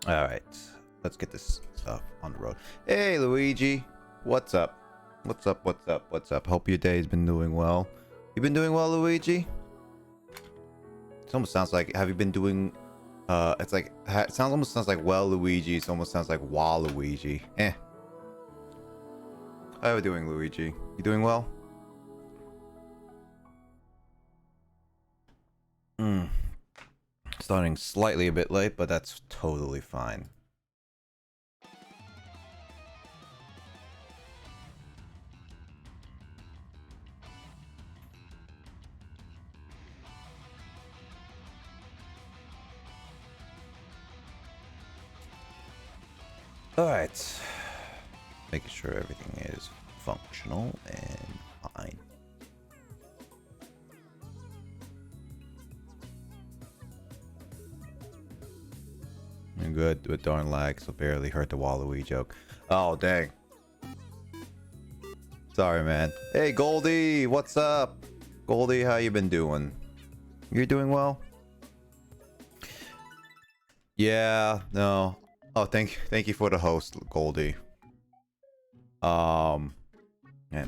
All right, let's get this stuff on the road. Hey, Luigi, what's up? What's up? What's up? What's up? Hope your day's been doing well. You been doing well, Luigi? It almost sounds like. Have you been doing? It's like it sounds almost sounds like well, Luigi. It almost sounds like Waluigi. Eh. How are you doing, Luigi? You doing well? Starting slightly a bit late, but that's totally fine. Alright. Making sure everything is functional and fine. You're good with darn lag, so barely heard the Waluigi joke. Oh, dang. Sorry, man. Hey, Goldie, what's up? Goldie, how you been doing? You're doing well? Yeah, no. Oh, thank you for the host, Goldie. Yeah,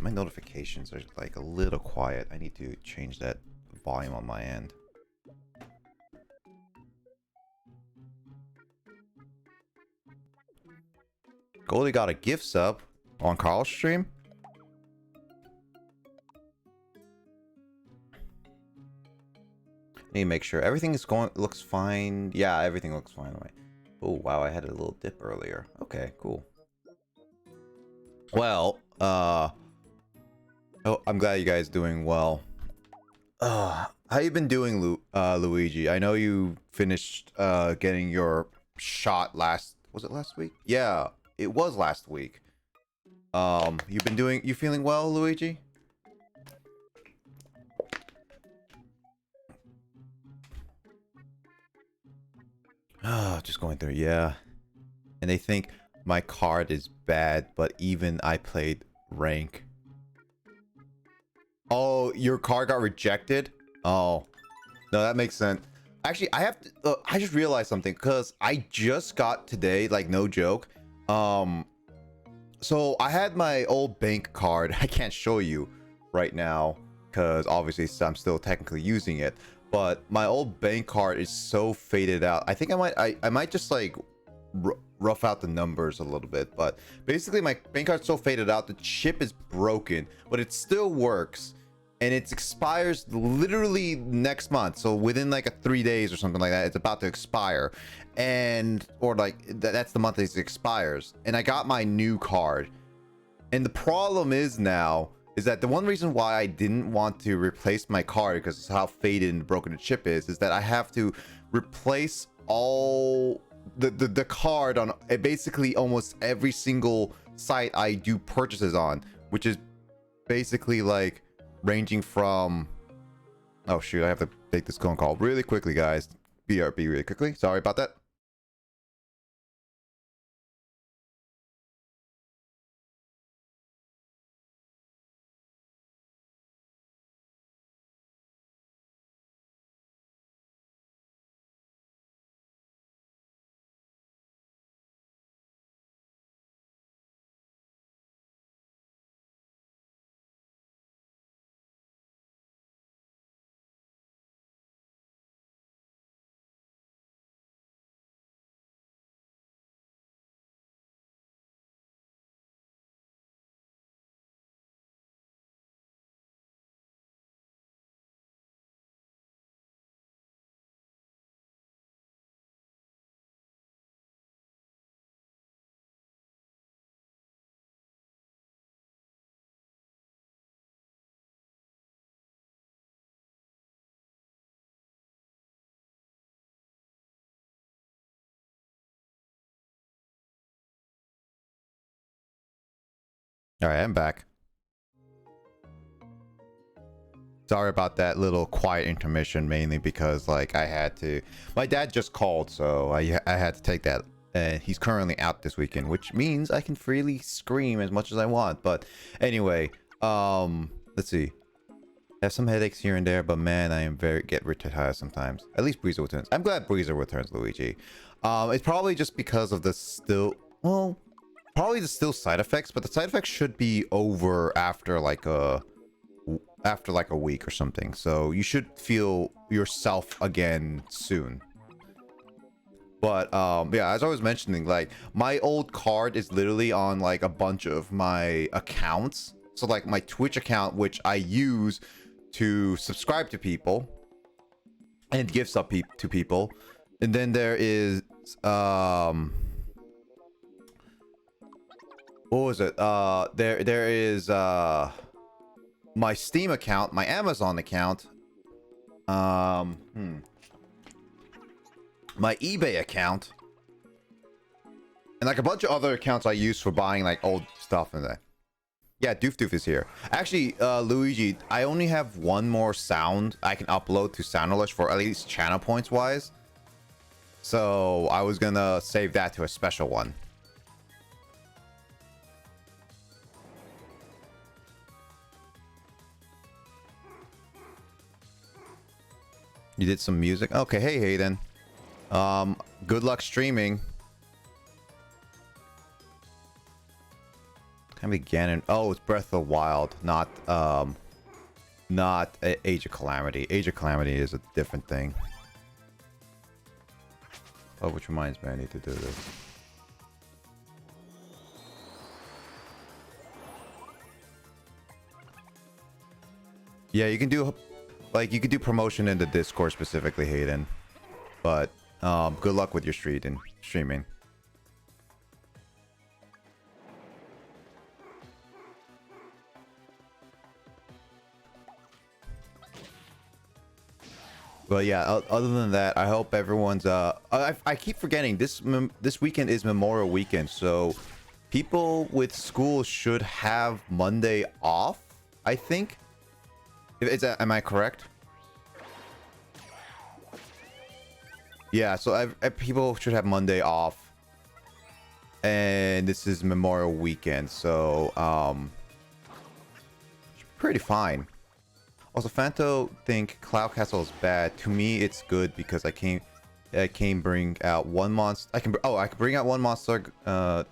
my notifications are like a little quiet. I need to change that volume on my end. Goldie got a gift sub on Carl's stream. Need to make sure everything is going. Looks fine. Yeah, everything looks fine. Oh wow, I had a little dip earlier. Okay, cool. Well, oh, I'm glad you guys doing well. How you been doing, Luigi? I know you finished getting your shot last. Was it last week? Yeah, it was last week. You've been doing. You feeling well, Luigi? Just going through, yeah. And they think my card is bad, but even I played rank. Oh, your card got rejected? Oh, no, that makes sense. Actually, I have to. I just realized something because I just got today, like no joke. So I had my old bank card. I can't show you right now because obviously I'm still technically using it. But my old bank card is so faded out. I think I might just like rough out the numbers a little bit. But basically my bank card's so faded out, the chip is broken, but it still works. And it expires literally next month. So within like 3 days or something like that, it's about to expire. And, or like, that's the month it expires. And I got my new card. And the problem is now, is that the one reason why I didn't want to replace my card, because it's how faded and broken the chip is that I have to replace all the card on basically almost every single site I do purchases on, which is basically like ranging from, oh shoot, I have to take this phone call really quickly, guys. BRB really quickly. Sorry about that. All right, I'm back. Sorry about that little quiet intermission, mainly because like I had to. My dad just called, so I had to take that. And he's currently out this weekend, which means I can freely scream as much as I want. But anyway, let's see. Have some headaches here and there, but man, I am get very tired sometimes. At least Breezer returns. I'm glad Breezer returns, Luigi. It's probably just because of the still, well, probably the still side effects, but the side effects should be over after like a week or something. So you should feel yourself again soon. But yeah, as I was mentioning, like my old card is literally on like a bunch of my accounts. So like my Twitch account, which I use to subscribe to people and give stuff to people. And then there is what was it? There is my Steam account, my Amazon account, my eBay account, and like a bunch of other accounts I use for buying like old stuff in there. Yeah, Doof is here. Actually, Luigi, I only have one more sound I can upload to Sounderlush for at least channel points wise. So I was gonna save that to a special one. You did some music? Okay, hey Hayden. Good luck streaming. Can be Ganon. Oh, it's Breath of the Wild, not Age of Calamity. Age of Calamity is a different thing. Oh, which reminds me, I need to do this. Yeah, you can do promotion in the Discord specifically, Hayden. But good luck with your streaming. But yeah, other than that, I hope everyone's I keep forgetting this weekend is Memorial Weekend, so people with school should have Monday off, I think. Am I correct? Yeah, so people should have Monday off. And this is Memorial Weekend, so pretty fine. Also, Fanto think Cloud Castle is bad. To me, it's good because I can bring out one monster. I can bring out one monster that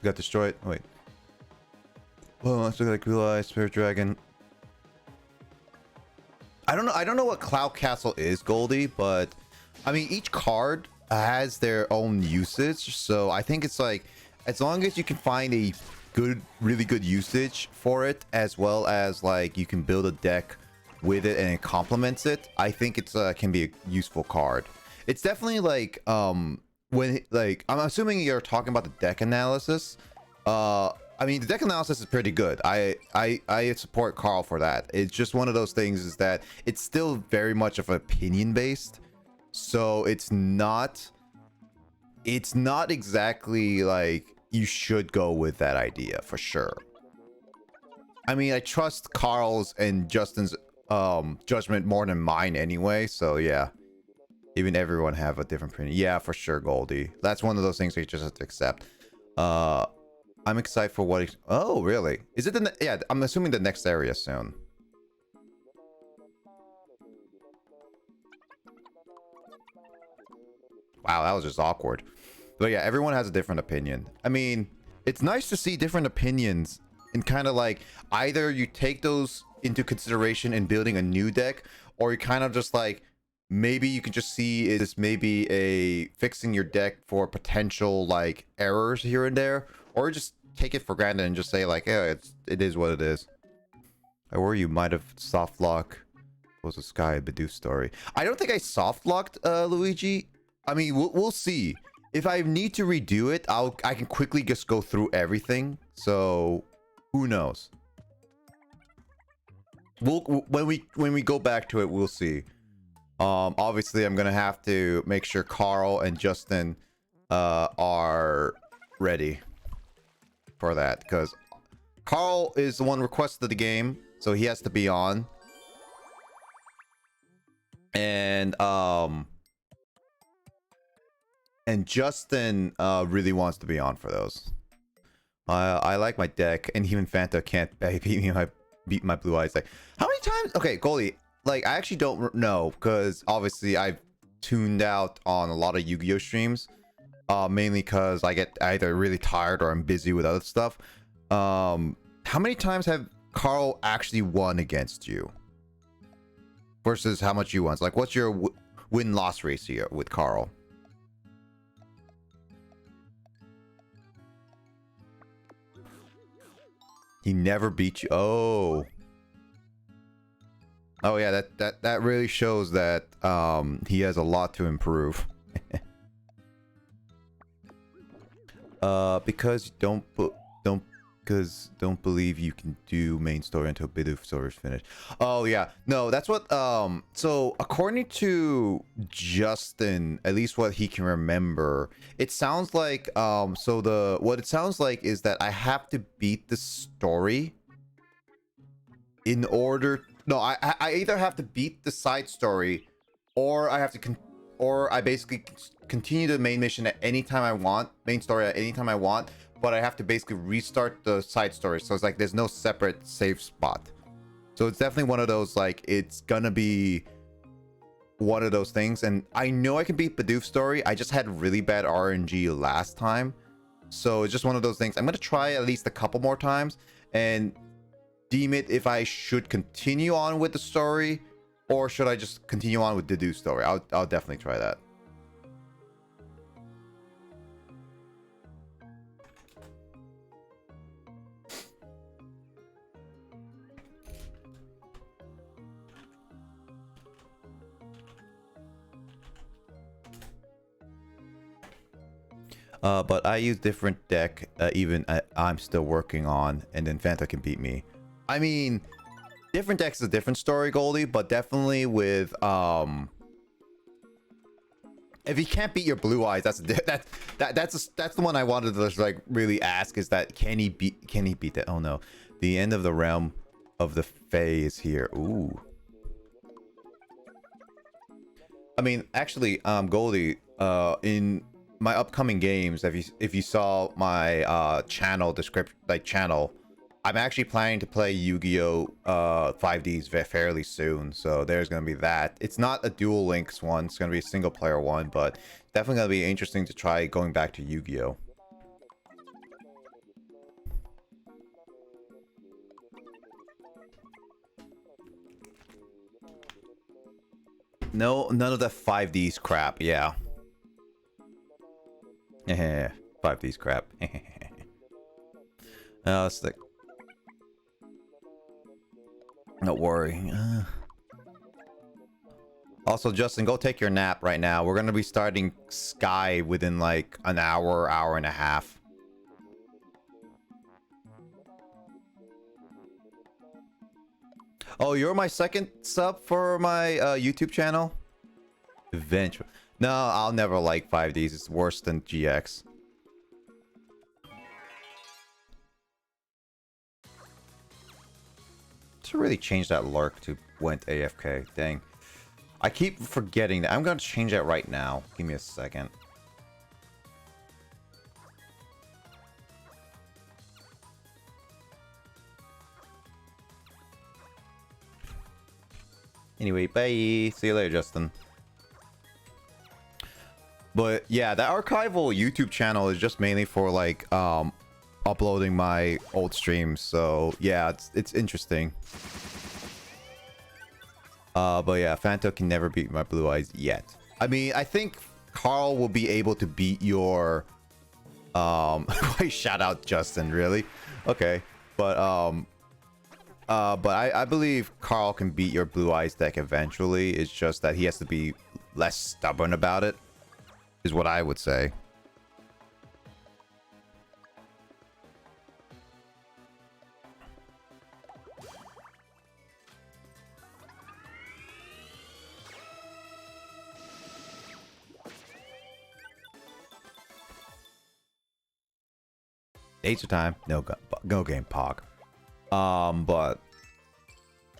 got destroyed. Oh, wait. Well, monster like Blue Eye, Spirit Dragon. I don't know what Cloud Castle is, Goldie, but I mean each card has their own usage. So I think it's like as long as you can find a really good usage for it, as well as like you can build a deck with it and it complements it, I think it's can be a useful card. It's definitely like when like I'm assuming you're talking about the deck analysis. I mean the deck analysis is pretty good. I support Carl for that. It's just one of those things is that it's still very much of opinion based, so it's not exactly like you should go with that idea for sure. I mean I trust Carl's and Justin's judgment more than mine anyway, so yeah, even everyone have a different opinion. Yeah, for sure, Goldie, that's one of those things we just have to accept. I'm excited for what oh really, is it yeah, I'm assuming the next area soon. Wow, that was just awkward. But yeah, everyone has a different opinion. I mean, it's nice to see different opinions and kind of like either you take those into consideration in building a new deck, or you kind of just like maybe you can just see is maybe a fixing your deck for potential like errors here and there, or just take it for granted and just say like, yeah, it is what it is. I worry you might have soft lock was a Sky Bidoof story. I don't think I soft locked Luigi. I mean, we'll see. If I need to redo it, I can quickly just go through everything. So who knows? When we go back to it, we'll see. Obviously I'm gonna have to make sure Carl and Justin are ready for that, because Carl is the one requested the game, so he has to be on. And Justin really wants to be on for those. I like my deck, and even Fanta can't beat me beat my blue eyes deck. How many times? Okay, Goldie. Like, I actually don't know because obviously I've tuned out on a lot of Yu-Gi-Oh streams. Mainly because I get either really tired or I'm busy with other stuff. How many times have Carl actually won against you? Versus how much you won? Like, what's your win-loss ratio with Carl? He never beat you. Oh. Oh yeah, that really shows that he has a lot to improve. Because don't believe you can do main story until Bidoof story is finished. Oh yeah, no, that's what so according to Justin, at least what he can remember, it sounds like so what it sounds like is that I have to beat the story in order. No, I either have to beat the side story, or I have to or I basically continue the main mission at any time I want, main story at any time I want, but I have to basically restart the side story. So it's like there's no separate save spot. So it's definitely one of those, like, it's gonna be one of those things. And I know I can beat Bidoof story. I just had really bad RNG last time. So it's just one of those things. I'm gonna try at least a couple more times and deem it if I should continue on with the story, or should I just continue on with Bidoof story. I'll definitely try that. But I use different deck, even I'm still working on, and then Fanta can beat me. I mean, different decks is a different story, Goldie, but definitely with if he can't beat your blue eyes, that's the one I wanted to like really ask, is that can he beat that? Oh no, the end of the realm of the Fae is here. Ooh. I mean, actually, Goldie, in my upcoming games, if you saw my channel description, like channel, I'm actually planning to play Yu-Gi-Oh 5Ds fairly soon, so there's gonna be that. It's not a dual links one, it's gonna be a single player one, but definitely gonna be interesting to try going back to Yu-Gi-Oh. No, none of the 5Ds crap, yeah. 5Ds crap. It's like, don't worry. Also, Justin, go take your nap right now. We're gonna be starting Sky within like an hour, hour and a half. Oh, you're my second sub for my YouTube channel? Eventually. No, I'll never like 5Ds. It's worse than GX. To really change that lurk to went AFK. Dang. I keep forgetting that. I'm going to change that right now. Give me a second. Anyway, bye. See you later, Justin. But yeah, that archival YouTube channel is just mainly for like uploading my old streams. So yeah, it's interesting. But yeah, Fanto can never beat my blue eyes yet. I mean, I think Carl will be able to beat your shout out Justin, really? Okay. But I believe Carl can beat your blue eyes deck eventually. It's just that he has to be less stubborn about it, is what I would say. Dates of time, no game pog. But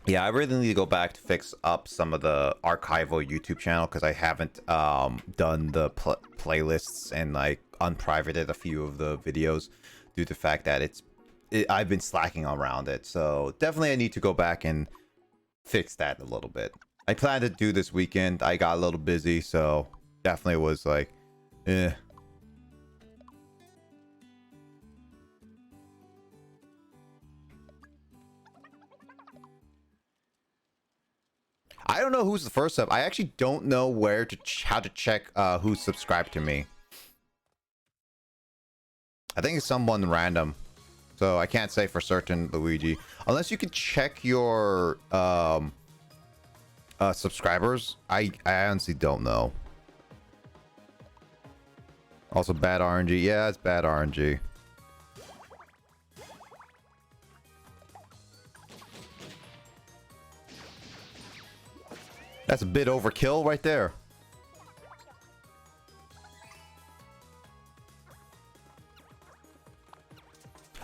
yeah, I really need to go back to fix up some of the archival YouTube channel because I haven't done the playlists and like unprivated a few of the videos due to the fact that it's I've been slacking around it. So definitely I need to go back and fix that a little bit. I planned to do this weekend. I got a little busy, so definitely was like, eh. I don't know who's the first sub. I actually don't know where to how to check who's subscribed to me. I think it's someone random, so I can't say for certain, Luigi. Unless you can check your subscribers. I honestly don't know. Also bad RNG. Yeah, it's bad RNG. That's a bit overkill right there.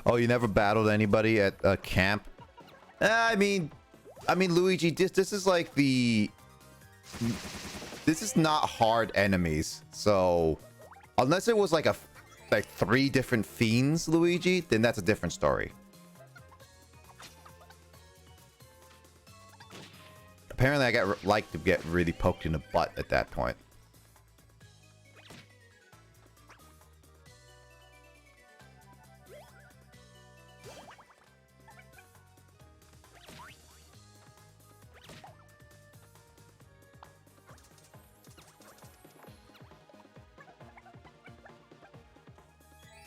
Oh, you never battled anybody at a camp? I mean, Luigi, this is like the... This is not hard enemies. So, unless it was like like 3 different fiends, Luigi, then that's a different story. Apparently, I like to get really poked in the butt at that point.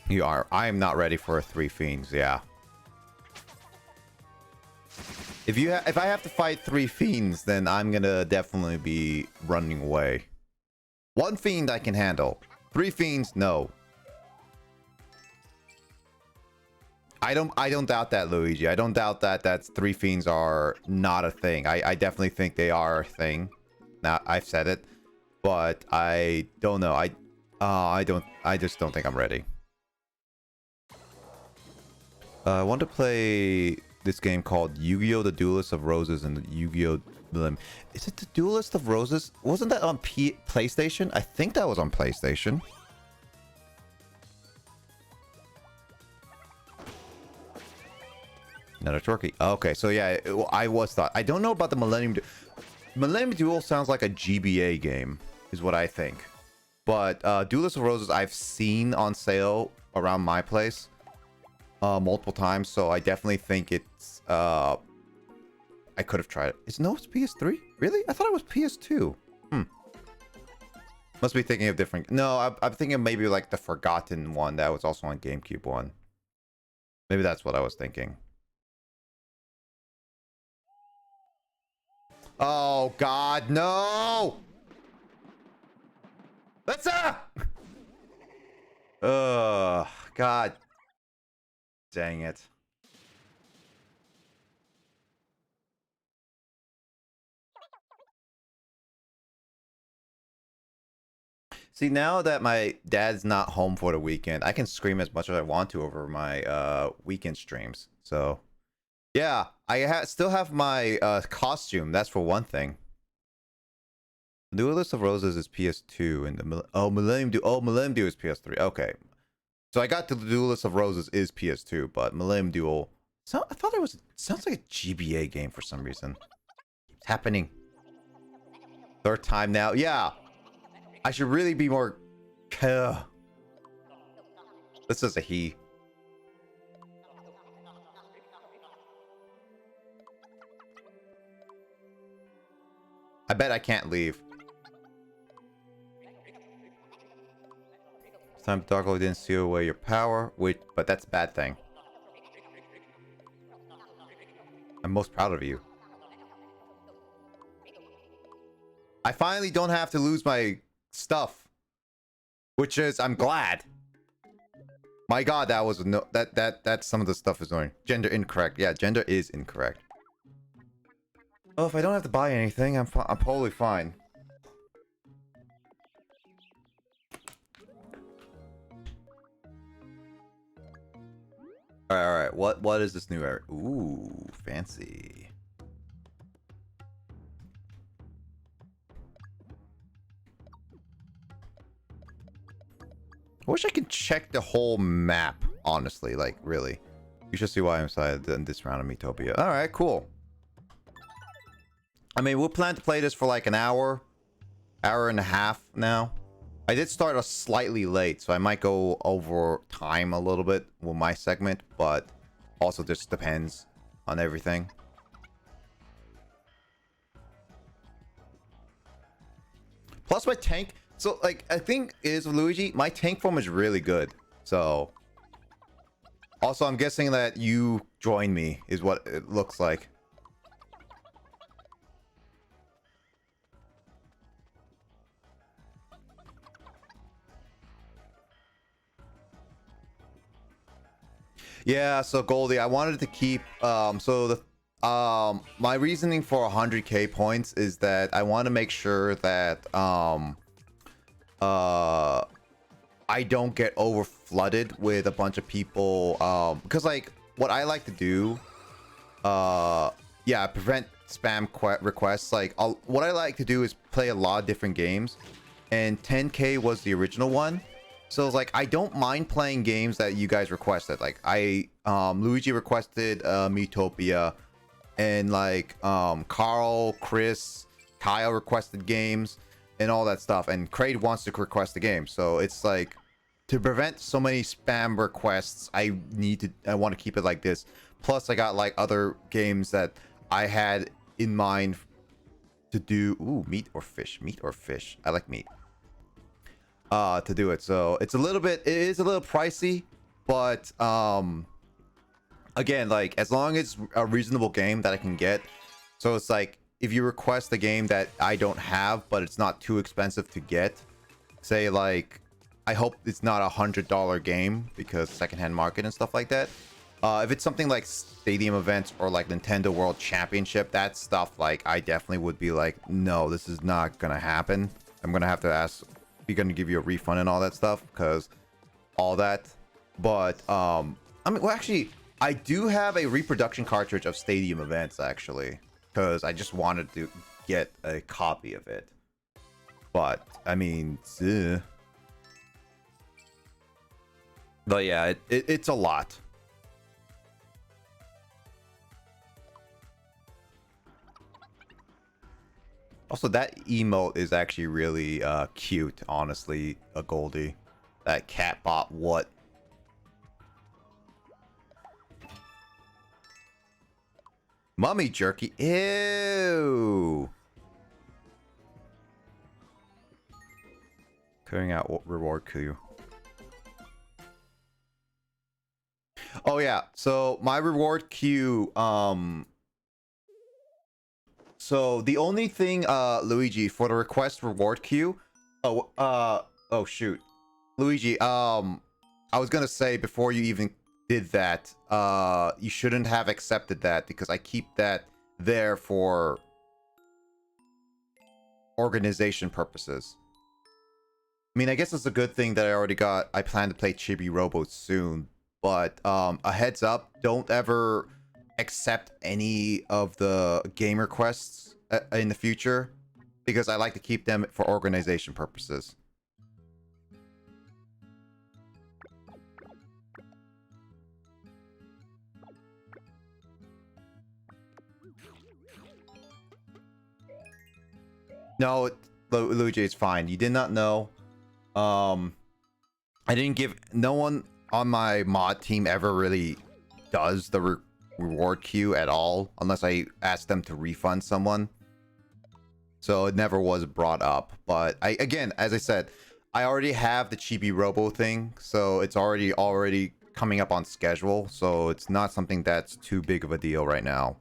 You are. I am not ready for 3 fiends. Yeah. If I have to fight 3 fiends, then I'm gonna definitely be running away. 1 fiend I can handle. 3 fiends, no. I don't doubt that, Luigi. I don't doubt that 3 fiends are not a thing. I definitely think they are a thing. Now I've said it, but I don't know. I just don't think I'm ready. I want to play this game called Yu-Gi-Oh! The Duelist of Roses and Yu-Gi-Oh! Is it the Duelist of Roses? Wasn't that on PlayStation? I think that was on PlayStation. Another turkey. Okay, so yeah, I don't know about the Millennium Duel. Millennium Duel sounds like a GBA game, is what I think. But Duelist of Roses I've seen on sale around my place multiple times, so I definitely think it's I could have tried it. It's PS3? Really? I thought it was PS2. Must be thinking of different. No, I'm thinking of maybe like the Forgotten one that was also on GameCube one. Maybe that's what I was thinking. Oh God, no! Let's God. Dang it. See, now that my dad's not home for the weekend, I can scream as much as I want to over my weekend streams. So, yeah, I still have my costume. That's for one thing. Duelist of Roses is PS2 and the Millennium Duel is PS3. Okay. So I got the Duelist of Roses is PS2, but Millennium Duel. So I thought sounds like a GBA game for some reason. It's happening. 3rd time now. Yeah. I should really be more. This is a he. I bet I can't leave. Time Doggo didn't steal away your power, but that's a bad thing. I'm most proud of you. I finally don't have to lose my stuff, which is I'm glad. My God, that was no that some of the stuff is annoying. Gender incorrect. Yeah, gender is incorrect. Oh, if I don't have to buy anything, I'm totally fine. All right. What is this new area? Ooh, fancy. I wish I could check the whole map, honestly, like really. You should see why I'm excited in this round of Miitopia. All right, cool. I mean, we'll plan to play this for like an hour and a half now. I did start us slightly late, so I might go over time a little bit with my segment, but also just depends on everything. Plus my tank, so like I think is Luigi, my tank form is really good. So also I'm guessing that you join me is what it looks like. Yeah, so Goldie, I wanted to keep so the my reasoning for 100k points is that I want to make sure that I don't get over flooded with a bunch of people because like what I like to do yeah, prevent spam requests. Like what I like to do is play a lot of different games, and 10k was the original one. So it's like I don't mind playing games that you guys requested. Like I Luigi requested Miitopia, and like Carl, Chris, Kyle requested games and all that stuff, and Kraid wants to request a game. So it's like to prevent so many spam requests, I want to keep it like this. Plus I got like other games that I had in mind to do. Ooh, meat or fish. I like meat. To do it. So it is a little pricey, but again, like as long as it's a reasonable game that I can get. So it's like if you request a game that I don't have but it's not too expensive to get, say like I hope it's not $100 game because secondhand market and stuff like that. If it's something like stadium events or like Nintendo World Championship, that stuff, like I definitely would be like, no, this is not gonna happen. I'm gonna have to ask, be gonna give you a refund and all that stuff because all that. But I mean, well, actually I do have a reproduction cartridge of stadium events actually, because I just wanted to get a copy of it. But I mean, but yeah, it's a lot. Also, that emote is actually really cute, honestly, a Goldie. That cat bot what? Mummy jerky. Ew. Carrying out what reward queue. Oh yeah, so my reward queue, so the only thing, Luigi, for the request reward queue, oh shoot, Luigi, I was gonna say before you even did that, you shouldn't have accepted that because I keep that there for organization purposes. I mean, I guess it's a good thing that I plan to play Chibi Robo soon, but a heads up, don't ever accept any of the game requests in the future because I like to keep them for organization purposes. No, Luigi, it's fine. You did not know. I didn't give... No one on my mod team ever really does the reward queue at all, unless I ask them to refund someone. So it never was brought up. But again, as I said, I already have the Chibi Robo thing, so it's already coming up on schedule. So it's not something that's too big of a deal right now.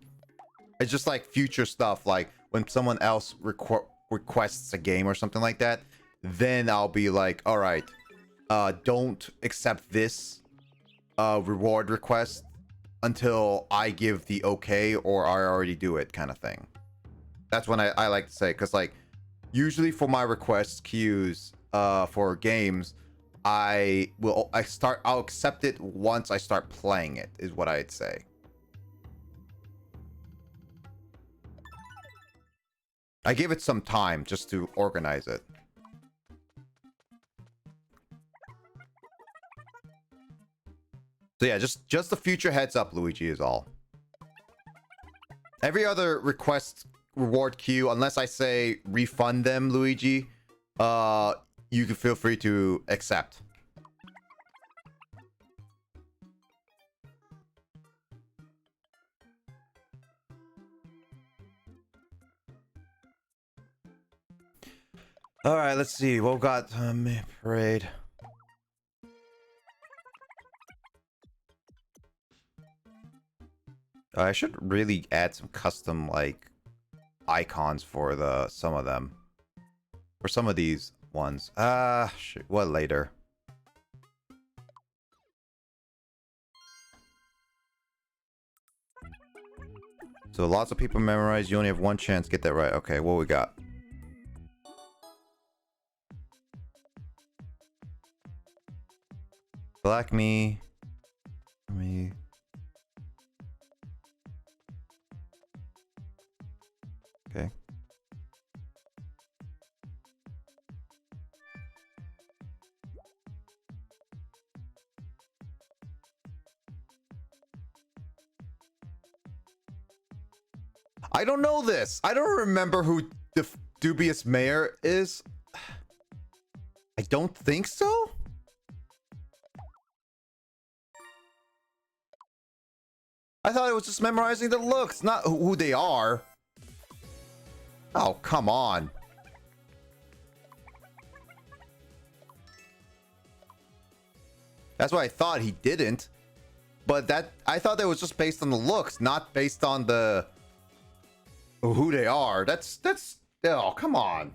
It's just like future stuff, like when someone else requests a game or something like that, then I'll be like, all right, don't accept this reward request until I give the okay or I already do it kind of thing. That's when I like to say, because like usually for my request queues for games, I'll accept it once I start playing it, is what I'd say. I give it some time just to organize it. So yeah, just a future heads up, Luigi, is all. Every other request reward queue, unless I say refund them, Luigi, you can feel free to accept. All right, let's see. What we got? Parade. I should really add some custom like icons for some of them. For some of these ones. What later? So lots of people memorize. You only have one chance to get that right. Okay, what we got? Black me. Me. Okay. I don't know this. I don't remember who the dubious mayor is. I don't think so. I thought it was just memorizing the looks, not who they are. Oh, come on. That's what I thought. He didn't. But I thought that was just based on the looks, not based on the who they are. That's oh, come on.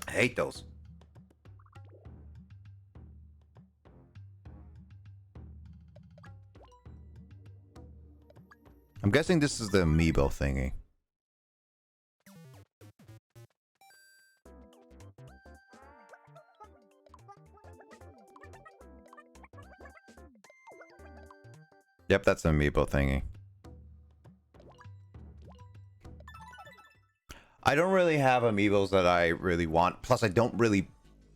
I hate those. I'm guessing this is the amiibo thingy. Yep, that's an amiibo thingy. I don't really have amiibos that I really want. Plus, I don't really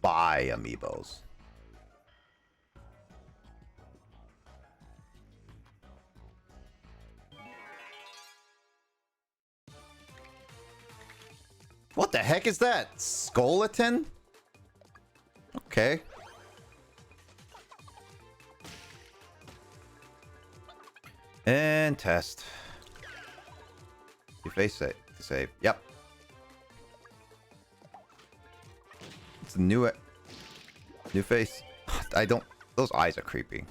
buy amiibos. What the heck is that? Skeleton? Okay. And test. Your face save. Yep. It's a new face. I don't. Those eyes are creepy.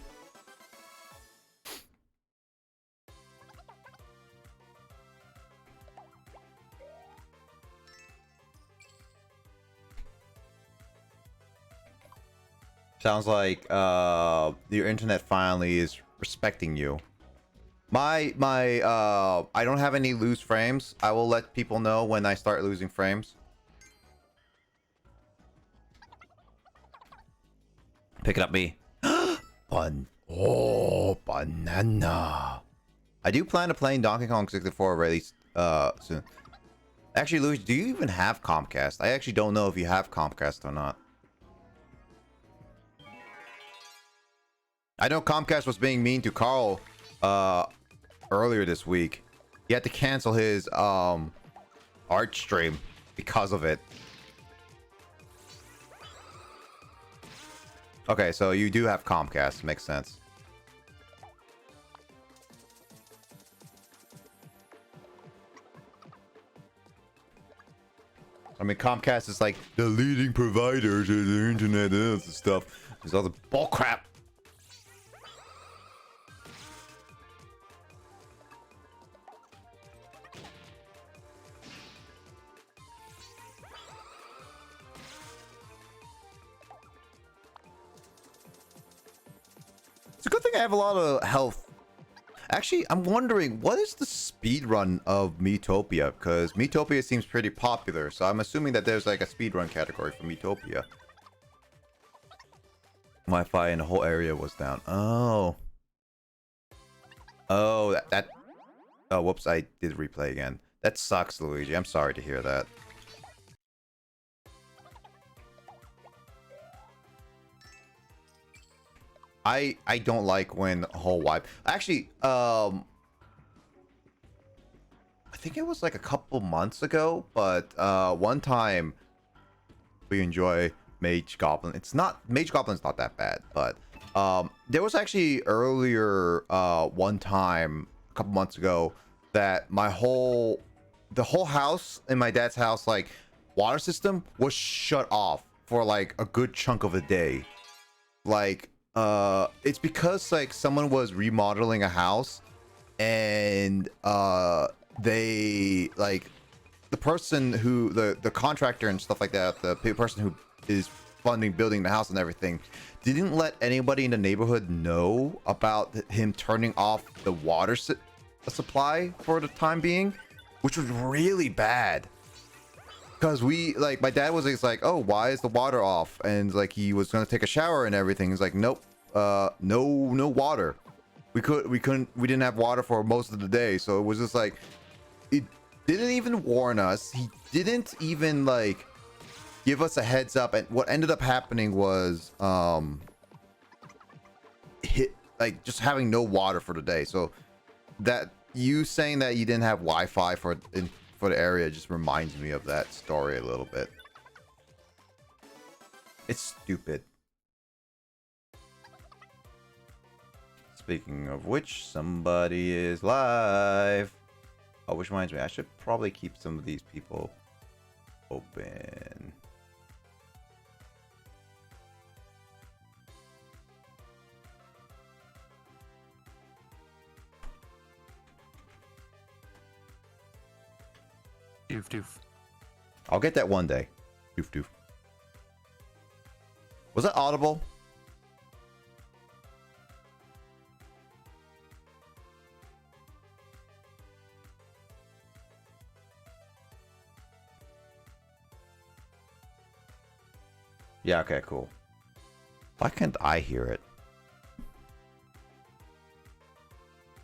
Sounds like your internet finally is respecting you. I don't have any loose frames. I will let people know when I start losing frames. Pick it up, me. Banana. I do plan to play Donkey Kong 64 release soon. Actually, Luigi, do you even have Comcast? I actually don't know if you have Comcast or not. I know Comcast was being mean to Carl earlier this week. He had to cancel his art stream because of it. Okay, so you do have Comcast. Makes sense. I mean, Comcast is like the leading provider to the internet and stuff. There's all the bullcrap. It's a good thing I have a lot of health. Actually, I'm wondering, what is the speed run of Miitopia? Because Miitopia seems pretty popular, so I'm assuming that there's like a speed run category for Miitopia. Wi-Fi in the whole area was down. Oh. Oh, that... Oh, whoops, I did replay again. That sucks, Luigi. I'm sorry to hear that. I don't like when a whole wipe. Actually, I think it was like a couple months ago, but one time we enjoy Mage Goblin. It's not Mage Goblin's not that bad, but there was actually earlier one time a couple months ago that the whole house in my dad's house, like, water system was shut off for like a good chunk of a day. Like it's because like someone was remodeling a house, and they, like, the person who the contractor and stuff like that, the person who is funding building the house and everything, didn't let anybody in the neighborhood know about him turning off the water supply for the time being, which was really bad. Because we, like, my dad was just like, oh, why is the water off? And like he was gonna take a shower and everything. He's like, nope, no water. We didn't have water for most of the day. So it was just like, it didn't even warn us. He didn't even like give us a heads up. And what ended up happening was just having no water for the day. So that, you saying that you didn't have Wi-Fi for the area just reminds me of that story a little bit. It's stupid. Speaking of which, somebody is live. Oh, which reminds me, I should probably keep some of these people open. Doof doof. I'll get that one day. Doof doof. Was that audible? Yeah, okay, cool. Why can't I hear it?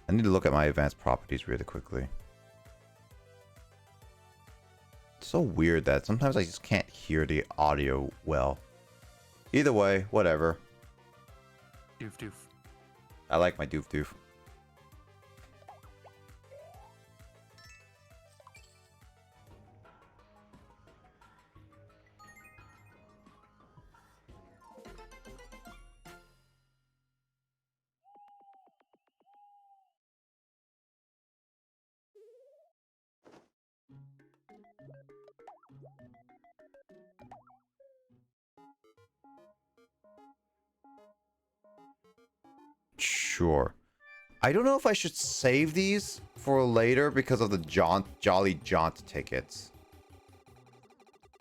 I need to look at my advanced properties really quickly. It's so weird that sometimes I just can't hear the audio well. Either way, whatever. Doof doof. I like my doof doof. Sure. I don't know if I should save these for later because of the Jolly Jaunt tickets.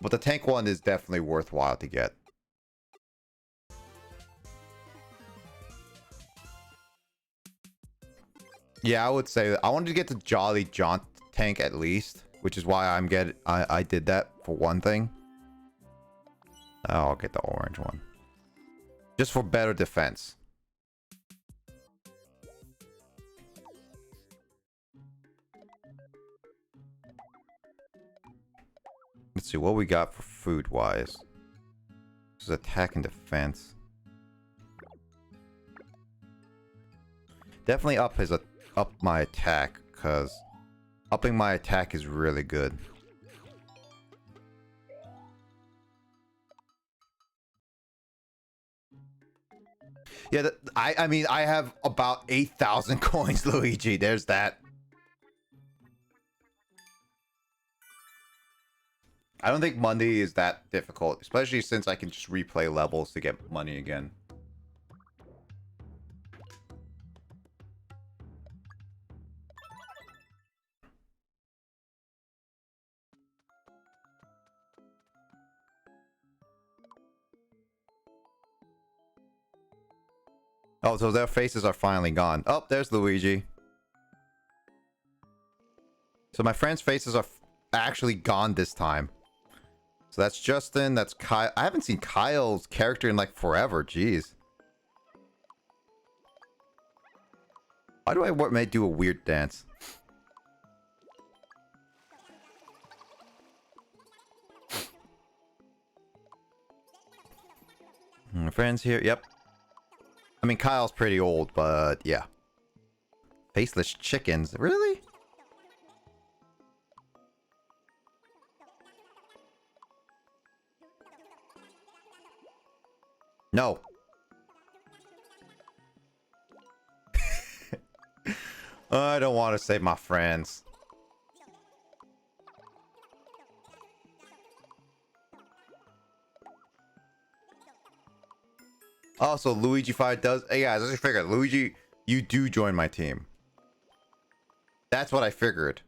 But the tank one is definitely worthwhile to get. Yeah, I would say that I wanted to get the Jolly Jaunt tank at least, which is why I did that for one thing. Oh, I'll get the orange one. Just for better defense. Let's see what we got for food wise. This is attack and defense. Definitely up my attack, because upping my attack is really good. Yeah, I mean, I have about 8,000 coins, Luigi. There's that. I don't think money is that difficult, especially since I can just replay levels to get money again. Oh, so their faces are finally gone. Oh, there's Luigi. So my friends' faces are actually gone this time. So that's Justin, that's Kyle. I haven't seen Kyle's character in like forever, jeez. Why do I do a weird dance? My friends here, yep. I mean, Kyle's pretty old, but yeah. Faceless chickens, really? No. I don't want to save my friends. Also, Luigi 5 does... Hey guys, let's figure. Luigi, you do join my team. That's what I figured.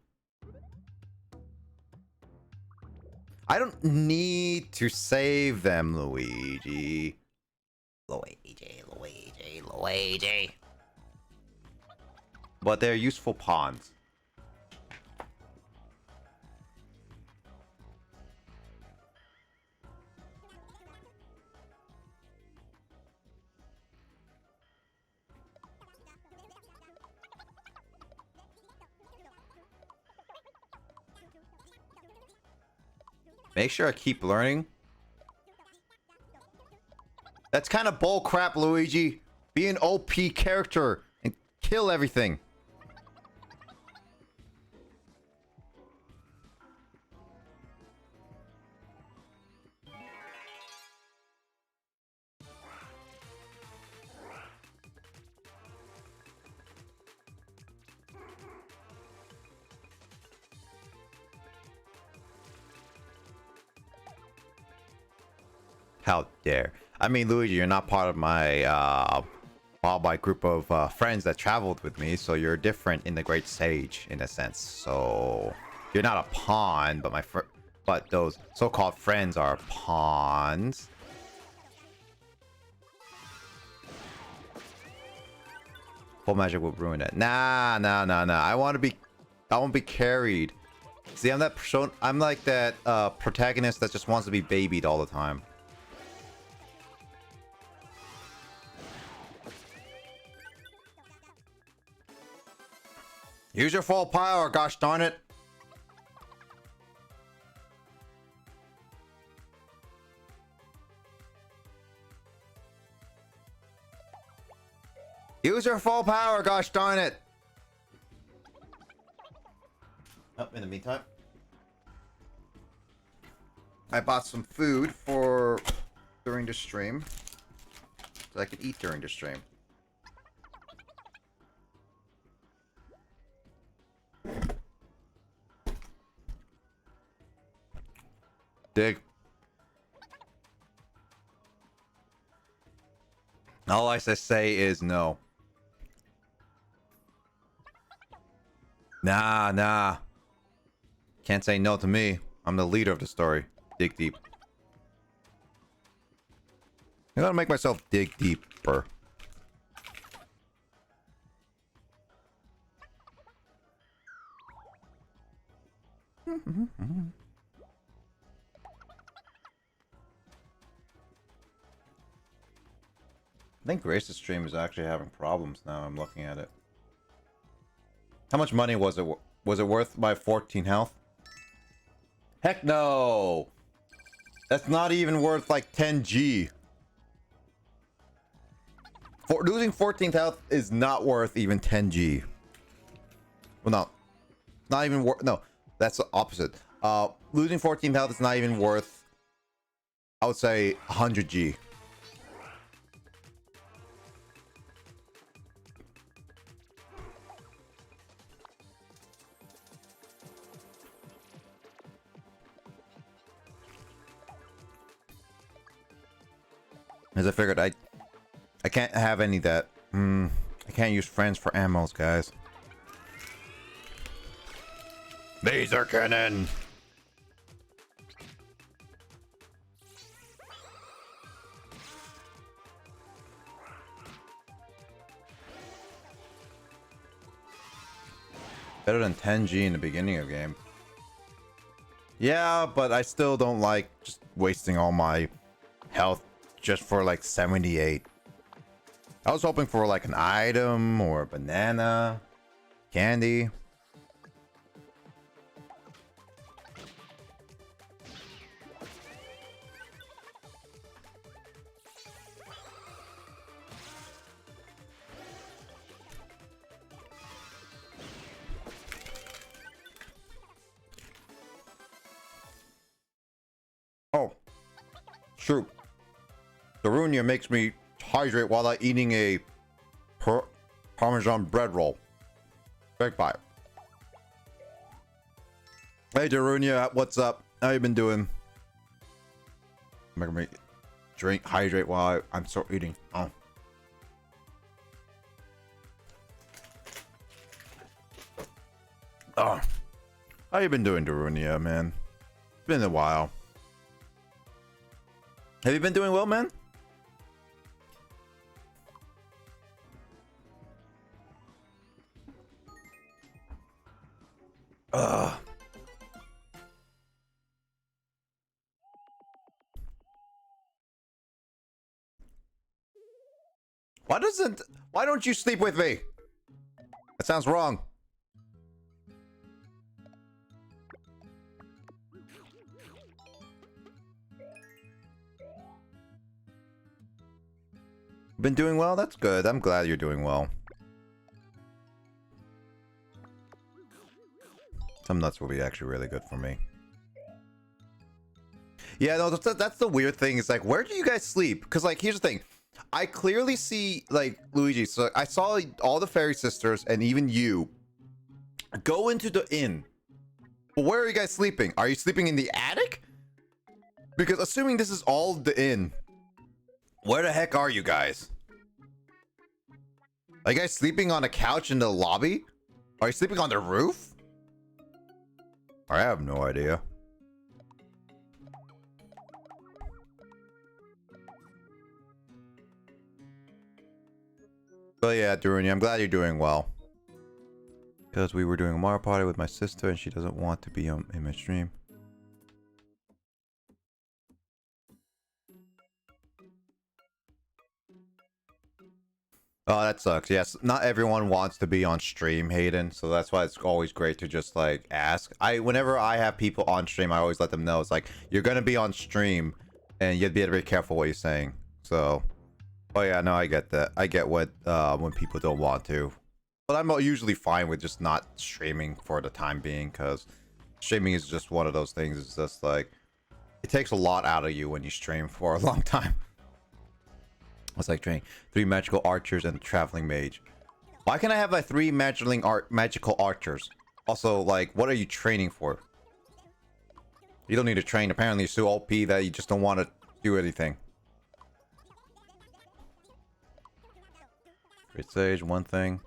I don't need to save them, Luigi. Luigi. But they're useful pawns. Make sure I keep learning. That's kind of bull crap, Luigi. Be an OP character and kill everything. How dare. I mean, Luigi, you're not part of my group of friends that traveled with me, so you're different in the Great Sage in a sense. So you're not a pawn, but those so-called friends are pawns. Full magic will ruin it. Nah. I want to be carried. See, I'm like that protagonist that just wants to be babied all the time. Use your full power, gosh darn it. Use your full power, gosh darn it. Oh, in the meantime, I bought some food for during the stream so I could eat during the stream. Dig. All I say is no. Nah. Can't say no to me. I'm the leader of the story. Dig deep. I gotta make myself dig deeper. I think Grace's stream is actually having problems now. I'm looking at it. How much money was it? Was it worth my 14 health? Heck no! That's not even worth like 10G. For losing 14th health is not worth even 10G. Well, no. Not even worth... No, that's the opposite. Losing 14th health is not even worth... I would say 100G. As I figured, I can't have any that. I can't use friends for ammos, guys. Laser cannon. Better than 10G in the beginning of the game. Yeah, but I still don't like just wasting all my health just for like 78. I was hoping for like an item or a banana, candy. true. Darunia makes me hydrate while I eating a Parmesan bread roll. Big bite. Hey Darunia, what's up? How you been doing? Making me hydrate while I'm still eating. Oh. Oh. How you been doing, Darunia, man? It's been a while. Have you been doing well, man? Ugh. Why don't you sleep with me? That sounds wrong. Been doing well? That's good. I'm glad you're doing well. Some nuts will be actually really good for me. Yeah, no, that's the weird thing. It's like, where do you guys sleep? Because, like, here's the thing. I clearly see, like, Luigi. So I saw like, all the fairy sisters and even you go into the inn. But where are you guys sleeping? Are you sleeping in the attic? Because assuming this is all the inn, where the heck are you guys? Are you guys sleeping on a couch in the lobby? Are you sleeping on the roof? I have no idea. But yeah, Durini, I'm glad you're doing well. Because we were doing a Mario Party with my sister and she doesn't want to be in my stream. Oh, that sucks. Yes, not everyone wants to be on stream, Hayden. So that's why it's always great to just like ask. Whenever I have people on stream, I always let them know it's like you're gonna be on stream, and you have to be very careful what you're saying. So, oh yeah, no, I get that. I get what when people don't want to, but I'm usually fine with just not streaming for the time being because streaming is just one of those things. It's just like it takes a lot out of you when you stream for a long time. It's like training 3 magical archers and a traveling mage. Why can't I have like 3 magical archers? Also, like, what are you training for? You don't need to train. Apparently, you're so OP that you just don't want to do anything. Great sage, one thing.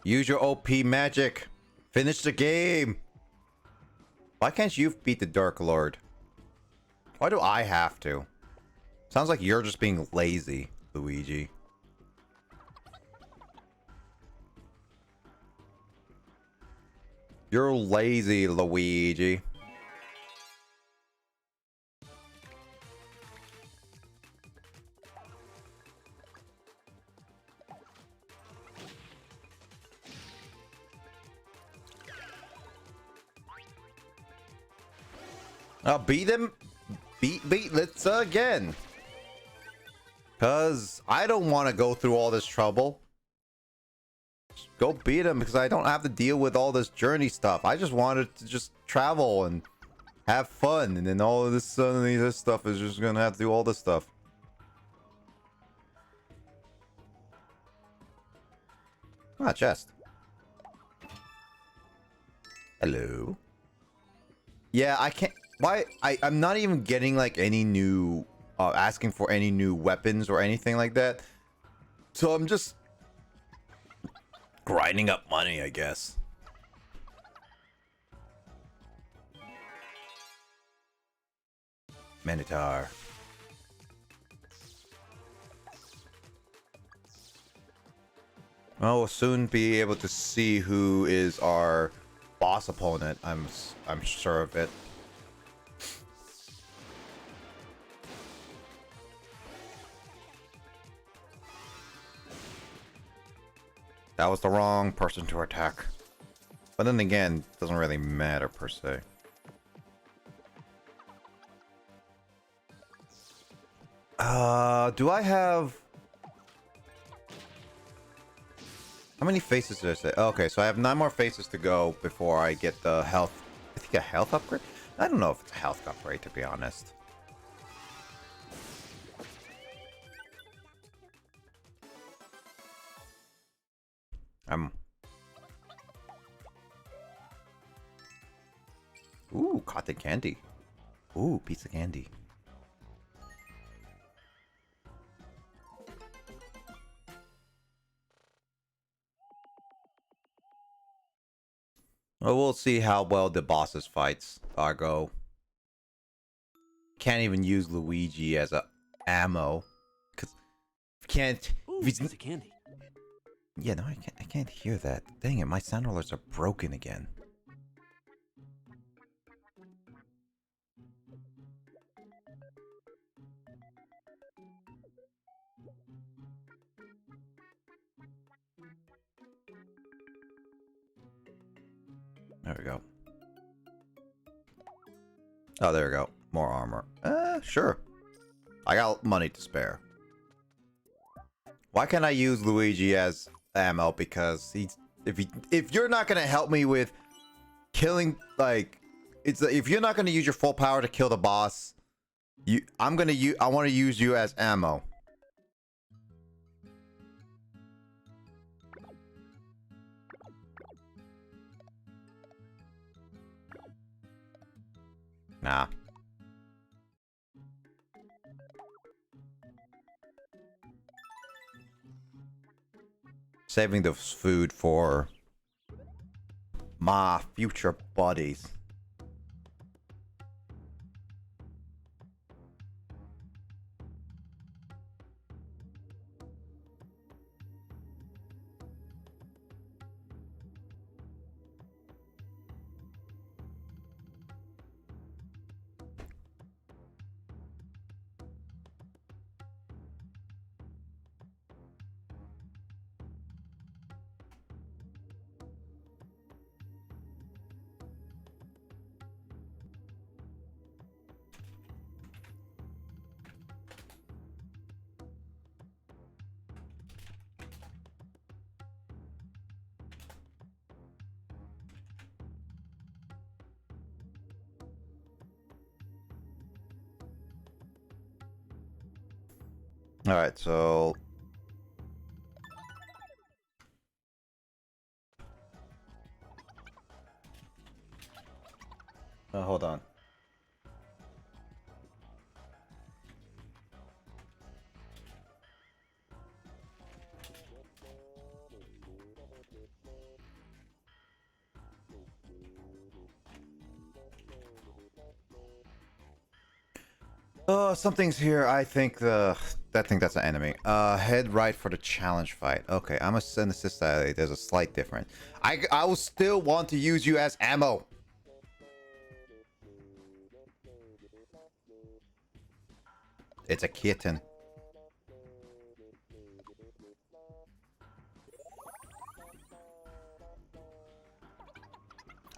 Use your OP magic. Finish the game. Why can't you beat the Dark Lord? Why do I have to? Sounds like you're just being lazy, Luigi. You're lazy, Luigi. Beat him. Let's again. Cause I don't want to go through all this trouble. Just go beat him because I don't have to deal with all this journey stuff. I just wanted to just travel and have fun, and then all of this suddenly this stuff is just gonna have to do all this stuff. Ah, chest. Hello. Yeah, I can't. Why? I'm not even getting like any new asking for any new weapons or anything like that. So I'm just grinding up money, I guess. Minotaur. Well, we'll soon be able to see who is our boss opponent. I'm sure of it. That was the wrong person to attack. But then again, it doesn't really matter per se. Do I have... How many faces did I say? Okay, so I have 9 more faces to go before I get the health. I think a health upgrade? I don't know if it's a health upgrade, to be honest. Ooh, cotton candy. Ooh, piece of candy. Well, we'll see how well the bosses fights go. Can't even use Luigi as a ammo. Cause can't. Ooh, If he's, piece of candy. yeah, no, I can't. I can't hear that. Dang it, my sound alerts are broken again. There we go. Oh, there we go. More armor. Sure. I got money to spare. Why can't I use Luigi as ammo? Because he's if you're not gonna help me with killing, like, if you're not gonna use your full power to kill the boss, I want to use you as ammo. Nah. Saving the food for my future buddies. All right, so hold on. Something's here. I think that's an enemy. Head right for the challenge fight. Okay, I'm a send assist. There's a slight difference. I will still want to use you as ammo. It's a kitten.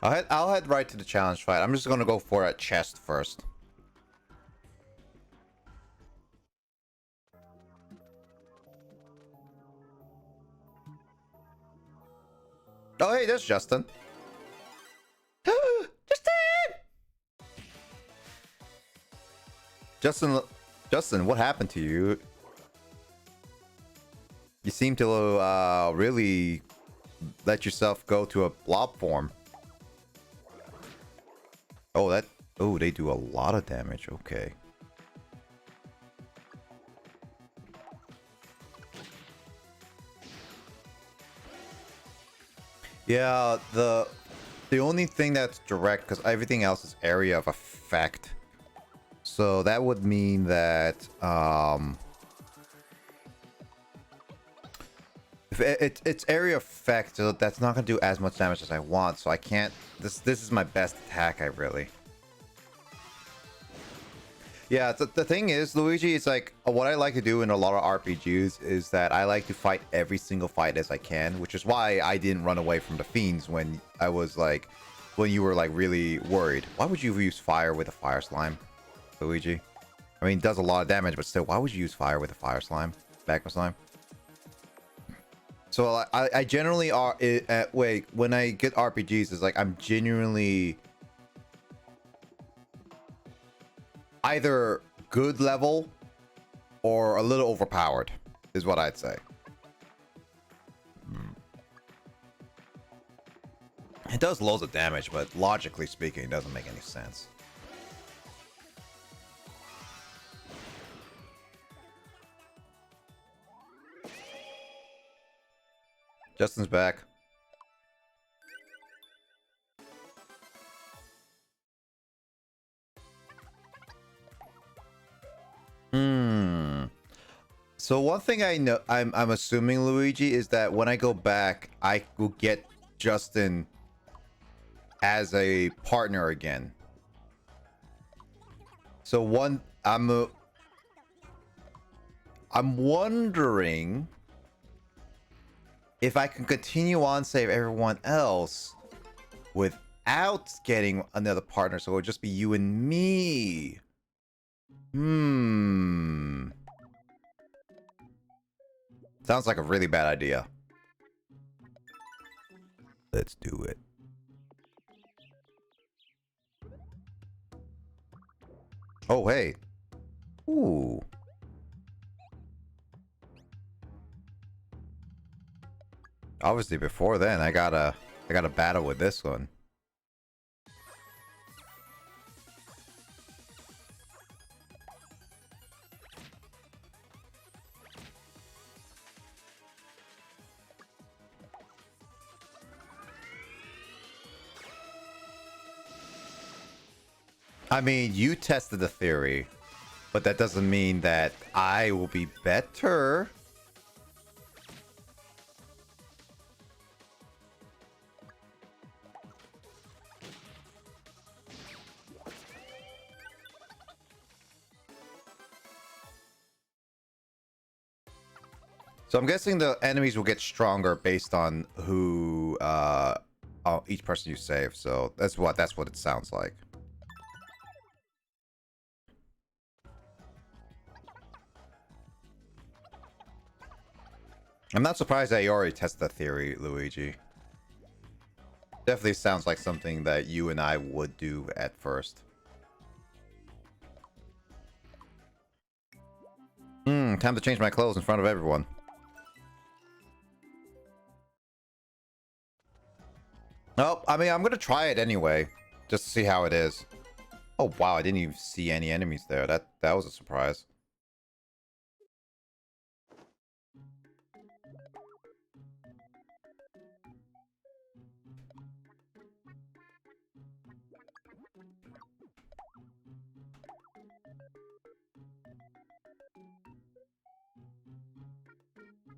I'll head right to the challenge fight. I'm just gonna go for a chest first. Oh, hey, there's Justin. Justin, what happened to you? You seem to really let yourself go to a blob form. Oh, they do a lot of damage. Okay. Yeah, the only thing that's direct, because everything else is area of effect. So that would mean that if it's area effect, so that's not gonna do as much damage as I want. So I can't. This is my best attack. I really. Yeah, the thing is, Luigi, it's like what I like to do in a lot of RPGs is that I like to fight every single fight as I can, which is why I didn't run away from the fiends when I was like, when you were like really worried. Why would you use fire with a fire slime, Luigi? I mean, it does a lot of damage, but still, why would you use fire with a fire slime, magma slime? So I generally are wait, when I get RPGs, it's like I'm genuinely either good level or a little overpowered, is what I'd say. It does loads of damage, but logically speaking, it doesn't make any sense. Justin's back. So one thing I know, I'm assuming, Luigi, is that when I go back, I will get Justin as a partner again. So I'm wondering if I can continue on save everyone else without getting another partner, so it'll just be you and me. Sounds like a really bad idea. Let's do it. Oh, hey. Ooh. Obviously, before then, I gotta battle with this one. I mean, you tested the theory, but that doesn't mean that I will be better. So I'm guessing the enemies will get stronger based on who each person you save. So that's what it sounds like. I'm not surprised that you already tested the theory, Luigi. Definitely sounds like something that you and I would do at first. Time to change my clothes in front of everyone. Oh, I mean, I'm gonna try it anyway, just to see how it is. Oh wow, I didn't even see any enemies there. That was a surprise.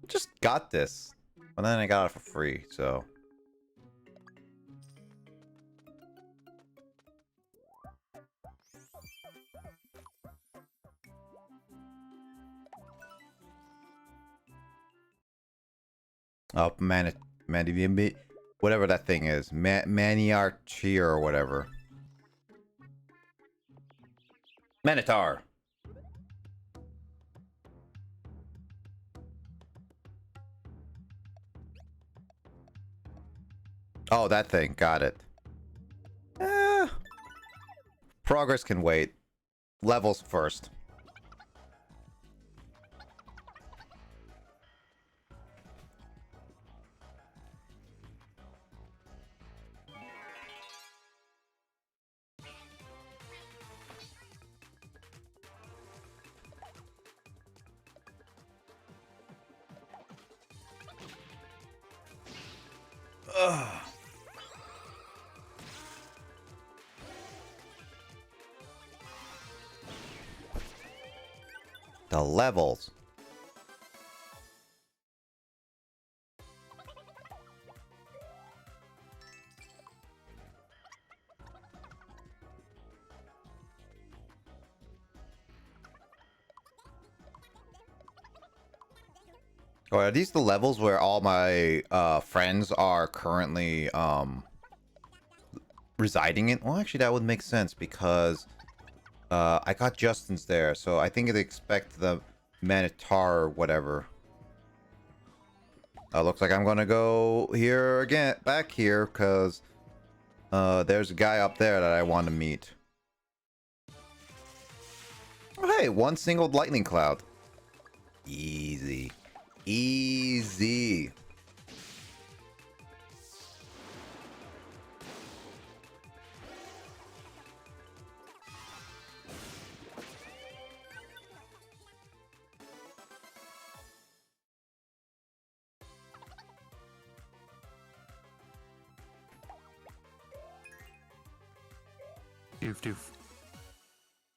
Just got this, and then I got it for free, so. Oh, whatever that thing is, Maniarchia or whatever. Manitar. Oh, that thing. Got it. Progress can wait. Levels first. Ugh. The levels. Oh, are these the levels where all my friends are currently residing in? Well, actually, that would make sense because I got Justin's there, so I think they expect the Manitar or whatever. Looks like I'm gonna go here again, back here, because there's a guy up there that I want to meet. Oh, hey, one single lightning cloud. Easy. Easy. Doof doof.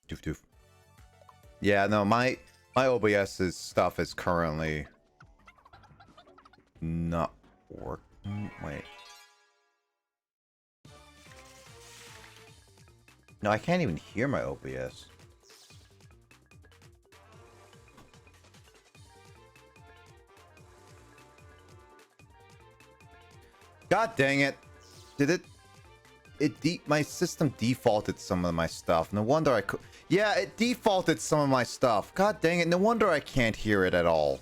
Doof doof. Yeah, no, my OBS's stuff is currently not working. Wait. No, I can't even hear my OBS. God dang it. Did it... my system defaulted some of my stuff. No wonder I could... Yeah, it defaulted some of my stuff. God dang it. No wonder I can't hear it at all.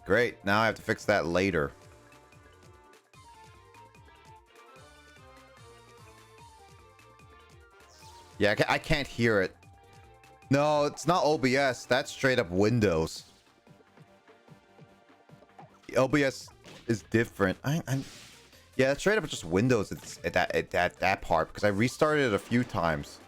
Great. Now I have to fix that later. Yeah, I can't hear it. No, it's not OBS. That's straight up Windows. OBS is different. Yeah, it's straight up just Windows at that part, because I restarted it a few times.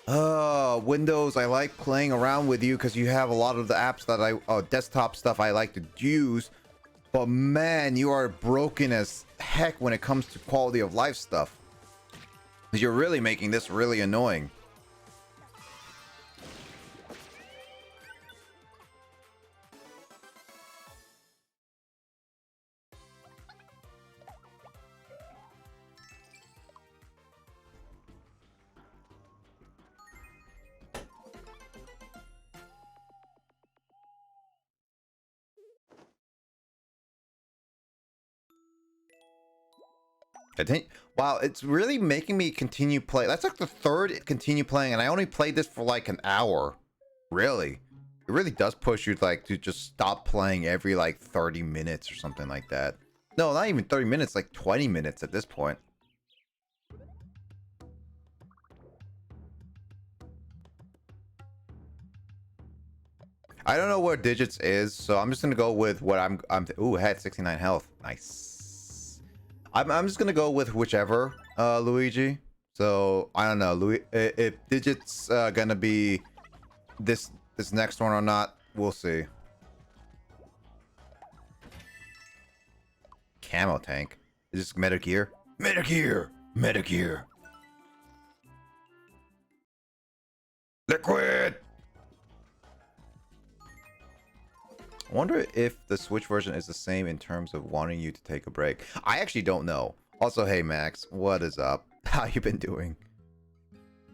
Windows, I like playing around with you because you have a lot of the apps that desktop stuff I like to use. But man, you are broken as heck when it comes to quality of life stuff. You're really making this really annoying. Wow, it's really making me continue play. That's like the third continue playing, and I only played this for like an hour. Really, it really does push you like to just stop playing every like 30 minutes or something like that. No, not even 30 minutes, like 20 minutes at this point. I don't know where digits is, so I'm just gonna go with what ooh, I had 69 health. Nice. I'm just gonna go with whichever, Luigi. So I don't know, if digits gonna be this next one or not, we'll see. Camo tank. Is this Meta Gear? Meta Gear! Meta Gear! Liquid! I wonder if the Switch version is the same in terms of wanting you to take a break. I actually don't know. Also, hey Max, what is up? How you been doing?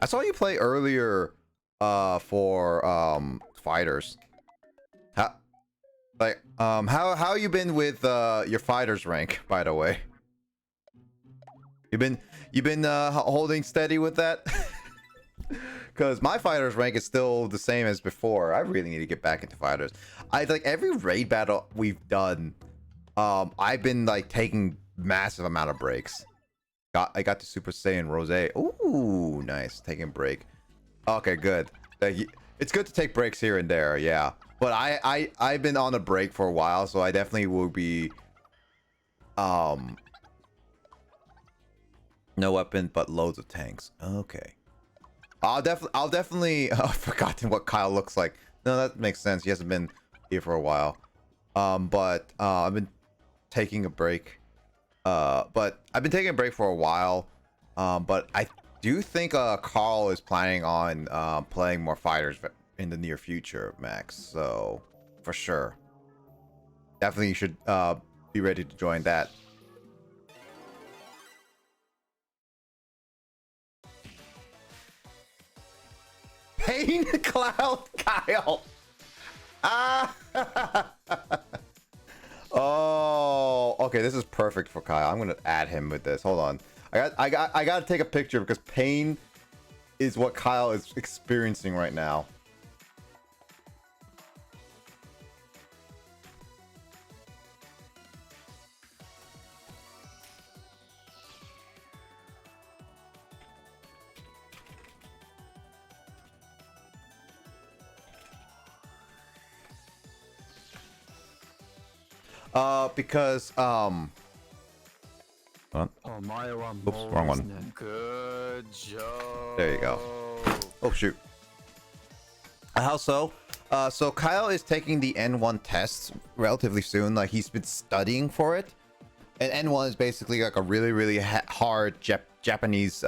I saw you play earlier for fighters. How you been with your fighters rank, by the way? You been holding steady with that? Because my fighters rank is still the same as before. I really need to get back into fighters. I like every raid battle we've done. I've been like taking massive amount of breaks. I got to Super Saiyan Rose. Ooh, nice. Taking a break. Okay, good. It's good to take breaks here and there, yeah. But I've been on a break for a while, so I definitely will be no weapon but loads of tanks. Okay. I'll definitely I've forgotten what Kyle looks like. No, that makes sense. He hasn't been here for a while. But I've been taking a break. But I've been taking a break for a while. But I do think Carl is planning on playing more fighters in the near future, Max. So for sure, definitely you should be ready to join that. Pain Cloud Kyle. Ah. Oh, okay. This is perfect for Kyle. I'm gonna add him with this. Hold on. I gotta take a picture because pain is what Kyle is experiencing right now. Because Oh, my one. Oops, more, wrong one. isn't it? Good job. There you go. Oh shoot. How so? So Kyle is taking the N1 test relatively soon. Like he's been studying for it, and N1 is basically like a really hard Japanese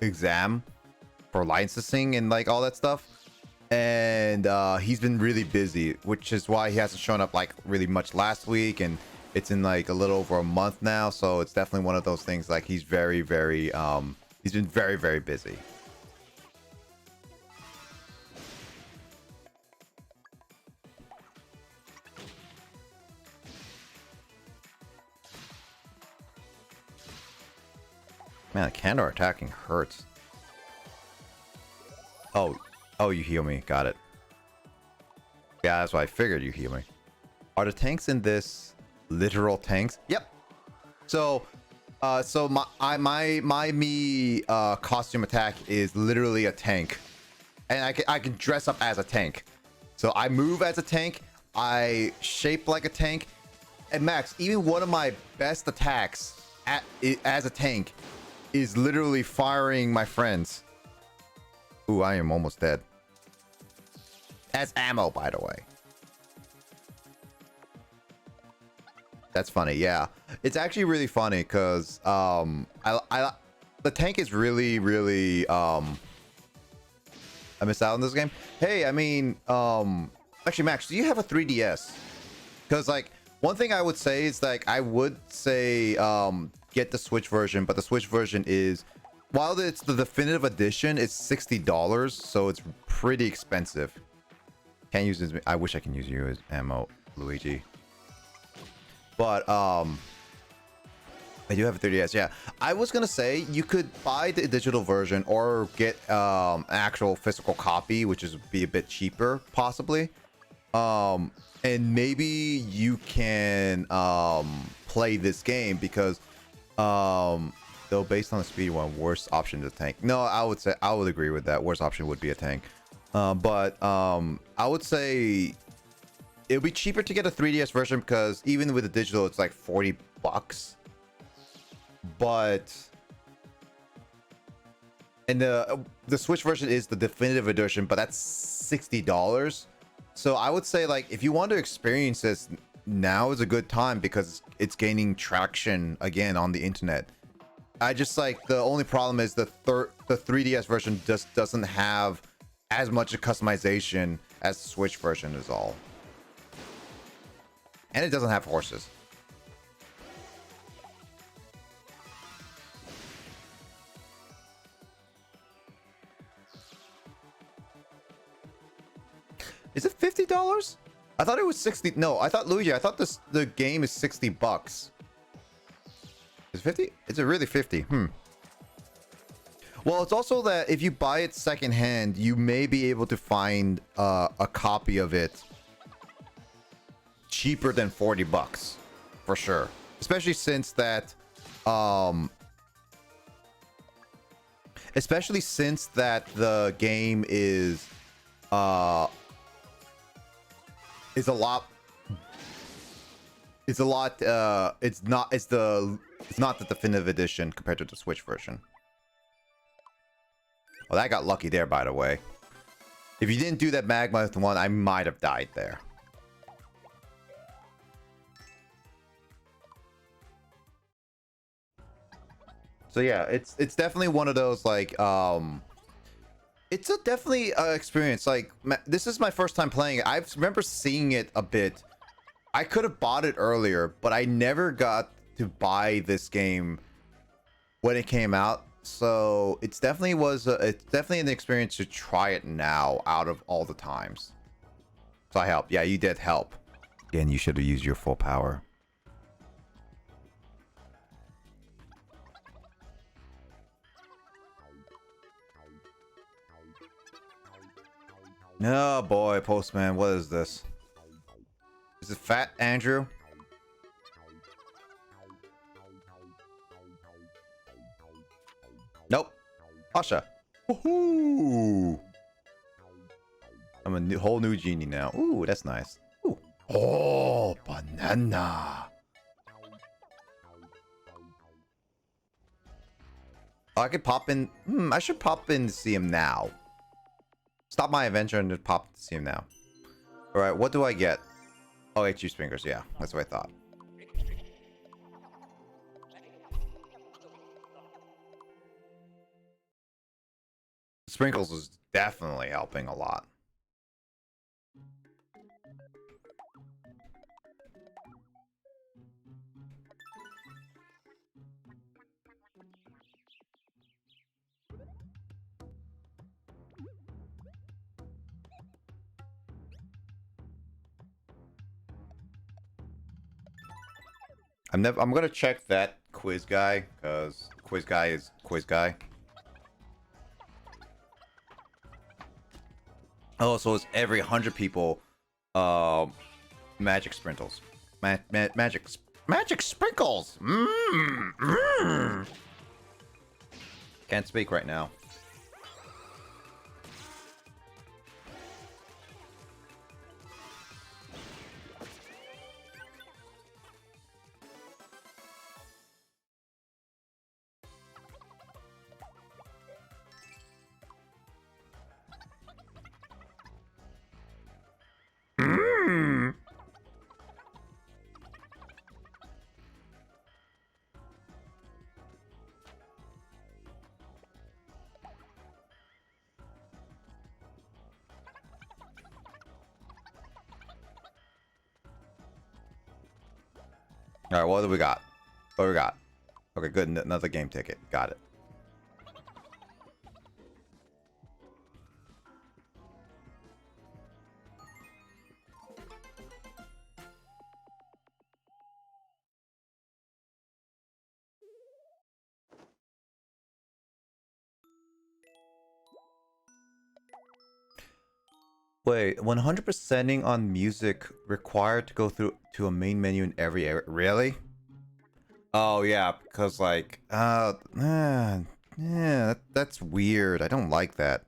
exam for licensing and like all that stuff. And he's been really busy, which is why he hasn't shown up like really much last week, and it's in like a little over a month now. So it's definitely one of those things like he's very he's been very busy. Man, the Kandor attacking hurts. Oh, you heal me. Got it. Yeah, that's why I figured you heal me. Are the tanks in this literal tanks? Yep. So, my costume attack is literally a tank, and I can dress up as a tank. So I move as a tank. I shape like a tank. And Max, even one of my best attacks as a tank is literally firing my friends. Ooh, I am almost dead. As ammo, by the way. That's funny, yeah. It's actually really funny because the tank is really I missed out on this game. Hey, I mean, actually, Max, do you have a 3DS? Because like one thing I would say is like I would say get the Switch version, but the Switch version is, while it's the definitive edition, it's $60, so it's pretty expensive. Can't use this. I wish I can use you as ammo, Luigi. But I do have a 3DS. Yeah, I was gonna say you could buy the digital version or get an actual physical copy, which is be a bit cheaper, possibly. And maybe you can play this game because though based on the speed one, worst option to tank. No, I would say I would agree with that. Worst option would be a tank. But I would say it would be cheaper to get a 3DS version because even with the digital, it's like $40. But and the Switch version is the definitive edition, but that's $60. So I would say like if you want to experience this, now is a good time because it's gaining traction again on the internet. I just like the only problem is the 3DS version just doesn't have as much customization as the Switch version is all. And it doesn't have horses. Is it $50? I thought it was 60. No, I thought Luigi, I thought the game is $60. Is it 50? Is it really 50? Well, it's also that if you buy it secondhand, you may be able to find a copy of it cheaper than $40 for sure. Especially since that the game is a lot it's not the definitive edition compared to the Switch version. Well, that got lucky there, by the way. If you didn't do that magma one, I might have died there. So yeah, it's definitely one of those like it's a definitely experience. Like this is my first time playing it. I remember seeing it a bit. I could have bought it earlier, but I never got to buy this game when it came out. So it's definitely an experience to try it now out of all the times. So I helped. Yeah, you did help. Again, you should have used your full power. Oh boy, Postman, what is this? Is it Fat Andrew? Nope. Asha. Woohoo! I'm a whole new genie now. Ooh, that's nice. Ooh. Oh, banana. Oh, I could pop in. I should pop in to see him now. Stop my adventure and just pop to see him now. Alright, what do I get? Oh, HU Sprinkles. Yeah, that's what I thought. Sprinkles is definitely helping a lot. I'm gonna check that quiz guy, because quiz guy is quiz guy. Oh, so it's every 100 people. Magic sprinkles. Magic sprinkles. Can't speak right now. All right, what do we got? What do we got? Okay, good. Another game ticket. Got it. Wait, 100%ing on music required to go through to a main menu in every area? Really? Oh yeah, because like, yeah, that's weird. I don't like that.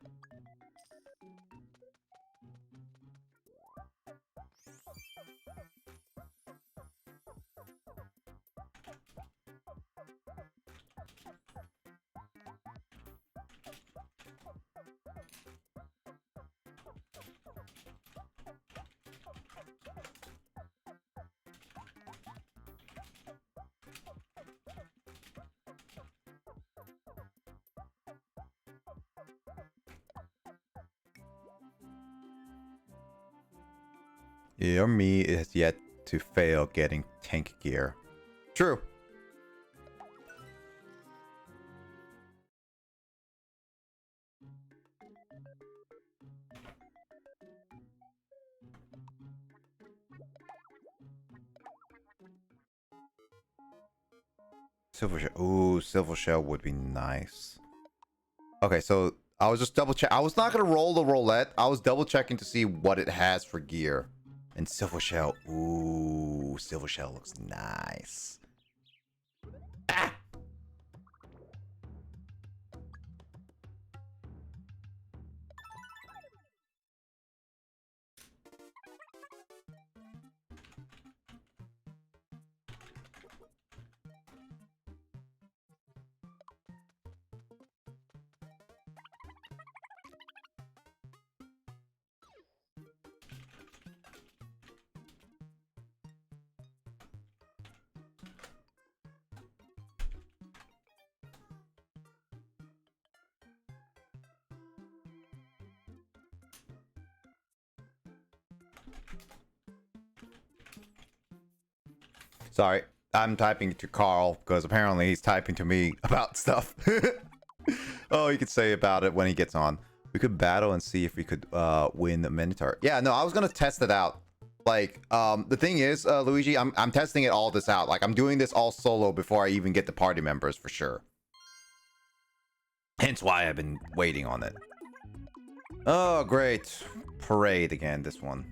Your me is yet to fail getting tank gear. True. Silver shell. Ooh, silver shell would be nice. Okay, so I was just double check. I was not gonna roll the roulette. I was double checking to see what it has for gear. And silver shell. Ooh, silver shell looks nice. Ah! Sorry, I'm typing to Carl because apparently he's typing to me about stuff. Oh, he could say about it when he gets on. We could battle and see if we could win the Minotaur. Yeah, no, I was gonna test it out. Like, the thing is, Luigi, I'm testing it all this out. Like, I'm doing this all solo before I even get the party members for sure. Hence why I've been waiting on it. Oh, great. Parade again, this one.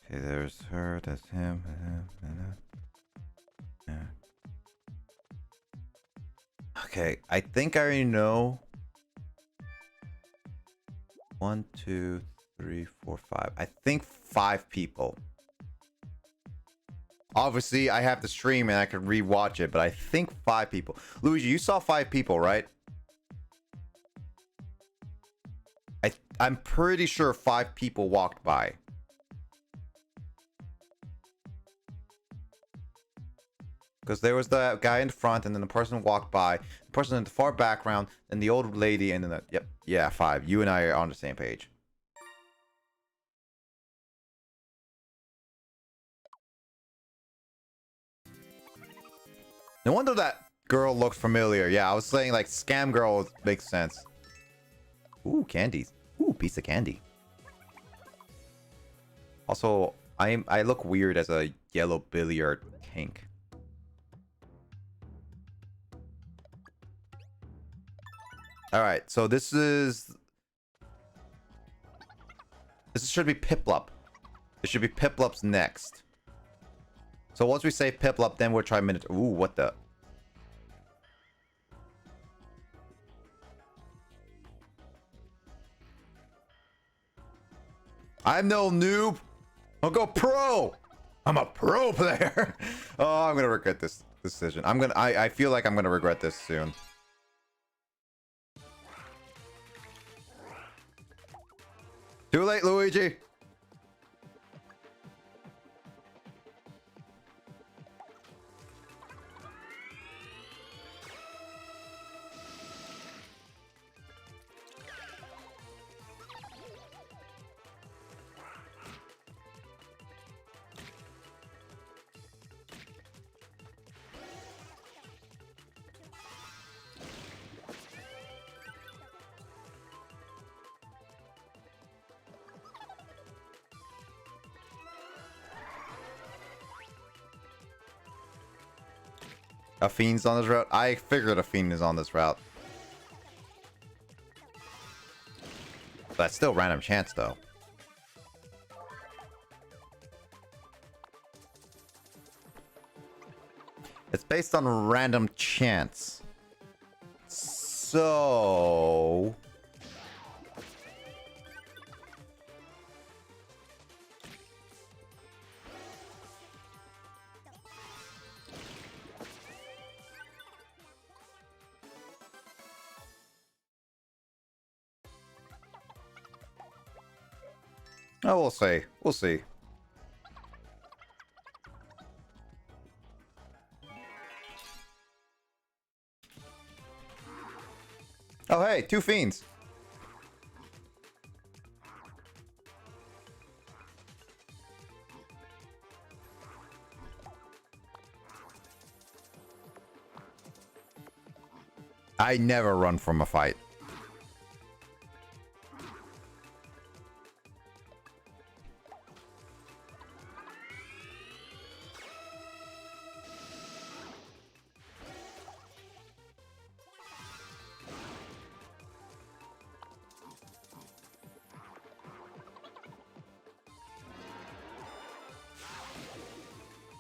Okay, there's her, that's him. Yeah. Okay, I think I already know. 1, 2, 3, 4, 5. I think 5 people. Obviously, I have the stream and I can rewatch it, but I think 5 people. Luigi, you saw 5 people, right? I'm pretty sure 5 people walked by. Because there was the guy in the front, and then the person walked by, the person in the far background, and the old lady, and then the... Yep, yeah, 5. You and I are on the same page. No wonder that girl looks familiar. Yeah, I was saying, like, scam girl makes sense. Ooh, candies. Ooh, piece of candy. Also, I look weird as a yellow billiard kink. Alright, so this should be Piplup. It should be Piplup's next. So once we say Piplup, then we'll try minute. Ooh, what the? I'm no noob. I'll go pro. I'm a pro player. Oh, I'm gonna regret this decision. I feel like I'm gonna regret this soon. Too late, Luigi. A fiend's on this route? I figured a fiend is on this route. That's still random chance, though. It's based on random chance. So... Oh, we'll see. We'll see. Oh, hey, 2 fiends. I never run from a fight.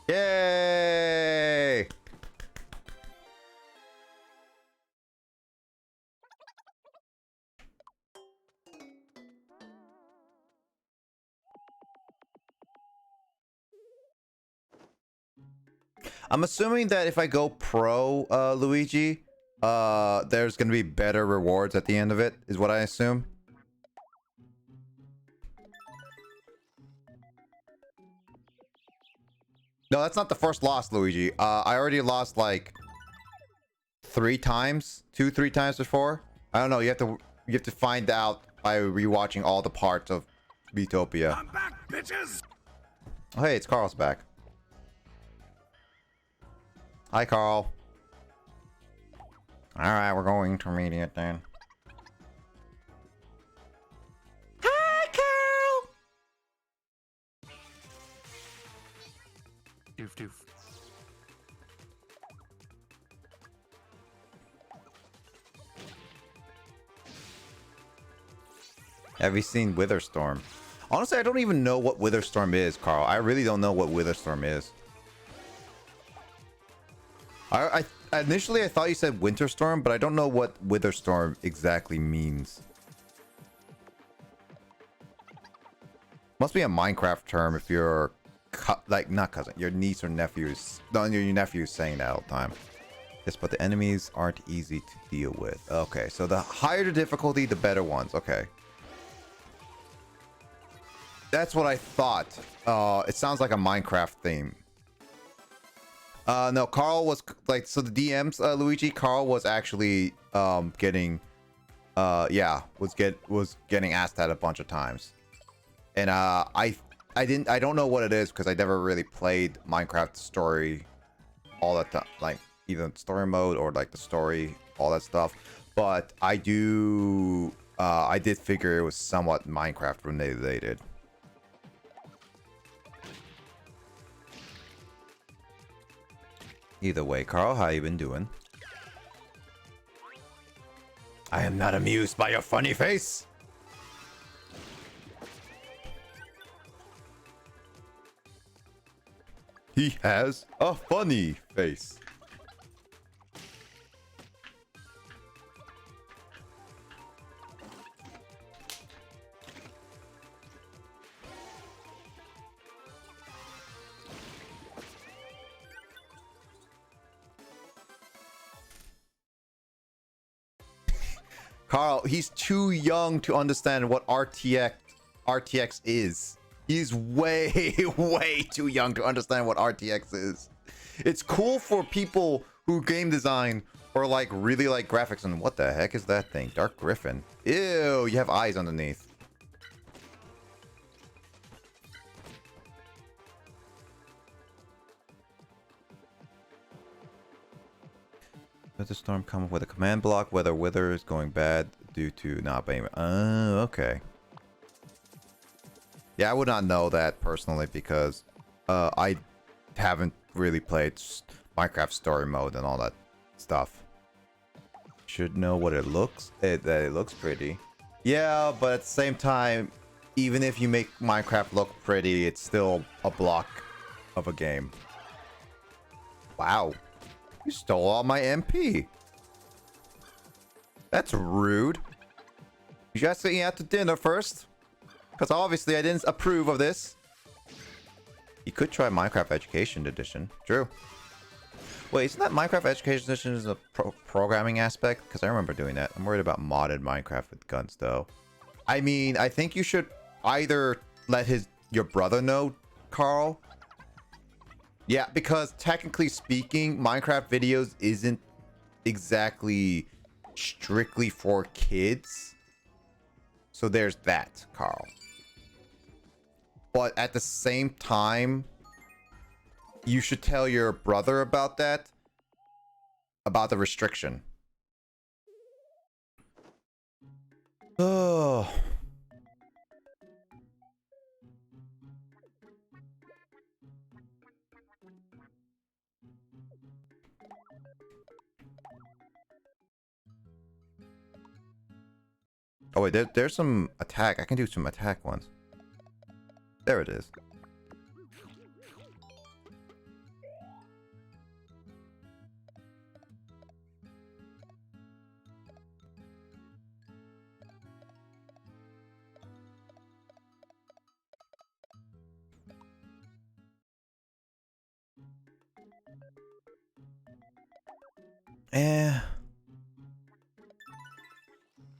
Yay! I'm assuming that if I go pro, Luigi, there's gonna be better rewards at the end of it, is what I assume. No, that's not the first loss, Luigi. I already lost like 3 times, 3 times before. I don't know. You have to find out by rewatching all the parts of Miitopia. I'm back, bitches! Oh, hey, it's Carl's back. Hi, Carl. All right, we're going intermediate then. Hi, Carl. Doof doof. Have you seen Witherstorm? Honestly, I don't even know what Witherstorm is, Carl. I really don't know what Witherstorm is. I initially I thought you said Winterstorm, but I don't know what Witherstorm exactly means. Must be a Minecraft term if you're like not cousin, your niece or nephews. No, your nephew is saying that all the time. Yes, but the enemies aren't easy to deal with. Okay, so the higher the difficulty, the better ones. Okay. That's what I thought. It sounds like a Minecraft theme. No, Carl was like, so the DMs, Luigi, Carl was actually getting was getting asked that a bunch of times. And I don't know what it is because I never really played Minecraft story all that time, like either story mode or like the story, all that stuff. But I did figure it was somewhat Minecraft related. Either way, Carl, how you been doing? I am not amused by your funny face. He has a funny face. Carl, he's too young to understand what RTX is. He's way, way too young to understand what RTX is. It's cool for people who game design or like really like graphics. And what the heck is that thing? Dark Griffin. Ew, you have eyes underneath. Does the storm come with a command block whether wither is going bad due to not being... Oh, okay. Yeah, I would not know that personally because I haven't really played Minecraft story mode and all that stuff. Should know what it looks... that it looks pretty. Yeah, but at the same time, even if you make Minecraft look pretty, it's still a block of a game. Wow. You stole all my MP. That's rude. You guys sitting out to dinner first? Because obviously I didn't approve of this. You could try Minecraft Education Edition. True. Wait, isn't that Minecraft Education Edition is a programming aspect? Because I remember doing that. I'm worried about modded Minecraft with guns, though. I mean, I think you should either let your brother know, Carl. Yeah, because technically speaking, Minecraft videos isn't exactly strictly for kids. So there's that, Carl. But at the same time, you should tell your brother about that. About the restriction. Oh. Oh wait, there's some attack. I can do some attack ones. There it is.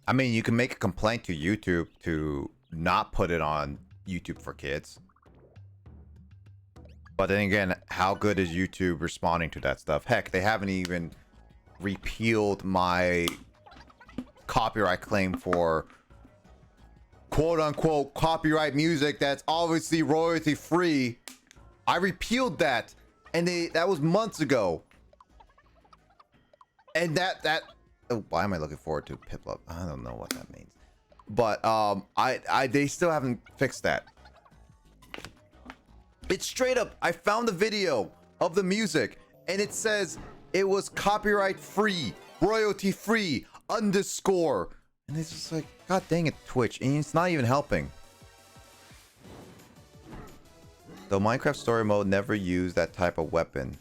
I mean, you can make a complaint to YouTube to not put it on YouTube for kids. But then again, how good is YouTube responding to that stuff? Heck, they haven't even repealed my copyright claim for quote-unquote copyright music that's obviously royalty free. I repealed that, and that was months ago. And that oh, why am I looking forward to Piplup? I don't know what that means. But they still haven't fixed that. It's straight up, I found the video of the music and it says it was copyright free, royalty free, underscore And it's just like, god dang it, Twitch. And it's not even helping. Though Minecraft story mode never used that type of weapon.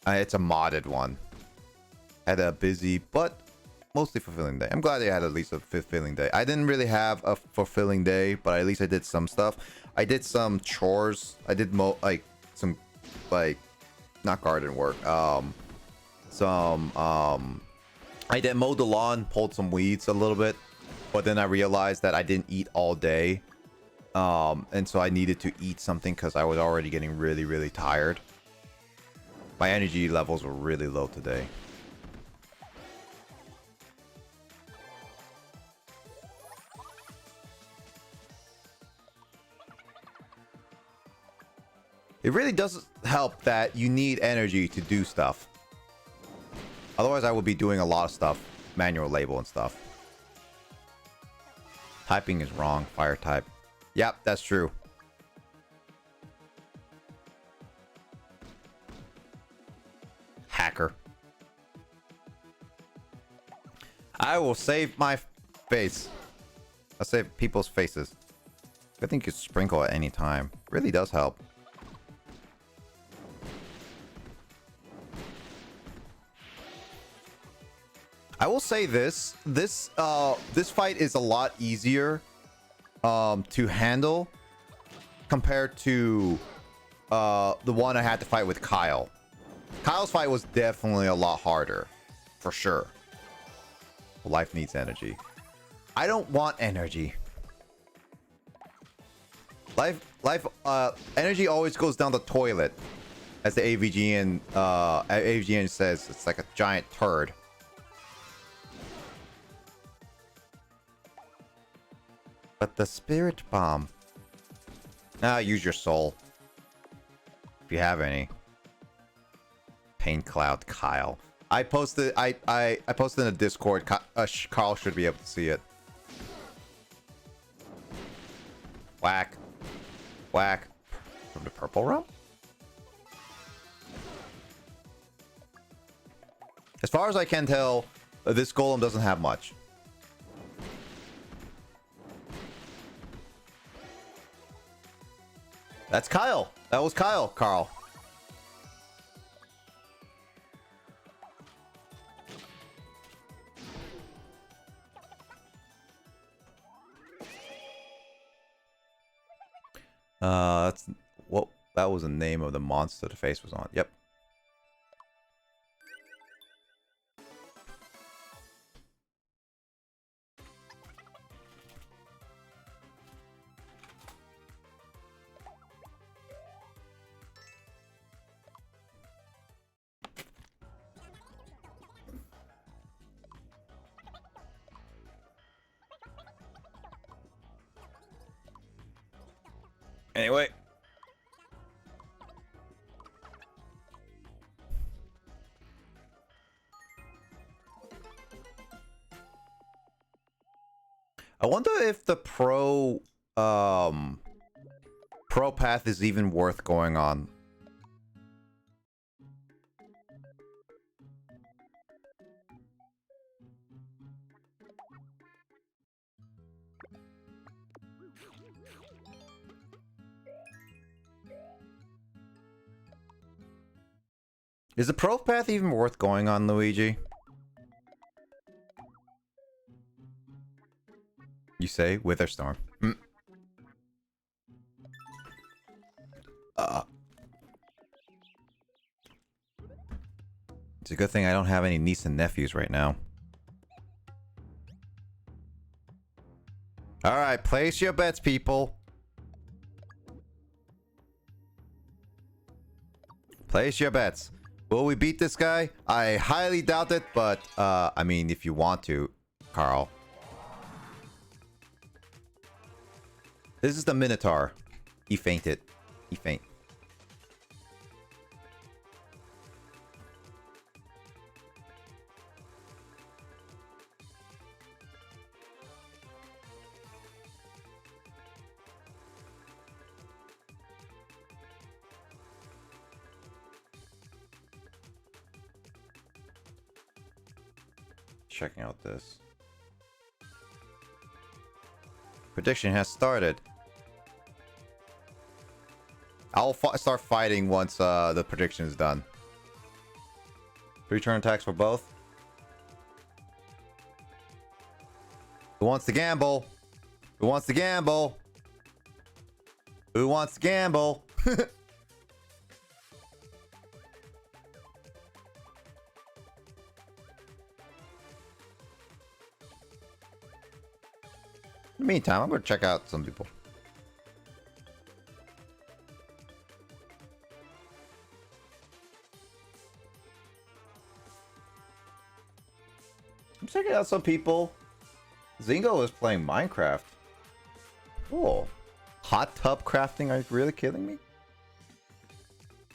It's a modded one. Had a busy but mostly fulfilling day. I'm glad they had at least a fulfilling day. I didn't really have a fulfilling day, but at least I did some stuff. I did some chores. I did some not garden work. I did mow the lawn, pulled some weeds a little bit, but then I realized that I didn't eat all day. And so I needed to eat something because I was already getting really, really tired. My energy levels were really low today. It really does help that you need energy to do stuff. Otherwise, I would be doing a lot of stuff. Manual label and stuff. Typing is wrong. Fire type. Yep, that's true. Hacker. I will save my face. I'll save people's faces. I think you could sprinkle at any time. Really does help. I will say this fight is a lot easier to handle compared to the one I had to fight with Kyle. Kyle's fight was definitely a lot harder, for sure. Life needs energy. I don't want energy. Energy always goes down the toilet, as the AVGN says. It's like a giant turd. But the spirit bomb. Use your soul. If you have any. Pain Cloud Kyle. I posted I posted in the Discord. Carl should be able to see it. Whack. Whack. From the purple realm? As far as I can tell, this golem doesn't have much. That's Kyle. That was Kyle, Carl. That's what that was the name of the monster the face was on. Yep. Anyway. I wonder if the pro path is even worth going on. Is the pro path even worth going on, Luigi? You say Witherstorm. It's a good thing I don't have any niece and nephews right now. Alright, place your bets, people. Place your bets. Will we beat this guy? I highly doubt it, but, I mean, if you want to, Carl. This is the Minotaur. He fainted. He faint. Checking out this. Prediction has started. I'll start fighting once the prediction is done. 3 turn attacks for both. Who wants to gamble? Who wants to gamble? Who wants to gamble? In the meantime, I'm going to check out some people. I'm checking out some people. Zingo is playing Minecraft. Cool. Hot tub crafting? Are you really kidding me?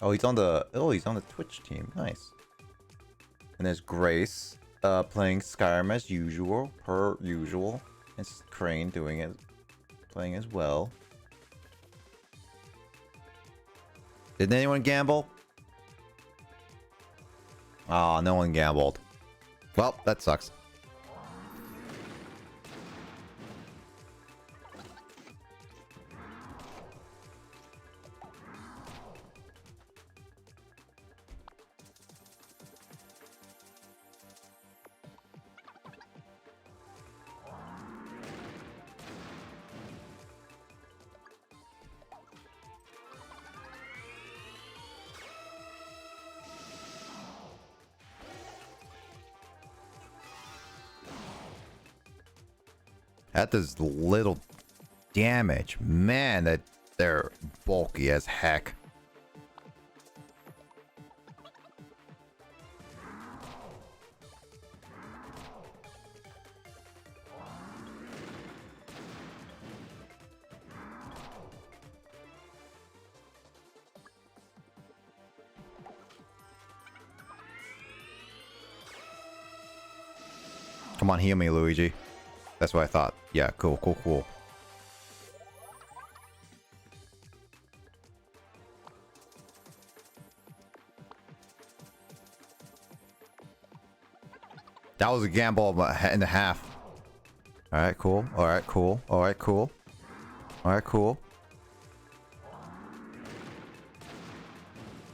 Oh, he's on the Twitch team. Nice. And there's Grace playing Skyrim as usual, per usual. It's Crane doing it, playing as well. Didn't anyone gamble? Oh, no one gambled. Well, that sucks. That does little damage. Man, that they're bulky as heck. Come on, heal me, Luigi. That's what I thought. Yeah, cool, cool, cool. That was a gamble and a half. Alright, cool. Alright, cool. Alright, cool. Alright, cool.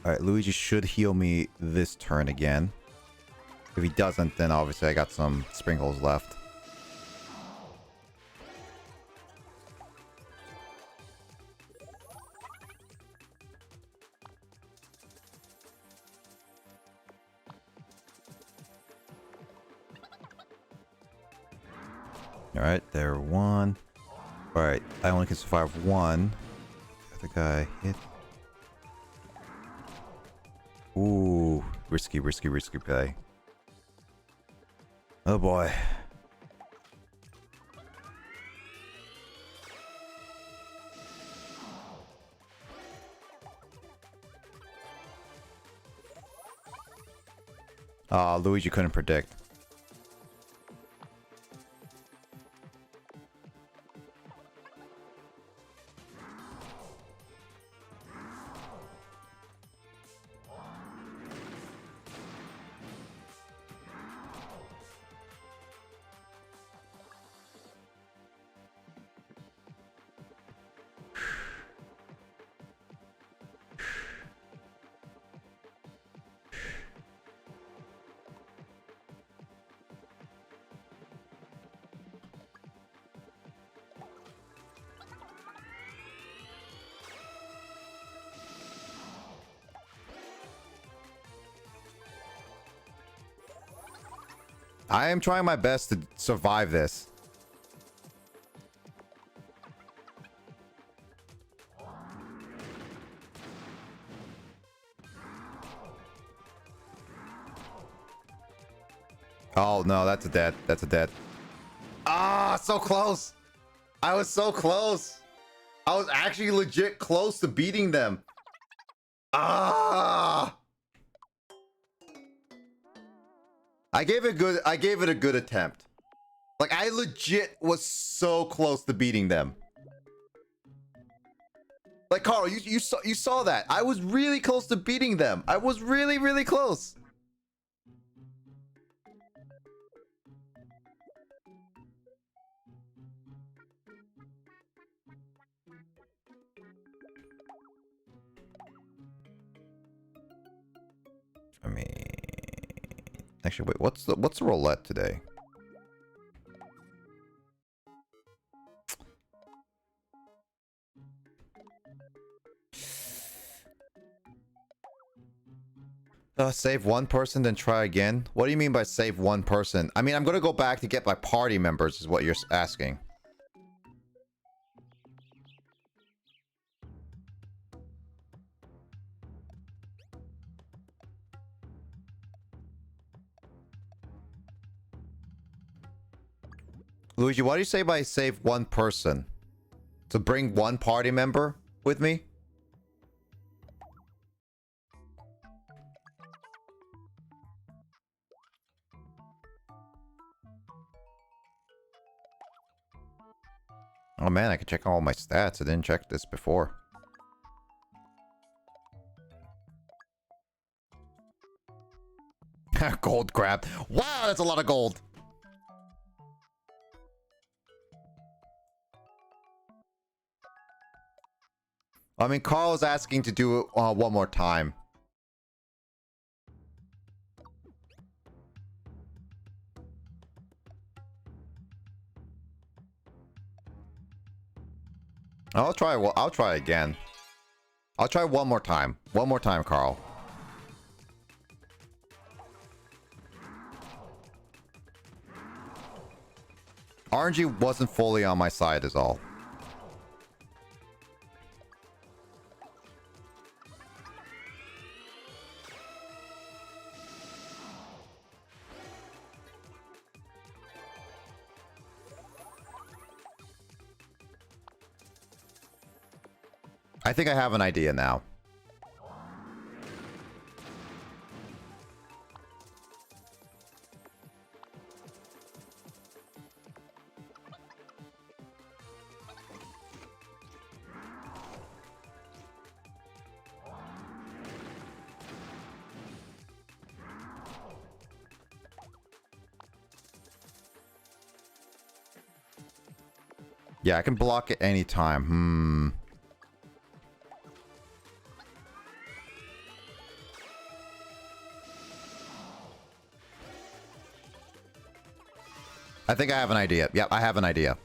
Alright, Luigi should heal me this turn again. If he doesn't, then obviously I got some sprinkles left. Alright, there one. Alright, I only can survive one. The other guy hit. Ooh, risky, risky, risky play. Oh boy. Luigi couldn't predict. I am trying my best to survive this. Oh no, that's a dead. That's a dead. Ah, so close. I was so close. I was actually legit close to beating them. Ah. I gave it a good attempt. Like, I legit was so close to beating them. Like, Carl, you saw that. I was really close to beating them. I was really, really close. I mean, actually, wait. What's the roulette today? Save one person, then try again? What do you mean by save one person? I mean, I'm gonna go back to get my party members, is what you're asking. Luigi, why do you say by save one person? To bring one party member with me? Oh man, I can check all my stats. I didn't check this before. Gold grab. Wow, that's a lot of gold. I mean, Carl's asking to do it one more time. I'll try. Well, I'll try again. I'll try one more time. One more time, Carl. RNG wasn't fully on my side, is all. I think I have an idea now. Yeah, I can block it anytime. I think I have an idea. Yep, I have an idea.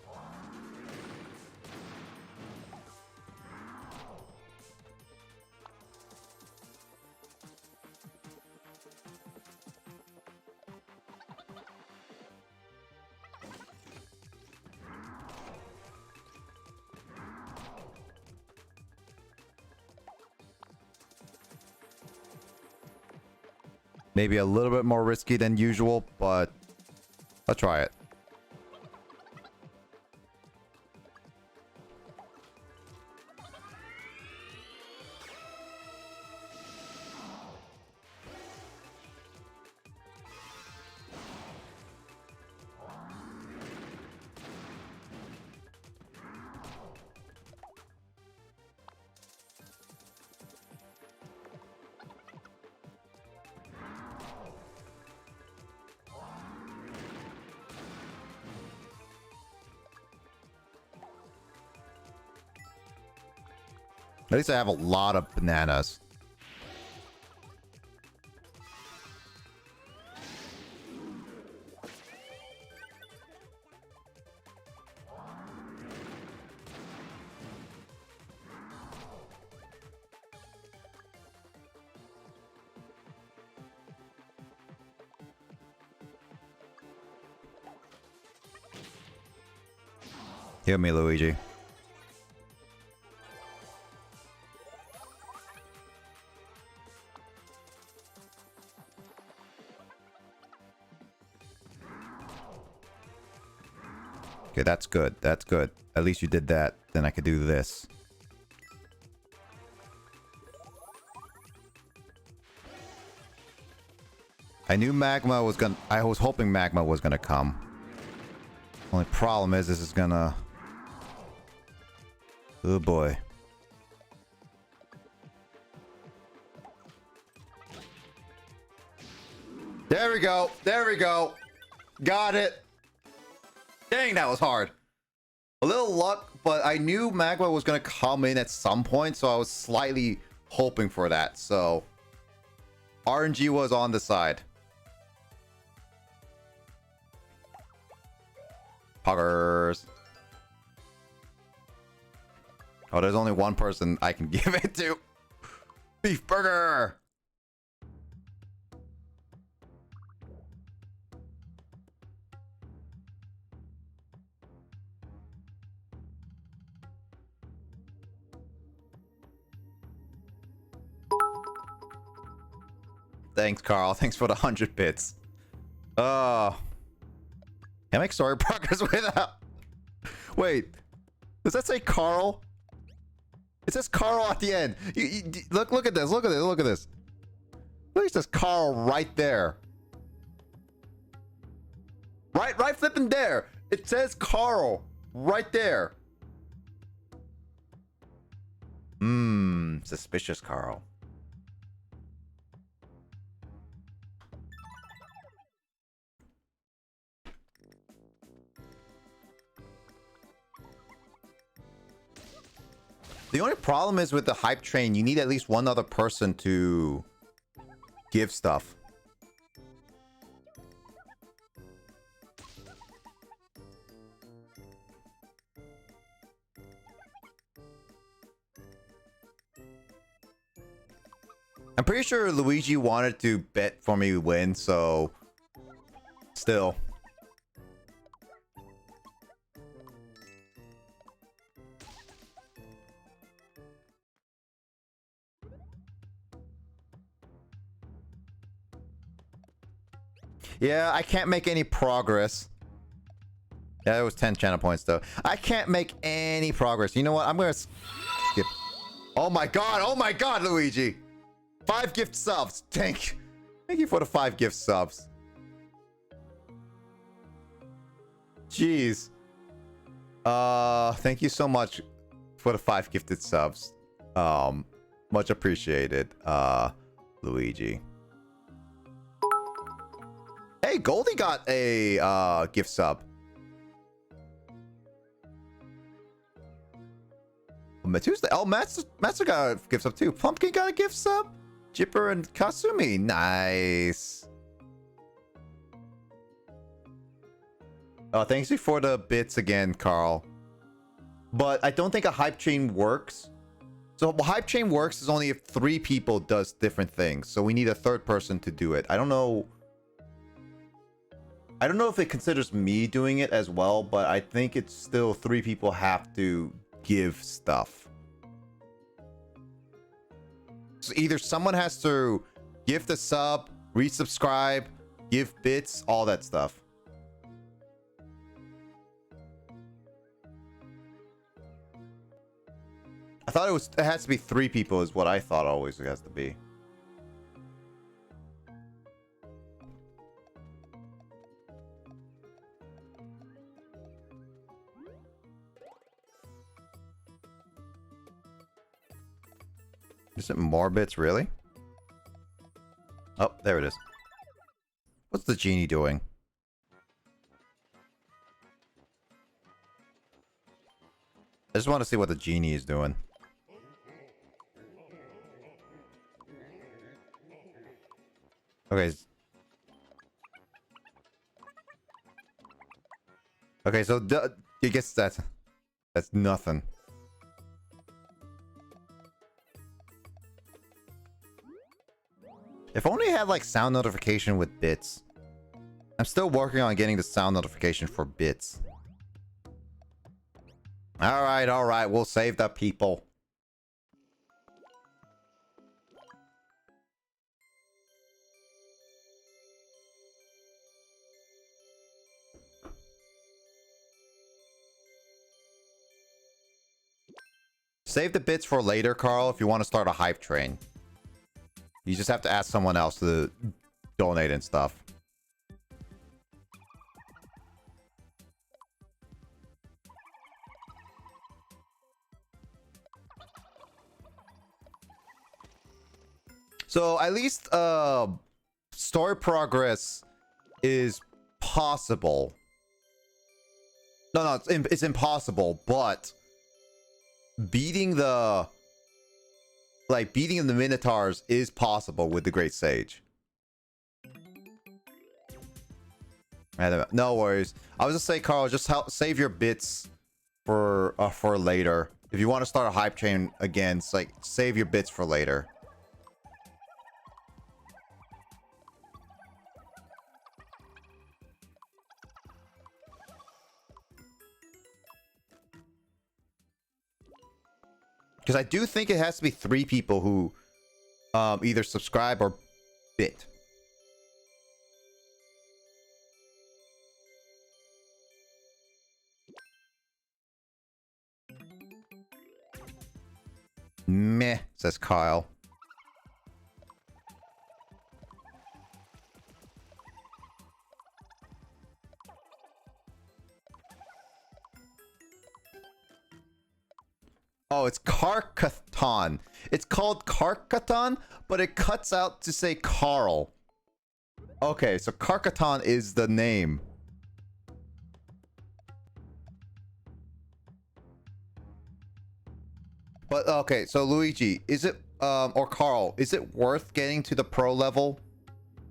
Maybe a little bit more risky than usual, but I'll try it. At least I have a lot of bananas. Heal me, Luigi. Okay, that's good. That's good. At least you did that. Then I could do this. I knew magma was gonna... I was hoping magma was gonna come. Only problem is this is gonna... Oh boy. There we go. There we go. Got it. Dang, that was hard. A little luck, but I knew magma was going to come in at some point, so I was slightly hoping for that, so... RNG was on the side. Poggers. Oh, there's only one person I can give it to. Beef burger. Thanks, Carl. Thanks for the 100 bits. Can I make story progress without... Wait. Does that say Carl? It says Carl at the end. Look at this. Look at this. Look at this. Look, it says Carl right there. Right flipping there. It says Carl right there. Suspicious Carl. The only problem is with the hype train, you need at least one other person to give stuff. I'm pretty sure Luigi wanted to bet for me to win, so still. Yeah, I can't make any progress. Yeah, it was 10 channel points though. I can't make any progress. You know what? I'm gonna skip. Oh my god, Luigi! 5 gift subs. Thank you for the 5 gift subs. Jeez. Thank you so much for the 5 gifted subs. Much appreciated, Luigi. Hey, Goldie got a gift sub. Tuesday. Oh, Matsu got a gift sub too. Pumpkin got a gift sub. Jipper and Kasumi. Nice. Oh, thanks you for the bits again, Carl. But I don't think a hype chain works. So hype chain works is only if 3 people does different things. So we need a third person to do it. I don't know if it considers me doing it as well, but I think it's still 3 people have to give stuff. So either someone has to give the sub, resubscribe, give bits, all that stuff. I thought it has to be 3 people is what I thought always it has to be. Is it more bits, really? Oh, there it is. What's the genie doing? I just want to see what the genie is doing. Okay. Okay, so I guess that's nothing. If only it had like sound notification with bits. I'm still working on getting the sound notification for bits. All right, we'll save the people. Save the bits for later, Carl, if you want to start a hype train. You just have to ask someone else to donate and stuff. So at least story progress is possible. No, it's impossible, but beating the like beating the Minotaurs is possible with the Great Sage. No worries. I was just say, Carl, just save your bits for later. If you want to start a hype train again, it's like save your bits for later. Because I do think it has to be 3 people who either subscribe or bit. Meh, says Kyle. Oh, it's Carcathon. It's called Carcathon, but it cuts out to say Carl. Okay, so Carcathon is the name. But okay, so Luigi, is it or Carl, is it worth getting to the pro level?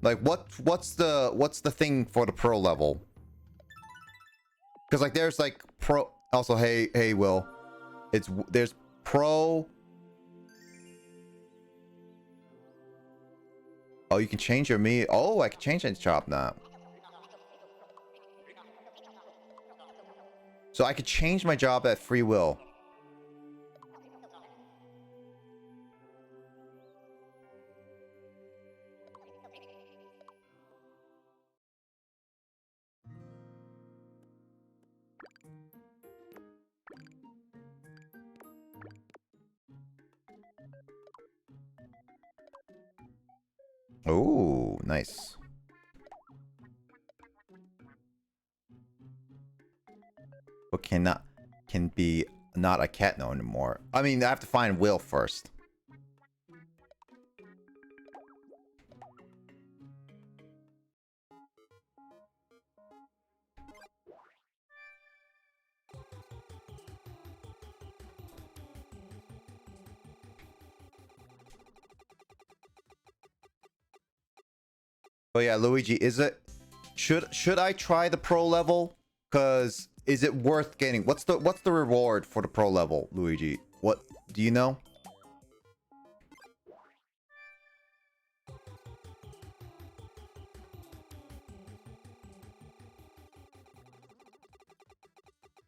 Like what's the thing for the pro level? Because like there's like pro, also hey Will. There's pro. Oh, you can change your me. Oh, I can change that shop now. So I could change my job at free will. Oh, nice. But can be not a cat no anymore. I mean, I have to find Will first. Oh yeah, Luigi, is it should I try the pro level? Cause is it worth getting? What's the reward for the pro level, Luigi? What do you know?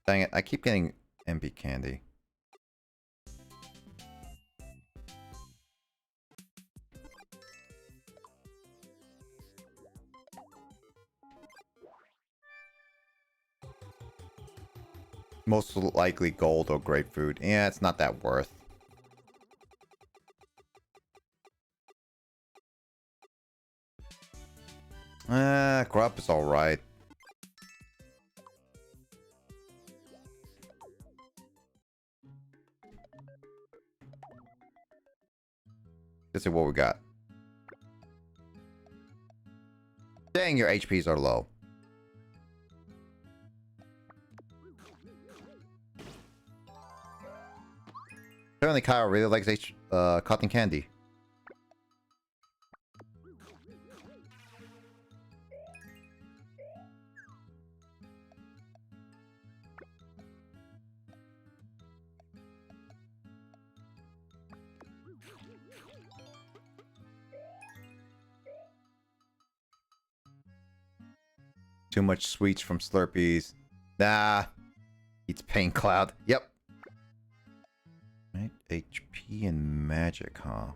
Dang it, I keep getting MP candy. Most likely gold or grapefruit. Yeah, it's not that worth. Grub is alright. Let's see what we got. Dang, your HPs are low. Apparently Kyle really likes cotton candy. Too much sweets from Slurpees. Nah. Eats Pain Cloud. Yep. Right, HP and magic, huh?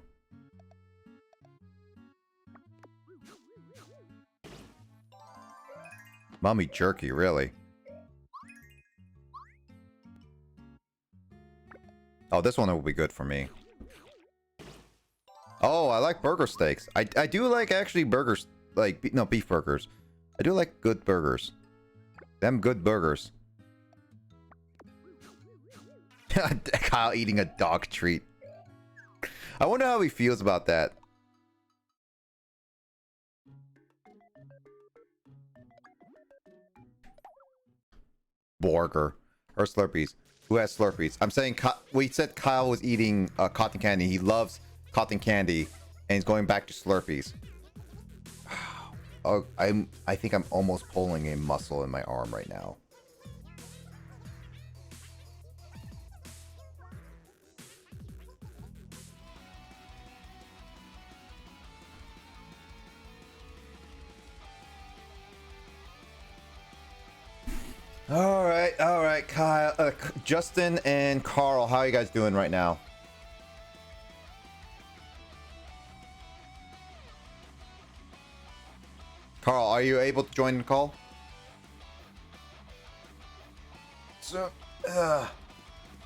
Mummy jerky, really? Oh, this one will be good for me. Oh, I like burger steaks. I do like actually burgers, like no beef burgers. I do like good burgers. Them good burgers. Kyle eating a dog treat. I wonder how he feels about that. Borger. Or Slurpees. Who has Slurpees? I'm saying we said Kyle was eating cotton candy. He loves cotton candy, and he's going back to Slurpees. Oh, I think I'm almost pulling a muscle in my arm right now. All right, Kyle, Justin, and Carl, how are you guys doing right now? Carl, are you able to join the call? So,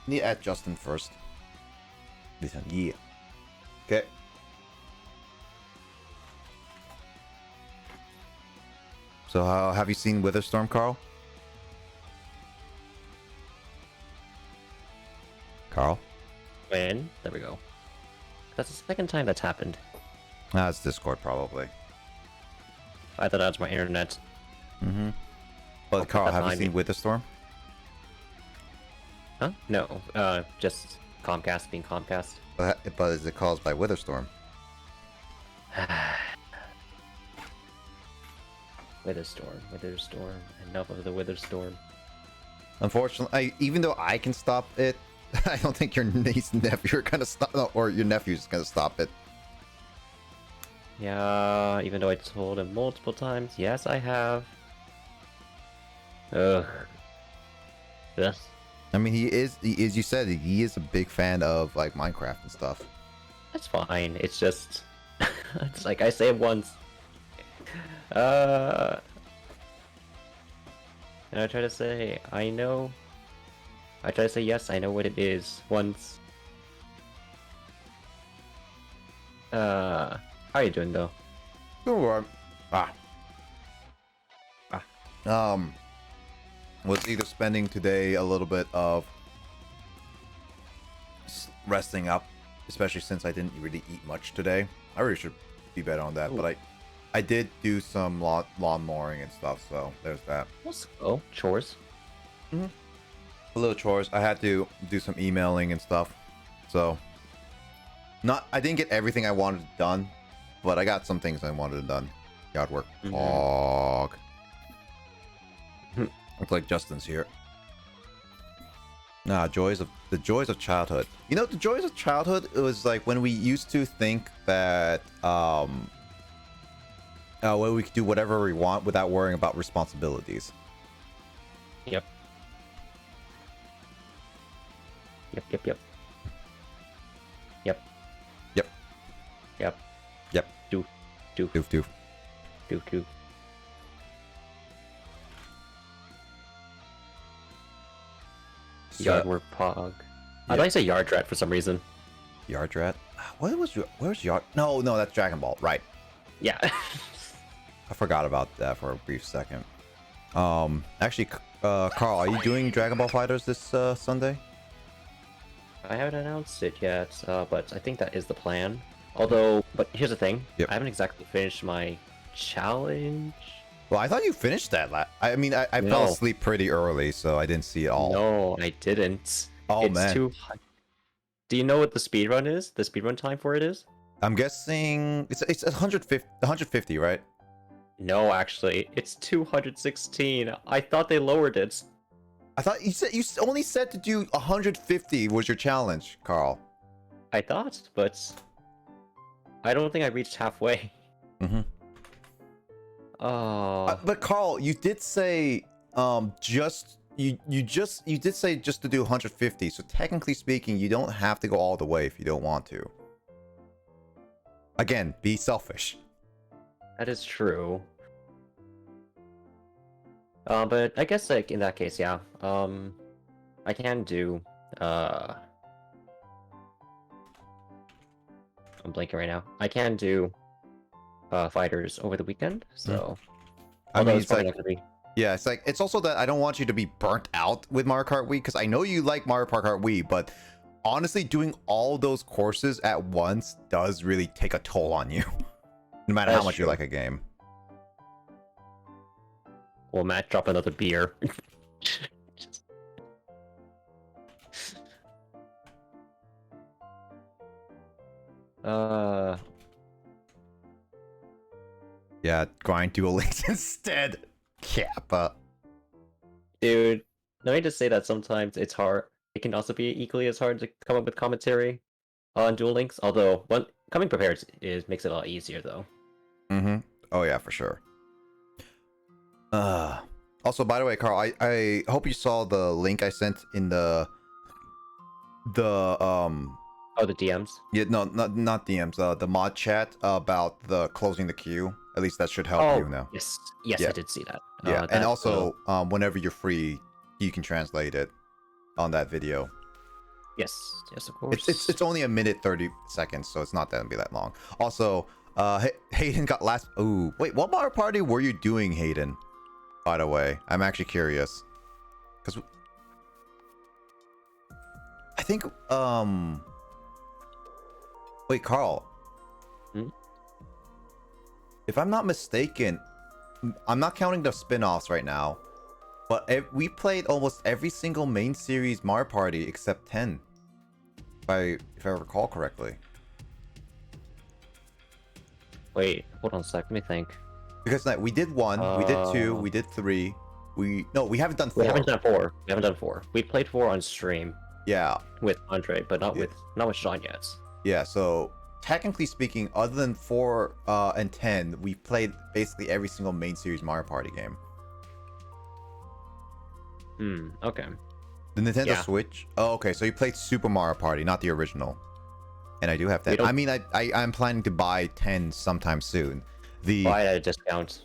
need to add Justin first. Listen, yeah. Okay. So, have you seen Witherstorm, Carl? Carl? When? There we go. That's the second time that's happened. It's Discord, probably. I thought that was my internet. Mm-hmm. But, Carl, have you seen Witherstorm? Huh? No. Just Comcast being Comcast. But is it caused by Witherstorm? Witherstorm. Enough of the Witherstorm. Unfortunately, even though I can stop it, I don't think your niece and nephew are gonna stop, or your nephew's gonna stop it. Yeah, even though I told him multiple times. Yes, I have. Ugh. Yes. I mean, he is, you said, he is a big fan of, like, Minecraft and stuff. That's fine. It's just... it's like I say it once. And I try to say, I know. I try to say, yes, I know what it is. Once. How are you doing, though? Sure. Was either spending today a little bit of resting up, especially since I didn't really eat much today. I really should be better on that. Ooh. But I did do some lawn mowing and stuff, so there's that. Oh, chores. Mm-hmm. A little chores. I had to do some emailing and stuff, so I didn't get everything I wanted done, but I got some things I wanted done. Yard work. Fog. Looks like Justin's here. Nah, the joys of childhood. You know, the joys of childhood, it was like when we used to think that well, we could do whatever we want without worrying about responsibilities. Yep. Yep. Yep. Doof. Yard work pog. I'd like to say yard rat for some reason. Yard rat? Where's yard? No, that's Dragon Ball, right? Yeah. I forgot about that for a brief second. Actually, Carl, are you doing Dragon Ball Fighters this Sunday? I haven't announced it yet, but I think that is the plan. Although, but here's the thing. Yep. I haven't exactly finished my challenge. Well, I thought you finished that. I mean, I fell asleep pretty early, so I didn't see it all. No, I didn't. Oh, it's man. Too high. Do you know what the speedrun is? The speedrun time for it is? I'm guessing it's 150, right? No, actually, it's 216. I thought they lowered it. I thought you only said to do 150 was your challenge, Carl. I thought, but I don't think I reached halfway. Mm-hmm. Oh. But Carl, you did say you did say just to do 150. So technically speaking, you don't have to go all the way if you don't want to. Again, be selfish. That is true. But I guess like in that case, yeah. I can do I'm blanking right now. I can do fighters over the weekend, so I mean, it's like, not gonna be... yeah, it's also that I don't want you to be burnt out with Mario Kart Wii, because I know you like Mario Kart Wii, but honestly, doing all those courses at once does really take a toll on you, no matter how much you like a game. Well, Matt, drop another beer. Uh, Yeah, grind Duel Links instead. Kappa. dude, let me just say that sometimes it's hard. It can also be equally as hard to come up with commentary on Duel Links. Although, one coming prepared is makes it a lot easier though. Mm-hmm. Oh yeah, for sure. Also, by the way, Carl, I hope you saw the link I sent in the Oh, the DMs. yeah, no, not DMs, the mod chat about the closing the queue. At least that should help Oh, you now. yes, yes, Yeah. I did see that. Yeah, and That, also, whenever you're free, you can translate it on that video. yes, yes, of course. It's only a minute 30 seconds, so it's not gonna be that long. Also, Hayden got last. Ooh, wait, what Mario Party were you doing, Hayden? By the way, I'm actually curious, because I think wait, Carl. Hmm? If I'm not mistaken, I'm not counting the spin-offs right now, but we played almost every single main series Mario Party except 10. If I recall correctly. Wait, hold on a sec. Let me think. Because like, we did 1, we did 2, we did 3. We haven't done 4. We haven't done 4. We haven't done 4. We played 4 on stream Yeah, with Andre, but not Yeah. with Sean yet. yeah. So technically speaking, other than 4 and 10, we played basically every single main series Mario Party game. Okay. The Nintendo Yeah. Switch. Oh, okay. So you played Super Mario Party, not the original. And I do have We 10. don't- I mean, I'm planning to buy 10 sometime soon. Buy it at a discount.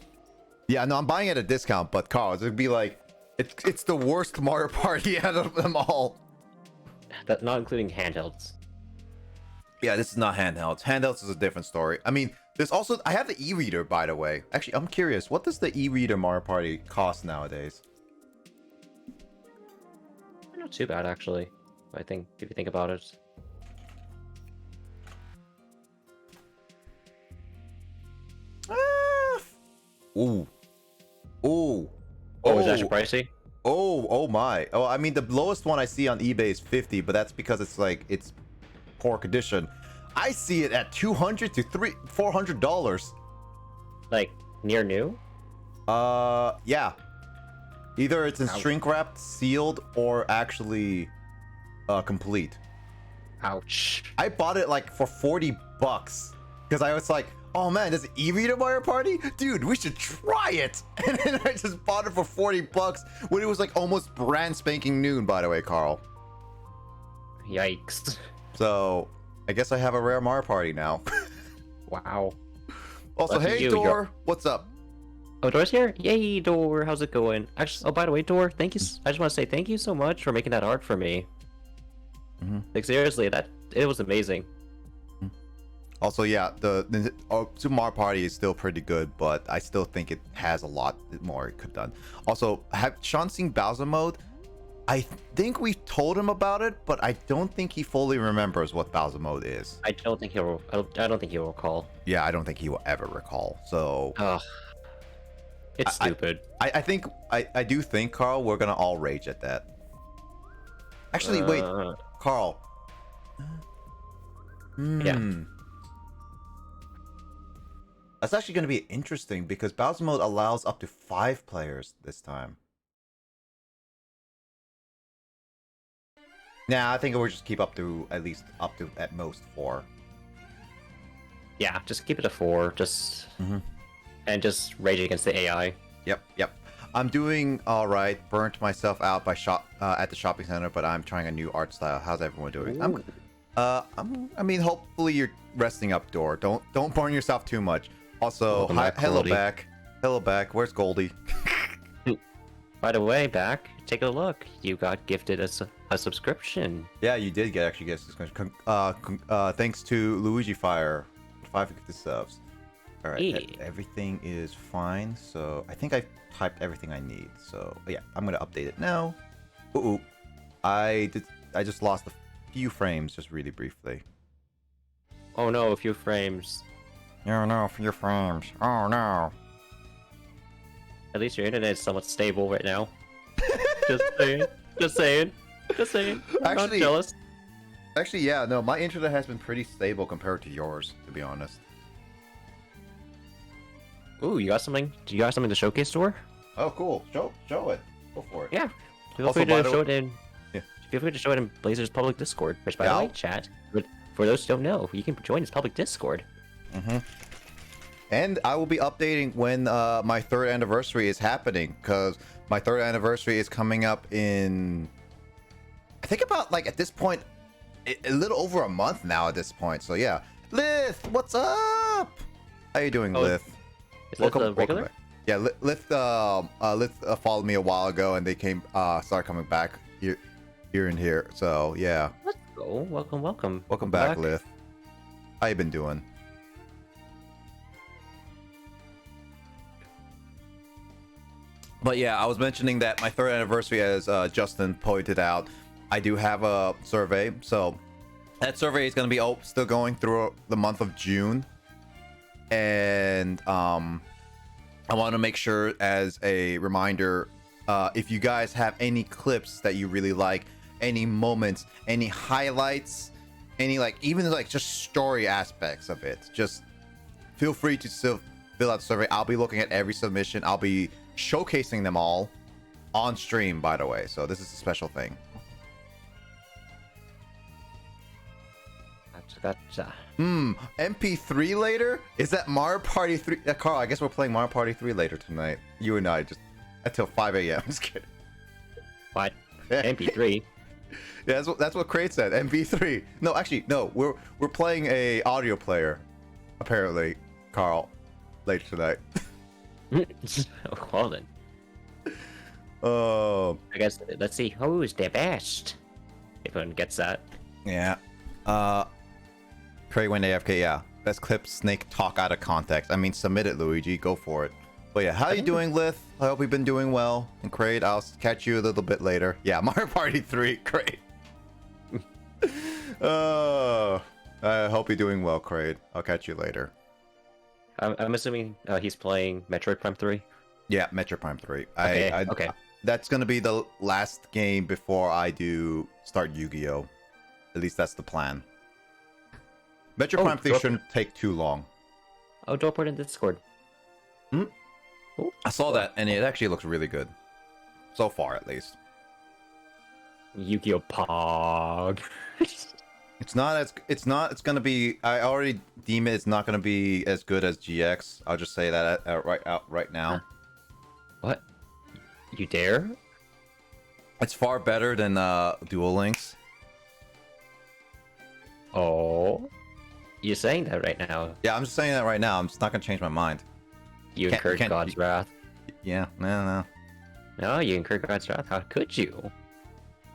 Yeah, no, I'm buying it at a discount, but Carl, it'd be like it's the worst Mario Party out of them all. That not including handhelds. Yeah, this is not handhelds. Handhelds is a different story. I mean, there's also I have the e-reader, by the way. Actually, I'm curious, what does the e-reader Mario Party cost nowadays? Not too bad actually. I think if you think about it. Ooh. Ooh. Oh, is it actually pricey? Oh my. Oh, I mean the lowest one I see on eBay is 50, but that's because it's poor condition. I see it at $200 to $400. Like near new? Yeah. Either it's in Ouch. shrink wrapped, sealed, or actually complete. Ouch. I bought it like for $40 because I was like, oh man, this e-reader Mario Party, dude, we should try it. And then I just bought it for $40 when it was like almost brand spanking new. By the way, Carl. Yikes. So I guess I have a rare Mario Party now. Wow. Also, Lucky hey you, Dor, what's up? Oh, Dor's here? Yay, Dor. How's it going? Actually, oh, by the way, Dor, thank you. I just want to say thank you so much for making that art for me. Like seriously, it was amazing. Also, yeah, the Super Mario Party is still pretty good, but I still think it has a lot more it could have done. Also, have Sean seen Bowser mode? I think we've told him about it, but I don't think he fully remembers what Bowser mode is. I don't think he'll. I don't think he'll recall. Yeah, I don't think he will ever recall. So Ugh. It's stupid. I think I do think, Carl, we're gonna all rage at that. Actually, wait, Carl. Yeah. That's actually going to be interesting because Bowser mode allows up to 5 players this time. Nah, I think we'll just keep up to at most 4. Yeah, just keep it a 4. Just and just rage against the AI. Yep. I'm doing all right. Burnt myself out by at the shopping center, but I'm trying a new art style. How's everyone doing? I mean, hopefully you're resting up, Dor. Don't burn yourself too much. Also, hello back. Hello back. Where's Goldie? By the way, back, take a look. You got gifted a subscription. Yeah, you did actually get subscription. Thanks to Luigi Fire, 550 subs. All right, Hey. everything is fine. So I think I've typed everything I need. So yeah, I'm gonna update it now. Ooh, I just lost a few frames, just really briefly. Oh no, a few frames. Oh no, a few frames. Oh no. At least your internet is somewhat stable right now. Just saying. Just saying. Just saying. I'm not Actually, jealous. Actually, yeah, no, my internet has been pretty stable compared to yours, to be honest. Ooh, you got something? Do you got something to showcase to her? Oh, cool. Show it. Go for it. Yeah. Feel Also, free by to the show way- it in. Yeah. Feel free to show it in Blazer's public Discord. Which, by the Yeah, way, I'll- chat. But for those who don't know, you can join his public Discord. Mm-hmm. And I will be updating when my 3rd anniversary is happening, because my 3rd anniversary is coming up in, I think about, like, at this point, a little over a month now at this point. So yeah, Lith, what's up? How you doing, Oh, Lith? Is that the regular? back. Yeah, Lith followed me a while ago, and they started coming back here and here. So yeah, Let's go. Welcome, welcome. welcome back, Lith. How you been doing? But yeah, I was mentioning that my 3rd anniversary, as Justin pointed out, I do have a survey. So that survey is going to be still going through the month of June. And I want to make sure, as a reminder, if you guys have any clips that you really like, any moments, any highlights, any, like, even like just story aspects of it, just feel free to still fill out the survey. I'll be looking at every submission. I'll be showcasing them all on stream, by the way. So this is a special thing. Gotcha. MP3 later? Is that Mario Party 3? Carl, I guess we're playing Mario Party 3 later tonight. You and I, just until 5 a.m. Just kidding. What? MP3? Yeah, that's what Crate said. MP3. No, actually, no. We're playing a audio player, apparently, Carl, later tonight. Well then. I guess let's see who's the best. If anyone gets that. Yeah. Craig went AFK, yeah. Best clip Snake talk out of context. I mean, submit it, Luigi. Go for it. But yeah, how you doing, Lith? I hope you've been doing well. And Craig, I'll catch you a little bit later. Yeah, Mario Party 3, Craig. I hope you're doing well, Craig. I'll catch you later. I'm assuming he's playing Metroid Prime 3. Yeah, Metro Prime 3. Okay. That's gonna be the last game before I do start Yu-Gi-Oh! At least that's the plan. Metro Prime 3 shouldn't take too long. Oh, drop it in Discord. I saw that, and it actually looks really good. So far, at least. Yu-Gi-Oh! Pog. It's gonna be, I already deem it's not gonna be as good as GX. I'll just say that right now. What? You dare? It's far better than Duel Links. Oh. You're saying that right now. Yeah, I'm just saying that right now. I'm just not gonna change my mind. You Can't- incurred can't- God's wrath. Yeah, no. No, you incurred God's wrath. How could you?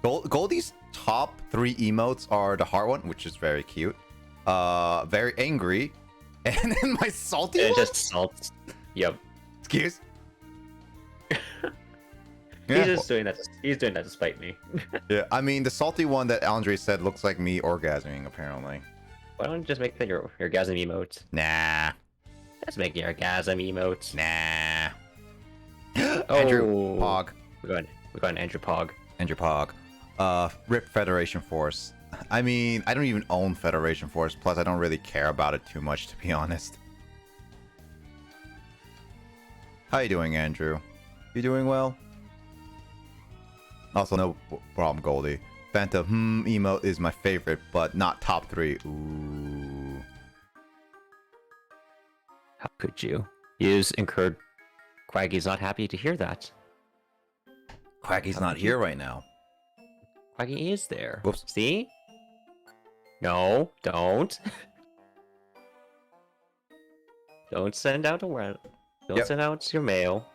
Goldie's top 3 emotes are the heart one, which is very cute, very angry, and then my salty It one? just salts. Yep. Excuse? He's just doing that. He's doing that to spite me. Yeah, I mean, the salty one that Andre said looks like me orgasming, apparently. Why don't you just make that your orgasm emotes? Nah. Let's make your orgasm emotes. Nah. Oh. Andrew Pog. We're going Andrew Pog. Andrew Pog. RIP Federation Force. I mean, I don't even own Federation Force, plus I don't really care about it too much, to be honest. How you doing, Andrew? You doing well? Also, no problem, Goldie. Phantom emote is my favorite, but not top 3. Ooh. How could you? Use incurred. Quaggy's not happy to hear that. Quacky's not here right now. Quaggy is there. Whoops. See? No, don't. Don't send out a Don't send out your mail.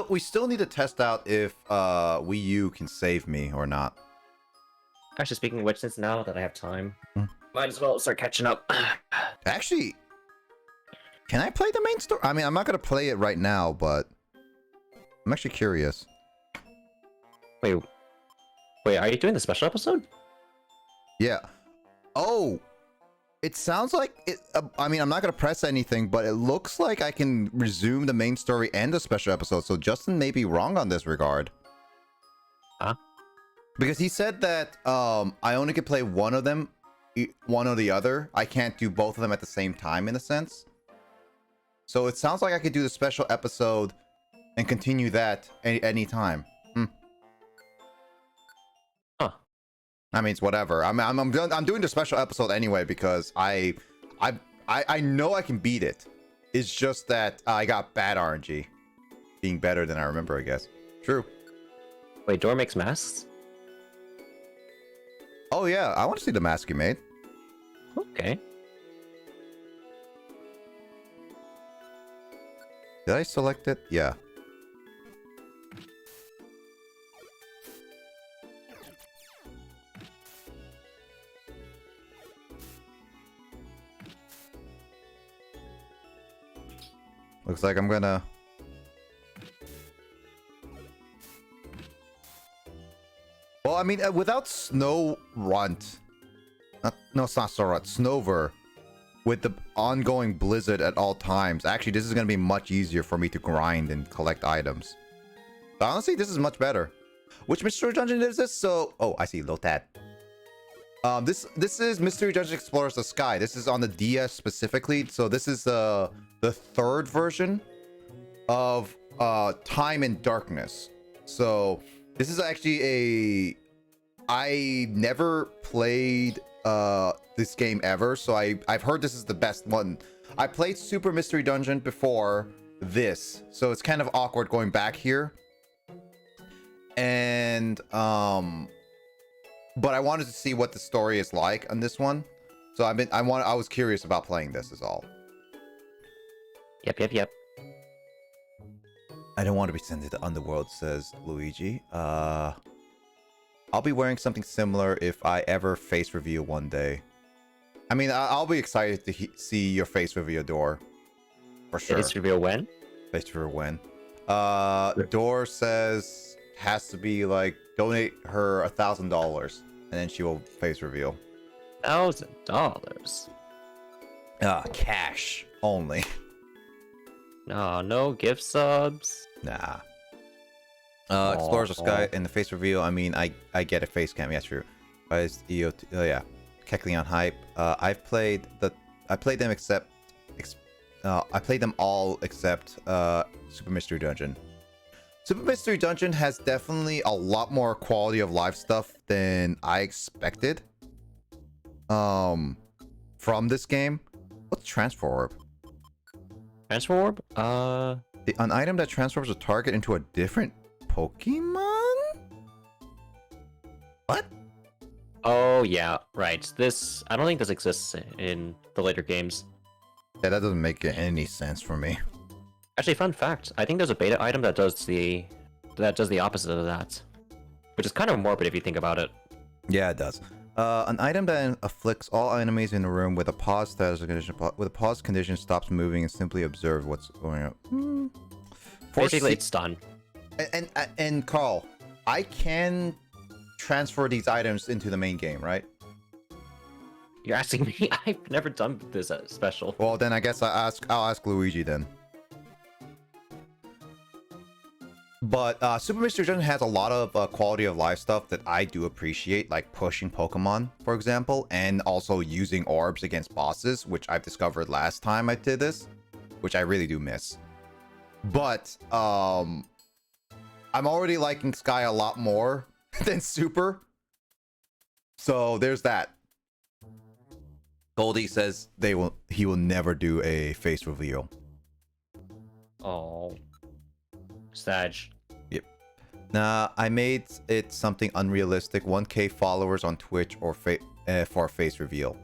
We still need to test out if Wii U can save me or not. Actually, speaking of which, since now that I have time, Hmm. might as well start catching up. Actually, can I play the main story? I mean, I'm not gonna play it right now, but I'm actually curious. Wait, are you doing the special episode? Yeah. Oh, it sounds like it. I mean, I'm not gonna press anything, but it looks like I can resume the main story and the special episode. So Justin may be wrong on this regard. Huh? Because he said that I only could play one of them one or the other. I can't do both of them at the same time in a sense. So it sounds like I could do the special episode and continue that any time. Huh. I mean, it's whatever. I'm doing the special episode anyway because I know I can beat it. It's just that I got bad RNG, being better than I remember, I guess. True. Wait, Door makes masks? Oh yeah, I want to see the mask you made. Okay. Did I select it? Yeah. Looks like I'm gonna... Well, I mean, without Snow Runt... no, it's not Snow Runt. Snover. With the ongoing blizzard at all times. Actually, this is gonna be much easier for me to grind and collect items. But honestly, this is much better. Which Mystery Dungeon is this? So... Oh, I see. Lotat. This is Mystery Dungeon Explorers the Sky. This is on the DS specifically. So this is the third version of Time and Darkness. So this is actually a... I never played this game ever, so I've heard this is the best one. I played Super Mystery Dungeon before this, so it's kind of awkward going back here. And but I wanted to see what the story is like on this one. So I was curious about playing this is all. Yep. I don't want to be sent to the underworld, says Luigi. I'll be wearing something similar if I ever face reveal one day. I mean, I'll be excited to see your face reveal, Door. For sure. Face reveal when? Face reveal when? Door says has to be like donate her $1,000 and then she will face reveal. $1,000. Cash only. No gift subs. Nah. Explorers of Sky and the face reveal. I mean, I get a face cam. Yeah, true. EOT. Oh yeah, Kecleon hype. I played them except. I played them all except Super Mystery Dungeon. Super Mystery Dungeon has definitely a lot more quality of life stuff than I expected. From this game. What's Transfer Orb? Transfer Orb? An item that transforms a target into a different Pokemon? What? Oh yeah, right. This I don't think this exists in the later games. Yeah, that doesn't make any sense for me. Actually, fun fact: I think there's a beta item that does the opposite of that, which is kind of morbid if you think about it. Yeah, it does. An item that afflicts all enemies in the room with a pause status condition. With a pause condition, stops moving and simply observe what's going on. Basically, it's done. And Carl, I can transfer these items into the main game, right? You're asking me? I've never done this special. Well, then I guess I'll ask Luigi then. But Super Mystery Dungeon has a lot of quality of life stuff that I do appreciate, like pushing Pokemon, for example, and also using orbs against bosses, which I've discovered last time I did this, which I really do miss. But I'm already liking Sky a lot more than Super. So there's that. Goldie says he will never do a face reveal. Oh. Sag. Yep. Nah, I made it something unrealistic. 1K followers on Twitch or for a face reveal.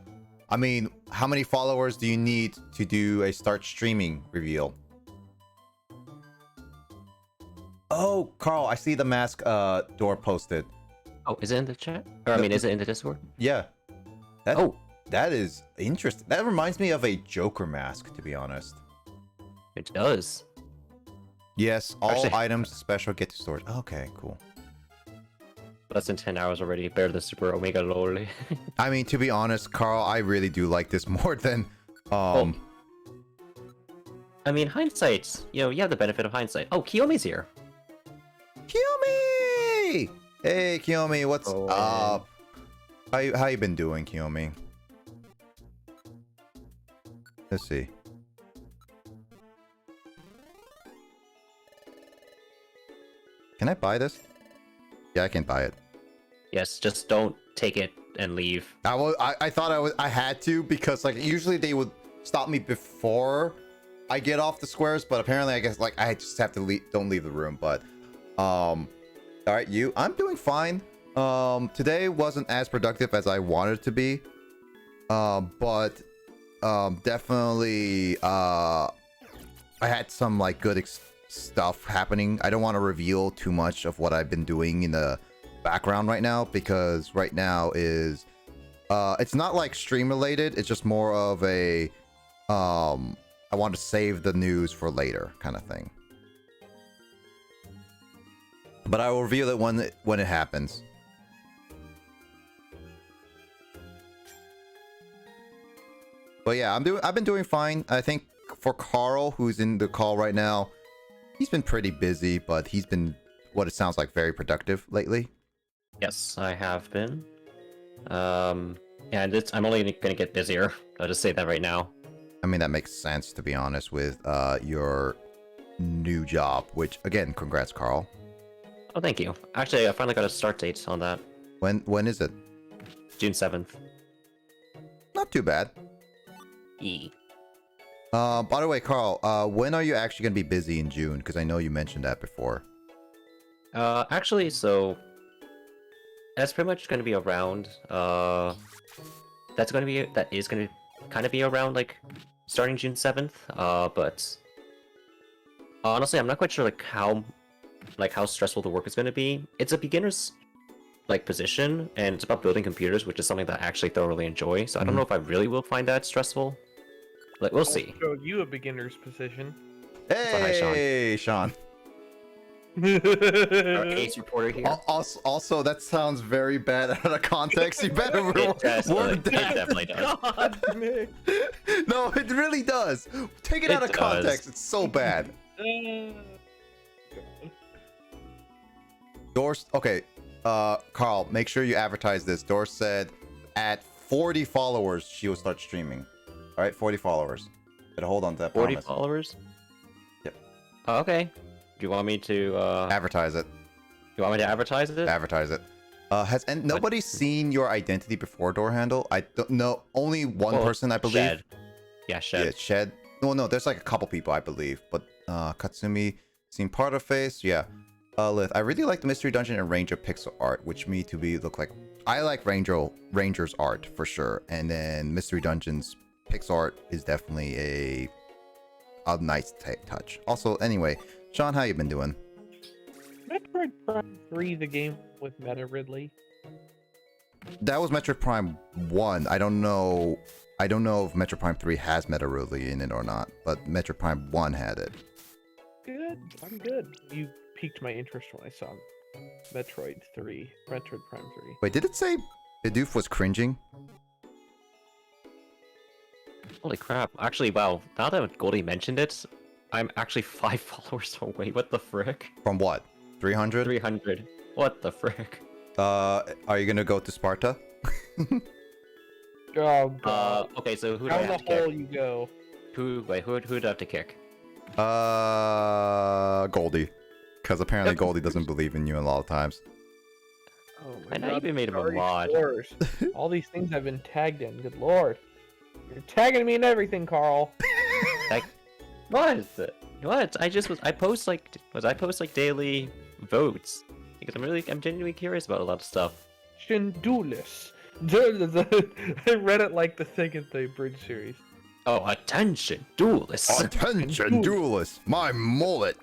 I mean, how many followers do you need to do a start streaming reveal? Oh, Carl, I see the mask Door posted. Oh, is it in the chat? Or I mean, is it in the Discord? Yeah. That is interesting. That reminds me of a Joker mask, to be honest. It does. Yes, all Actually, items special get to storage. Okay, cool. Less than 10 hours already. Better than Super Omega lol. I mean, to be honest, Carl, I really do like this more than I mean, hindsight. You have the benefit of hindsight. Oh, Kiyomi's here. Kiyomi! Hey, Kiyomi, what's Oh, up? How you been doing, Kiyomi? Let's see. Can I buy this? Yeah, I can buy it. Yes, just don't take it and leave. I thought I had to, because like usually they would stop me before I get off the squares, but apparently I guess like I just have to leave, don't leave the room. But all right, I'm doing fine. Today wasn't as productive as I wanted it to be, but definitely I had some like good stuff happening. I don't want to reveal too much of what I've been doing in the background right now, because right now is it's not like stream related. It's just more of a I want to save the news for later kind of thing. But I will reveal it when it happens. But yeah, I've been doing fine. I think for Carl, who's in the call right now, he's been pretty busy, but he's been, what it sounds like, very productive lately. Yes, I have been. And I'm only gonna get busier. I'll just say that right now. I mean, that makes sense, to be honest, with your new job, which, again, congrats, Carl. Oh, thank you. Actually, I finally got a start date on that. When is it? June 7th. Not too bad. E. By the way, Carl, when are you actually gonna be busy in June? Because I know you mentioned that before. Actually, so that's pretty much gonna be around. That is gonna kind of be around like starting June 7th. But honestly, I'm not quite sure like how stressful the work is gonna be. It's a beginner's like position, and it's about building computers, which is something that I actually thoroughly enjoy. So I don't know if I really will find that stressful. Like, we'll see. I'll show you a beginner's position. Hey, Sean. Our case reporter here. Also, that sounds very bad out of context. You better It does, word it that. definitely does. God, Nick. No, it really does. Take it out of It context. does. It's so bad. Doors. Okay, Carl, make sure you advertise this. Doris said at 40 followers she will start streaming. All right, 40 followers. Better hold on to that 40 promise. followers? Yep. Oh, okay. Do you want me to Advertise it. you want me to advertise it? Advertise it. Has nobody seen your identity before, Door Handle? I don't know. Only one person, I believe. Shed. Yeah, Shed. Yeah, Shed. No, there's like a couple people, I believe. But Katsumi, seen part of face. Yeah. Lith, I really like the Mystery Dungeon and Ranger pixel art, which me to be look like. I like Ranger's art for sure, and then Mystery Dungeon's pixel art is definitely a nice touch. Also, anyway, Sean, how you been doing? Metroid Prime 3, the game with Meta Ridley. That was Metroid Prime 1. I don't know if Metroid Prime 3 has Meta Ridley in it or not, but Metroid Prime 1 had it. Good. I'm good. You piqued my interest when I saw Metroid Prime 3. Wait, did it say Bidoof was cringing? Holy crap. Actually, wow, now that Goldie mentioned it, I'm actually 5 followers away. What the frick? From what? 300? 300. What the frick? Are you gonna go to Sparta? Oh god. Okay, so who do I Down have the to hole kick? you go. Who do I have to kick? Goldie. Because apparently Goldie doesn't believe in you a lot of times. Oh my And I god. even made him a sorry, mod. scores. All these things I've been tagged in. Good lord. You're tagging me in everything, Carl. What? What? I post like daily votes because I'm genuinely curious about a lot of stuff. Shindulis. I read it like the thing in the Bridge series. Oh, attention, duelists! Attention, duelist! My mullet!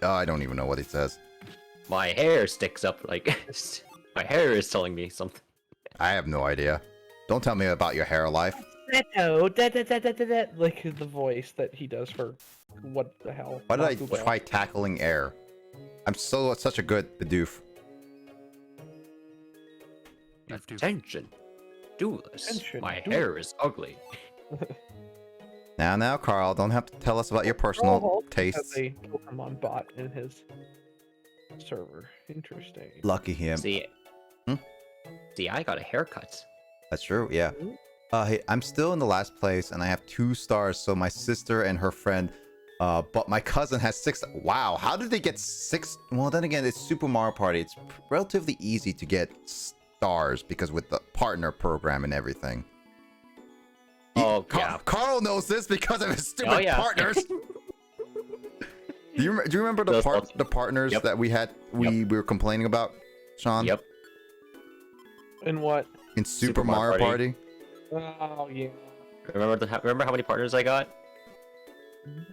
I don't even know what he says. My hair sticks up like my hair is telling me something. I have no idea. Don't tell me about your hair life. Like the voice that he does for what the hell. Why did I Bakugo. try tackling air? I'm such a good Bidoof. Attention, duelists! Attention, My duelists. hair is ugly. Now, Carl, don't have to tell us about your personal Carl tastes. has a Pokemon bot in his server. Interesting. Lucky him. See, Hmm? see, I got a haircut. That's true, yeah. Hey, I'm still in the last place, and I have 2 stars. So my sister and her friend, but my cousin has 6. Wow, how did they get 6? Well, then again, it's Super Mario Party. It's relatively easy to get stars because with the partner program and everything. Oh, yeah. Carl knows this because of his stupid yeah. partners. Do you remember Those the partners Yep. that we had? We were complaining about, Sean. Yep. And what? In Super Mario Party. Oh yeah. Remember how many partners I got?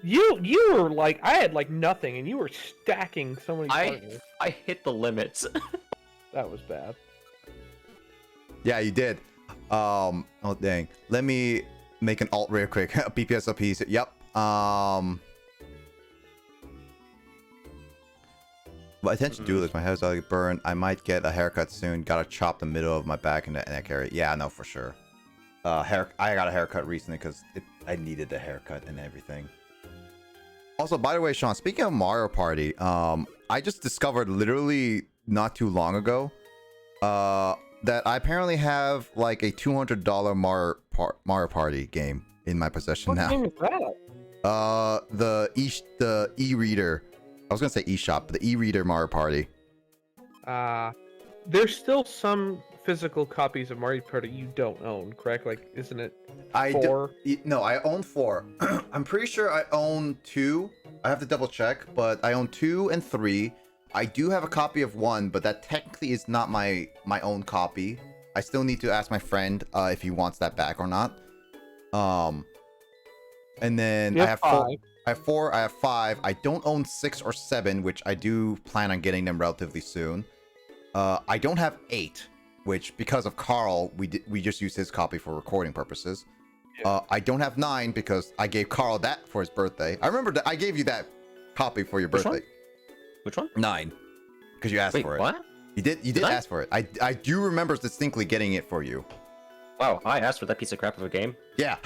You were like, I had like nothing, and you were stacking so many partners. I hit the limits. That was bad. Yeah, you did. Oh dang. Let me make an alt real quick. PPSOP. Yep. But attention to this. My hair's already burned. I might get a haircut soon. Gotta chop the middle of my back and the neck area. Yeah, no, for sure. I got a haircut recently because I needed a haircut and everything. Also, by the way, Sean, speaking of Mario Party, I just discovered literally not too long ago, that I apparently have like a $200 Mario Party game in my possession What now. game is that? The e-reader. I was gonna say eShop, but the e-reader Mario Party. There's still some physical copies of Mario Party you don't own, correct? Like, isn't it four? No, I own 4. I'm pretty sure I own 2. I have to double check, but I own 2 and 3. I do have a copy of 1, but that technically is not my own copy. I still need to ask my friend if he wants that back or not. And then I have 4. I have 4. I have 5. I don't own 6 or 7, which I do plan on getting them relatively soon. I don't have 8, which because of Carl, we just used his copy for recording purposes. I don't have 9 because I gave Carl that for his birthday. I remember that I gave you that copy for your birthday. Which one? 9, because you asked Wait, for it. what? You did ask for it. I do remember distinctly getting it for you. Wow, I asked for that piece of crap of a game. Yeah.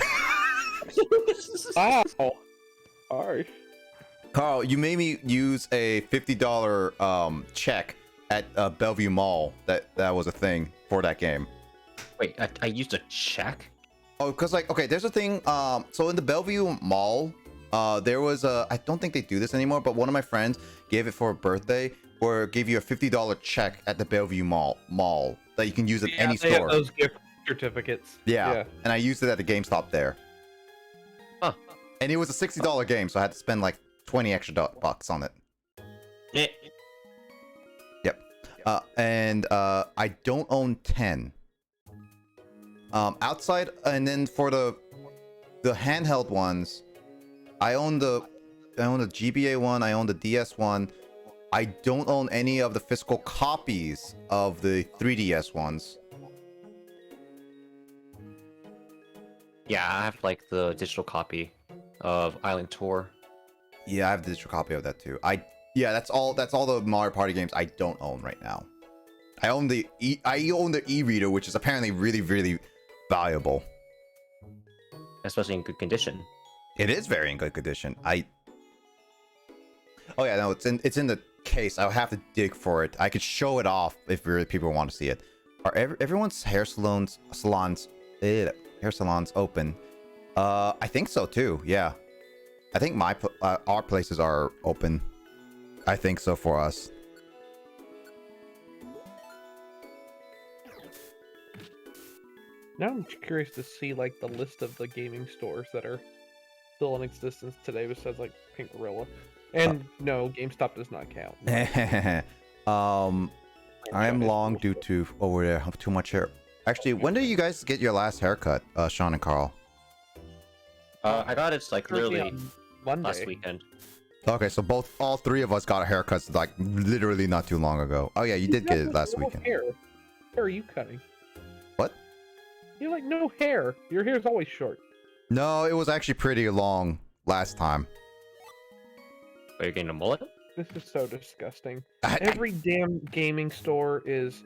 Wow. Alright. Carl, you made me use a $50 check at Bellevue Mall. That was a thing for that game. Wait, I used a check? Oh, because like, okay, there's a thing. So in the Bellevue Mall, there was a. I don't think they do this anymore, but one of my friends gave it for a birthday, or gave you a $50 check at the Bellevue Mall that you can use at any they store. have those gift certificates. Yeah, and I used it at the GameStop there. Huh. And it was a $60 game, so I had to spend like 20 extra bucks on it. Eh. Yep. And I don't own 10. Outside, and then for the handheld ones, I own the GBA one, I own the DS one. I don't own any of the physical copies of the 3DS ones. Yeah, I have like the digital copy of Island Tour. Yeah, I have the digital copy of that too. That's all the Mario Party games I don't own right now. I own the e-reader, which is apparently really, really valuable. Especially in good condition. It is very in good condition. Oh yeah, no, it's in the case. I'll have to dig for it. I could show it off if really people want to see it. Are everyone's hair salons open? I think so too. Yeah, I think our places are open. I think so for us. Now I'm curious to see like the list of the gaming stores that are still in existence today, besides like Pink Gorilla. And no, GameStop does not count. I am long due to over there have too much hair. Actually, when did you guys get your last haircut, Sean and Carl? I got it like literally On Monday. last weekend. Okay, so all 3 of us got our haircuts like literally not too long ago. Oh yeah, you did get it last no weekend. Hair. Hair are you cutting? What? You have like no hair. Your hair's always short. No, it was actually pretty long last time. Are you getting a mullet? This is so disgusting. Every damn gaming store is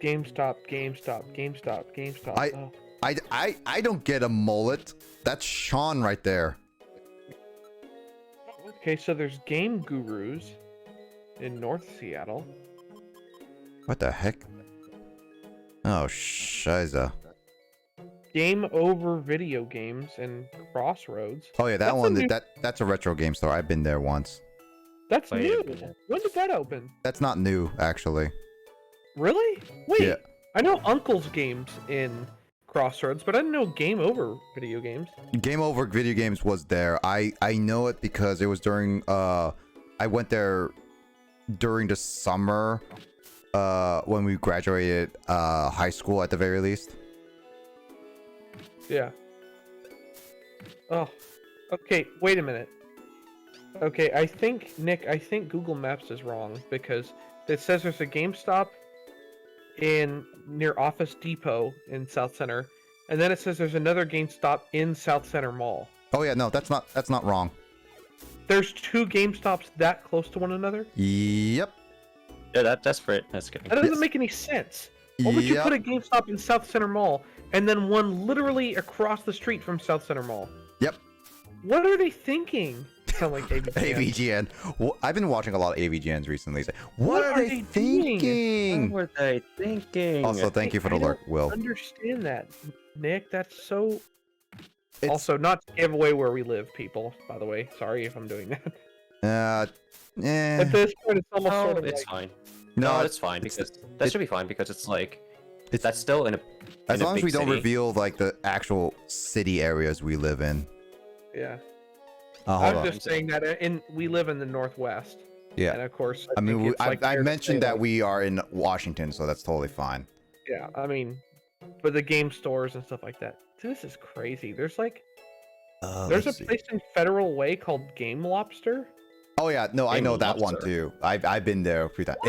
GameStop, GameStop, GameStop, GameStop. Oh. I don't get a mullet. That's Sean right there. Okay, so there's Game Gurus in North Seattle. What the heck? Oh, shiza. Game Over Video Games and Crossroads. Oh yeah, that That's a one. new- That's a retro game store. I've been there once. That's Wait a new. minute. When did that open? That's not new, actually. Really? Wait. Yeah. I know Uncle's Games in Crossroads, but I didn't know Game Over Video Games. Game Over Video Games was there. I know it because it was during I went there during the summer when we graduated high school at the very least. Yeah. Oh. Okay, wait a minute. Okay, I think Google Maps is wrong because it says there's a GameStop near Office Depot in South Center, and then it says there's another GameStop in South Center Mall. Oh yeah, no, that's not wrong. There's two GameStops that close to one another? Yep. Yeah, that's for it. That's good. That doesn't Yes. make any sense. Why would you Yep. put a GameStop in South Center Mall and then one literally across the street from South Center Mall? Yep. What are they thinking? Sound like AVGN. AVGN. Well, I've been watching a lot of AVGNs recently. What are they doing? thinking? What were they thinking? Also, thank you for the I don't alert, Will. understand that, Nick. That's so. It's- Also, not to give away where we live, people. By the way, sorry if I'm doing that. At this point, it's almost Oh, sort of it's like, fine. No, No, it's fine because that should be fine because it's like that's still in a. as in a long as big we don't city. reveal like the actual city areas we live in. yeah. Hold I'm on. just saying that we live in the Northwest, Yeah. and of course, I mean, think it's, like, I fair to mentioned say, that like, we are in Washington, so that's totally fine. Yeah, I mean, but the game stores and stuff like that. This is crazy. There's a Let's see. place in Federal Way called Game Lobster. Oh yeah, no, I Game know that one Lobster. too. I've been there a few times.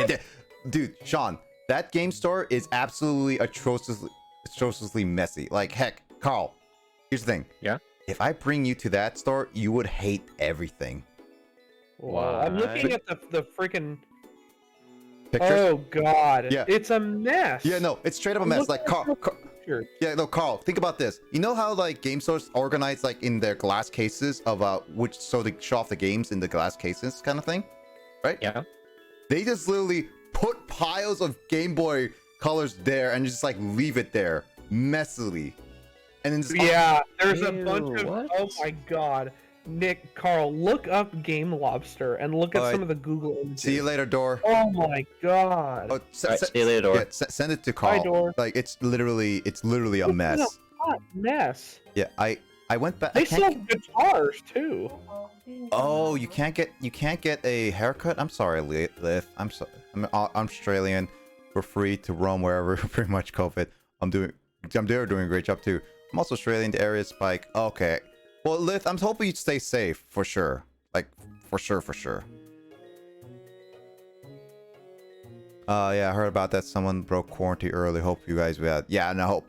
Dude, Sean, that game store is absolutely atrociously messy. Like heck, Carl. Here's the thing. Yeah? If I bring you to that store, you would hate everything. Wow. I'm looking Why? at the freaking. Pictures? Oh God! Yeah. It's a mess. Yeah, no, it's straight up a mess. Look Like at Carl, the pictures. yeah, no, Carl, think about this. You know how like game stores organize like in their glass cases of which so they show off the games in the glass cases kind of thing, right? Yeah. They just literally put piles of Game Boy colors there and just like leave it there messily, and then just Yeah, there's a Ew, bunch of. what? Oh my God, Nick, Carl, look up Game Lobster and look at Alright. some of the Google images. see you later, Door. Oh my God! Oh, Alright, see you later, Door. Yeah, send it to Bye, Carl. Door. Like it's literally a mess. Hot mess. Yeah, I went back. They sell guitars too. Oh, you can't get a haircut. I'm sorry, Lith. I'm Australian. We're free to roam wherever. Pretty much COVID. They're doing a great job too. I'm also Australian. The area spike. Okay. Well, Lith, I'm hoping you stay safe for sure. Like for sure. Yeah, I heard about that. Someone broke quarantine early. Hope you guys will. Yeah, and I hope.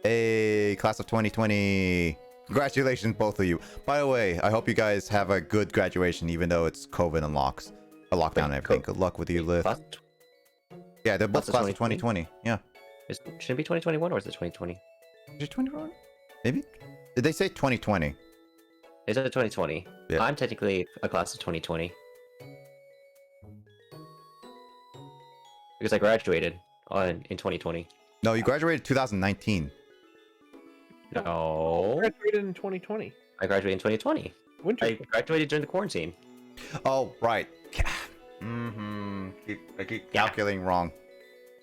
Hey, class of 2020. Congratulations, both of you. By the way, I hope you guys have a good graduation, even though it's COVID and lockdown and everything. Good luck with you, Lith. Yeah, they're both class of 2020. Yeah. Should it be 2021 or is it 2020? Is it 2021? Maybe? Did they say 2020? Is it 2020? Yeah. I'm technically a class of 2020. Because I graduated in 2020. No, you graduated 2019. No. Graduated in 2020. I graduated in 2020. Winter. I graduated during the quarantine. Oh, right. I keep calculating wrong.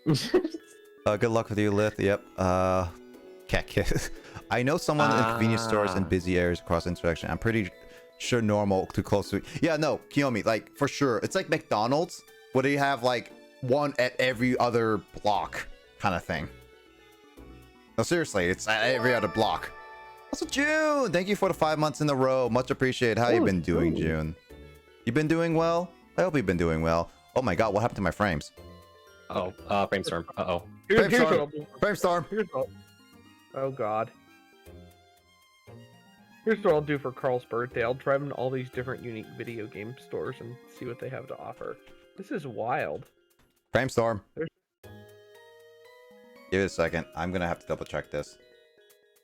Good luck with you, Lith. Yep. Cat kiss. I know someone in convenience stores in busy areas across interaction. I'm pretty sure normal to close to. Yeah, no, Kiyomi, like for sure. It's like McDonald's, where they have like one at every other block, kind of thing. No, seriously, it's at every other block. Also, June, thank you for the 5 months in a row. Much appreciated. How you been doing, June? You been doing well? I hope you've been doing well. Oh my God, what happened to my frames? Oh, brainstorm. Uh-oh. Here's Framestorm. what I'll do. Framestorm. Oh God. Here's what I'll do for Carl's birthday. I'll drive him to all these different unique video game stores and see what they have to offer. This is wild. Framestorm. There's- Give it a second. I'm gonna have to double check this.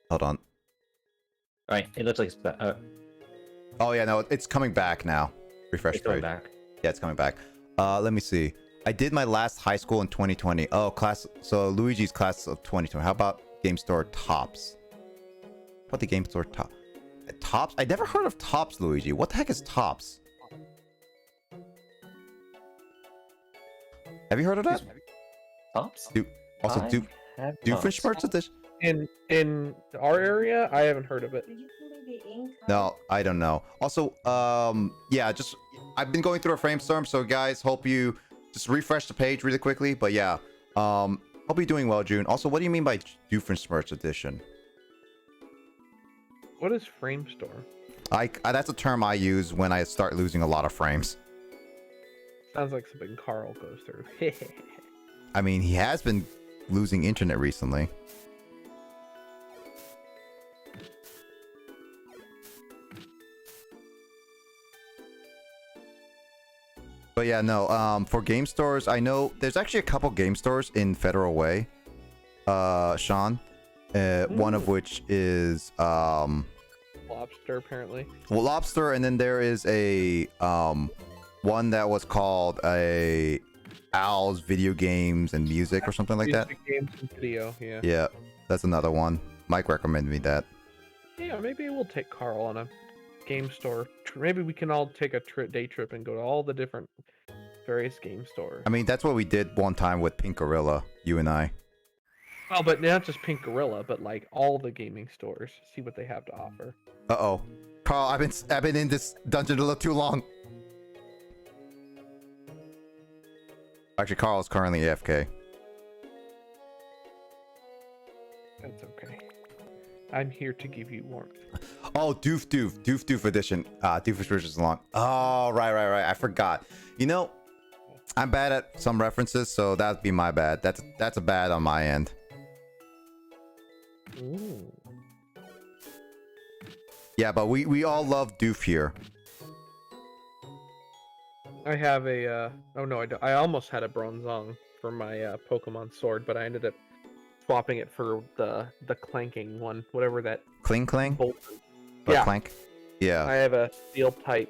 Hold on. Alright, it looks like it's Oh yeah, no, it's coming back now. Refresh going page. back. Yeah, it's coming back. Let me see. I did my last high school in 2020. Oh, so Luigi's class of 2020. How about Game Store tops? What the game store top? Tops? I never heard of Tops, Luigi. What the heck is Tops? Have you heard of that? Tops? Also, I have not. Doofenshmirtz edition? In our area, I haven't heard of it. No, I don't know. Also, yeah, just I've been going through a frame storm, so guys, hope you just refresh the page really quickly. But yeah, hope you're doing well, June. Also, what do you mean by Doofenshmirtz edition? What is Framestorm? That's a term I use when I start losing a lot of frames. Sounds like something Carl goes through. I mean, he has been losing internet recently. But yeah, no, for game stores, I know there's actually a couple game stores in Federal Way, Sean. One of which is Lobster, apparently. well, Lobster, and then there is a one that was called a Owl's Video Games and Music or something like that. Music, games, and video, yeah. Yeah, that's another one. Mike recommended me that. Yeah, maybe we'll take Carl on a game store. Maybe we can all take a day trip and go to all the different various game stores. I mean, that's what we did one time with Pink Gorilla, you and I. Well, but not just Pink Gorilla, but like all the gaming stores. See what they have to offer. Uh-oh. Carl, I've been in this dungeon a little too long. Actually, Carl is currently AFK. That's okay. I'm here to give you warmth. Oh, Doof edition. Doofenshmirtz is long. Oh, right. I forgot. You know, I'm bad at some references, so that'd be my bad. That's a bad on my end. Ooh. Yeah, but we all love Doof here. I have a oh no, I don't. I almost had a Bronzong for my Pokemon sword, but I ended up swapping it for the clanking one, whatever that Cling. bolt. Or Yeah. Clank. Yeah. I have a steel type,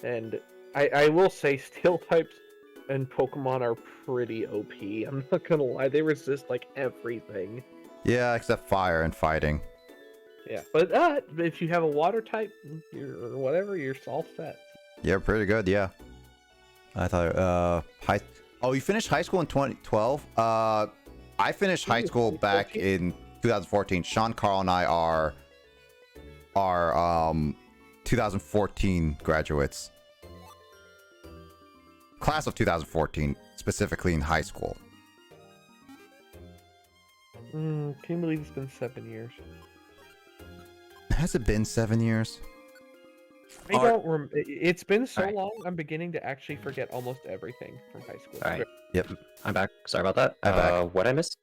and I will say steel types and Pokemon are pretty OP. I'm not gonna lie, they resist like everything. Yeah, except fire and fighting. Yeah, but if you have a water type, or whatever, you're all set. Yeah, pretty good. Yeah. I thought Oh, you finished high school in 2012? I finished high school back in 2014. Sean, Carl, and I are 2014 graduates. Class of 2014, specifically in high school. Can you believe it's been 7 years? Has it been 7 years? I don't it's been so Alright. long, I'm beginning to actually forget almost everything from high school. Alright. Yep. I'm back. Sorry about that. I'm back. What I missed?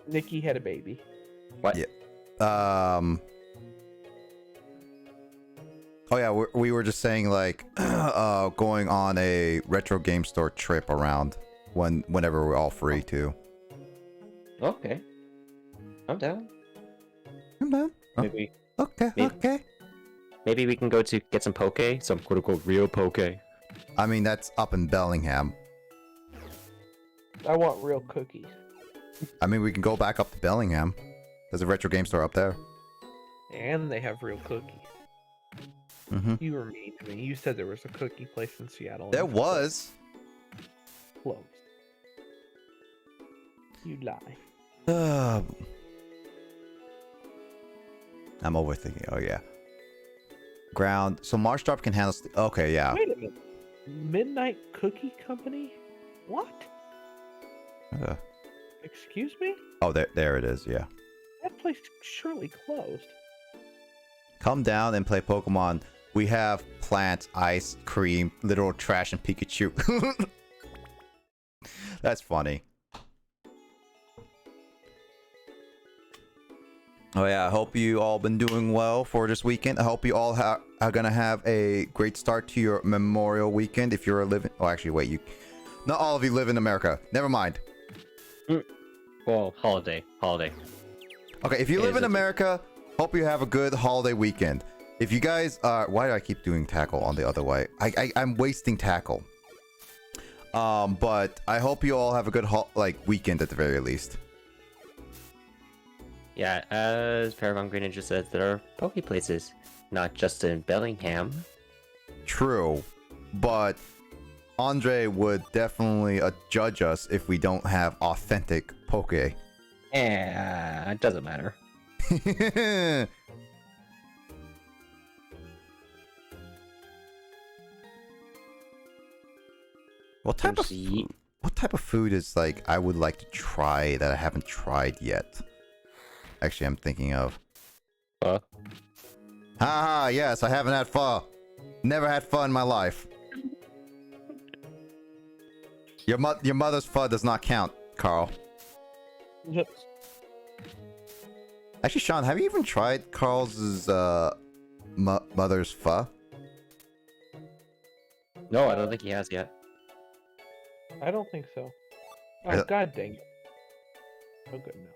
Nikki had a baby. What? Yeah. Oh yeah, we were just saying like going on a retro game store trip around whenever we're all free too. Okay. I'm down. I'm done. Oh, Maybe okay. maybe we can go to get some poke, some quote unquote real poke. I mean, that's up in Bellingham. I want real cookies. I mean, we can go back up to Bellingham. There's a retro game store up there. And they have real cookies. Mm-hmm. You were mean to me. You said there was a cookie place in Seattle. There was. Closed. You lie. I'm overthinking. Oh yeah. Ground. So Marsh Drop can handle. Okay, yeah. Wait a minute. Midnight Cookie Company? What? Excuse me? Oh, there it is. Yeah. That place surely closed. Come down and play Pokemon. We have plants, ice, cream, literal trash, and Pikachu. That's funny. Oh yeah, I hope you all been doing well for this weekend. I hope you all are gonna have a great start to your Memorial Weekend. If you're living, oh actually, wait, not all of you live in America. Never mind. Well, holiday. Okay, if you It live is in a- America, hope you have a good holiday weekend. If you guys why do I keep doing tackle on the other way? I'm wasting tackle. But I hope you all have a good weekend at the very least. Yeah, as Paragon Green just said, there are Poke places, not just in Bellingham. True, but Andre would definitely judge us if we don't have authentic Poke. Yeah, it doesn't matter. What type of Oopsie. food? What type of food is like I would like to try that I haven't tried yet? Actually, I'm thinking of. Pho. Haha, yes, I haven't had pho. Never had pho in my life. Your mother's pho does not count, Carl. Yep. Actually, Sean, have you even tried Carl's mother's pho? No, I don't think he has yet. I don't think so. I- Oh, god dang it. Oh, good, no.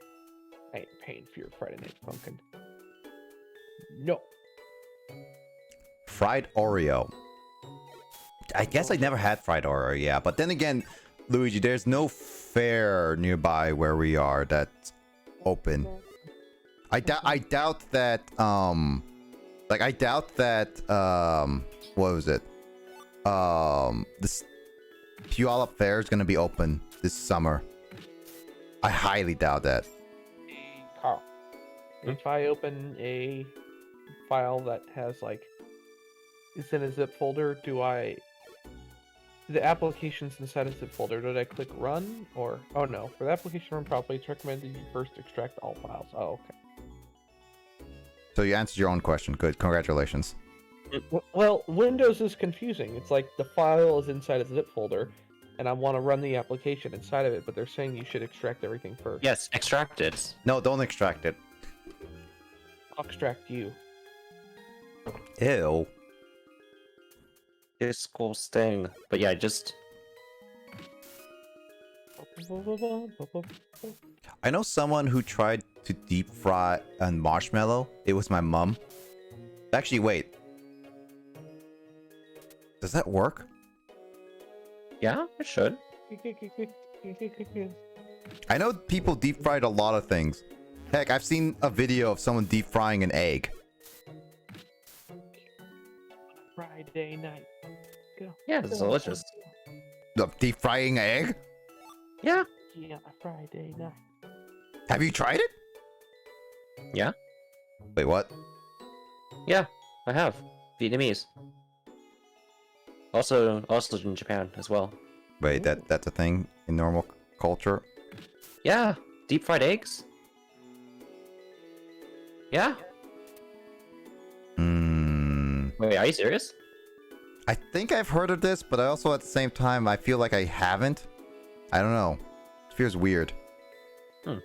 I ain't paying for your Friday Night Funkin'. No. Fried Oreo. I guess I never had fried Oreo, yeah. But then again, Luigi, there's no fair nearby where we are that's open. I doubt that what was it? This Puyallup Fair is gonna be open this summer. I highly doubt that. Hey, Carl. If I open a file that has, like, it's in a zip folder, the application's inside a zip folder, did I click run? Or, oh no, for the application to run properly, it's recommended you first extract all files. Oh, okay. So you answered your own question. Good, congratulations. Well, Windows is confusing. It's like the file is inside a zip folder, and I want to run the application inside of it, but they're saying you should extract everything first. Yes, extract it. No, don't extract it. I'll extract you. Ew. Disgusting. But yeah, just I know someone who tried to deep fry a marshmallow. It was my mom. Actually, wait. Does that work? yeah, it should. I know people deep fried a lot of things. Heck, I've seen a video of someone deep frying an egg. Friday night. Go. Yeah, it's delicious. Deep frying an egg? Yeah. Yeah, Friday night. Have you tried it? Yeah. Wait, what? Yeah, I have. Vietnamese. Also in Japan as well. Wait, that's a thing in normal culture? Yeah, deep fried eggs. Yeah. Wait, are you serious? I think I've heard of this, but I also at the same time I feel like I haven't. I don't know. It feels weird. Oh,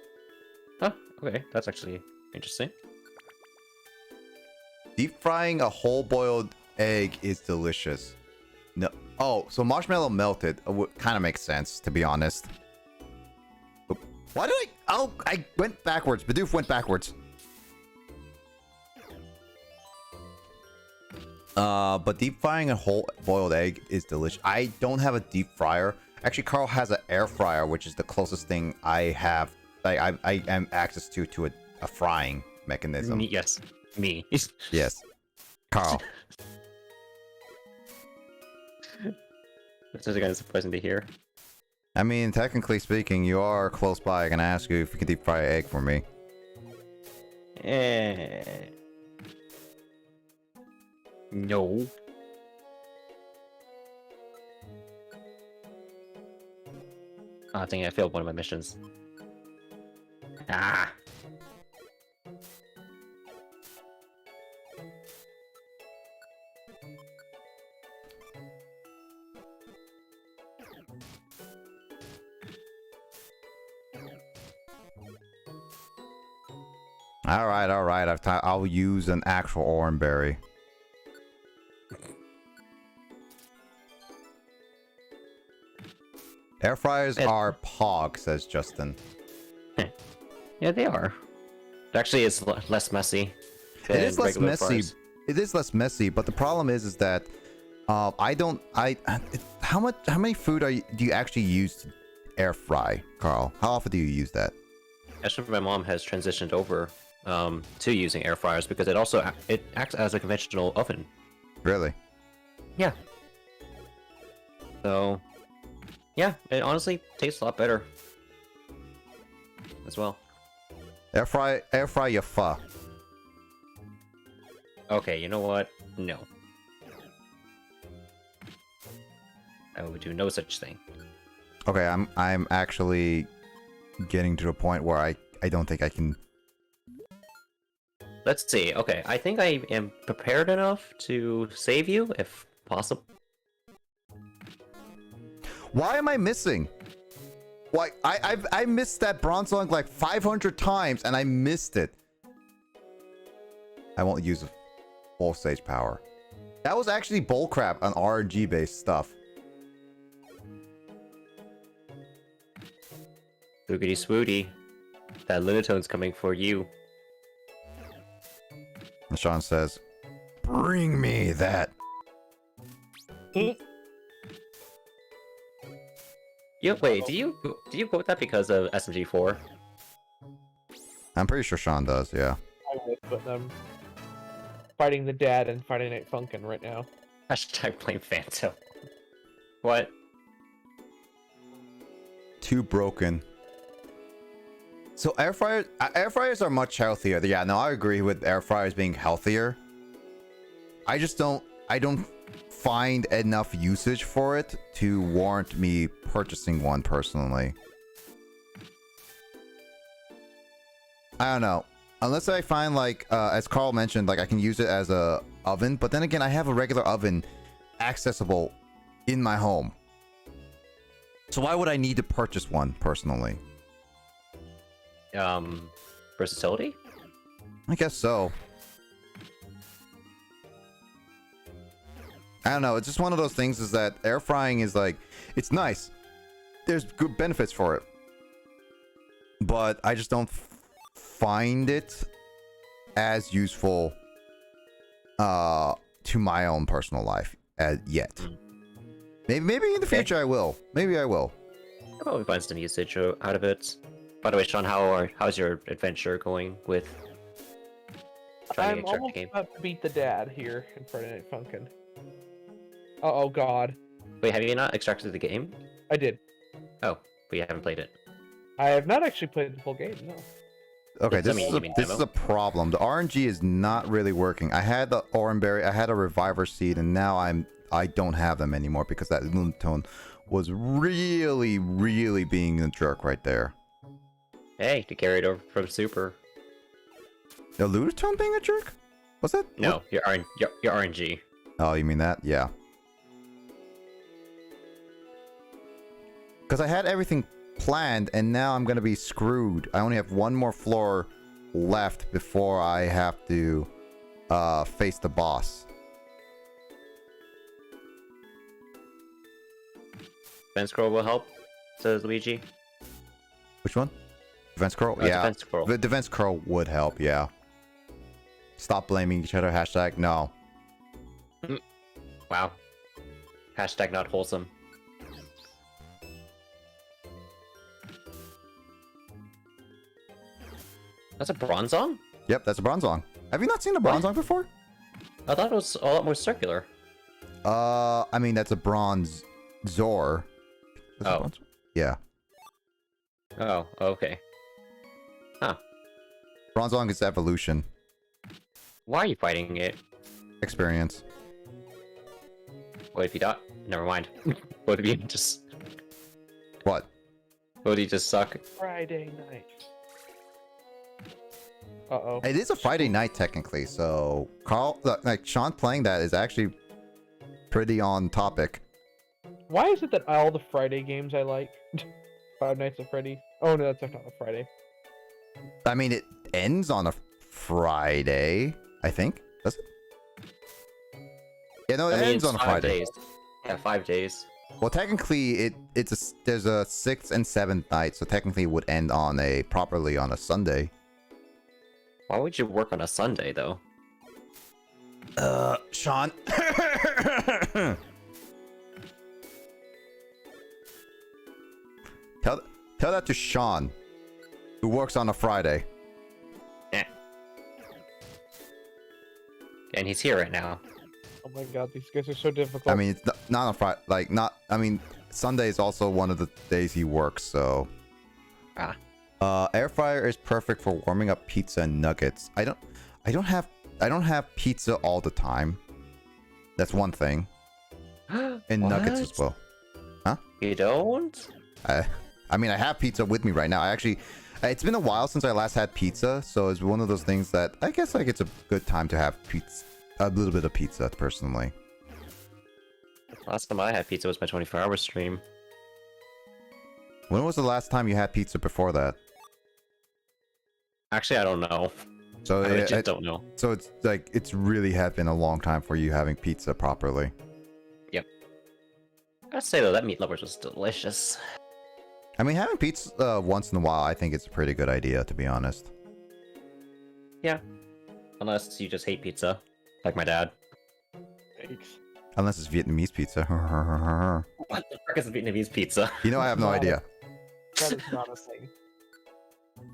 okay, that's actually interesting. Deep frying a whole boiled egg is delicious. No. Oh, so marshmallow melted kind of makes sense, to be honest. Oop. Why did I? Oh, I went backwards. Bidoof went backwards. But deep frying a whole boiled egg is delicious. I don't have a deep fryer. Actually, Carl has an air fryer, which is the closest thing I have. I am access to a frying mechanism. Yes, me. Yes, Carl. That's kind of surprising to hear. I mean, technically speaking, you are close by. I can ask you if you can deep fry an egg for me. No. I think I failed one of my missions. Ah. All right. I'll use an actual oranberry. Air fryers are pog, says Justin. Yeah, they are. Actually, it's less messy. It is less regular messy. fries. It is less messy, but the problem is that how many food do you actually use to air fry, Carl? How often do you use that? Actually, my mom has transitioned over to using air fryers because it acts as a conventional oven. Really? Yeah. So, yeah, it honestly tastes a lot better as well. Air fry your pho. Okay, you know what? No. I would do no such thing. Okay, I'm actually getting to the point where I don't think I can. Let's see. Okay, I think I am prepared enough to save you if possible. Why am I missing? Why I missed that bronze lung like 500 times and I missed it. I won't use full stage power. That was actually bullcrap on RNG based stuff. Boogity swooty. That Lunatone's coming for you. And Sean says, "Bring me that." Wait, do you quote that because of SMG4? I'm pretty sure Sean does, yeah. I would, but I'm fighting the dad and Friday Night Funkin' right now. Hashtag blame Phantom. What? Too broken. So air fryers are much healthier. Yeah, no, I agree with air fryers being healthier. I don't find enough usage for it to warrant me purchasing one personally. I don't know. Unless I find like, as Carl mentioned, like I can use it as a oven, but then again, I have a regular oven accessible in my home. So why would I need to purchase one personally? Versatility? I guess so. I don't know. It's just one of those things is that air frying is like, it's nice. There's good benefits for it. But I just don't find it as useful to my own personal life yet. Maybe in the future I will. Maybe I will. I'll probably find some usage out of it. By the way, Sean, how's your adventure going with trying to I'm extract the almost game? about to beat the dad here in Friday Night Funkin'. Oh god. Wait, have you not extracted the game? I did. Oh, but you haven't played it. I have not actually played the full game, no. Okay, It's- I this, mean, is, you a, mean this demo? is a problem. The RNG is not really working. I had the Oranberry, I had a Reviver Seed, and now I don't have them anymore because that Lunatone was really being a jerk right there. Hey, to carry it over from Super. The Lunatone being a jerk? Was that? No, what? your RNG. Oh, you mean that? Yeah. Because I had everything planned, and now I'm gonna be screwed. I only have one more floor left before I have to face the boss. Defense scroll will help, says Luigi. Which one? Defense curl? Yeah. Defense scroll. The defense curl would help, yeah. Stop blaming each other, hashtag no. Wow. Hashtag not wholesome. That's a Bronzong? Yep, that's a Bronzong. Have you not seen a Bronzong before? I thought it was a lot more circular. I mean, that's a Bronze Zor. Oh. Yeah. Oh, okay. Huh. Bronzong is evolution. Why are you fighting it? Experience. What if you die? Never mind. What if you just... What? What if you just suck? Friday night. Uh-oh. It is a Friday night, technically, so... Carl, like, Sean playing that is actually pretty on topic. Why is it that all the Friday games I like? Five Nights at Freddy's? Oh no, that's not a Friday. I mean, it ends on a Friday, I think. Does it? Yeah, no, it I mean, ends it's on a 5 Friday. days. Yeah, 5 days. Well, technically, there's a 6th and 7th night, so technically it would end on properly on a Sunday. Why would you work on a Sunday, though? Sean. Tell that to Sean, who works on a Friday. And he's here right now. Oh my god, these guys are so difficult. I mean, it's not on Friday. Like, not. I mean, Sunday is also one of the days he works. So. Air fryer is perfect for warming up pizza and nuggets. I don't have pizza all the time. That's one thing. And nuggets as well. Huh? You don't? I mean, I have pizza with me right now. It's been a while since I last had pizza, so it's one of those things that I guess like it's a good time to have pizza, a little bit of pizza personally. Last time I had pizza was my 24-hour stream. When was the last time you had pizza before that? Actually, I don't know. So I just don't know. So it's like it's really had been a long time for you having pizza properly. Yep. I'd say though that meat lovers was delicious. I mean, having pizza once in a while, I think it's a pretty good idea, to be honest. Yeah. Unless you just hate pizza, like my dad. Thanks. Unless it's Vietnamese pizza. What the frick is Vietnamese pizza? You know, I have no idea. That is not a thing.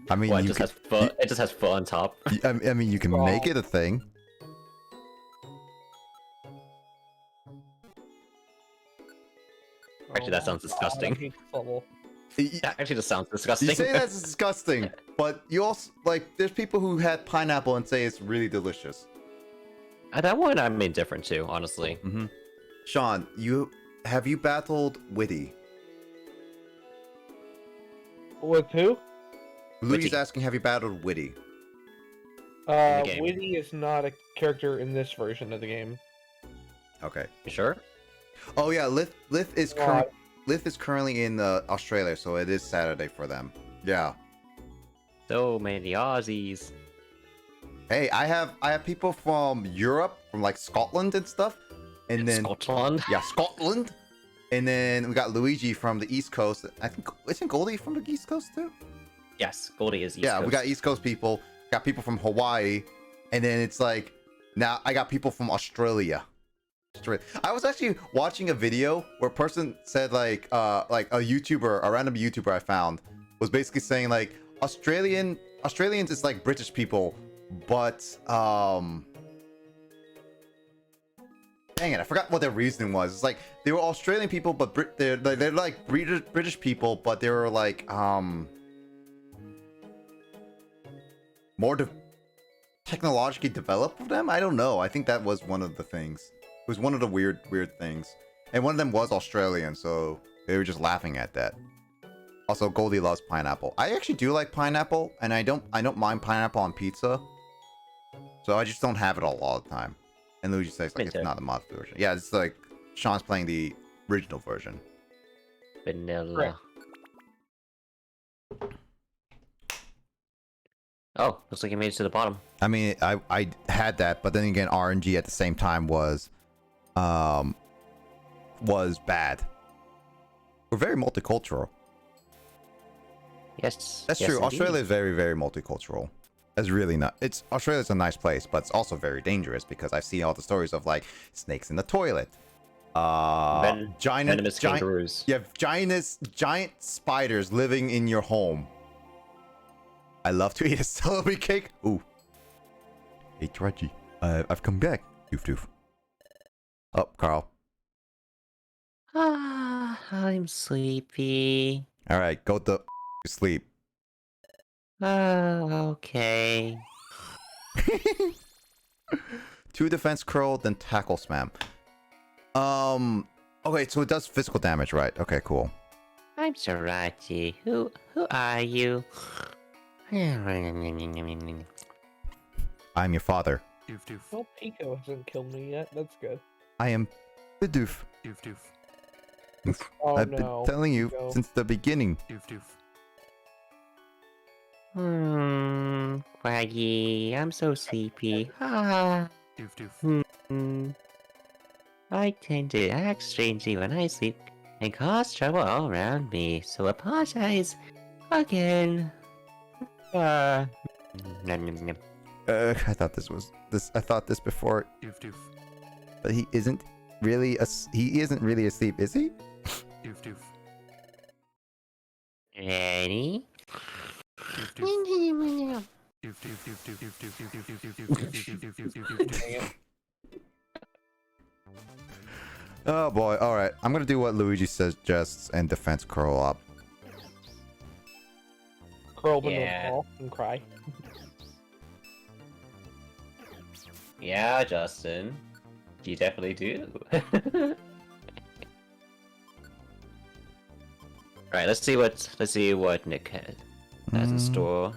I mean, Well, it you just could, has pho. It just has pho on top. I mean, you can make it a thing. Actually, that sounds disgusting. I hate this level. That actually just sounds disgusting. You say that's disgusting, but you also like. There's people who had pineapple and say it's really delicious. That one I'm indifferent to, honestly. Mm-hmm. Sean, have you battled Witty? With who? Luigi's Witty. asking, have you battled Witty? the game. Witty is not a character in this version of the game. Okay. You sure? Oh yeah, Lith is God. Lith is currently in Australia, so it is Saturday for them. Yeah. So many Aussies. Hey, I have people from Europe, from like Scotland and stuff, and then Scotland. yeah, Scotland, and then we got Luigi from the East Coast. I think isn't Goldie from the East Coast too? Yes, Goldie is East Yeah, Coast. we got East Coast people, got people from Hawaii, and then it's like now I got people from Australia. I was actually watching a video where a person said like a YouTuber, a random YouTuber I found, was basically saying like Australians is like British people, but dang it, I forgot what their reasoning was. It's like they were Australian people, but they're like British people, but they were like more technologically developed for them. I don't know. I think that was one of the things. It was one of the weird things. And one of them was Australian, so they were just laughing at that. Also, Goldie loves pineapple. I actually do like pineapple, and I don't mind pineapple on pizza. So I just don't have it all the time. And Luigi says like it's not the mod version. Yeah, it's like Sean's playing the original version. Vanilla. Right. Oh, looks like you made it to the bottom. I mean, I had that, but then again, RNG at the same time was bad. We're very multicultural. Yes. That's yes, true. indeed. Australia is very, very multicultural. It's really not. Australia's a nice place, but it's also very dangerous because I've seen all the stories of like snakes in the toilet, venomous kangaroos. you have giant spiders living in your home. I love to eat a celery cake. Ooh. Hey, Trilogy. I've come back. Doof doof. Oh, Carl. Ah, I'm sleepy. All right, go to sleep. Okay. 2 defense curl, then tackle spam. Okay, so it does physical damage, right? Okay, cool. I'm Sriracha. Who are you? I'm your father. Doof doof. Well, Pico hasn't killed me yet. That's good. I am Bidoof. Doof doof. Oh I've no. been telling you Pico. since the beginning. Doof doof. Quaggy, I'm so sleepy. Ah. Doof doof. I tend to act strangely when I sleep and cause trouble all around me, so apologize again. I thought this was this. I thought this before, Doof doof. but he isn't really asleep, is he? Doof doof. Ready? Doof Oh boy, alright. I'm gonna do what Luigi suggests and defense curl up. Curl up into Yeah. a ball and cry. Yeah, Justin. You definitely do. Alright, let's see what Nick has in store.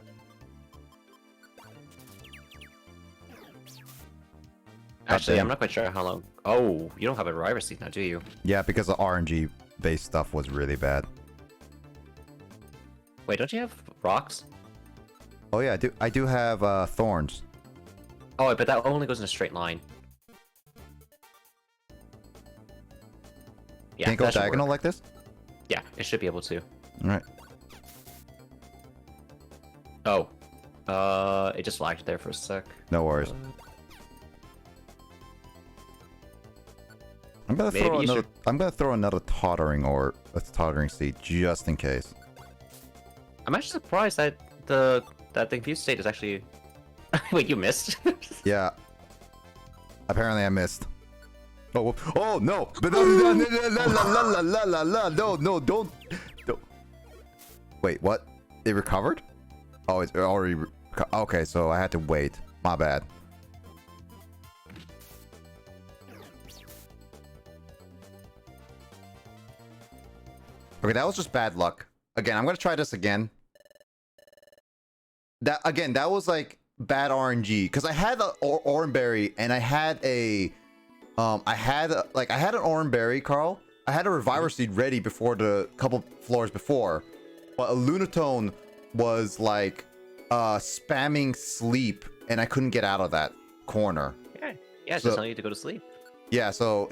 Actually, I'm not quite sure how long. Oh, you don't have a driver's seat now, do you? Yeah, because the RNG based stuff was really bad. Wait, don't you have rocks? Oh yeah, I do have thorns. Oh, but that only goes in a straight line. Yeah, Can't go that should diagonal work. like this? Yeah, it should be able to. Alright. Oh. It just lagged there for a sec. No worries. I'm gonna Maybe throw you another. should- I'm gonna throw another tottering or a tottering seed just in case. I'm actually surprised that the confused state is actually. Wait, you missed? Yeah. Apparently, I missed. Oh, oh no! But no, don't. Wait, what? It recovered? Oh, it's already. Okay, so I had to wait. My bad. Okay, that was just bad luck. Again, I'm gonna try this again. That was like bad RNG because I had an Oranberry and I had a I had an Oranberry, Carl. I had a Reviver Seed ready before the couple floors before, but a Lunatone was like spamming sleep and I couldn't get out of that corner. Yeah, it's So- just telling you to go to sleep. Yeah, so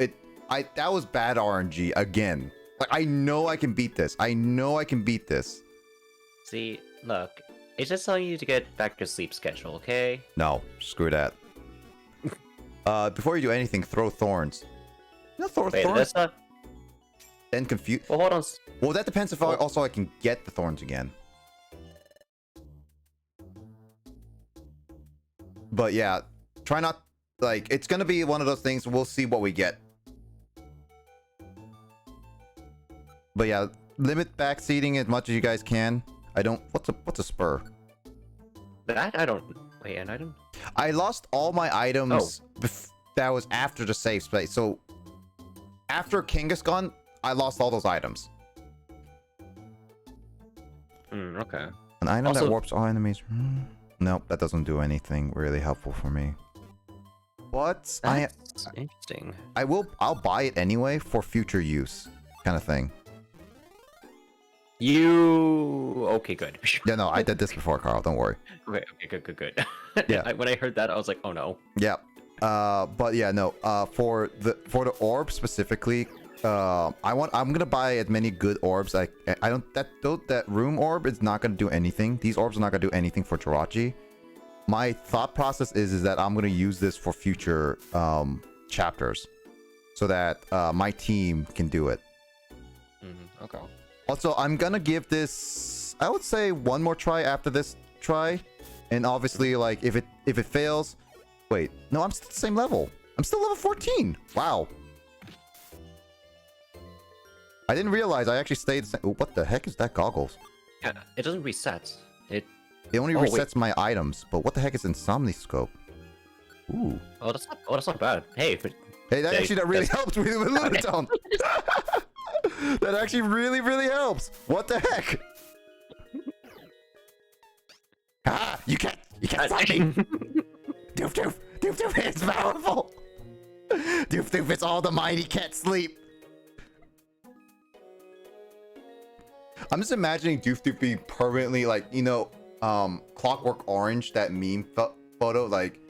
that was bad RNG again. Like I know I can beat this. I know I can beat this. See, look, it's just telling you to get back to sleep schedule, okay? No, screw that. Before you do anything, throw thorns. No, throw Wait, thorns. that's not. Then confuse. Well, hold on. Well, that depends if I can get the thorns again. But yeah, try not like it's gonna be one of those things. We'll see what we get. But yeah, limit backseating as much as you guys can. I don't. What's a spur? That I don't. Wait, an item? I lost all my items that was after the save space. So after Kangaskhan, I lost all those items. Okay. An item that Also- warps all enemies. Nope, that doesn't do anything really helpful for me. But That's interesting. I'll buy it anyway for future use, kind of thing. Okay, good. Yeah, no, I did this before, Carl. Don't worry. Okay, good. Yeah. When I heard that, I was like, oh no. Yeah. But yeah, no. For the orb specifically, I'm gonna buy as many good orbs. That room orb is not gonna do anything. These orbs are not gonna do anything for Jirachi. My thought process is that I'm gonna use this for future chapters, so that my team can do it. Okay. Also, I'm gonna give this, I would say, one more try after this try, and obviously, like if it fails, wait, no, I'm still the same level. I'm still level 14. Wow. I didn't realize I actually stayed the same. Ooh, what the heck is that goggles? Yeah, it doesn't reset. It It only wait. resets my items, but what the heck is Insomniscope? Ooh. that's not bad. Hey, but Hey, that Hey, actually really that's- helps with Lunatone. That actually really helps. What the heck? Ah, you can't stop me. Doof, it's powerful. Doof, it's all the might. He can't sleep. I'm just imagining Doof being permanently like, Clockwork Orange, that meme photo, like,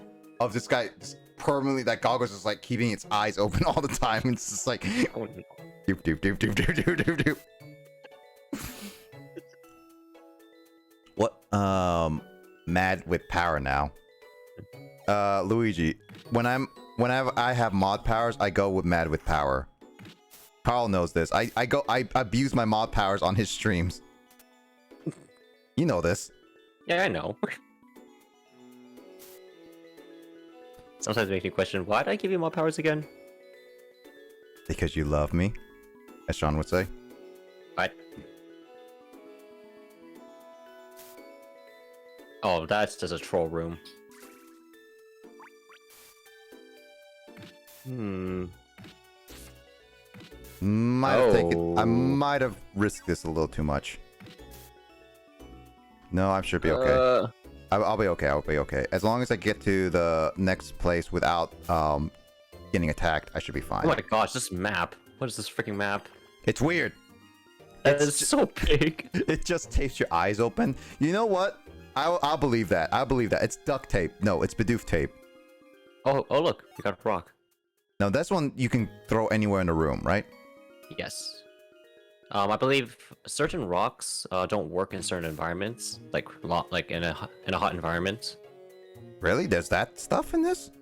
of this guy just permanently, that goggles just like keeping its eyes open all the time. It's just like, oh, no. Doof. What? Mad with power now. Luigi, whenever I have mod powers, I go with mad with power. Carl knows this. I abuse my mod powers on his streams. You know this. Yeah, I know. Sometimes it makes me question, why did I give you more powers again? Because you love me, as Sean would say. What? Oh, that's just a troll room. Might have taken. I Oh. might have risked this a little too much. No, I should be okay. I'll be okay. I'll be okay. As long as I get to the next place without getting attacked, I should be fine. Oh my gosh, this map. What is this freaking map? It's weird. That It's is so big. It just tapes your eyes open. You know what? I'll believe that. I'll believe that. It's duct tape. No, it's Bidoof tape. Oh, look, we got a rock. No, that's one you can throw anywhere in the room, right? Yes. I believe certain rocks don't work in certain environments, like in a hot environment. Really? There's that stuff in this?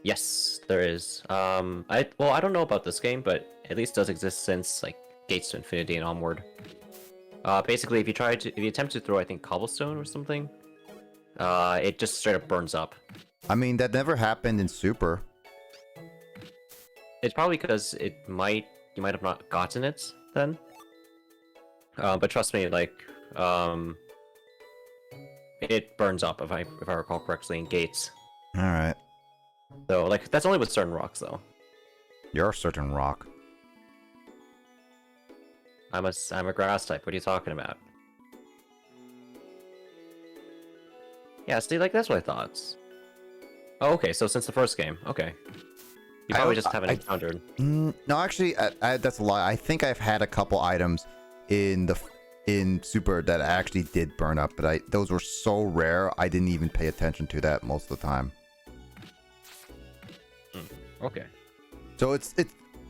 Yes, there is. I don't know about this game, but at least does exist since like Gates to Infinity and onward. Basically, if you attempt to throw, I think cobblestone or something, it just straight up burns up. I mean, that never happened in Super. It's probably because you might have not gotten it then. But trust me, like, it burns up if I recall correctly in Gates. All right. So like that's only with certain rocks though. You're a certain rock. I'm a grass type. What are you talking about? Yeah, see, like that's what I thought. Oh, okay. So since the first game, okay. You probably just haven't encountered. No, actually, that's a lie. I think I've had a couple items in Super that actually did burn up, but those were so rare I didn't even pay attention to that most of the time. Okay. So it's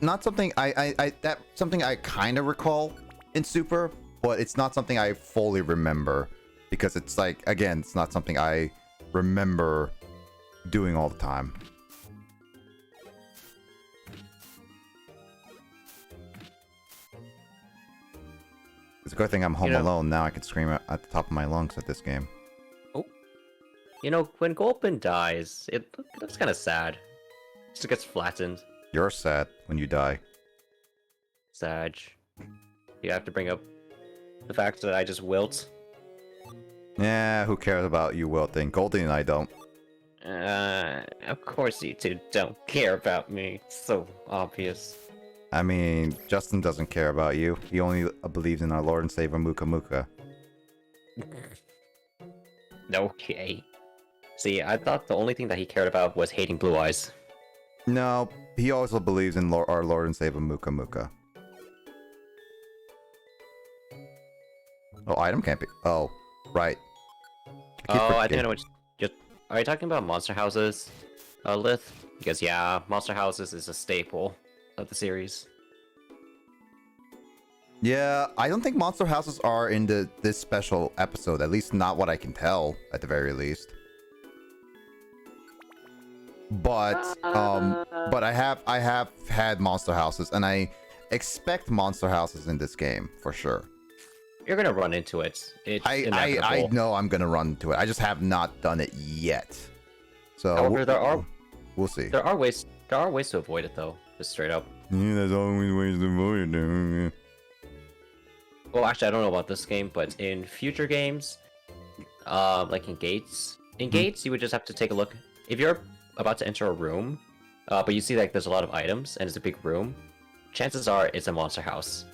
not something that's something I kind of recall in Super, but it's not something I fully remember because it's like, again, it's not something I remember doing all the time. It's a good thing I'm home alone now. I can scream at the top of my lungs at this game. Oh. You know, when Gulpin dies, it looks kind of sad. Just gets flattened. You're sad when you die. Sag. You have to bring up the fact that I just wilt. Yeah, who cares about you wilting? Goldie and I don't. Of course you two don't care about me. It's so obvious. I mean, Justin doesn't care about you. He only believes in our Lord and Savior Muka Muka. Okay. See, I thought the only thing that he cared about was hating Blue Eyes. No, he also believes in our Lord and Savior Muka Muka. Oh, item can't be. Oh, right. I think I know what are you talking about monster houses, Lith? Because yeah, monster houses is a staple of the series. Yeah, I don't think monster houses are in this special episode. At least not what I can tell, at the very least. But I have had monster houses, and I expect monster houses in this game for sure. You're gonna run into it. It's I inevitable. know I'm gonna run into it. I just have not done it yet. So However, we'll see. there are ways to avoid it though. Just straight up. Yeah, there's always ways to avoid it. Well, actually, I don't know about this game, but in future games, like in Gates, you would just have to take a look. If you're about to enter a room, but you see like there's a lot of items and it's a big room, chances are it's a monster house.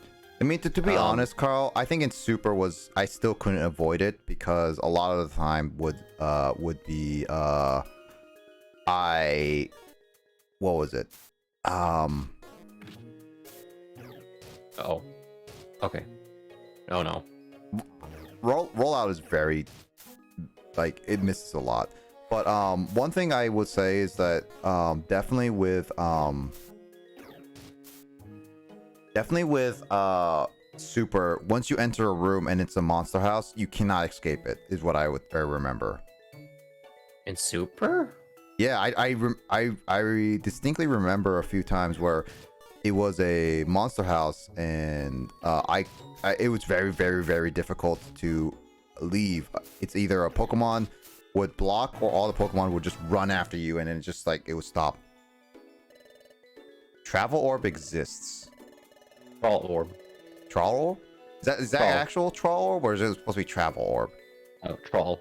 I mean, to be honest, Carl, I think in Super I still couldn't avoid it because a lot of the time would be what was it? Oh. Okay. Oh no. Rollout is very like it misses a lot. But one thing I would say is that definitely with Super, once you enter a room and it's a monster house, you cannot escape it. Is what I remember. In Super? Yeah, I distinctly remember a few times where it was a monster house and it was very, very, very difficult to leave, it's either a Pokemon would block or all the Pokemon would just run after you, and then it just like it would stop. Travel Orb exists. Troll Orb. Troll Orb? Is that Troll. actual Troll Orb, or is it supposed to be Travel Orb? Oh, Troll.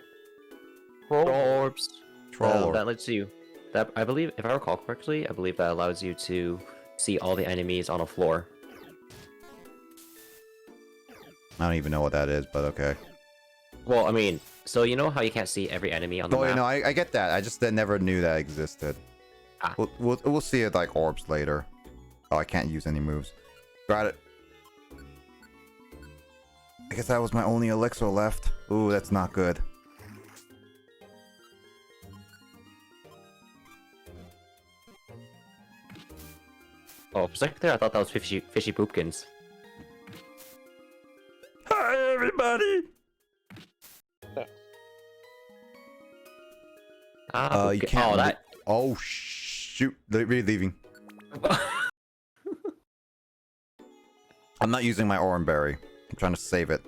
Troll? Troll Orbs. Troll Orb. That lets you. That I believe, if I recall correctly, I believe that allows you to see all the enemies on a floor. I don't even know what that is, but okay. Well, I mean, so you know how you can't see every enemy on the Oh, map? yeah, no, I get that. I just never knew that existed. Ah. We'll see it like orbs later. Oh, I can't use any moves. Got it. I guess that was my only elixir left. Ooh, that's not good. Oh, for a second there, I thought that was fishy poopkins. Hi, everybody! You Poopkin- can't. Oh, that. Oh, shoot. We're leaving. I'm not using my Oran Berry. I'm trying to save it.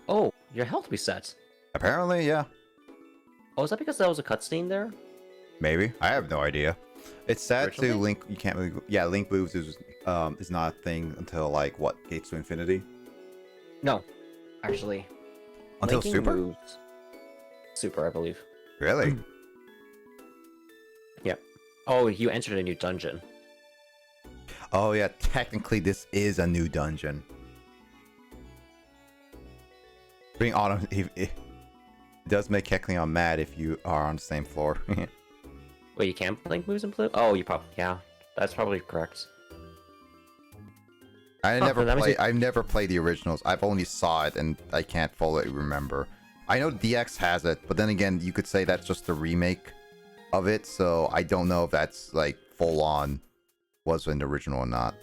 Oh, your health resets. Apparently, yeah. Oh, is that because that was a cutscene there? Maybe. I have no idea. It's sad to Originally? Link. You can't really. Yeah, Link moves is not a thing until like what, Gates to Infinity? No, actually. Until linking Super? moves- Super, I believe. Really? Yep. Oh, you entered a new dungeon. Oh yeah, technically this is a new dungeon. Being honest, it does make Kecleon mad if you are on the same floor. Wait, you can't link moves in blue? Oh, you probably, yeah, that's probably correct. I Huh, never that means play. you- I've never played the originals. I've only saw it, and I can't fully remember. I know DX has it, but then again, you could say that's just a remake of it. So I don't know if that's like full on was in the original or not.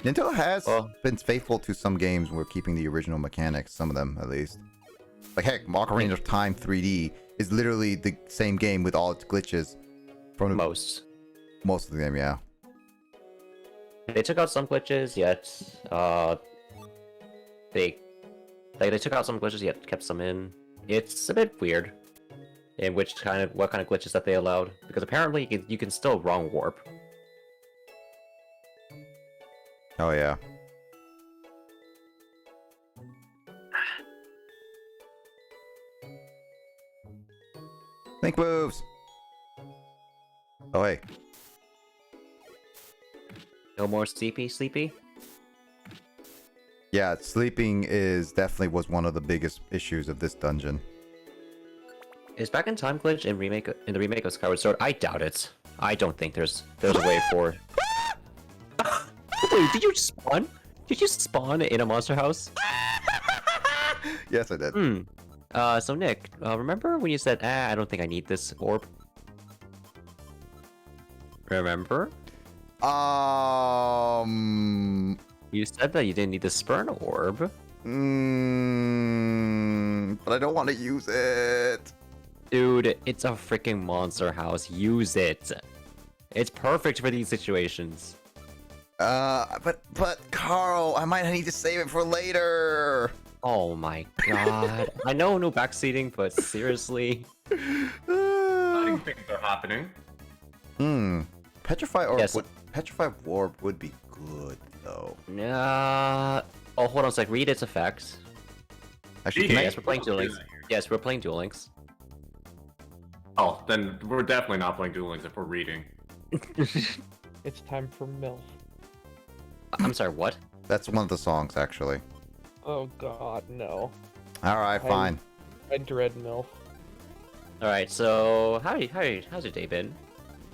Nintendo has Well- been faithful to some games. We're keeping the original mechanics, some of them at least. Like heck, Ocarina of Time 3D is literally the same game with all its glitches from the, Most. most of the game. Yeah. They took out some glitches, yet they took out some glitches, yet kept some in. It's a bit weird, in what kind of glitches that they allowed, because apparently you can still wrong warp. Oh yeah. Link moves. Oh hey. No more sleepy. Yeah, sleeping is definitely was one of the biggest issues of this dungeon. Is back in time glitch in the remake of Skyward Sword? I doubt it. I don't think there's a way for. Wait, did you spawn? Did you spawn in a monster house? Yes, I did. So Nick, remember when you said, I don't think I need this orb? Remember? You said that you didn't need the Spurn orb. But I don't want to use it. Dude, it's a freaking monster house. Use it. It's perfect for these situations. But Carl, I might need to save it for later. Oh my god. I know no backseating, but seriously. Exciting things are happening. Petrify Orb Yes. Petrify Orb would be good though. Nah. Oh, hold on a sec. Read its effects. Actually, Can can I- Yes, we're playing Duel Links. Yes, we're playing Duel Links. Oh, then we're definitely not playing Duel Links if we're reading. It's time for MILF. I'm sorry, what? That's one of the songs actually. Oh god, no. All right, fine. I dread MILF. Alright, so how's your day been?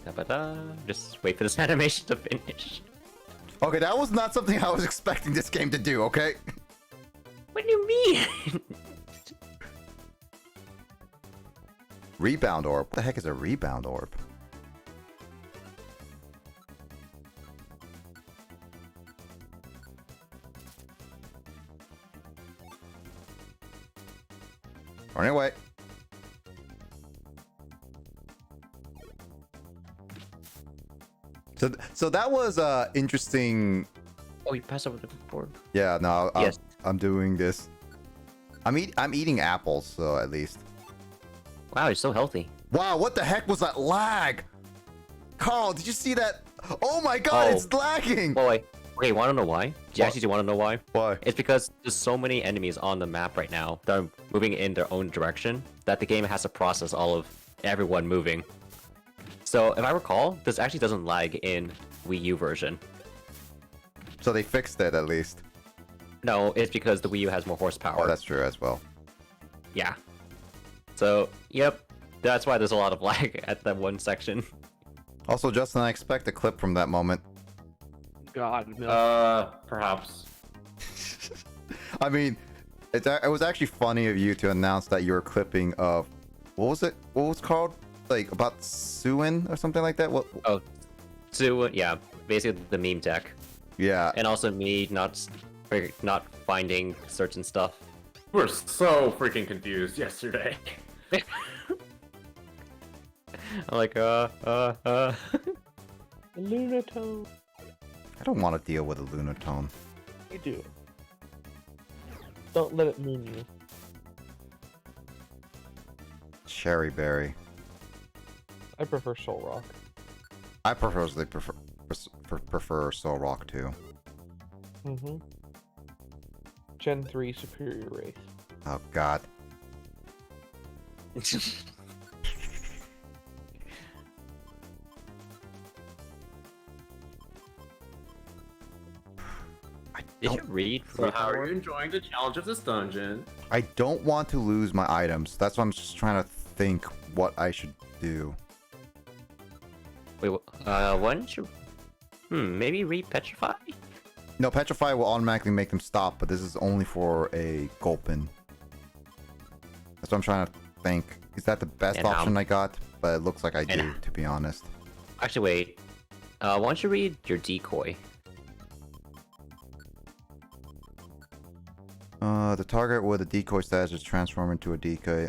Da-ba-da. Just wait for this animation to finish. Okay, that was not something I was expecting this game to do. Okay. What do you mean? Rebound Orb. What the heck is a Rebound Orb? Anyway. So that was interesting. Oh, you passed over the board. Yeah, no, Yes. I'm doing this. I'm eating apples, so at least. Wow, you're so healthy. Wow, what the heck was that lag? Carl, did you see that? Oh my god, Oh. it's lagging! Boy. Okay, wanna know why? Do you What? actually wanna know why? Why? It's because there's so many enemies on the map right now that are moving in their own direction that the game has to process all of everyone moving. So if I recall, this actually doesn't lag in Wii U version. So they fixed it at least. No, it's because the Wii U has more horsepower. Oh, that's true as well. Yeah. So, yep. That's why there's a lot of lag at that one section. Also, Justin, I expect a clip from that moment. God, no. Perhaps. I mean, it was actually funny of you to announce that you were clipping of... What was it? What was it called? Like, about Suin or something like that? What? Oh, so, yeah. Basically the meme deck. Yeah. And also me not finding certain stuff. We were so freaking confused yesterday. I'm like, Lunatone. I don't want to deal with a Lunatone. You do. Don't let it moon you. Cherry Berry. I prefer Soul Rock. I prefer Soul Rock too. Mm-hmm. Gen 3 Superior Race. Oh god. Did you read? So how are you enjoying the challenge of this dungeon? I don't want to lose my items. That's why I'm just trying to think what I should do. Wait, why don't you... maybe read Petrify? No, Petrify will automatically make them stop, but this is only for a Gulpin. That's what I'm trying to think. Is that the best And, option I got? But it looks like I do, and- to be honest. Actually, wait. Why don't you read your decoy? The target with a decoy status is transformed into a decoy.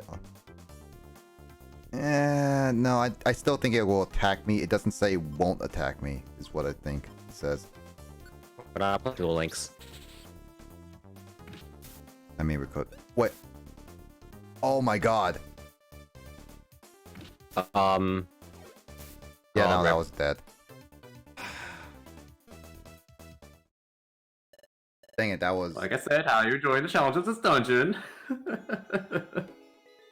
No, I still think it will attack me. It doesn't say it won't attack me, is what I think it says. But I'll put dual links. I mean, we could. Wait. Oh my god. Yeah, no, that rip. was dead. Dang it, that was... Like I said, how are you enjoying the challenge of this dungeon?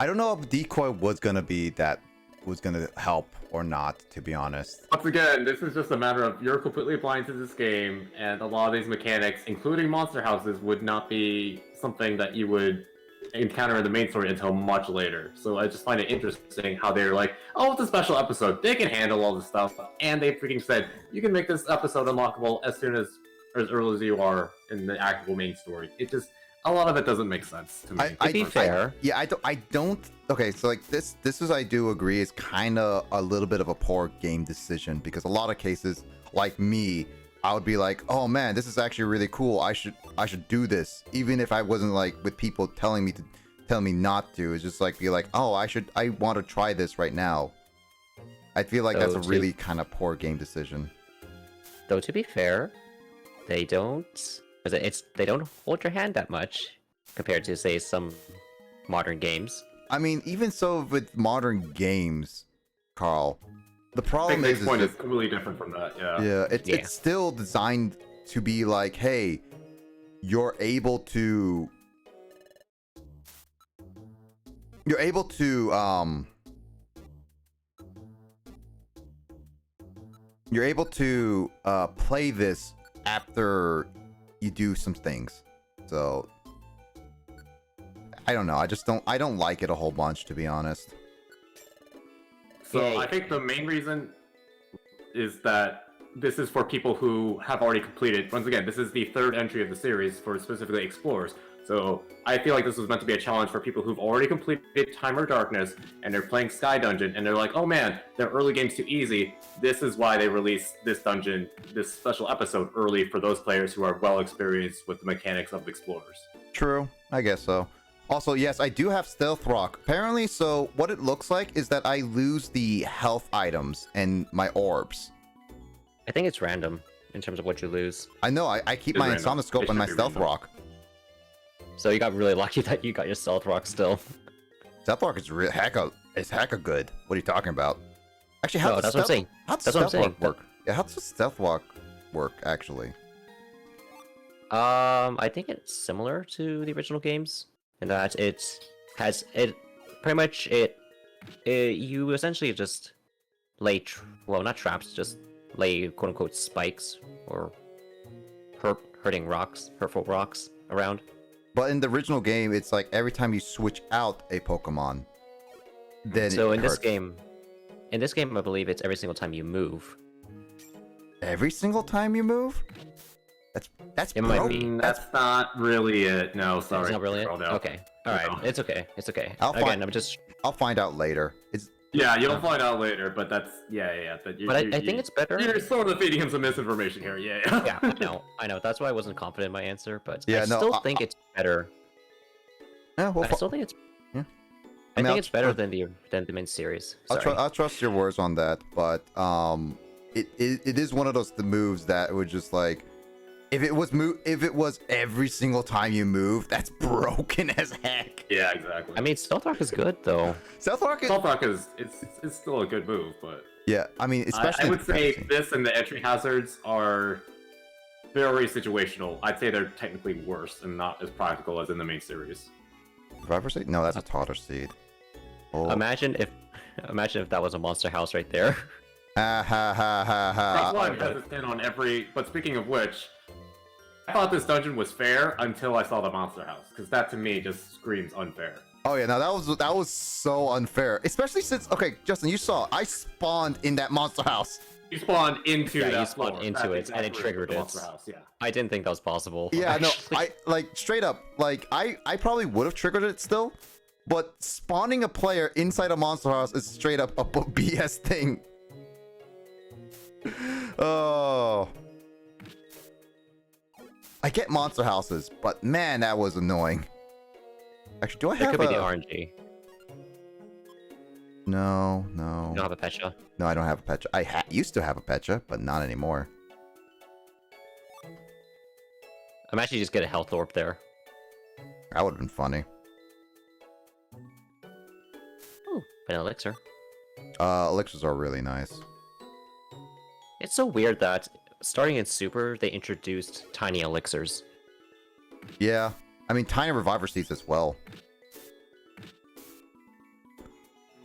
I don't know if decoy was gonna help or not, to be honest. Once again, this is just a matter of you're completely blind to this game, and a lot of these mechanics, including monster houses, would not be something that you would encounter in the main story until much later. So I just find it interesting how they're like, oh, it's a special episode. They can handle all this stuff. And they freaking said, you can make this episode unlockable as soon as early as you are in the actual main story. It just, a lot of it doesn't make sense to me. To be fair, I don't. Okay, so like this is, I do agree, is kind of a little bit of a poor game decision, because a lot of cases, like me, I would be like, oh man, this is actually really cool. I should do this, even if I wasn't like with people telling me not to. It's just like be like, oh, I want to try this right now. I feel like that's a really kind of poor game decision. though to be fair, they don't hold your hand that much compared to, say, some modern games. I mean, even so with modern games, Carl, the problem Big is point that- is completely different from that, yeah. Yeah, it's still designed to be like, hey, you're able to play this after you do some things. So I don't know. I don't like it a whole bunch, to be honest. So Yay. I think the main reason is that this is for people who have already completed. Once again, this is the third entry of the series for specifically explorers. So I feel like this was meant to be a challenge for people who've already completed Time or Darkness and they're playing Sky Dungeon and they're like, oh man, their early game's too easy. This is why they released this dungeon, this special episode early for those players who are well experienced with the mechanics of explorers. True, I guess so. Also, yes, I do have Stealth Rock. Apparently, so what it looks like is that I lose the health items and my orbs. I think it's random in terms of what you lose. I know, I keep It's my random. Insomnoscope It and my should be Stealth random. Rock. So you got really lucky that you got your stealth rock still. Stealth Rock is real hecka good. What are you talking about? Actually, how No, does that's what I'm stealth, saying. how does That's what I'm Stealth Rock saying. work? Yeah, how does Stealth Rock work actually? I think it's similar to the original games in that you essentially just lay well, not traps, just lay quote unquote spikes or hurtful rocks around. But in the original game, it's like every time you switch out a Pokemon, then So it in hurts. this game, I believe it's every single time you move. Every single time you move? That's It might broken. be. That's not really it. No, sorry. It's not really it? Girl, no. Okay. Alright, No. it's okay. It's okay. I'll Again, find- I'm just I'll find out later. It's Yeah, you'll find out later, but that's But, But I think it's better. You're sort of feeding him some misinformation here. Yeah. Yeah, I know. That's why I wasn't confident in my answer, but Yeah, I no, still think it's better. yeah. Well, I still think it's. Yeah. I mean, think it's better than the main series. Sorry. I'll trust your words on that, but it is one of those moves that would just like, if it was every single time you move, that's broken as heck. Yeah, exactly. I mean, Stealth Rock is good though. Stealth Rock is, Stealth Rock is it's still a good move, but yeah. I mean, especially I in would say fantasy. this and the entry hazards are very situational. I'd say they're technically worse and not as practical as in the main series. Reviver Seed? No, that's a Totter Seed. Oh. Imagine if that was a monster house right there. Ha ha ha ha That's why ha. I'm hesitant on every. But speaking of which, I thought this dungeon was fair until I saw the monster house, because that to me just screams unfair. Oh yeah, now that was so unfair. Especially since, okay, Justin, you saw I spawned in that monster house. You spawned into Yeah, that you spawned floor. into That's it, and it exactly triggered the it. monster house. Yeah. I didn't think that was possible. Yeah, no, actually. I like straight up, like I probably would have triggered it still, but spawning a player inside a monster house is straight up a BS thing. Oh, I get monster houses, but man, that was annoying. Actually, do I It have could be the a... RNG. No, You don't have a Pecha. no, I don't have a Pecha. I used to have a Pecha, but not anymore. I'm actually just get a health orb there. That would have been funny. Ooh, an elixir. Elixirs are really nice. It's so weird that starting in Super, they introduced tiny elixirs. Yeah, I mean, tiny reviver seeds as well.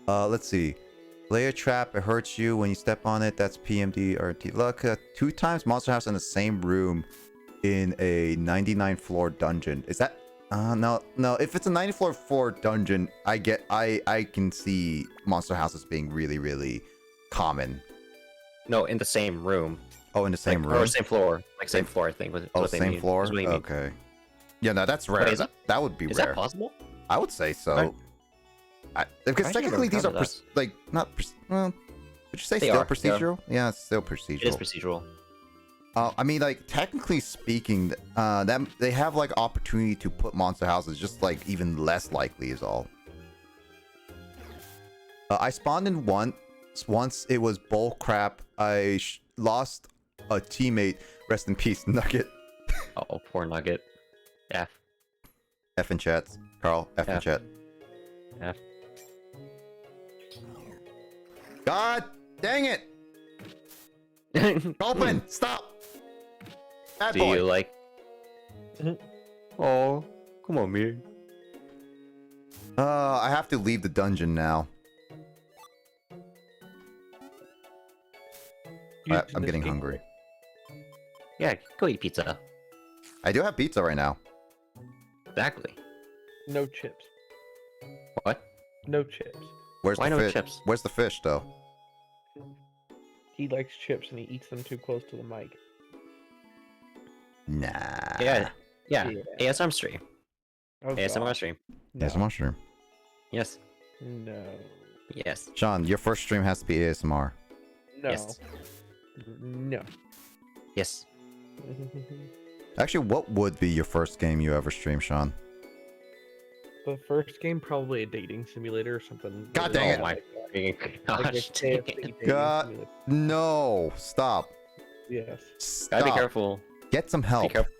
Let's see. Layer trap, it hurts you when you step on it. That's PMD or luck. 2 times monster house in the same room in a 99 floor dungeon. Is that? No. If it's a 94 floor dungeon, I can see monster houses being really, really common. No, in the same room. Oh, in the same Or room. same floor. Like same floor, I think. Oh, same floor. Okay. Yeah, no, that's rare. Wait, That would be Is rare. that possible? I would say so. Right. Because I technically these are remember that. like not well. Would you say They still are, they are. procedural? Yeah, it's still procedural. It is procedural. I mean, like technically speaking, that they have like opportunity to put monster houses, just like even less likely is all. I spawned in once. It was bull crap. I lost a teammate. Rest in peace, Nugget. Oh, poor Nugget. F. F in chat, Carl. F in F. chat. F. God dang it! Open! Stop! Bad Do boy. you like? Oh, come on, man. I have to leave the dungeon now. I'm getting hungry. Yeah, go eat pizza. I do have pizza right now. Exactly. No chips. What? No chips. Where's Why the no fish? chips? Where's the fish, though? He likes chips and he eats them too close to the mic. Nah. Yeah. Yeah. Yeah. ASMR stream. Oh, ASMR God. stream. No. ASMR stream. Yes. No. Yes. Sean, your first stream has to be ASMR. No. Yes. No. Yes. Actually, what would be your first game you ever stream, Sean? The first game, probably a dating simulator or something. God really dang it. Oh my fucking like gosh. a dang KFC it. dating God. simulator. No. Stop. Yes. Stop. Gotta be careful. Get some Be help. careful.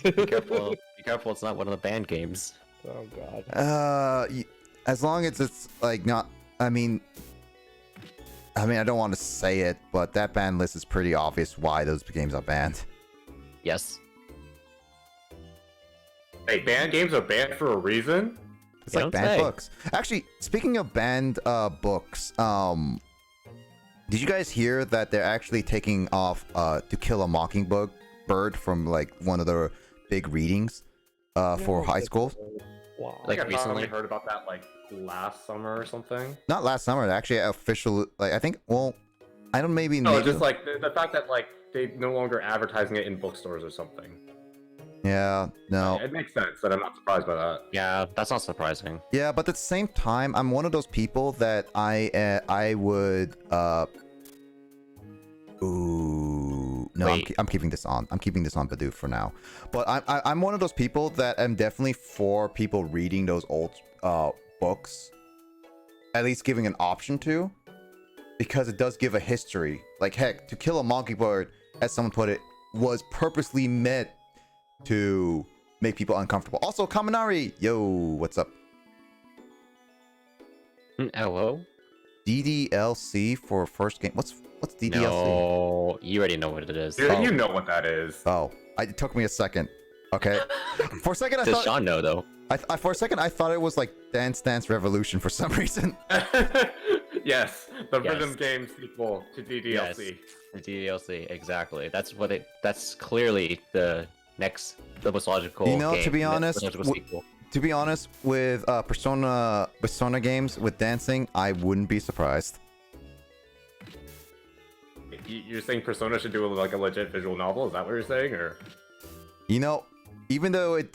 Be careful. Be careful, it's not one of the banned games. Oh god. As long as it's like not. I mean, I don't want to say it, but that ban list is pretty obvious why those games are banned. Yes. Hey, banned games are banned for a reason? It's You like don't banned say. books. Actually, speaking of banned books, did you guys hear that they're actually taking off To Kill a Mockingbird from like one of the big readings for No, high but- school? Wow. I think I recently? probably heard about that like last summer or something. Not last summer. They actually official. Like I think. Well, I don't. Maybe. No, maybe just like the fact that like they no longer advertising it in bookstores or something. Yeah. No. It makes sense that I'm not surprised by that. Yeah, that's not surprising. Yeah, but at the same time, I'm one of those people that I would ooh no, Wait. I'm keeping this on. I'm keeping this on Badoo for now. But I'm one of those people that am definitely for people reading those old books, at least giving an option to, because it does give a history. Like heck, To Kill a Mockingbird, as someone put it, was purposely meant to make people uncomfortable. Also, Kaminari, yo, what's up? Hello? DDLC for first game. What's DDLC? No, you already know what it is. Dude, Oh. you know what that is. Oh, it took me a second. Okay, for a second I Does thought. Sean know though? For a second I thought it was like Dance Dance Revolution for some reason. Yes, the Yes. rhythm game sequel to DDLC. Yes. The DLC, exactly. That's what it. That's clearly the most logical. You know, game, to be next honest, logical sequel. To be honest, with Persona games with dancing, I wouldn't be surprised. You're saying Persona should do like a legit visual novel? Is that what you're saying, or? You know, even if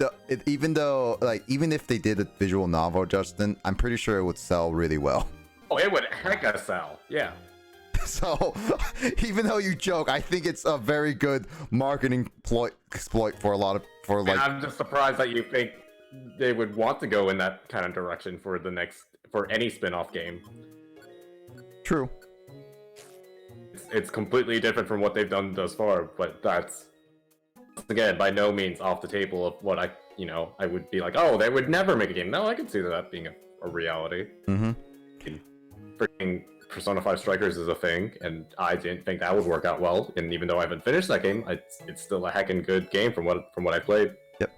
they did a visual novel, Justin, I'm pretty sure it would sell really well. Oh, it would hecka sell. Yeah. So, even though you joke, I think it's a very good marketing exploit for And I'm just surprised that you think they would want to go in that kind of direction for any spin-off game. True. It's completely different from what they've done thus far, but that's again by no means off the table of what I would be like, oh, they would never make a game. No, I can see that being a reality. Mm-hmm. Freaking Persona 5 Strikers is a thing, and I didn't think that would work out well. And even though I haven't finished that game, it's still a heckin' good game from what I played. Yep.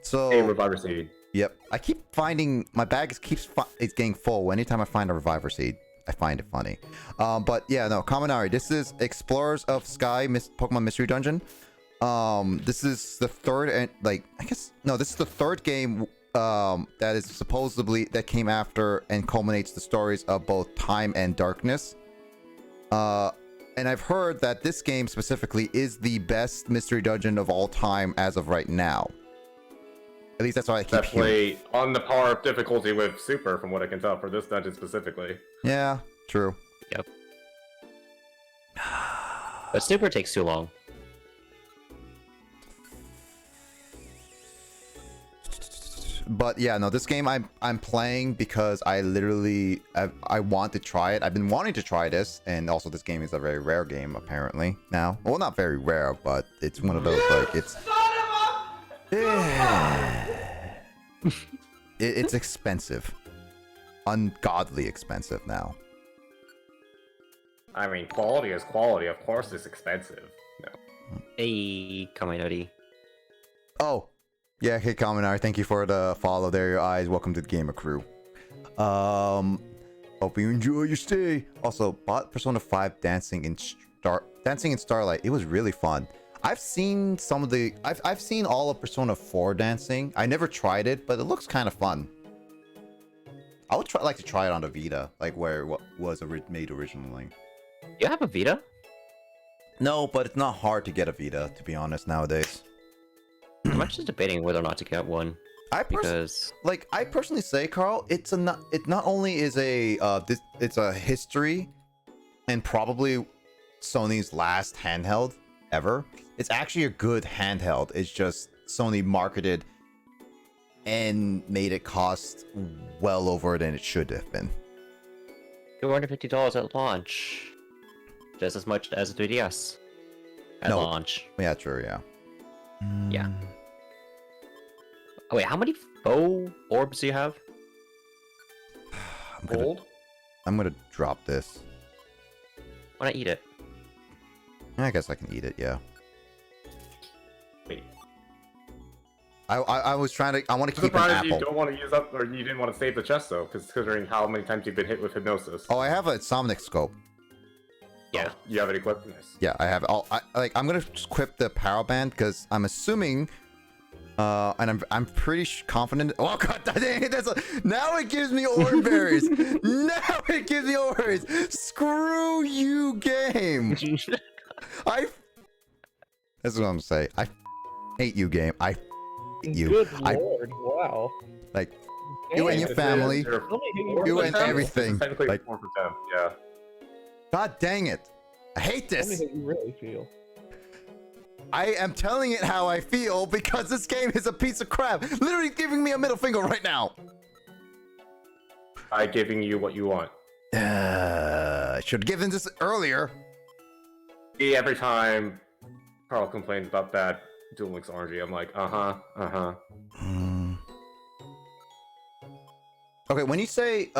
So. Hey, Reviver Seed. Yep. I keep finding my bag it's getting full anytime I find a Reviver Seed. I find it funny. But yeah, no, Kaminari. This is Explorers of Sky Pokemon Mystery Dungeon. This is the third and this is the third game that is supposedly that came after and culminates the stories of both Time and Darkness. And I've heard that this game specifically is the best mystery dungeon of all time as of right now. At least that's what I keep hearing. Definitely on the par of difficulty with Super, from what I can tell, for this dungeon specifically. Yeah, true. Yep. But Super takes too long. But yeah, no, this game I'm playing because I literally I want to try it. I've been wanting to try this, and also this game is a very rare game apparently now. Well, not very rare, but it's one of those like it's. It's expensive, ungodly expensive now. I mean, quality is quality. Of course, it's expensive. No. Hey, Kaminari. Oh, yeah, hey Kaminari, thank you for the follow there, your eyes. Welcome to the Gamer Crew. Hope you enjoy your stay. Also, bought Persona 5 Dancing in Starlight. It was really fun. I've seen I've seen all of Persona 4 Dancing. I never tried it, but it looks kind of fun. I would like to try it on the Vita, like where what was made originally. You have a Vita? No, but it's not hard to get a Vita, to be honest, nowadays. I'm actually debating whether or not to get one because I personally say, Carl, it not only is it's a history and probably Sony's last handheld ever. It's actually a good handheld. It's just Sony marketed and made it cost well over than it should have been. $250 at launch, just as much as a 3DS at No. launch. Yeah, true. Yeah. Yeah. Oh wait, how many faux orbs do you have? I'm gonna drop this. Why not eat it? I guess I can eat it. Yeah. Wait. I was trying to. I want to I'm keep an surprised you apple. don't want to use up, or you didn't want to save the chest though, considering how many times you've been hit with hypnosis. Oh, I have a Somnic scope. Yeah. Oh, you have it equipped. Nice. Yeah, I have. I'm gonna equip the power band because I'm assuming, and I'm pretty confident. Oh god, dang it! Now it gives me orb berries. Now it gives me orb berries. Screw you, game. That's what I'm saying. I hate you, game. I hate you. Good lord! Wow. Like you and your family. You and everything. Technically, Like- 4 for 10. Yeah. God dang it! I hate Tell me this. how you really feel. I am telling it how I feel because this game is a piece of crap. Literally giving me a middle finger right now. By giving you what you want. I should have given this earlier. See, every time Carl complains about bad Duel Links RNG, I'm like, Okay, when you say,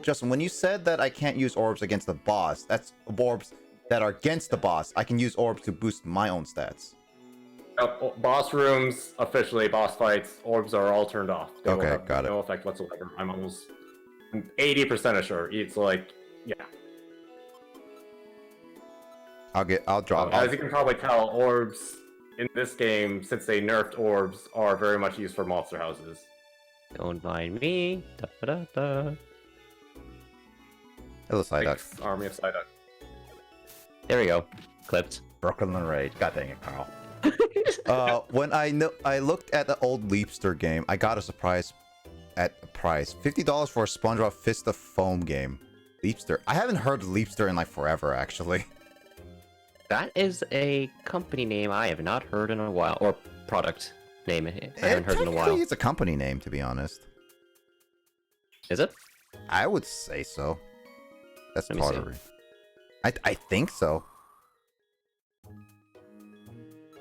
Justin, when you said that I can't use orbs against the boss, that's orbs that are against the boss. I can use orbs to boost my own stats. Boss rooms, officially, boss fights, orbs are all turned off. They will Okay, have got it. no effect whatsoever. I'm almost 80% sure. It's like, yeah. I'll drop. As you can probably tell, orbs in this game, since they nerfed orbs, are very much used for monster houses. Don't mind me. Da, da, da. Hello, Psyduck. Thanks, Army of Psyduck. There we go. Clipped. Brooklyn Rage. God dang it, Carl. When I looked at the old Leapster game, I got a surprise at a price. $50 for a SpongeBob Fist of Foam game. Leapster. I haven't heard of Leapster in like forever, actually. That is a company name I have not heard in a while, or product name I haven't heard in a while. It's a company name, to be honest. Is it? I would say so. That's Let me see. pottery. I think so.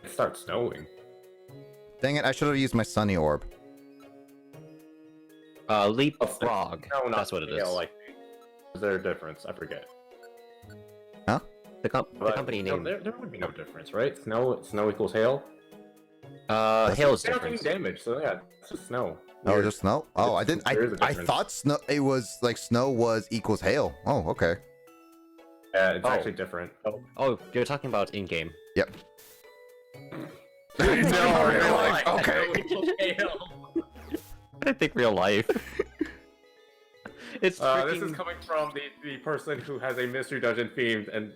It starts snowing. Dang it! I should have used my Sunny Orb. Leap Oh, Frog. No, not That's what it is. Like, is there a difference? I forget. The company No, name. there would be no difference, right? Snow equals hail. Hail is They don't do different. damage, so yeah, it's just snow. Oh, Weird. just snow. Oh, I didn't. There is a I difference. thought snow. It was like snow was equals hail. Oh, okay. Yeah, it's Oh. actually different. Oh, you're talking about in-game. Yep. No, real life, no, okay. snow equals hail. I think real life. It's This freaking... is coming from the person who has a mystery dungeon themed, and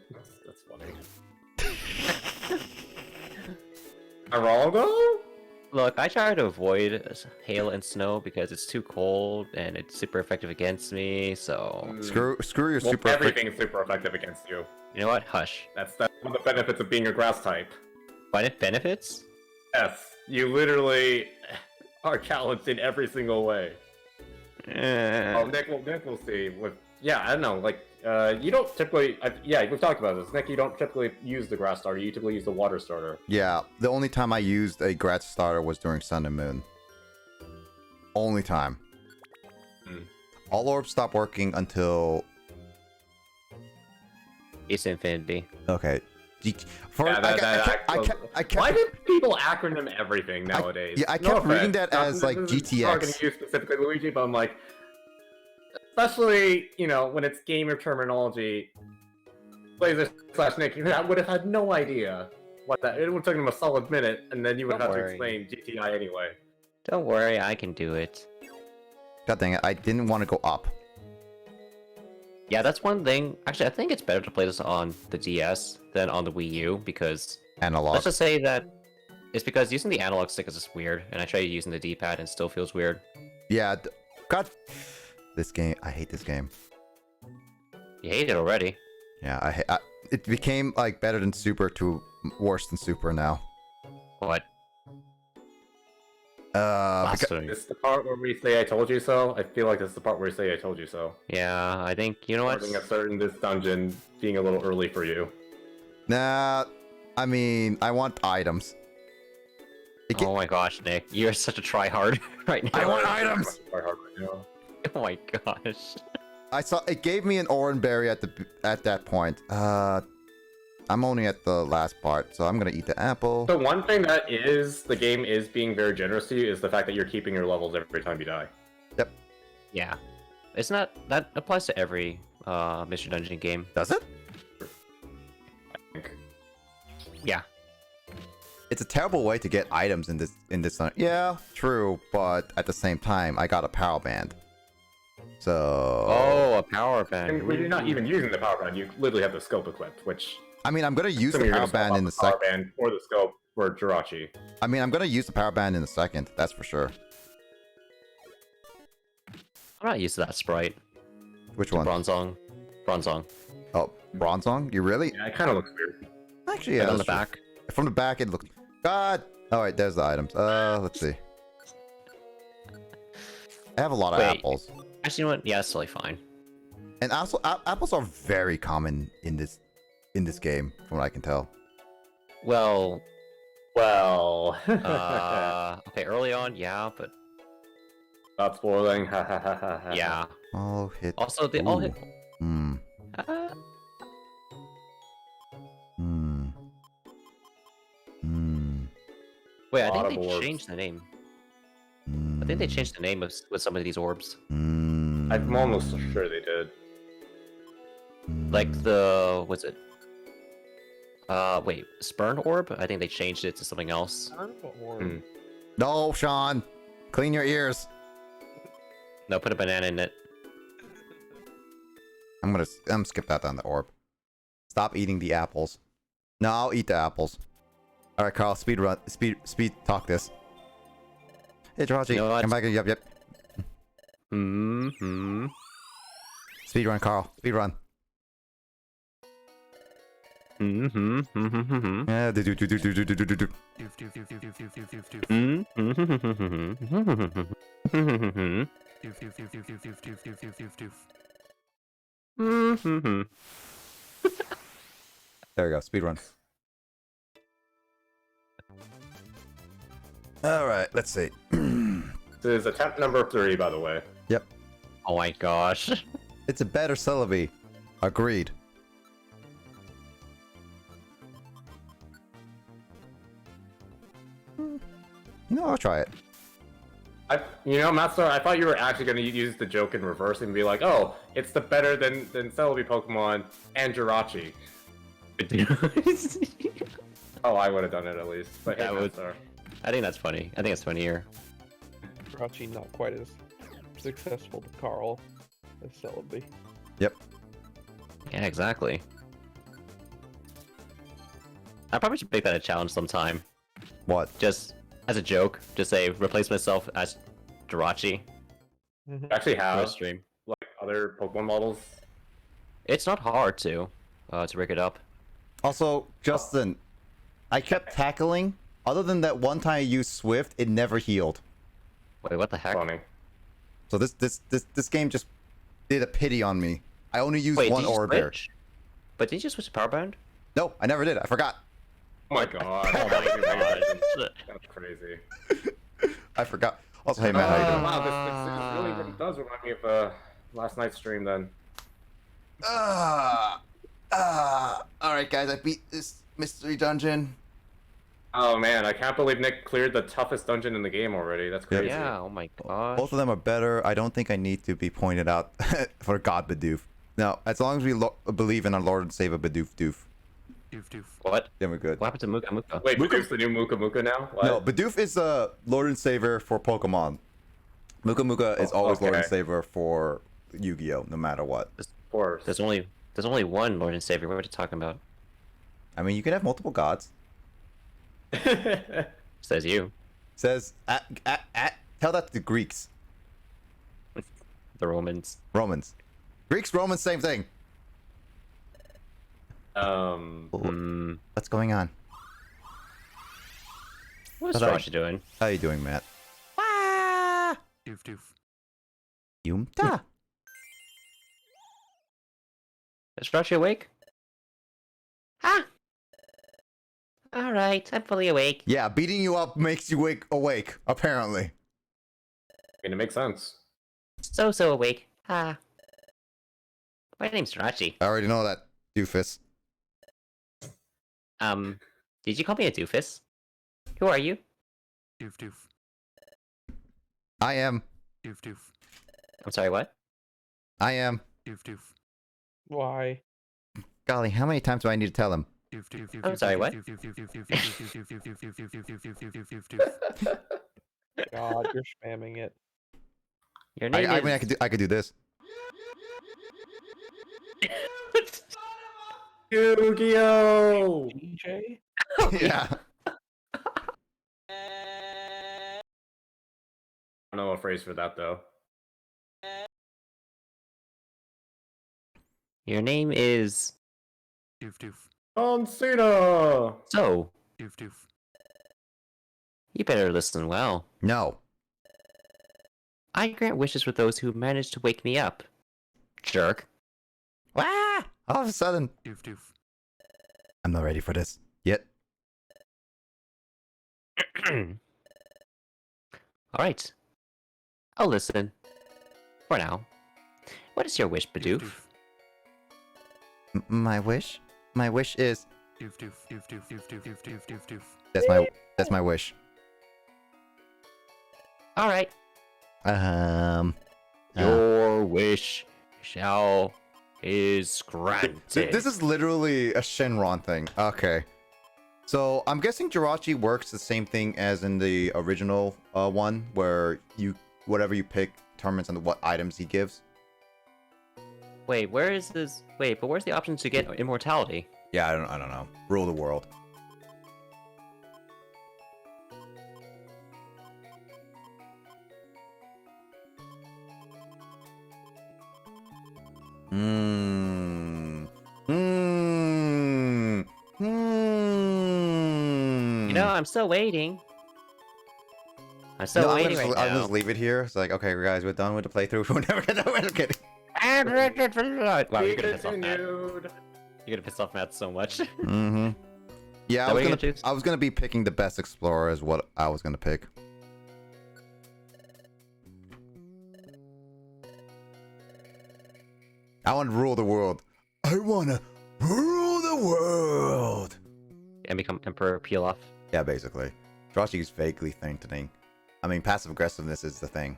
that's funny. Am I wrong though? Look, I try to avoid hail and snow because it's too cold and it's super effective against me, so... Screw your Well, super. everything is super effective against you. You know what? Hush. That's one of the benefits of being a grass type. Find it benefits? Yes, you literally are challenged in every single way. Oh, Nick will see. Yeah, I don't know. Like, you don't typically. Yeah, we've talked about this. Nick, you don't typically use the grass starter. You typically use the water starter. Yeah, the only time I used a grass starter was during Sun and Moon. Only time. Hmm. All orbs stop working until. It's infinity. Okay. Yeah, I kept. Why do people acronym everything nowadays? yeah, I kept reading that as, like, This is targeting GTX. you specifically, Luigi, but I'm like, especially when it's gamer terminology. Blazer / Nick, I would have had no idea what that. It would have taken him a solid minute, and then you would Don't have to worry. explain GTI anyway. Don't worry, I can do it. God dang it! I didn't want to go up. Yeah, that's one thing. Actually, I think it's better to play this on the DS than on the Wii U because Analog. let's just say that it's because using the analog stick is just weird, and I try using the D-pad and it still feels weird. Yeah. God. This game. I hate this game. You hate it already. Yeah. It became like better than Super to worse than Super now. What? Because, This is the part where we say "I told you so." I feel like this is the part where we say "I told you so." Yeah, I think you know what. Starting a certain this dungeon being a little early for you. nah. I mean, I want items. Oh my gosh, Nick, you're such a tryhard right now. I want items. Oh my gosh. I saw it gave me an orange berry at that point. I'm only at the last part, so I'm gonna eat the apple. The one thing that the game is being very generous to you is the fact that you're keeping your levels every time you die. Yep. Yeah. It's not that applies to every Mr. Dungeon game. Does it? Yeah. It's a terrible way to get items in this. Yeah, true, but at the same time, I got a power band. So. Oh, a power band. And when you're not even using the power band, you literally have the scope equipped, which. I mean, I'm gonna use the you're power gonna swap band out in the the power second. band or the scope for Jirachi. I mean, I'm gonna use the power band in a second. That's for sure. I'm not used to that sprite. Which one? Bronzong. Bronzong. Oh, Bronzong? You really? Yeah, it kind of looks weird. Actually, yeah. Right on the that's true. back. From the back, it looks. God. All right, there's the items. Let's see. I have a lot of Wait. apples, Actually, you know what? Yeah, it's totally fine. and also apples are very common in this game, from what I can tell. Well, Well. okay, early on, yeah, but Not spoiling. yeah. All hit. Also, they all hit. Hmm. Uh, Hmm. Hmm. wait, I Lot think of they orbs. changed the name. Hmm. I think they changed the name with some of these orbs. Hmm. I'm almost sure they did. Like the what's it? Wait, Spurn Orb? I think they changed it to something else. Hmm. No, Sean. Clean your ears. No, put a banana in it. I'm gonna skip that down the orb. Stop eating the apples. No, I'll eat the apples. All right, Carl. Speed talk this. Hey, Jirachi. You know what? Come back. Yep. Hmm. Speed run, Carl. Speed run. Hmm. Yeah. Do. There we go. Speed run. All right. Let's see. This is attempt number 3, by the way. Yep. Oh my gosh. It's a better Celebi. Agreed. I'll try it. Master, I thought you were actually going to use the joke in reverse and be like, "Oh, it's the better than Celebi Pokemon and Jirachi." Oh, I would have done it at least. But hey, That would- Master. I think that's funny. I think it's funnier. Jirachi not quite as successful to Carl as Celebi. Yep. Yeah, exactly. I probably should make that a challenge sometime. What? Just as a joke. Just say replace myself as Jirachi You actually for a have stream. like other Pokemon models. It's not hard to rig it up. Also, Justin, I kept tackling. Other than that one time I used Swift, it never healed. Wait, what the heck? Funny. So this game just did a pity on me. I only used Wait, one did you orb there. switch? But did you switch to Power Bound? No, I never did. I forgot. Oh my god. Oh my god. That's crazy. I forgot. Also, hey man, how you doing? Wow, this really does remind me of last night's stream then. Alright guys, I beat this mystery dungeon. Oh man, I can't believe Nick cleared the toughest dungeon in the game already. That's crazy. Yeah, oh my god. Both of them are better. I don't think I need to be pointed out for God Bidoof. No, as long as we believe in our Lord and Savior Bidoof Doof, What? then we're good. What happened to Muka Muka? Wait, Muka's the new Muka Muka now? What? No, Bidoof is a Lord and Savior for Pokemon. Muka Muka is always Lord and okay. Savior for Yu-Gi-Oh! No matter what. Of course. There's only one Lord and Savior. What are you talking about? I mean, you can have multiple gods. Says you. Says, tell that to the Greeks. The Romans. Romans. Greeks, Romans, same thing. Hmm. What's going on? What's But I- Jirachi doing? How you doing, Matt? Yumta. Is Jirachi awake? Ah! Alright, I'm fully awake. Yeah, beating you up makes you awake, apparently. I mean, it makes sense. So awake. Ah. My name's Rachi. I already know that, doofus. Did you call me a doofus? Who are you? Doof doof. I am. Doof doof. I'm sorry, what? I am. Doof doof. Why? Golly, how many times do I need to tell him? Doof doof. I'm sorry, what? God, you're spamming it. Your name I is... mean, I could do this. Yu-Gi-Oh! DJ? Yeah. I don't know a phrase for that though. Your name is... Doof doof. John Cena! So, Doof doof. you better listen well. No. I grant wishes for those who manage to wake me up. Jerk. Ah! All of a sudden, Doof doof. I'm not ready for this yet. Alright. I'll listen. For now. What is your wish, Bidoof? My wish? My wish is Doof doof. Doof doof. Doof doof. Doof doof. Doof doof. that's my wish. Alright. Your wish is granted. This is literally a Shenron thing. Okay. So I'm guessing Jirachi works the same thing as in the original one, where whatever you pick determines on what items he gives. Wait, where is this? Wait, but where's the option to get immortality? Yeah, I don't know. Rule the world. You know, I'm still waiting. I'm still waiting right I'll now. just leave it here. It's like, okay, guys, we're done with the playthrough. We're never gonna. We're kidding. Wow, you're gonna piss off Matt. Continued. You're gonna piss off Matt so much. Mm-hmm. Yeah, Is that what you're gonna choose? I was gonna be picking the best explorer is what I was gonna pick. I want to rule the world. I wanna rule the world. And become Emperor Peel Off. Yeah, basically. Jirachi's vaguely threatening. I mean, passive aggressiveness is the thing.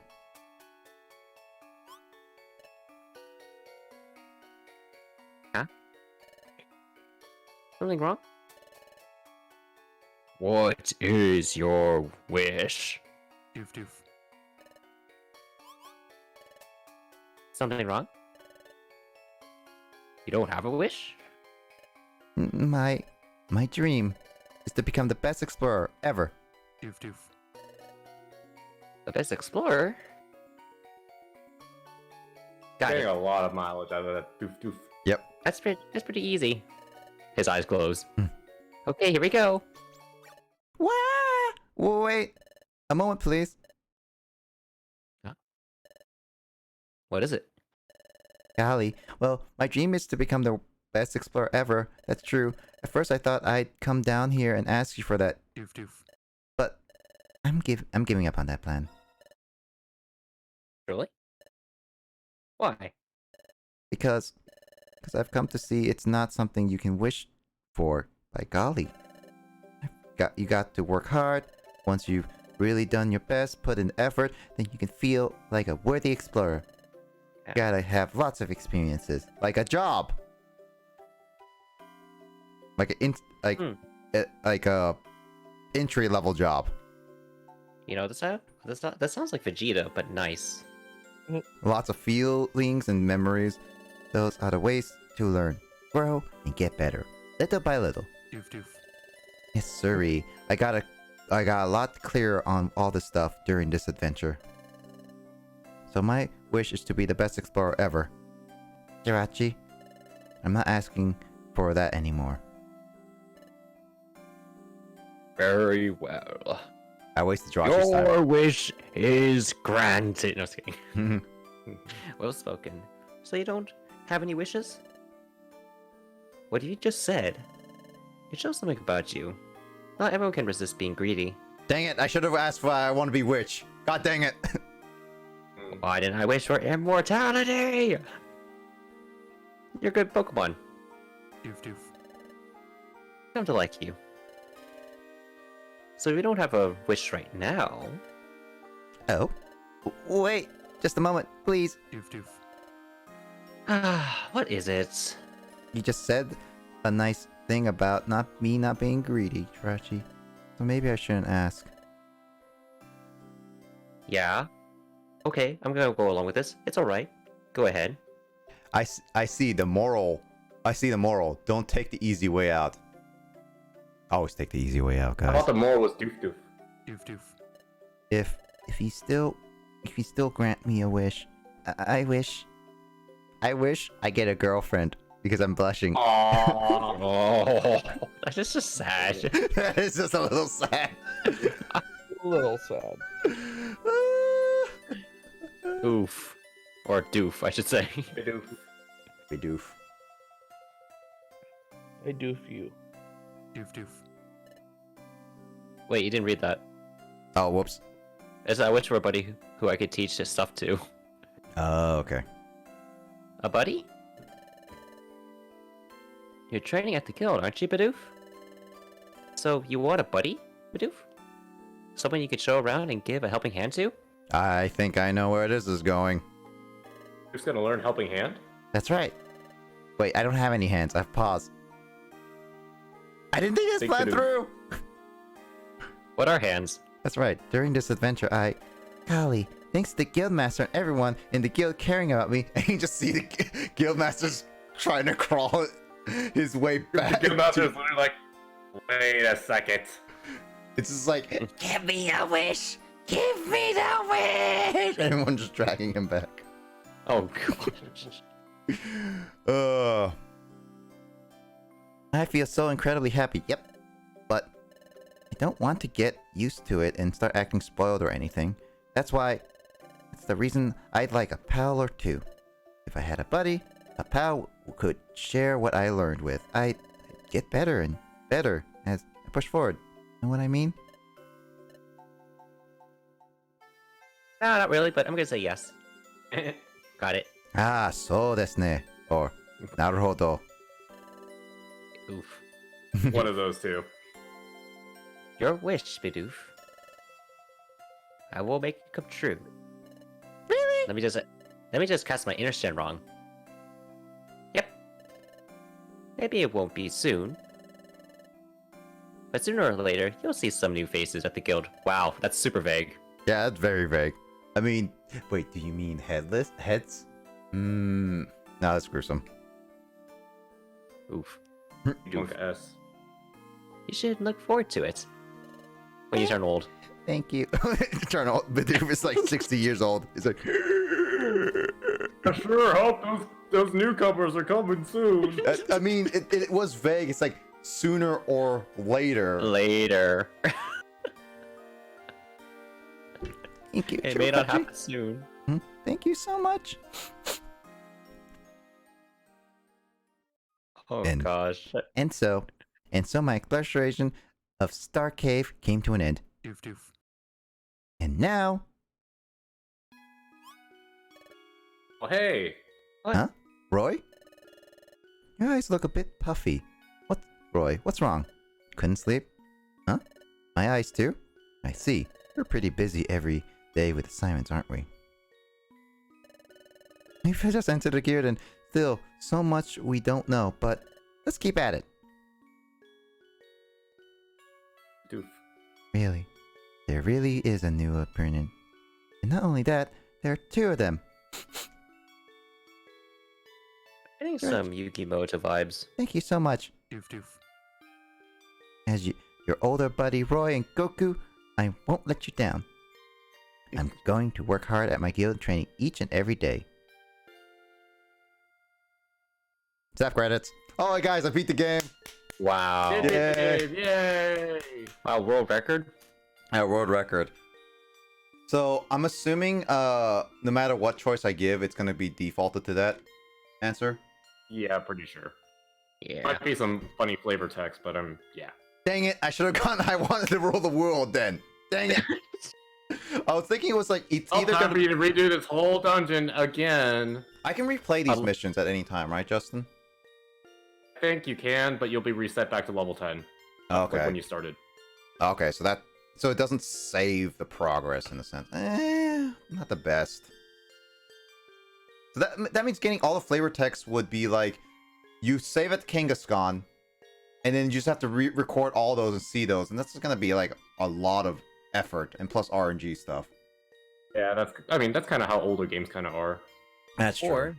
Something wrong? What is your wish? Doof doof. Something wrong? You don't have a wish? My dream is to become the best explorer ever. Doof doof. The best explorer? Got Getting it. a lot of mileage out of that. Doof doof. That's pretty easy. His eyes close. Hmm. Okay, here we go. What? Wait, a moment, please. What is it? Golly. Well, my dream is to become the best explorer ever. That's true. At first, I thought I'd come down here and ask you for that, Doof doof. but I'm giving up on that plan. Really? Why? Because I've come to see it's not something you can wish for. By golly. You got to work hard. Once you've really done your best, put in effort, then you can feel like a worthy explorer. You gotta have lots of experiences, like a job, like a entry level job. You know, that sounds like Vegeta, but nice. Lots of feelings and memories. Those are the ways to learn, grow, and get better, little by little. Doof doof. Yes, sirree. I got a lot clearer on all this stuff during this adventure. So my wish is to be the best explorer ever. Jirachi, I'm not asking for that anymore. Very well. I wasted Jirachi's time. Your wish is granted. No, just kidding. Well spoken. So you don't have any wishes? What you just said, it shows something about you. not everyone can resist being greedy. Dang it! I should have asked why I want to be witch. God dang it! Why didn't I wish for immortality? You're good Pokemon. Doof doof. Come to like you. So we don't have a wish right now. Oh, wait, just a moment, please. Doof doof. Ah, what is it? You just said a nice thing about not being greedy, Trashy. So maybe I shouldn't ask. Yeah? Okay, I'm gonna go along with this. It's alright. Go ahead. I see the moral. I see the moral. Don't take the easy way out. Always take the easy way out, I guys. thought the moral was doof doof. Doof doof. If you still grant me a wish, I wish I get a girlfriend because I'm blushing. Aww. Oh, that's just sad. It's just a little sad. A little sad. Oof. Or doof, I should say. Doof. We doof. I do for you. Doof doof. Wait, you didn't read that. Oh, whoops. It's I wish for a buddy who I could teach this stuff to. Oh, okay. A buddy? You're training at the guild, aren't you, Bidoof? So, you want a buddy, Bidoof? Someone you could show around and give a helping hand to? I think I know where this is going. You're just gonna learn helping hand? That's right. Wait, I don't have any hands. I have paws. I didn't think this Think planned to do. through. What are hands? That's right. During this adventure, golly, thanks to the guildmaster and everyone in the guild caring about me, and you just see the guildmaster's trying to crawl his way back. The Guildmaster is literally like, wait a second. It's just like, give me a wish! Give me the wish! Everyone just dragging him back. Oh, gosh. I feel so incredibly happy, yep. But I don't want to get used to it and start acting spoiled or anything. That's the reason I'd like a pal or two. If I had a buddy, a pal could share what I learned with. I'd get better and better as I push forward. Know what I mean? No, not really, but I'm gonna say yes. Got it. Ah, so desu ne. Or, naruhodo. Oof. One of those two. Your wish, Bidoof. I will make it come true. Really? Let me just cast my inner Shen wrong. Yep. Maybe it won't be soon. But sooner or later, you'll see some new faces at the guild. Wow, that's super vague. Yeah, that's very vague. I mean, wait, do you mean headless? Heads? No, that's gruesome. Oof. Dunk S. You should look forward to it. When you turn old. Thank you. Turn old. Bidoof is like 60 years old. He's like, I sure hope those newcomers are coming soon. I mean, it was vague. It's like sooner or later. Later. Thank you. It may not Chopachi. happen soon. Thank you so much. Oh And- gosh. And so my exploration of Star Cave came to an end. Doof doof. And now, Well, hey. huh? Roy? Your eyes look a bit puffy. What, Roy? What's wrong? Couldn't sleep? Huh? My eyes too? I see. We're pretty busy every day with assignments, aren't we? We've just entered the guild and still so much we don't know, but let's keep at it. Doof. Really? There really is a new opponent. And not only that, there are two of them. Getting some Yukimoto vibes. Thank you so much. Doof doof. As your older buddy Roy and Goku, I won't let you down. I'm going to work hard at my guild training each and every day. Zap credits. Oh, guys, I beat the game. Wow. Yay. Yay! Wow, world record? World record. So I'm assuming no matter what choice I give, it's gonna be defaulted to that answer. Yeah, pretty sure. Yeah. Might be some funny flavor text, but yeah. Dang it! I should have gone. I wanted to rule the world then. Dang it! I was thinking it was like it's Oh, either time gonna for you to redo this whole dungeon again. I can replay these missions at any time, right, Justin? I think you can, but you'll be reset back to level 10. Okay. Like when you started. Okay, so it doesn't save the progress in a sense. Not the best. So that means getting all the flavor text would be like you save at Kangaskhan, and then you just have to record all those and see those, and that's just gonna be like a lot of effort and plus RNG stuff. Yeah, that's kind of how older games kind of are. That's true.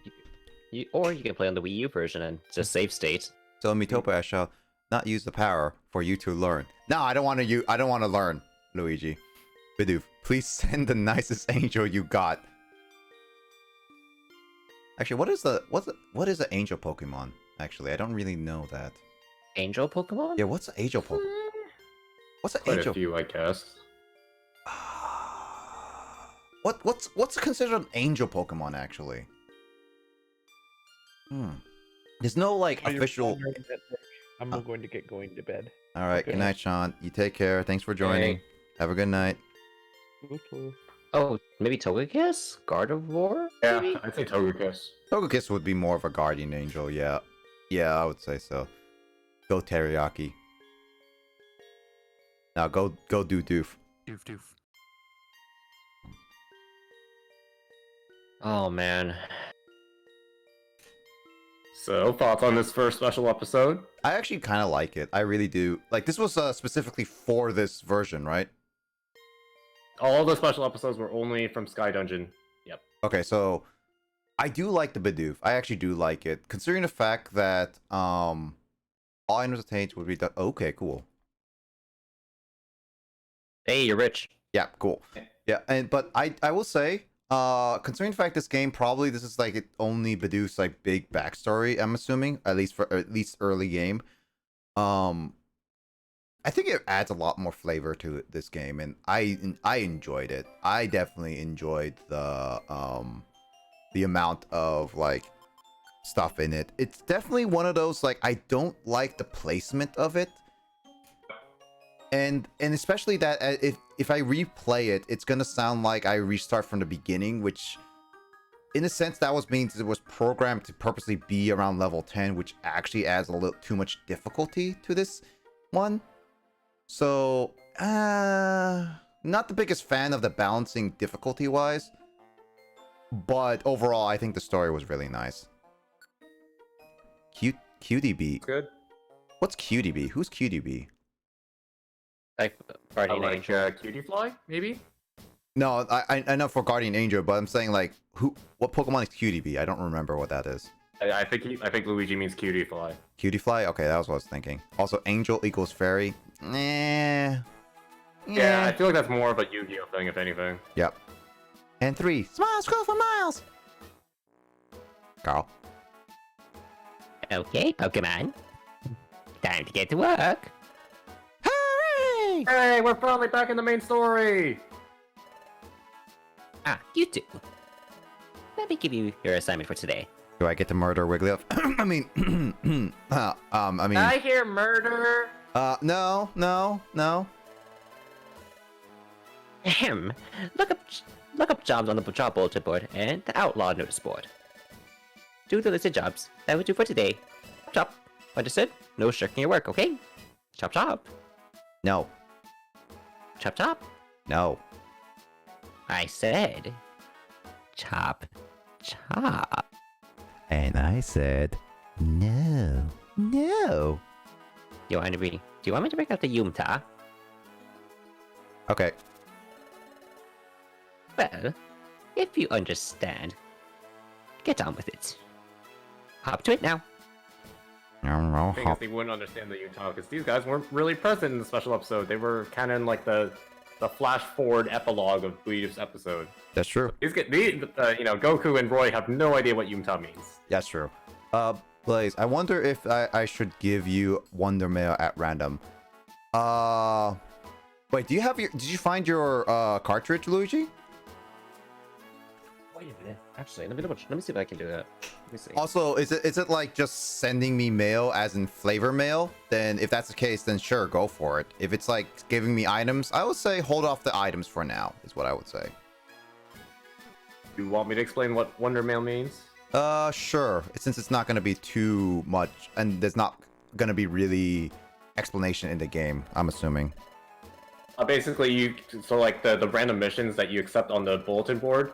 Or you can play on the Wii U version and just save state. So in Miitopia, I shall not use the power for you to learn. No, I don't want to learn, Luigi. Bidoof, please send the nicest angel you got. Actually, what is the angel Pokemon? Actually, I don't really know that. Angel Pokemon? Yeah, what's the angel Pokemon? What's the Quite angel? a few, I guess. What's considered an angel Pokemon actually? There's no like Oh, you're official. wondering that, Nick. I'm going to get going to bed. All right, good night, Sean. You take care. Thanks for joining. Hey. Have a good night. Woo-hoo. Oh, maybe Togekiss? Guard of War? Yeah, maybe? I'd say Togekiss. Togekiss would be more of a guardian angel. Yeah, I would say so. Go Teriyaki. Now go do doof. Doof doof. Oh man. So, thoughts on this first special episode? I actually kind of like it. I really do. Like this was specifically for this version, right? All the special episodes were only from Sky Dungeon. Yep. Okay, so I do like the Bidoof. I actually do like it, considering the fact that all items attained would be done. Okay, cool. Hey, you're rich. Yeah, cool. Yeah, but I will say, considering the fact this game this is like it only Bidoof's like big backstory. I'm assuming at least early game. I think it adds a lot more flavor to this game, and I enjoyed it. I definitely enjoyed the amount of like stuff in it. It's definitely one of those like I don't like the placement of it. And especially that if I replay it, it's gonna sound like I restart from the beginning, which in a sense that means it was programmed to purposely be around level 10, which actually adds a little too much difficulty to this one. So not the biggest fan of the balancing difficulty wise, but overall I think the story was really nice. QDB. Good. What's QDB? Who's QDB? Like Guardian Like Angel. Cutie Fly, maybe? No, I know for Guardian Angel, but I'm saying like what Pokemon is QDB? I don't remember what that is. I think Luigi means Cutie Fly. Cutie Fly? Okay, that was what I was thinking. Also, Angel equals Fairy. Yeah, I feel like that's more of a Yu-Gi-Oh thing, if anything. Yep. And 3. Smiles grow for miles! Carl. Okay, Pokemon. Time to get to work. Hooray! Hey, we're finally back in the main story! Ah, you two. Let me give you your assignment for today. Do I get to murder Wigglytuff? I mean, I hear murder! no. Ahem. Look up jobs on the job bulletin board and the outlaw notice board. Do the listed jobs. That would do for today. Chop. Understood? No shirking your work, okay? Chop chop. No. Chop chop. No. I said chop chop. And I said, no. Do you want me to break out the Yumta? Okay. Well, if you understand, get on with it. Hop to it now. I think they wouldn't understand the Utah because these guys weren't really present in the special episode. They were kind of in like the flash forward epilogue of Bleed's episode. That's true. Goku and Roy have no idea what Yumta means. That's true. Blaze, I wonder if I should give you Wonder Mail at random. Wait, did you find your cartridge, Luigi? Wait a minute. Actually, let me see if I can do that. Let me see. Also, is it like just sending me mail as in flavor mail? Then if that's the case, then sure, go for it. If it's like giving me items, I would say hold off the items for now, is what I would say. You want me to explain what Wonder Mail means? Sure. Since it's not gonna be too much, and there's not gonna be really explanation in the game, I'm assuming. Basically, like the random missions that you accept on the bulletin board,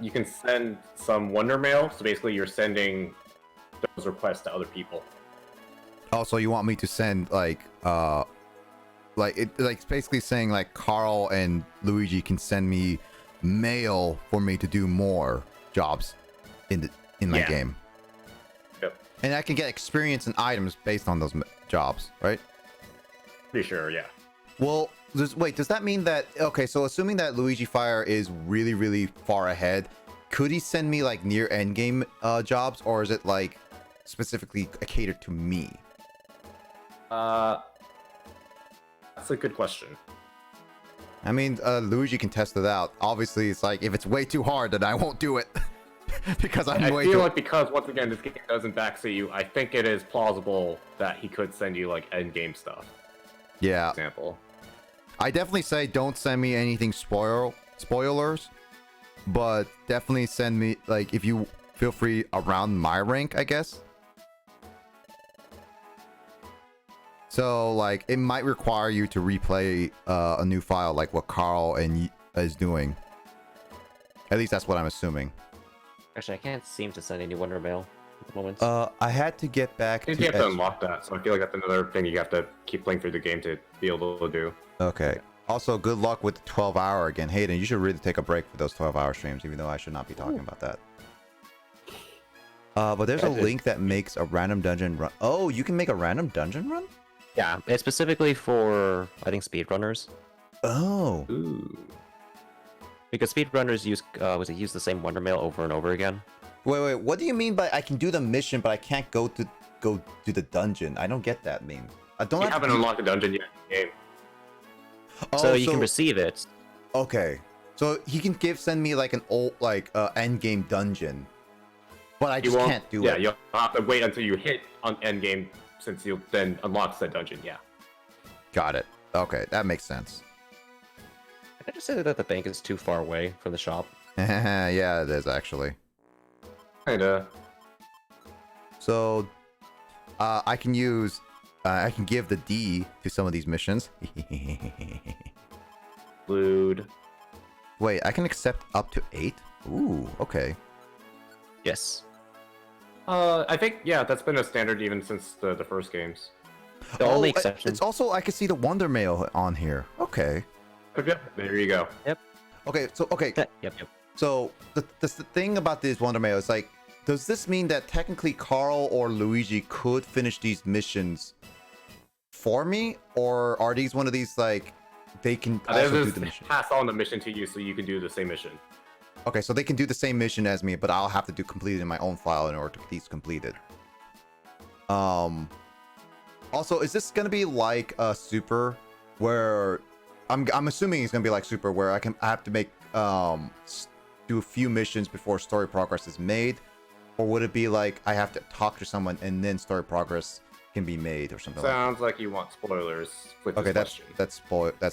you can send some Wonder Mail. So basically, you're sending those requests to other people. Also, you want me to send like it's basically saying like Carl and Luigi can send me mail for me to do more jobs in my game. Yep. And I can get experience and items based on those jobs, right? Pretty sure, yeah. Well, does that mean that, okay, so assuming that Luigi Fire is really, really far ahead, could he send me like near endgame jobs, or is it like specifically catered to me? That's a good question. I mean, Luigi can test it out. Obviously, it's like, if it's way too hard, then I won't do it. Because I feel like because, once again, this game doesn't backseat you, I think it is plausible that he could send you like endgame stuff. Yeah. For example. I definitely say don't send me anything spoilers, but definitely send me, like, if you feel free around my rank, I guess. So, like, it might require you to replay a new file, like what Carl is doing. At least that's what I'm assuming. Actually, I can't seem to send any Wonder Mail at the moment. I had to get back I think to you have to unlock that, so I feel like that's another thing you have to keep playing through the game to be able to do. Okay. Also, good luck with the 12-hour again. Hayden, you should really take a break for those 12-hour streams, even though I should not be talking about that. But there's a link that makes a random dungeon run. Oh, you can make a random dungeon run? Yeah, it's specifically for, I think, speedrunners. Oh. Ooh. Because speedrunners use the same Wonder Mail over and over again. Wait, what do you mean by I can do the mission, but I can't go do the dungeon? I don't get that meme. I don't. You haven't unlocked the dungeon yet in the game. Oh, so you can receive it. Okay, so he can send me like an old end game dungeon, but I just can't do it. Yeah, you'll have to wait until you hit on end game, since you'll then unlock said dungeon. Yeah. Got it. Okay, that makes sense. I just say that the bank is too far away from the shop. Yeah, it is actually. Kinda. So, I can give the D to some of these missions. Lude. Wait, I can accept up to 8? Ooh, okay. Yes. I think, yeah, that's been a standard even since the first games. The only exception. It's also, I can see the Wonder Mail on here. Okay. Okay, there you go. Okay, so, okay. Yep. So, the thing about this Wonder Mail is like, does this mean that technically Carl or Luigi could finish these missions for me? Or are these one of these, like, they can also do the mission? Pass on the mission to you so you can do the same mission. Okay, so they can do the same mission as me, but I'll have to complete it in my own file in order to get these completed. Also, is this gonna be like a Super, where I'm assuming it's gonna be like Super, where I have to make do a few missions before story progress is made, or would it be like I have to talk to someone and then story progress can be made or something? Sounds like you want spoilers. With Okay, this that's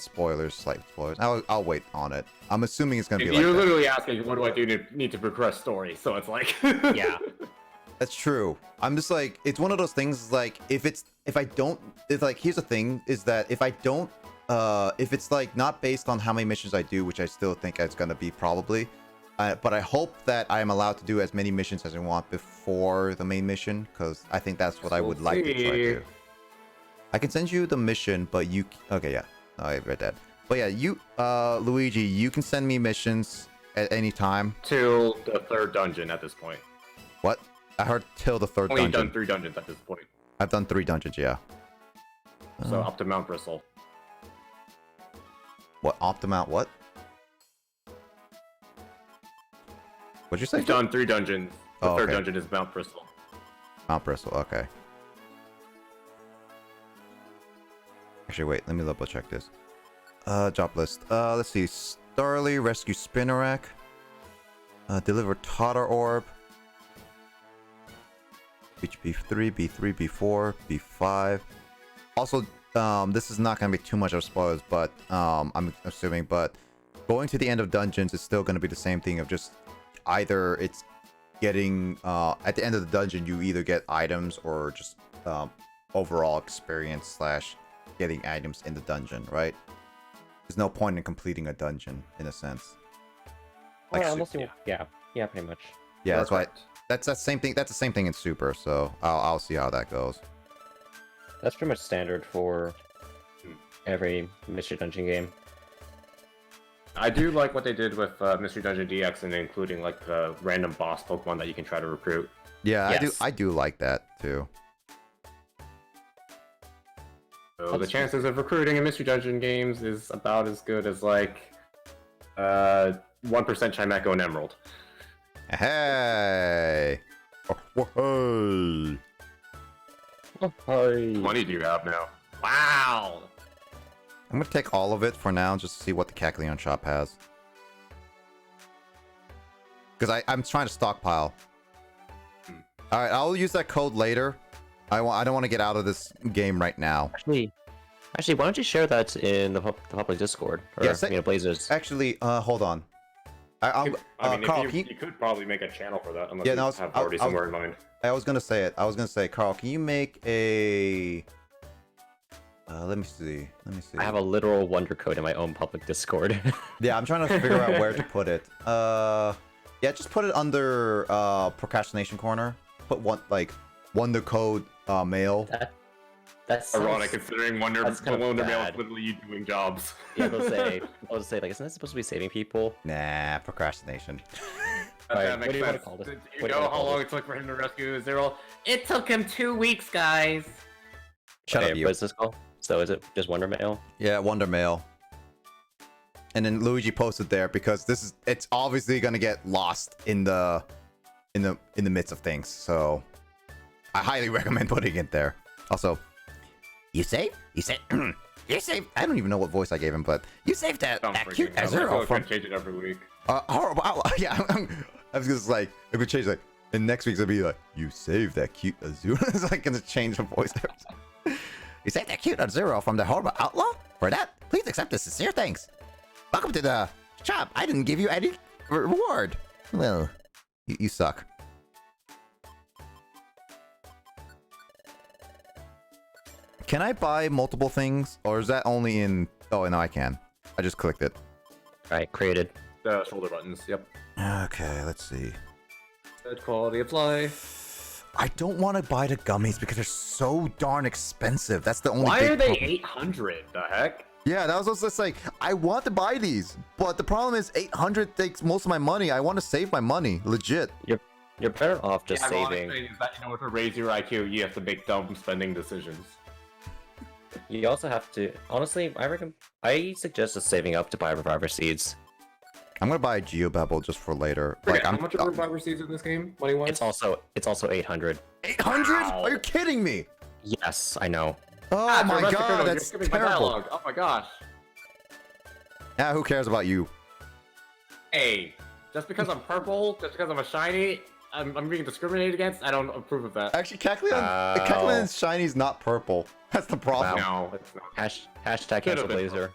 spoilers, slight spoilers. I'll wait on it. I'm assuming it's gonna be You're like literally asking, what do I do to need to progress story? So it's like, Yeah. That's true. I'm just like, it's one of those things, like, if I don't, it's like, here's the thing, is that if I don't, if it's like not based on how many missions I do, which I still think it's gonna be probably, but I hope that I am allowed to do as many missions as I want before the main mission, because I think that's what I would like to try to do. I can send you the mission, but you, okay, yeah, I read that. But yeah, you, Luigi, you can send me missions at any time. till the third dungeon at this point. What? I heard till the third Only dungeon. done 3 dungeons at this point. I've done 3 dungeons, yeah. So up to Mount Bristle. What? Optimount what? What'd you say? You've done 3 dungeons. The Oh, third okay. dungeon is Mount Bristle. Mount Bristle, okay. Actually, wait, let me double check this. Job list. Let's see. Starly, Rescue Spinnerack. Deliver Totter Orb. B3, B3, B4, B5. Also, this is not going to be too much of spoilers, but I'm assuming, but going to the end of dungeons is still going to be the same thing of just either it's getting, at the end of the dungeon, you either get items or just overall experience slash getting items in the dungeon, right? There's no point in completing a dungeon, in a sense. Like, Well, unless you, yeah, pretty much. yeah, that's why. Perfect. That's the same thing. That's the same thing in Super. So I'll see how that goes. That's pretty much standard for every Mystery Dungeon game. I do like what they did with Mystery Dungeon DX and including like the random boss Pokemon that you can try to recruit. Yeah, Yes. I do like that too. So the chances of recruiting in Mystery Dungeon games is about as good as like 1% Chimecho and Emerald. Hey. Oh, hey. Hi. Money do you have now? Wow! I'm gonna take all of it for now, just to see what the Kecleon shop has. Because I'm trying to stockpile. All right, I'll use that code later. I don't want to get out of this game right now. Actually, why don't you share that in the public Discord or Yeah, say- Blazers? Actually, hold on. I mean, Carl, if you could probably make a channel for that unless Yeah, you no, have already I'll- somewhere in mind. I was gonna say it. I was gonna say, Carl, can you make a? Let me see. I have a literal wonder code in my own public Discord. Yeah, I'm trying to figure out where to put it. Yeah, just put it under procrastination corner. Put Wonder Code mail. That's Ironic considering Wonder that's kind of Mail is bad. literally you doing jobs. Yeah, I'll say like, isn't that supposed to be saving people? Nah, procrastination. Alright, That what makes do you wanna sense. call this? Do What you do you know wanna how call long this? it took for him to rescue Zero? It took him 2 weeks, guys! Shut Okay, up, you. what is this called? So is it just Wonder Mail? Yeah, Wonder Mail. And then Luigi posted there because it's obviously gonna get lost in the midst of things. So I highly recommend putting it there. Also, you saved? You saved? You saved? I don't even know what voice I gave him, but you saved that cute Azuro from change it every week. horrible. Yeah, I was just like, it would change like, and next week's gonna be like, you saved that cute Azuro. It's like gonna change the voice there. You saved that cute Azuro from the horrible outlaw? For that, please accept the sincere thanks. Welcome to the shop. I didn't give you any reward. Well, you suck. Can I buy multiple things, or is that only in? Oh no, I can. I just clicked it. Alright, created. The shoulder buttons, yep. Okay, let's see. Good quality of life. I don't want to buy the gummies because they're so darn expensive. That's the only. Why big are they problem. 800? The heck? Yeah, that was also just like, I want to buy these, but the problem is 800 takes most of my money. I want to save my money, legit. You're better off just The ironic saving. thing is that, you know, to raise your IQ, you have to make dumb spending decisions. You also have to. Honestly, I suggest just saving up to buy Reviver Seeds. I'm gonna buy a Geobabble just for later. Forget, Like, how much are reviver seeds in this game, money-wise? It's also 800. 800? Wow. Are you kidding me? Yes, I know. Oh Ah, my Sylvester god, Code, that's you're skipping my terrible. dialogue. Oh my gosh. Yeah, who cares about you? Hey, just because I'm purple, just because I'm a shiny, I'm being discriminated against? I don't approve of that. Actually, Kecleon, Wow. Kecleon's shiny's not purple. That's the problem. Wow. No, it's not. Hashtag Could've cancel been Blazer.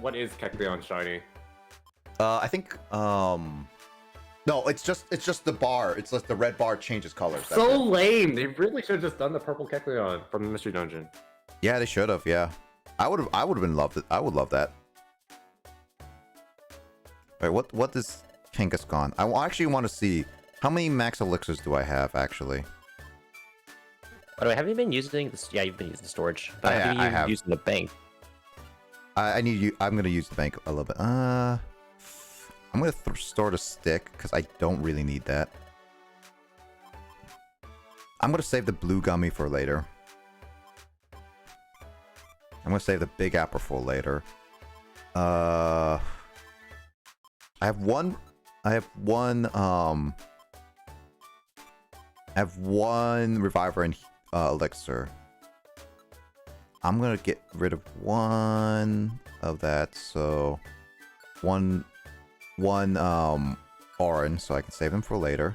What is Kecleon shiny? I think no, it's just the bar. It's just the red bar changes colors. That's So it. lame! They really should have just done the purple Kecleon from the Mystery Dungeon. Yeah, they should have. Yeah, I would have been loved it. I would love that. Wait, what is Kangaskhan? I actually want to see how many max elixirs do I have actually. By the way, have you been using this? Yeah, you've been using storage. But I have you have. using the bank? I need you. I'm gonna use the bank a little bit. I'm gonna store the stick because I don't really need that. I'm gonna save the blue gummy for later. I'm gonna save the big apple for later. I have one reviver and elixir. I'm gonna get rid of one of that, so one Orin, so I can save them for later.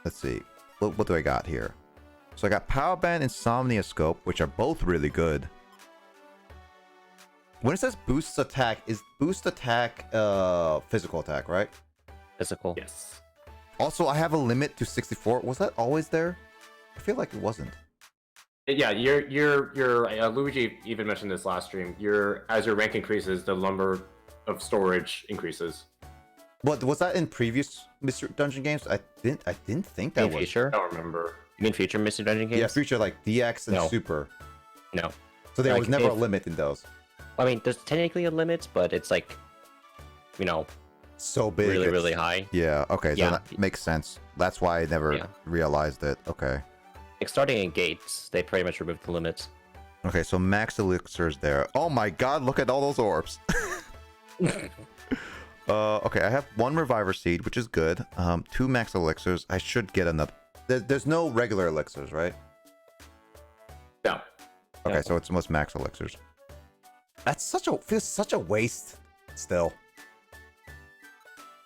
Let's see. What do I got here? So I got Power Band, Insomnia Scope, which are both really good. When it says boosts attack, is boost attack physical attack, right? Physical. Yes. Also, I have a limit to 64. Was that always there? I feel like it wasn't. Yeah, Luigi even mentioned this last stream. As your rank increases, the number of storage increases. What was that in previous Mystery Dungeon games? I didn't think that In was. future? I don't remember. You mean future Mystery Dungeon games? Yeah, future like DX and No. Super. No. So there Like, was never a if- limit in those. I mean, there's technically a limit, but it's like, you know, So big. really, it's- really high. Yeah. Okay. So Yeah. that makes sense. That's why I never Yeah. realized it. Okay. Like starting in gates, they pretty much removed the limits. Okay. So max elixirs there. Oh my God! Look at all those orbs. Okay. I have one reviver seed, which is good. 2 max elixirs. I should get another. There's no regular elixirs, right? No. Okay. No. So it's most max elixirs. That's feels such a waste. Still.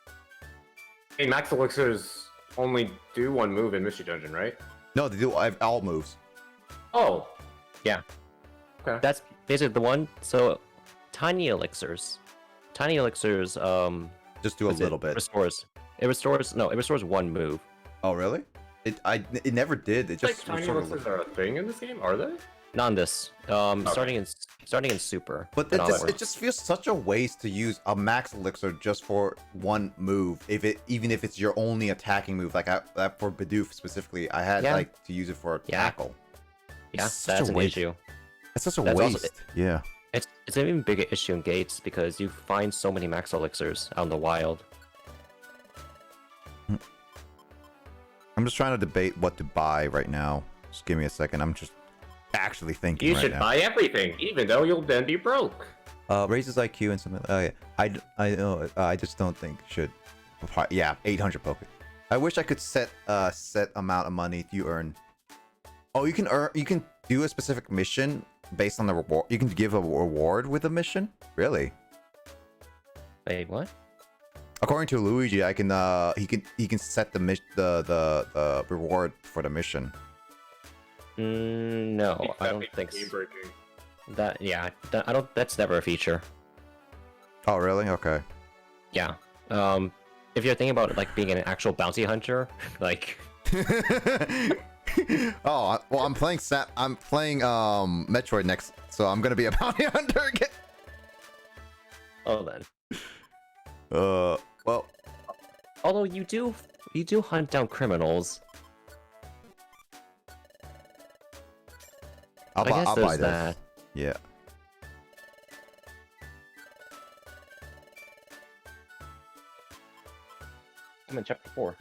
I mean, max elixirs only do one move in Mystery Dungeon, right? No, they do. I have all moves. Oh. Yeah. Okay. That's basically the one. So, tiny elixirs. Tiny elixirs, Just do a what's it? little bit. It restores one move. Oh really? It never did. It Like just tiny sort of. elixirs are a thing in this game, are they? Not in this. Starting in super. But and all that it works. just feels such a waste to use a max elixir just for one move. Even if it's your only attacking move, like for Bidoof specifically, I had Yeah. like to use it for Yeah. tackle. Yeah, It's such that's a an waste. issue. It's such a That's also- waste. Yeah. It's an even bigger issue in gates because you find so many max elixirs out in the wild. I'm just trying to debate what to buy right now. Just give me a second. I'm just actually thinking You right should now. buy everything, even though you'll then be broke. Raises IQ and something. Oh yeah. I know. I just don't think should. Yeah, 800 Poke. I wish I could set amount of money you earn. Oh, you can earn. You can do a specific mission based on the reward. You can give a reward with a mission. Really? Wait, what? According to Luigi, I can. He can set the reward for the mission. No, I don't think so. Game-breaking. That. Yeah, I don't. That's never a feature. Oh really? Okay. Yeah. If you're thinking about it like being an actual bounty hunter, like Oh well, I'm playing Metroid next, so I'm gonna be a bounty hunter again. oh then. Well, Although you do hunt down criminals. I'll I guess buy there's this. that. Yeah. I'm in chapter 4.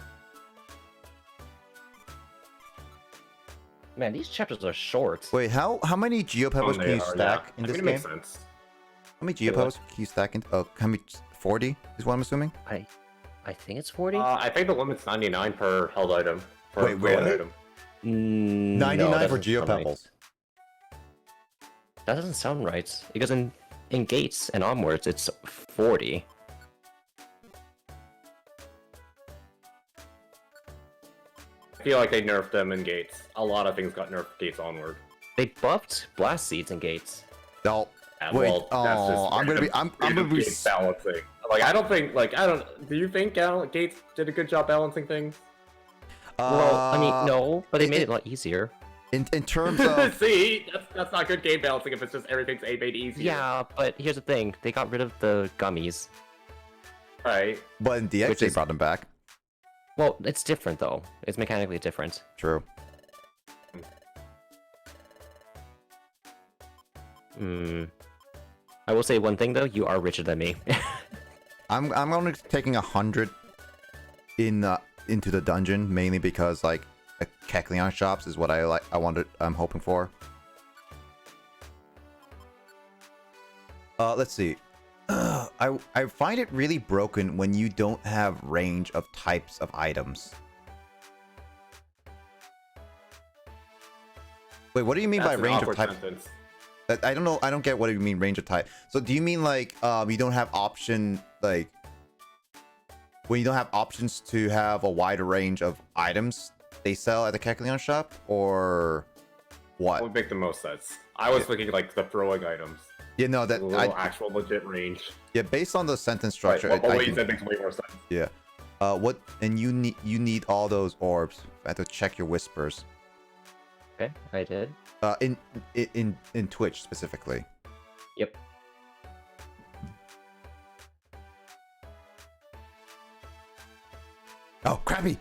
Man, these chapters are short. Wait, how many Geopebbles can you stack in I this mean, it game? makes sense. How many Wait, what? Geopebbles can you stack in? Oh, how many? 40 is what I'm assuming. I think it's 40. I think the limit's 99 per held item. Per Wait, really? held item. 99 no, that for doesn't sound right. Geopebbles. That doesn't sound right because in gates and onwards it's 40. I feel like they nerfed them in gates. A lot of things got nerfed gates onward. They buffed blast seeds in gates. No. Yeah, Wait, well, that's just oh, I'm gonna be. random- I'm gonna random be. gates balancing. Like I don't think. Do you think Gates did a good job balancing things? Well, I mean, no, but they made it a lot easier. In terms of. See, that's not good game balancing if it's just everything's made easier. Yeah, but here's the thing: they got rid of the gummies. Right. But in DX, Which they is- brought them back. Well, it's different though. It's mechanically different. True. I will say one thing though: you are richer than me. I'm only taking 100 into the dungeon mainly because like a Kecleon shops is what I'm hoping for. Let's see. I find it really broken when you don't have range of types of items. Wait, what do you mean by That's an range of awkward types? sentence. I don't know. I don't get what you mean range of type. So do you mean like you don't have option like when you don't have options to have a wider range of items they sell at the Kecleon shop, or what? That would make the most sense. I was thinking like the throwing items. Yeah, no, that A little actual legit range. yeah, based on the sentence structure, Right, what you think- said makes way more sense. yeah. What? And you need all those orbs. I have to check your whispers. Okay, I did. In Twitch specifically. Yep. Oh, crappy!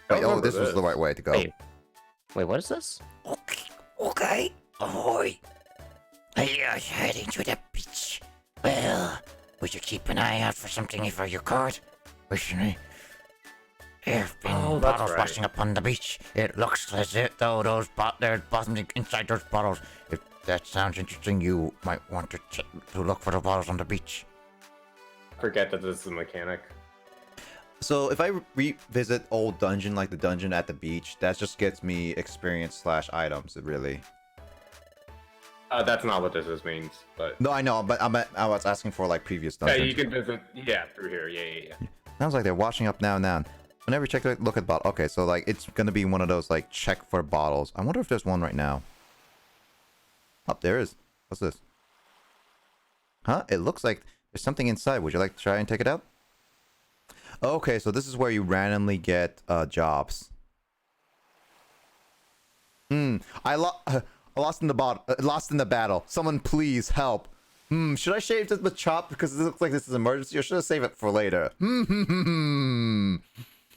I Wait, oh, remember this was the right way to go. Wait, what is this? Okay. Ahoy. I heading to the beach. Well, we should keep an eye out for something for your card. Recently, there have been Oh, that's bottles right. washing up on the beach. It looks as if though there's bottles inside those bottles. If that sounds interesting, you might want to check to look for the bottles on the beach. Forget that this is a mechanic. So if I revisit old dungeon like the dungeon at the beach, that just gets me experience / items. Really. That's not what this means, but No, I know, but I was asking for like previous yeah, dungeons. you can visit. Yeah, through here. Yeah. Sounds like they're washing up now and then. Whenever you check, look at bottle. Okay, so like it's gonna be one of those like check for bottles. I wonder if there's one right now. Oh, there is. What's this? Huh? It looks like there's something inside. Would you like to try and take it out? Okay, so this is where you randomly get jobs. I lost in the battle. Someone please help. Should I shave this with chop because it looks like this is an emergency, or should I save it for later?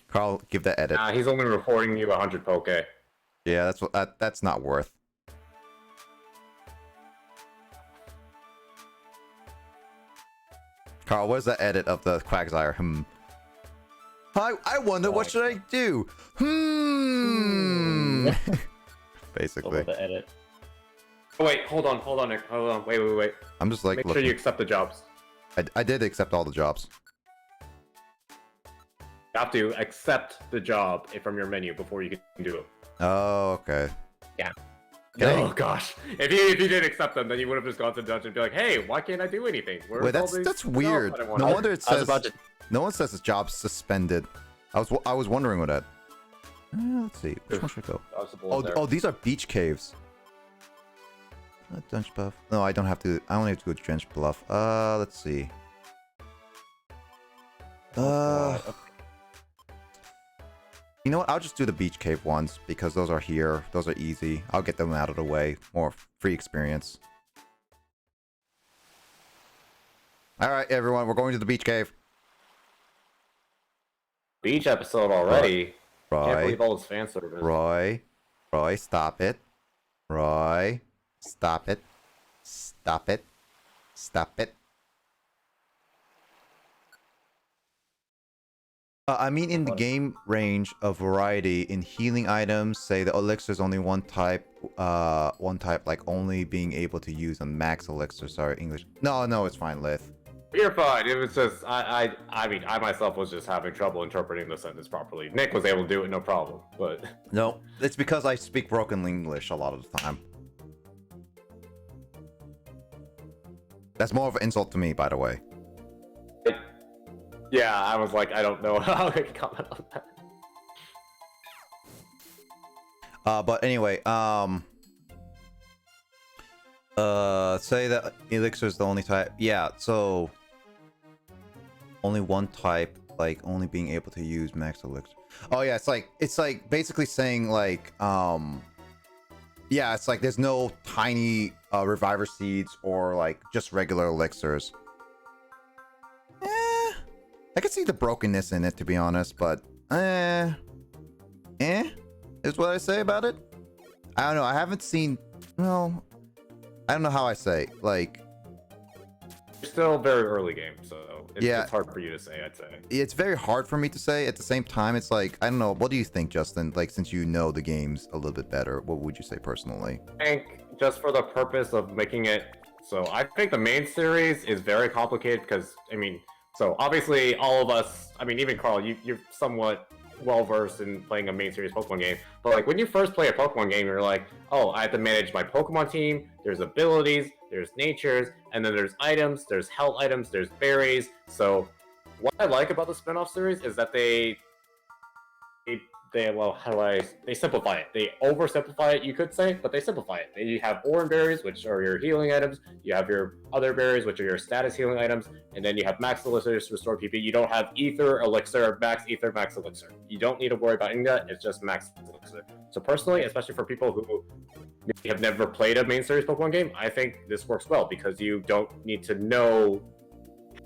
Carl, give that edit. He's only reporting you 100 poke. Yeah, that's what that's not worth. Carl, where's the edit of the Quagsire? I wonder what should I do? Basically. The edit. Oh, wait, hold on, Nick. Hold on. Wait. I'm just like Make sure looking. you accept the jobs. I did accept all the jobs. You have to accept the job from your menu before you can do it. Oh, okay. Yeah. Can Oh gosh, if you didn't accept them, then you would have just gone to the dungeon and be like, "Hey, why can't I do anything?" Where's Wait, all these that's jobs weird. that I want?" No wonder it I was says about to. no one says the job's suspended. I was wondering with that. Let's see. Which one should I go? Oh, these are beach caves. Dungeon buff. No, I don't have to. I only have to go to Drench Bluff. Let's see. You know what? I'll just do the beach cave ones because those are here. Those are easy. I'll get them out of the way. More free experience. All right, everyone, we're going to the beach cave. beach episode already. Can't Roy, believe all this fan service. Roy, stop it. Roy, stop it. Stop it. Stop it. I mean, in the game range of variety in healing items, say the elixir is only one type, like only being able to use a max elixir. Sorry, English. No, it's fine, Lith. You're fine. It was just I mean I myself was just having trouble interpreting the sentence properly. Nick was able to do it no problem, but No, it's because I speak broken English a lot of the time. That's more of an insult to me, by the way. yeah, I was like, I don't know how I can comment on that. But anyway, say that elixir is the only type. Yeah, so only one type, like only being able to use max elixir. Oh yeah, it's like basically saying like yeah, it's like there's no tiny reviver seeds or like just regular elixirs. I can see the brokenness in it, to be honest, but is what I say about it. I don't know. I haven't seen. Well, I don't know how I say. Like, It's still very early game, so Yeah. it's hard for you to say. I'd say. it's very hard for me to say. At the same time, it's like I don't know. What do you think, Justin? Like, since you know the games a little bit better, what would you say personally? I think just for the purpose of making it so, I think the main series is very complicated because I mean, so obviously all of us. I mean, even Carl, you're somewhat well versed in playing a main series Pokemon game, but like when you first play a Pokemon game, you're like, oh, I have to manage my Pokemon team. There's abilities, there's natures, and then there's items, there's health items, there's berries. So what I like about the spin-off series is that they well, how do they simplify it. They oversimplify it, you could say, but they simplify it. You have orange berries, which are your healing items. You have your other berries, which are your status healing items, and then you have max elixirs to restore PP. You don't have ether, elixir, max elixir. You don't need to worry about any of that. It's just max elixir. So personally, especially for people who maybe have never played a main series Pokemon game, I think this works well because you don't need to know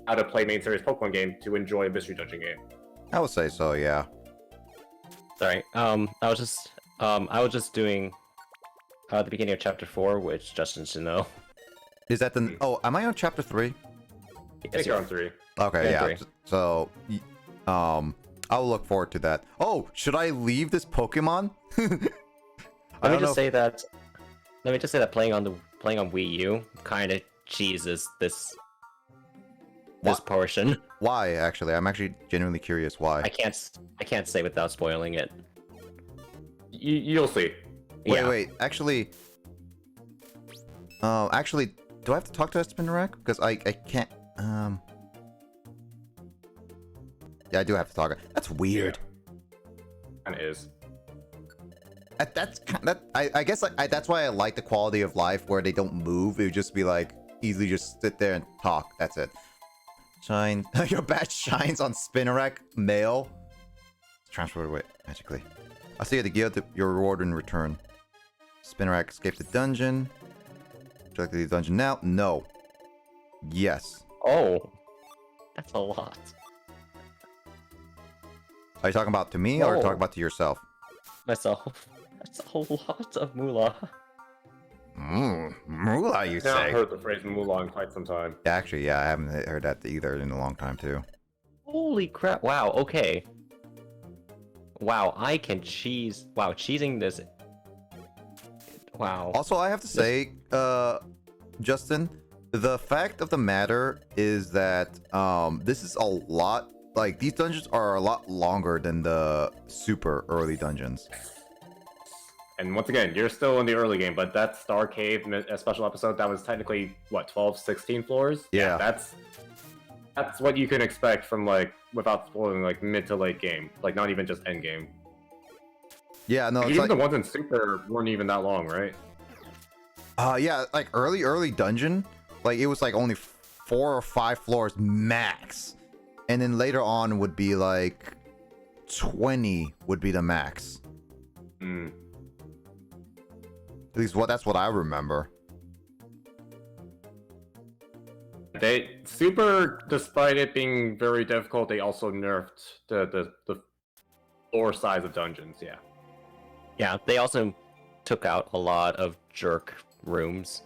how to play main series Pokemon game to enjoy a mystery dungeon game. I would say so, yeah. Sorry. I was just doing the beginning of chapter 4, which Justin should know. Is that the... Oh, am I on chapter 3? I think you're on 3. Okay, Yeah, yeah. 3. So, I'll look forward to that. Oh, should I leave this Pokemon? Let me just say that playing on Wii U kind of cheeses this portion. Why, actually? I'm actually genuinely curious why. I can't say without spoiling it. You'll see. Wait. Actually, do I have to talk to Spinarak? Because I can't. Yeah, I do have to talk. That's weird. Kind of is. I guess that's why I like the quality of life where they don't move. It would just be like easily just sit there and talk. That's it. Shine. Your badge shines on Spinarak mail. Transferred away magically. I'll see you to give your reward in return. Spinarak escaped the dungeon. Would you like to leave the dungeon now? No. Yes. Oh, that's a lot. Are you talking about to me or No. talking about to yourself? Myself. That's a lot of moolah. Moolah, you I've not say? heard the phrase moolah in quite some time. Actually, yeah, I haven't heard that either in a long time too. Holy crap! Wow. Okay. Wow, I can cheese. Wow, cheesing this. Wow. Also, I have to say, Justin, the fact of the matter is that this is a lot. Like, these dungeons are a lot longer than the super early dungeons. And once again, you're still in the early game, but that Star Cave special episode, that was technically, what, 12, 16 floors? Yeah. That's what you can expect from, like, without spoiling, like, mid to late game. Like, not even just end game. Yeah, no, it's Even like, the ones in Super weren't even that long, right? yeah, like early dungeon, like it was like only 4 or 5 floors max, and then later on would be like 20 would be the max. Hmm. At least that's what I remember. Super, despite it being very difficult, they also nerfed the floor size of dungeons, yeah. Yeah, they also took out a lot of jerk rooms.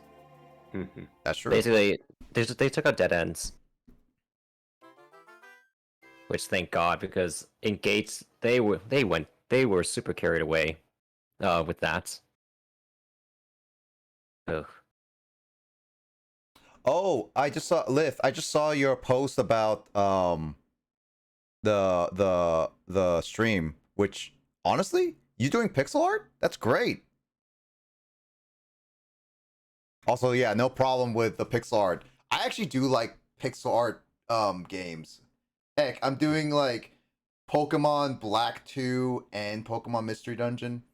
That's true. Basically, they took out dead ends. Which, thank God, because in Gates they were super carried away with that. Ugh. Oh, I just saw Liv. I just saw your post about the stream, which honestly, you doing pixel art? That's great. Also, yeah, no problem with the pixel art. I actually do like pixel art games. Heck, I'm doing like Pokemon Black 2 and Pokemon Mystery Dungeon,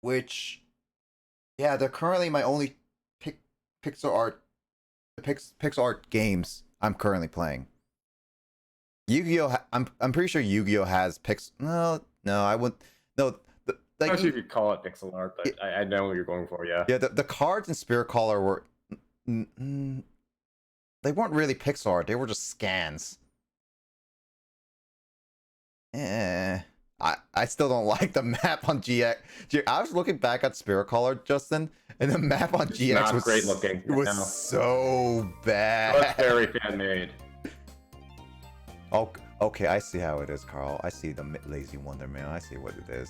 which, yeah, they're currently my only pixel art games I'm currently playing. Yu-Gi-Oh! I'm pretty sure Yu-Gi-Oh! Has No, I wouldn't. No, I don't know if you could call it pixel art, but I know what you're going for, yeah. Yeah, the cards in Spirit Caller were. They weren't really pixel art. They were just scans. I still don't like the map on GX. I was looking back at Spirit Caller, Justin, and the map on GX not was great looking. It was No. so bad. That's very fan made. Oh, okay, I see how it is, Carl. I see the lazy Wonder Man. I see what it is.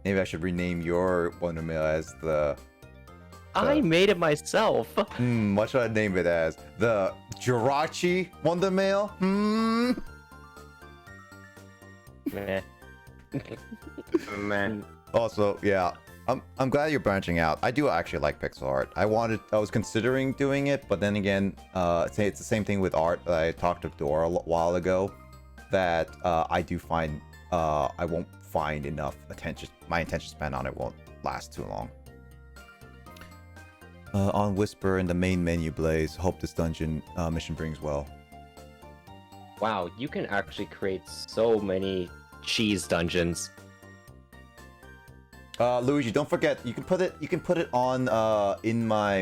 Maybe I should rename your Wonder Mail as the. I made it myself. What should I name it as? The Jirachi Wonder Mail? Meh. Man. Also, yeah. I'm glad you're branching out. I do actually like pixel art. I was considering doing it, but then again, it's the same thing with art that I talked to Dora a while ago. That I do find I won't find enough attention. My attention span on it won't last too long. On Whisper in the main menu, Blaze. Hope this dungeon mission brings well. Wow, you can actually create so many cheese dungeons. Luigi, don't forget you can put it on in my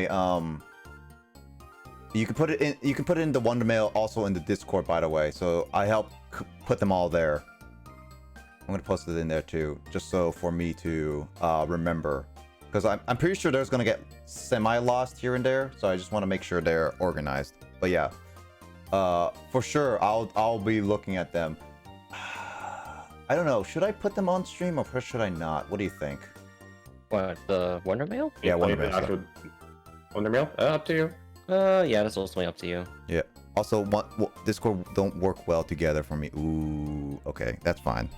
you can put it in the Wonder Mail, also in the Discord, by the way. So I help put them all there. I'm gonna post it in there too, just so for me to remember, because I'm pretty sure there's gonna get semi lost here and there. So I just want to make sure they're organized. But yeah, for sure I'll be looking at them. I don't know. Should I put them on stream or should I not? What do you think? What, the Wonder Mail? Yeah, Wonder Mail. Wonder Mail? Up to you. Yeah, that's ultimately up to you. Yeah. Also, Discord don't work well together for me. Ooh, okay, that's fine.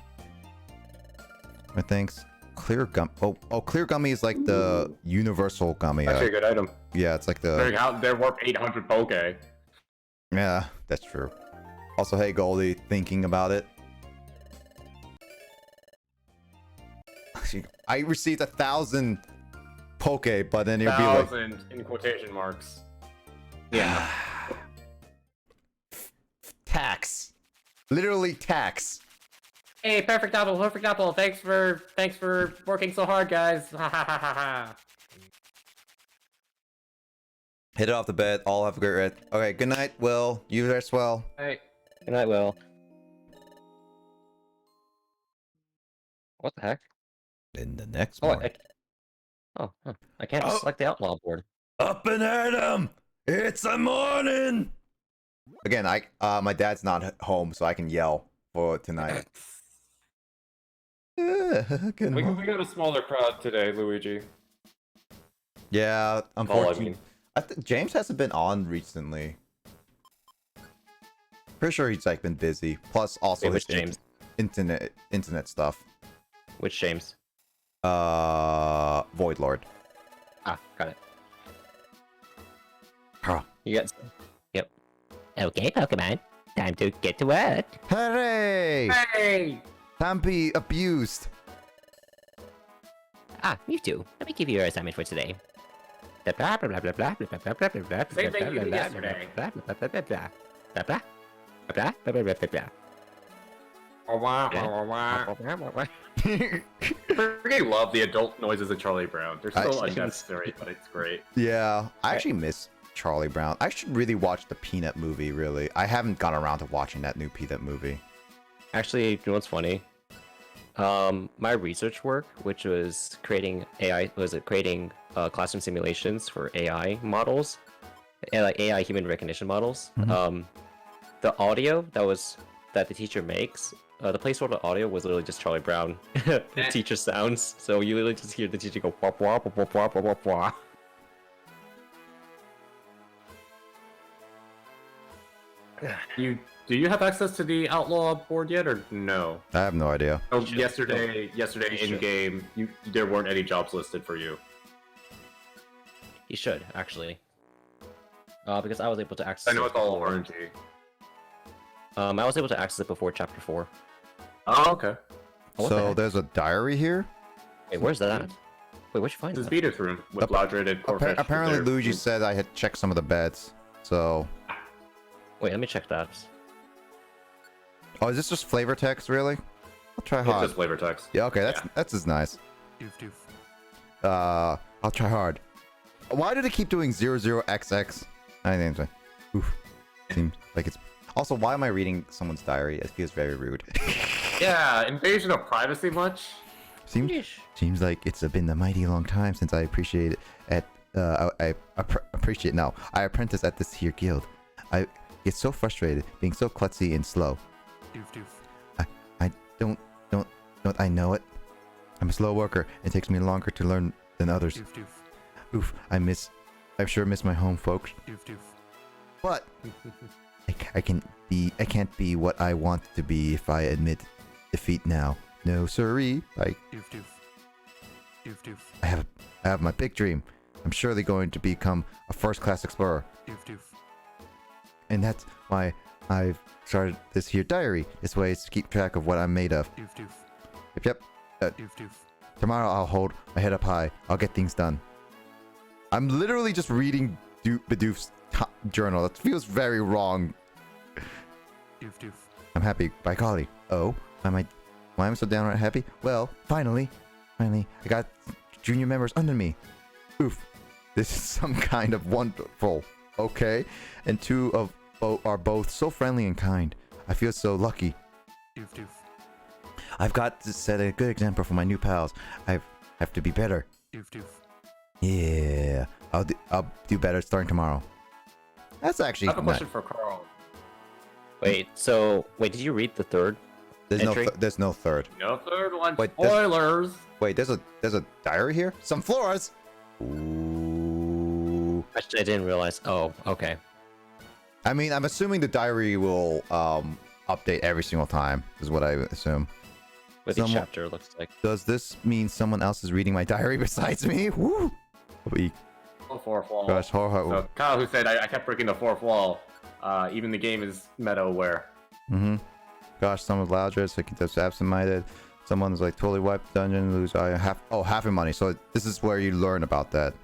Thanks. Clear gum. Oh, clear gummy is like the universal gummy. Actually, a good item. Yeah, it's like the. They're worth 800 Poke. Yeah, that's true. Also, hey Goldie, thinking about it. I received 1,000 Poke, but then it'll be like 1,000 in quotation marks. Yeah. tax. Literally tax. Hey, perfect apple, perfect apple. Thanks for working so hard, guys. Ha ha ha ha ha. Hit it off the bed. All have a great rest. Okay, good night, Will. You rest well. Hey. Good night, Will. What the heck? In the next Oh, morning. I can't select the outlaw board. Up and at 'em! It's the morning! Again, my dad's not home, so I can yell for tonight. Good We morning. got a smaller crowd today, Luigi. Yeah, All I unfortunately. mean. James hasn't been on recently. Pretty sure he's like been busy. Plus, also Wait, his which James? internet stuff. Which James? Void Lord. Ah, got it. Huh. You got. Yep. Okay, Pokemon. Time to get to work. Hooray! Hey! Time to be abused. Ah, Mewtwo. Let me give you your assignment for today. Blah blah blah blah blah blah blah blah blah blah. Same thing you did yesterday. Blah blah blah blah blah blah blah blah blah blah blah blah blah. Oh, wow, wow, wow, wow. I freaking love the adult noises of Charlie Brown. They're so Actually, unnecessary, but it's great. Yeah, I actually miss Charlie Brown. I should really watch the Peanut movie, really. I haven't gone around to watching that new Peanut movie. Actually, you know what's funny? My research work, which was creating classroom simulations for AI models, like AI human recognition models. The audio that the teacher makes, the placeholder audio was literally just Charlie Brown teacher sounds. So you literally just hear the teacher go wah wah wah wah wah wah wah. Do you have access to the outlaw board yet, or no? I have no idea. Oh, yesterday in game, there weren't any jobs listed for you. He should actually, because I was able to access. I know it it's all before. orangey. I was able to access it before Chapter 4. Oh, okay. Oh, what the So heck? there's a diary here? Wait, where's that? Wait, where'd you find This is that? Beater's room with Lodred and Corfish. Apparently Luigi said I had checked some of the beds. So... Wait, let me check that. Oh, is this just flavor text, really? I'll try It's hard. just flavor text. Yeah, okay, that's just nice. Doof doof. I'll try hard. Why do they keep doing 00XX? I think so. Oof. Seems like it's... Also, why am I reading someone's diary? It feels very rude. Yeah, invasion of privacy much? Seems like it's been a mighty long time since I appreciate it I appreciate now. I apprentice at this here guild. I get so frustrated being so klutzy and slow. Doof doof. I don't I know it. I'm a slow worker. It takes me longer to learn than others. Doof doof. Oof, I sure miss my home, folks. Doof doof. But I can't be what I want to be if I admit defeat now. No siree. Doof doof. Doof doof. I have my big dream. I'm surely going to become a first-class explorer. Doof doof. And that's why I've started this here diary. This way is to keep track of what I'm made of. Doof doof. Yep. Doof doof. Tomorrow I'll hold my head up high. I'll get things done. I'm literally just reading Bidoof's journal. That feels very wrong. Doof doof. I'm happy. By golly. Oh, why am I so downright happy? Well, finally, I got junior members under me. Oof. This is some kind of wonderful. Okay. And two of are both so friendly and kind. I feel so lucky. Doof doof. I've got to set a good example for my new pals. I have to be better. Doof doof. Yeah. I'll do better starting tomorrow. That's actually I have a question for Carl. Wait, did you read the third? There's entry? there's no third. No third one. Wait, there's- Spoilers. Wait, there's a diary here? Some floras. Ooh. I didn't realize. Oh, okay. I mean, I'm assuming the diary will update every single time, is what I assume. What each Someone- chapter looks like. Does this mean someone else is reading my diary besides me? Woo! Weak. The fourth wall. Gosh, So Kyle, who said I kept breaking the fourth wall. Even the game is meta aware. Mm-hmm. Gosh, someone's louder, so just absent-minded. Someone's like totally wiped dungeon, lose half your money. So this is where you learn about that.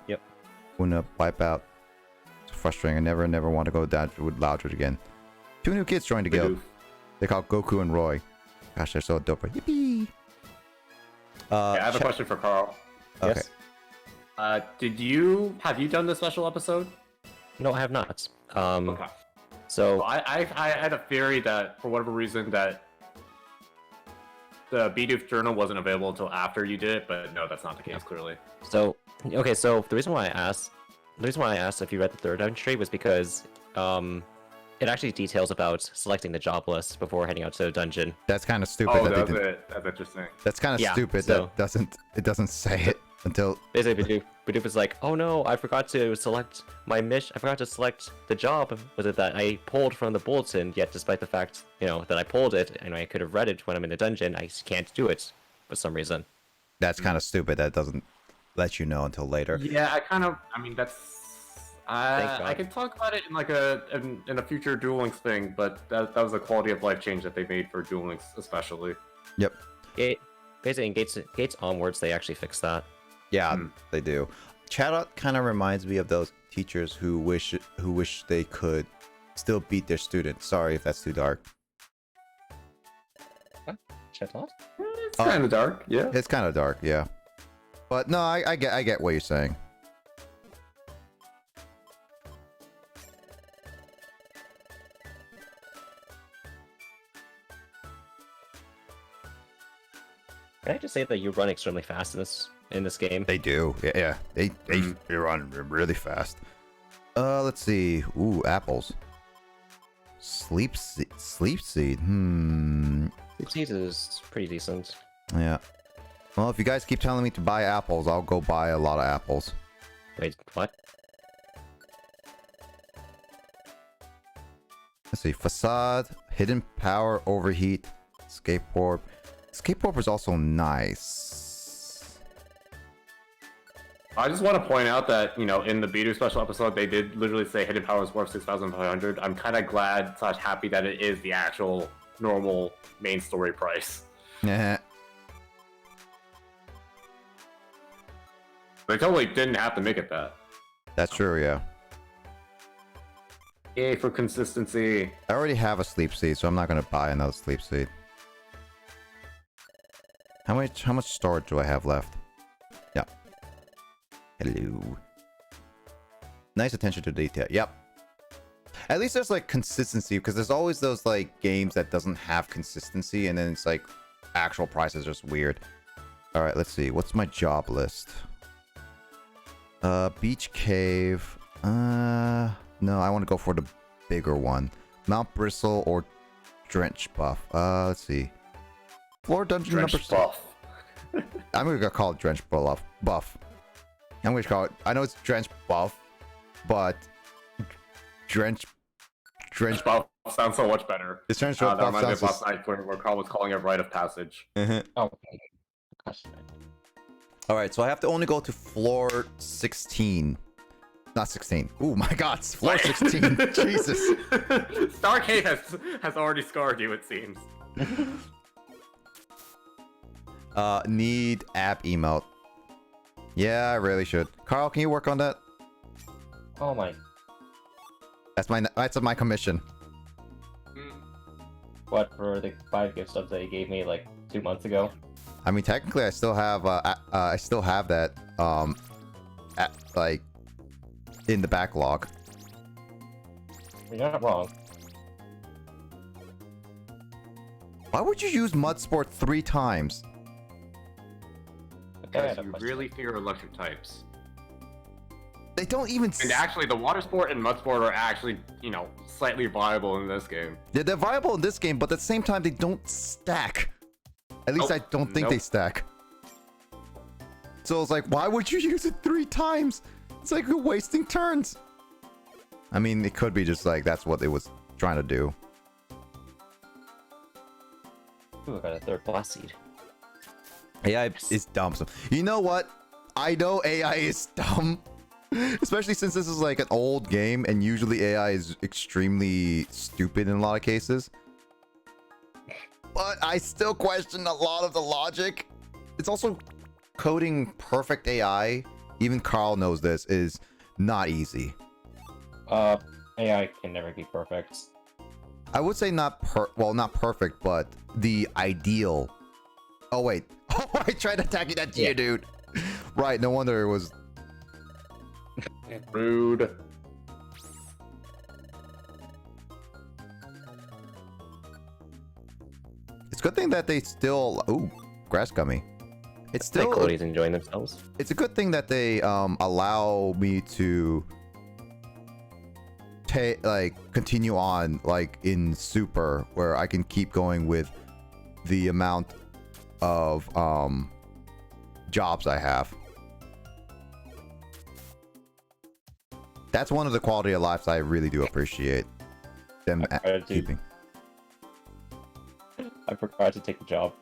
Yep. Una wipe out. It's frustrating. I never want to go down with Loudred again. Two new kids joined the guild. They call Goku and Roy. Gosh, they're so dope. Yippee! I have a question for Carl. Okay. Yes? Have you done the special episode? No, I have not. Okay. So Well, I had a theory that for whatever reason that the Bidoof journal wasn't available until after you did it, but no, that's not the case. Clearly. okay, so the reason why I asked if you read the third entry was because it actually details about selecting the job list before heading out to the dungeon. That's kind of stupid. Oh, that they that's didn't. it. That's interesting. That's kind of Yeah, stupid. so- It doesn't say it until. Basically, Bidoof is like, oh no, I forgot to select my mission. I forgot to select the job. Was it that I pulled from the bulletin? Yet, despite the fact, that I pulled it and I could have read it when I'm in the dungeon, I just can't do it for some reason. That's kind of stupid. That doesn't let you know until later. Yeah, I mean, that's. Thank God. I can talk about it in like in a future Duel Links thing, but that was a quality of life change that they made for Duel Links especially. Yep. Basically, in Gates onwards, they actually fixed that. Yeah, they do. Chatot kind of reminds me of those teachers who wish they could still beat their students. Sorry if that's too dark. Chatot? It's kind of dark, yeah. It's kind of dark, yeah. But no, I get what you're saying. Can I just say that you run extremely fast in this game? They do. Yeah. They run really fast. Let's see. Ooh, apples. Sleep seed. Seed is pretty decent. Yeah. Well, if you guys keep telling me to buy apples, I'll go buy a lot of apples. Wait, what? Let's see. Facade, hidden power, overheat, escape warp. Escape warp is also nice. I just want to point out that, in the Bidoof special episode, they did literally say hidden power is worth 6,500. I'm kind of glad / happy that it is the actual normal main story price. Yeah. They totally didn't have to make it that. That's true, yeah. Yay for consistency. I already have a sleep seed, so I'm not gonna buy another sleep seed. How much storage do I have left? Yeah. Hello. Nice attention to detail. Yep. At least there's like consistency, because there's always those like games that doesn't have consistency, and then it's like actual prices are just weird. All right, let's see. What's my job list? Beach cave. No, I want to go for the bigger one. Mount Bristle or Drench buff. Let's see. Floor dungeon Drench number. buff. I'm gonna call it Drench buff. I'm gonna call it. I know it's Drench buff, but Drench Buff sounds so much better. It's Drench That buff reminds me of sounds last night where Carl was calling it Rite of Passage. just... Oh, gosh. All right, so I have to only go to floor 16. Not 16. Oh my god, it's floor 16. Jesus. Starcade has already scarred you, it seems. Need app emote. Yeah, I really should. Carl, can you work on that? Oh my. That's my commission. What, for the 5 gift subs that you gave me like 2 months ago? I mean, technically, I still have that like in the backlog. You're not wrong. Why would you use Mudsport 3 times? Because you really fear electric types. They don't even. And actually, the water sport and mud sport are actually, you know, slightly viable in this game. Yeah, they're viable in this game, but at the same time, they don't stack. At least Nope. I don't think they stack. So it's like, why would you use it 3 times? It's like you're wasting turns. I mean, it could be just like that's what it was trying to do. Ooh, I got a 3rd blast seed. AI is dumb. So, you know what? I know AI is dumb. Especially since this is like an old game and usually AI is extremely stupid in a lot of cases. But I still question a lot of the logic. It's also coding perfect AI. Even Carl knows this is not easy. AI can never be perfect. I would say not perfect, but the ideal. Oh wait. Oh, I tried attacking that to you, dude. Right, no wonder it was. Rude. It's a good thing that they still. Ooh, grass gummy. It's I think still. Cody's enjoying themselves. It's a good thing that they allow me to continue on like in super, where I can keep going with the amount of jobs I have. That's one of the quality of lives I really do appreciate them keeping. I forgot to take the job.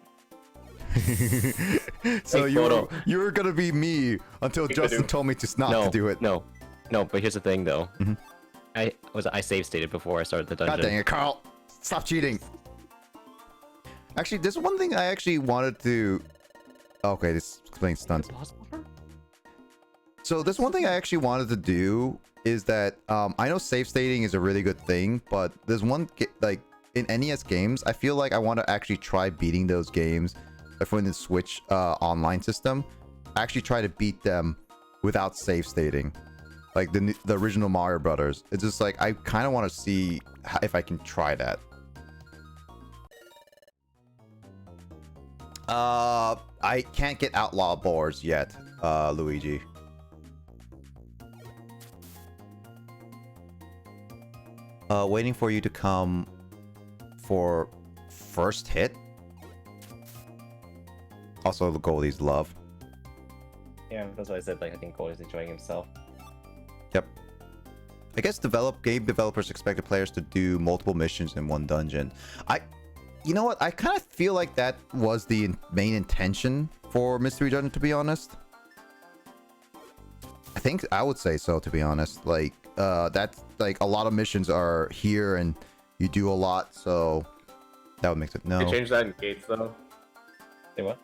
So Hey, you were gonna be me until Justin told me to not to do it. No, but here's the thing though. Mhm. I save stated before I started the dungeon. God dang it, Carl! Stop cheating. Actually, there's one thing I actually wanted to. Okay, this explains stunts. So there's one thing I actually wanted to do is that I know save stating is a really good thing, but there's one like in NES games, I feel like I want to actually try beating those games. Like for the Switch online system, I actually try to beat them without save stating, like the original Mario Brothers. It's just like I kind of want to see if I can try that. I can't get outlaw boars yet, Luigi. Waiting for you to come for first hit. Also, the goalie's love. Yeah, that's why I said like I think Cody's enjoying himself. Yep. I guess game developers expected players to do multiple missions in one dungeon. You know what? I kind of feel like that was the main intention for Mystery Dungeon, to be honest. I think I would say so, to be honest. Like, that's like a lot of missions are here and you do a lot, so that would make it no. They changed that in Gates though. Say what?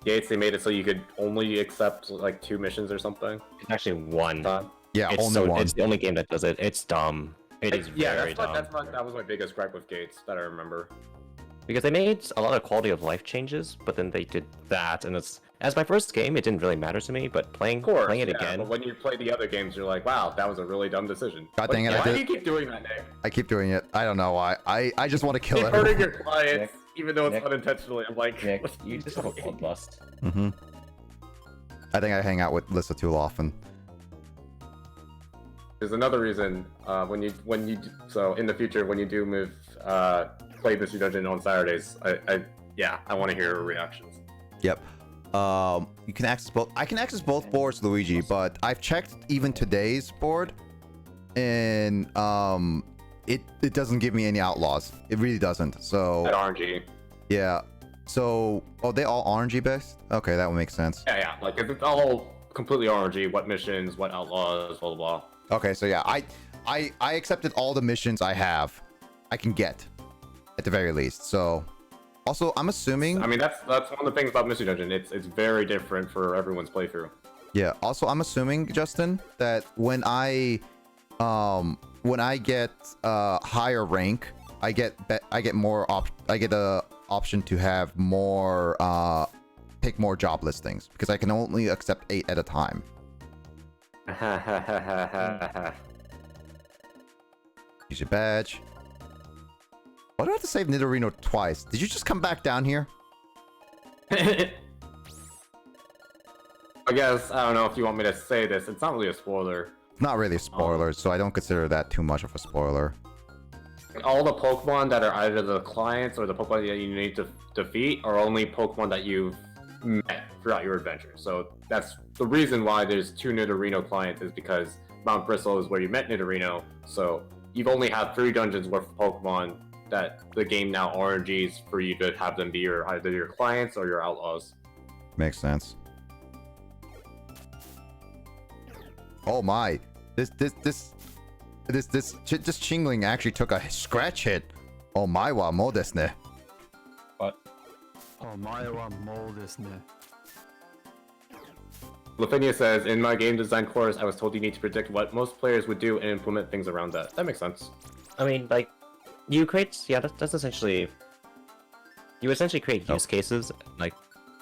Gates, they made it so you could only accept like 2 missions or something. It's actually 1. Yeah, It's only one. It's the only game that does it. It's dumb. It is very dumb. That was my biggest gripe with Gates that I remember. Because they made a lot of quality of life changes, but then they did that, and it's as my first game, it didn't really matter to me. But playing it again, but when you play the other games, you're like, wow, that was a really dumb decision. God dang it! Why do you keep doing that, Nick? I keep doing it. I don't know why. I just want to kill Keep everyone. hurting your clients, even though it's Nick. unintentionally. I'm like, Nick, what's you just have a bloodlust. Mm-hmm. I think I hang out with Lissa too often. There's another reason when you so in the future when you do move play Mystery Dungeon on Saturdays, I want to hear your reactions. Yep. You can access both. I can access both boards, Luigi, but I've checked even today's board, and it doesn't give me any outlaws. It really doesn't. So At RNG. yeah, So, oh, they all RNG based? Okay, that would make sense. Yeah, like it's all completely RNG. What missions, what outlaws, blah blah blah. Okay, so yeah, I accepted all the missions I can get, at the very least. So, also, I'm assuming. I mean, that's one of the things about Mystery Dungeon. It's very different for everyone's playthrough. Yeah. Also, I'm assuming, Justin, that when I get higher rank, I get the option to have more pick more job listings because I can only accept 8 at a time. Use your badge. Why do I have to save Nidorino twice? Did you just come back down here? I guess, I don't know if you want me to say this. It's not really a spoiler. It's not really a spoiler, so I don't consider that too much of a spoiler. All the Pokemon that are either the clients or the Pokemon that you need to defeat are only Pokemon that you've met throughout your adventure. So that's the reason why there's 2 Nidorino clients, is because Mount Bristle is where you met Nidorino. So you've only had 3 dungeons worth of Pokemon that the game now RNGs for you to have them be either your clients or your outlaws. Makes sense. Oh my! This Chingling actually took a scratch hit. Oh my wa mo desu ne. What? Oh, my wa mo desu ne. Lavinia says, in my game design course, I was told you need to predict what most players would do and implement things around that. That makes sense. I mean, like, you create, yeah, that's essentially, you essentially create use cases, like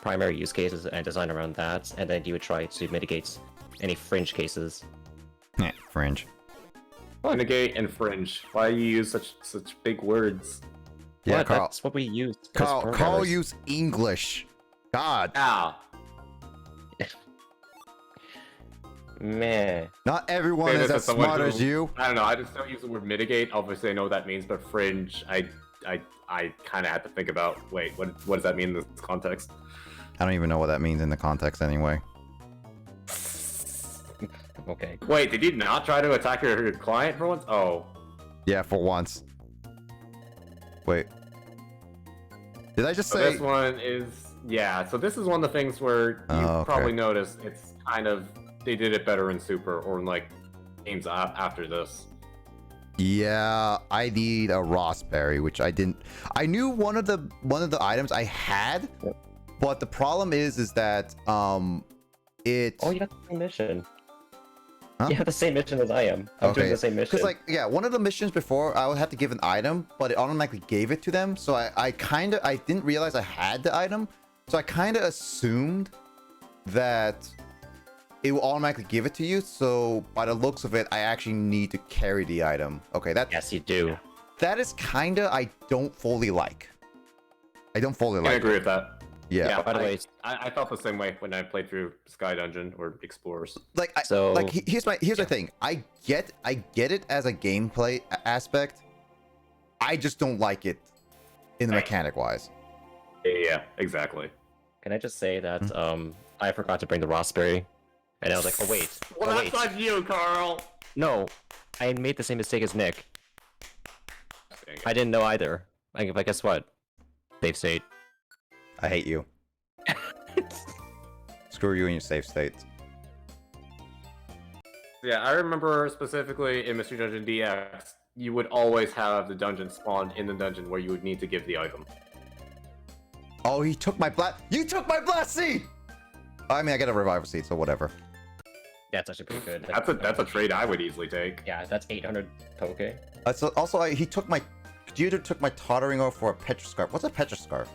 primary use cases, and design around that, and then you would try to mitigate any fringe cases. Yeah, fringe. Renegade and fringe. Why do you use such big words? Yeah, What? Carl. That's what we use. as Carl programmers. use English. God. Ow. Meh. Not everyone Say is this as someone smart who- as you. I don't know. I just don't use the word mitigate. Obviously, I know what that means, but fringe, I kind of had to think about. Wait, what does that mean in this context? I don't even know what that means in the context anyway. Okay. Wait, did you not try to attack your client for once? Oh, Yeah, for once. Wait. Did I just so say? this one is So this is one of the things where you Oh, okay. probably noticed it's kind of they did it better in Super or in like games after this. Yeah, I need a raspberry, which I didn't. I knew one of the items I had, but the problem is that it. Oh, you got the same mission. Huh? You have the same mission as I am. I'm doing the same mission. Because, like, yeah, one of the missions before, I would have to give an item, but it automatically gave it to them. So I didn't realize I had the item. So I kind of assumed that it will automatically give it to you. So by the looks of it, I actually need to carry the item. Okay, Yes, you do. that is kind of, I don't fully like. I don't fully I like agree it. with that. Yeah. By the way, I felt the same way when I played through Sky Dungeon or Explorers. Like, So- here's the thing. I get it as a gameplay aspect. I just don't like it in the mechanic wise. Yeah, exactly. can I just say that I forgot to bring the raspberry, and I was like, oh wait, Well, oh that's wait, on you, Carl. no, I made the same mistake as Nick. Dang it. I didn't know either. But guess what? Save state. I hate you. Screw you and your safe state. Yeah, I remember specifically in Mystery Dungeon DX, you would always have the dungeon spawned in the dungeon where you would need to give the item. Oh, he took my You took my blast seed! I mean, I get a revival seed, so whatever. That's actually pretty good. That's a trade I would easily take. Yeah, that's 800 Poke. He took my... Computer took my tottering off for a Petra Scarf. What's a Petra Scarf?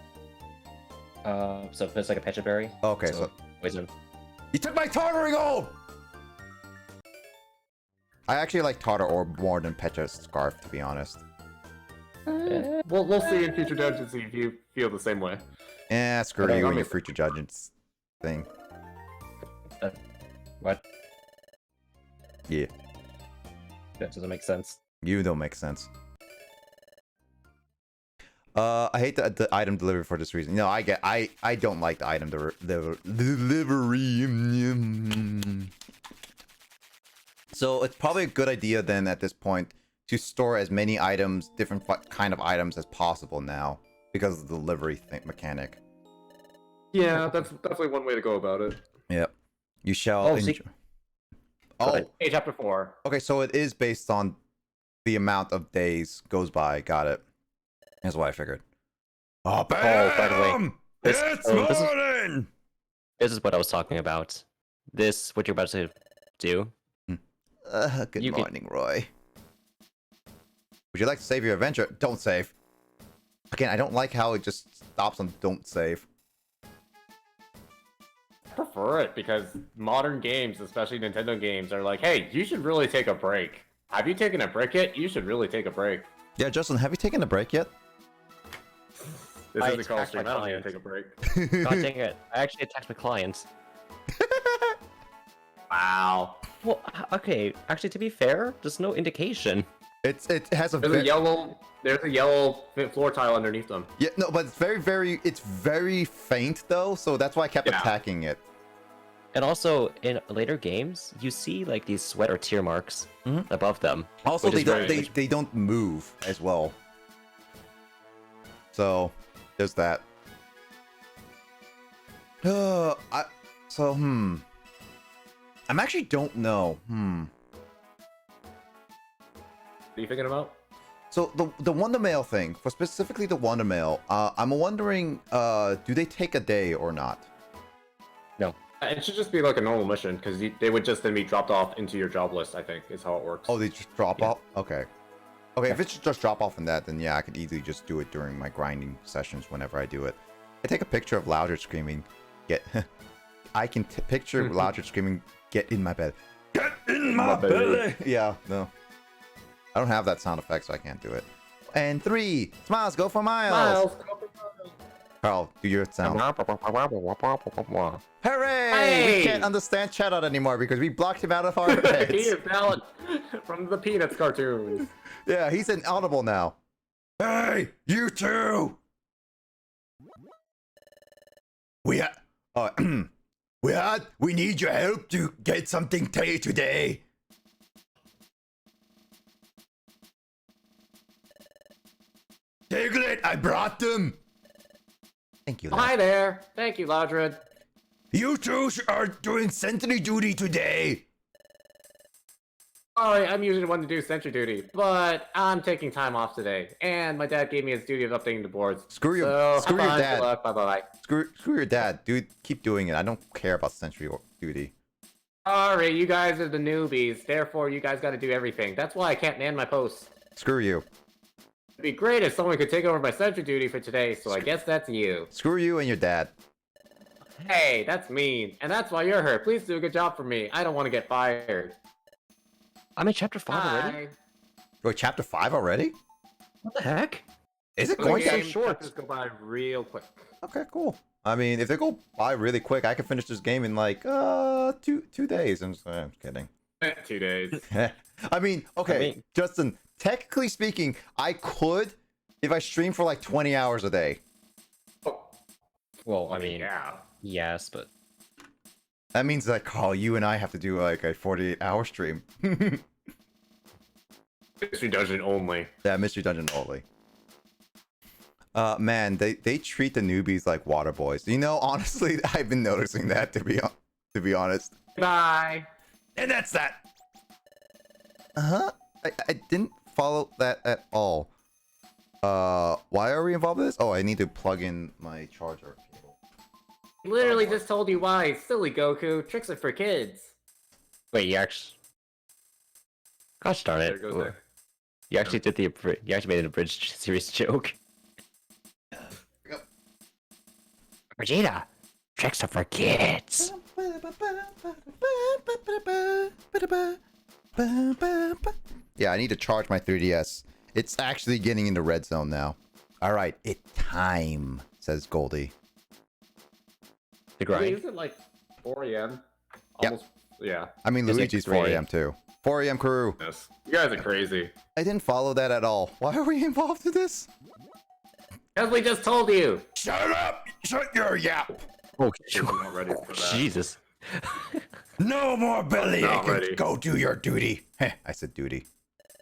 So it's like a Pecha Berry. Okay, so... Wisdom. He took my tottering orb! I actually like Tartar Orb more than Petra Scarf, to be honest. We'll see in future dungeons see if you feel the same way. Eh, screw Okay, you let and me- your future judgments thing. What? Yeah, That doesn't make sense. you don't make sense. I hate the item delivery for this reason. No, I don't like the item delivery. So it's probably a good idea then at this point to store as many items, different kind of items as possible now. because of the delivery mechanic. Yeah, that's definitely one way to go about it. Yep. You shall Oh, enjoy. see- Oh, Hey, chapter 4. okay. So it is based on the amount of days goes by. Got it. That's what I figured. Oh, by the way, bam! this- It's oh, this is- morning. This is what I was talking about. This, what you're about to do. Good You can- morning, Roy. Would you like to save your adventure? Don't save. Again, I don't like how it just stops on don't save. I prefer it because modern games, especially Nintendo games, are like, hey, you should really take a break. Have you taken a break yet? You should really take a break. Yeah, Justin, have you taken a break yet? This I isn't called attacked my stream. I don't need to client. take a break. God dang it. I actually attacked my client. Wow. Well, okay. Actually, to be fair, there's no indication. It has a There's a yellow floor tile underneath them. yeah, no, but it's very faint though, so that's why I kept Yeah. attacking it. And also, in later games, you see like these sweat or tear marks Mhm. above them. Also, Which they is don't very- they don't move as well. So there's that. I'm actually don't know. What are you thinking about? So the Wonder Mail thing, for specifically the Wonder Mail, I'm wondering, do they take a day or not? It should just be like a normal mission because they would just then be dropped off into your job list. I think is how it works. Oh, they just drop Yeah. off? Okay. Okay, if it's just drop off in that, then yeah, I could easily just do it during my grinding sessions whenever I do it. I take a picture of Louder screaming, I can picture Louder screaming, get in my bed. Get in my belly! Yeah, no. I don't have that sound effect, so I can't do it. And 3, Smiles, go for miles! Carl, do your sound. Hooray! Hey! We can't understand Chatot anymore because we blocked him out of our He heads. is valid from the Peanuts cartoons. Yeah, he's inaudible now. Hey, you two! We need your help to get something today. Diglett, I brought them. Thank you. Hi there. Thank you, Ladrid. You two are doing sentry duty today. Sorry, I'm usually the one to do sentry duty, but I'm taking time off today, and my dad gave me his duty of updating the boards. Screw your So, have fun, dad. Good luck. Bye bye. Screw your dad, dude. Keep doing it. I don't care about sentry duty. Sorry, you guys are the newbies. Therefore, you guys got to do everything. That's why I can't man my post. Screw you. It'd be great if someone could take over my sentry duty for today. So I guess that's you. Screw you and your dad. Hey, that's mean, and that's why you're here. Please do a good job for me. I don't want to get fired. I'm in chapter 5 already? Bye. Wait, chapter 5 already? What the heck? Is it The going so game short? chapters go by real quick. Okay, cool. I mean, if they go by really quick, I can finish this game in like 2 days. I'm kidding. 2 days. I mean, okay, I mean- Justin. Technically speaking, I could if I stream for like 20 hours a day. Well, I mean, yeah. yes, but That means that Carl, you and I have to do like a 48-hour stream. Mystery dungeon only. Yeah, Mystery Dungeon only. Man, they treat the newbies like water boys. You know, honestly, I've been noticing that to be honest. Bye. And that's that. I didn't follow that at all. Why are we involved in this? Oh, I need to plug in my charger cable. Literally just told you why. Silly Goku. Tricks are for kids. wait, you actually. Gosh darn There it! goes that. You actually did the you actually made an abridged series joke. Vegeta, tricks are for kids. Yeah, I need to charge my 3DS. It's actually getting into red zone now. All right, it's time, says Goldie. The grind. Is it like 4 a.m.? Yep. Almost. Yeah. I mean, It's like Luigi's 3 4 a.m. too. 4 a.m. crew. Yes. You guys are crazy. I didn't follow that at all. Why are we involved in this? As we just told you. Shut up! Shut your yap! Oh, I'm not ready for that. Jesus. No more belly Not aching. ready. Go do your duty. Heh, I said duty.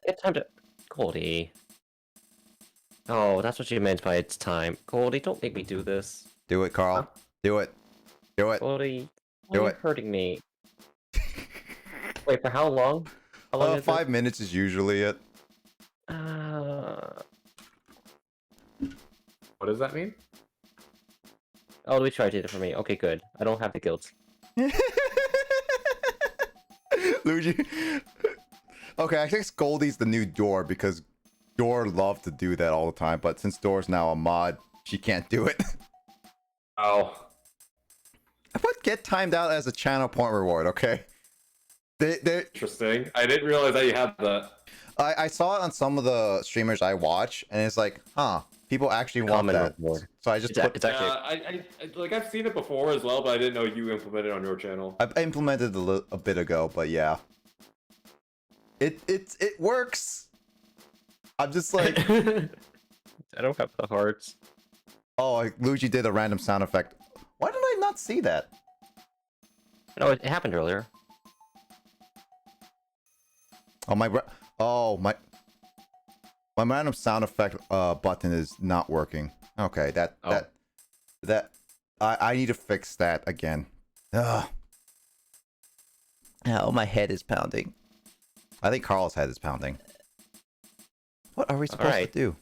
It's time to. Goldie. Oh, that's what you meant by it's time. Goldie, don't make me do this. Do it, Carl. Do it. Do it. Goldie, why Do are you it. hurting me? Wait, for how long? How long is 5 minutes is usually it. it? What does that mean? Oh, Luigi did it for me. Okay, good. I don't have the guilt. Luigi. Okay, I think Goldie's the new Door because Door loved to do that all the time, but since Door's now a mod, she can't do it. Oh. I put get timed out as a channel point reward, okay? They Interesting. I didn't realize that you had that. I saw it on some of the streamers I watch, and it's like, huh, people actually want Common that. reward. So I just put. It's actually Like I've seen it before as well, but I didn't know you implemented it on your channel. I implemented a bit ago, but yeah, it works. I'm just like, I don't have the hearts. oh, Luigi did a random sound effect. Why did I not see that? No, it happened earlier. Oh my random sound effect button is not working. Okay, that I need to fix that again. Ugh. Oh, my head is pounding. I think Carl's head is pounding. What are we supposed to do?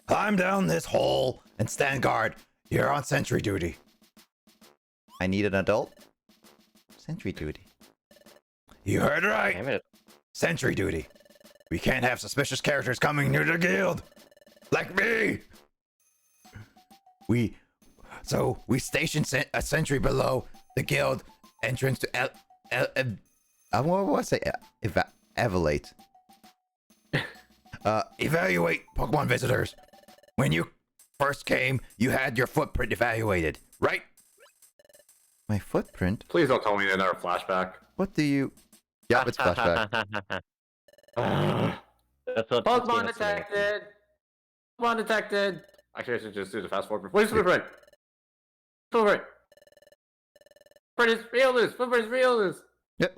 Climb down this hole and stand guard. You're on sentry duty. I need an adult. Sentry duty. You heard right. Damn it. Sentry duty. We can't have suspicious characters coming near the guild. Like me. We station a sentry below the guild entrance to what do I say? Evaluate. Evaluate Pokemon visitors. When you first came, you had your footprint evaluated, right? My footprint? Please don't tell me another flashback. What do you... Yeah, it's flashback. That's what Pokemon that's what it's detected! Pokemon detected! Actually, I should just do the fast forward. Where's the footprint? Footprint! Footprint is real news! Footprint is real news! Yep.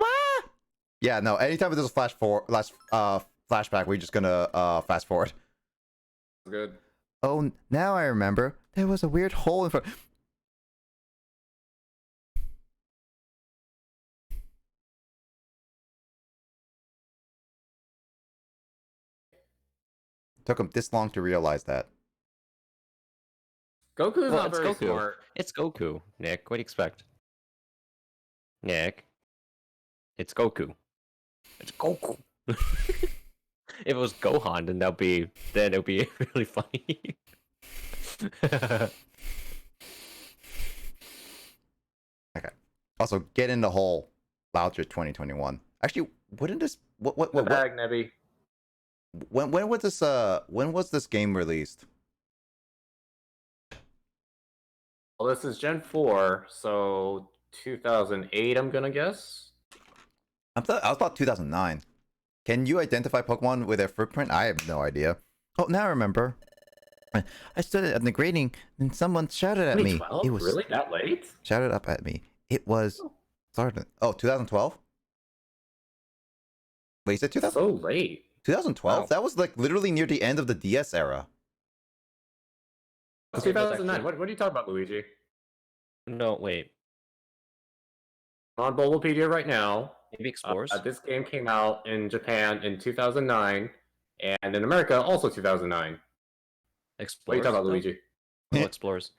Yeah, no, anytime there's a flashback, we're just gonna fast forward. Good. Oh, now I remember. There was a weird hole in front. Took him this long to realize that. Goku's Well, not it's very Goku. smart. It's Goku, Nick. What do you expect? Nick. It's Goku. It's Goku. If it was Gohan, then it would be really funny. Okay. Also, get in the hole. Loucher 2021. Actually, wouldn't this what Bag, Nebby. when was this game released? Well, this is Gen 4, so 2008, I'm gonna guess. I was about 2009. Can you identify Pokemon with their footprint? I have no idea. Oh, now I remember. I stood at the grating and someone shouted at me. 2012? It was Really? That late? shouted up at me. It was started. Oh, 2012? Wait, you said 2000? So late. 2012? Wow. That was like literally near the end of the DS era. It's Okay, that's 2009. actually- What are you talking about, Luigi? No, wait. On Bulbapedia right now. Maybe Explorers? This game came out in Japan in 2009, and in America also 2009. What are Explorers? you talking about, though? Luigi? Oh, Explorers.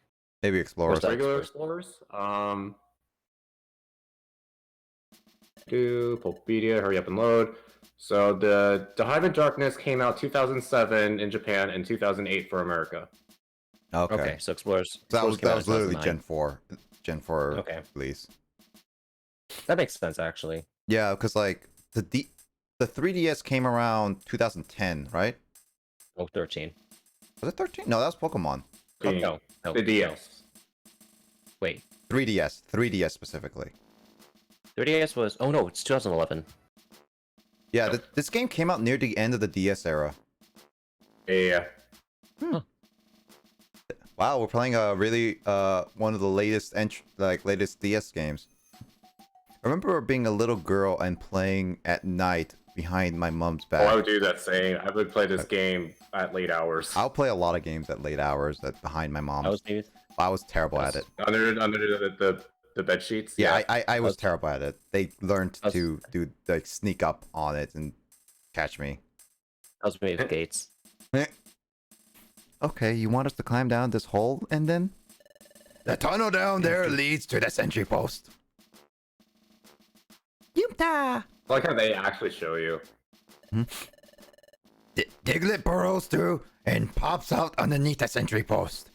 Maybe Explorers. What's that? Regular Explorers? Do Bulbapedia, hurry up and load. So the Hive of Darkness came out 2007 in Japan and 2008 for America. Okay. Okay, so Explorers. That was Explorers came out in literally 2009. Gen 4. Gen 4 Okay. release. That makes sense, actually. Yeah, because like the 3DS came around 2010, right? Oh, 13. Was it 13? No, that was Pokemon. Oh, no. The DS. Wait. 3DS specifically. 3DS was... Oh, no, it's 2011. Yeah, this game came out near the end of the DS era. Yeah. Wow, we're playing a really one of the latest latest DS games. I remember being a little girl and playing at night behind my mom's Oh, I back. would do that same. I would play this game at late hours. I'll play a lot of games at late hours that behind my I mom's. was maybe. I was terrible at it. Under the bed sheets. Yeah, I was was- terrible at it. They learned I was- to do like sneak up on it and catch me. I was maybe with Gates. Okay, you want us to climb down this hole and then? The tunnel down there leads to the sentry post. Yuta! I like how they actually show you. Diglett burrows through and pops out underneath the sentry post.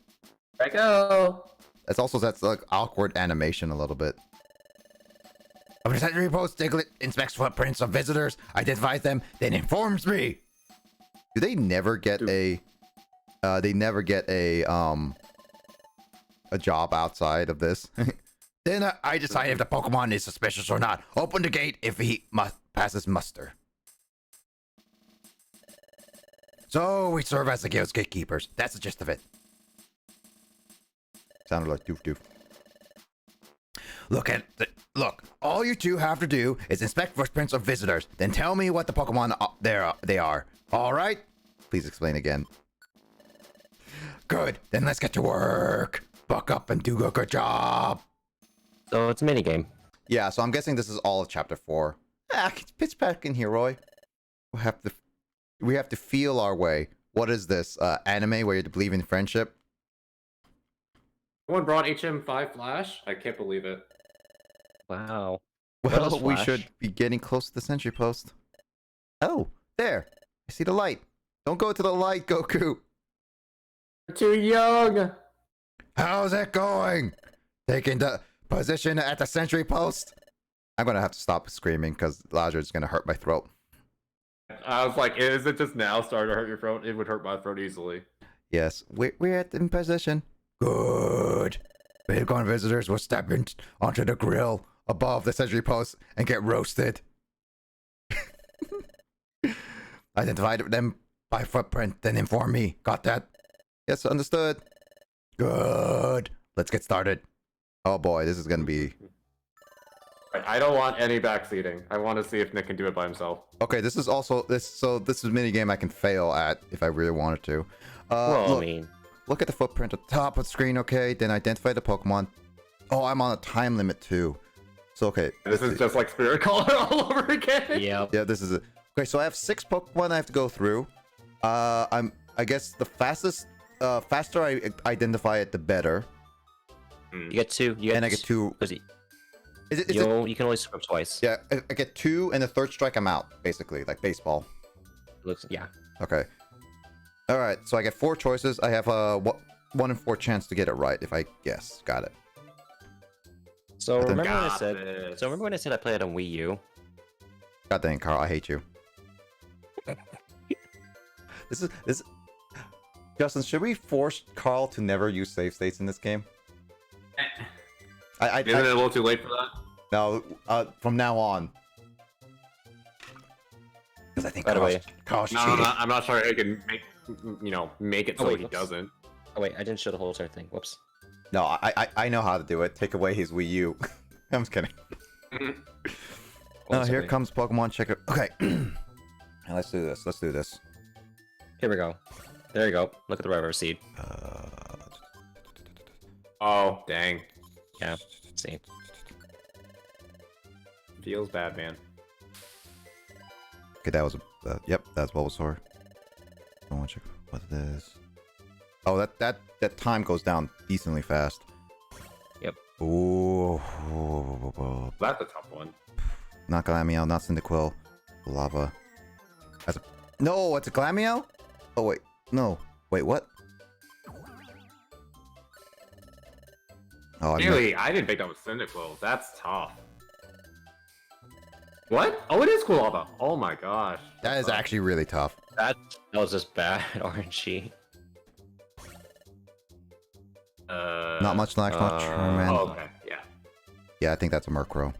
There I go. That's like awkward animation a little bit. Of the sentry post, Diglett inspects footprints of visitors, identifies them, then informs me. Do they never get a job outside of this? Then I decide if the Pokemon is suspicious or not. Open the gate if he passes muster. So we serve as the guild's gatekeepers. That's the gist of it. Sounded like doof doof. Look, all you two have to do is inspect footprints of visitors, then tell me what the Pokemon they are. All right? Please explain again. Good. Then let's get to work. Buck up and do a good job. So it's a mini game. Yeah, so I'm guessing this is all of chapter 4. It's pitch back in here, Roy. We have to feel our way. What is this? Anime where you have to believe in friendship? Someone brought HM5 Flash? I can't believe it. Wow. Well, is we Flash? should be getting close to the sentry post. Oh, there. I see the light. Don't go to the light, Goku. You're too young! How's it going? Taking the position at the sentry post? I'm gonna have to stop screaming because Lazar's gonna hurt my throat. I was like, is it just now starting to hurt your throat? It would hurt my throat easily. Yes, we're at in position. Good. Bitcoin visitors will step onto the grill above the sentry post and get roasted. Identified them by footprint, then inform me. Got that? Yes, understood. Good. Let's get started. Oh boy, this is gonna be... I don't want any backseating. I want to see if Nick can do it by himself. Okay, this is also... this is a mini game I can fail at if I really wanted to. Well, Look, I mean, look at the footprint at the top of the screen, okay? Then identify the Pokemon. Oh, I'm on a time limit too. So, okay. This is just like Spirit Caller all over again. yeah. Yeah, this is it. Okay, so I have 6 Pokemon I have to go through. I guess the faster I identify it, the better. You get 2. And I get 2. Is it, Is it? you can only scrub twice. Yeah, I get 2, and the third strike I'm out, basically, like baseball. Yeah. Okay. All right, so I get 4 choices. I have a 1 in 4 chance to get it right if I guess. Got it. So But then- remember when I Got said? this. So remember when I said I played on Wii U? God dang, Carl, I hate you. This. Justin, should we force Carl to never use save states in this game? Isn't it a little too late for that? No, from now on. Because I think By the way- Carl's No, cheating. I'm not sure I can make it so wait, he whoops. doesn't. Oh wait, I didn't show the whole entire thing. Whoops. No, I know how to do it. Take away his Wii U. I'm just kidding. One Here second. comes Pokemon Checker. Okay. Now let's do this. Let's do this. Here we go. There you go. Look at the River Seed. Oh, dang. Yeah. See. Feels bad, man. Okay, that was a... yep, that's Bulbasaur. I want to check what it is. Oh, that time goes down decently fast. Yep. Ooh. That's a tough one. Not Glameow, not Cyndaquil. Lava. That's a... No, it's a Glameow? Oh, wait. No. Wait, what? Oh, Really, I didn't think that was Cyndaquil. That's tough. What? Oh, it is Cool Lava. Oh my gosh. that is actually really tough. That was just bad RNG. Not much lax, not Charmander. Oh, okay, yeah. Yeah, I think that's a Murkrow.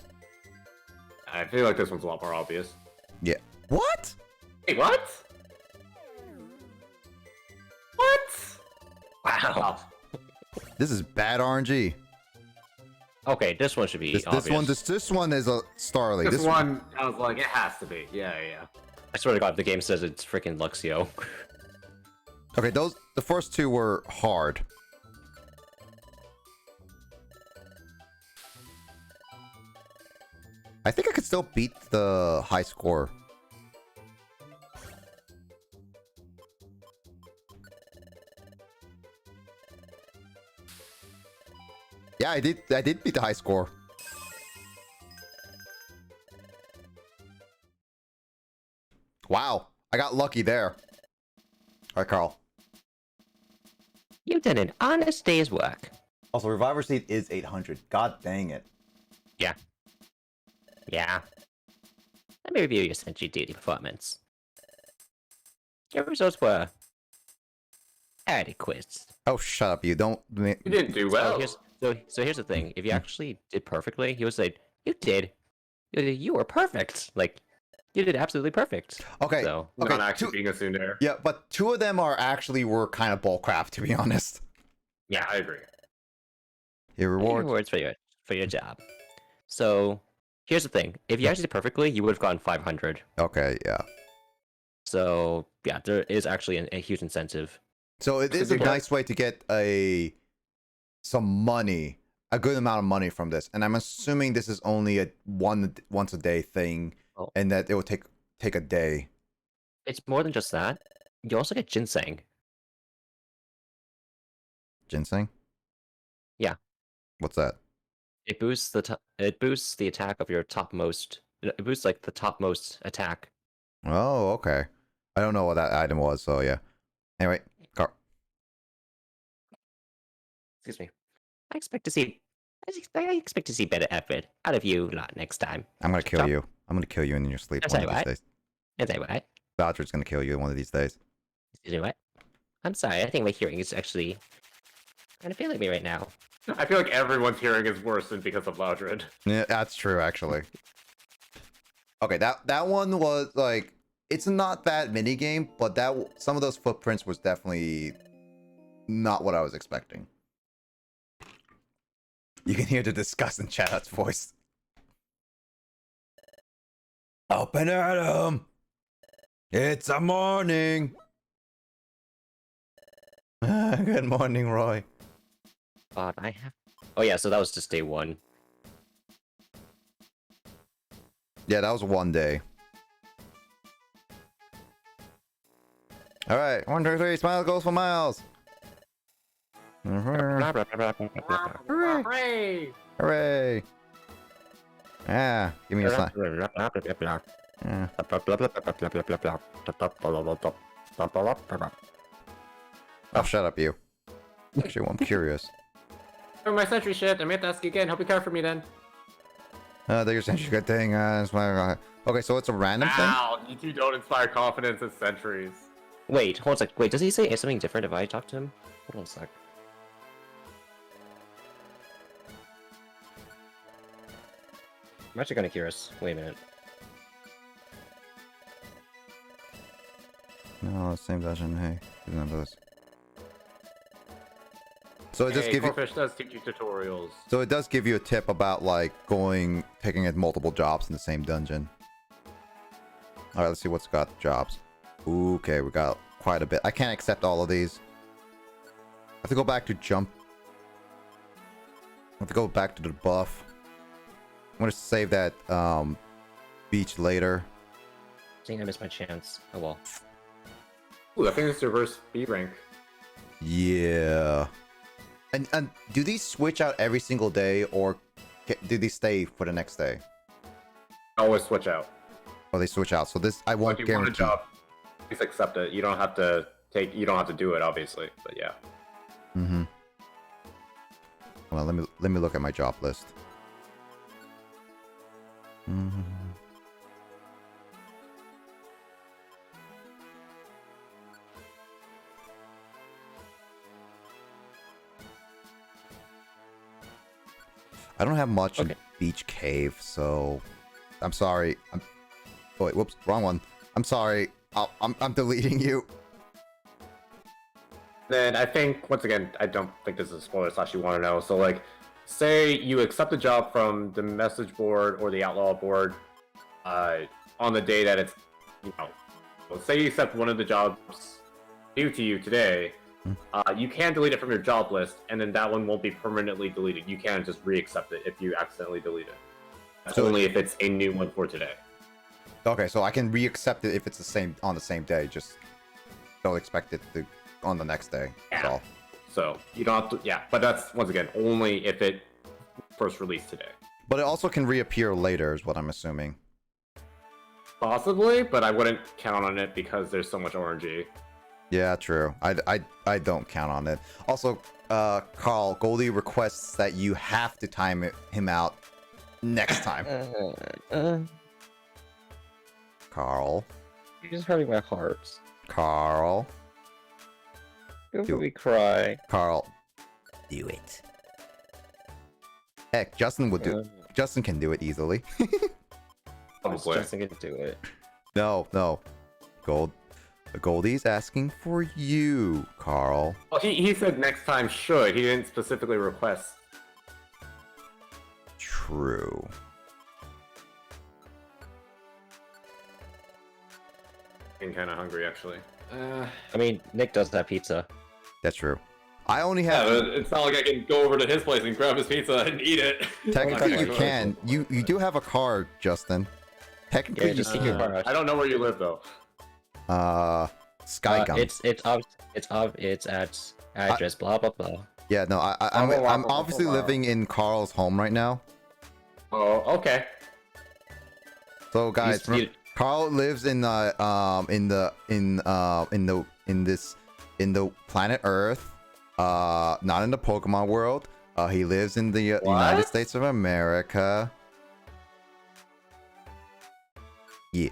I feel like this one's a lot more obvious. Yeah. What? Wait, what? What? Wow. This is bad RNG. Okay, this one should be This obvious. this one is a Starly. This one, I was like, it has to be. Yeah. I swear to God, the game says it's freaking Luxio. Okay, the first two were hard. I think I could still beat the high score. Yeah, I did beat the high score. Wow, I got lucky there. All right, Carl. You did an honest day's work. Also, Reviver Seed is 800. God dang it. Yeah. Let me review your Sentry Duty performance. Your results were adequate. Oh, shut up! You don't. You didn't do well. So here's the thing. If you actually did perfectly, he would say, you were perfect. Like, you did absolutely perfect. Okay. So, Okay. Not actually being a tsundere. Yeah, but two of them were kind of bullcrap, to be honest. Yeah, I agree. Your rewards. rewards for your job. So, here's the thing. If you actually did perfectly, you would have gotten 500. Okay, yeah. So, yeah, there is actually a huge incentive. So it is a nice way to get some money, a good amount of money from this. And I'm assuming this is only a once a day thing, Oh. and that it will take a day. It's more than just that. You also get ginseng. Ginseng? Yeah. What's that? It boosts the attack of your topmost. It boosts like the topmost attack. Oh, okay. I don't know what that item was, so yeah. Anyway, Carl. Excuse me. I expect to see better effort out of you lot next time. I'm gonna kill you. I'm gonna kill you in your sleep I'll one tell of you these days. Is that what? Boucher's gonna kill you one of these days. Excuse me, what? I'm sorry. I think my hearing is actually kind of failing me right now. I feel like everyone's hearing is worse than because of Loudred. Yeah, that's true, actually. Okay, that one was like, it's not that mini game, but some of those footprints was definitely not what I was expecting. You can hear the disgust in Chad's voice. Open Adam! It's a morning! Good morning, Roy. God, I have. Oh yeah, so that was just day one. Yeah, that was one day. Alright, 1, 2, 3, smile goes for miles! Hooray! Hooray! Yeah, give me a sign. Yeah. Oh, shut up, you. Actually, well, I'm curious. Oh, my sentry shit. I meant to ask you again. Hope you care for me then. There's a good thing. Okay, so it's a random thing? Ow, you two don't inspire confidence as sentries. Wait, hold on a sec. Wait, does he say something different if I talk to him? Hold on a sec. I'm actually kind of curious. Wait a minute. No, same version. Hey, remember this. So it just Hey, give you. Corfish does teach you tutorials. So it does give you a tip about like taking at multiple jobs in the same dungeon. All right, let's see what's got jobs. Okay, we got quite a bit. I can't accept all of these. I have to go back to jump. I have to go back to the buff. I'm gonna save that beach later. I think I missed my chance. Oh well. Ooh, I think it's reverse B rank. Yeah. And do these switch out every single day, or do they stay for the next day? Always switch out. Oh, they switch out. So this I won't If you want a guarantee. job, please accept it. You don't have to do it, obviously. But yeah. Mm-hmm. Well, let me look at my job list. Mm-hmm. I don't have much in Beach Cave, so I'm sorry. Oh, wait, whoops, wrong one. I'm sorry. I'm deleting you. Then I think once again, I don't think this is a spoiler slash you want to know. So like, say you accept a job from the message board or the outlaw board on the day that it's, well, say you accept one of the jobs due to you today, you can delete it from your job list, and then that one won't be permanently deleted. You can just re-accept it if you accidentally delete it. That's only if it's a new one for today. Okay, so I can re-accept it if it's on the same day. Just don't expect it to on the next day. That's all. So you don't have to. Yeah, but that's once again only if it first released today. But it also can reappear later, is what I'm assuming. Possibly, but I wouldn't count on it because there's so much RNG. Yeah, true. I don't count on it. Also, Carl, Goldie requests that you have to time him out next time. Carl. You're just hurting my heart. Carl. You'll make me cry. Carl. Do it. Heck, Justin would do. Justin can do it easily. Probably. Justin can do it. No. Goldie's asking for you, Carl. Well, he said next time should. He didn't specifically request. True. I'm kind of hungry, actually. I mean, Nick does that pizza. That's true. I only Yeah, have. but it's not like I can go over to his place and grab his pizza and eat it. Technically, you can. You do have a car, Justin. Technically, Yeah, you just can. take your car out. I don't know where you live though. Sky Gum. It's at address blah blah blah. Yeah, no, I'm obviously living in Carl's home right now. Oh, okay. So guys, Carl lives in the planet Earth, not in the Pokemon world. He lives in the United States of America. Yeah.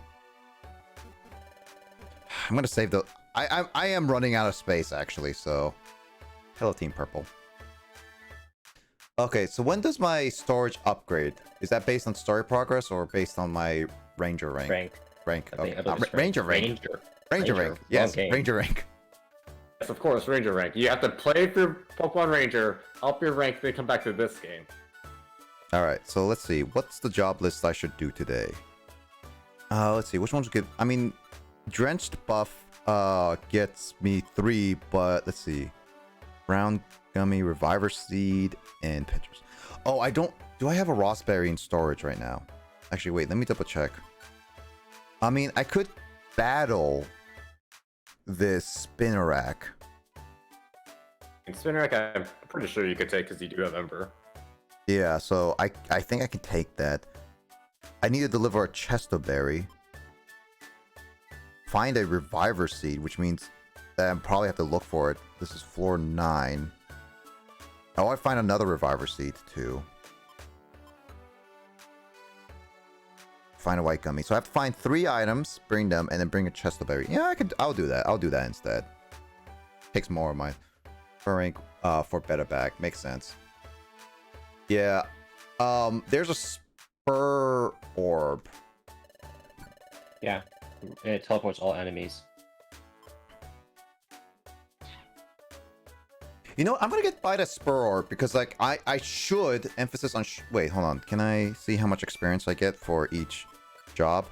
I'm gonna save the. I am running out of space actually. So, hello Team Purple. Okay, so when does my storage upgrade? Is that based on story progress or based on my Ranger rank? Rank. I think- Okay. I believe it's Ranger rank. Ranger rank. Yes, Okay. Ranger rank. Yes, of course, Ranger rank. You have to play through Pokemon Ranger, up your rank, then come back to this game. All right, so let's see. What's the job list I should do today? Let's see. Which ones give? I mean, Drenched buff gets me 3, but let's see. Brown Gummy, Reviver Seed, and Pitchers. Oh, I don't. Do I have a Rossberry in storage right now? Actually, wait. Let me double check. I mean, I could battle this Spinnerack. And Spinnerack, I'm pretty sure you could take because you do have Ember. Yeah, so I think I can take that. I need to deliver a Chestoberry. Find a Reviver Seed, which means that I probably have to look for it. This is floor 9. Oh, I find another Reviver Seed too. Find a White Gummy. So I have to find 3 items, bring them, and then bring a Chestoberry. Yeah, I'll do that. I'll do that instead. Takes more of my rank for better back. Makes sense. Yeah. There's a Spur Orb. Yeah, it teleports all enemies. You know, I'm gonna get by the Spur Orb because, like, I should emphasis on. Wait, hold on. Can I see how much experience I get for each job?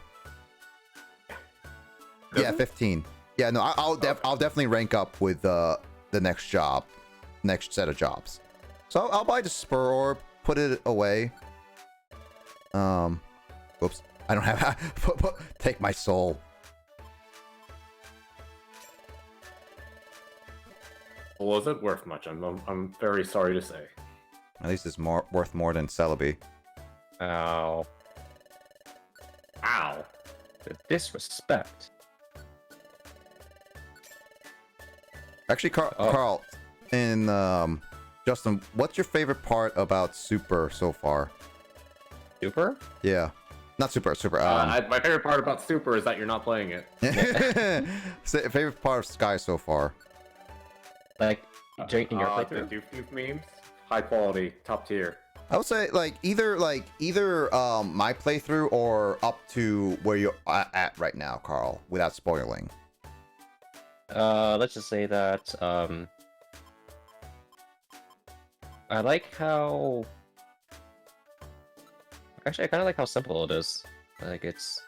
Yeah, 15. Yeah, no, I'll definitely rank up with the next job, next set of jobs. So I'll buy the Spur Orb, put it away. Whoops, I don't have. Take my soul. Was it worth much? I'm very sorry to say. At least it's worth more than Celebi. Ow. Ow. The disrespect. Actually, Carl and Justin, what's your favorite part about Super so far? Super? Yeah, not Super. My favorite part about Super is that you're not playing it. Favorite part of Sky so far? Like, drinking your The playthrough? Doof memes, high quality, top tier. I would say either my playthrough or up to where you're at right now, Carl, without spoiling. Let's just say that, I like how. Actually, I kind of like how simple it is. Like it's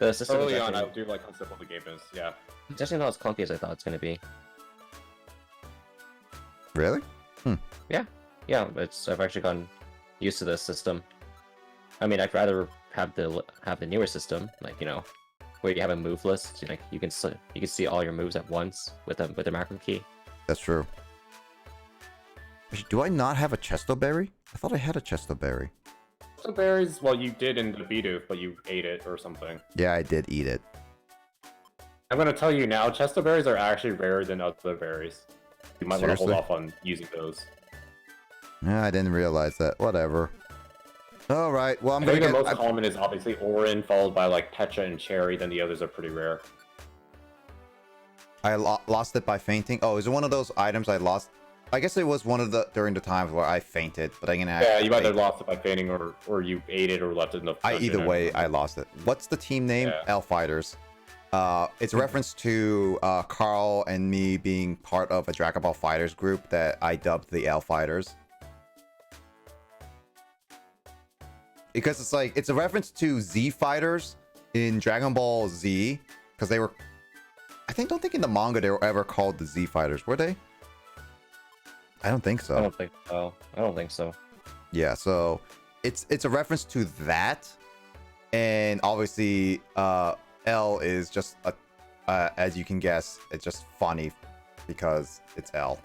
the system. Early is on, I actually, do like how simple the game is. Yeah. it's actually not as clunky as I thought it's gonna be. Really? Yeah, I've actually gotten used to this system. I mean, I'd rather have the newer system, like where you have a move list. You can see all your moves at once with the macro key. That's true. Actually, do I not have a Chesto Berry? I thought I had a Chesto Berry. So berries, well, you did in the Bidoof, but you ate it or something. Yeah, I did eat it. I'm gonna tell you now, Chesto berries are actually rarer than other berries. You might want to hold Seriously? off on using those. Yeah, I didn't realize that. Whatever. All right. Well, I'm I gonna think the get. most common is obviously Orin, followed by like Pecha and Cherry, then the others are pretty rare. I lost it by fainting. Oh, is it one of those items I lost? I guess it was one of the during the times where I fainted, but I can. Yeah, you either lost it by fainting or you ate it or left it in the Either way, I lost it. What's the team name? Yeah. L Fighters. It's a reference to Carl and me being part of a Dragon Ball Fighters group that I dubbed the L Fighters. Because it's a reference to Z Fighters in Dragon Ball Z, because they were, don't think in the manga they were ever called the Z Fighters, were they? I don't think so. I don't think so. I don't think so. Yeah, so it's a reference to that, and obviously L is just as you can guess, it's just funny because it's L.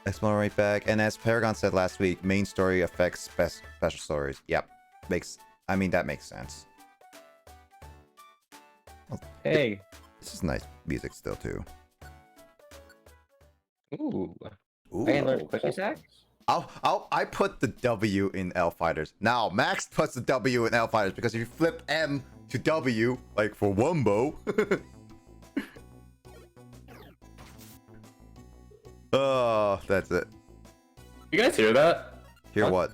Explore right back, and as Paragon said last week, main story affects special stories. Yep, that makes sense. Hey. This is nice music still too. Ooh. Ooh. I can learn quick attack. I put the W in L Fighters. Now Max puts the W in L Fighters because if you flip M to W, like for Wumbo. Oh, that's it. You guys hear that? Hear what?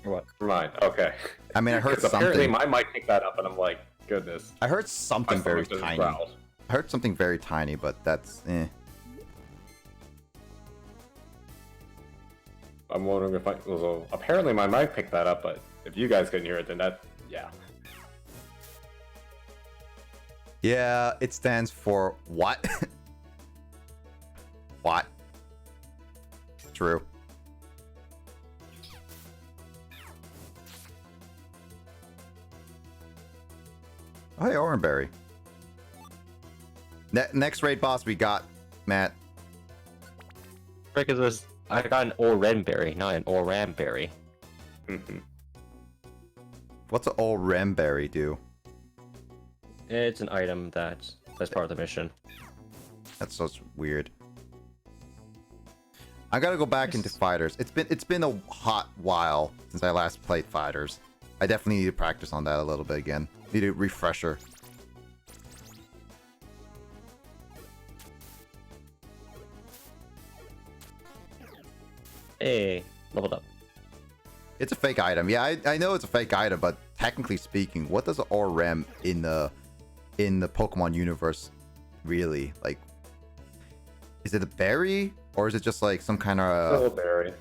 Or what? Never mind. Okay. I mean, I heard 'Cause apparently something. my mic picked that up, and I'm like, goodness. I heard something My very stomach just tiny. growled. I heard something very tiny, but that's eh. I'm wondering if so apparently my mic picked that up, but if you guys couldn't hear it, then yeah. Yeah, it stands for what? What? True. Oh, hey, Oranberry. Next raid boss we got, Matt. Frick is this? I got an Oranberry, not an Oranberry. What's an Oranberry do? It's an item that's part of the mission. That's so weird. I gotta go back into fighters. It's been a hot while since I last played fighters. I definitely need to practice on that a little bit again. Need a refresher. Hey, leveled up. It's a fake item. Yeah, I know it's a fake item, but technically speaking, what does Orem in the Pokemon universe really like? Is it a berry or is it just like some kind of? Still a berry.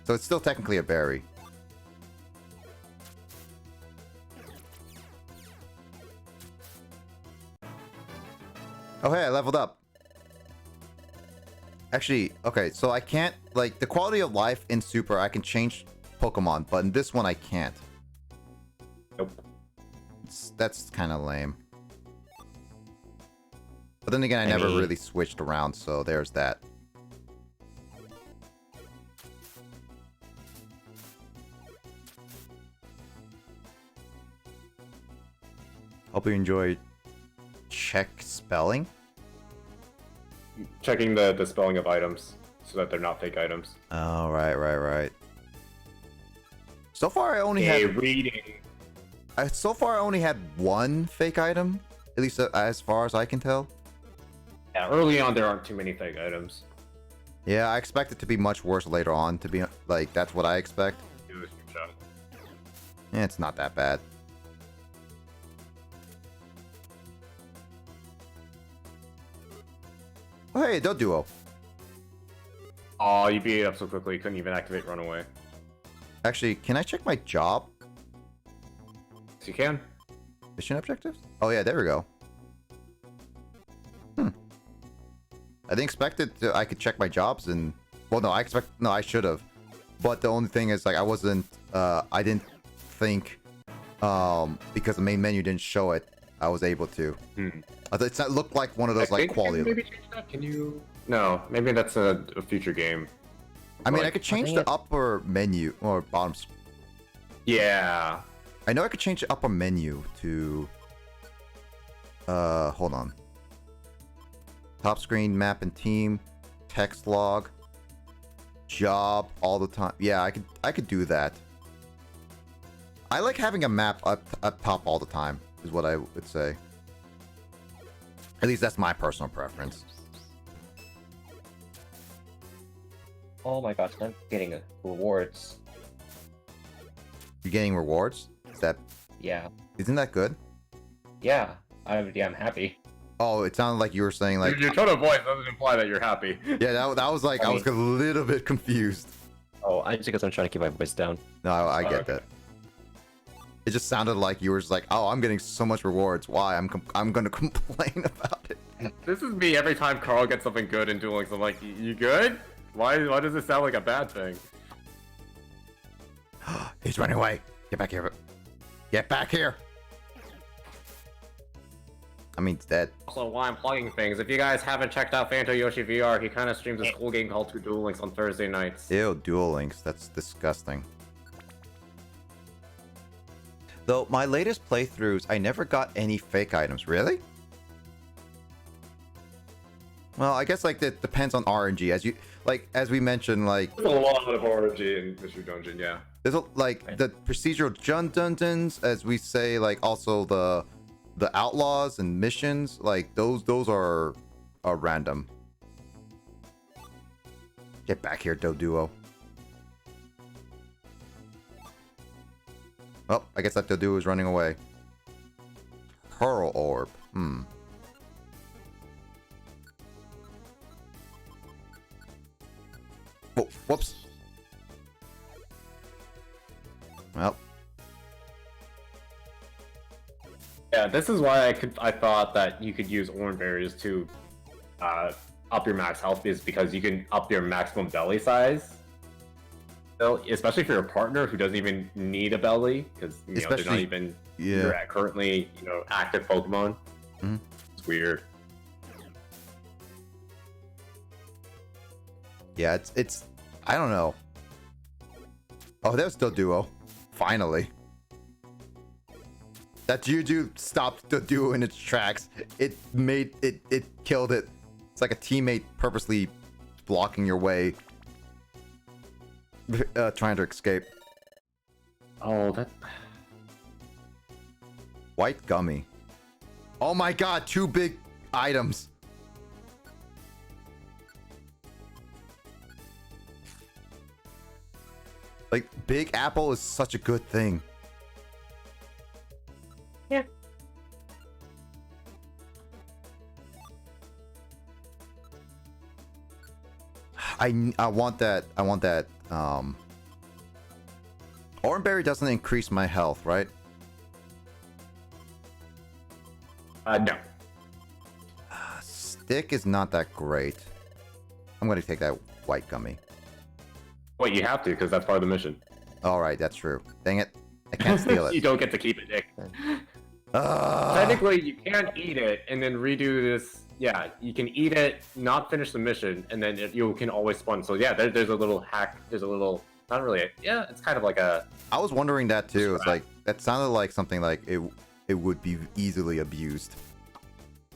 So it's still technically a berry. Oh hey, I leveled up. Actually, okay, so I can't like the quality of life in Super. I can change Pokemon, but in this one I can't. Nope. That's kind of lame. But then again, I never really switched around, so there's that. Hope you enjoyed check spelling. Checking the spelling of items so that they're not fake items. Oh, right. So far, I only had reading. so far I only had one fake item, at least as far as I can tell. Yeah, early on there aren't too many fake items. Yeah, I expect it to be much worse later on. To be like, that's what I expect. Do a screenshot. Yeah, it's not that bad. Oh, hey, Doduo. Oh, you beat it up so quickly you couldn't even activate Runaway. Actually, can I check my job? So you can. Mission objectives? Oh yeah, there we go. I didn't expect it to, I could check my jobs and... Well, no, I should have. But the only thing is, like, I wasn't... I didn't think... because the main menu didn't show it, I was able to. It looked like one of those, like, quality... Maybe change that? Can you... No, maybe that's a future game. I mean, Like, I could change the upper menu, or bottom... Yeah. I know I could change the upper menu to... hold on. Top screen, map and team, text log, job all the time. Yeah, I could do that. I like having a map up top all the time, is what I would say. At least that's my personal preference. Oh my gosh, I'm getting rewards. You're getting rewards? Isn't that good? Yeah, I'm happy. Oh, it sounded like you were saying like... Your tone of voice doesn't imply that you're happy. Yeah, that was like, I was a little bit confused. Oh, I just because I'm trying to keep my voice down. No, I get okay. that. It just sounded like you were just like, oh, I'm getting so much rewards. Why? I'm gonna complain about it. This is me every time Carl gets something good in Duel Links. I'm like, you good? Why does it sound like a bad thing? He's running away. Get back here. Get back here. I mean, it's dead. Also, while I'm plugging things, if you guys haven't checked out Phanto Yoshi VR, he kind of streams a cool game called Duel Links on Thursday nights. Ew, Duel Links. That's disgusting. Though, my latest playthroughs, I never got any fake items. Really? Well, I guess, like, that depends on RNG. As we mentioned, like... There's a lot of RNG in Mystery Dungeon, yeah. There's, the procedural dungeons, as we say, like, also the outlaws and missions, like, those are random. Get back here, Doduo. Oh, I guess that Doduo is running away. Pearl Orb. Oh, whoops. Well. Yeah, this is why I thought that you could use orange berries to up your max health, is because you can up your maximum belly size. So, especially for your partner who doesn't even need a belly, because they're not even currently active Pokemon. It's weird. Yeah, it's I don't know. Oh, there's Doduo. Finally. That Juju stopped Doduo in its tracks. It killed it. It's like a teammate purposely blocking your way. Trying to escape. Oh, that... White gummy. Oh my god, 2 big items. Like, Big Apple is such a good thing. Yeah. I want that. Oranberry doesn't increase my health, right? No. Stick is not that great. I'm gonna take that white gummy. Wait, you have to, because that's part of the mission. Alright, that's true. Dang it. I can't steal it. You don't get to keep it, Nick. Technically, you can eat it and then redo this. Yeah, you can eat it, not finish the mission, and then you can always spawn. So yeah, there's a little hack. There's a little, not really. It's kind of like a... I was wondering that too. It's like, that sounded like something like it would be easily abused.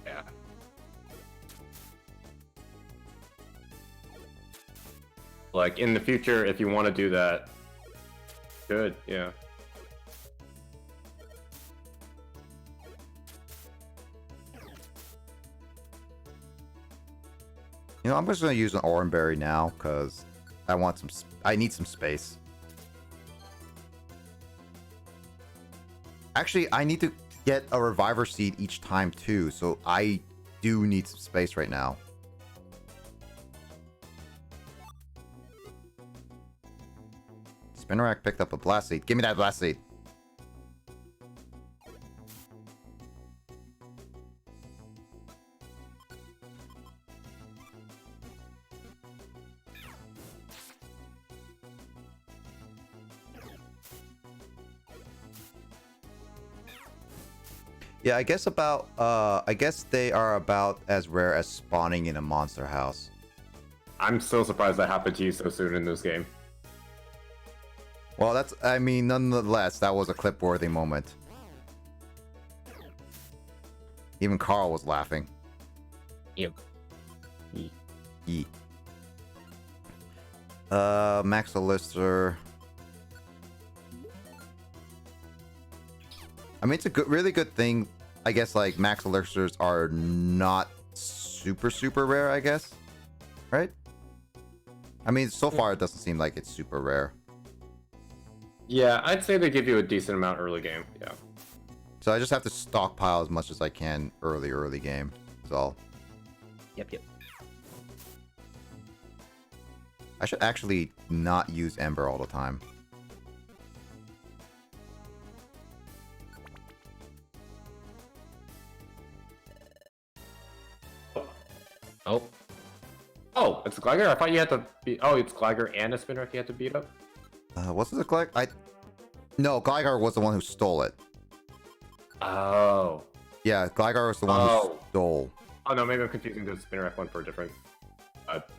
Yeah. Like, in the future, if you want to do that, good, yeah. You know, I'm just gonna use an Oranberry now, because I need some space. Actually, I need to get a Reviver Seed each time too, so I do need some space right now. Spinarak picked up a Blast Seed. Give me that Blast Seed. Yeah, I guess they are about as rare as spawning in a monster house. I'm so surprised that happened to you so soon in this game. Well, I mean, nonetheless, that was a clip-worthy moment. Even Carl was laughing. Yep. Yeet. Max Lister. I mean, it's a really good thing. I guess, like, Max Elixirs are not super rare, I guess. Right? I mean, so far, it doesn't seem like it's super rare. Yeah, I'd say they give you a decent amount early game, yeah. So I just have to stockpile as much as I can early game. That's all. Yep. I should actually not use Ember all the time. Oh, it's Gligar? I thought you had to beat... Oh, it's Gligar and a Spinarak you had to beat up? What's the Gligar? No, Gligar was the one who stole it. Oh. Yeah, Gligar was the one who stole. Oh, no, maybe I'm confusing the Spinarak one for a different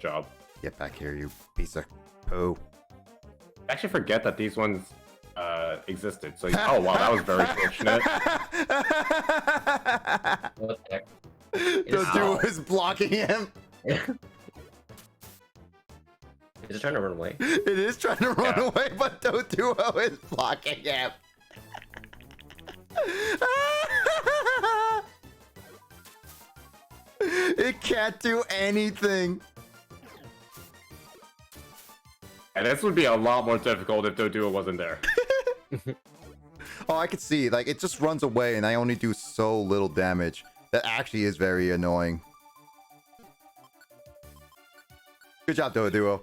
job. Get back here, you piece of poo. I actually forget that these ones existed. So, oh, wow, that was very fortunate. What the heck? The dude is blocking him. Is it trying to run away? It is trying to run away, but Doduo is blocking him. It can't do anything. And this would be a lot more difficult if Doduo wasn't there. Oh, I could see. Like, it just runs away, and I only do so little damage. That actually is very annoying. Good job, Doduo.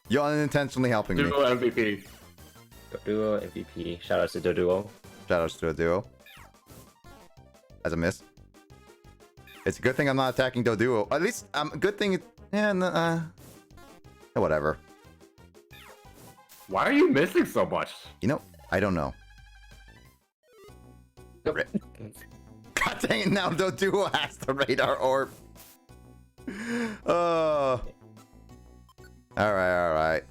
You're unintentionally helping me. Duo MVP. Doduo MVP. Shoutouts to Doduo. Shoutouts to Doduo. As a miss. It's a good thing I'm not attacking Doduo. At least, good thing. Yeah, whatever. Why are you missing so much? You know, I don't know. God dang it, now Doduo has the radar orb. Alright.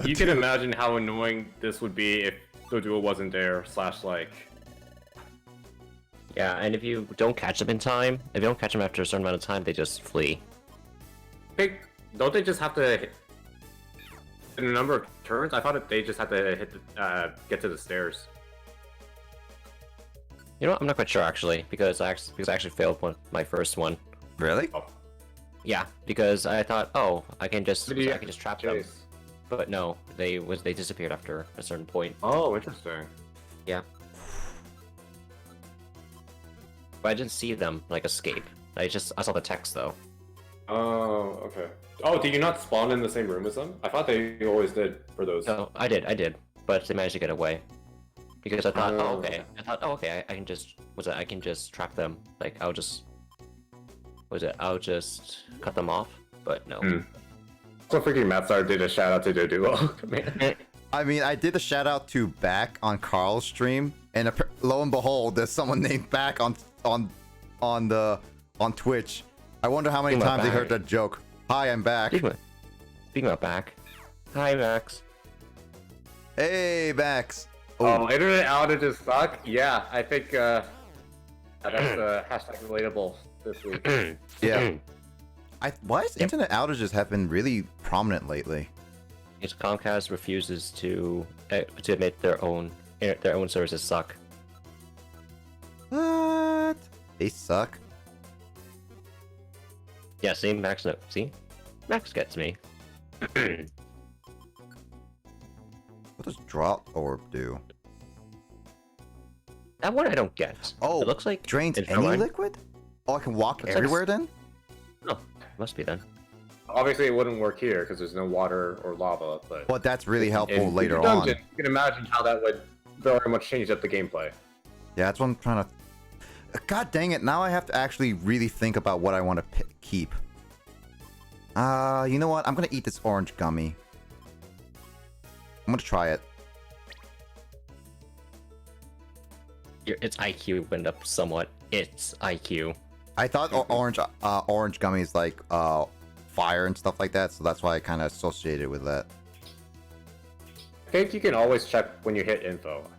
You can imagine how annoying this would be if Doduo wasn't there, / like... Yeah, and if you don't catch them in time, if you don't catch them after a certain amount of time, they just flee. Don't they just have to hit in a number of turns? I thought that they just had to hit get to the stairs. You know what? I'm not quite sure actually, because I actually failed my first one. Really? Oh. Yeah, because I thought, oh, I can just trap them. Jeez. But no, they disappeared after a certain point. Oh, interesting. Yeah. But I didn't see them like escape. I saw the text though. Oh, okay. Oh, did you not spawn in the same room as them? I thought they always did for those. No, I did, but they managed to get away. Because I thought, I can just trap them. Like I'll just cut them off. But no. So freaking Matsar did a shout out to Doduo. Man. I mean, I did a shout out to Back on Carl's stream, and lo and behold, there's someone named Back on Twitch. I wonder how many times they heard that joke. Hi, I'm back. Speaking about Back. Hi, Max. Hey, Max. Oh, internet outages suck? Yeah, I think that's hashtag relatable this week. Yeah. Why is internet outages have been really prominent lately? Because Comcast refuses to admit their own services suck. What? They suck. Yeah, see, Max. No, see, Max gets me. What does Drop Orb do? That one I don't get. Oh, it looks like drains it's any fine. liquid? Oh, I can walk Looks like everywhere then? No, must be then. Obviously, it wouldn't work here because there's no water or lava. But that's really helpful in later Future on. Dungeon, you can imagine how that would very much change up the gameplay. Yeah, that's what I'm trying to. God dang it! Now I have to actually really think about what I want to keep. You know what? I'm gonna eat this orange gummy. I'm gonna try it. Its IQ went up somewhat. Its IQ. I thought orange gummies like fire and stuff like that, so that's why I kind of associated with that. I think you can always check when you hit info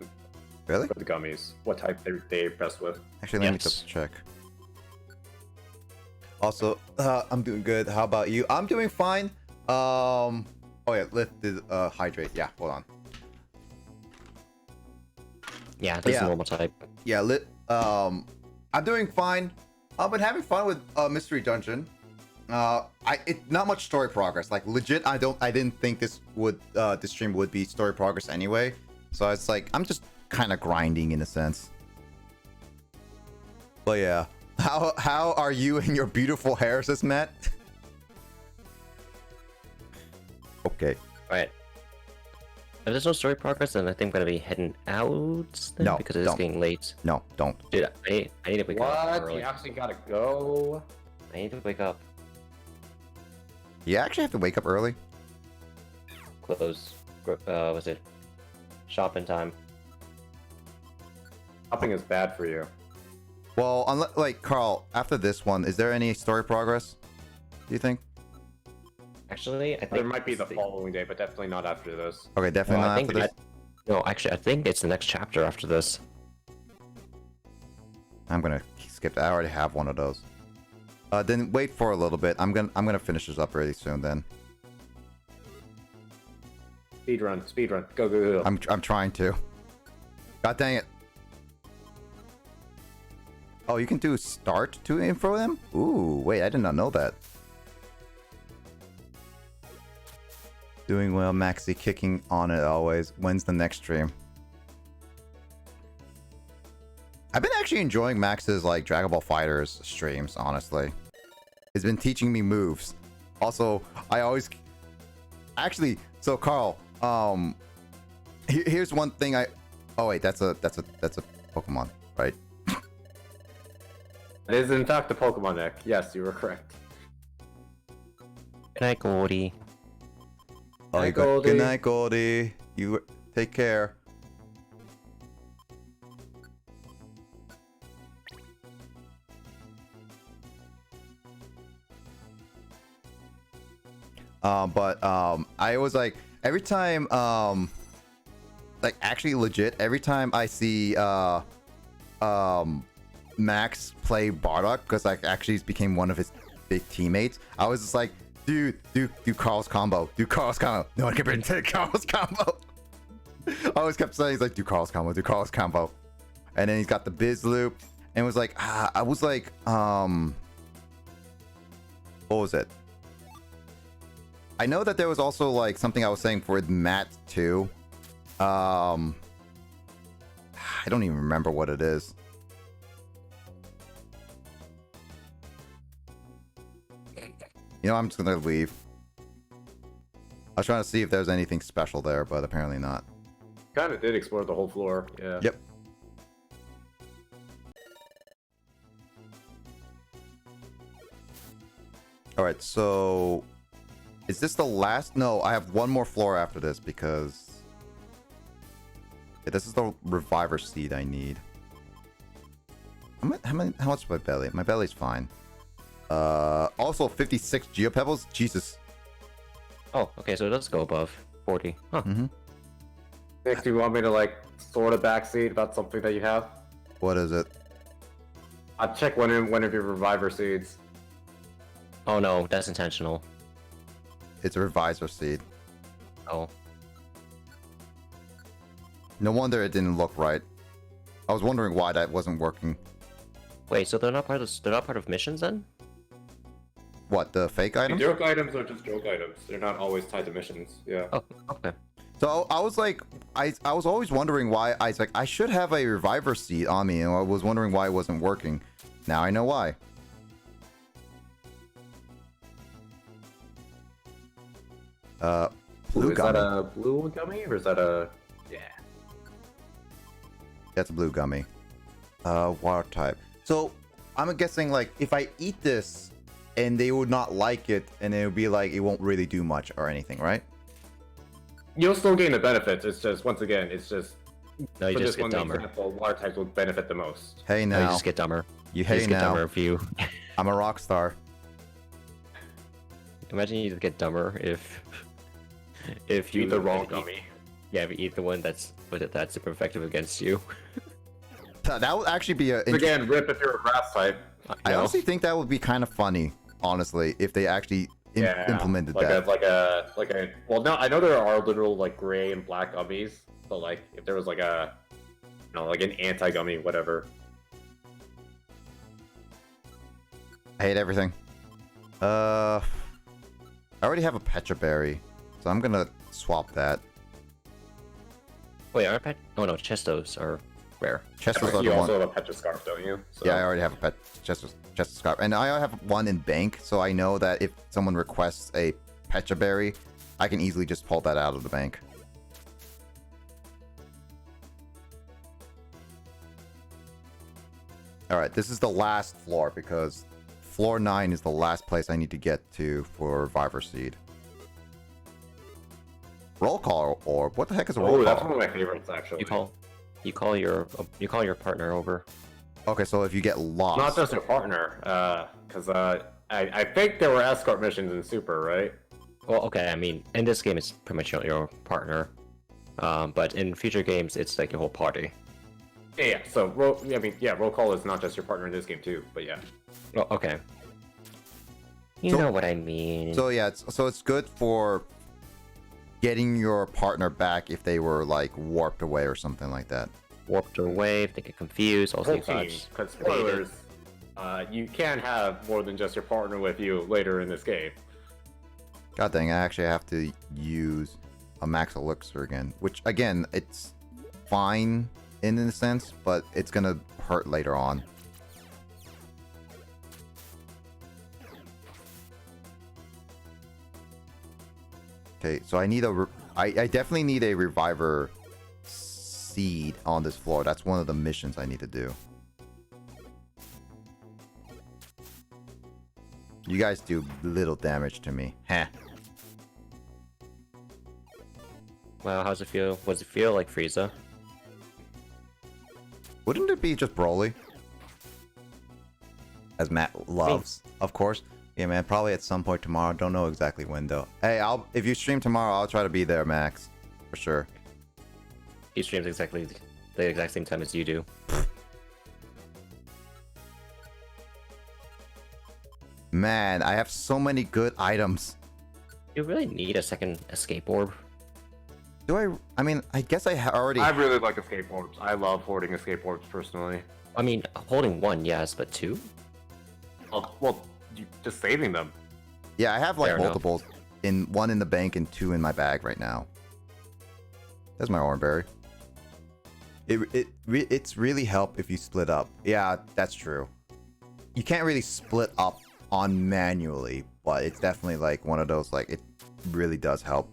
Really? for the gummies, what type they best with. Actually, let me Yes. just check. Also, I'm doing good. How about you? I'm doing fine. Oh yeah, lifted hydrate. Yeah, hold on. Yeah, that's Yeah. the normal type. Yeah, I'm doing fine. I've been having fun with Mystery Dungeon. Not much story progress. Like legit, I didn't think this stream would be story progress anyway. So it's like I'm just kind of grinding in a sense. But yeah, how are you and your beautiful hair, says Matt? Okay. Alright. If there's no story progress, then I think I'm gonna be heading out then, No, because it is don't. getting late. No, don't. Dude, I need to wake up What? early. You actually gotta go? I need to wake up. You actually have to wake up early. Close. Was it shopping time? Shopping is bad for you. Well, like Carl, after this one, is there any story progress? Do you think? Actually, I think There might be it's the following day, but definitely not after this. Okay, definitely No, I not think after this. No, actually, I think it's the next chapter after this. I'm gonna skip that. I already have one of those. Then wait for a little bit. I'm gonna finish this up really soon. Then Speed run, go, go, go. I'm trying to. God dang it! Oh, you can do start to info them. Ooh, wait, I did not know that. Doing well, Maxi. Kicking on it always. When's the next stream? I've been actually enjoying Max's like Dragon Ball Fighters streams, honestly. It's been teaching me moves. Also, I always actually so Carl, here's one thing oh wait, that's a Pokemon, right? It is in fact the Pokemon deck. Yes, you were correct. Good night, Goldie. Oh, Night, good Goldie. night, Goldie. You take care. I was like every time like actually legit every time I see Max play Bardock, because like actually became one of his big teammates, I was just like, dude, do Carl's combo, do Carl's combo. No one can predict Carl's combo. I always kept saying, he's like, do Carl's combo, do Carl's combo. And then he's got the biz loop, and it was like, I was like, what was it? I know that there was also like something I was saying for Matt too. I don't even remember what it is. You know, I'm just gonna leave. I was trying to see if there's anything special there, but apparently not. Kind of did explore the whole floor. Yeah. Yep. All right, so is this the last? No, I have one more floor after this because this is the reviver seed I need. How much is my belly? My belly's fine. Also 56 geopebbles. Jesus. Oh, okay, so it does go above 40. Huh. Nick, do you want me to like sort of backseat about something that you have? What is it? I'll check one of your reviver seeds. Oh no, that's intentional. It's a reviver seed. Oh. No wonder it didn't look right. I was wondering why that wasn't working. Wait, so they're not part of missions then? What, the fake items? Joke items are just joke items. They're not always tied to missions. Yeah. Oh, okay. So I was like, I was always wondering why. I was like, I should have a reviver seed on me, and I was wondering why it wasn't working. Now I know why. Blue Is gummy. that a blue gummy or is that a? Yeah. That's a blue gummy. Water type. So I'm guessing like if I eat this and they would not like it, and it would be like it won't really do much or anything, right? You'll still gain the benefits. It's just once again, it's just No, you for just this one get dumber. example, water types will benefit the most. Hey No, you now, just get dumber. you You hey just get dumber now. if you. I'm a rock star. Imagine you just get dumber if you Eat the wrong eat- gummy. Yeah, if you eat the one that's super effective against you. That would actually be a. Again, rip if you're a grass type. I No. honestly think that would be kind of funny, honestly, if they actually implemented like that. like a. Well, no, I know there are literal like gray and black gummies, but like if there was like a, like an anti-gummy, whatever. I hate everything. I already have a Petra Berry, so I'm gonna swap that. Wait, are pet? Oh no, Chestos are rare. Chester's the You one. also have a Petra Scarf, don't you? So. Yeah, I already have a Chester Scarf, and I have one in bank, so I know that if someone requests a Petra Berry, I can easily just pull that out of the bank. All right, this is the last floor because floor 9 is the last place I need to get to for Reviver Seed. Roll call orb. What the heck is a roll Oh, that's call? one of my favorites actually. You call your partner over. Okay, so if you get lost, Not just your partner, because I think there were escort missions in Super, right? Well, okay, I mean, in this game it's pretty much your partner, but in future games it's like your whole party. Yeah. So roll call is not just your partner in this game too, but yeah. Oh, okay. You So- know what I mean. so yeah, it's good for getting your partner back if they were like warped away or something like that. Warped away, if they get confused. Also, you got Because spoilers, you can have more than just your partner with you later in this game. God dang, I actually have to use a max elixir again, which again, it's fine in a sense, but it's gonna hurt later on. Okay, so I need I definitely need a reviver seed on this floor. That's one of the missions I need to do. You guys do little damage to me. Heh. Well, how's it feel? What does it feel like, Frieza? Wouldn't it be just Broly? As Matt loves, of course. Yeah, man, probably at some point tomorrow. Don't know exactly when though. Hey, if you stream tomorrow, I'll try to be there, Max. For sure. He streams exactly the exact same time as you do. Man, I have so many good items. You really need a second escape orb. Do I mean, I guess I already... I really like escape orbs. I love hoarding escape orbs personally. I mean, holding one, yes, but two? Well, just saving them. Yeah, I have like Fair enough. multiples. One in the bank and 2 in my bag right now. That's my orange berry. It's really help if you split up. Yeah, that's true. You can't really split up on manually, but it's definitely like one of those, like, it really does help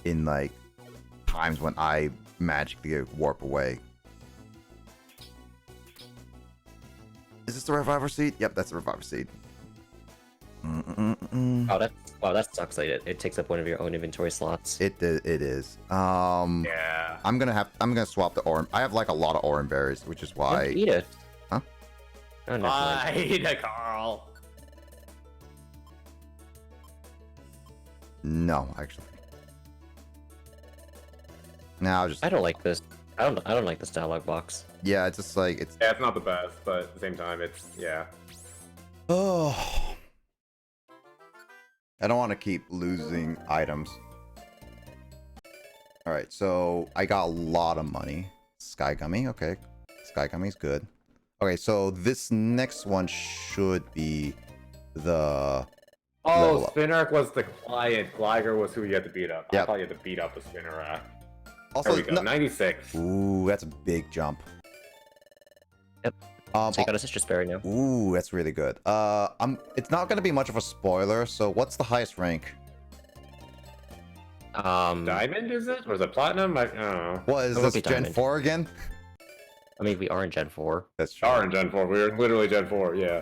in like times when I magically warp away. Is this the reviver seed? Yep, that's the reviver seed. Oh, that sucks. Like it takes up one of your own inventory slots. It is. Yeah. I'm gonna swap the orange. I have like a lot of orange berries, which is why. Eat it. Huh? Oh, never mind. Bye, Carl. No, actually. No, I'll just. I don't like this. I don't like this dialogue box. Yeah, it's just like it's. Yeah, it's not the best, but at the same time, it's yeah. Oh. I don't want to keep losing items. All right, so I got a lot of money. Sky Gummy, okay. Sky Gummy's good. Okay, so this next one should be the. Oh, Level up. Spinarak was the client. Gligar was who you had to beat up. I Yep. thought you had to beat up the Spinarak. Also, There we go. 96. Ooh, that's a big jump. Yep. So you got a Citrus Berry now. Ooh, that's really good. It's not gonna be much of a spoiler. So, what's the highest rank? Diamond, is it? Or is it Platinum? I don't know. What is It will this, be Gen Diamond. 4 again? I mean, we are in Gen 4. That's We true. are in Gen 4. We are literally Gen 4, yeah.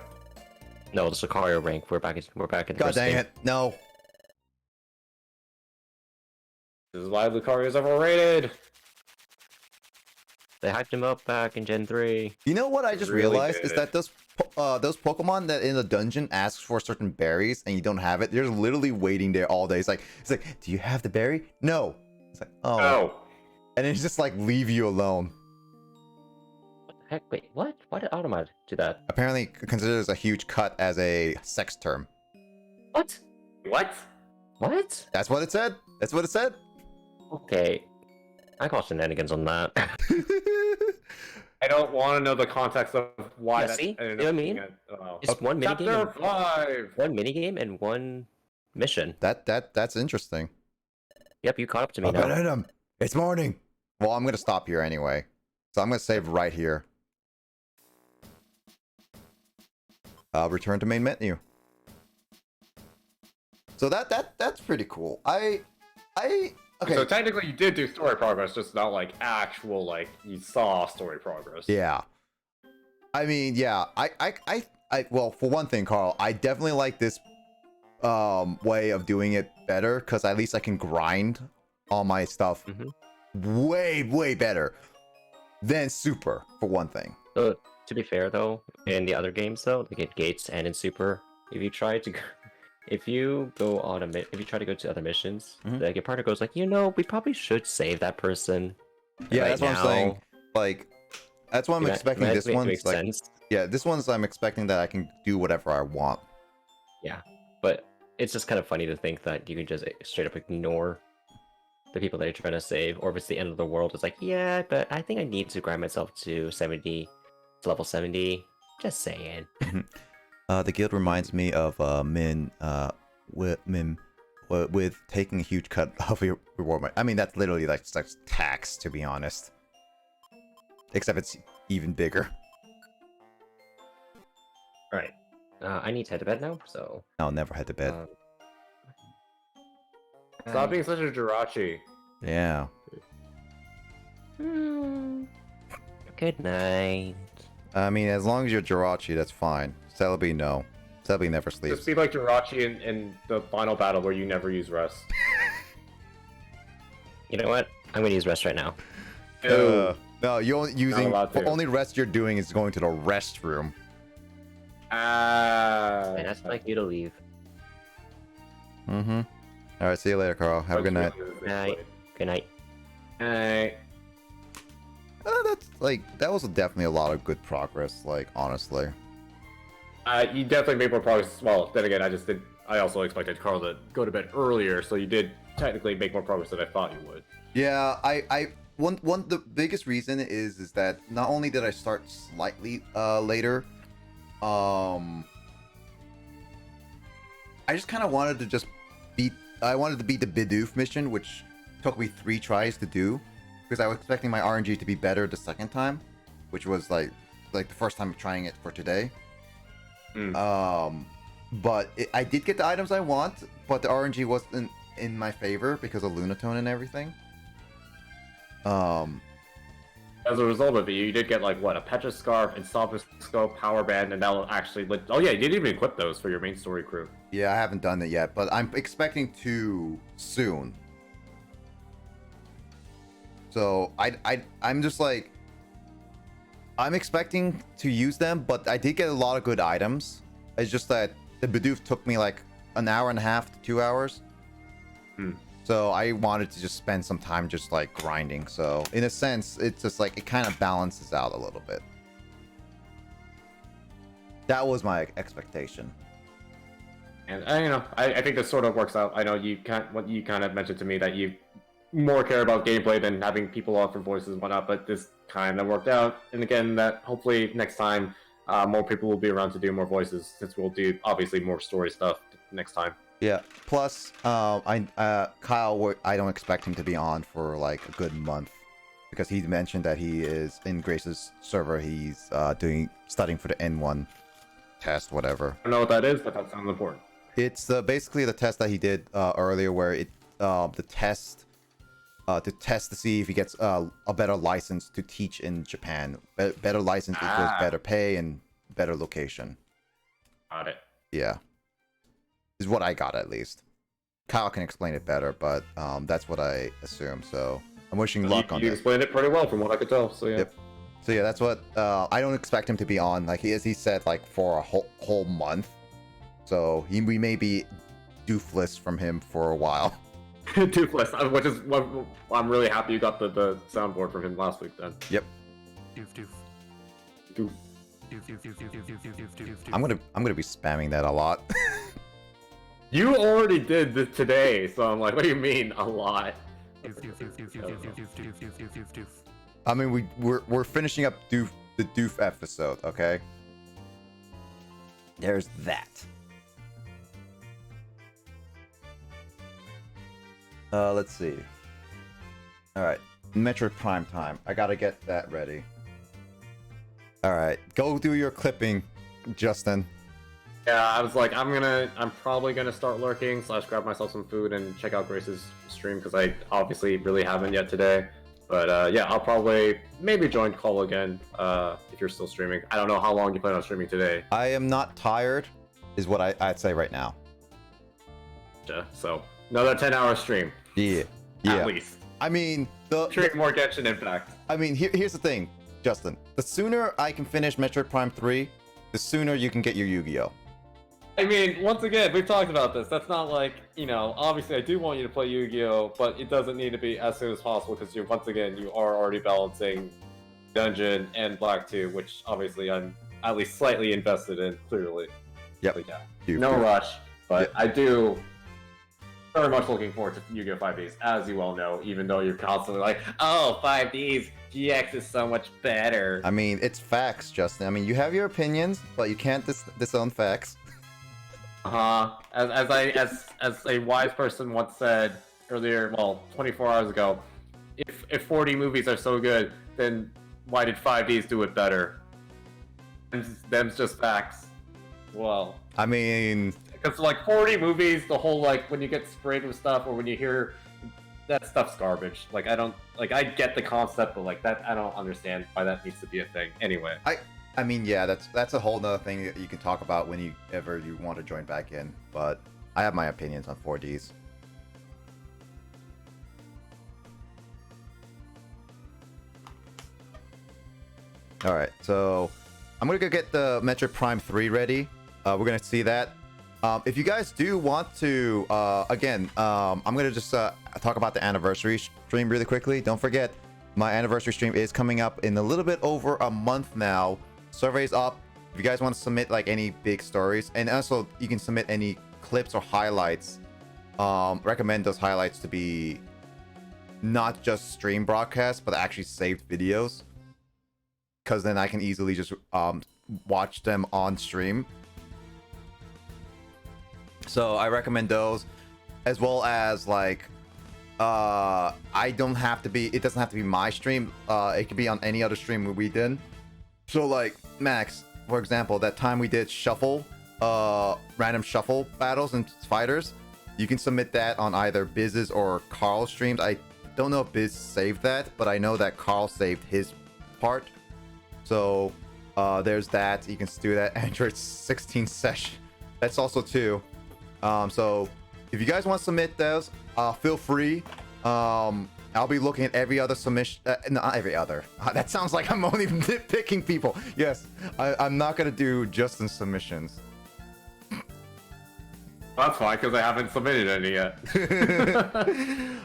No, the Sicario rank. We're back in God first dang game. it. No. This is why Lucario is overrated. They hyped him up back in Gen 3. You know what I just Really realized is did. that those Pokemon that in the dungeon asks for certain berries and you don't have it, they're literally waiting there all day. It's like, do you have the berry? No. It's like, oh. Oh. And it's just like leave you alone. What the heck? Wait, what? Why did Automat do that? Apparently considers a huge cut as a sex term. What? What? What? That's what it said. That's what it said. Okay. I call shenanigans on that. I don't want to know the context of why Yeah, that see? ended You know up what I being mean? oh. It's one minigame Chapter and 5! one minigame and one mission. That's interesting. Yep, you caught up to me Up now. and hit him. It's morning. Well, I'm gonna stop here anyway. So I'm gonna save right here. Return to main menu. So that's pretty cool. Okay. So technically you did do story progress, just not like actual, like, you saw story progress. Yeah. I mean, yeah. Well, for one thing, Carl, I definitely like this way of doing it better because at least I can grind all my stuff way better than Super, for one thing. To be fair though, in the other games though, like at Gates and in Super, if you try to go to other missions, like your partner goes like, we probably should save that person. Yeah, right that's what I'm now." saying. Like, that's what I'm expecting. This one's makes like, sense. yeah, this one's I'm expecting that I can do whatever I want. Yeah, but it's just kind of funny to think that you can just straight up ignore the people that you're trying to save, or if it's the end of the world, it's like, yeah, but I think I need to grind myself to level 70. Just saying. The guild reminds me of Min with taking a huge cut of your reward. I mean, that's literally like tax, to be honest. Except it's even bigger. Alright. I need to head to bed now, so... I'll never head to bed. Stop being such a Jirachi. Yeah. Good night. I mean, as long as you're Jirachi, that's fine. Celebi, no. Celebi never sleeps. Just be like Jirachi in the final battle where you never use rest. You know what? I'm gonna use rest right now. No, you're only using... allowed to. Only rest you're doing is going to the restroom. And that's like you to leave. Mm-hmm. Alright, see you later, Carl. Have a good night. Good night. Good night. Alright. That's like, that was definitely a lot of good progress, like, honestly. You definitely made more progress. Well, then again, I also expected Carl to go to bed earlier, so you did technically make more progress than I thought you would. Yeah, the biggest reason is that not only did I start slightly later, I just kind of wanted to beat the Bidoof mission, which took me 3 tries to do, because I was expecting my RNG to be better the second time, which was like the first time of trying it for today. But I did get the items I want, but the RNG wasn't in my favor because of Lunatone and everything. As a result of it, you did get like what, a Petra Scarf, Instompus Scope, Power Band, and that'll actually oh yeah, you didn't even equip those for your main story crew. Yeah, I haven't done it yet, but I'm expecting to soon. So I'm just like, I'm expecting to use them, but I did get a lot of good items. It's just that the Bidoof took me like an hour and a half to 2 hours. So I wanted to just spend some time just like grinding. So in a sense, it's just like it kind of balances out a little bit. That was my expectation. And I think this sort of works out. I know what you kind of mentioned to me that you more care about gameplay than having people offer voices and whatnot, but this kind of worked out. And again, that hopefully next time more people will be around to do more voices, since we'll do obviously more story stuff next time. Yeah. Plus, Kyle, I don't expect him to be on for like a good month, because he mentioned that he is in Grace's server. He's studying for the N1 test, whatever. I don't know what that is, but that sounds important. It's basically the test that he did earlier, where it the test to see if he gets a better license to teach in Japan. Better license equals better pay and better location. Got it. Yeah, is what I got at least. Kyle can explain it better, but that's what I assume. So I'm wishing luck on You this. explained it pretty well from what I could tell. So yeah. Yep. So yeah, that's what I don't expect him to be on, like he said, like for a whole month. So we may be doofless from him for a while. Toothless, which is what I'm really happy you got the soundboard from him last week then. Yep. Doof doof. Doof. Doof doof doof doof doof doof doof doof doof. I'm gonna be spamming that a lot. You already did this today, so I'm like, what do you mean a lot? Doof doof doof doof doof doof doof doof doof doof doof doof. I mean, we're finishing up the Doof episode, okay? There's that. Let's see. All right, Metroid Prime time. I gotta get that ready. All right, go do your clipping, Justin. Yeah, I was like, I'm probably gonna start lurking / grab myself some food and check out Grace's stream because I obviously really haven't yet today. But yeah, I'll probably maybe join call again if you're still streaming. I don't know how long you plan on streaming today. I am not tired, is what I'd say right now. So another 10-hour stream. Yeah. At least. I mean, Stream more Genshin Impact. I mean, here's the thing, Justin. The sooner I can finish Metroid Prime 3, the sooner you can get your Yu-Gi-Oh! I mean, once again, we've talked about this. That's not like, you know, obviously I do want you to play Yu-Gi-Oh!, but it doesn't need to be as soon as possible because once again, you are already balancing Dungeon and Black 2, which obviously I'm at least slightly invested in, clearly. Yep. So, yeah. Dude, No rush, but Yep. I do very much looking forward to Yu-Gi-Oh! 5Ds, as you all know, even though you're constantly like, oh, 5Ds, GX is so much better. I mean, it's facts, Justin. I mean, you have your opinions, but you can't disown facts. As a wise person once said earlier, well, 24 hours ago, if 40 movies are so good, then why did 5Ds do it better? Them's just facts. Well, I mean, because like 40 movies, the whole like when you get sprayed with stuff or when you hear that stuff's garbage. Like I get the concept, but like that I don't understand why that needs to be a thing. Anyway. I mean, yeah, that's a whole nother thing that you can talk about when you want to join back in. But I have my opinions on 4Ds. All right, so I'm gonna go get the Metroid Prime 3 ready. We're gonna see that. If you guys do want to, again, I'm gonna just talk about the anniversary stream really quickly. Don't forget, my anniversary stream is coming up in a little bit over a month now. Survey's up. If you guys want to submit like any big stories, and also you can submit any clips or highlights. Recommend those highlights to be not just stream broadcasts, but actually saved videos, because then I can easily just watch them on stream. So I recommend those, as well as like it doesn't have to be my stream. It could be on any other stream we did. So like Max, for example, that time we did shuffle, random shuffle battles and fighters, you can submit that on either Biz's or Carl's streams. I don't know if Biz saved that, but I know that Carl saved his part. So there's that. You can do that. Android 16 session. That's also too. So if you guys want to submit those, feel free. I'll be looking at every other submission. Not every other. That sounds like I'm only nitpicking people. Yes, I'm not gonna do Justin's submissions. That's fine, because I haven't submitted any yet.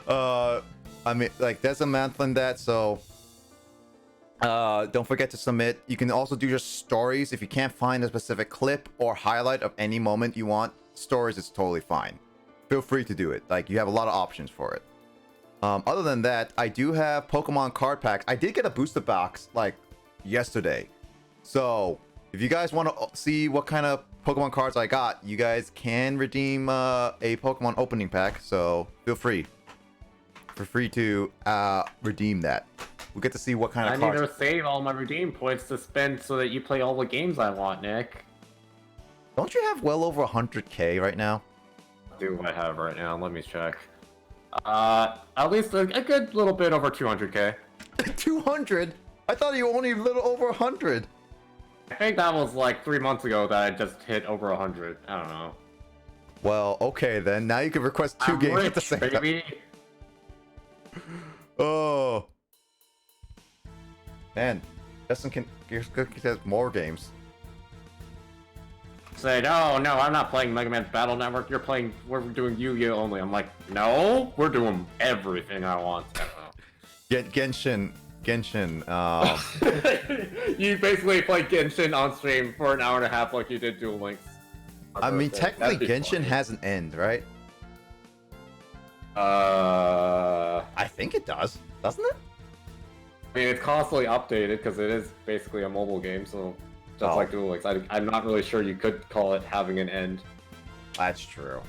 I mean, like, there's a month on that, so don't forget to submit. You can also do just stories. If you can't find a specific clip or highlight of any moment you want, stories is totally fine. Feel free to do it. Like, you have a lot of options for it. Other than that, I do have Pokemon card packs. I did get a booster box like yesterday. So if you guys want to see what kind of Pokemon cards I got, you guys can redeem a Pokemon opening pack. So feel free to redeem that. We'll get to see what kind of cards. I need to save all my redeem points to spend so that you play all the games I want, Nick. Don't you have well over 100k right now? What do I have right now? Let me check. At least a good little bit over 200k. 200? I thought you were only a little over 100. I think that was like 3 months ago that I just hit over 100. I don't know. Well, okay then. Now you can request 2 I'm games rich, at the same baby. time. Oh. Man, Justin can get more games. Say, no, I'm not playing Mega Man Battle Network. We're doing Yu-Gi-Oh only. I'm like, no, we're doing everything I want. Genshin. You basically play Genshin on stream for an hour and a half like you did Duel Links. I mean, technically, That'd be Genshin funny. has an end, right? I think it does, doesn't it? I mean, it's constantly updated because it is basically a mobile game, so just Oh. like Duel Links, I'm not really sure you could call it having an end. That's true.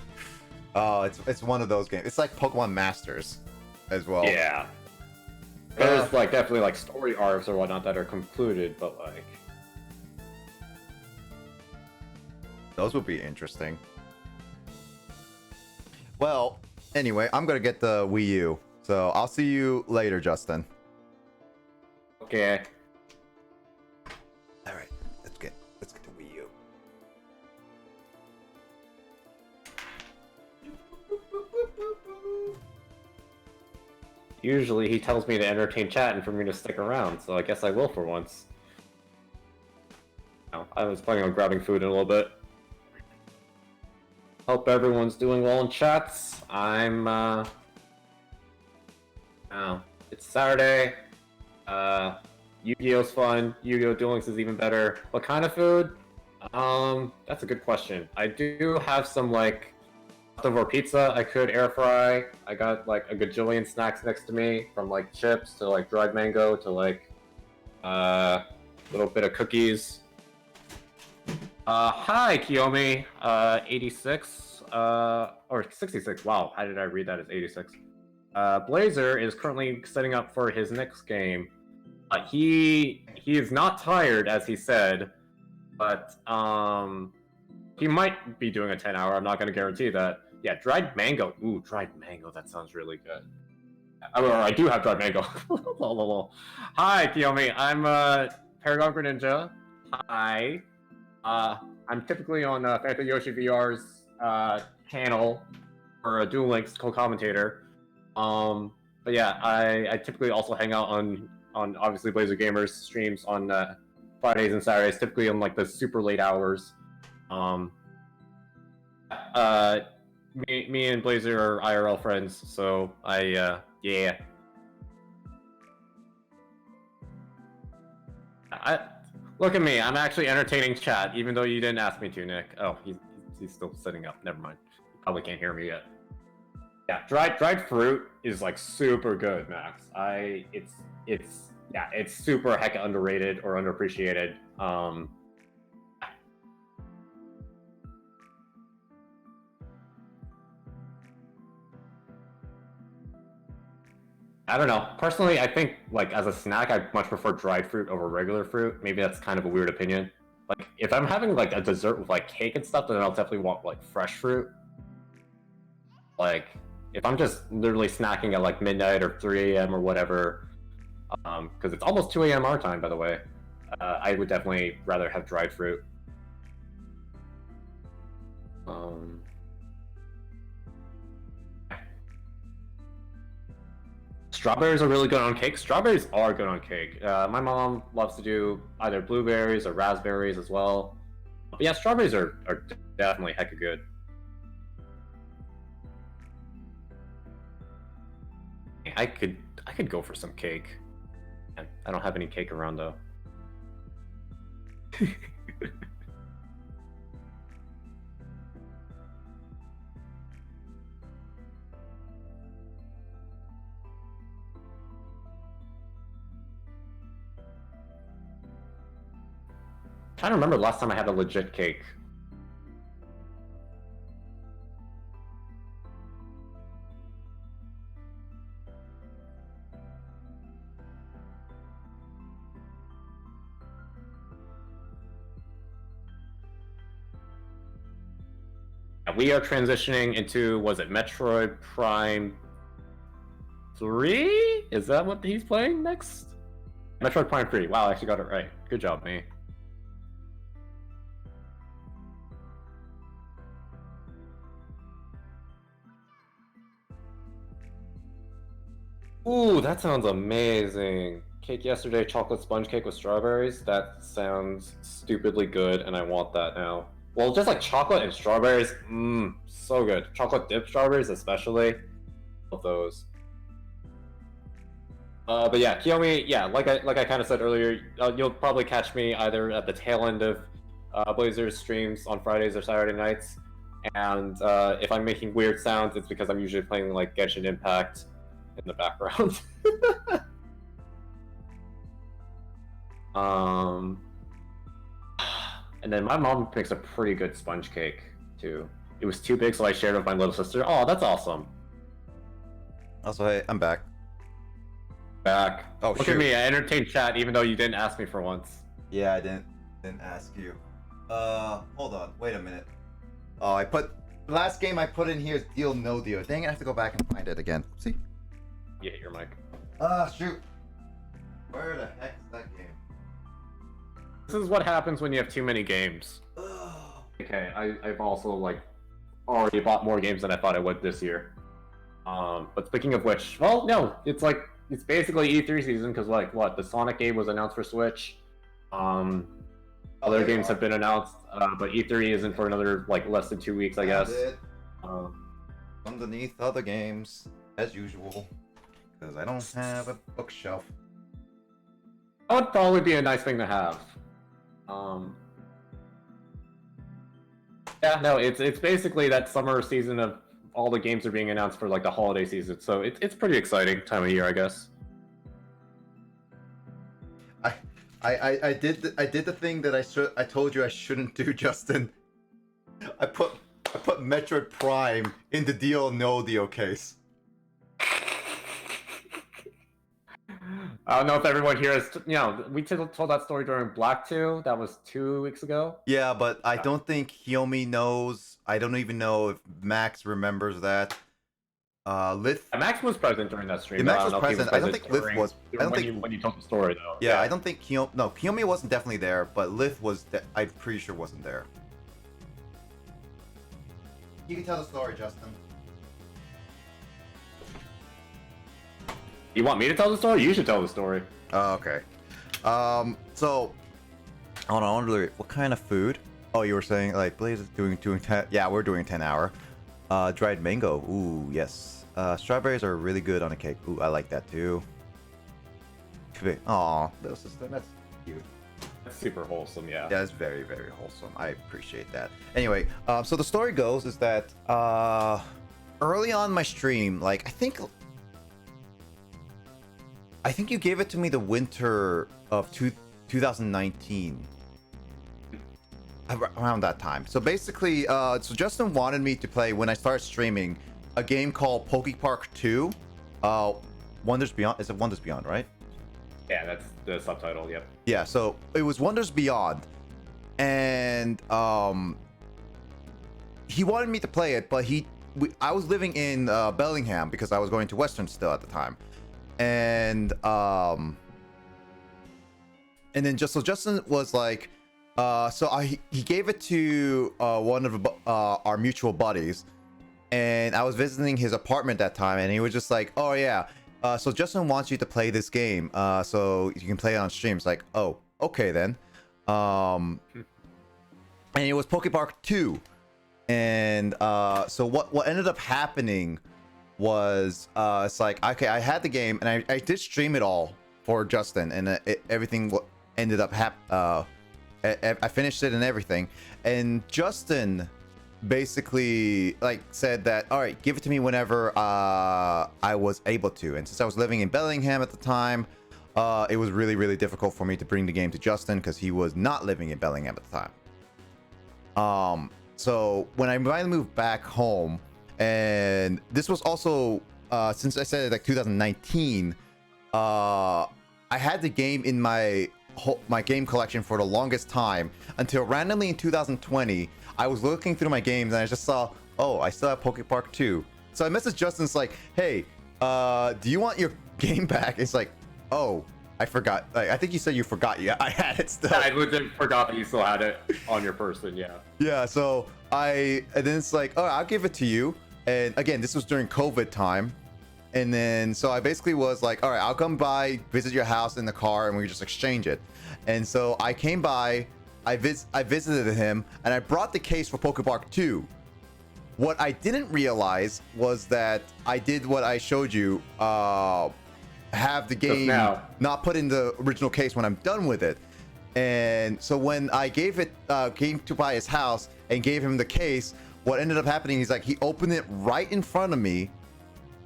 Oh, it's one of those games. It's like Pokemon Masters, as well. Yeah. There's like definitely like story arcs or whatnot that are concluded, but like Those would be interesting. Well, anyway, I'm gonna get the Wii U, so I'll see you later, Justin. okay. All right, let's get the Wii U. Usually he tells me to entertain chat and for me to stick around, so I guess I will for once. No, I was planning on grabbing food in a little bit. Hope everyone's doing well in chats. Oh, it's Saturday. Yu-Gi-Oh's fun. Yu-Gi-Oh! Duel Links is even better. What kind of food? That's a good question. I do have some, like, leftover pizza I could air fry. I got, like, a gajillion snacks next to me, from, like, chips to, like, dried mango to, like, little bit of cookies. Hi, Kiyomi, 86, or 66, wow, how did I read that as 86? Blazer is currently setting up for his next game. He is not tired, as he said, but, he might be doing a 10-hour, I'm not gonna guarantee that. Yeah, dried mango, ooh, dried mango, that sounds really good. Or I do have dried mango. Hi, Kiyomi, I'm, Paragon Greninja. Hi. I'm typically on Phantom Yoshi VR's channel for a Duel Links co-commentator. But yeah, I typically also hang out on obviously Blazer Gamers streams on Fridays and Saturdays, typically on like the super late hours. Me and Blazer are IRL friends, so yeah. Look at me, I'm actually entertaining chat, even though you didn't ask me to, Nick. Oh, he's still sitting up, never mind. You probably can't hear me yet. Yeah, dried fruit is like super good, Max. It's super hecka underrated or underappreciated. I don't know. Personally, I think, like, as a snack, I much prefer dried fruit over regular fruit. Maybe that's kind of a weird opinion. Like, if I'm having, like, a dessert with, like, cake and stuff, then I'll definitely want, like, fresh fruit. Like, if I'm just literally snacking at, like, midnight or 3 a.m. or whatever, because it's almost 2 a.m. our time, by the way, I would definitely rather have dried fruit. Strawberries are really good on cake. Strawberries are good on cake. My mom loves to do either blueberries or raspberries as well. But yeah, strawberries are definitely hecka good. I could go for some cake. I don't have any cake around though. Trying to remember the last time I had a legit cake. We are transitioning into, was it Metroid Prime 3? Is that what he's playing next? Metroid Prime 3. Wow, I actually got it right. Good job, me. Ooh, that sounds amazing. Cake yesterday, chocolate sponge cake with strawberries. That sounds stupidly good, and I want that now. Well, just like chocolate and strawberries, so good. Chocolate dipped strawberries, especially. Love those. But yeah, Kiyomi, yeah, like I kind of said earlier, you'll probably catch me either at the tail end of Blazer's streams on Fridays or Saturday nights, and if I'm making weird sounds, it's because I'm usually playing like Genshin Impact in the background. And then my mom makes a pretty good sponge cake too. It was too big, so I shared it with my little sister. Oh, that's awesome. Also, hey, I'm back. Back. Oh, Look shoot. at me, I entertained chat even though you didn't ask me for once. Yeah, I didn't ask you. Hold on, wait a minute. Oh, I put the last game I put in here is Deal No Deal. Dang it, I have to go back and find it again. See? Yeah, your mic. Shoot. Where the heck is that game? This is what happens when you have too many games. Okay, I've also like already bought more games than I thought I would this year. But speaking of which, well, no, it's basically E3 season because like what the Sonic game was announced for Switch. Other games have been announced, but E3 isn't for another like less than 2 weeks, I guess. Underneath other games, as usual, because I don't have a bookshelf. That would probably be a nice thing to have. Yeah, no, it's basically that summer season of all the games are being announced for like the holiday season, so it's pretty exciting time of year, I guess. I did the thing that I told you I shouldn't do, Justin. I put Metroid Prime in the Deal No Deal case. I don't know if everyone here has, we told that story during Black 2. That was 2 weeks ago. Yeah, but I don't think Hiyomi knows. I don't even know if Max remembers that. Lith. Max was present during that stream. Yeah, Max I was don't know if he present. I don't think Lith was. I don't think when you told the story though. Yeah, I don't think Kiyomi wasn't definitely there, but Lith was. I'm pretty sure wasn't there. You can tell the story, Justin. You want me to tell the story? You should tell the story. Oh, okay. So, hold on, I wonder what kind of food? Oh, you were saying like Blaze is doing 10. Yeah, we're doing 10-hour. Dried mango. Ooh, yes. Strawberries are really good on a cake. Ooh, I like that too. Aw, little sister, that's cute. That's super wholesome, yeah. Yeah, it's very, very wholesome. I appreciate that. Anyway, so the story goes is that early on my stream, like I think you gave it to me the winter of 2019. Around that time. So basically, so Justin wanted me to play, when I started streaming, a game called Pokepark 2. Wonders Beyond. Is it Wonders Beyond, right? Yeah, that's the subtitle, yep. Yeah, so it was Wonders Beyond. And he wanted me to play it, but I was living in Bellingham because I was going to Western still at the time. And then so Justin was like, he gave it to one of our mutual buddies, and I was visiting his apartment that time, and he was just like, oh yeah, so Justin wants you to play this game, so you can play it on stream. It's like, oh, okay then. And it was Pokepark 2, and so what ended up happening was it's like, okay, I had the game and I did stream it all for Justin, and everything ended up I finished it and everything, and Justin basically like said that, all right, give it to me whenever I was able to. And since I was living in Bellingham at the time, it was really, really difficult for me to bring the game to Justin because he was not living in Bellingham at the time. So when I finally moved back home, and this was also since I said like 2019, I had the game in my game collection for the longest time until randomly in 2020 I was looking through my games and I just saw, oh, I still have Pokepark 2. So I messaged Justin, like, hey, do you want your game back? It's like, oh, I forgot. Like, I think you said you forgot. Yeah, I had it still. I legit forgot that you still had it on your person. Yeah. Yeah, so and then it's like, oh, I'll give it to you. And again, this was during COVID time. And then, so I basically was like, all right, I'll come by, visit your house in the car, and we just exchange it. And so I came by, I visited him, and I brought the case for Pokepark 2. What I didn't realize was that I did what I showed you, have the game not put in the original case when I'm done with it. And so when I came to buy his house and gave him the case, what ended up happening is like he opened it right in front of me.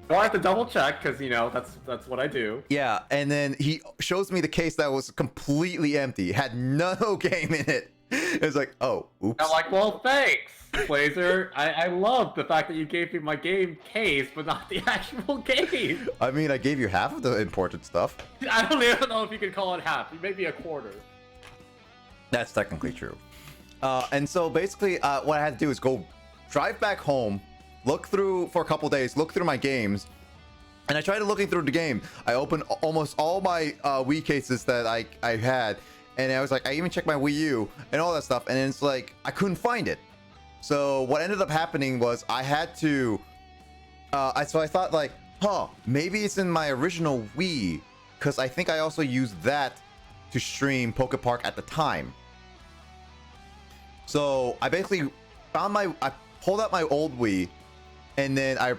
Well, I have to double check because you know that's what I do. Yeah, and then he shows me the case that was completely empty, had no game in it. It was like, oh, oops. I'm like, well, thanks, Blazer. I love the fact that you gave me my game case, but not the actual game. I mean, I gave you half of the important stuff. I don't even know if you could call it half. Maybe a quarter. That's technically true. And so basically, what I had to do is go drive back home, look through for a couple days, look through my games, and I tried looking through the game. I opened almost all my Wii cases that I had, and I was like, I even checked my Wii U and all that stuff, and it's like I couldn't find it. So what ended up happening was I had to. So I thought like, maybe it's in my original Wii, because I think I also used that to stream Pokepark at the time. So I basically I pulled out my old Wii, and then I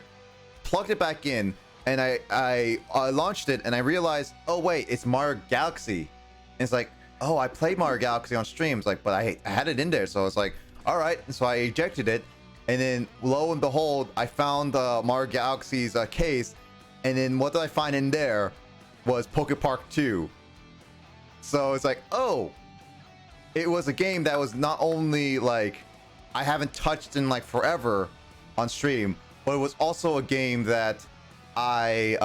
plugged it back in, and I launched it, and I realized, oh wait, it's Mario Galaxy. And it's like, oh, I played Mario Galaxy on streams, like, but I had it in there, so I was like, all right. And so I ejected it, and then lo and behold, I found Mario Galaxy's case, and then what did I find in there was Pokepark 2. So it's like, oh, it was a game that was not only like I haven't touched in like forever on stream, but it was also a game that I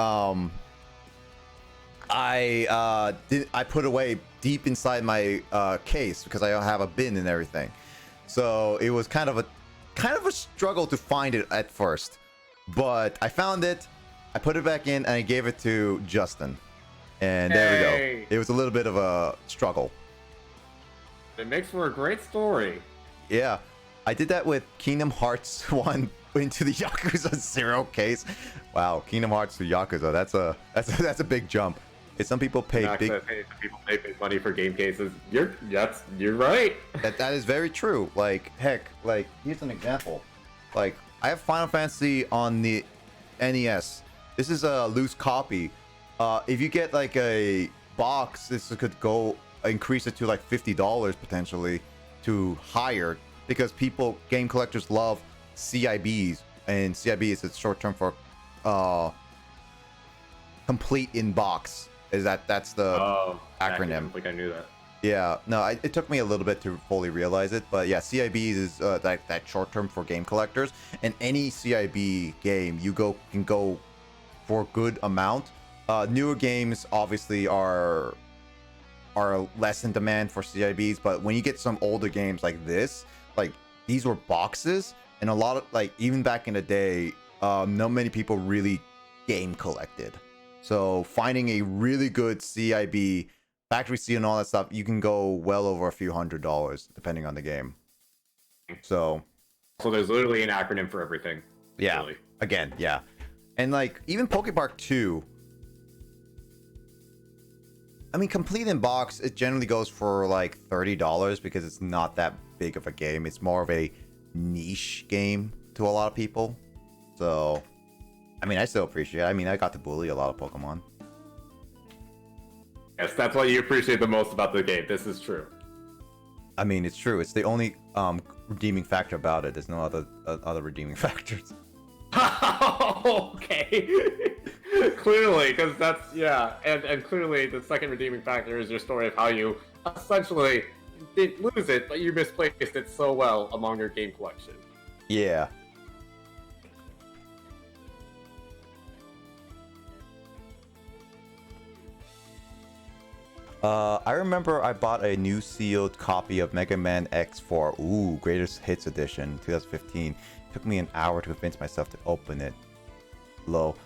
put away deep inside my case because I have a bin and everything. So it was kind of a struggle to find it at first, but I found it. I put it back in and I gave it to Justin, and there we go. It was a little bit of a struggle. It makes for a great story. Yeah, I did that with Kingdom Hearts 1 into the Yakuza 0 case. Wow, Kingdom Hearts to Yakuza, that's a big jump. Some people pay People pay big money for game cases. You're right. That is very true. Like, heck, like here's an example. Like, I have Final Fantasy on the NES. This is a loose copy. If you get like a box, this could go increase it to like $50 potentially to higher, because game collectors love CIBs, and CIB is a short term for complete in box. That's the acronym? I think I knew that. Yeah, no, it took me a little bit to fully realize it, but yeah, CIBs is that short term for game collectors, and any CIB game you can go for a good amount. Newer games obviously are less in demand for CIBs, but when you get some older games like this, like these were boxes, and a lot of like even back in the day, not many people really game collected. So finding a really good CIB, factory seal and all that stuff, you can go well over a few $100s depending on the game. So there's literally an acronym for everything. Yeah. Really. Again, yeah. And like even Pokepark 2, I mean, complete in box, it generally goes for like $30 because it's not that big of a game. It's more of a niche game to a lot of people. So, I mean, I still appreciate it. I mean, I got to bully a lot of Pokemon. Yes, that's what you appreciate the most about the game. This is true. I mean, it's true. It's the only redeeming factor about it. There's no other redeeming factors. Okay. Clearly, because that's, yeah, and clearly the second redeeming factor is your story of how you essentially did lose it, but you misplaced it so well among your game collection. Yeah. I remember I bought a new sealed copy of Mega Man X4. Ooh, Greatest Hits Edition, 2015. Took me an hour to convince myself to open it. Low.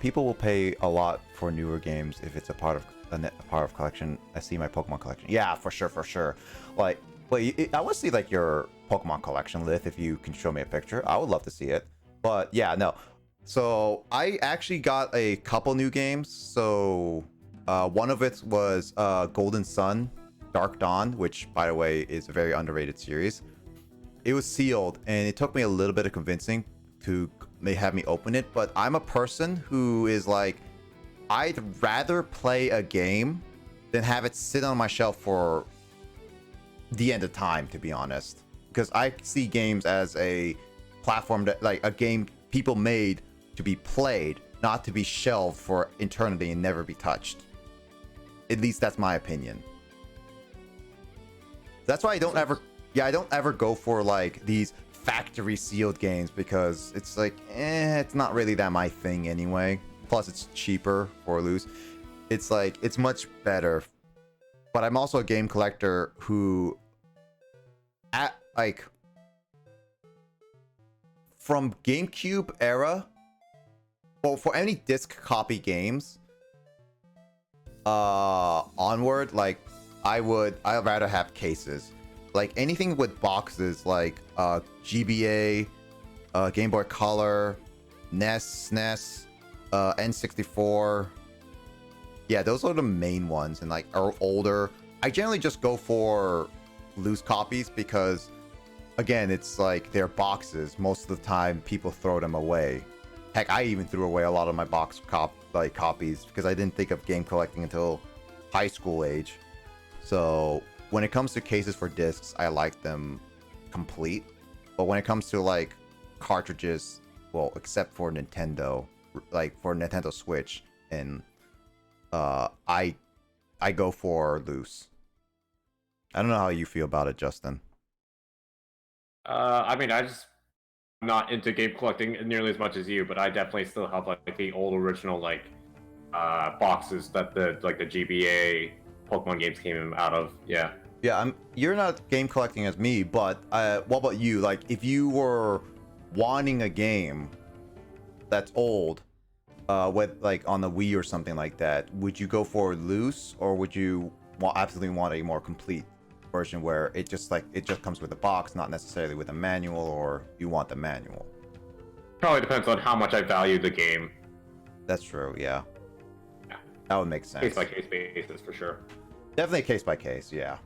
People will pay a lot for newer games if it's a part of a part of collection. I see my Pokemon collection. Yeah, for sure, for sure. Like, wait, I want to see like your Pokemon collection, Lith. If you can show me a picture, I would love to see it. But yeah, no. So I actually got a couple new games. So one of it was Golden Sun, Dark Dawn, which by the way is a very underrated series. It was sealed, and it took me a little bit of convincing to have me open it. But I'm a person who is like, I'd rather play a game than have it sit on my shelf for the end of time, to be honest. Because I see games as a platform that, like, a game people made to be played, not to be shelved for eternity and never be touched. At least that's my opinion. That's why I don't ever go for like these factory sealed games, because it's like, it's not really that my thing anyway. Plus it's cheaper or loose. It's like, it's much better. But I'm also a game collector who, from GameCube era, well, for any disc copy games onward, like I'd rather have cases. Like anything with boxes, like GBA, Game Boy Color, NES, SNES, N64. Yeah, those are the main ones, and like are older. I generally just go for loose copies because, again, it's like they're boxes. Most of the time, people throw them away. Heck, I even threw away a lot of my box copies because I didn't think of game collecting until high school age. So when it comes to cases for discs, I like them complete. But when it comes to like cartridges, well, except for Nintendo, like for Nintendo Switch, and I go for loose. I don't know how you feel about it, Justin. I mean, I'm not into game collecting nearly as much as you, but I definitely still have like the old original like boxes that the GBA Pokemon games came out of. Yeah. Yeah, you're not game collecting as me, but what about you? Like, if you were wanting a game that's old, with like on the Wii or something like that, would you go for loose, or would you absolutely want a more complete version where it just comes with a box, not necessarily with a manual, or you want the manual? Probably depends on how much I value the game. That's true. Yeah. That would make sense. Case by case basis for sure. Definitely case by case. Yeah.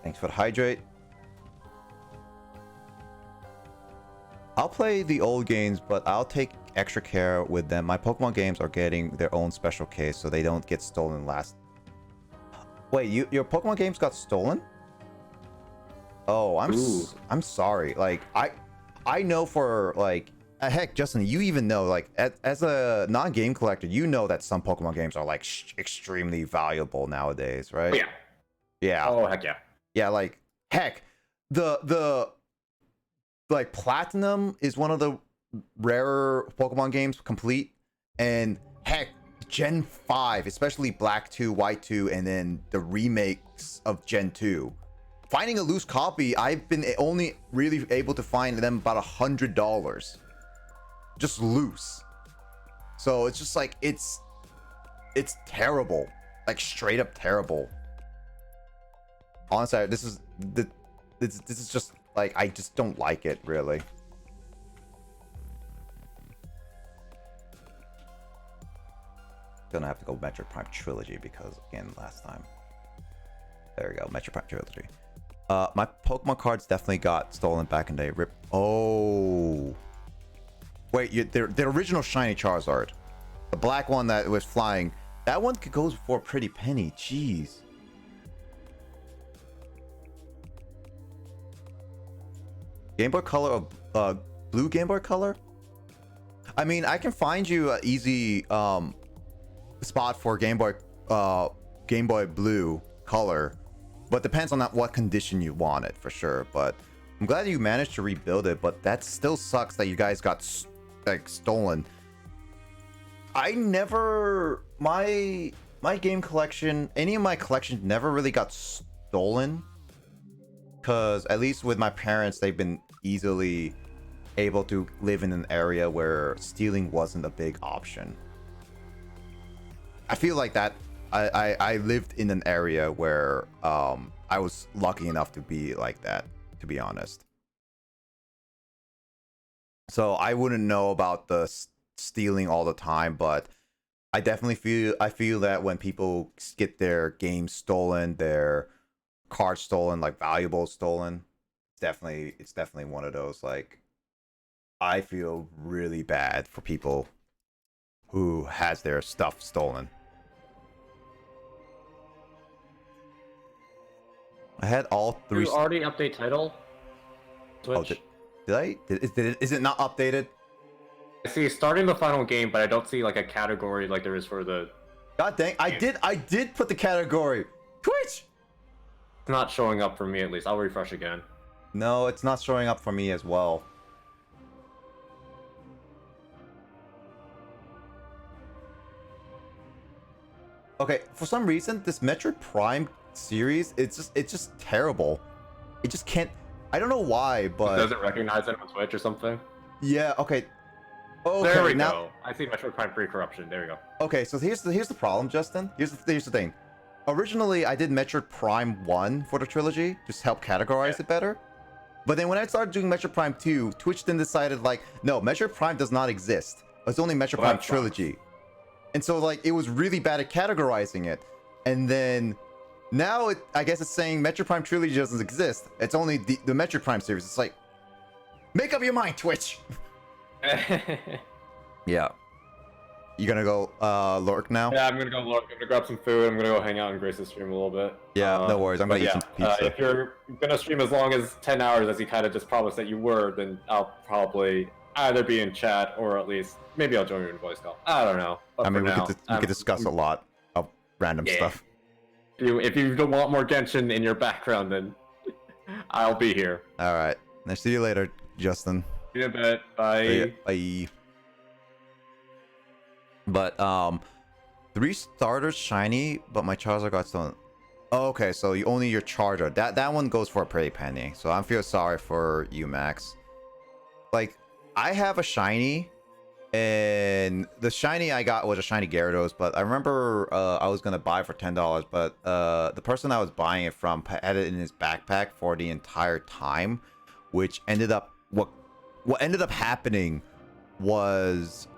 Thanks for the hydrate. I'll play the old games, but I'll take extra care with them. My Pokemon games are getting their own special case, so they don't get stolen last. Wait, your Pokemon games got stolen? Oh, I'm sorry. Like, I know for like, heck, Justin, you even know, like, as a non-game collector, you know that some Pokemon games are like extremely valuable nowadays, right? Oh, yeah. Yeah. Oh, heck yeah. Yeah, like, heck, the like Platinum is one of the rarer Pokemon games complete, and heck, Gen 5, especially Black 2, White 2, and then the remakes of Gen 2. Finding a loose copy, I've been only really able to find them about $100, just loose. So it's just like it's terrible, like straight up terrible. Honestly, this is just like, I just don't like it, really. Gonna have to go Metroid Prime Trilogy because, again, last time. There we go, Metroid Prime Trilogy. My Pokemon cards definitely got stolen back in the day. Rip. Oh. Wait, the original shiny Charizard. The black one that was flying. That one could go for a pretty penny. Jeez. Game Boy Color, blue Game Boy Color? I mean, I can find you an easy spot for Game Boy Blue Color, but depends on what condition you want it, for sure. But I'm glad you managed to rebuild it, but that still sucks that you guys got like stolen. My my game collection, any of my collections never really got stolen. Because at least with my parents, they've been easily able to live in an area where stealing wasn't a big option. I feel like that I lived in an area where I was lucky enough to be like that, to be honest. So I wouldn't know about the stealing all the time, but I definitely feel that when people get their games stolen, their cards stolen, like valuables stolen, it's definitely one of those, like, I feel really bad for people who has their stuff stolen. I had all three. You already update title? Switch? Oh, did I? Is it not updated? I see starting the final game, but I don't see like a category like there is for the... God dang, I did put the category. Twitch! It's not showing up for me at least. I'll refresh again. No, it's not showing up for me as well. Okay, for some reason, this Metroid Prime series, it's just terrible. It just can't. I don't know why, but Does it recognize it on Twitch or something? yeah. Okay. Okay. There we now, go. I see Metroid Prime pre-corruption. There we go. Okay, so here's the problem, Justin. Here's the thing. Originally, I did Metroid Prime 1 for the trilogy, just to help categorize it better. But then when I started doing Metroid Prime 2, Twitch then decided, like, no, Metroid Prime does not exist. It's only Metroid Prime Trilogy. And so, like, it was really bad at categorizing it. And then now, I guess it's saying Metroid Prime Trilogy doesn't exist. It's only the Metroid Prime series. It's like, make up your mind, Twitch! Yeah. You gonna go lurk now? Yeah, I'm gonna go look. I'm gonna grab some food. I'm gonna go hang out in Grace's stream a little bit. Yeah, no worries. I'm gonna eat some pizza. If you're gonna stream as long as 10 hours as you kind of just promised that you were, then I'll probably either be in chat or at least maybe I'll join you in voice call. I don't know. But I mean, for we could discuss a lot of random stuff. If you don't want more Genshin in your background, then I'll be here. All right. I'll see you later, Justin. See you in a bit. Bye. Bye. But 3 starters shiny, but my Charizard got stolen. Oh, okay, so you only your charger. That one goes for a pretty penny. So I feel sorry for you, Max. Like, I have a shiny, and the shiny I got was a shiny Gyarados, but I remember I was gonna buy for $10, but the person I was buying it from had it in his backpack for the entire time, which ended up what ended up happening was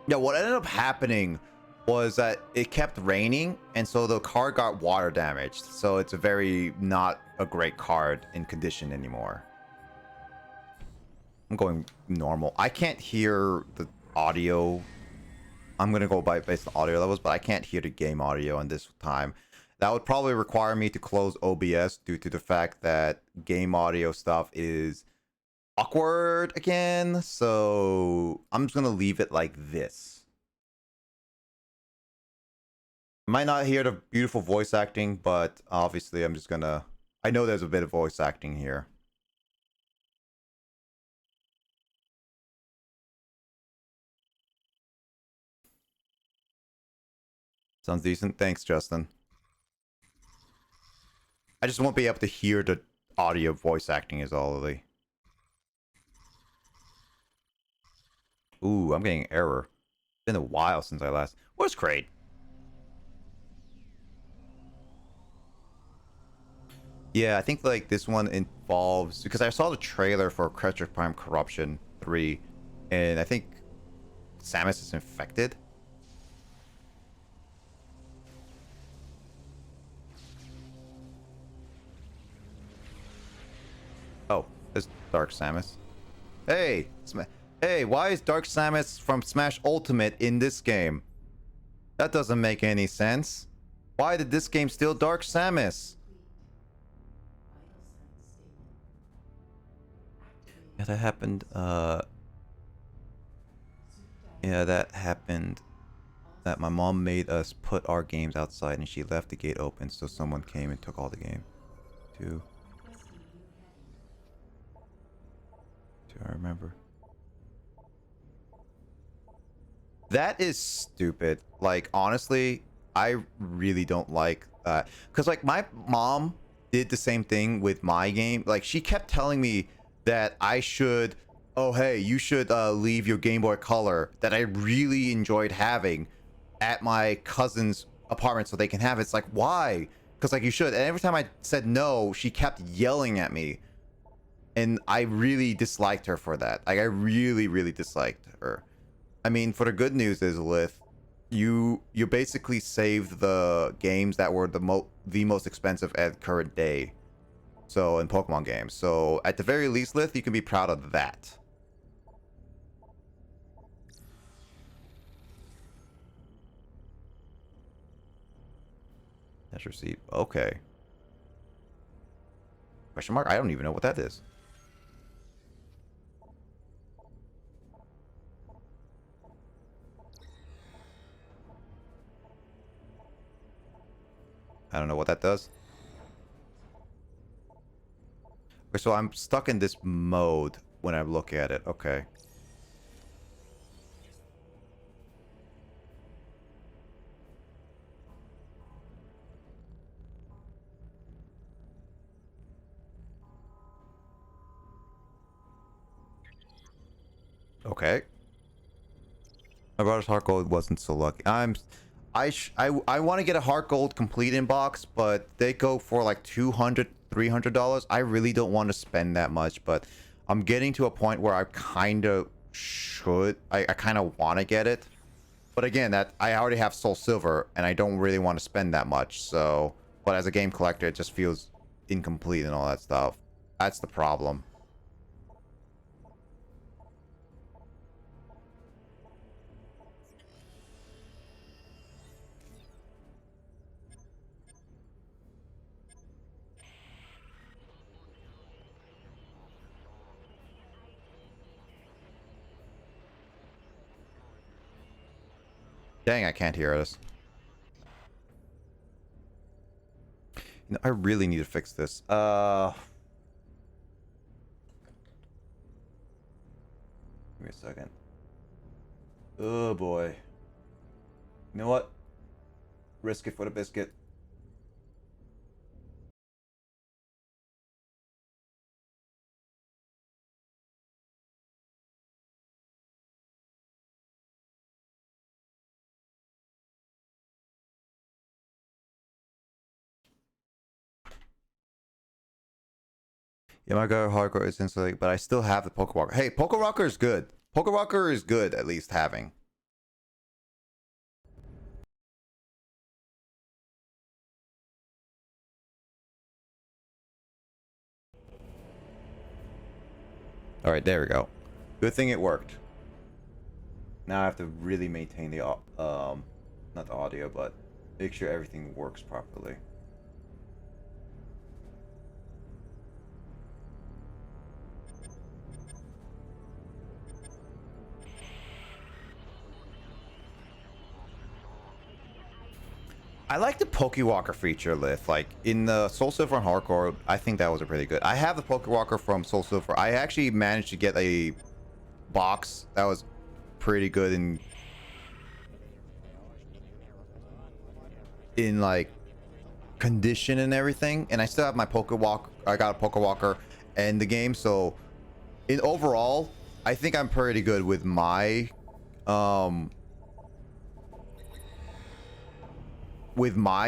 yeah, what ended up happening was that it kept raining, and so the card got water damaged. So it's a very not a great card in condition anymore. I'm going normal. I can't hear the audio. I'm gonna go based on audio levels, but I can't hear the game audio on this time. That would probably require me to close OBS due to the fact that game audio stuff is awkward again, so I'm just gonna leave it like this. Might not hear the beautiful voice acting, but obviously I'm just gonna... I know there's a bit of voice acting here. Sounds decent. Thanks, Justin. I just won't be able to hear the audio voice acting is all of the... Ooh, I'm getting error. It's been a while since I last... Where's Kraid? Yeah, I think like this one involves... Because I saw the trailer for Metroid Prime Corruption 3, and I think Samus is infected. Oh, it's Dark Samus. Hey! Hey, why is Dark Samus from Smash Ultimate in this game? That doesn't make any sense. Why did this game steal Dark Samus? Yeah, that happened, yeah, that happened. That my mom made us put our games outside and she left the gate open so someone came and took all the game. Do I remember? That is stupid. Like, honestly, I really don't like that. Because, like, my mom did the same thing with my game. Like, she kept telling me that I should, oh, hey, you should leave your Game Boy Color that I really enjoyed having at my cousin's apartment so they can have it. It's like, why? Because, like, you should. And every time I said no, she kept yelling at me. And I really disliked her for that. Like, I really, really disliked her. I mean, for the good news is, Lith, you basically saved the games that were the most expensive at current day. So in Pokemon games. So at the very least, Lith, you can be proud of that. That's receipt. Okay. Question mark? I don't even know what that is. I don't know what that does. Okay, so I'm stuck in this mode when I look at it. Okay. Okay. My brother's heart gold wasn't so lucky. I want to get a heart gold complete inbox, but they go for like $200, $300. I really don't want to spend that much, but I'm getting to a point where I kind of should. I kind of want to get it, but again, that I already have Soul Silver, and I don't really want to spend that much. So, but as a game collector, it just feels incomplete and all that stuff. That's the problem. Dang, I can't hear this. You know, I really need to fix this. Give me a second. Oh boy. You know what? Risk it for the biscuit. Yeah, my guy hardcore is instantly, but I still have the Pokewalker. Hey, Pokewalker is good. Pokewalker is good, at least having. All right, there we go. Good thing it worked. Now I have to really maintain the not the audio, but make sure everything works properly. I like the Pokewalker feature, Lith. Like in the Soul Silver and Hardcore, I think that was a pretty good. I have the Pokewalker from Soul Silver. I actually managed to get a box that was pretty good in like condition and everything, and I still have my Pokewalk. I got a Pokewalker in the game, so in overall, I think I'm pretty good with my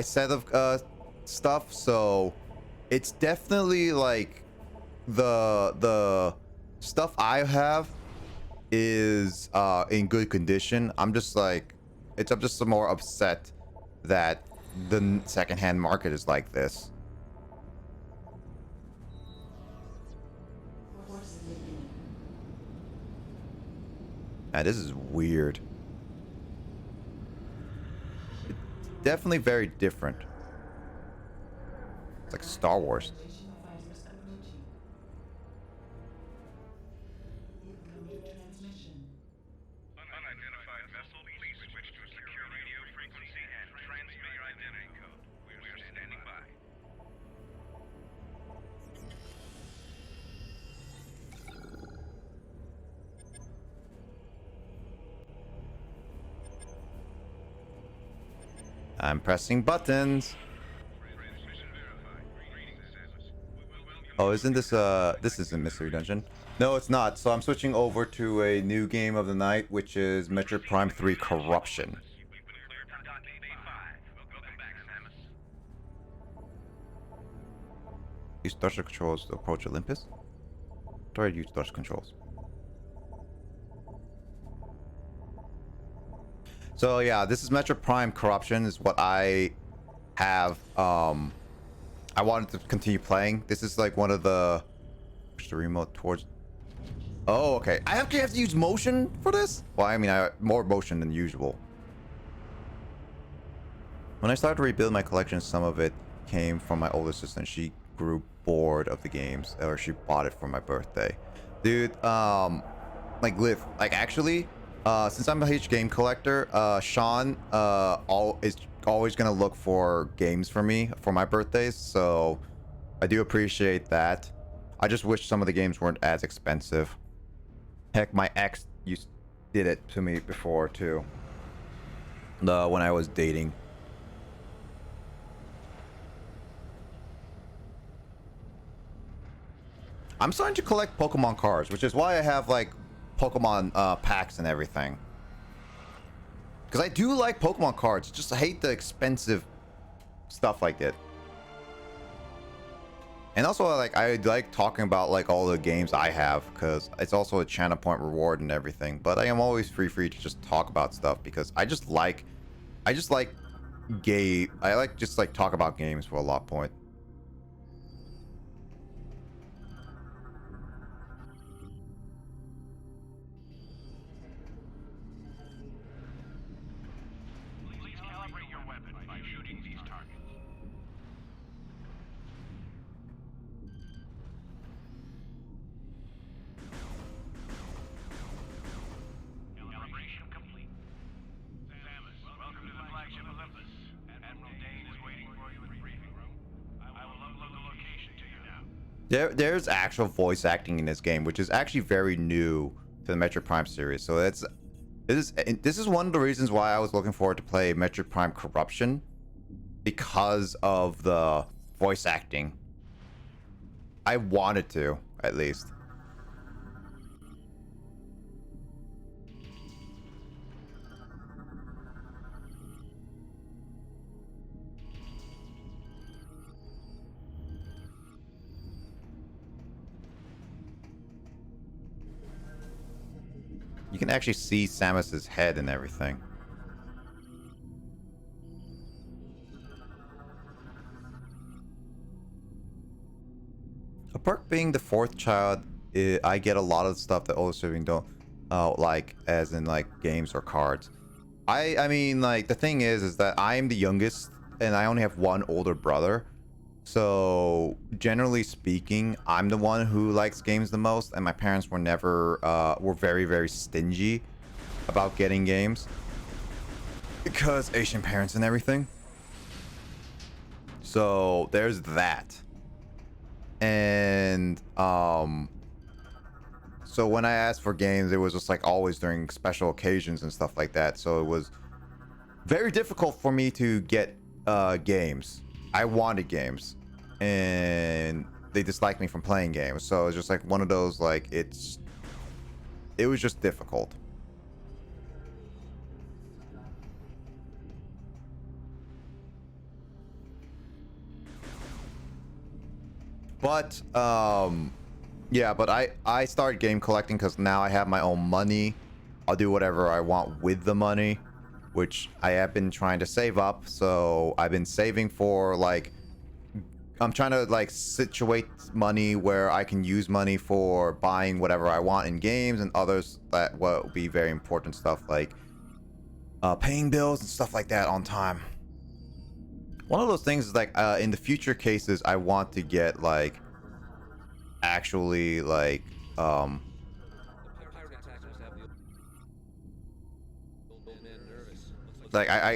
set of stuff. So it's definitely like the stuff I have is in good condition. I'm just more upset that the secondhand market is like this. This is weird. It's definitely very different. It's like Star Wars. Unidentified vessel, please switch to a secure radio frequency and transmit your identity code. We are standing by. I'm pressing buttons. Oh, isn't this this isn't Mystery Dungeon? No, it's not. So I'm switching over to a new game of the night, which is Metroid Prime 3 Corruption. Use Starship controls to approach Olympus? Do I use Starship controls? So yeah, this is Metroid Prime Corruption is what I have. I wanted to continue playing. This is like one of the push the remote towards. Oh, okay. I actually have to use motion for this? Well, I mean, more motion than usual. When I started to rebuild my collection, some of it came from my older sister, and she grew bored of the games, or she bought it for my birthday. Dude, like actually, since I'm a huge game collector, Sean is always gonna look for games for me for my birthdays, so I do appreciate that. I just wish some of the games weren't as expensive. Heck, my ex did it to me before too. When I was dating. I'm starting to collect Pokemon cards, which is why I have like Pokemon packs and everything. Because I do like Pokemon cards, just I hate the expensive stuff like that. And also, like, I like talking about like all the games I have, because it's also a channel point reward and everything. But I am always free to just talk about stuff, because I just like just like talk about games for a lot point. Please calibrate your weapon by shooting these targets. Calibration complete. Samus, welcome to the flagship Olympus. Admiral Dane is waiting for you in the briefing room. I will upload the location to you now. There's actual voice acting in this game, which is actually very new to the Metroid Prime series. So this is one of the reasons why I was looking forward to play Metroid Prime Corruption, because of the voice acting. I wanted to, at least. You can actually see Samus's head and everything. A perk being the fourth child, I get a lot of stuff that older siblings don't like, as in like games or cards. I mean, like, the thing is that I am the youngest and I only have one older brother. So generally speaking, I'm the one who likes games the most, and my parents were never were very, very stingy about getting games, because Asian parents and everything. So there's that. And so when I asked for games, it was just like always during special occasions and stuff like that. So it was very difficult for me to get games. I wanted games, and they disliked me from playing games. So it's just like one of those, like, it was just difficult. But yeah, but I started game collecting because now I have my own money. I'll do whatever I want with the money, which I have been trying to save up. So I've been saving for, like, I'm trying to like situate money where I can use money for buying whatever I want in games, and others that will be very important stuff, like paying bills and stuff like that on time. One of those things is like in the future cases, I want to get like actually like I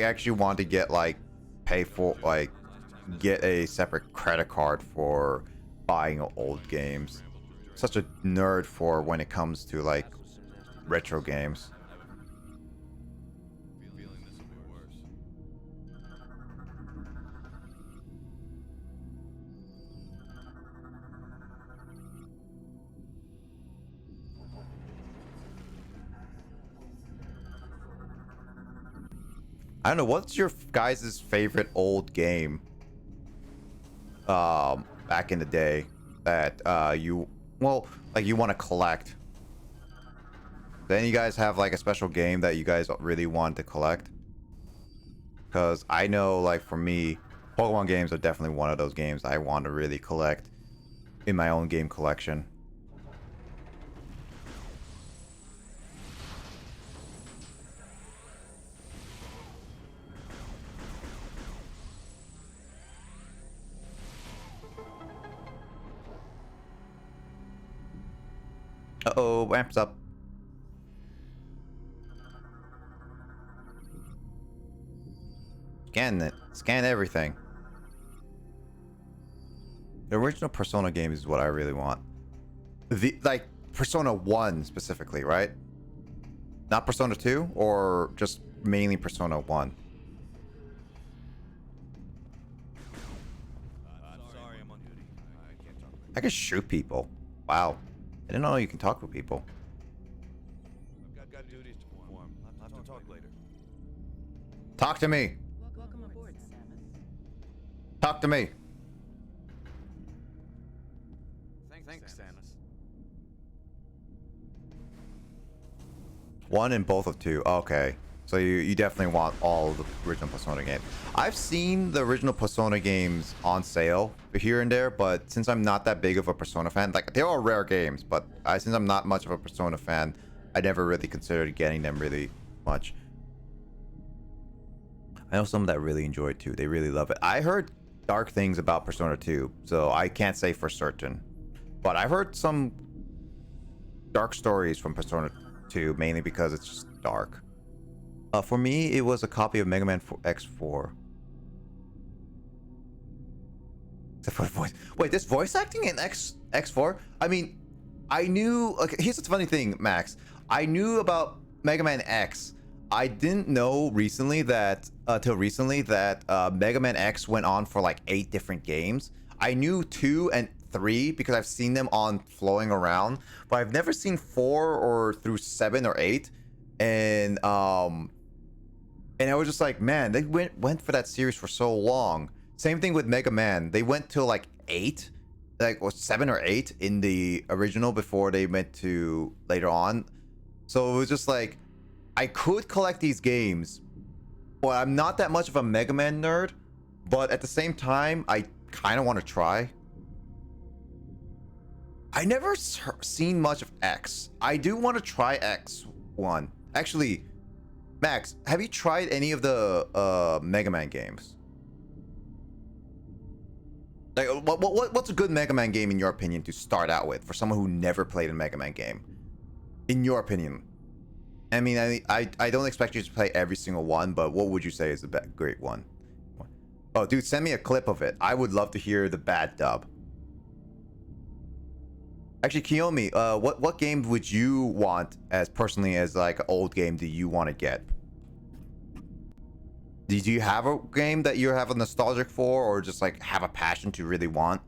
actually want to get like pay for like get a separate credit card for buying old games. Such a nerd for when it comes to like retro games. I don't know, what's your guys' favorite old game back in the day that you like you want to collect? Then you guys have like a special game that you guys really want to collect? Because I know, like, for me, Pokemon games are definitely one of those games I want to really collect in my own game collection. Uh-oh, ramps up. Scan it. Scan everything. The original Persona game is what I really want. Like Persona 1 specifically, right? Not Persona 2, or just mainly Persona 1? I can shoot people. Wow. I didn't know you can talk with people. I've got duties to perform. I'll have to talk later. Talk to me. Welcome aboard, Samus. Talk to me. Thanks, Samus. 1 and both of 2. Okay. So you definitely want all of the original Persona games. I've seen the original Persona games on sale here and there, but since I'm not that big of a Persona fan, like, they're all rare games, but since I'm not much of a Persona fan, I never really considered getting them really much. I know some that really enjoy it too. They really love it. I heard dark things about Persona 2, so I can't say for certain. But I've heard some dark stories from Persona 2, mainly because it's just dark. For me, it was a copy of Mega Man X4. Except for the voice. Wait, there's voice acting in X4? I mean, I knew... Okay, here's the funny thing, Max. I knew about Mega Man X. I didn't know recently that... till recently that Mega Man X went on for like 8 different games. I knew 2 and 3 because I've seen them on flowing around. But I've never seen 4 or through 7 or 8. And I was just like, man, they went for that series for so long. Same thing with Mega Man. They went to like 8, like, or 7 or 8 in the original before they went to later on. So it was just like, I could collect these games, but I'm not that much of a Mega Man nerd. But at the same time, I kind of want to try. I never seen much of X. I do want to try X1. Actually, Max, have you tried any of the Mega Man games? Like, what's a good Mega Man game in your opinion to start out with for someone who never played a Mega Man game? In your opinion, I mean, I don't expect you to play every single one, but what would you say is the great one? Oh, dude, send me a clip of it. I would love to hear the bad dub. Actually, Kiyomi, what game would you want as personally as like an old game do you want to get? Did you have a game that you have a nostalgic for, or just like have a passion to really want?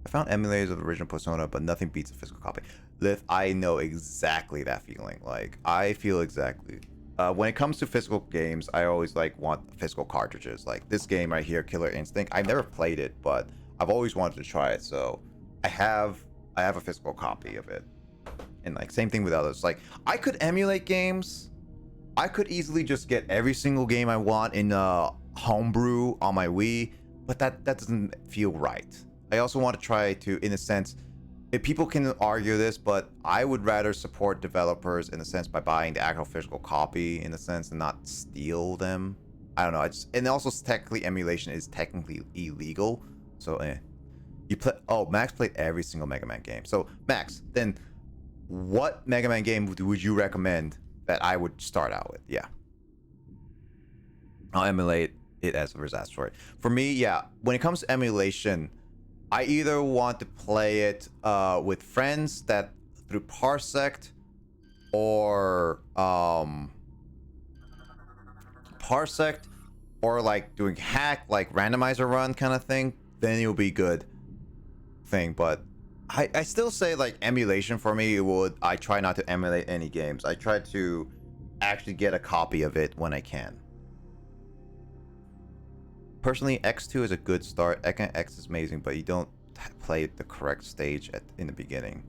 I found emulators of the original Persona, but nothing beats a physical copy. Lith, I know exactly that feeling. Like, I feel exactly. When it comes to physical games, I always like want physical cartridges. Like this game right here, Killer Instinct. I've never played it, but I've always wanted to try it. So I have a physical copy of it. And like same thing with others. Like I could emulate games. I could easily just get every single game I want in homebrew on my Wii, but that doesn't feel right. I also want to try to, in a sense, if people can argue this, but I would rather support developers in a sense by buying the actual physical copy in a sense and not steal them. I don't know. And also technically emulation is technically illegal. So you play. Oh, Max played every single Mega Man game. So Max, then what Mega Man game would you recommend that I would start out with? Yeah, I'll emulate it as a disaster story. For me, yeah, when it comes to emulation, I either want to play it with friends that through Parsect, or Parsect, or like doing hack, like randomizer run kind of thing. Then it'll be good thing. But I still say like emulation for me I try not to emulate any games. I try to actually get a copy of it when I can. personally, X2 is a good start. X is amazing, but you don't play the correct stage in the beginning.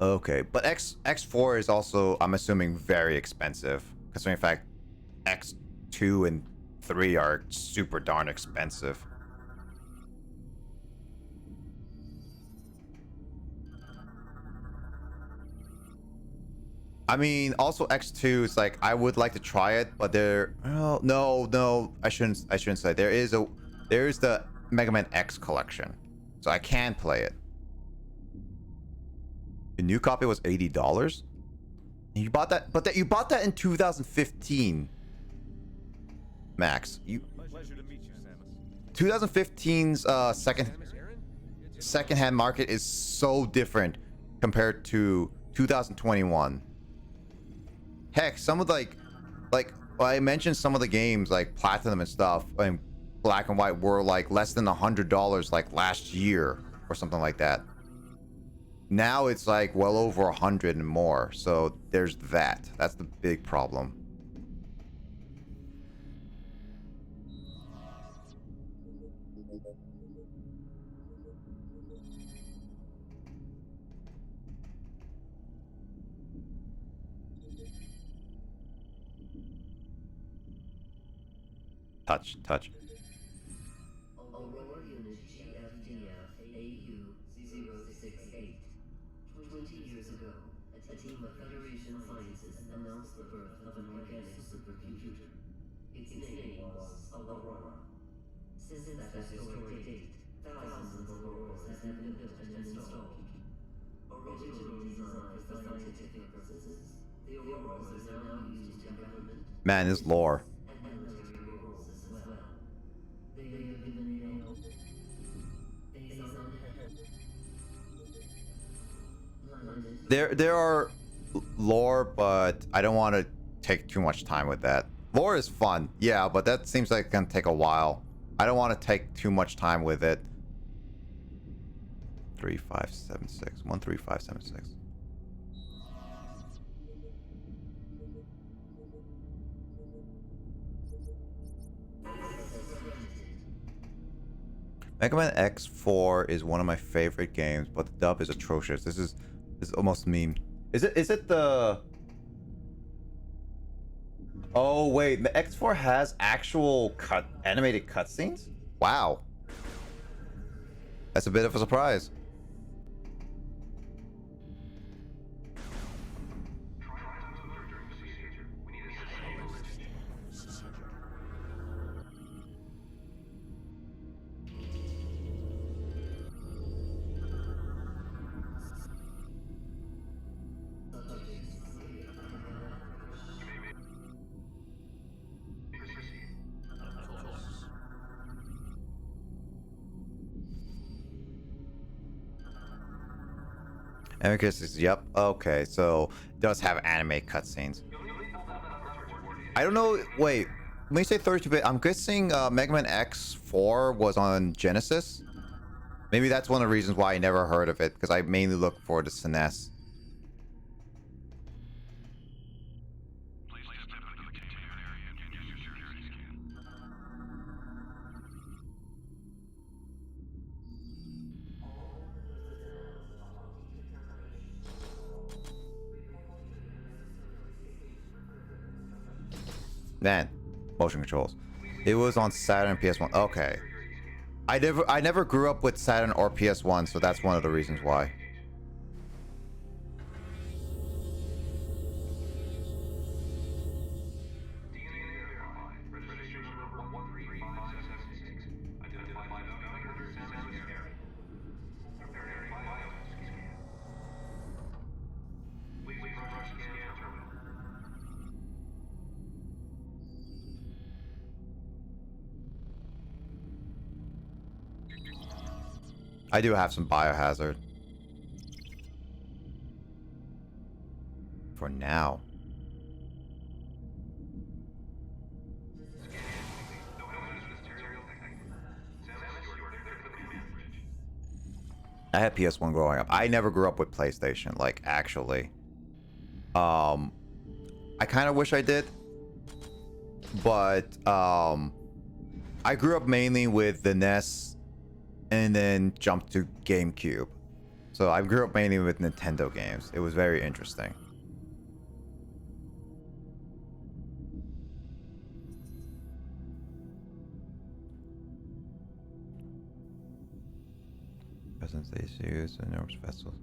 Okay, but X4 is also, I'm assuming, very expensive. Considering the fact X2 and 3 are super darn expensive. I mean, also X2 is like, I would like to try it, but there, well, no, I shouldn't say. There is the Mega Man X collection, so I can play it. The new copy was $80. You bought that, but you bought that in 2015. Max, Pleasure to meet you, Samus. 2015's secondhand market is so different compared to 2021. Heck, some of like I mentioned some of the games like Platinum and stuff and Black and White were like less than $100 like last year or something like that. Now it's like well over 100 and more. So there's that. That's the big problem. Touch. Aurora Unit GFDF AU-068. 20 years ago, a team of Federation scientists announced the birth of an organic supercomputer. Its name was Aurora. Since that historic date, thousands of Auroras have been built and installed. Originally designed for scientific purposes, the Auroras are now used in government Man, this lore. and military roles as well. They have been named based on There are lore, but I don't want to take too much time with that. Lore is fun, yeah, but that seems like it's gonna take a while. I don't want to take too much time with it. 3576 13576. Mega Man X4 is one of my favorite games, but the dub is atrocious. This is almost meme. Is it the... Oh wait, the X4 has actual animated cutscenes? Wow. That's a bit of a surprise. Amicus is, yep, okay, so it does have anime cutscenes. I don't know, wait, when you say 32-bit, I'm guessing Mega Man X4 was on Genesis? Maybe that's one of the reasons why I never heard of it, because I mainly look for the SNES. Please step into the containment area and use your security scan. Man, motion controls. It was on Saturn and PS1. Okay. I never grew up with Saturn or PS1, so that's one of the reasons why. Registration number 13576. Identified Governor Samus Aran. Preparing biotech scan. Please approach the scan terminal. I do have some biohazard. For now. I had PS1 growing up. I never grew up with PlayStation, like, actually. I kind of wish I did, but I grew up mainly with the NES and then jumped to GameCube. So I grew up mainly with Nintendo games. It was very interesting. Presents they use enormous vessels.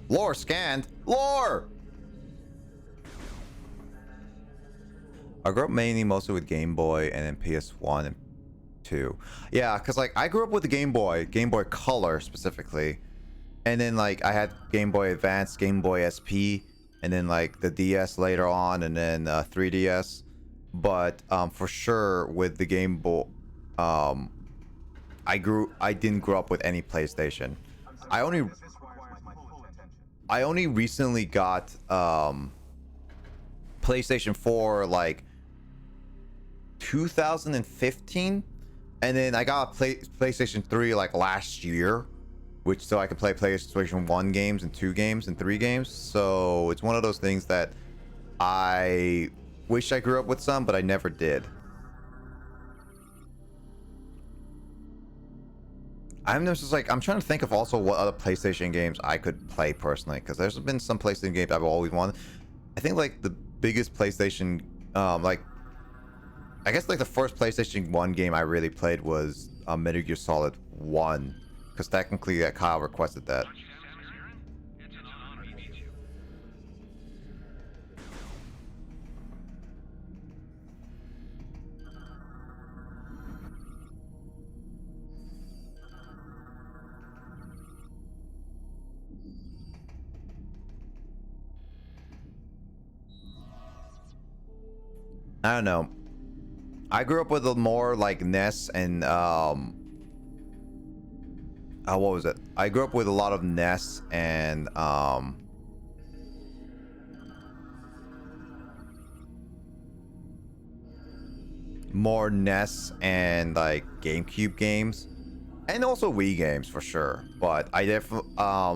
Lore scanned. Lore. I grew up mainly mostly with Game Boy and then PS1 and 2. Yeah, because like I grew up with the Game Boy Color specifically. And then like I had Game Boy Advance, Game Boy SP, and then like the DS later on, and then 3DS. But for sure with the Game Boy, I didn't grow up with any PlayStation. I only recently got PlayStation 4 like 2015, and then I got PlayStation 3 like last year, which so I could play PlayStation 1 games and 2 games and 3 games. So it's one of those things that I wish I grew up with some, but I never did. I'm just like, I'm trying to think of also what other PlayStation games I could play personally, because there's been some PlayStation games I've always wanted. I think like the biggest PlayStation, like I guess like the first PlayStation 1 game I really played was Metal Gear Solid 1, because technically Kyle requested that. I don't know. I grew up with a more like NES and what was it? I grew up with a lot of NES and more NES and like GameCube games, and also Wii games for sure. But I definitely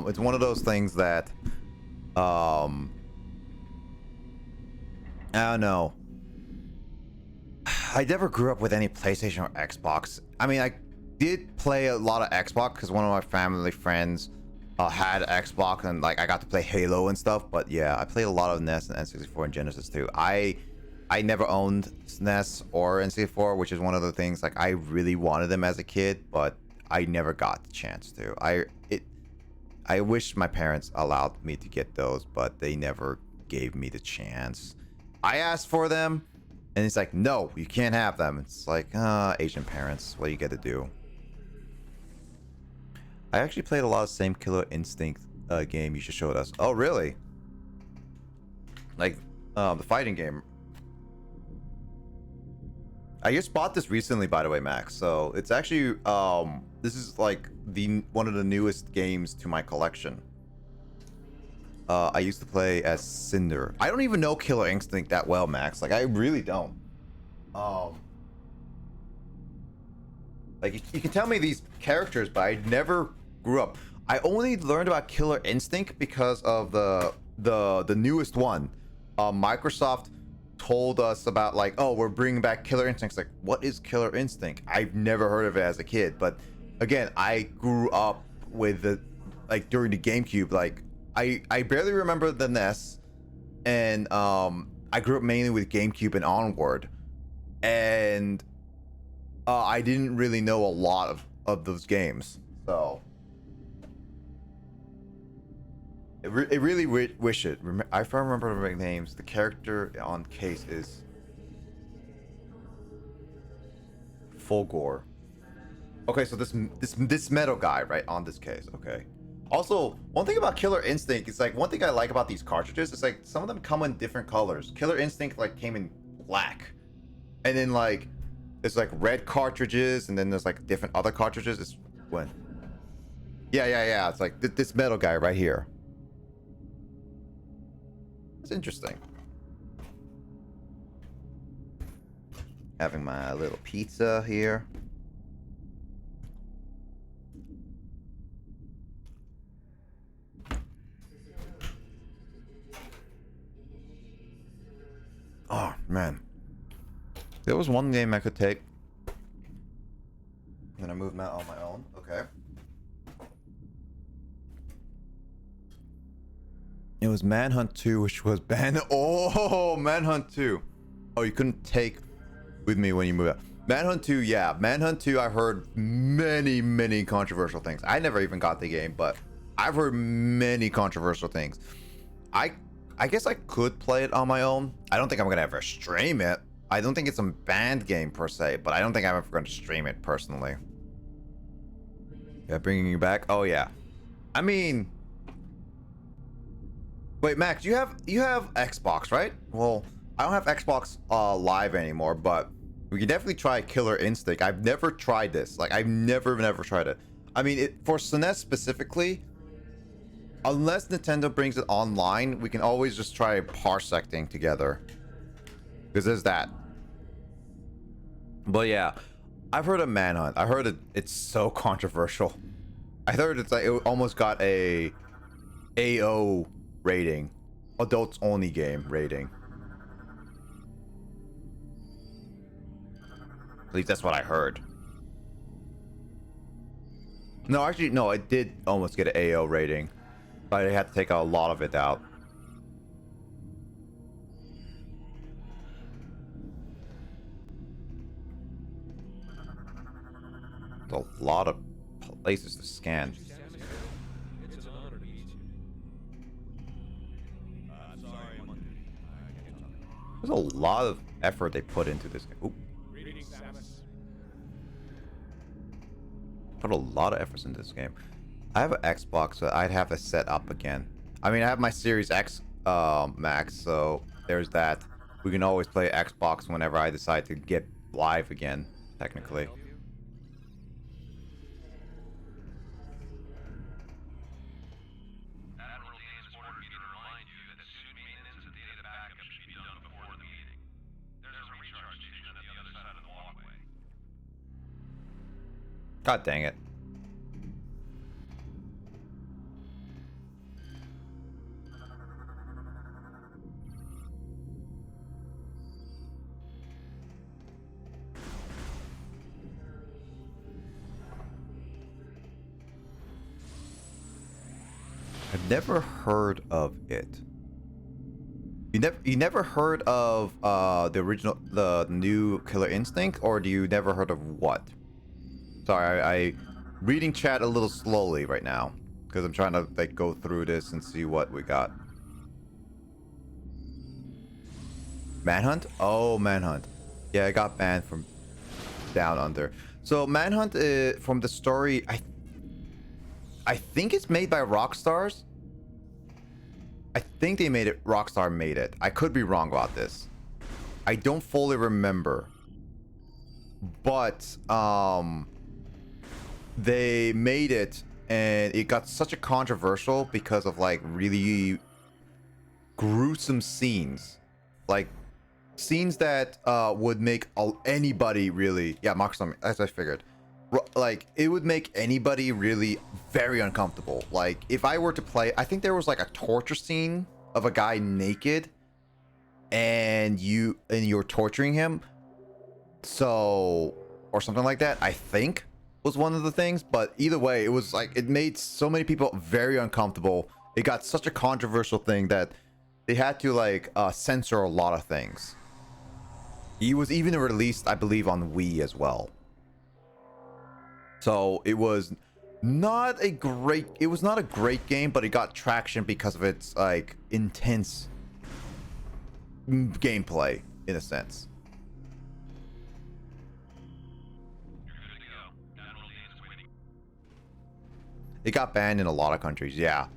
it's one of those things that I don't know. I never grew up with any PlayStation or Xbox. I mean, I did play a lot of Xbox because one of my family friends had Xbox, and like I got to play Halo and stuff. But yeah, I played a lot of NES and N64 and Genesis too. I never owned SNES or N64, which is one of the things like I really wanted them as a kid, but I never got the chance to. I wish my parents allowed me to get those, but they never gave me the chance. I asked for them, and it's like, no, you can't have them. It's like, Asian parents, what do you get to do? I actually played a lot of same Killer Instinct game you just showed us. Oh, really? Like, the fighting game. I just bought this recently, by the way, Max. So it's actually, this is like one of the newest games to my collection. I used to play as Cinder. I don't even know Killer Instinct that well, Max. Like, I really don't. Like, you can tell me these characters, but I never grew up. I only learned about Killer Instinct because of the newest one. Microsoft told us about like, oh, we're bringing back Killer Instinct. Like, what is Killer Instinct? I've never heard of it as a kid, but again, I grew up with the like during the GameCube. Like, I barely remember the NES, and I grew up mainly with GameCube and onward, and I didn't really know a lot of those games, so it really wish it. If I remember the names, the character on case is Fulgore. Okay, so this metal guy right on this case. Okay. Also, one thing about Killer Instinct is like one thing I like about these cartridges is like some of them come in different colors. Killer Instinct like came in black, and then like there's like red cartridges, and then there's like different other cartridges. It's when, yeah. It's like this metal guy right here. It's interesting. Having my little pizza here. Man. There was one game I could take. Then I moved on my own. Okay. It was Manhunt 2, which was banned. Oh, Manhunt 2. Oh, you couldn't take with me when you moved out. Manhunt 2, yeah. Manhunt 2, I heard many controversial things. I never even got the game, but I've heard many controversial things. I guess I could play it on my own. I don't think I'm gonna ever stream it. I don't think it's a banned game per se, but I don't think I'm ever going to stream it personally. Yeah, bringing you back. Oh yeah. I mean, wait, Max, you have Xbox, right? Well, I don't have Xbox Live anymore, but we can definitely try Killer Instinct. I've never tried this. Like, I've never tried it. I mean, for SNES specifically, unless Nintendo brings it online, we can always just try parsecting together. Because there's that. But yeah, I've heard of Manhunt. I heard it's so controversial. I heard it's like it almost got a AO rating, adults only game rating. At least that's what I heard. No, actually, no, it did almost get an AO rating, but I had to take a lot of it out. A lot of places to scan. It's an honor to meet you. Sorry, I'm under. I can't talk. There's a lot of effort they put into this game. Oop. Greetings, Samus. Put a lot of efforts into this game. I have an Xbox, so I'd have to set up again. I mean, I have my Series X Max, so there's that. We can always play Xbox whenever I decide to get live again, technically. Admiral Dane's ordered me to remind you that the suit maintenance and data backup should be done before the meeting. There's a recharge station at the other side of the walkway. God dang it. I've never heard of it. You never heard of the new Killer Instinct, or do you never heard of what? Sorry, I reading chat a little slowly right now because I'm trying to like go through this and see what we got. Manhunt? Oh, Manhunt. Yeah, I got banned from Down Under. So Manhunt, from the story, I think it's made by Rockstars. I think they made it. Rockstar made it. I could be wrong about this. I don't fully remember. But they made it, and it got such a controversial because of like really gruesome scenes, like scenes that would make anybody really, yeah, Mark, as I figured. Like, it would make anybody really very uncomfortable. Like, if I were to play, I think there was like a torture scene of a guy naked and you're torturing him, so, or something like that, I think was one of the things. But either way, it was like, it made so many people very uncomfortable. It got such a controversial thing that they had to like censor a lot of things. He was even released, I believe, on Wii as well. So it was not a great game, but it got traction because of its like intense gameplay in a sense. It got banned in a lot of countries, yeah.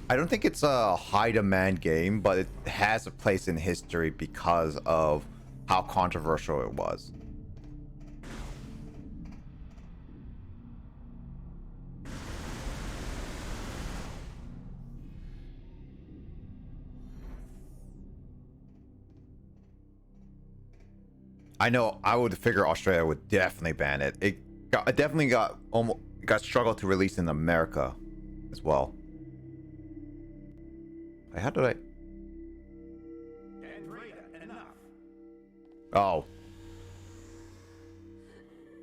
I don't think it's a high demand game, but it has a place in history because of how controversial it was. I know I would figure Australia would definitely ban it. It definitely got struggled to release in America as well. How did I? Andrea, enough. Oh.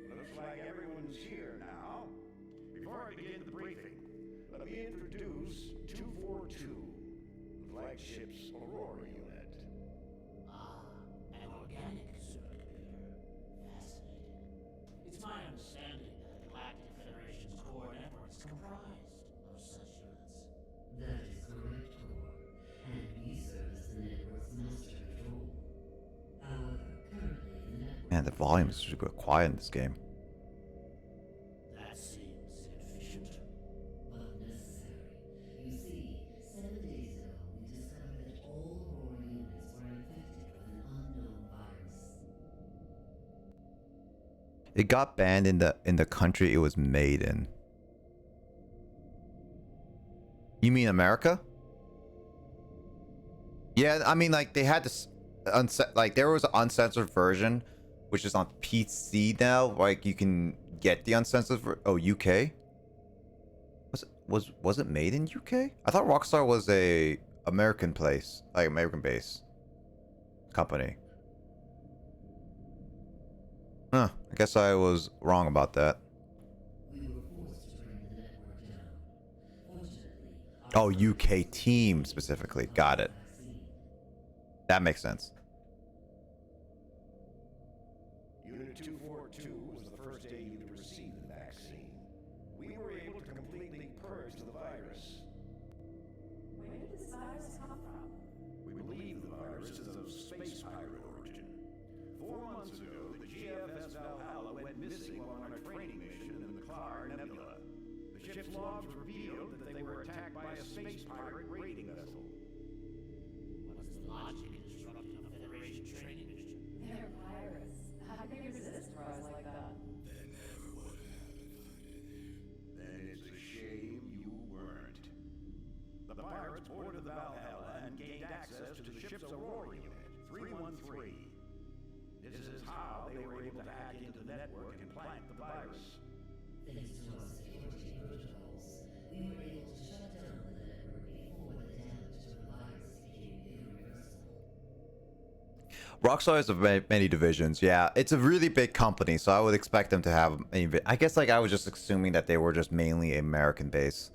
Looks like everyone's here now. Before I begin the briefing, let me introduce 242, the flagship's Aurora unit. An organic supercomputer. Fascinating. It's my understanding that the Galactic Federation's core network is comprised of such units. That is correct, Core. And we serve as the network's master control. However, currently the network... Man, the volume is super quiet in this game. That seems inefficient. but necessary. You see, 7 days ago, we discovered that all Aurora units were infected with an unknown virus. It got banned in the country it was made in. You mean America? Yeah, I mean, like, they had this like, there was an uncensored version which is on PC now. Like, you can get the uncensored oh, UK? Was it made in UK? I thought Rockstar was a American place, like American base company. Huh, I guess I was wrong about that. We were forced to bring the network down. Fortunately, Oh, UK team specifically. Got it. vaccine. That makes sense. Unit 242 was the first AU to receive the vaccine. We were able to completely purge the virus. Where did this virus come from? We believe the virus is of space pirate origin. 4 months ago, the GFS Valhalla went missing while on a training mission in the Clar Nebula. The ship's logs revealed that they were attacked by a space pirate raiding vessel. What's the logic in disrupting a Federation training mission? They're pirates. How can you resist rise like that? Then it's a shame you weren't. The pirates boarded the Valhalla and gained access to the ship's Aurora unit, 313. This is how they were able to hack into the network and plant the virus. Thanks to our security protocols, we were able to shut down the network before the damage to the virus became irreversible. Rockstar has many divisions. Yeah, it's a really big company, so I would expect them to have. I guess like I was just assuming that they were just mainly American based.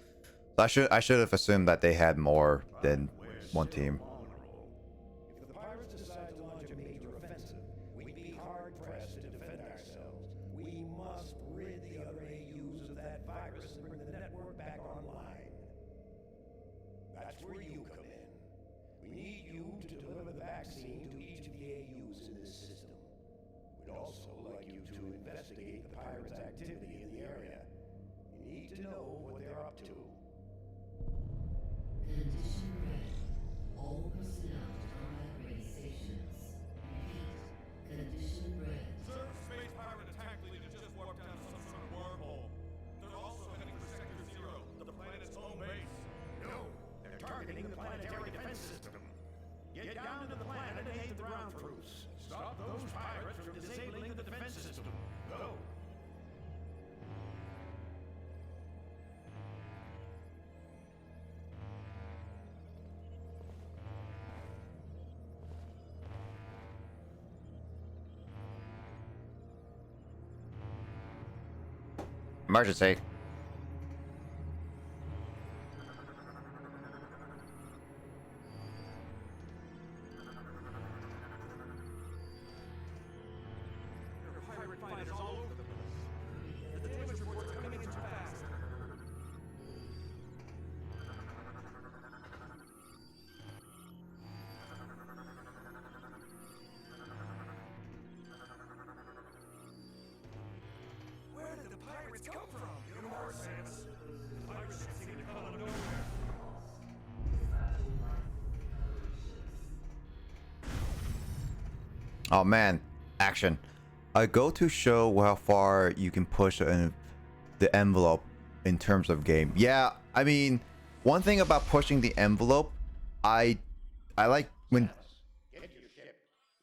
So I should have assumed that they had more than one team. Vulnerable. If the pirates decide to launch a major offensive, we'd be hard-pressed to defend ourselves. We must rid the other AUs of that virus and bring the network back online. That's where you come in. We need you to deliver the vaccine to each of the AUs in this system. We'd also like you to investigate the pirates' activity in the area. You need to know what they're up to. Condition red. All personnel to combat ready stations. Repeat. Condition red. Sir, space pirate attack fleet has just warped down some sort of wormhole. They're also heading for Sector Zero, the planet's home base. No, they're targeting the planetary defense system. Get down to the planet and aid the ground troops. Stop those pirates from disabling the defense system. Go. Emergency. There are pirate fighters all over the place. The damage reports are coming in too fast. Where did the pirates come from? No more sense. The pirates seem to come out of nowhere. Oh man, action. I go to show how far you can push the envelope in terms of game. Yeah, I mean, one thing about pushing the envelope, I like when Get your ship.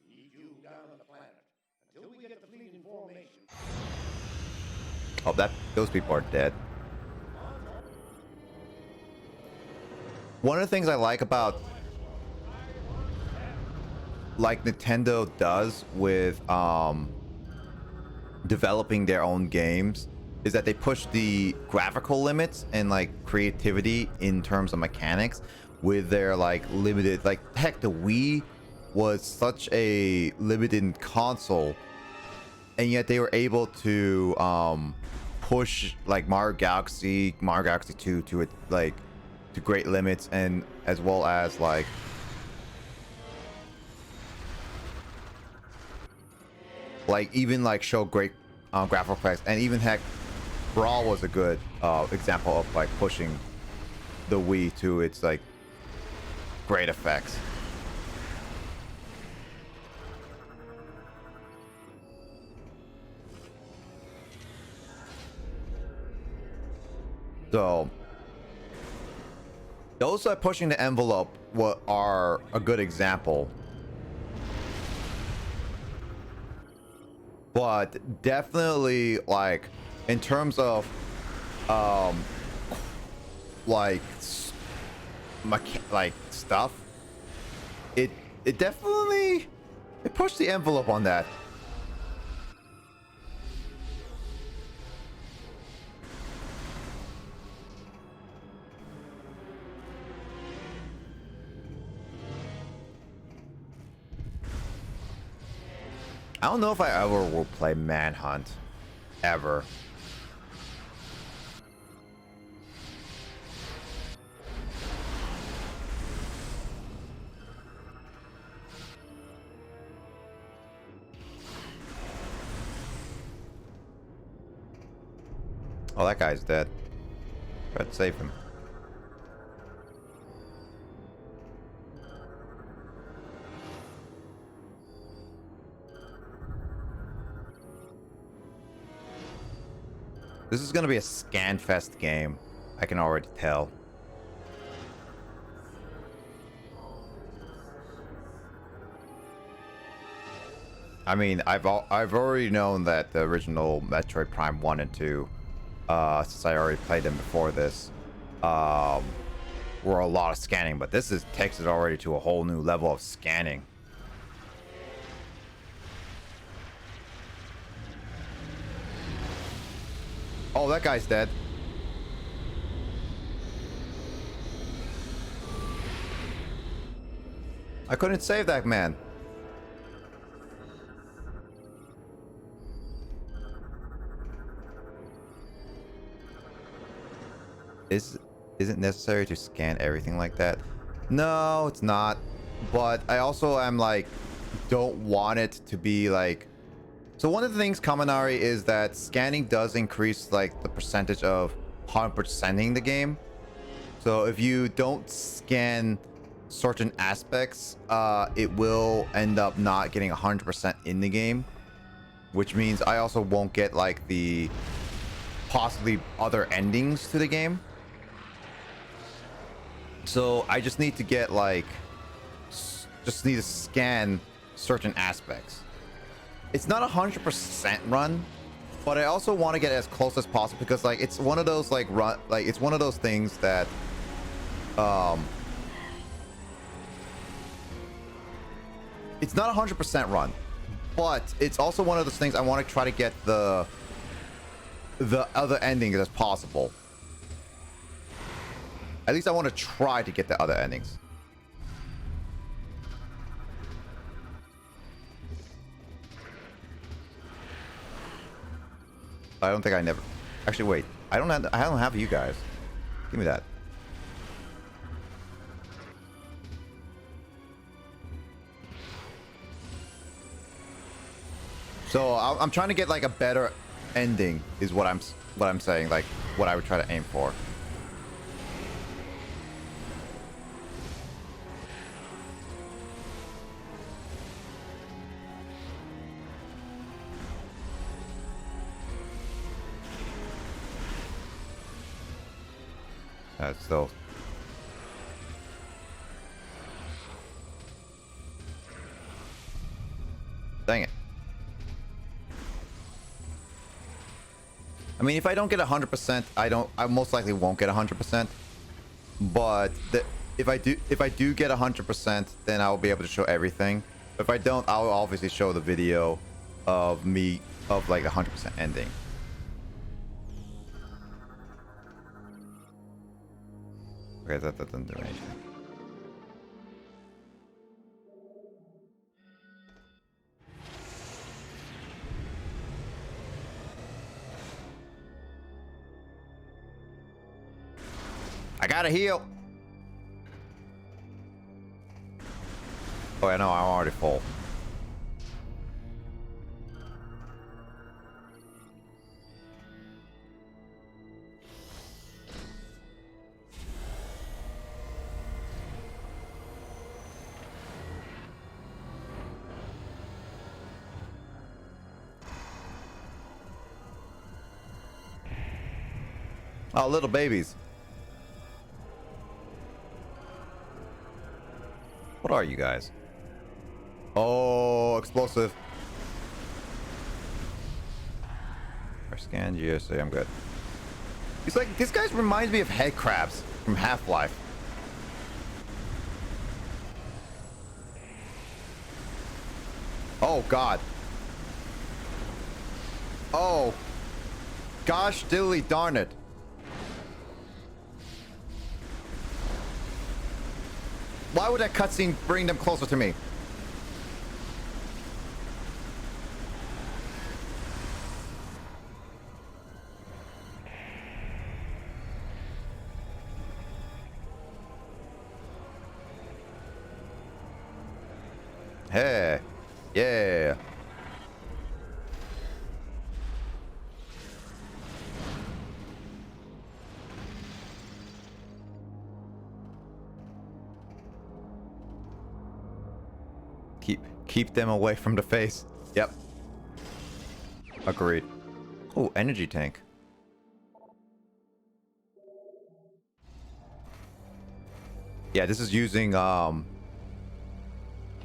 We need you down on the planet. Until we get the fleet in formation. oh those people are dead. One of the things I like about like Nintendo does with developing their own games is that they push the graphical limits and like creativity in terms of mechanics with their like limited, like heck, the Wii was such a limited console, and yet they were able to push like Mario Galaxy 2 to it, like to great limits, and as well as like even like show great graphical effects, and even heck, Brawl was a good example of like pushing the Wii to its like great effects. So those that pushing the envelope are a good example. But definitely, like, in terms of like stuff, it definitely pushed the envelope on that. I don't know if I ever will play Manhunt, ever. Oh, that guy's dead. Try to save him. This is gonna be a scan-fest game. I can already tell. I mean, I've already known that the original Metroid Prime 1 and 2, since I already played them before this, were a lot of scanning, but this takes it already to a whole new level of scanning. Oh, that guy's dead. I couldn't save that man. Isn't necessary to scan everything like that? No, it's not. But I also am like, don't want it to be like. So one of the things, Kaminari, is that scanning does increase like the percentage of 100%ing the game. So if you don't scan certain aspects, it will end up not getting 100% in the game, which means I also won't get like the possibly other endings to the game. So I just need to get like, just need to scan certain aspects. It's not 100% run, but I also want to get as close as possible because like it's one of those like it's one of those things that it's not 100% run, but it's also one of those things I want to try to get the other endings as possible. At least I want to try to get the other endings. I don't think I never. Actually, wait. I don't have you guys. Give me that. So I'm trying to get like a better ending, is what I'm saying. Like what I would try to aim for. Still. Dang it. I mean, if I don't get 100%, I most likely won't get 100%. But if I do get 100%, then I'll be able to show everything. If I don't, I'll obviously show the video of me of like 100% ending. Okay, that doesn't do anything. I gotta heal. Oh, I know, I'm already full. Oh, little babies. What are you guys? Oh, explosive. I scanned GSA, I'm good. He's like, this guy reminds me of head crabs from Half-Life. Oh, God. Oh. Gosh, dilly darn it. Why would that cutscene bring them closer to me? Hey. Yeah. Keep them away from the face. Yep. Agreed. Oh, energy tank. Yeah, this is using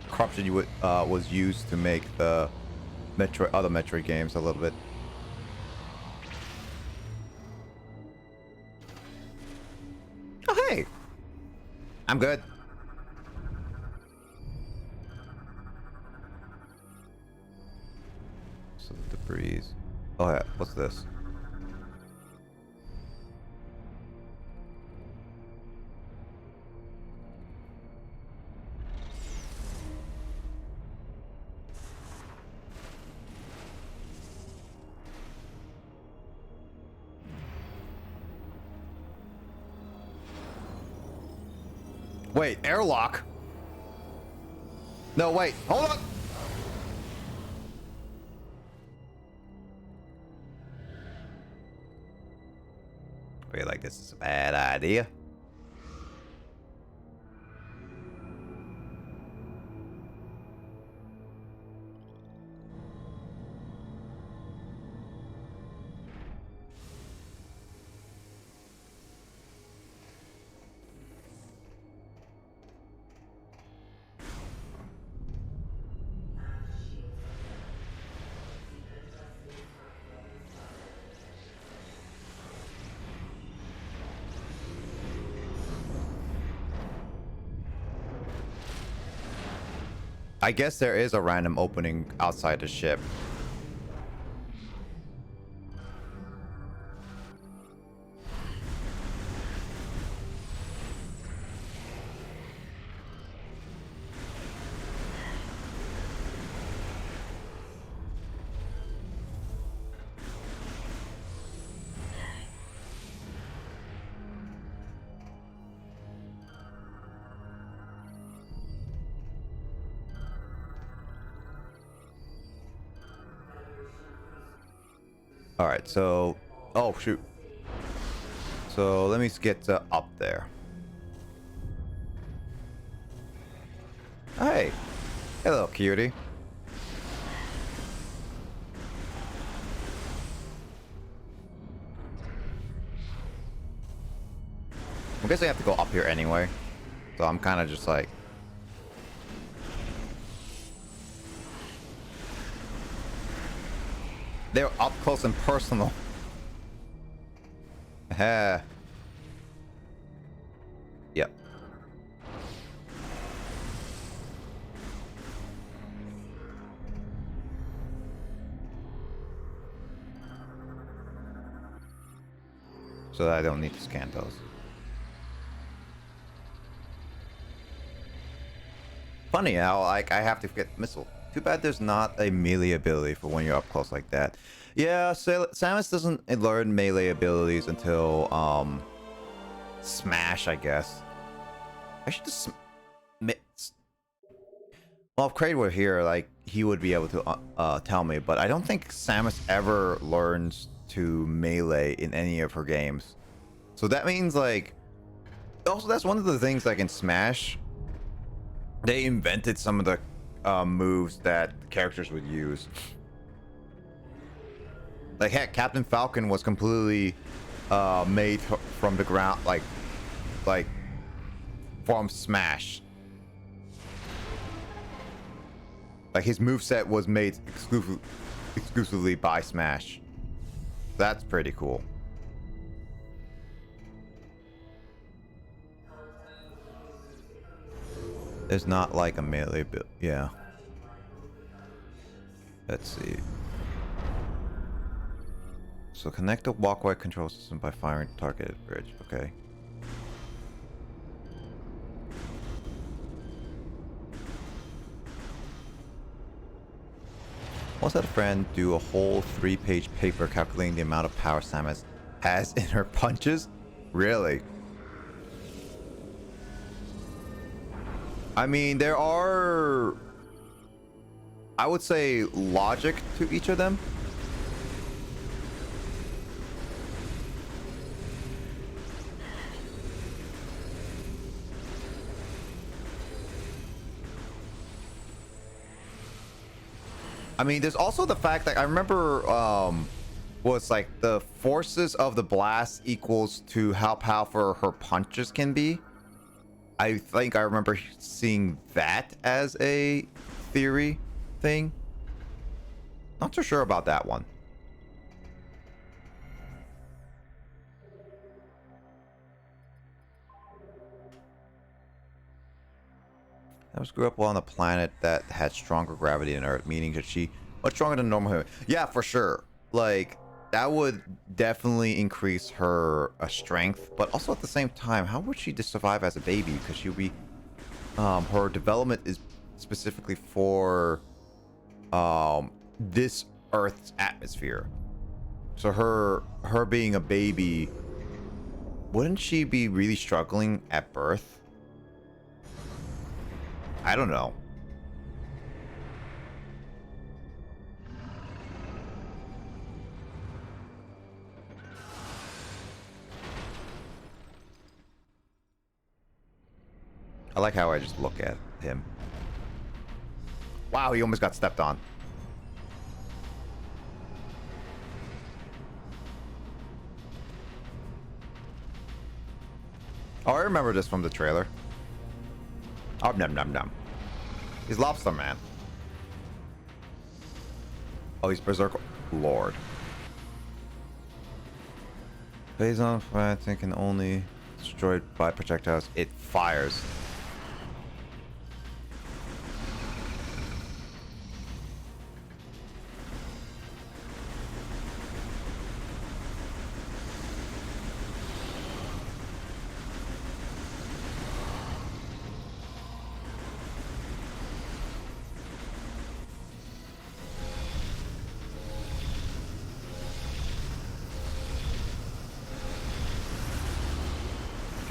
corruption you would was used to make the other Metroid games a little bit. Oh hey. I'm good. So the debris. Oh yeah, what's this? Wait, airlock? No, wait, hold on. I feel like this is a bad idea. I guess there is a random opening outside the ship. All right, so, oh shoot. So let me get up there. Hey, hello, cutie. I guess I have to go up here anyway, so I'm kind of just like. They're up close and personal. Yep. So I don't need to scan those. Funny how like I have to get missile. Too bad there's not a melee ability for when you're up close like that. Yeah, Samus doesn't learn melee abilities until Smash, I guess. I should just well, if Kraid were here, like he would be able to tell me, but I don't think Samus ever learns to melee in any of her games. So that means like also that's one of the things like in Smash they invented some of the moves that characters would use. Like heck, Captain Falcon was completely made from the ground, like from Smash. Like his moveset was made exclusively by Smash. That's pretty cool. There's not like a melee build. Yeah. Let's see. So connect the walkway control system by firing targeted bridge. Okay. Once had a friend do a whole 3-page paper calculating the amount of power Samus has in her punches. Really? I mean, there are, I would say, logic to each of them. I mean, there's also the fact that I remember was like the forces of the blast equals to how powerful her punches can be. I think I remember seeing that as a theory thing. Not so sure about that one. Samus grew up on a planet that had stronger gravity than Earth, meaning that she much stronger than normal human. Yeah, for sure. Like that would definitely increase her strength, but also at the same time, how would she just survive as a baby? Because she'll be, her development is specifically for this Earth's atmosphere. So her being a baby, wouldn't she be really struggling at birth? I don't know. I like how I just look at him. Wow, he almost got stepped on. Oh, I remember this from the trailer. Oh, num num num. He's Lobster Man. Oh, he's Berserker Lord. Phase on fighting can only destroyed by projectiles it fires.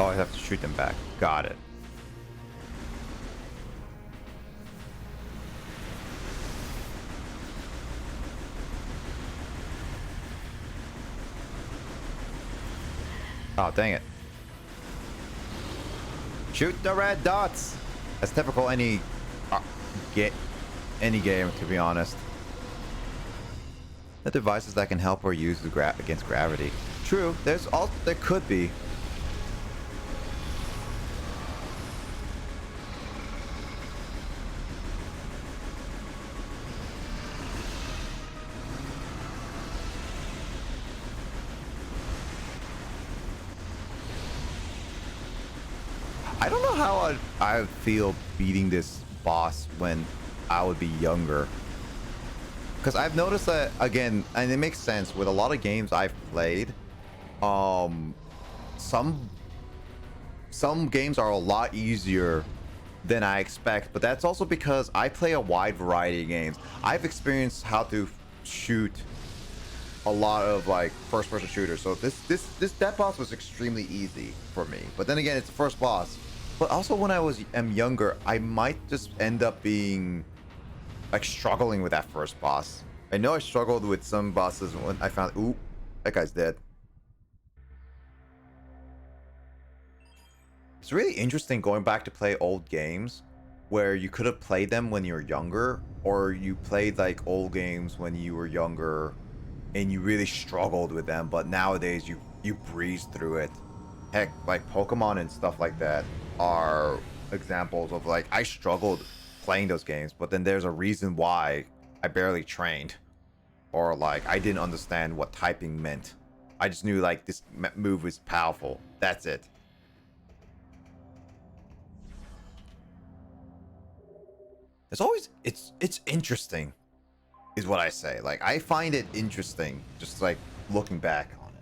Oh, I have to shoot them back. Got it. Oh, dang it. Shoot the red dots! That's typical any game, to be honest. The devices that can help or use the against gravity. True, there could be. I don't know how I feel beating this boss when I would be younger. Because I've noticed that, again, and it makes sense, with a lot of games I've played, some games are a lot easier than I expect, but that's also because I play a wide variety of games. I've experienced how to shoot a lot of like first-person shooters, so that boss was extremely easy for me. But then again, it's the first boss. But also, when I am younger, I might just end up being like struggling with that first boss. I know I struggled with some bosses when I found, ooh, that guy's dead. It's really interesting going back to play old games where you could have played them when you were younger, or you played like old games when you were younger and you really struggled with them, but nowadays you breeze through it. Heck, like Pokemon and stuff like that are examples of like I struggled playing those games, but then there's a reason why I barely trained, or like I didn't understand what typing meant. I just knew like this move was powerful. That's it. It's always it's interesting, is what I say. Like I find it interesting, just like looking back on it.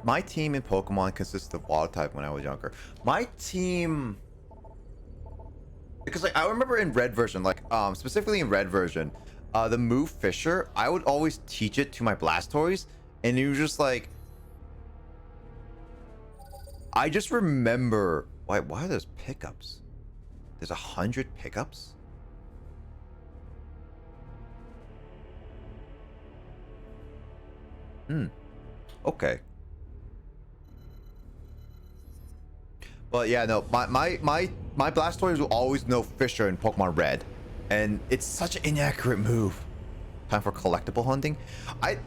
My team in Pokemon consists of water type when I was younger. My team, because like I remember in red version, like specifically in red version, the move Fisher, I would always teach it to my Blastoise, and it was just like, I just remember why are those pickups? There's 100 pickups. Okay. But yeah, no, my Blastoise will always know Fisher in Pokemon Red, and it's such an inaccurate move. Time for collectible hunting.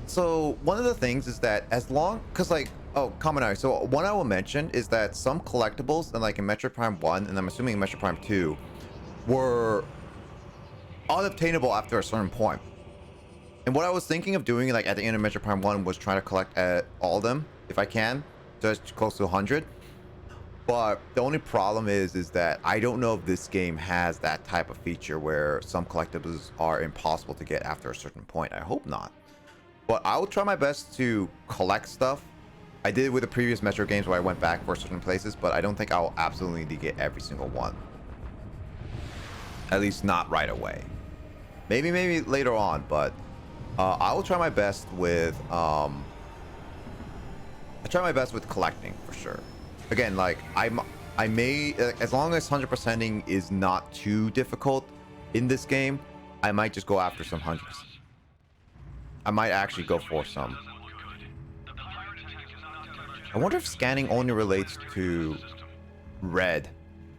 So one of the things is that as long, cause like, oh, Kaminari. So one I will mention is that some collectibles, and like in Metroid Prime 1, and I'm assuming in Metroid Prime 2, were unobtainable after a certain point. And what I was thinking of doing, like at the end of Metroid Prime 1, was trying to collect all of them if I can, just close to 100. But the only problem is that I don't know if this game has that type of feature where some collectibles are impossible to get after a certain point. I hope not. But I will try my best to collect stuff. I did it with the previous Metro games where I went back for certain places, but I don't think I'll absolutely need to get every single one. At least not right away. Maybe later on, but I will try my best with collecting for sure. Again, like I may, as long as 100%ing is not too difficult in this game, I might just go after some 100%. I might actually go for some. I wonder if scanning only relates to red,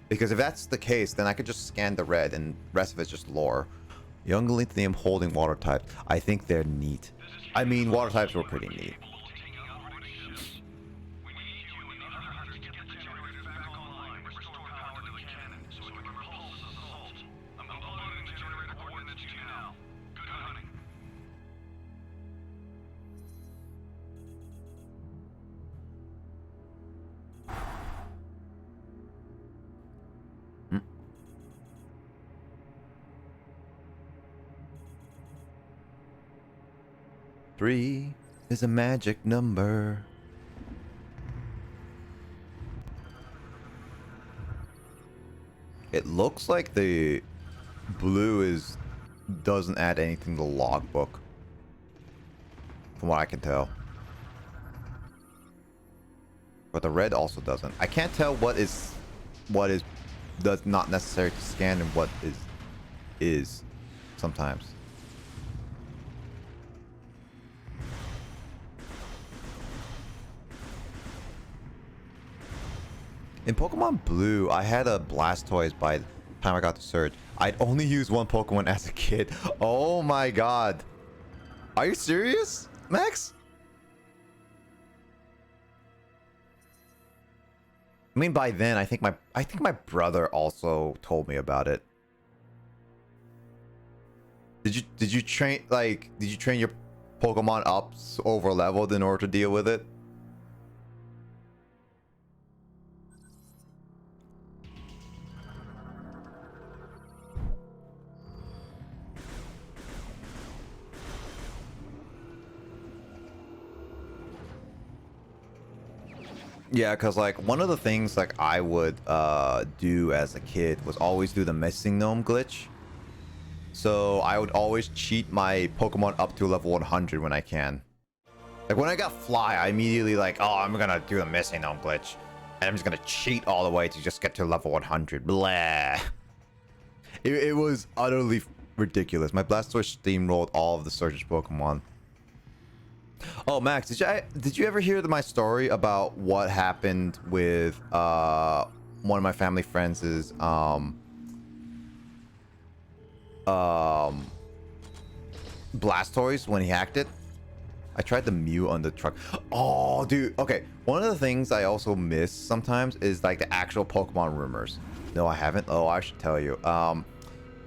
because if that's the case, then I could just scan the red and the rest of it's just lore. Young lithium holding water types. I think they're neat. I mean, water types were pretty neat. Three is a magic number. It looks like the blue doesn't add anything to the logbook, from what I can tell. But the red also doesn't. I can't tell what is does not necessary to scan and what is sometimes. In Pokemon Blue, I had a Blastoise by the time I got the Surge. I'd only used one Pokemon as a kid. Oh my god. Are you serious, Max? I mean, by then, I think my brother also told me about it. Did you train your Pokemon up over leveled in order to deal with it? Yeah, because like one of the things like I would do as a kid was always do the missing gnome glitch. So I would always cheat my Pokemon up to level 100 when I can. Like when I got Fly, I immediately like, oh, I'm gonna do the missing gnome glitch, and I'm just gonna cheat all the way to just get to level 100. Blah. It was utterly ridiculous. My Blastoise steamrolled all of the Surge's Pokemon. Oh, Max, did you ever hear my story about what happened with one of my family friends' Blastoise when he hacked it? I tried the Mew on the truck. Oh, dude. Okay, one of the things I also miss sometimes is like the actual Pokemon rumors. No, I haven't. Oh, I should tell you.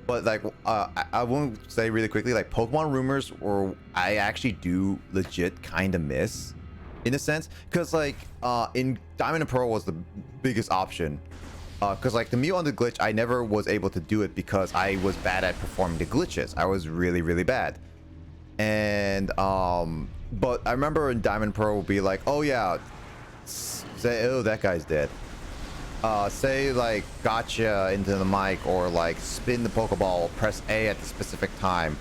But like, I won't say really quickly, like Pokemon rumors, or I actually do legit kind of miss, in a sense, because like in Diamond and Pearl was the biggest option, because like the Mew on the glitch, I never was able to do it because I was bad at performing the glitches. I was really, really bad, and but I remember in Diamond and Pearl would be like, oh yeah, say, oh, that guy's dead. Say like gotcha into the mic, or like spin the Pokeball, press A at the specific time.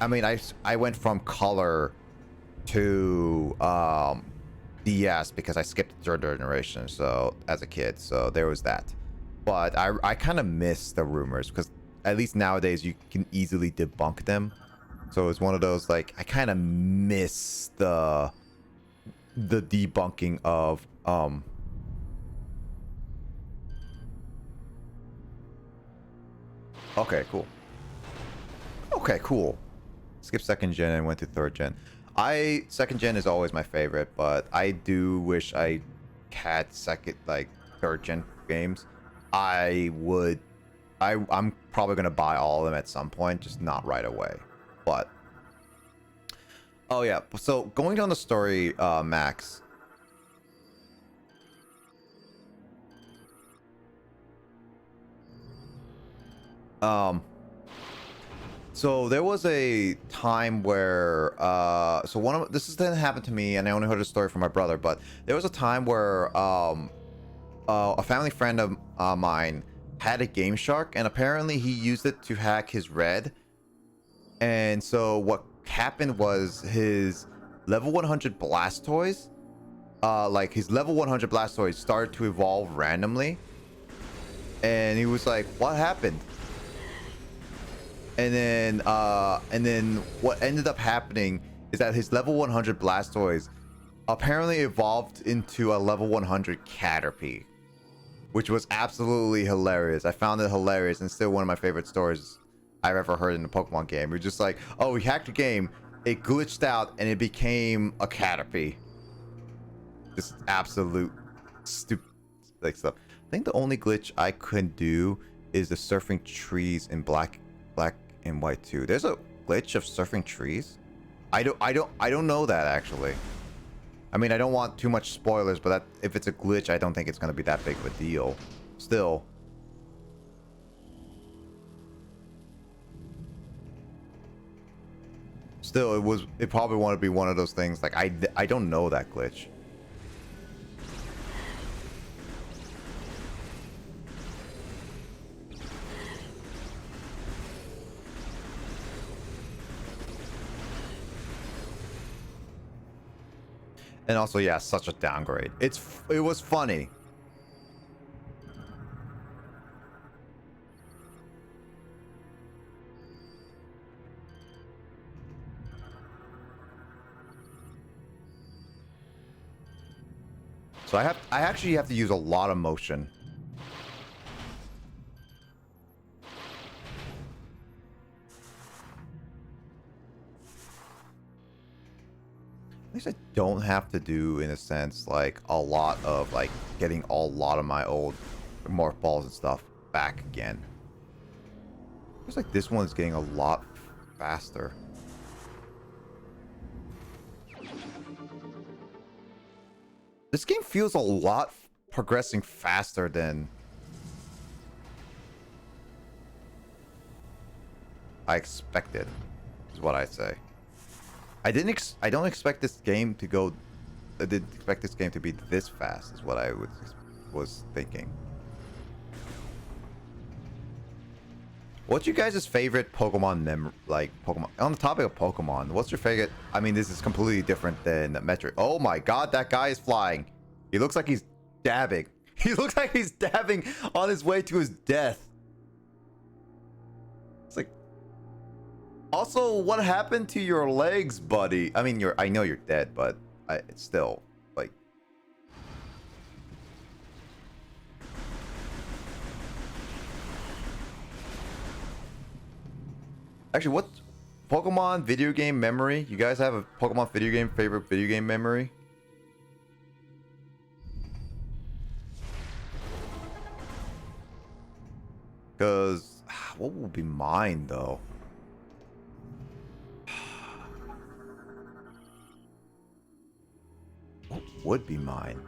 I mean, I went from color to DS because I skipped the third generation, so as a kid, so there was that. But I kind of miss the rumors because at least nowadays you can easily debunk them. So it's one of those like I kind of miss the debunking of Okay, cool. Okay, cool. Skip second gen and went to third gen. Second gen is always my favorite, but I do wish I had third gen games. I'm probably gonna buy all of them at some point, just not right away. But oh yeah, so going down the story, Max. So there was a time where so this didn't happen to me, and I only heard a story from my brother, but there was a time where a family friend of mine had a Game Shark, and apparently he used it to hack his red. And so what happened was his level 100 Blastoise, like his level 100 Blastoise started to evolve randomly, and he was like, what happened? And then what ended up happening is that his level 100 Blastoise apparently evolved into a level 100 Caterpie, which was absolutely hilarious. I found it hilarious, and still one of my favorite stories I've ever heard in a Pokemon game. You're just like, oh, we hacked the game, it glitched out, and it became a Caterpie. Just absolute stupid like stuff. I think the only glitch I could do is the surfing trees in black and white too. There's a glitch of surfing trees. I don't know that actually. I mean, I don't want too much spoilers, but if it's a glitch, I don't think it's gonna be that big of a deal. Still. It probably want to be one of those things like I don't know that glitch. And also, yeah, such a downgrade. It was funny. So I actually have to use a lot of motion. At least I don't have to do, in a sense, like a lot of like getting a lot of my old morph balls and stuff back again. Looks like this one's getting a lot faster. This game feels a lot progressing faster than I expected, is what I'd say. I don't expect this game to go. I didn't expect this game to be this fast, is what I was thinking. What's your guys' favorite Pokemon Pokemon? On the topic of Pokemon, what's your favorite? I mean, this is completely different than Metroid. Oh my god, that guy is flying. He looks like he's dabbing. He looks like he's dabbing on his way to his death. It's like, also, what happened to your legs, buddy? I mean, I know you're dead, but it's still like. Actually, what Pokemon video game memory? You guys have a Pokemon favorite video game memory? Because what will be mine though? What would be mine?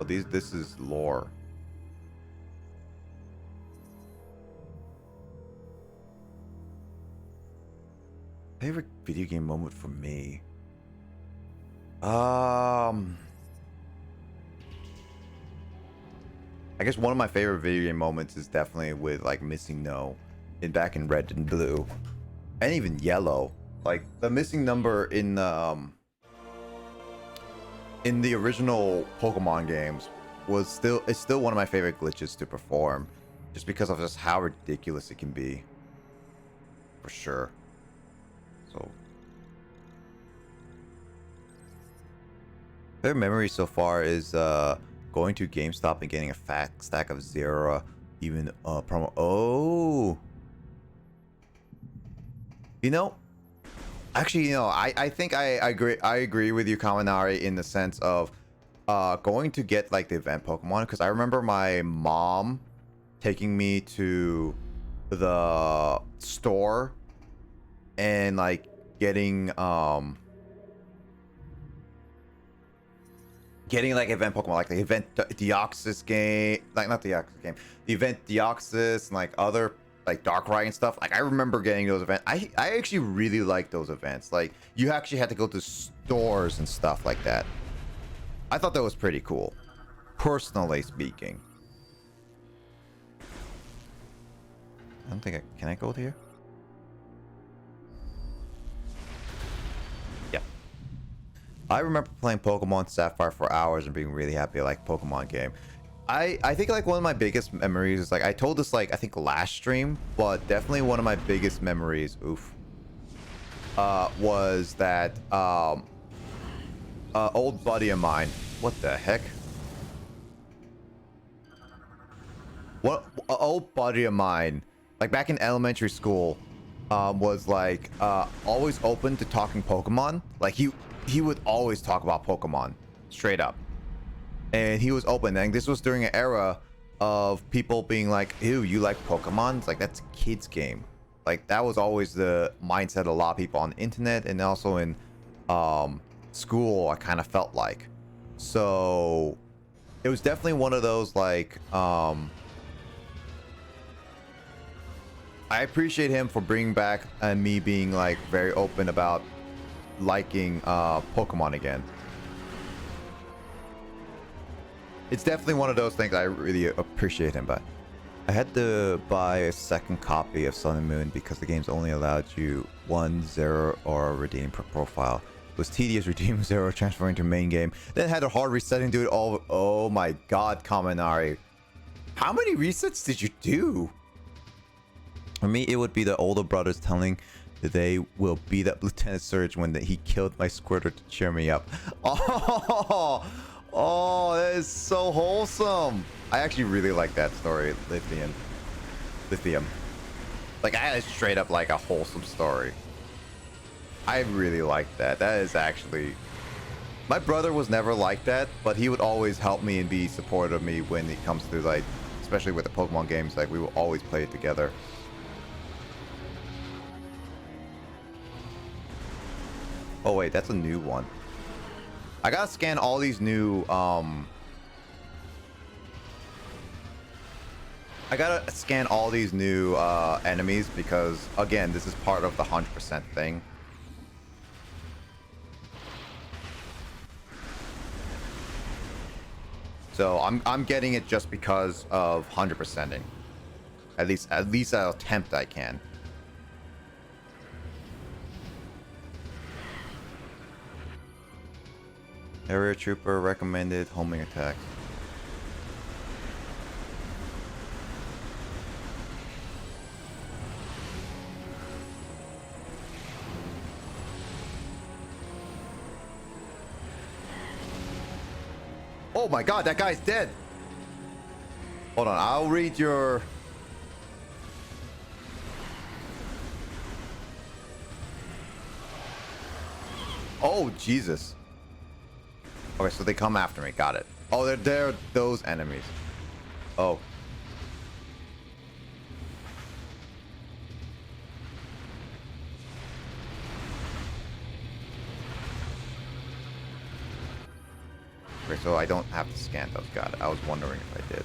Oh, this is lore. Favorite video game moment for me? I guess one of my favorite video game moments is definitely with like missing no back in Red and Blue, and even Yellow. Like the missing number in the original Pokemon games it's still one of my favorite glitches to perform, just because of just how ridiculous it can be. For sure. So favorite memory so far is going to GameStop and getting a fat stack of Zero, even promo. Oh, actually, I think I agree with you, Kaminari, in the sense of going to get like the event Pokemon, because I remember my mom taking me to the store and like getting like event Pokemon, like the event Deoxys game, like not the Deoxys game, the event Deoxys and like other like Darkrai and stuff. Like I remember getting those events. I actually really like those events. Like you actually had to go to stores and stuff like that. I thought that was pretty cool, personally speaking. I don't think can I go here? Yeah. I remember playing Pokemon Sapphire for hours and being really happy I like Pokemon game. I think like one of my biggest memories is like, I told this like I think last stream, but definitely one of my biggest memories, was that old buddy of mine. What the heck? What old buddy of mine, like back in elementary school, was like always open to talking Pokemon. Like he would always talk about Pokemon straight up. And he was open, and this was during an era of people being like, ew, you like Pokemon? It's like, that's a kid's game. Like that was always the mindset of a lot of people on the internet, and also in school, I kind of felt like. So it was definitely one of those like I appreciate him for bringing back and me being like very open about liking Pokemon again. It's definitely one of those things I really appreciate him. But I had to buy a second copy of Sun and Moon because the games only allowed you 1 0 or redeem per profile. It was tedious redeeming 0, transferring to main game, then had a hard resetting, do it all. Oh my god, Kaminari, how many resets did you do? For me, it would be the older brothers telling that they will beat up Lieutenant Surge when he killed my Squirtle to cheer me up. Oh, that is so wholesome. I actually really like that story, Lithium. Like, that is straight up like a wholesome story. I really like that. That is actually My brother was never like that, but he would always help me and be supportive of me when it comes to, like, especially with the Pokemon games. Like, we will always play it together. Oh wait, that's a new one. I gotta scan all these new I gotta scan all these new enemies because, again, this is part of the 100% thing. So I'm getting it just because of 100%ing. At least I'll attempt I can. Area Trooper recommended homing attacks. Oh my god, that guy's dead. Hold on, I'll read your... Oh, Jesus. Okay, so they come after me. Got it. Oh, they're those enemies. Oh. Okay, so I don't have to scan those. Got it. I was wondering if I did.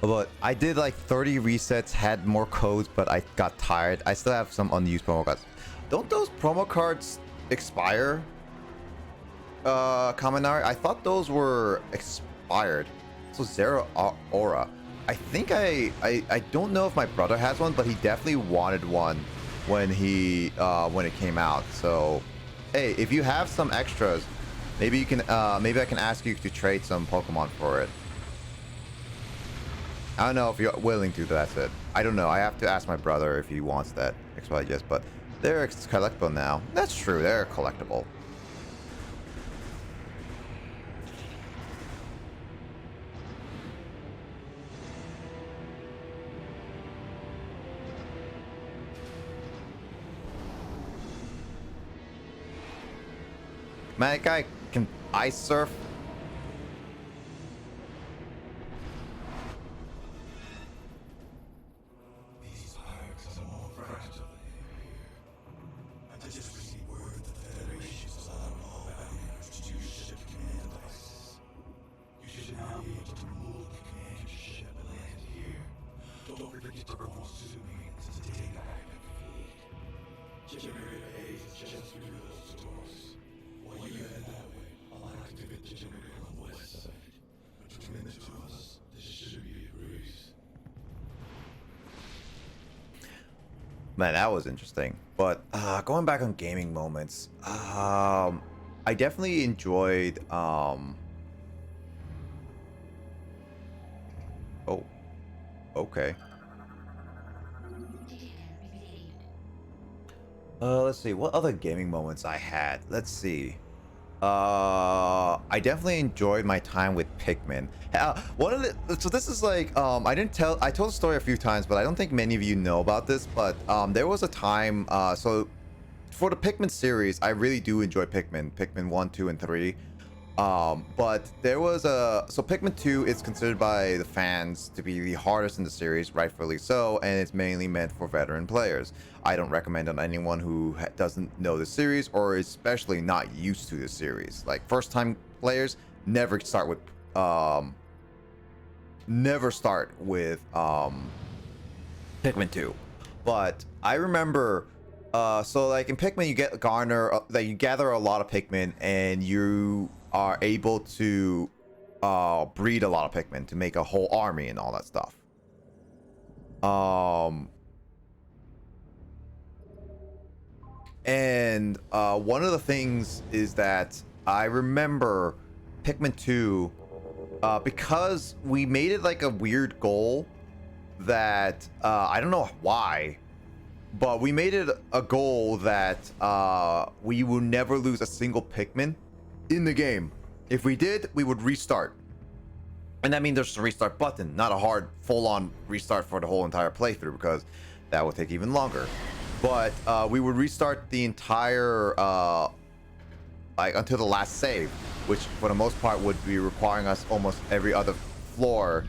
But I did like 30 resets, had more codes, but I got tired. I still have some unused promo cards. Don't those promo cards expire? Kaminari? I thought those were expired. So Zero Aura. I think I don't know if my brother has one, but he definitely wanted one when when it came out. So hey, if you have some extras, maybe you can maybe I can ask you to trade some Pokemon for it. I don't know if you're willing to, that's it. I don't know. I have to ask my brother if he wants that XYZ, but they're collectible now. That's true, they're collectible. Man, that guy can ice surf. Man, that was interesting. But going back on gaming moments, I definitely enjoyed oh, okay. Let's see what other gaming moments I had. Let's see. I definitely enjoyed my time with Pikmin. One of the, so this is like, I told the story a few times, but I don't think many of you know about this, but there was a time, so for the Pikmin series, I really do enjoy Pikmin 1, 2, and 3. But there was so Pikmin 2 is considered by the fans to be the hardest in the series, rightfully so, and it's mainly meant for veteran players. I don't recommend it on anyone who doesn't know the series or is especially not used to the series. Like first time players, never start with Pikmin 2. But I remember so like in Pikmin you get you gather a lot of Pikmin and you are able to breed a lot of Pikmin to make a whole army and all that stuff. And one of the things is that I remember Pikmin 2 because we made it like a weird goal that I don't know why, but we made it a goal that we will never lose a single Pikmin in the game. If we did, we would restart. And that means there's a restart button, not a hard full-on restart for the whole entire playthrough, because that would take even longer. but we would restart the entire like until the last save, which for the most part would be requiring us almost every other floor,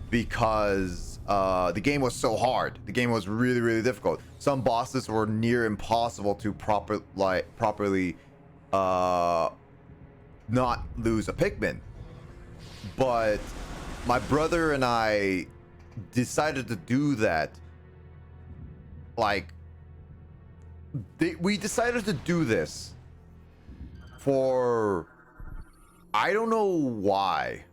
because the game was so hard. The game was really, really difficult. Some bosses were near impossible to properly not lose a Pikmin. But my brother and I decided to do that. Like, we decided to do this for, I don't know why.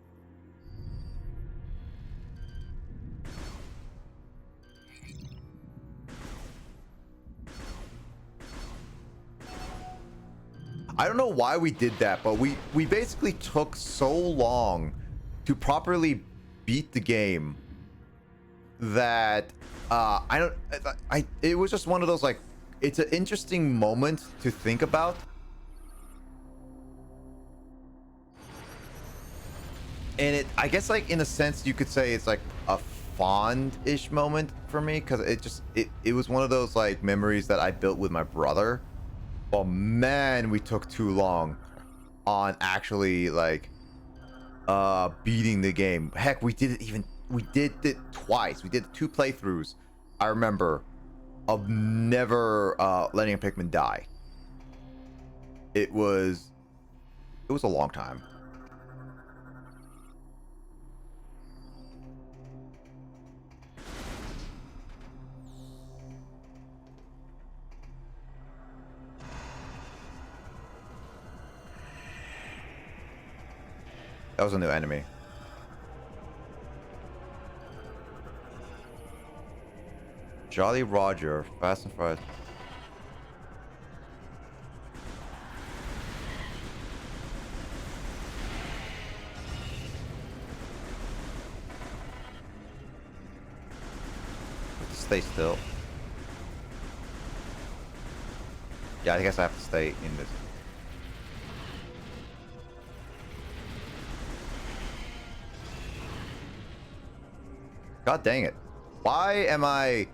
I don't know why we did that, but we basically took so long to properly beat the game that it was just one of those, like, it's an interesting moment to think about. And I guess, like, in a sense you could say it's like a fond-ish moment for me, because it was one of those, like, memories that I built with my brother. But man, we took too long on actually, like, beating the game. Heck, we did it twice. We did 2 playthroughs, I remember, of never letting a Pikmin die. It was a long time. That was a new enemy. Jolly Roger, Fast and Furious. Stay still. Yeah, I guess I have to stay in this. God dang it. Why am I...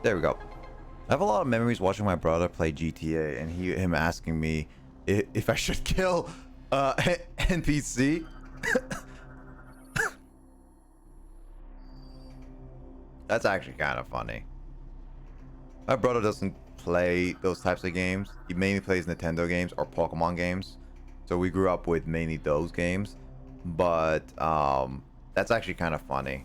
There we go. I have a lot of memories watching my brother play GTA and him asking me if I should kill NPC. That's actually kind of funny. My brother doesn't play those types of games. He mainly plays Nintendo games or Pokemon games. So we grew up with mainly those games. But that's actually kind of funny.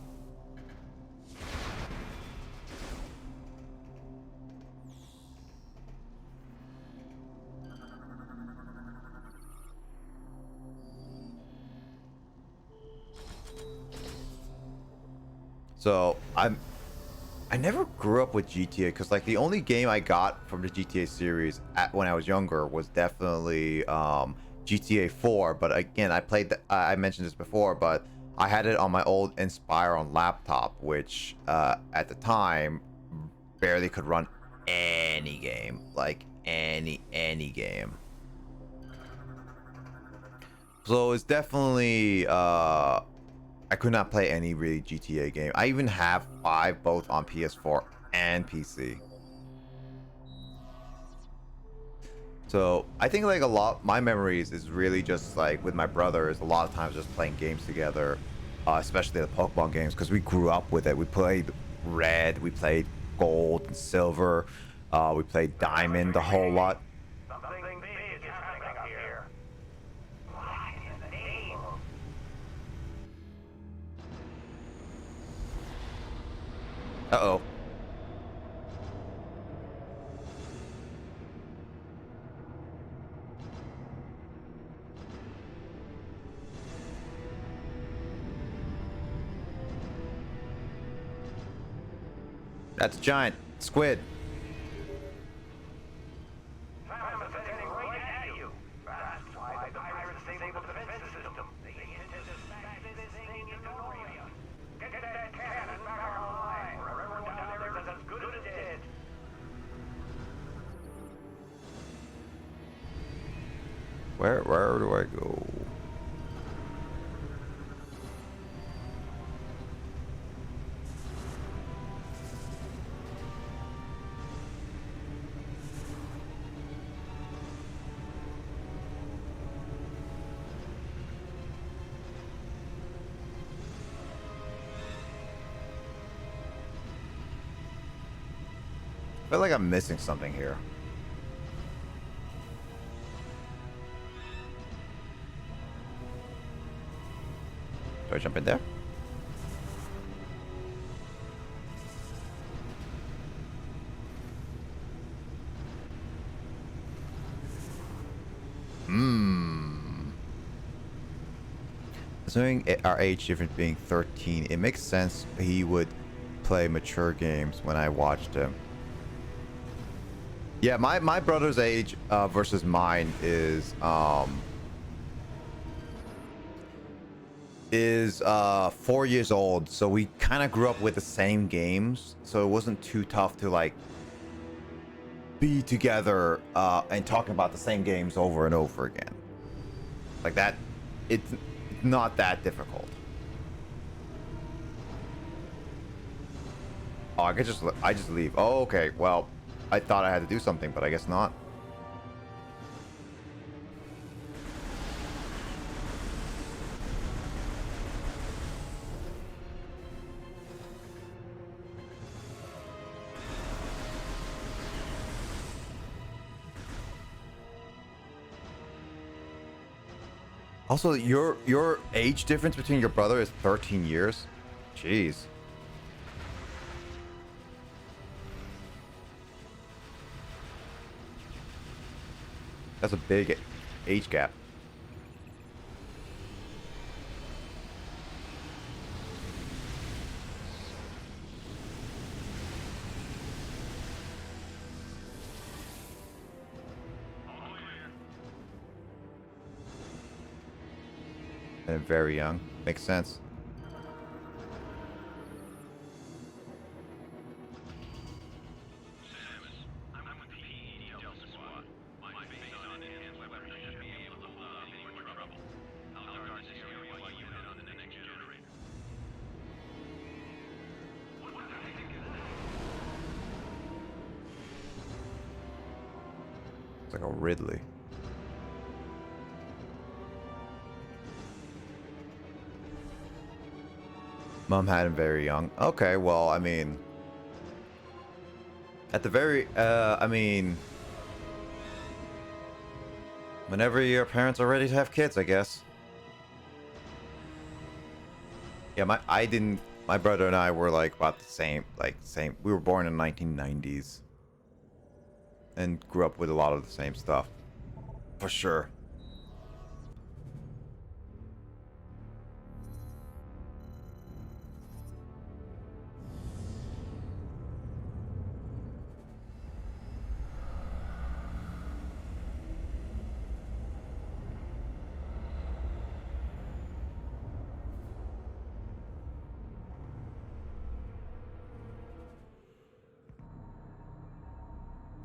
So I never grew up with GTA, because, like, the only game I got from the GTA series when I was younger was definitely GTA 4. But again, I mentioned this before, but I had it on my old Inspiron laptop, which at the time barely could run any game, like any game. So it's definitely I could not play any really GTA game. I even have 5 both on PS4 and PC. So I think, like, my memories is really just, like, with my brothers, a lot of times just playing games together, especially the Pokemon games, because we grew up with it. We played Red, we played Gold and Silver, we played Diamond a whole lot. Uh-oh. That's a giant squid. Where do I go? I feel like I'm missing something here. Do I jump in there? Considering our age difference being 13, it makes sense he would play mature games when I watched him. Yeah, my brother's age versus mine is 4 years old, so we kind of grew up with the same games, so it wasn't too tough to like be together and talking about the same games over and over again. Like that, it's not that difficult. Oh, I just leave. Oh, okay. Well, I thought I had to do something, but I guess not. Also, your age difference between your brother is 13 years. Jeez. That's a big age gap. And very young. Makes sense. It's like a Ridley. Mom had him very young. Okay, well, I mean, at the very, I mean, whenever your parents are ready to have kids, I guess. Yeah, my brother and I were like about the same, we were born in the 1990s and grew up with a lot of the same stuff, for sure.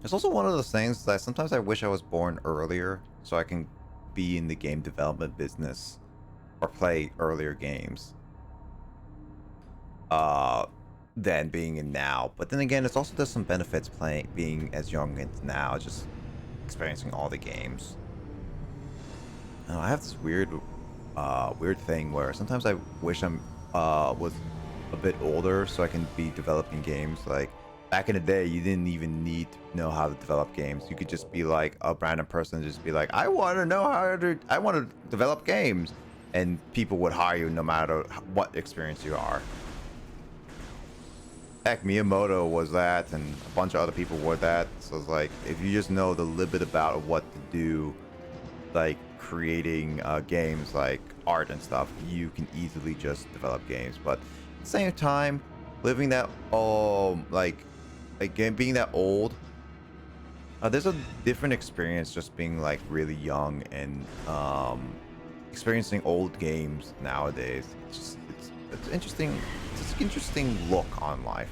It's also one of those things that sometimes I wish I was born earlier so I can be in the game development business or play earlier games than being in now. But then again, it's also there's some benefits being as young as now, just experiencing all the games. I have this weird thing where sometimes I wish I'm was a bit older so I can be developing games. Like back in the day, you didn't even need to know how to develop games. You could just be like a random person, just be like, I want to develop games, and people would hire you no matter what experience you are. Heck, Miyamoto was that, and a bunch of other people were that. So it's like, if you just know the little bit about what to do, like creating games, like art and stuff, you can easily just develop games. But at the same time, living that being that old, there's a different experience just being like really young and experiencing old games nowadays. It's interesting. It's an interesting look on life.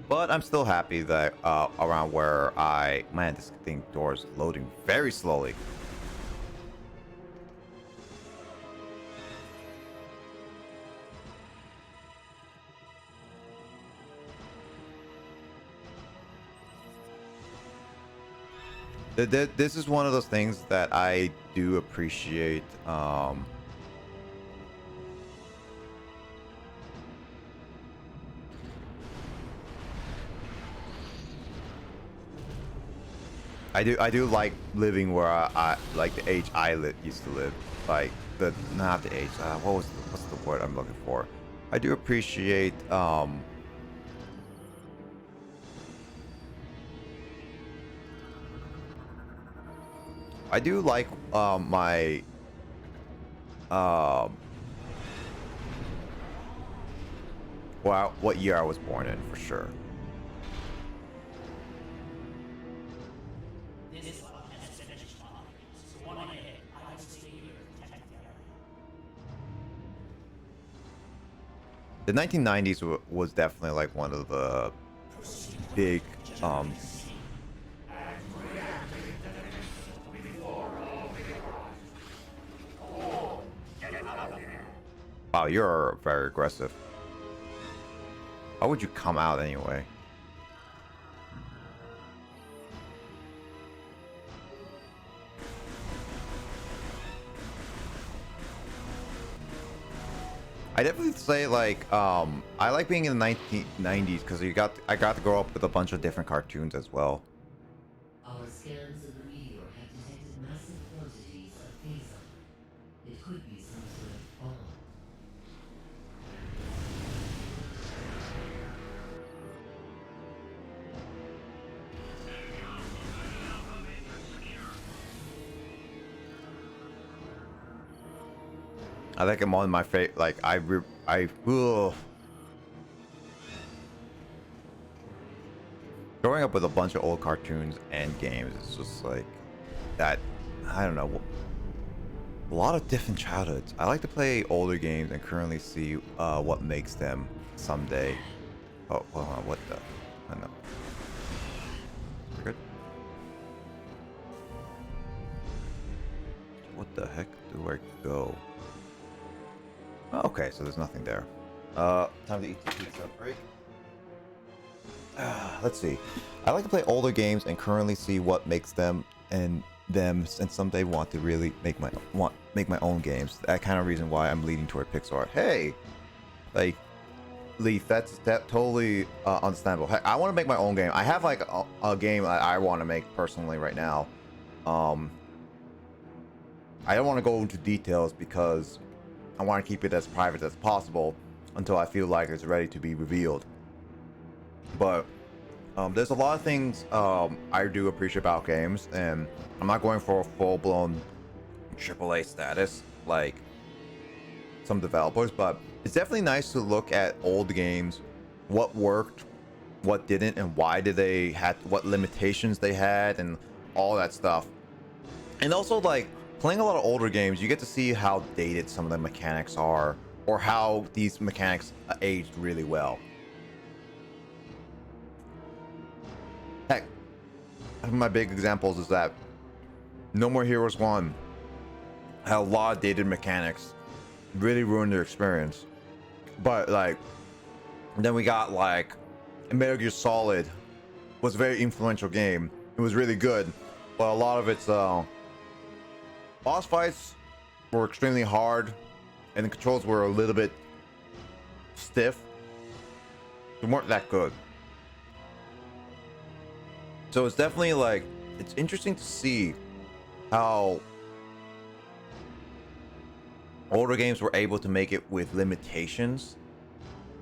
But I'm still happy that around where man, this thing door is loading very slowly. This is one of those things that I do appreciate. I do like living where I like the age used to live, like not the age. What's the word I'm looking for? I do appreciate I do like my well, what year I was born in for sure. The 1990s was definitely like one of the big wow, you're very aggressive. Why would you come out anyway? I definitely say like I like being in the 1990s because I got to grow up with a bunch of different cartoons as well. Our scans of the meteor have detected massive quantities of phason. It could be some sort of bomb. I think I'm on my favorite. Like ugh. Growing up with a bunch of old cartoons and games, it's just like that. I don't know. A lot of different childhoods. I like to play older games and currently see what makes them someday. Oh, hold on. What the? I know. We're good. What the heck do I go? Okay, so there's nothing there. Time to eat the pizza break. Let's see. I like to play older games and currently see what makes them and someday want to really make my own games. That kind of reason why I'm leaning toward pixel art. Hey, like Leaf, that's totally understandable. Heck, I want to make my own game. I have like a game that I want to make personally right now. I don't want to go into details because I want to keep it as private as possible until I feel like it's ready to be revealed. But there's a lot of things I do appreciate about games, and I'm not going for a full-blown AAA status like some developers, but it's definitely nice to look at old games, what worked, what didn't, and why did they had what limitations they had, and all that stuff. And also, like, playing a lot of older games, you get to see how dated some of the mechanics are, or how these mechanics aged really well. Heck, one of my big examples is that No More Heroes 1 had a lot of dated mechanics, really ruined their experience. But like, then we got like Metal Gear Solid was a very influential game. It was really good, but a lot of its boss fights were extremely hard, and the controls were a little bit stiff. They weren't that good. So it's definitely like, it's interesting to see how older games were able to make it with limitations.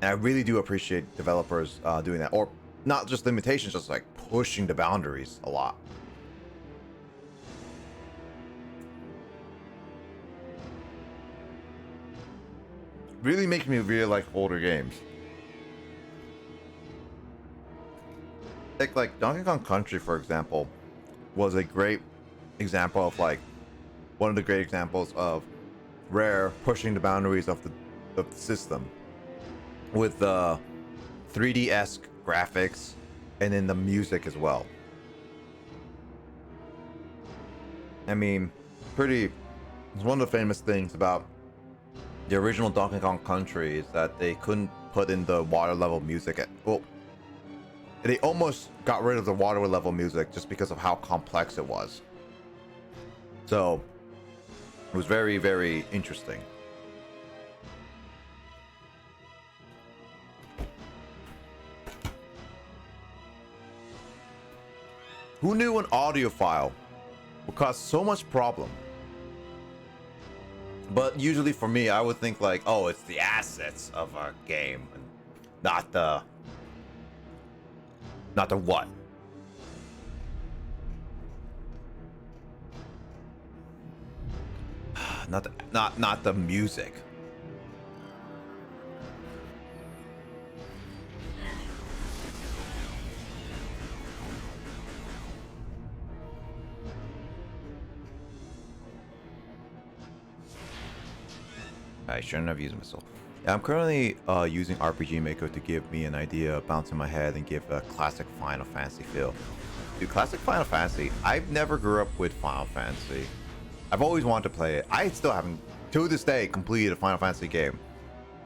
And I really do appreciate developers doing that. Or not just limitations, just like pushing the boundaries a lot. Really makes me really like older games. Like Donkey Kong Country, for example, was a great example of like one of the great examples of Rare pushing the boundaries of the system with 3D-esque graphics, and then the music as well. I mean, it's one of the famous things about the original Donkey Kong Country is that they couldn't put in the water level music they almost got rid of the water level music just because of how complex it was. So it was very, very interesting. Who knew an audio file would cause so much problem? But usually for me, I would think like, oh, it's the assets of a game, and not the what. Not the music. I shouldn't have used missile. Yeah, I'm currently using RPG Maker to give me an idea, bounce in my head, and give a classic Final Fantasy feel. Dude, classic Final Fantasy. I've never grew up with Final Fantasy. I've always wanted to play it. I still haven't, to this day, completed a Final Fantasy game.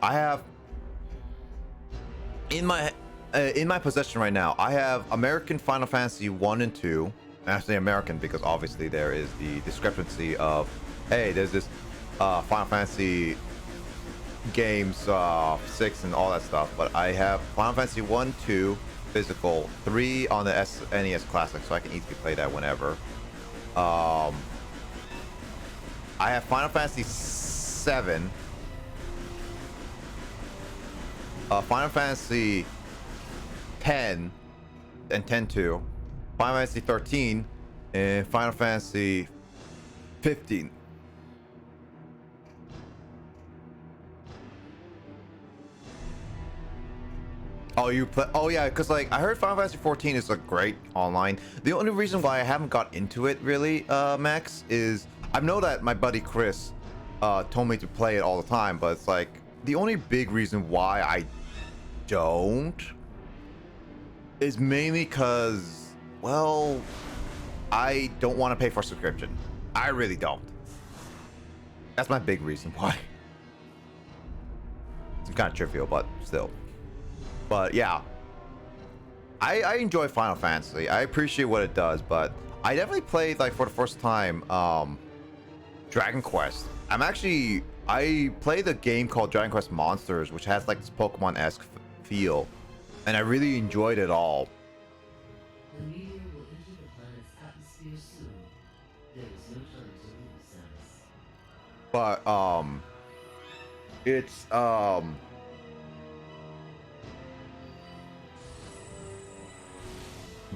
I have in my possession right now. I have American Final Fantasy 1 and 2. And I say American because obviously there is the discrepancy of, hey, there's this Final Fantasy games 6 and all that stuff, but I have Final Fantasy 1, 2 physical, 3 on the SNES Classic, so I can easily play that whenever. I have Final Fantasy 7, Final Fantasy 10 and 10-2, Final Fantasy 13, and Final Fantasy 15. Oh, you play? Oh, yeah, because like I heard Final Fantasy 14 is a great online. The only reason why I haven't got into it really, Max, is I know that my buddy Chris told me to play it all the time, but it's like the only big reason why I don't is mainly because, well, I don't want to pay for a subscription. I really don't. That's my big reason why. It's kind of trivial, but still. But yeah, I enjoy Final Fantasy. I appreciate what it does, but I definitely played, like, for the first time, Dragon Quest. I played a game called Dragon Quest Monsters, which has like this Pokemon-esque feel, and I really enjoyed it all. The meteor will enter the planet's atmosphere soon. There is no time to lose, Samus. But it's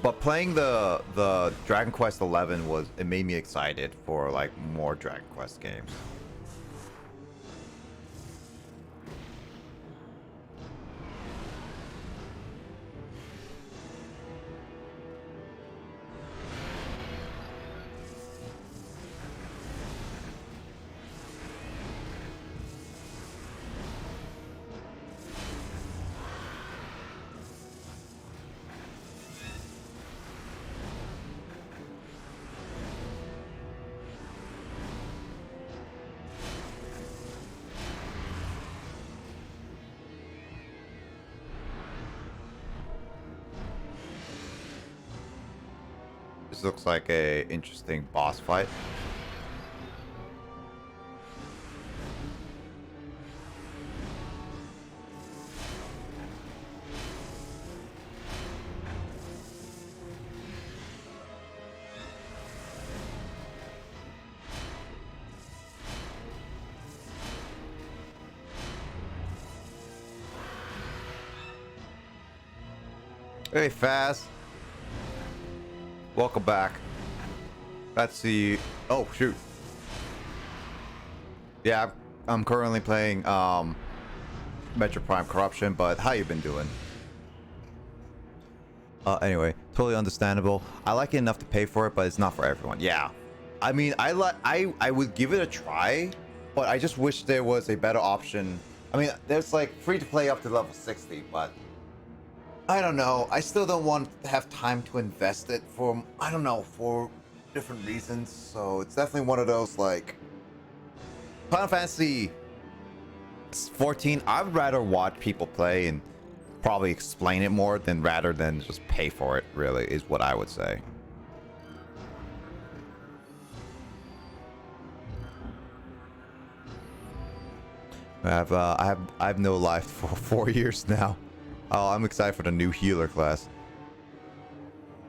but playing the Dragon Quest 11 it made me excited for like more Dragon Quest games. This looks like a interesting boss fight. Hey, Faz. Welcome back. Let's see. Oh, shoot. Yeah, I'm currently playing Metroid Prime Corruption, but how you been doing? Anyway, totally understandable. I like it enough to pay for it, but it's not for everyone. Yeah. I mean, I would give it a try, but I just wish there was a better option. I mean, there's like free to play up to level 60, but I don't know. I still don't want to have time to invest it for, I don't know, for different reasons. So it's definitely one of those, like, Final Fantasy 14, I'd rather watch people play and probably explain it more than rather than just pay for it, really, is what I would say. I have no life for 4 years now. Oh, I'm excited for the new healer class.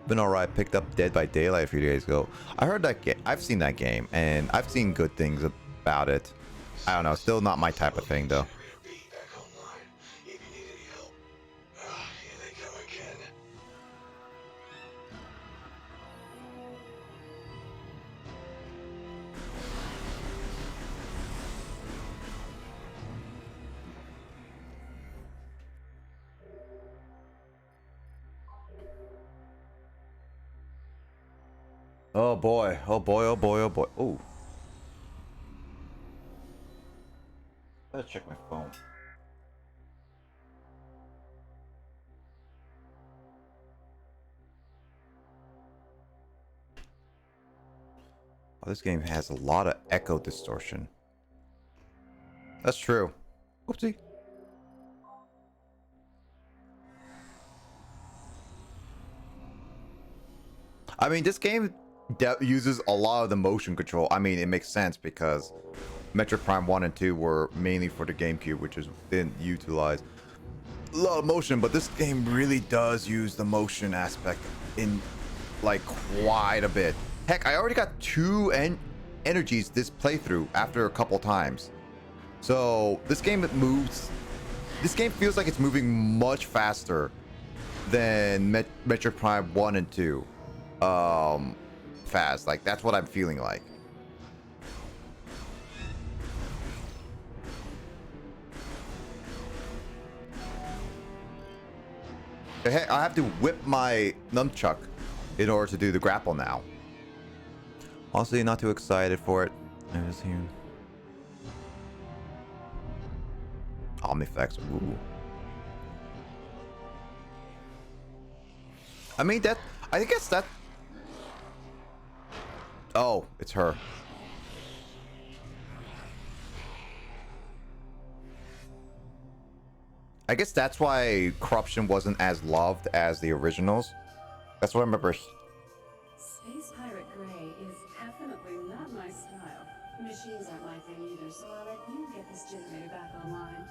Been alright. Picked up Dead by Daylight a few days ago. I heard that game. I've seen that game, and I've seen good things about it. I don't know. Still not my type of thing, though. Oh boy, oh boy, oh boy, oh boy. Oh. Let's check my phone. Oh, this game has a lot of echo distortion. That's true. Oopsie. I mean, this game uses a lot of the motion control. I mean, it makes sense because Metroid Prime 1 and 2 were mainly for the GameCube, which didn't utilize a lot of motion, but this game really does use the motion aspect in like quite a bit. Heck, I already got 2 energies this playthrough after a couple times. So this game feels like it's moving much faster than Metroid Prime 1 and 2. Fast, like that's what I'm feeling like. Hey, I have to whip my nunchuck in order to do the grapple now. Honestly, not too excited for it. I'm just here. Omniflex. Ooh. I mean that. I guess that. Oh, it's her. I guess that's why Corruption wasn't as loved as the originals. That's what I remember. Space Pirate Grey is definitely not my style. Machines aren't my thing either, so I'll let you get this generator back online.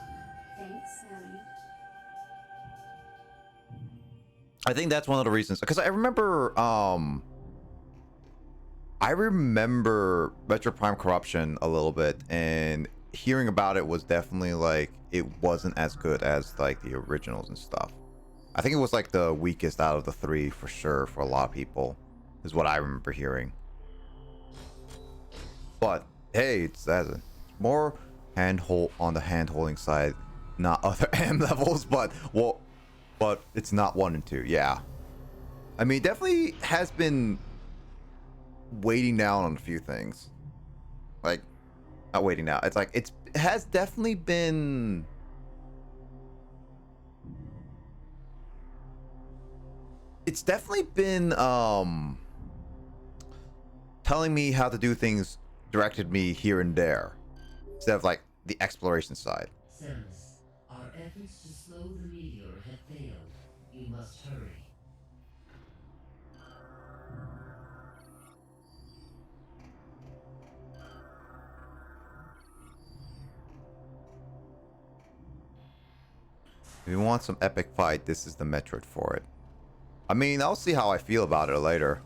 Thanks, Sammy. I think that's one of the reasons, because I remember Metro Prime Corruption a little bit, and hearing about it was definitely like it wasn't as good as like the originals and stuff. I think it was like the weakest out of the 3 for sure for a lot of people, is what I remember hearing. But hey, it's more on the hand-holding side, not other M levels, but it's not 1 and 2. Yeah, I mean, definitely has been waiting down on a few things. Like, not waiting down. It's like it has definitely been. It's definitely been telling me how to do things, directed me here and there, instead of like the exploration side. Samus, our efforts to slow the meteor have failed. You must hurry. If you want some epic fight, this is the Metroid for it. I mean, I'll see how I feel about it later.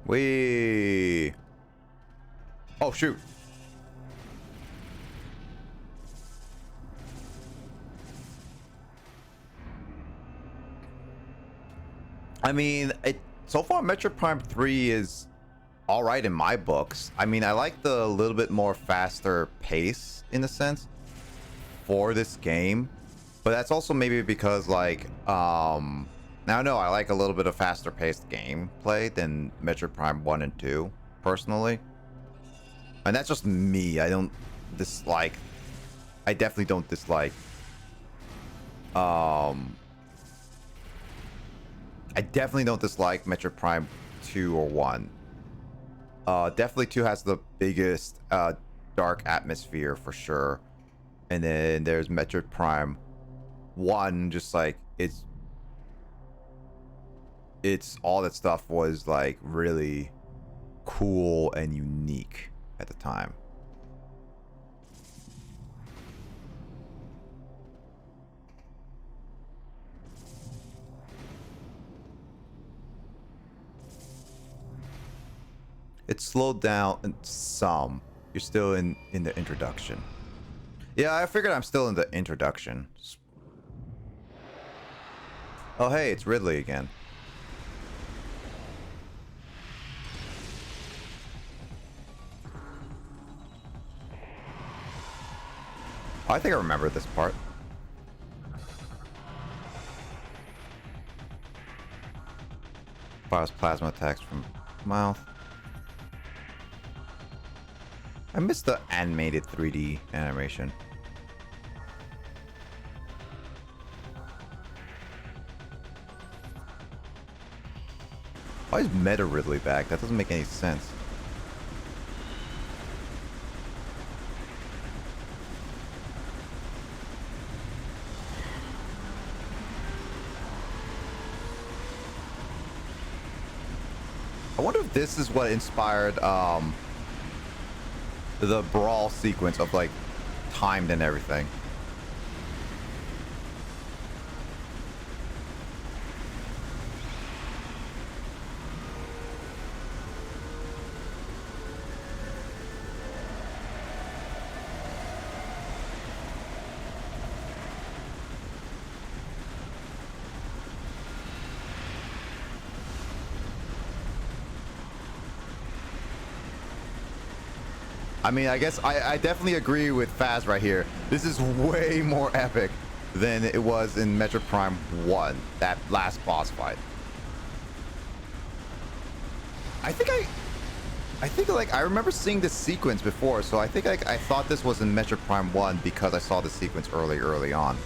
Wee. Oh shoot. I mean, so far Metroid Prime 3 is all right in my books. I mean, I like the little bit more faster pace in a sense for this game, but that's also maybe because like now no, I like a little bit of faster paced gameplay than Metroid Prime 1 and 2 personally. And that's just me. I definitely don't dislike I definitely don't dislike Metroid Prime 2 or 1. Definitely 2 has the biggest dark atmosphere for sure. And then there's Metroid Prime 1, just like it's all that stuff was like really cool and unique at the time. It slowed down some. You're still in the introduction. Yeah, I figured I'm still in the introduction. Oh hey, it's Ridley again. I think I remember this part. Fires plasma attacks from mouth. I missed the animated 3D animation. Why is Meta Ridley back? That doesn't make any sense. I wonder if this is what inspired the brawl sequence of like timed and everything. I mean, I guess I definitely agree with Faz right here. This is way more epic than it was in Metroid Prime 1, that last boss fight. I think like I remember seeing this sequence before, so I think like I thought this was in Metroid Prime 1 because I saw the sequence early on.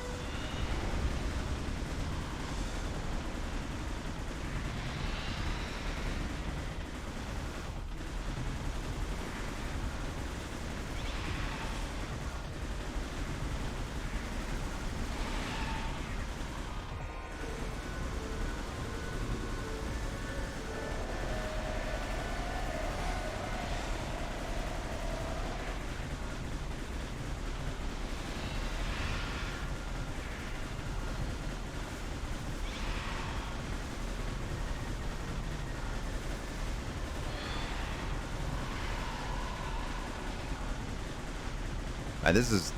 And this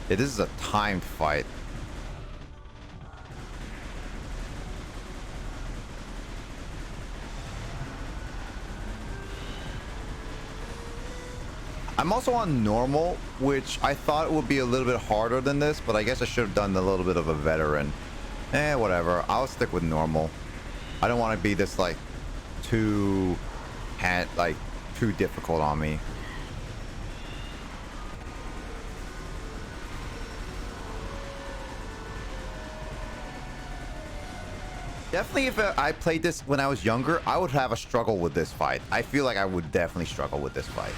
is a timed fight. I'm also on normal, which I thought would be a little bit harder than this, but I guess I should have done a little bit of a veteran. Whatever. I'll stick with normal. I don't want to be this like too difficult on me. Definitely, if I played this when I was younger, I would have a struggle with this fight. I feel like I would definitely struggle with this fight.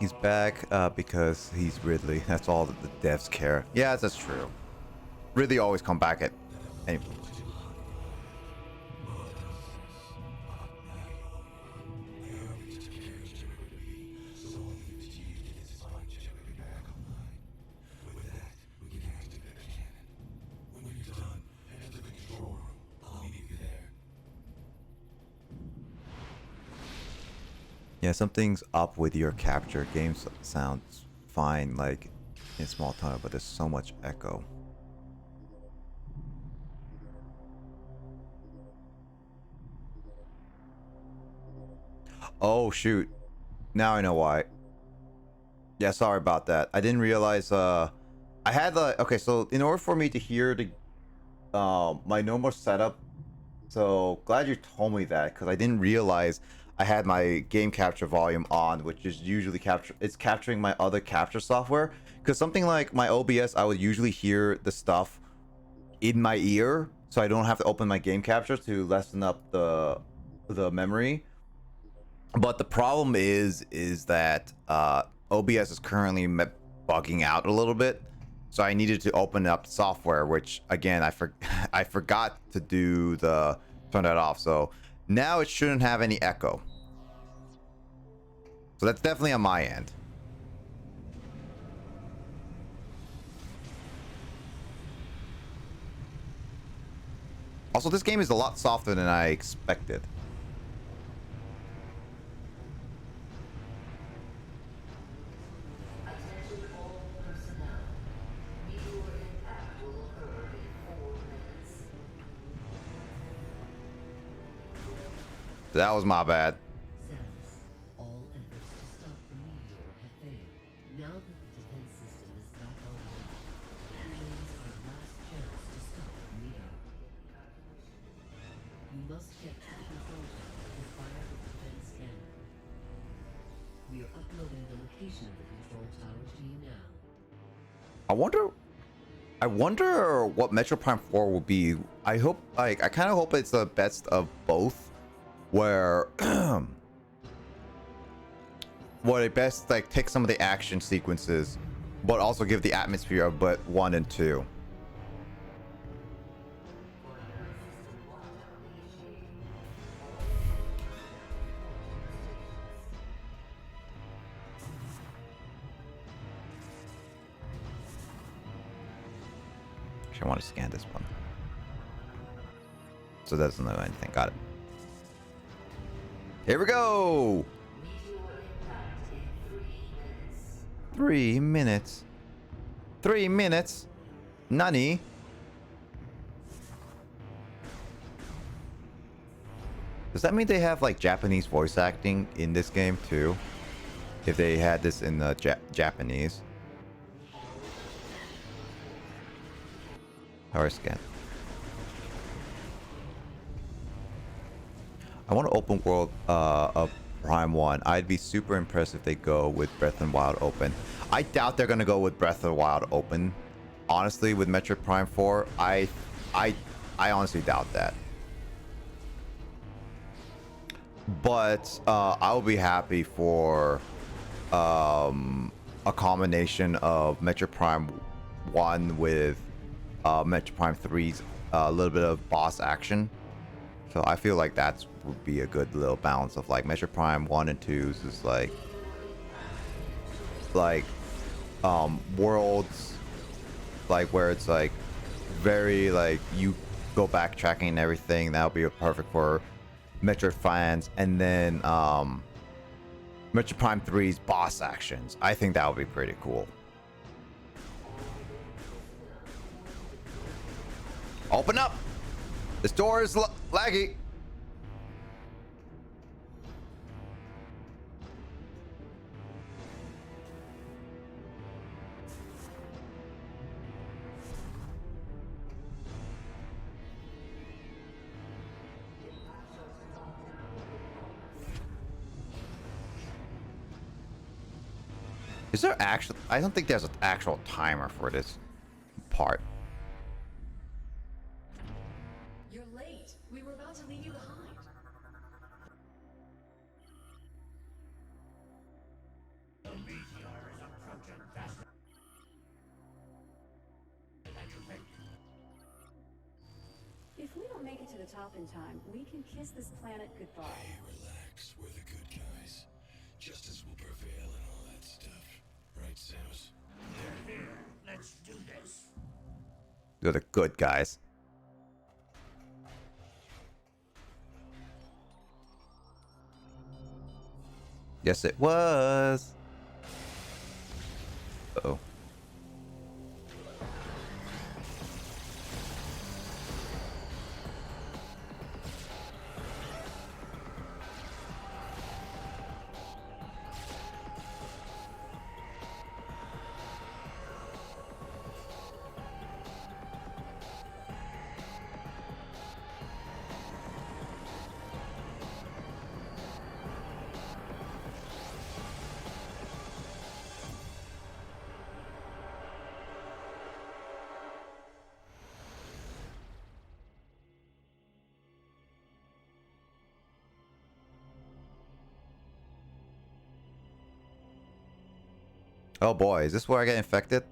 He's back because he's Ridley. That's all that the devs care. Yeah, that's true. Ridley always come back at any. Yeah, something's up with your capture. Game sounds fine, like in small tone, but there's so much echo. Oh shoot. Now I know why. Yeah, sorry about that. I didn't realize I had the okay, so in order for me to hear the my normal setup, so glad you told me that because I didn't realize I had my game capture volume on, which is usually capturing my other capture software. Because something like my OBS, I would usually hear the stuff in my ear, so I don't have to open my game capture to lessen up the memory. But the problem is that OBS is currently bugging out a little bit, so I needed to open up software, which again I forgot to turn that off. So now it shouldn't have any echo. So that's definitely on my end. Also, this game is a lot softer than I expected. Attention all personnel. Meteor impact will occur in 4 minutes. That was my bad. Samus, all efforts to stop the meteor have failed. Now that the defense system is back online, remains our last chance to stop the meteor. You must get to the control tower and fire the defense cannon. We are uploading the location of the control tower to you now. I wonder what Metroid Prime 4 will be. I kind of hope it's the best of both, where where they best take some of the action sequences, but also give the atmosphere of but 1 and 2. Actually, I want to scan this one, so it doesn't know anything. Got it. Here we go. 3 minutes. 3 minutes. Nani? Does that mean they have Japanese voice acting in this game too? If they had this in Japanese. Power scan. I want to open world of Prime 1. I'd be super impressed if they go with Breath of the Wild open. I doubt they're gonna go with Breath of the Wild open. Honestly, with Metroid Prime 4, I honestly doubt that. But I'll be happy for a combination of Metroid Prime 1 with Metroid Prime 3's a little bit of boss action. So I feel like that would be a good little balance of Metroid Prime 1 and 2's is worlds where it's very you go backtracking and everything. That would be perfect for Metroid fans. And then Metroid Prime 3's boss actions. I think that would be pretty cool. Open up! This door is laggy. Is there actually? I don't think there's an actual timer for this part. You're late. We were about to leave you behind. If we don't make it to the top in time, we can kiss this planet goodbye. Hey, relax. We're the good guys. Justice will prevail and all that stuff. Right, Samus? They're here. Let's do this. They're the good guys. Yes, it was. Uh-oh. Oh boy, is this where I get infected?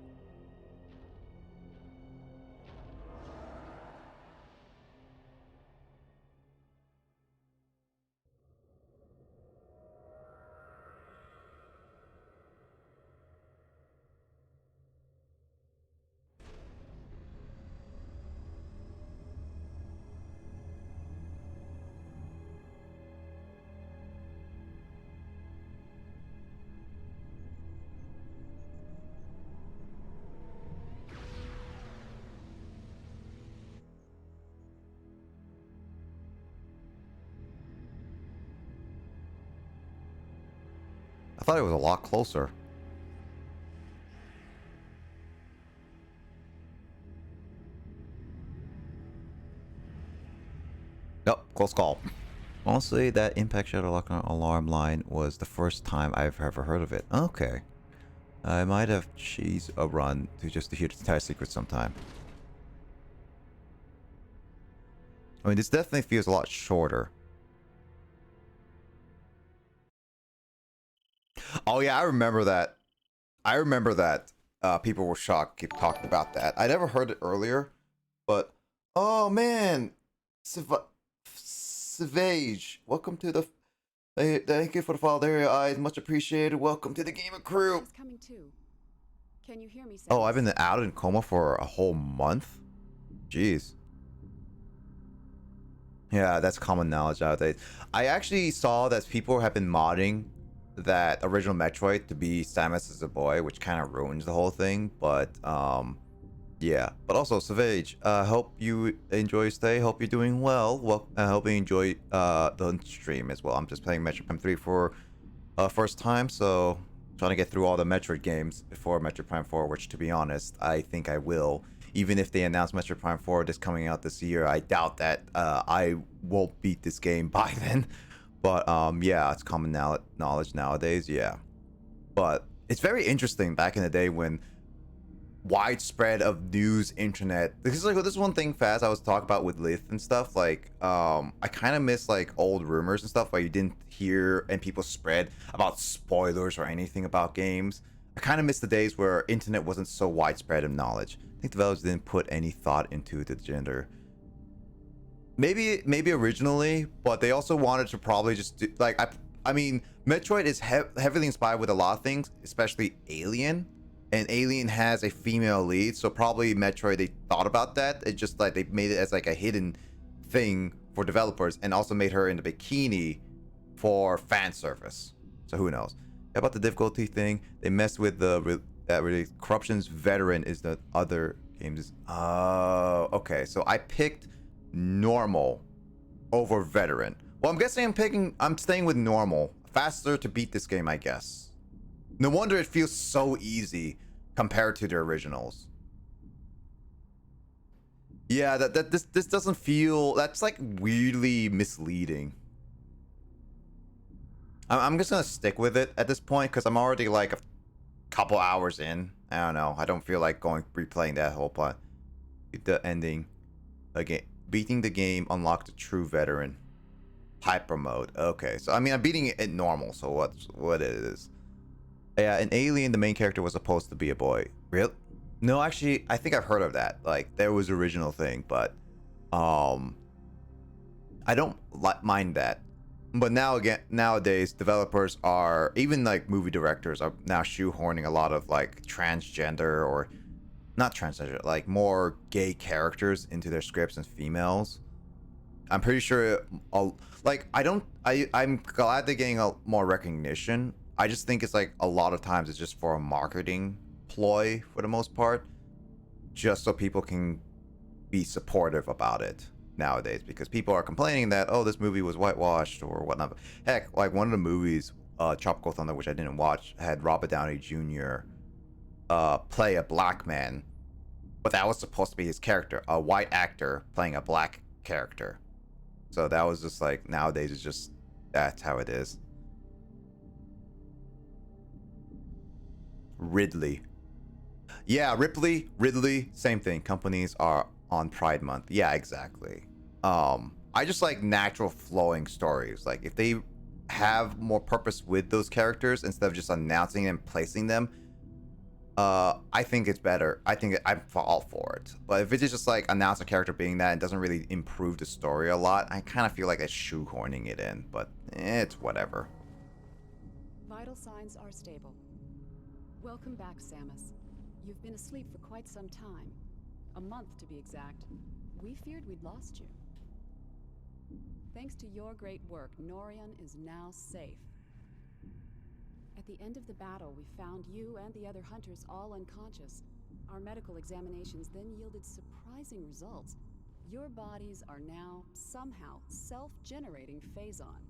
I thought it was a lot closer. Nope, close call. Honestly, that Impact Shadow Lock alarm line was the first time I've ever heard of it. Okay. I might have cheese a run to just to hear the entire secret sometime. I mean, this definitely feels a lot shorter. Oh yeah, I remember that. I remember that people were shocked, keep talking about that. I never heard it earlier, but oh man, Savage, welcome to the. Thank you for the follow there, eyes, much appreciated. Welcome to the gamer crew. Coming too. Can you hear me? Oh, I've been out in coma for a whole month. Jeez. Yeah, that's common knowledge nowadays. I actually saw that people have been modding that original Metroid to be Samus as a boy, which kind of ruins the whole thing. But yeah. But also, Savage, hope you enjoy your stay. Hope you're doing well. Well, I hope you enjoy the stream as well. I'm just playing Metroid Prime 3 for first time, so trying to get through all the Metroid games before Metroid Prime 4. Which, to be honest, I think I will. Even if they announce Metroid Prime 4 this coming out this year, I doubt that I won't beat this game by then. But yeah, it's common knowledge nowadays, yeah. But it's very interesting back in the day when widespread of news internet. This is like this is one thing fast I was talking about with Lith and stuff. Like I kind of miss like old rumors and stuff where you didn't hear and people spread about spoilers or anything about games. I kind of miss the days where internet wasn't so widespread of knowledge. I think developers didn't put any thought into the gender. Maybe originally, but they also wanted to probably just do, like I mean, Metroid is heavily inspired with a lot of things, especially Alien, and Alien has a female lead, so probably Metroid they thought about that. It just like they made it as like a hidden thing for developers, and also made her in the bikini for fan service. So who knows? About the difficulty thing, they messed with the really Corruption's Veteran is the other games. Oh, okay. So I picked normal over Veteran. Well, I'm guessing I'm staying with normal. Faster to beat this game, I guess. No wonder it feels so easy compared to the originals. Yeah, this doesn't feel, that's like weirdly misleading. I'm just gonna stick with it at this point because I'm already like a couple hours in. I don't know. I don't feel like replaying that whole part. The ending again. Beating the game unlocked the true veteran. Hyper mode. Okay, so I mean I'm beating it normal. So what it is? Yeah, in Alien the main character was supposed to be a boy. Really? No, actually, I think I've heard of that. Like there was original thing, but I don't mind that. But nowadays, developers are, even like movie directors are now shoehorning a lot of like transgender or not transgender, like more gay characters into their scripts and females. I'm pretty sure, like, I'm glad they're getting more recognition. I just think it's like a lot of times it's just for a marketing ploy for the most part, just so people can be supportive about it nowadays, because people are complaining that, oh, this movie was whitewashed or whatnot. Heck, like one of the movies, Tropical Thunder, which I didn't watch, had Robert Downey Jr. Play a black man, but that was supposed to be his character, a white actor playing a black character. So that was just like, nowadays it's just, that's how it is. Ridley. Yeah, Ridley, same thing. Companies are on Pride Month. Yeah, exactly. I just like natural flowing stories. Like if they have more purpose with those characters instead of just announcing and placing them, I think it's better. I think I'm all for it. But if it's just like announce a character being that and doesn't really improve the story a lot, I kind of feel like it's shoehorning it in. But it's whatever. Vital signs are stable. Welcome back, Samus. You've been asleep for quite some time. A month, to be exact. We feared we'd lost you. Thanks to your great work, Norian is now safe. At the end of the battle, we found you and the other hunters all unconscious. Our medical examinations then yielded surprising results. Your bodies are now, somehow, self-generating Phazon.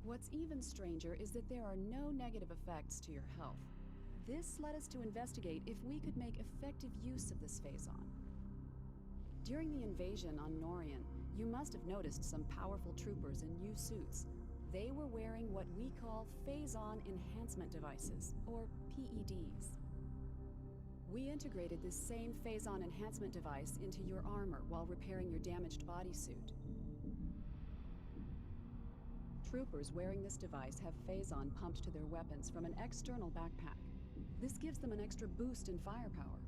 What's even stranger is that there are no negative effects to your health. This led us to investigate if we could make effective use of this Phazon. During the invasion on Norian, you must have noticed some powerful troopers in new suits. They were wearing what we call Phazon Enhancement Devices, or PEDs. We integrated this same Phazon Enhancement Device into your armor while repairing your damaged bodysuit. Troopers wearing this device have Phazon pumped to their weapons from an external backpack. This gives them an extra boost in firepower.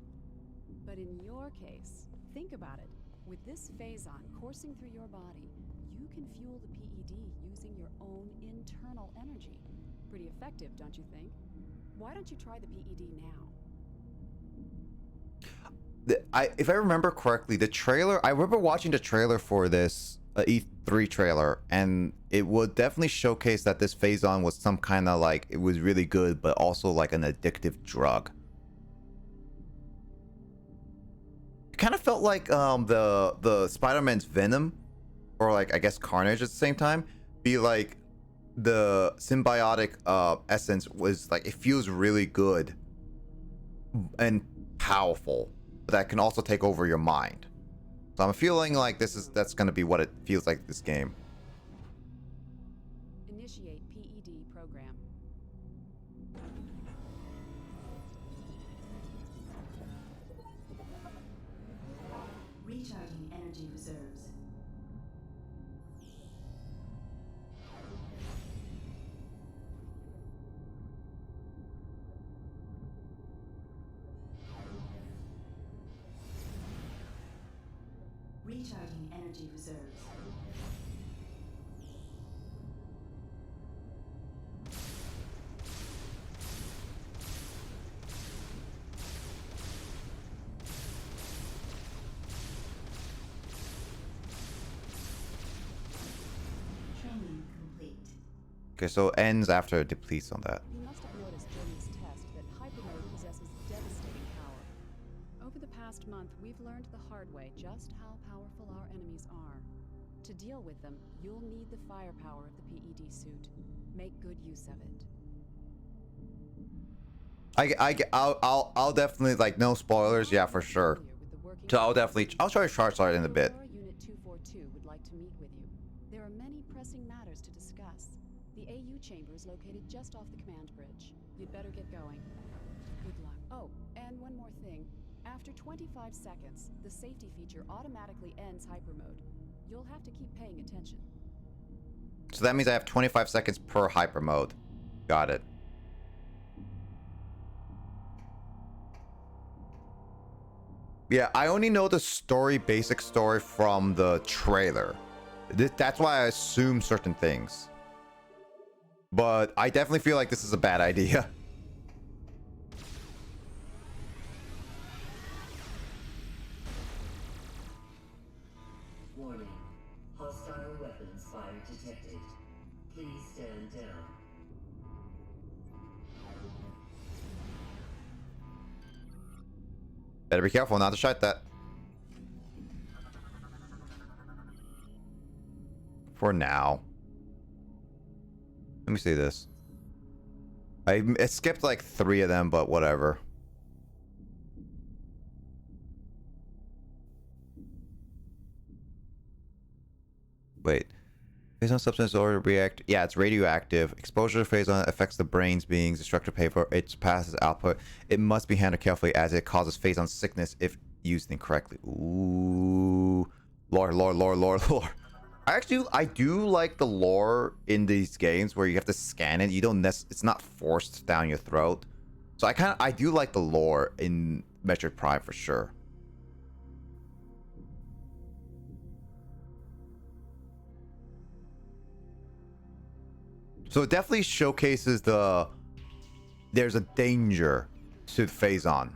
But in your case, think about it. With this Phazon coursing through your body, you can fuel the PED using your own internal energy. Pretty effective, don't you think? Why don't you try the PED now? If I remember correctly, the trailer, I remember watching the trailer for this E3 trailer, and it would definitely showcase that this Phazon was some kind of like, it was really good, but also like an addictive drug. It kind of felt like the Spider-Man's Venom, or like I guess Carnage at the same time, be like the symbiotic essence was like, it feels really good and powerful, but that can also take over your mind. So I'm feeling like that's gonna be what it feels like this game. Initiate PED program. Recharging energy reserves. Recharging energy reserves. Training complete. Okay, so it ends after it depletes on that. You must have noticed during this test that hypermode possesses devastating power. Over the past month, we've learned the hard way just how powerful our enemies are. To deal with them, you'll need the firepower of the PED suit. Make good use of it. I'll definitely, like, no spoilers, yeah, for sure. So I'll try to Charizard in a bit. Unit 242 would like to meet with you. There are many pressing matters to discuss. The AU chamber is located just off the command bridge. You'd better get going. Good luck. Oh, and one more thing. After 25 seconds, the safety feature automatically ends hypermode. You'll have to keep paying attention. So that means I have 25 seconds per hyper mode. Got it. Yeah, I only know the story, basic story from the trailer. That's why I assume certain things. But I definitely feel like this is a bad idea. Warning. inspired detected. Please stand down. Better be careful not to shut that. For now. Let me see this. I skipped like 3 of them, but whatever. Wait. Phazon substance or react. Yeah, it's radioactive. Exposure to phazon affects the brain's being's destructive paper. It surpasses output. It must be handled carefully as it causes phazon sickness if used incorrectly. Ooh. Lore. I do like the lore in these games where you have to scan it. You don't it's not forced down your throat. So I do like the lore in Metroid Prime for sure. So it definitely showcases there's a danger to Phazon.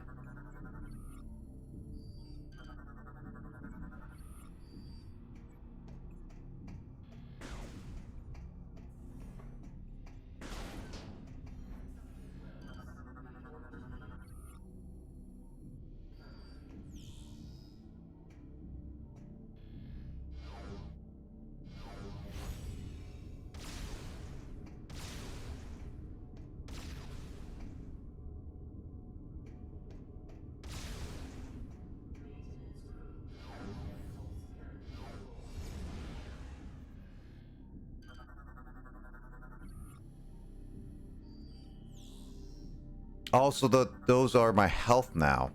Also, those are my health now.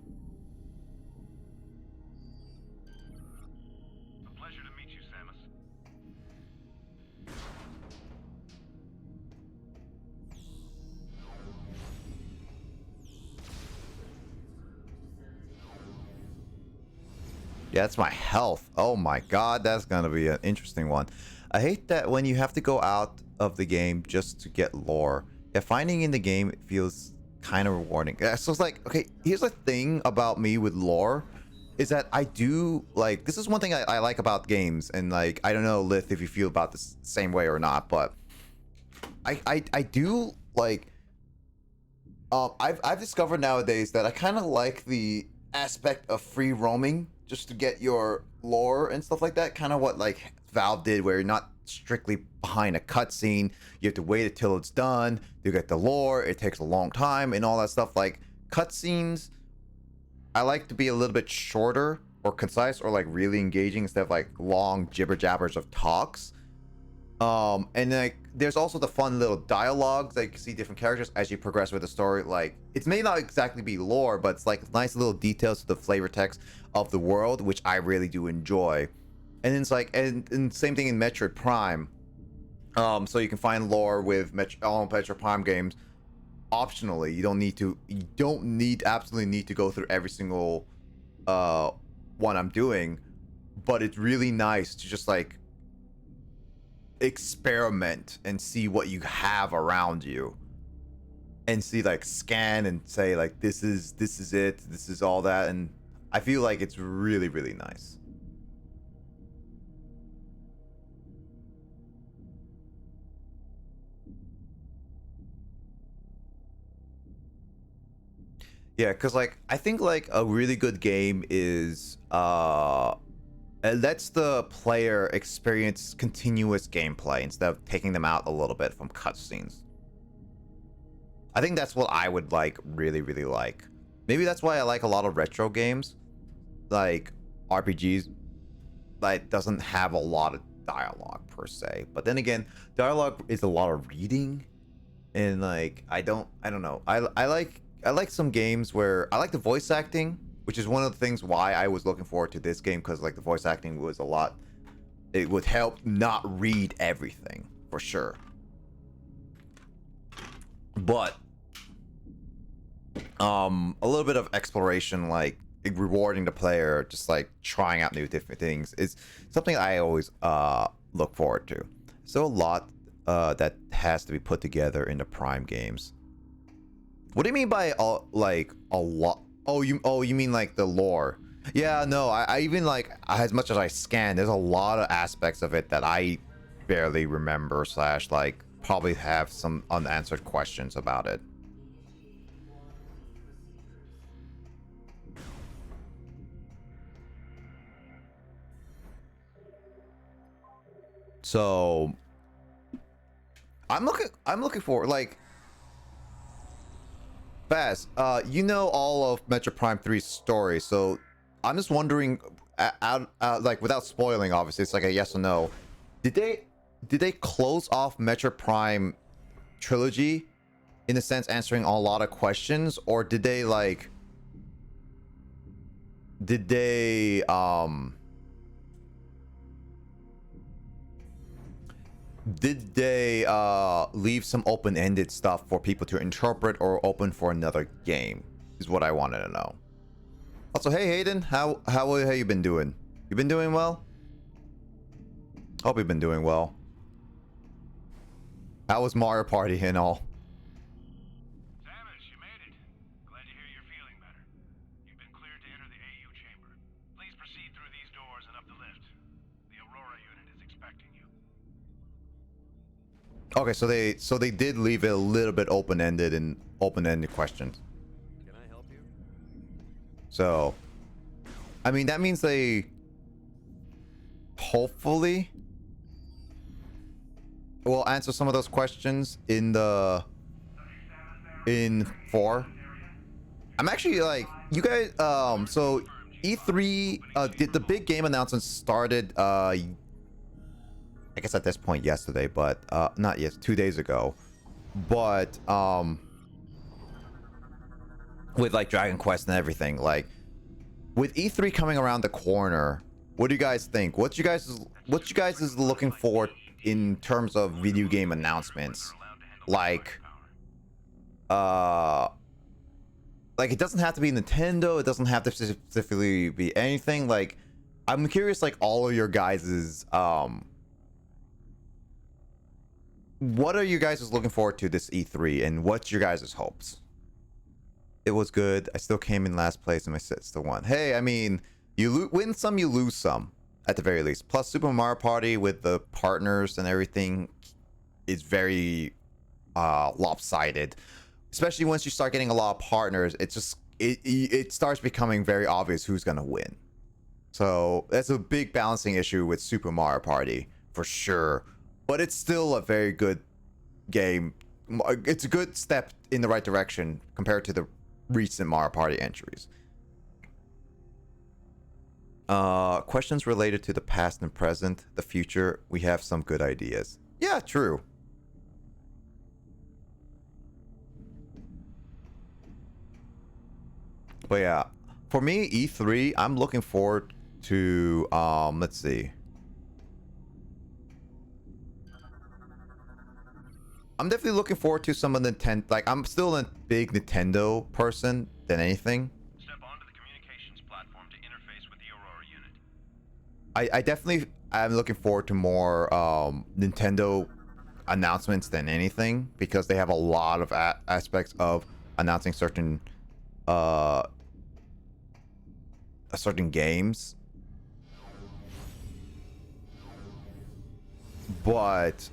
A pleasure to meet you, Samus. Yeah, that's my health. Oh my god, that's gonna be an interesting one. I hate that when you have to go out of the game just to get lore. Yeah, finding in the game feels kind of rewarding. Yeah, so it's like, okay, here's the thing about me with lore, is that I do, like, this is one thing I like about games, and like, I don't know, Lith, if you feel about this same way or not, but I do, like, I've discovered nowadays that I kind of like the aspect of free roaming just to get your lore and stuff like that. Kind of what like Valve did, where you're not strictly behind a cutscene. You have to wait until it's done. You get the lore. It takes a long time and all that stuff. Like cutscenes, I like to be a little bit shorter or concise or like really engaging instead of like long jibber jabbers of talks. And like there's also the fun little dialogues that you can see different characters as you progress with the story. Like it may not exactly be lore, but it's like nice little details to the flavor text of the world, which I really do enjoy. And it's like, and same thing in Metroid Prime. So you can find lore with all Metroid Prime games optionally. You don't absolutely need to go through every single one I'm doing, but it's really nice to just like experiment and see what you have around you, and see like scan and say like this is it, this is all that, and I feel like it's really, really nice. Yeah, because like I think like a really good game is it lets the player experience continuous gameplay instead of taking them out a little bit from cutscenes. I think that's what I would like, really, really like. Maybe that's why I like a lot of retro games, like RPGs, that doesn't have a lot of dialogue per se. But then again, dialogue is a lot of reading, and like I don't know. I like some games where I like the voice acting, which is one of the things why I was looking forward to this game, because like the voice acting was a lot. It would help not read everything for sure. But a little bit of exploration, like rewarding the player, just like trying out new different things, is something I always look forward to. So a lot that has to be put together in the Prime games. What do you mean by like a lot? Oh, you mean like the lore? Yeah, no, I even like, as much as I scan, there's a lot of aspects of it that I barely remember slash like probably have some unanswered questions about it. So I'm looking for like Baz, you know all of Metro Prime 3's story, so I'm just wondering, like without spoiling, obviously, it's like a yes or no. Did they close off Metro Prime Trilogy in a sense, answering a lot of questions, or did they like? Did they leave some open-ended stuff for people to interpret or open for another game is what I wanted to know. Also, hey Hayden, how you been doing? You been doing well? Hope you've been doing well. How was Mario Party and all? Samus, you made it. Glad to hear you're feeling better. You've been cleared to enter the AU chamber. Please proceed through these doors and up the lift. The Aurora unit is expecting you. Okay, so they did leave it a little bit open-ended and open-ended questions. Can I help you? So, I mean, that means they hopefully will answer some of those questions in 4. I'm actually like, you guys, so E3, the big game announcement started, I guess at this point yesterday, but not yet, 2 days ago. But with like Dragon Quest and everything, like with E3 coming around the corner, what do you guys think? What you guys is looking for in terms of video game announcements? Like it doesn't have to be Nintendo, it doesn't have to specifically be anything. Like, I'm curious, like all of your guys's what are you guys looking forward to this E3, and what's your guys' hopes? It was good. I still came in last place and my set still won. Hey, I mean, you win some, you lose some, at the very least. Plus, Super Mario Party with the partners and everything is very lopsided. Especially once you start getting a lot of partners, it starts becoming very obvious who's gonna win. So that's a big balancing issue with Super Mario Party for sure. But it's still a very good game. It's a good step in the right direction compared to the recent Mario Party entries. Questions related to the past and present, the future. We have some good ideas. Yeah, true. But yeah, for me, E3, I'm looking forward to let's see. I'm definitely looking forward to some of the Nintendo. Like, I'm still a big Nintendo person than anything. Step onto the communications platform to interface with the Aurora unit. I definitely am looking forward to more Nintendo announcements than anything, because they have a lot of aspects of announcing certain games. But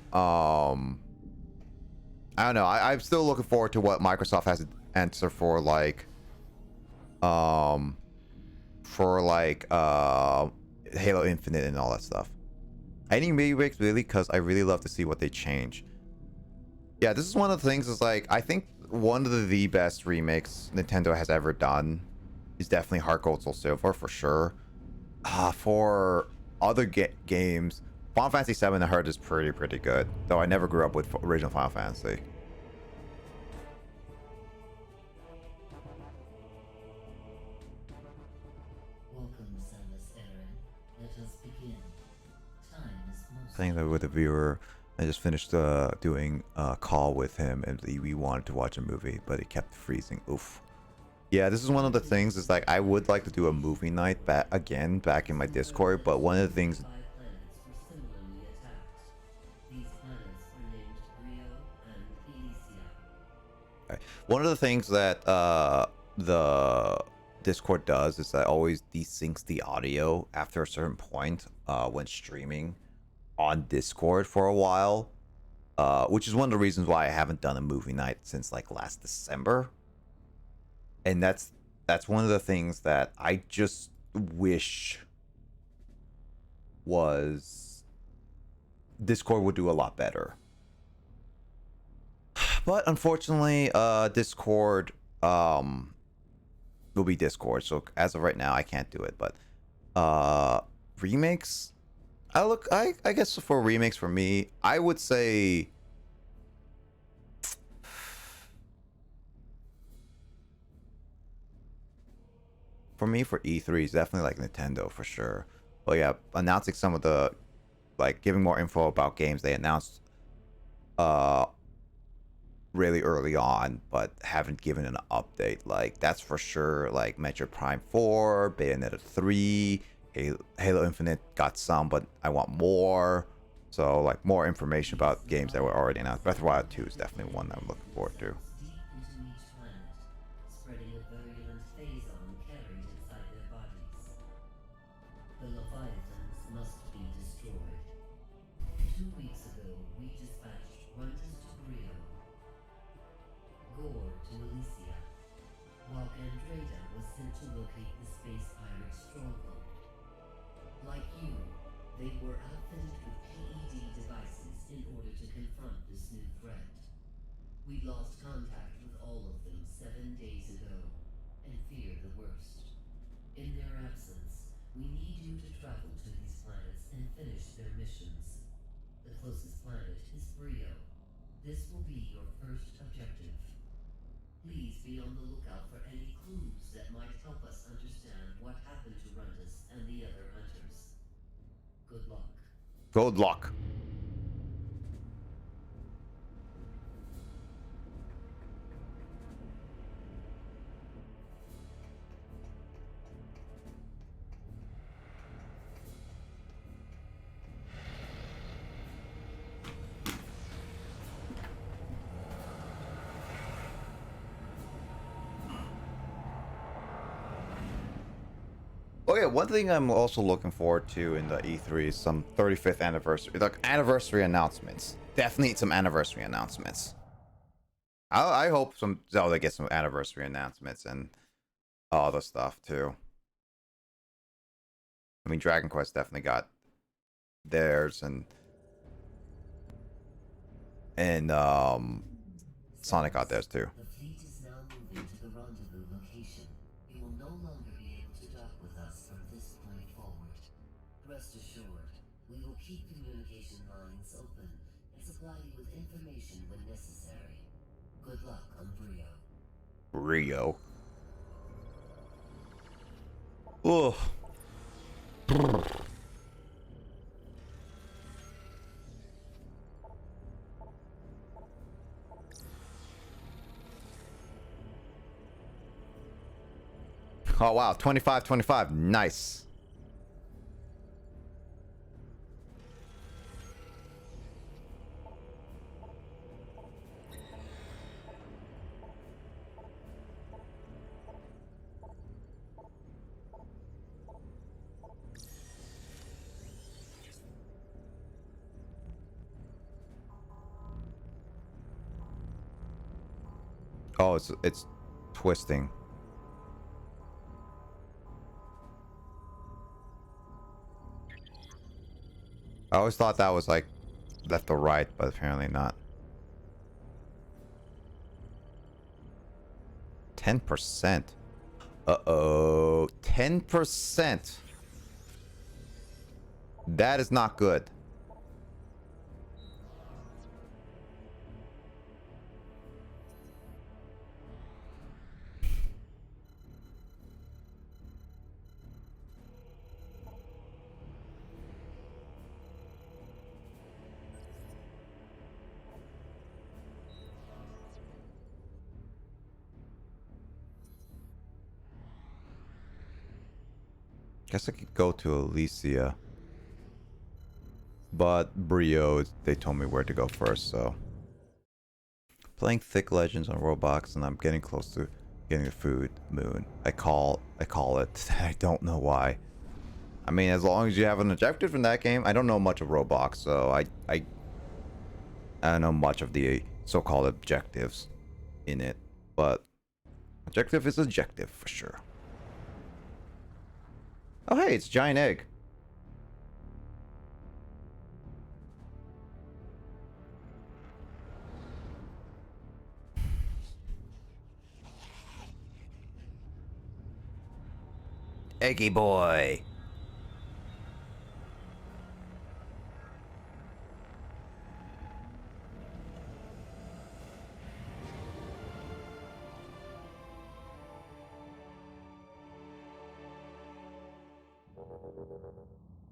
I don't know. I'm still looking forward to what Microsoft has to answer for like Halo Infinite and all that stuff. Any remakes really, because I really love to see what they change. Yeah, this is one of the things, is like, I think one of the best remakes Nintendo has ever done is definitely Heart Gold Soul Silver for sure. For other games, Final Fantasy VII I heard is pretty good, though I never grew up with original Final Fantasy. Welcome, Samus Aran. Let us begin. Time is most Saying that with a viewer, I just finished doing a call with him, and we wanted to watch a movie, but it kept freezing. Oof. Yeah, this is one of the things, is like, I would like to do a movie night back in my Discord, but one of the things, 5 planets were similarly attacked. These planets were named Rio and Elysia. one of the things that the Discord does is that always desyncs the audio after a certain point when streaming. on Discord for a while, which is one of the reasons why I haven't done a movie night since like last December. And that's one of the things that I just wish was Discord would do a lot better. But unfortunately, Discord will be Discord. So as of right now, I can't do it. But remakes, I guess for remakes for me, I would say for me for E3 is definitely like Nintendo for sure. But yeah, announcing some of the like giving more info about games they announced really early on, but haven't given an update. Like that's for sure. Like Metroid Prime 4, Bayonetta 3, Halo Infinite got some, but I want more. So like more information about games that were already announced. Breath of the Wild 2 is definitely one that I'm looking forward to. Spreading a virulent phazon carried inside their bodies. The Leviathans must be destroyed. 2 weeks ago, we dispatched runners to Brio, Gore to Elysia, while Andreda was sent to locate the space pirate stronghold. Like you, they were outfitted with PED devices in order to confront this new threat. We lost contact with all of them 7 days ago, and fear the worst. In their absence, we need you to travel to these planets and finish their missions. The closest planet is Brio. This will be your first objective. Please be on the lookout for any clues that might help us understand what happened to Rundus and the other hunters. Good luck. Good luck. Okay, one thing I'm also looking forward to in the E3 is some 35th anniversary, like anniversary announcements. Definitely some anniversary announcements. I hope some Zelda gets some anniversary announcements and all the stuff too. I mean, Dragon Quest definitely got theirs, and Sonic got theirs too. The fleet is now moving to the rendezvous location. You will no longer be able to dock with us from this point forward. Rest assured, we will keep communication lines open and supply you with information when necessary. Good luck on Brio. Rio. Ugh. Oh wow, 25-25. Nice. Oh, it's twisting. I always thought that was like left or right, but apparently not. 10%. Uh-oh. 10%. That is not good. Guess I could go to Elysia. But Brio, they told me where to go first, so. Playing Thick Legends on Roblox, and I'm getting close to getting the food moon. I call it. I don't know why. I mean, as long as you have an objective in that game. I don't know much of Roblox, so I don't know much of the so-called objectives in it, but objective is objective for sure. Oh hey, it's giant egg. Eggy boy.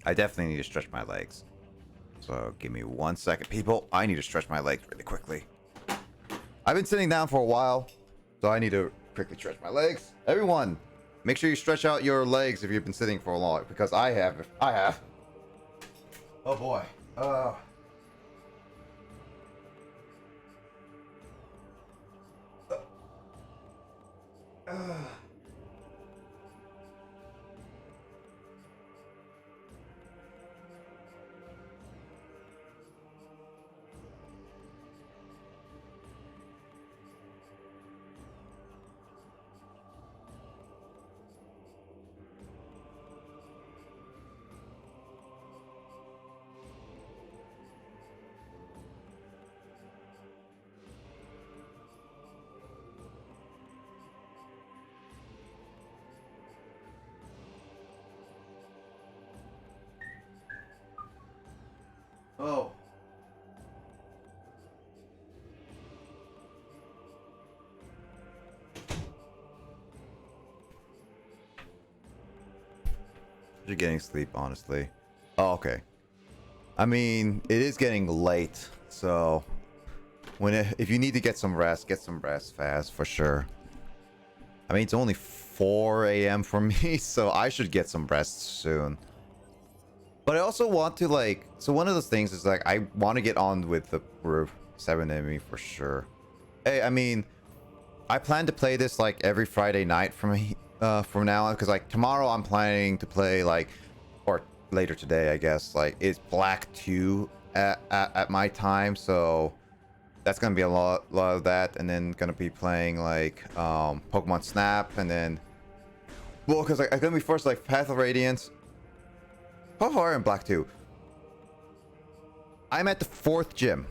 I definitely need to stretch my legs. So give me 1 second, people. I need to stretch my legs really quickly. I've been sitting down for a while, so I need to quickly stretch my legs. Everyone, make sure you stretch out your legs if you've been sitting for a long, because I have. Oh boy. Oh. You're getting sleep, honestly. Oh, okay. I mean, it is getting late, so if you need to get some rest fast for sure. I mean, it's only 4 a.m. for me, so I should get some rest soon. But I also want to, like, so one of those things is, like, I want to get on with the group 7 enemy for sure. Hey, I mean, I plan to play this, like, every Friday night from now on, because, like, tomorrow I'm planning to play, like, or later today, I guess, like, it's Black 2 at my time, so that's gonna be a lot of that, and then gonna be playing, like, Pokemon Snap, and then, well, because, like, I'm gonna be first, like, Path of Radiance. How far in Black 2? I'm at the fourth gym.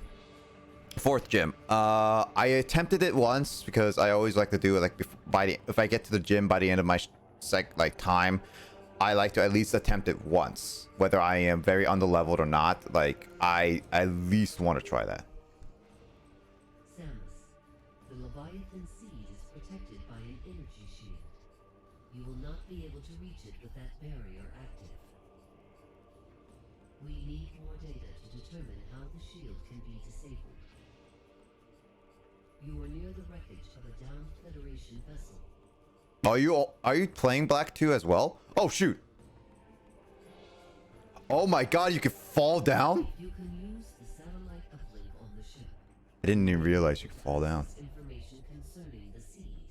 I attempted it once because I always like to do it like if I get to the gym by the end of my time, I like to at least attempt it once, whether I am very underleveled or not. Like I at least want to try that. Samus, the Leviathan seed is protected by an energy shield. You will not be able to reach it with that barrier active. We need more data to determine how the shield can be disabled. You are near the wreckage of a downed Federation vessel. Are you playing Black 2 as well? Oh shoot. Oh my god, you can fall down? You can use the satellite uplink on the ship. I didn't even realize you could fall down. Information concerning the seed.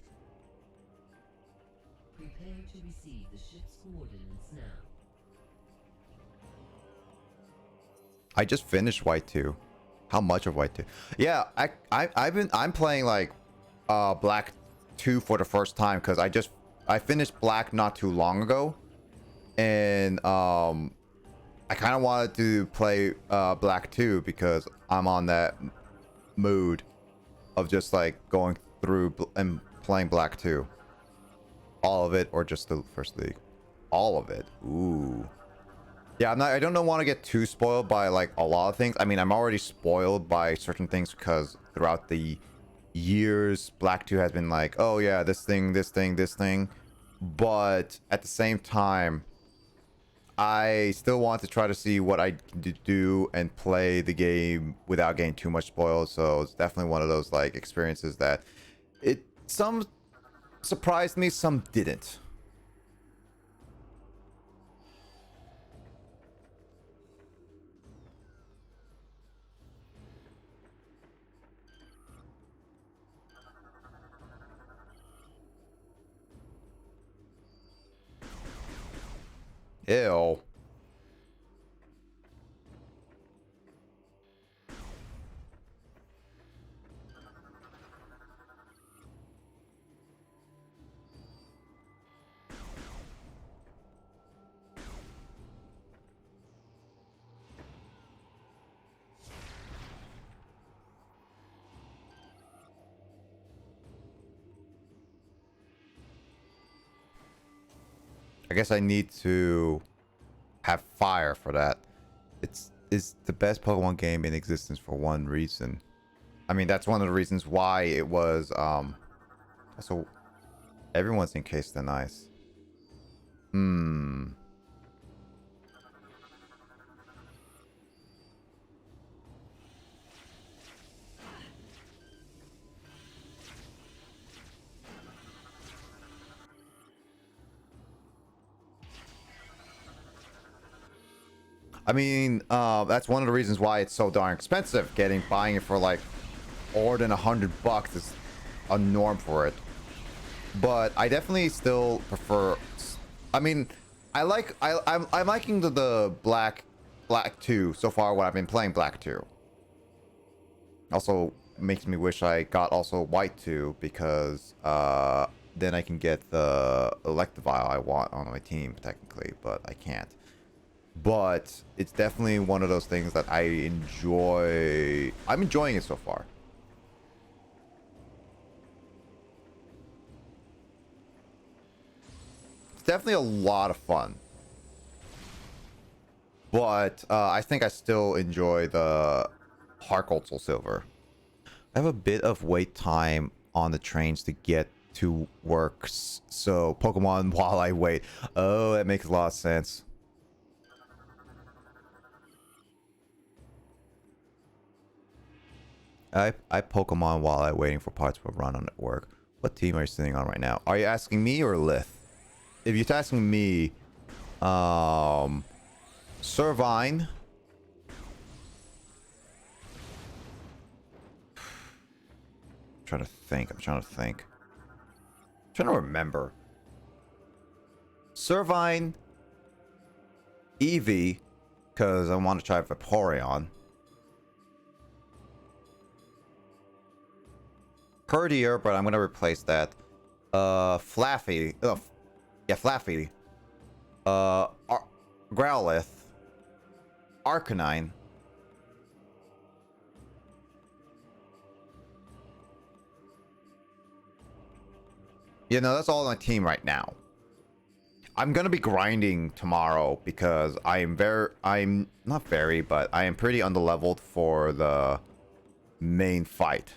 Prepare to receive the ship's coordinates now. I just finished White 2. How much of White 2? Yeah, I'm playing like Black 2 for the first time because I finished Black not too long ago, and I kind of wanted to play Black 2 because I'm on that mood of just like going through and playing Black 2. All of it or just the first league? All of it. Ooh. Yeah, I don't want to get too spoiled by like a lot of things. I mean, I'm already spoiled by certain things because throughout the years, Black 2 has been like, oh yeah, this thing. But at the same time, I still want to try to see what I can do and play the game without getting too much spoiled. So it's definitely one of those like experiences that some surprised me, some didn't. Ew. I guess I need to have fire for that. It's the best Pokemon game in existence for one reason. I mean, that's one of the reasons why it was so everyone's encased in ice. I mean, that's one of the reasons why it's so darn expensive. Buying it for like more than $100 is a norm for it. But I definitely still prefer. I mean, I'm liking the Black 2 so far. What I've been playing Black 2. Also makes me wish I got also White 2 because then I can get the Electivire I want on my team technically, but I can't. But it's definitely one of those things that I enjoy. I'm enjoying it so far. It's definitely a lot of fun. But I think I still enjoy the Heart Gold Soul Silver. I have a bit of wait time on the trains to get to work. So Pokemon while I wait. Oh, that makes a lot of sense. I Pokemon while I'm waiting for parts to run on at work. What team are you sitting on right now? Are you asking me or Lith? If you're asking me, Servine. I'm trying to think. I'm trying to remember. Servine, Eevee, because I want to try Vaporeon. Herdier, but I'm gonna replace that. Flaffy. Yeah, Flaffy. Growlithe. Arcanine. You know, that's all on my team right now. I'm gonna be grinding tomorrow because I'm not very, but I am pretty underleveled for the main fight.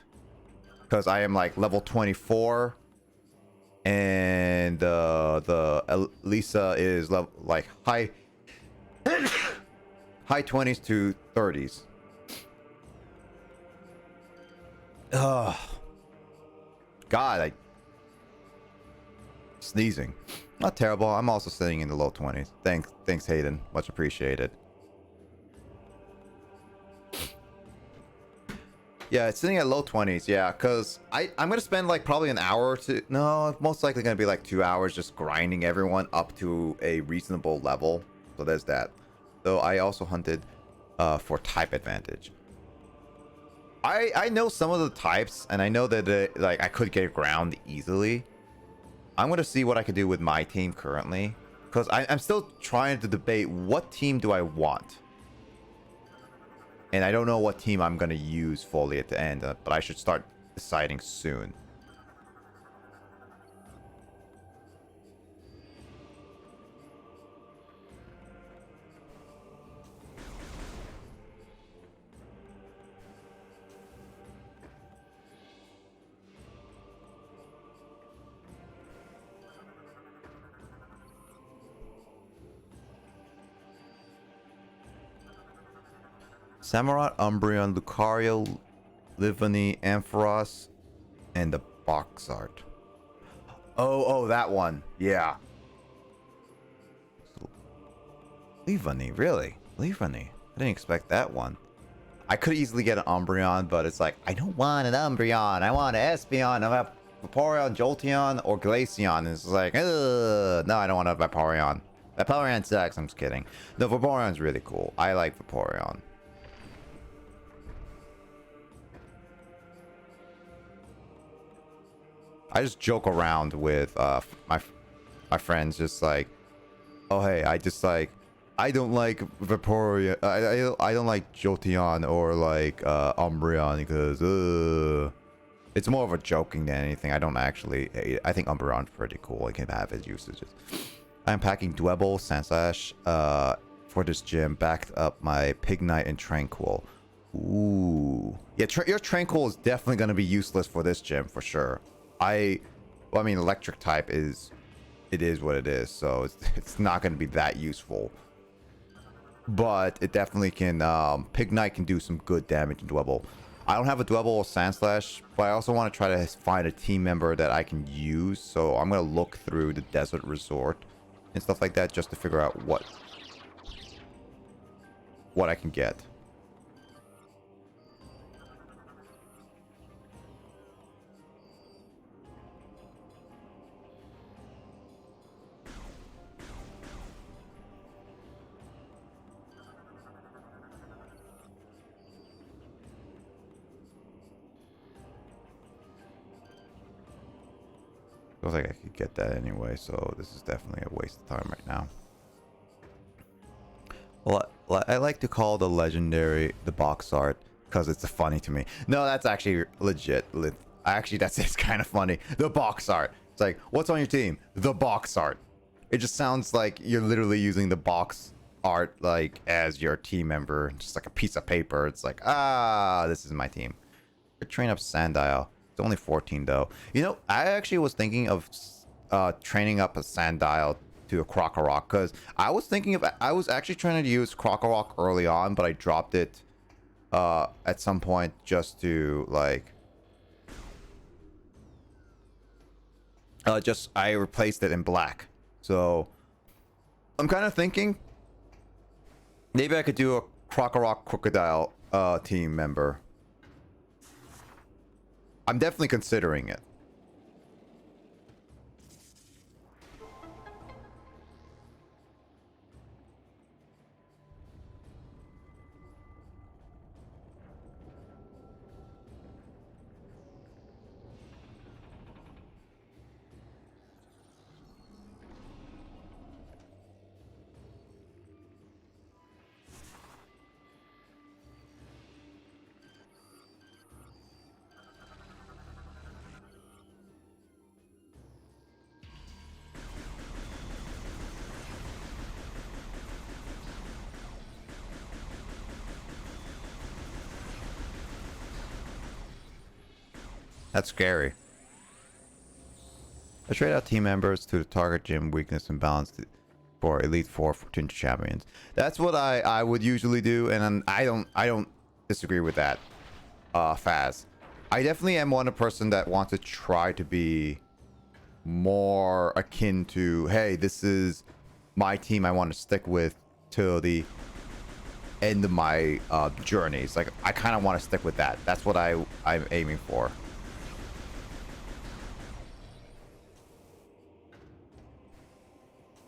Because I am like level 24 and the Lisa is level, like high 20s to 30s. Ugh. God, I sneezing. Not terrible. I'm also sitting in the low 20s. Thanks Hayden. Much appreciated. Yeah, it's sitting at low 20s, yeah, because I'm going to spend like probably an hour or two. No, most likely going to be like 2 hours just grinding everyone up to a reasonable level. So there's that. Though I also hunted for type advantage. I know some of the types, and I know that like I could get ground easily. I'm going to see what I could do with my team currently. Because I'm still trying to debate what team do I want. And I don't know what team I'm going to use fully at the end, but I should start deciding soon. Samurott, Umbreon, Lucario, Livani, Ampharos, and the Boxart. Oh, that one. Yeah. Livani, really? Livani. I didn't expect that one. I could easily get an Umbreon, but it's like, I don't want an Umbreon. I want an Espeon. I have Vaporeon, Jolteon, or Glaceon. It's like, ugh. No, I don't want a Vaporeon. Vaporeon sucks. I'm just kidding. No, Vaporeon's really cool. I like Vaporeon. I just joke around with my friends, just like, oh hey, I don't like Vaporeon, I don't like Jolteon or like Umbreon because it's more of a joking than anything. I don't actually hate it. I think Umbreon's pretty cool. It can have its usages. I'm packing Dwebble, Sandslash, for this gym. Backed up my Pignite and Tranquil. Ooh. Yeah, your Tranquil is definitely going to be useless for this gym, for sure. Well, I mean, electric type is... It is what it is, so it's not going to be that useful. But it definitely can... Pignite can do some good damage in Dwebble. I don't have a Dwebble or Sandslash, but I also want to try to find a team member that I can use. So I'm going to look through the Desert Resort and stuff like that just to figure out what I can get. Feels like I could get that anyway, so this is definitely a waste of time right now. Well, I like to call the legendary the box art because it's funny to me. No, that's actually legit. Actually, it's kind of funny. The box art. It's like, what's on your team? The box art. It just sounds like you're literally using the box art like as your team member, just like a piece of paper. It's like, this is my team. Train up Sandile. It's only 14 though. You know, I actually was thinking of training up a Sandile to a Krokorok because I was actually trying to use Krokorok early on, but I dropped it at some point just to like I replaced it in black. So I'm kind of thinking maybe I could do a Krokorok Crocodile team member. I'm definitely considering it. That's scary. I trade out team members to the target gym weakness and balance for Elite Four for Tinge champions. That's what I would usually do, and I don't disagree with that. Faz. I definitely am one person that wants to try to be more akin to, hey, this is my team I want to stick with till the end of my journeys. Like I kind of want to stick with that. That's what I'm aiming for.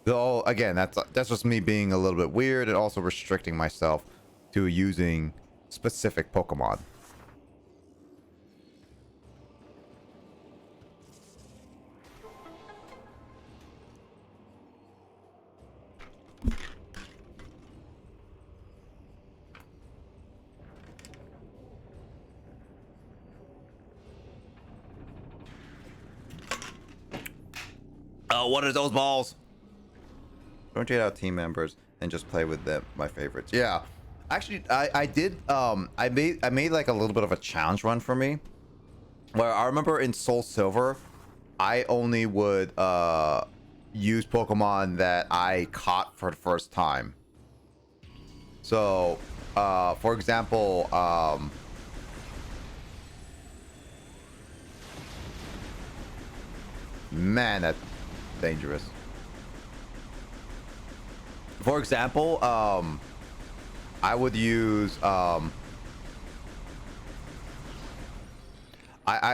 Though again, that's just me being a little bit weird and also restricting myself to using specific Pokemon. Oh, what are those balls? Don't trade out team members and just play with them, my favorites. Yeah, actually, I did. I made like a little bit of a challenge run for me, where I remember in Soul Silver, I only would use Pokemon that I caught for the first time. So, for example, man, that's dangerous. For example, I would use I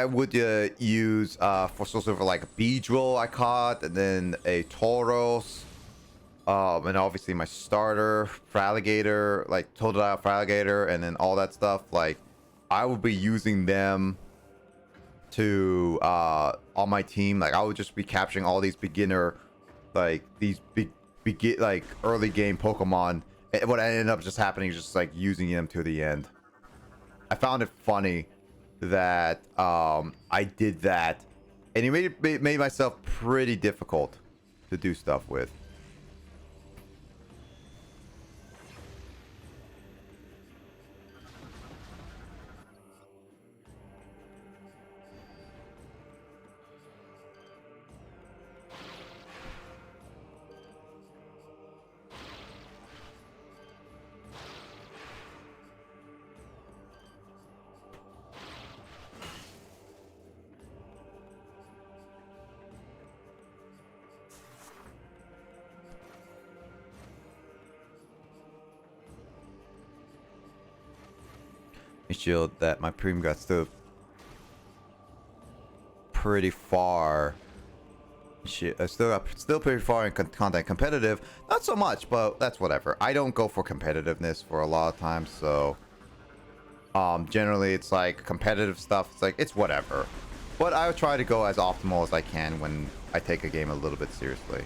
would use for Soul Silver like a Beedrill I caught, and then a Tauros, and obviously my starter Fraligator, like Totodile Fraligator, and then all that stuff. Like I would be using them to on my team. Like I would just be capturing all these beginner, like these like early game Pokemon. And what ended up just happening is just like using them to the end. I found it funny that I did that, and it made myself pretty difficult to do stuff with. Shield that my premium got still pretty far. Shit, still pretty far in content competitive. Not so much, but that's whatever. I don't go for competitiveness for a lot of times, so generally it's like competitive stuff. It's like it's whatever. But I would try to go as optimal as I can when I take a game a little bit seriously.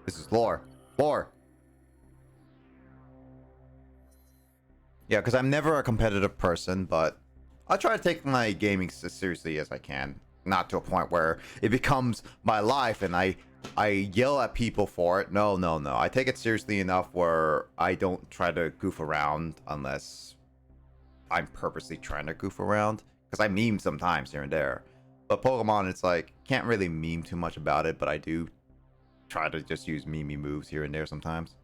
This is lore. Lore. Yeah, because I'm never a competitive person, but I'll try to take my gaming as seriously as I can. Not to a point where it becomes my life and I yell at people for it. No. I take it seriously enough where I don't try to goof around unless I'm purposely trying to goof around. Because I meme sometimes here and there. But Pokemon, it's like, can't really meme too much about it, but I do try to just use meme moves here and there sometimes.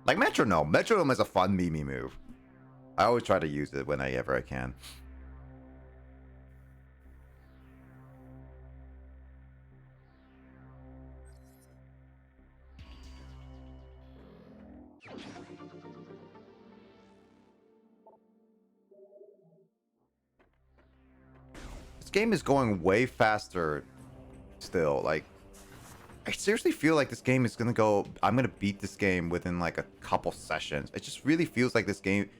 Like Metronome. Metronome is a fun meme move. I always try to use it whenever I can. This game is going way faster still. Like, I seriously feel like this game is gonna go... I'm gonna beat this game within like a couple sessions. It just really feels like this game...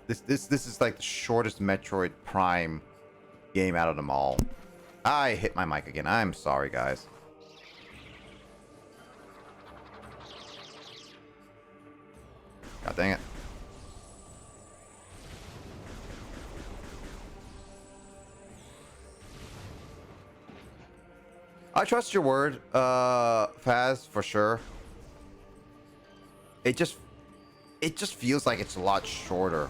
This is like the shortest Metroid Prime game out of them all. I hit my mic again. I'm sorry, guys. God dang it. I trust your word, Faz, for sure. It just feels like it's a lot shorter.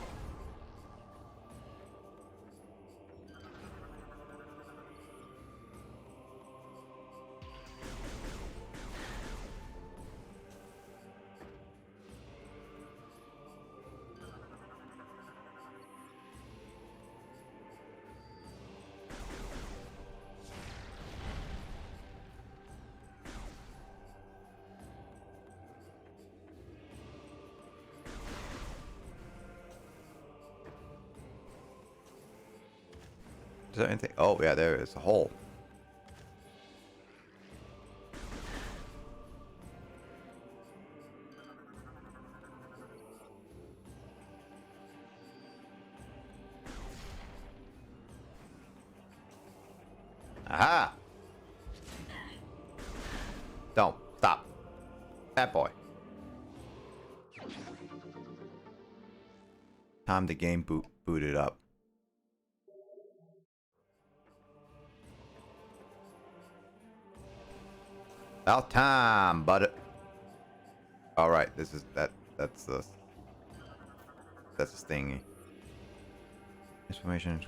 Is there anything? Oh, yeah, there is a hole. Aha! Don't. Stop. Bad boy. Time the game booted up. About time, bud. All right, this is that's the stingy information.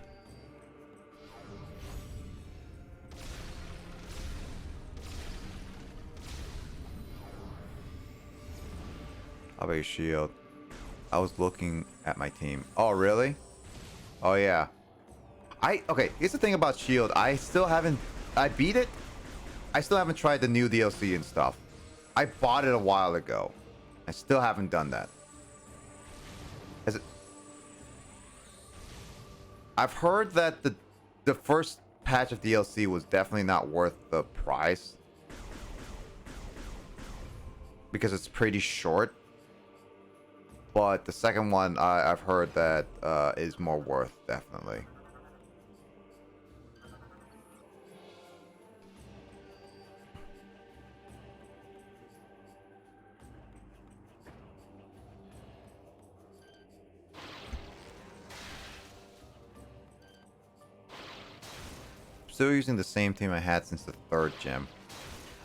How about your shield? I was looking at my team. Oh, really? Oh, yeah. Okay, here's the thing about shield. I beat it. I still haven't tried the new DLC and stuff. I bought it a while ago. I still haven't done that. I've heard that the first patch of DLC was definitely not worth the price. Because it's pretty short. But the second one, I've heard that is more worth, definitely. Still using the same team I had since the third gym.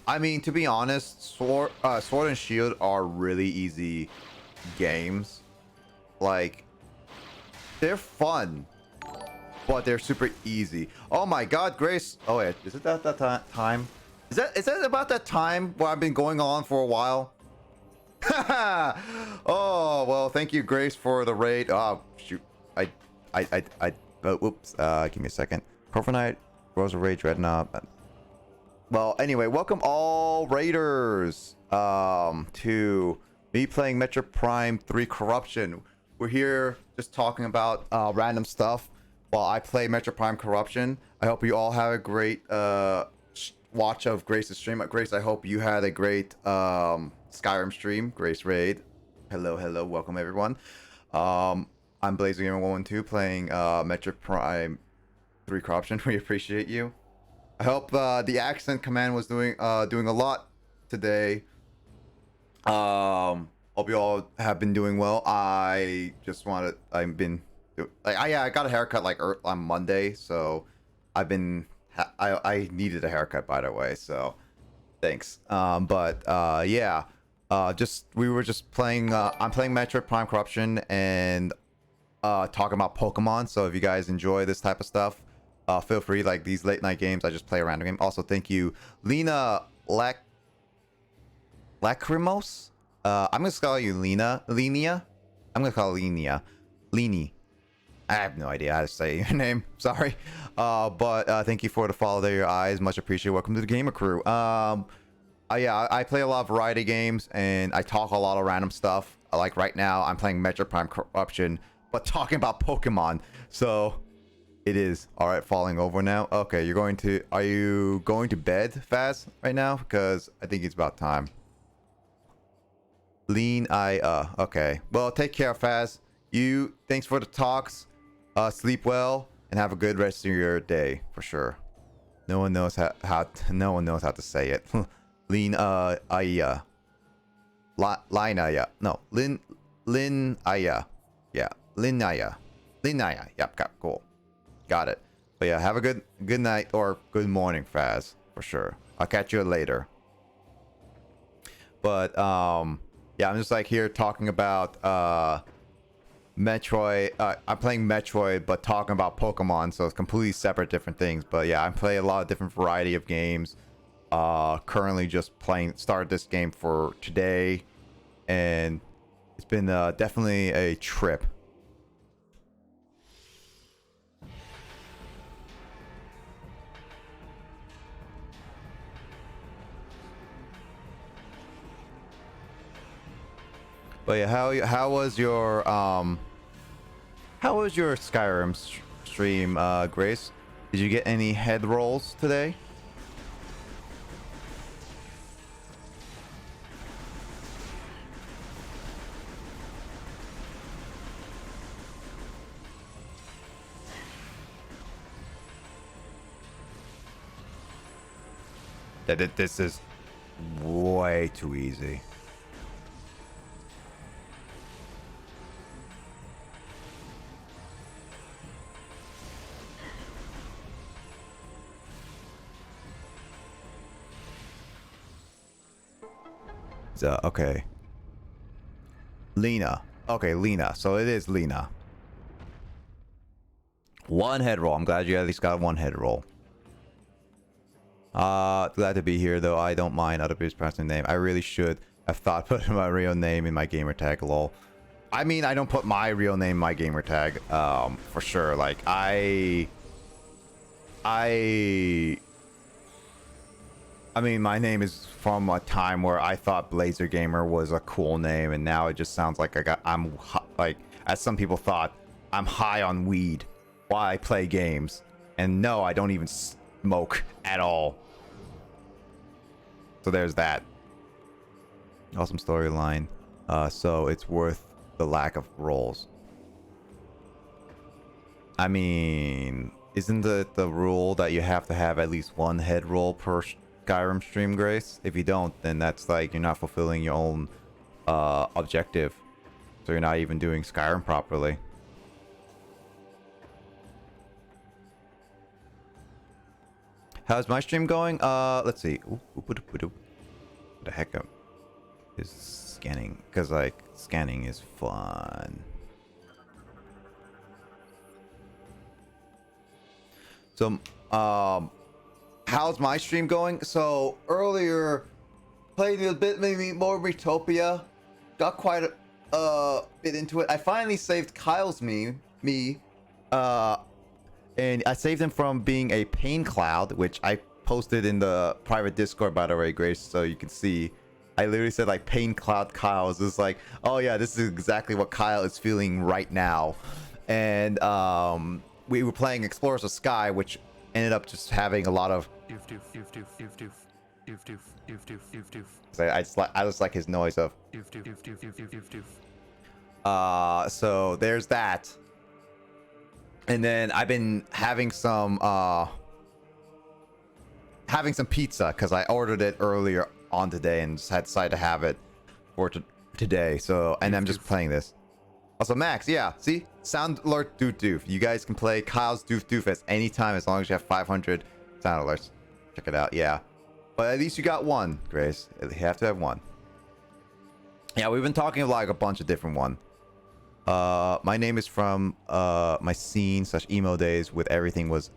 I mean, to be honest, Sword and Shield are really easy games. Like, they're fun, but they're super easy. Oh my god, Grace. Oh wait, is it that time? Is that about that time where I've been going on for a while? Oh well, thank you, Grace, for the raid. Oh shoot, whoops. Give me a second. Corviknight, Rosa Rage, Dreadnought. Well, anyway, welcome all raiders to me playing Metroid Prime 3 Corruption. We're here just talking about random stuff while I play Metroid Prime Corruption. I hope you all have a great watch of Grace's stream. Grace, I hope you had a great Skyrim stream. Grace raid. Hello, welcome everyone. I'm Blazer Gamer 112 playing Metroid Prime 3 Corruption. We appreciate you. I hope the accent command was doing a lot today. Hope you all have been doing well. I got a haircut like on Monday, so I needed a haircut, by the way, so thanks. Yeah, we were just playing. I'm playing Metroid Prime Corruption and talking about Pokemon. So if you guys enjoy this type of stuff, feel free. Like these late night games, I just play a random game. Also, thank you, Lena Lacrimos. I'm gonna call you Lenia. I'm gonna call Lenia. Leni. I have no idea how to say your name. Sorry. But thank you for the follow there, your eyes. Much appreciated. Welcome to the gamer crew. Yeah, I play a lot of variety games and I talk a lot of random stuff. Like right now, I'm playing Metroid Prime Corruption, but talking about Pokemon. So it is all right. Falling over now. Okay, are you going to bed, Faz, right now? Because I think it's about time. Okay. Well, take care, Faz. Thanks for the talks. Sleep well and have a good rest of your day for sure. No one knows how to say it. Lina Aya. No, Lin Aya. Yeah, Lin Aya. Yep, cool. Got it. But yeah, have a good night or good morning, Faz, for sure. I'll catch you later. But yeah, I'm just like here talking about Metroid. I'm playing Metroid, but talking about Pokemon, so it's completely separate, different things. But yeah, I play a lot of different variety of games. Currently just started this game for today, and it's been definitely a trip. But yeah, how was your Skyrim stream, Grace? Did you get any head rolls today? This is way too easy. Okay. Lena. Okay, Lena. So it is Lena. One head roll. I'm glad you at least got one head roll. Glad to be here, though. I don't mind other people's pronouncing name. I really should have thought putting my real name in my gamer tag, lol. I mean, I don't put my real name in my gamer tag, for sure. Like, I mean, my name is from a time where I thought Blazer Gamer was a cool name, and now it just sounds like I'm like, as some people thought, I'm high on weed while I play games. And no, I don't even smoke at all. So there's that. Awesome storyline. So it's worth the lack of rolls. I mean, isn't it the rule that you have to have at least one head roll per Skyrim stream, Grace? If you don't, then that's like you're not fulfilling your own objective. So you're not even doing Skyrim properly. How's my stream going? Let's see. The heck is scanning? Because like scanning is fun. So how's my stream going? So earlier played a bit maybe more Miitopia. got quite a bit into it. I finally saved Kyle's me, and I saved him from being a pain cloud, which I posted in the private Discord, by the way, Grace, so you can see. I literally said like pain cloud Kyle's is like, oh yeah, this is exactly what Kyle is feeling right now. And we were playing Explorers of Sky, which ended up just having a lot of. I just like his noise of. So there's that. And then I've been having some pizza because I ordered it earlier on today and just had decided to have it for today. So, and I'm just playing this. Also, Max, yeah, see, sound alert doof doof. You guys can play Kyle's doof doof at any time as long as you have 500 sound alerts. Check it out, yeah. But at least you got one, Grace. You have to have one. Yeah, we've been talking like a bunch of different ones. My name is from my scene/emo days with everything was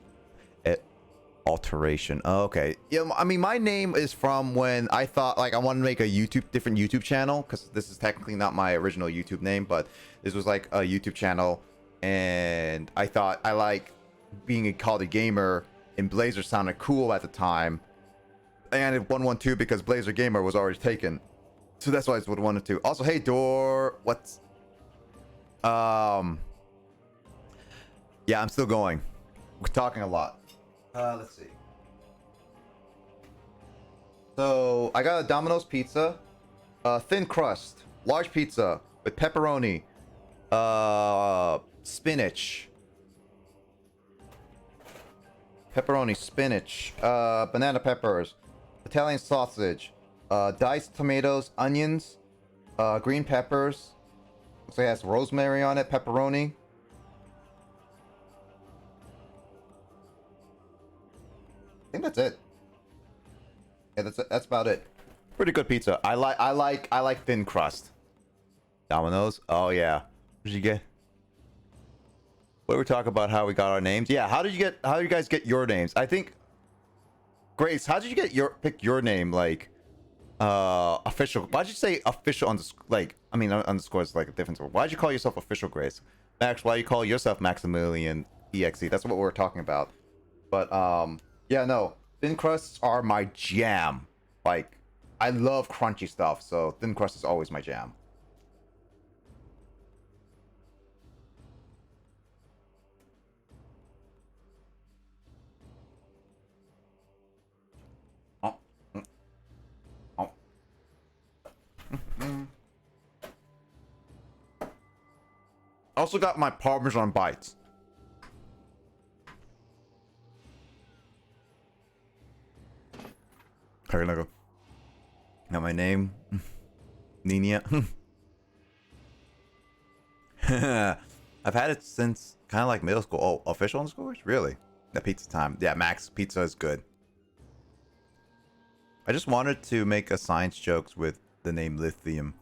alteration. Oh, okay. Yeah, I mean, my name is from when I thought like I wanted to make a different YouTube channel, because this is technically not my original YouTube name, but this was like a YouTube channel, and I thought I like being called a gamer, and Blazer sounded cool at the time. I added 112 because Blazer Gamer was already taken, so that's why I would wanted to. Also, hey Door, what's yeah, I'm still going. We're talking a lot. Let's see. So I got a Domino's pizza, thin crust, large pizza with pepperoni, spinach, banana peppers, Italian sausage, diced tomatoes, onions, green peppers. Looks like it has rosemary on it, pepperoni. I think that's it. Yeah, that's about it. Pretty good pizza. I like thin crust. Domino's. Oh yeah. What did you get? What were we talking about? How we got our names? Yeah. How you guys get your names? I think. Grace, how did you get pick your name? Like, official. Why'd you say official underscore is like a difference. Why'd you call yourself official, Grace? Max, why you call yourself Maximilian EXE? That's what we're talking about. But yeah, no, thin crusts are my jam. Like, I love crunchy stuff, so thin crust is always my jam. I also got my Parmesan bites. Okay, go. Got my name, Nina. I've had it since kind of like middle school. Oh, official underscores? Really? The pizza time. Yeah, Max, pizza is good. I just wanted to make a science jokes with the name Lithium,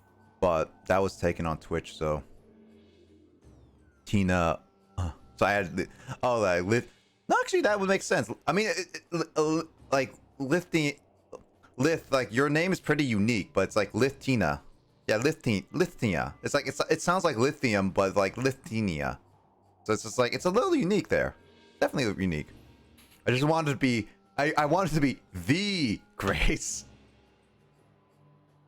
but that was taken on Twitch, so Tina. So I had no, actually that would make sense. I mean, like Lithium. Like your name is pretty unique, but it's like Lithtina. Yeah, Lithnia. It's like it sounds like lithium, but like Lithinia. So it's just like it's a little unique there. Definitely unique. I just wanted to be I wanted to be the Grace.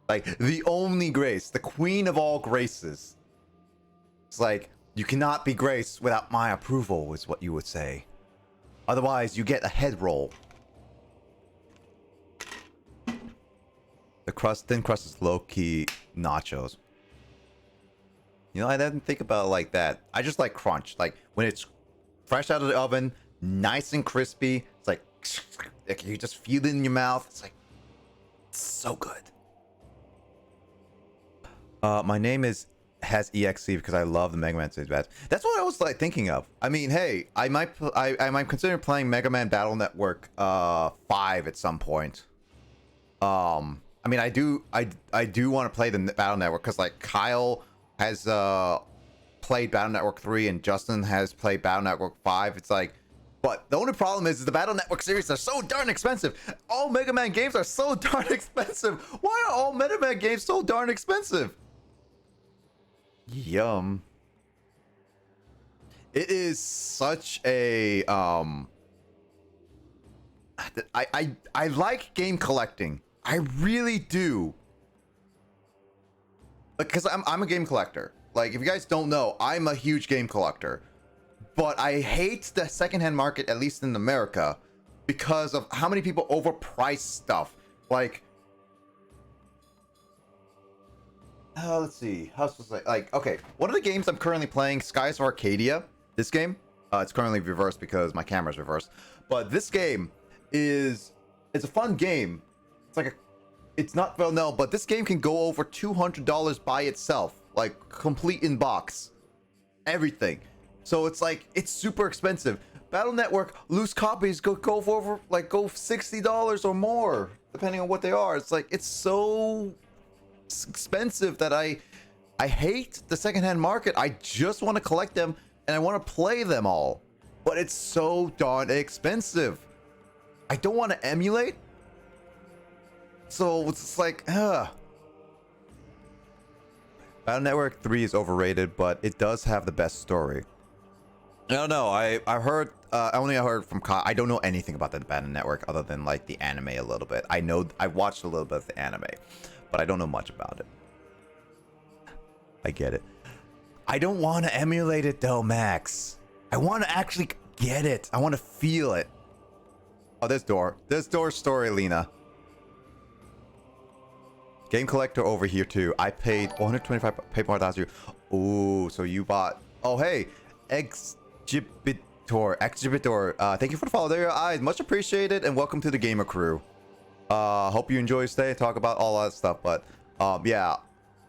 Like the only Grace, the queen of all graces. It's like you cannot be Grace without my approval, is what you would say. Otherwise, you get a head roll. The thin crust is low-key nachos. You know, I didn't think about it like that. I just like crunch. Like, when it's fresh out of the oven, nice and crispy. It's like you just feel it in your mouth. It's like, it's so good. My name has EXE because I love the Mega Man series. That's what I was like thinking of. I mean, hey, I might consider playing Mega Man Battle Network 5 at some point. I mean, I do want to play the Battle Network because like Kyle has played Battle Network 3 and Justin has played Battle Network 5. It's like, but the only problem is the Battle Network series are so darn expensive. All Mega Man games are so darn expensive. Why are all Mega Man games so darn expensive? Yum. It is such a I like game collecting. I really do. Because I'm a game collector. Like, if you guys don't know, I'm a huge game collector. But I hate the secondhand market, at least in America, because of how many people overprice stuff. Like, let's see. How's this like? Okay, one of the games I'm currently playing, Skies of Arcadia. This game, it's currently reversed because my camera's reversed. But this game it's a fun game. It's like it's not well known, but this game can go over $200 by itself, like complete in box, everything. So it's like it's super expensive. Battle Network loose copies go for over like go $60 or more, depending on what they are. It's like it's so expensive that I hate the secondhand market. I just want to collect them and I want to play them all, but it's so darn expensive. I don't want to emulate, so it's just like, Battle Network 3 is overrated, but it does have the best story. I don't know. I heard I heard from I don't know anything about the Battle Network other than like the anime a little bit. I know I watched a little bit of the anime, but I don't know much about it. I get it. I don't want to emulate it though, Max. I want to actually get it. I want to feel it. Oh, there's door. There's Door's story, Lena. Game collector over here too. I paid 125 paper $1,000. Ooh, so you bought. Oh, hey, Exhibitor. Thank you for the follow. There, your eyes, much appreciated, and welcome to the gamer crew. Hope you enjoy stay. Talk about all that stuff, but yeah,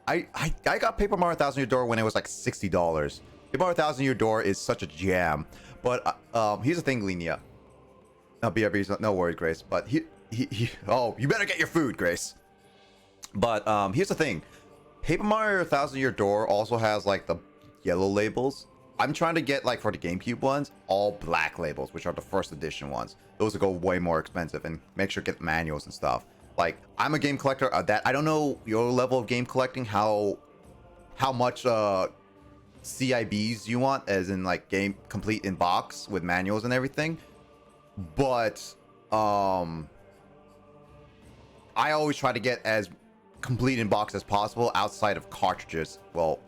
I got Paper Mario 1,000 Year Door when it was like $60. Paper Mario 1,000 Year Door is such a jam, but here's the thing, Lena. BRB's no worries, Grace. But oh, you better get your food, Grace. But here's the thing. Paper Mario 1,000 Year Door also has like the yellow labels. I'm trying to get like for the GameCube ones, all black labels, which are the first edition ones. Those will go way more expensive, and make sure to get manuals and stuff. Like, I'm a game collector. That I don't know your level of game collecting, how much CIBs you want, as in like game complete in box with manuals and everything. But I always try to get as complete in box as possible outside of cartridges. Well,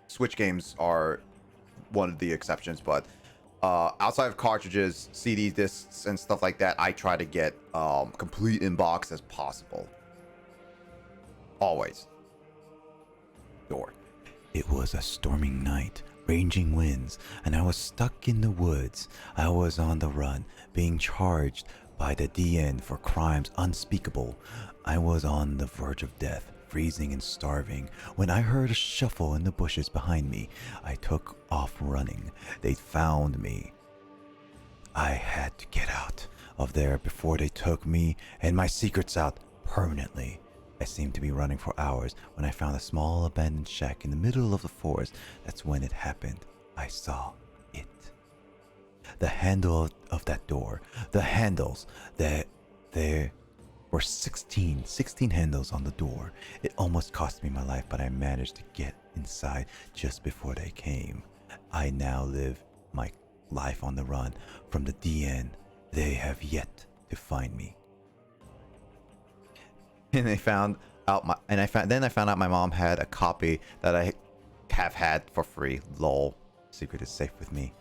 Switch games are one of the exceptions, but outside of cartridges, CD discs and stuff like that, I try to get complete in box as possible. Always. Door. It was a storming night, raging winds, and I was stuck in the woods. I was on the run, being charged by the DN for crimes unspeakable. I was on the verge of death, freezing and starving, when I heard a shuffle in the bushes behind me. I took off running. They found me. I had to get out of there before they took me and my secrets out permanently. I seemed to be running for hours when I found a small abandoned shack in the middle of the forest. That's when it happened. I saw it. The handle of that door, the handles, there were 16 handles on the door. It almost cost me my life, but I managed to get inside just before they came. I now live my life on the run from the DN. They have yet to find me. And I found out then I found out my mom had a copy that I have had for free. Lol. Secret is safe with me.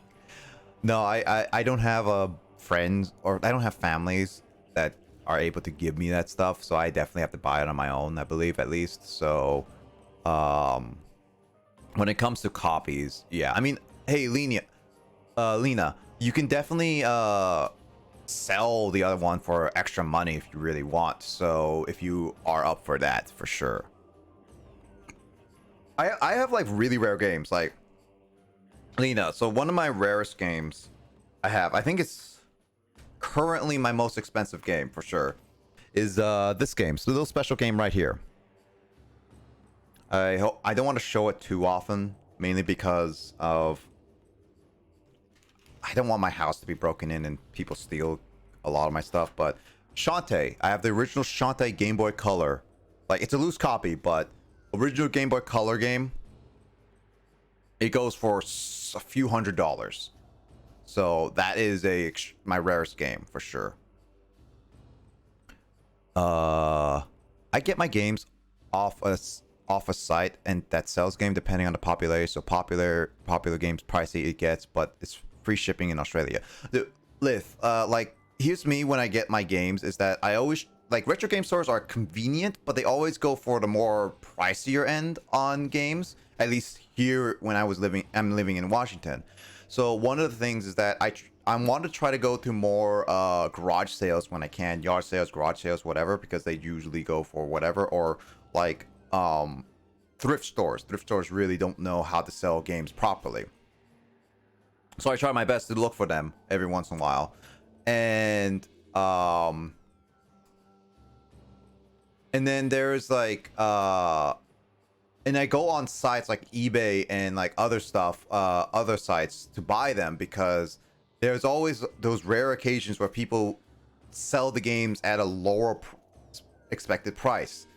No, I don't have friends, or I don't have families that are able to give me that stuff, so I definitely have to buy it on my own, I believe, at least. So when it comes to copies, yeah, I mean, hey, Lena, you can definitely sell the other one for extra money if you really want. So if you are up for that, for sure. I have like really rare games, like Lena. So one of my rarest games I think it's currently my most expensive game for sure, is this game. So a little special game right here. I don't want to show it too often, mainly because of I don't want my house to be broken in and people steal a lot of my stuff. But Shantae, I have the original Shantae Game Boy Color. Like, it's a loose copy, but original Game Boy Color game. it goes for a few $100s. So that is my rarest game for sure. I get my games off a site and that sells game depending on the popularity. So popular games pricey it gets, but it's free shipping in Australia. Like here's me when I get my games is that I always like retro game stores are convenient, but they always go for the more pricier end on games. At least here when I'm living in Washington. So one of the things is that I want to try to go to more garage sales when I can, yard sales, garage sales, whatever, because they usually go for whatever, or like thrift stores. Thrift stores really don't know how to sell games properly. So I try my best to look for them every once in a while. And then there's like and I go on sites like eBay and like other stuff, other sites to buy them, because there's always those rare occasions where people sell the games at a lower expected price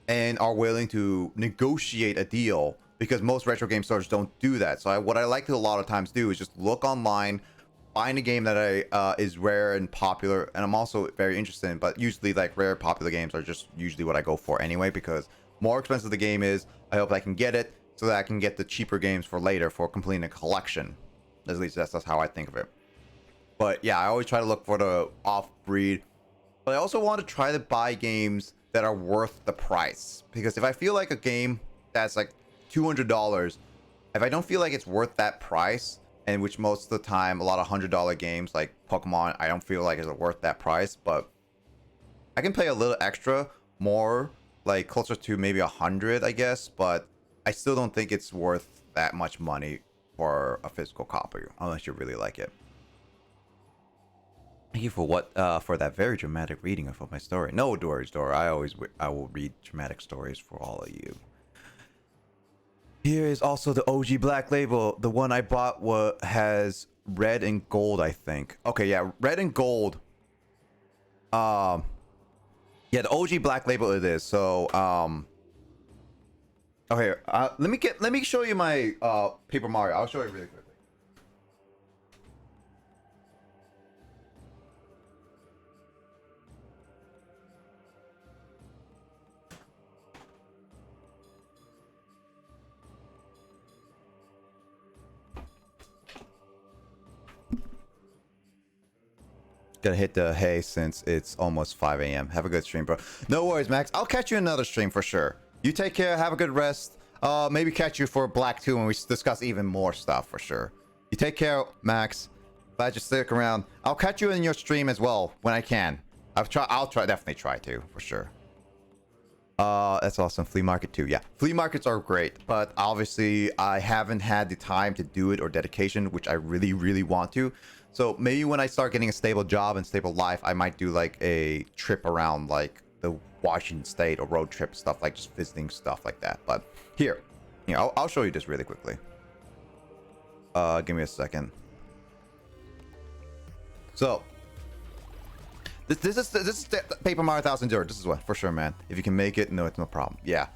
and are willing to negotiate a deal, because most retro game stores don't do that. So what I like to a lot of times do is just look online, find a game that is rare and popular, and I'm also very interested in, but usually like rare popular games are just usually what I go for anyway, because more expensive the game is, I hope I can get it so that I can get the cheaper games for later for completing a collection. At least that's how I think of it. But yeah, I always try to look for the off-breed. But I also want to try to buy games that are worth the price. Because if I feel like a game that's like $200, if I don't feel like it's worth that price, and which most of the time, a lot of $100 games like Pokémon, I don't feel like it's worth that price. But I can pay a little extra, more, like closer to maybe 100, I guess. But I still don't think it's worth that much money for a physical copy, unless you really like it. Thank you for that very dramatic reading of my story. No worries, Dora. I will read dramatic stories for all of you. Here is also the OG Black Label. The one I bought has red and gold, I think. Okay, yeah, red and gold. Yeah, the OG Black Label it is. So okay, let me show you my Paper Mario. I'll show you really quickly. Gotta hit the hay since it's almost 5 a.m. Have a good stream, bro. No worries, Max. I'll catch you in another stream for sure. You take care. Have a good rest. Maybe catch you for Black 2 when we discuss even more stuff for sure. You take care, Max. Glad you stick around. I'll catch you in your stream as well when I can. I'll definitely try to for sure. That's awesome. Flea market too. Yeah, flea markets are great, but obviously I haven't had the time to do it or dedication, which I really, really want to. So maybe when I start getting a stable job and stable life, I might do like a trip around like the Washington State or road trip stuff, like just visiting stuff like that. But here, I'll show you this really quickly. Give me a second. So this is the Paper Mario 1000 Zero. This is what for sure, man. If you can make it, no, it's no problem. Yeah.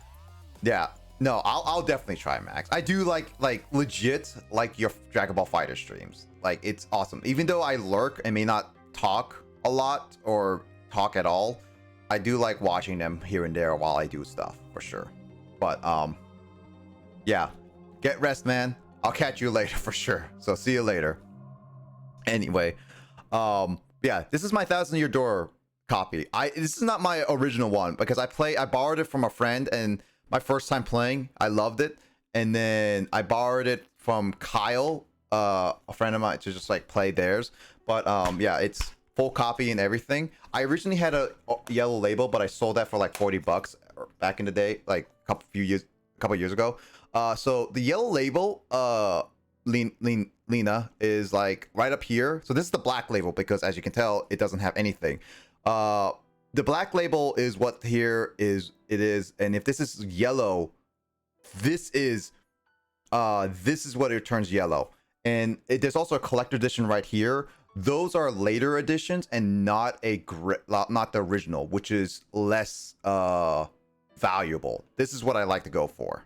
No, I'll definitely try, Max. I do like legit like your Dragon Ball Fighter streams. Like it's awesome. Even though I lurk and may not talk a lot or talk at all, I do like watching them here and there while I do stuff for sure. But yeah, get rest, man. I'll catch you later for sure. So see you later. Anyway, yeah, this is my 1000 Year Door copy. This is not my original one because I borrowed it from a friend, and my first time playing, I loved it. And then I borrowed it from Kyle, a friend of mine, to just like play theirs. But yeah, it's full copy and everything. I originally had a yellow label, but I sold that for like $40 back in the day, like a couple years ago. So the yellow label, Lena, is like right up here. So this is the black label because, as you can tell, it doesn't have anything. The black label is what here is. It is, and if this is yellow, this is what it turns yellow. And there's also a collector edition right here. Those are later editions and not the original, which is less valuable. This is what I like to go for.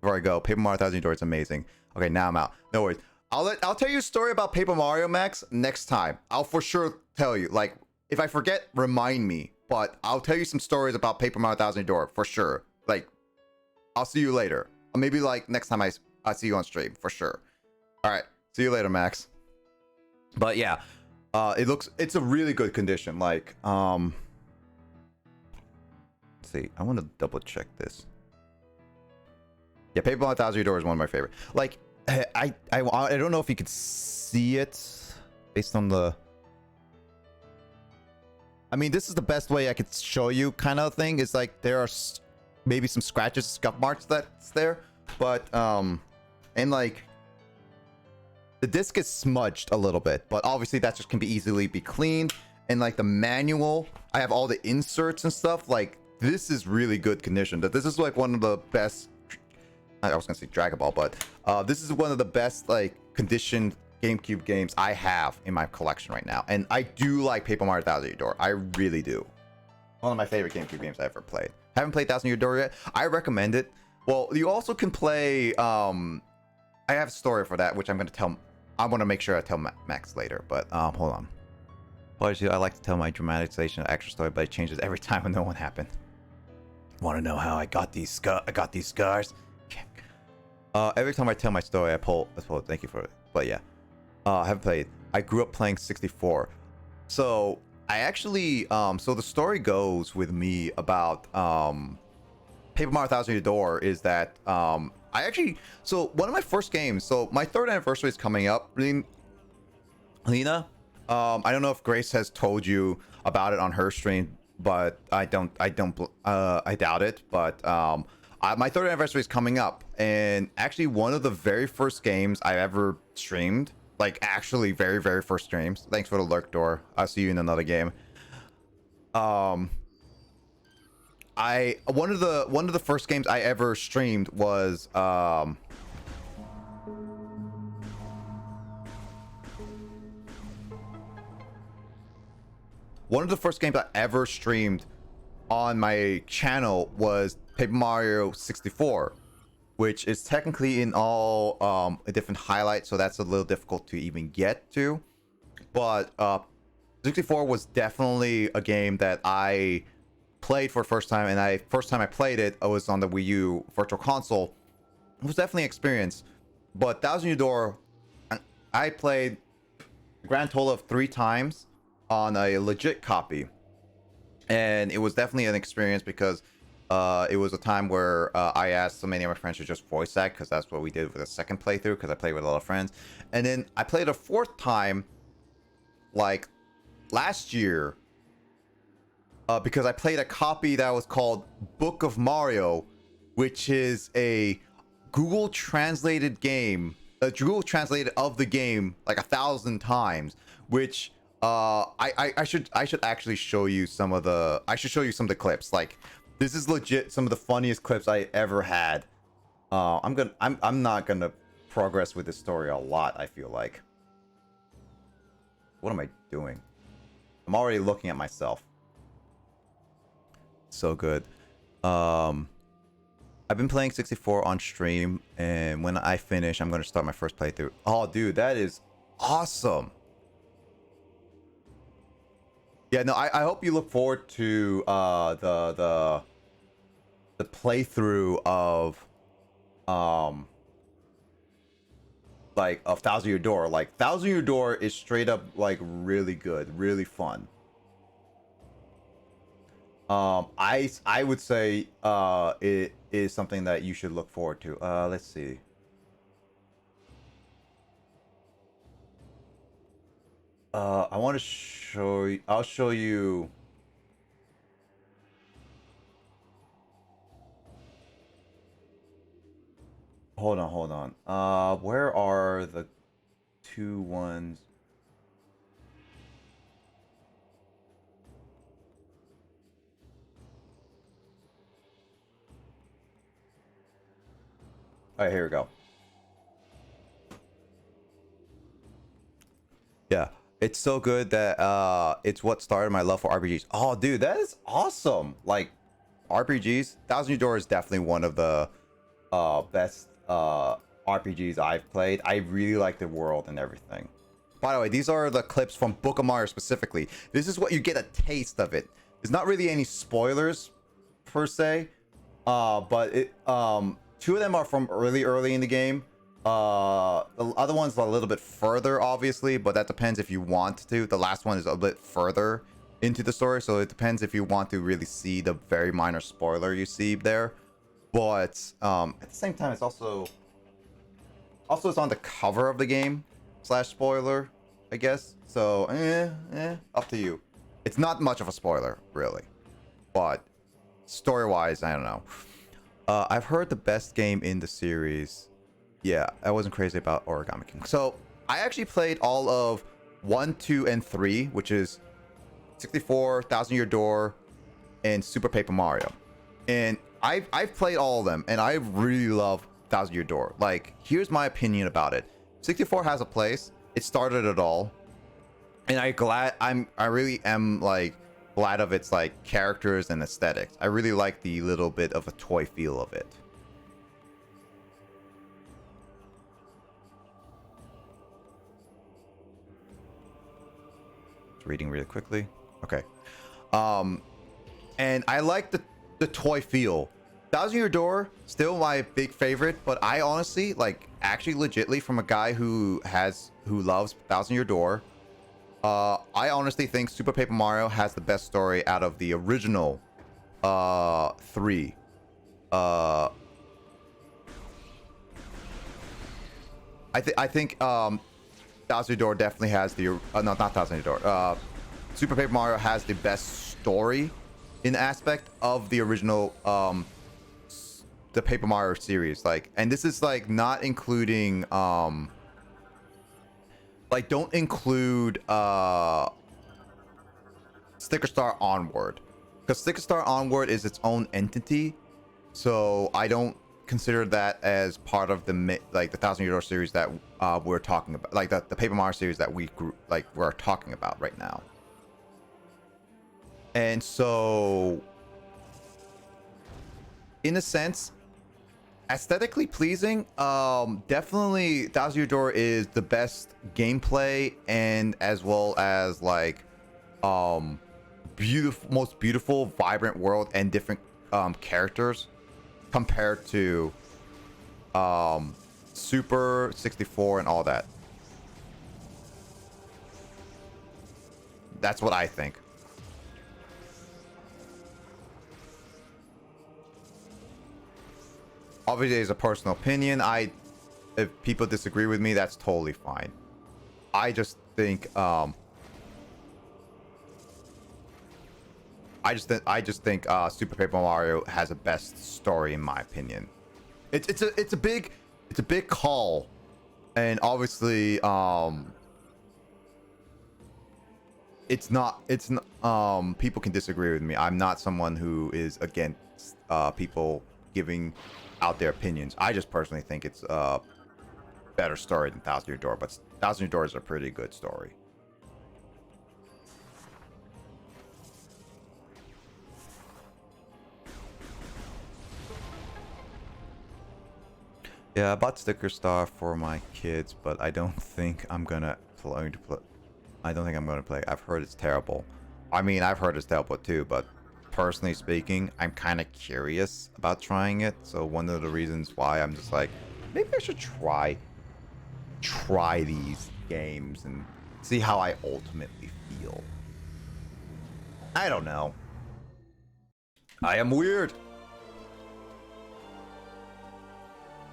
before I go, Paper Mario Thousand Year Door is amazing. Okay, now I'm out. No worries. I'll tell you a story about Paper Mario, Max, next time. I'll for sure tell you. Like, if I forget, remind me. But I'll tell you some stories about Paper Mario Thousand Year Door for sure. Like, I'll see you later. Or maybe like next time I see you on stream for sure. All right, see you later, Max. But yeah, it's a really good condition. Like, let's see. I want to double check this. Yeah, Paper Mario Thousand Year Door is one of my favorite. Like, I don't know if you could see it based on the. I mean, this is the best way I could show you, kind of thing. It's like there are maybe some scratches, scuff marks that's there, but and like the disc is smudged a little bit, but obviously that just can be easily be cleaned. And like the manual, I have all the inserts and stuff. Like, this is really good condition. That this is like one of the best. I was gonna say Dragon Ball, but this is one of the best like conditioned GameCube games I have in my collection right now. And I do like Paper Mario Thousand Year Door. I really do. One of my favorite GameCube games I ever played. Haven't played Thousand Year Door yet. I recommend it. Well, you also can play. I have a story for that, which I'm gonna tell. I want to make sure I tell Max later. But hold on. I like to tell my dramatization extra story, but it changes every time when no one happened. Want to know how I got these scars? Every time I tell my story, I pull. Thank you for it. But yeah, I haven't played. I grew up playing 64, so I actually. So the story goes with me about Paper Mario Thousand Year Door is that I actually. So one of my first games. So my 3rd anniversary is coming up. Lena, I don't know if Grace has told you about it on her stream, but I doubt it. But my 3rd anniversary is coming up, and actually one of the very first games I ever streamed, like actually very, very first streams. Thanks for the lurk door. I'll see you in another game. One of the first games I ever streamed was one of the first games I ever streamed on my channel was Paper Mario 64, which is technically in all a different highlight, so that's a little difficult to even get to. But 64 was definitely a game that I played for the first time, and first time I played it, I was on the Wii U Virtual Console. It was definitely an experience. But Thousand Year Door, I played a grand total of 3 times on a legit copy, and it was definitely an experience because it was a time where I asked so many of my friends to just voice act, because that's what we did with the second playthrough, because I played with a lot of friends. And then I played a 4th time like last year, because I played a copy that was called Book of Mario, which is a Google translated game, a Google translated of the game like 1,000 times, which I should actually show you some of the clips. Like, this is legit some of the funniest clips I ever had. I'm not gonna progress with this story a lot, I feel like. What am I doing? I'm already looking at myself. So good. I've been playing 64 on stream, and when I finish, I'm gonna start my first playthrough. Oh, dude, that is awesome. Yeah, no, I hope you look forward to the playthrough of like of Thousand Year Door. Like, Thousand Year Door is straight up like really good, really fun. I would say it is something that you should look forward to. Let's see. I want to show you. I'll show you. Hold on. Where are the 2 ones? All right, here we go. Yeah, it's so good that it's what started my love for RPGs. Oh, dude, that is awesome. Like, RPGs, Thousand Year Door is definitely one of the best RPGs I've played. I really like the world and everything. By the way, these are the clips from Book of Mario specifically. This is what you get a taste of it. There's not really any spoilers per se, but two of them are from really early in the game. The other one's a little bit further, obviously, but that depends if you want to. The last one is a bit further into the story, so it depends if you want to really see the very minor spoiler you see there. But at the same time, it's also it's on the cover of the game / spoiler, I guess. So up to you. It's not much of a spoiler, really, but story-wise, I don't know. I've heard the best game in the series. Yeah, I wasn't crazy about Origami King. So I actually played all of 1, 2, and 3, which is 64, Thousand Year Door, and Super Paper Mario. And I've played all of them, and I really love Thousand Year Door. Like, here's my opinion about it. 64 has a place. It started it all, and I really am like glad of its like characters and aesthetics. I really like the little bit of a toy feel of it. Reading really quickly. Okay. And I like the toy feel. Thousand Year Door, still my big favorite, but I honestly, like, actually legitly from a guy who loves Thousand Year Door, I honestly think Super Paper Mario has the best story out of the original 3. I think Thousand Year Door definitely has the not Thousand Year Door. Super Paper Mario has the best story in aspect of the original the Paper Mario series. Like, and this is like not including like, don't include Sticker Star Onward, because Sticker Star Onward is its own entity, so I don't consider that as part of the like the Thousand Year Door series that we're talking about, like the Paper Mario series that we're talking about right now. And so, in a sense, aesthetically pleasing, definitely Thousand Year Door is the best gameplay, and as well as like most beautiful, vibrant world and different characters compared to Super 64 and all that. That's what I think. Obviously, it's a personal opinion. If people disagree with me, that's totally fine. I just think Super Paper Mario has the best story in my opinion. It's a big call, and obviously people can disagree with me. I'm not someone who is against people giving out their opinions. I just personally think it's a better story than Thousand Year Door, but Thousand Year Door is a pretty good story. Yeah, I bought Sticker Star for my kids, but I don't think I'm gonna play. I don't think I'm gonna play. I've heard it's terrible. I mean, I've heard it's terrible too, but personally speaking, I'm kind of curious about trying it. So one of the reasons why I'm just like, maybe I should try these games and see how I ultimately feel. I don't know. I am weird.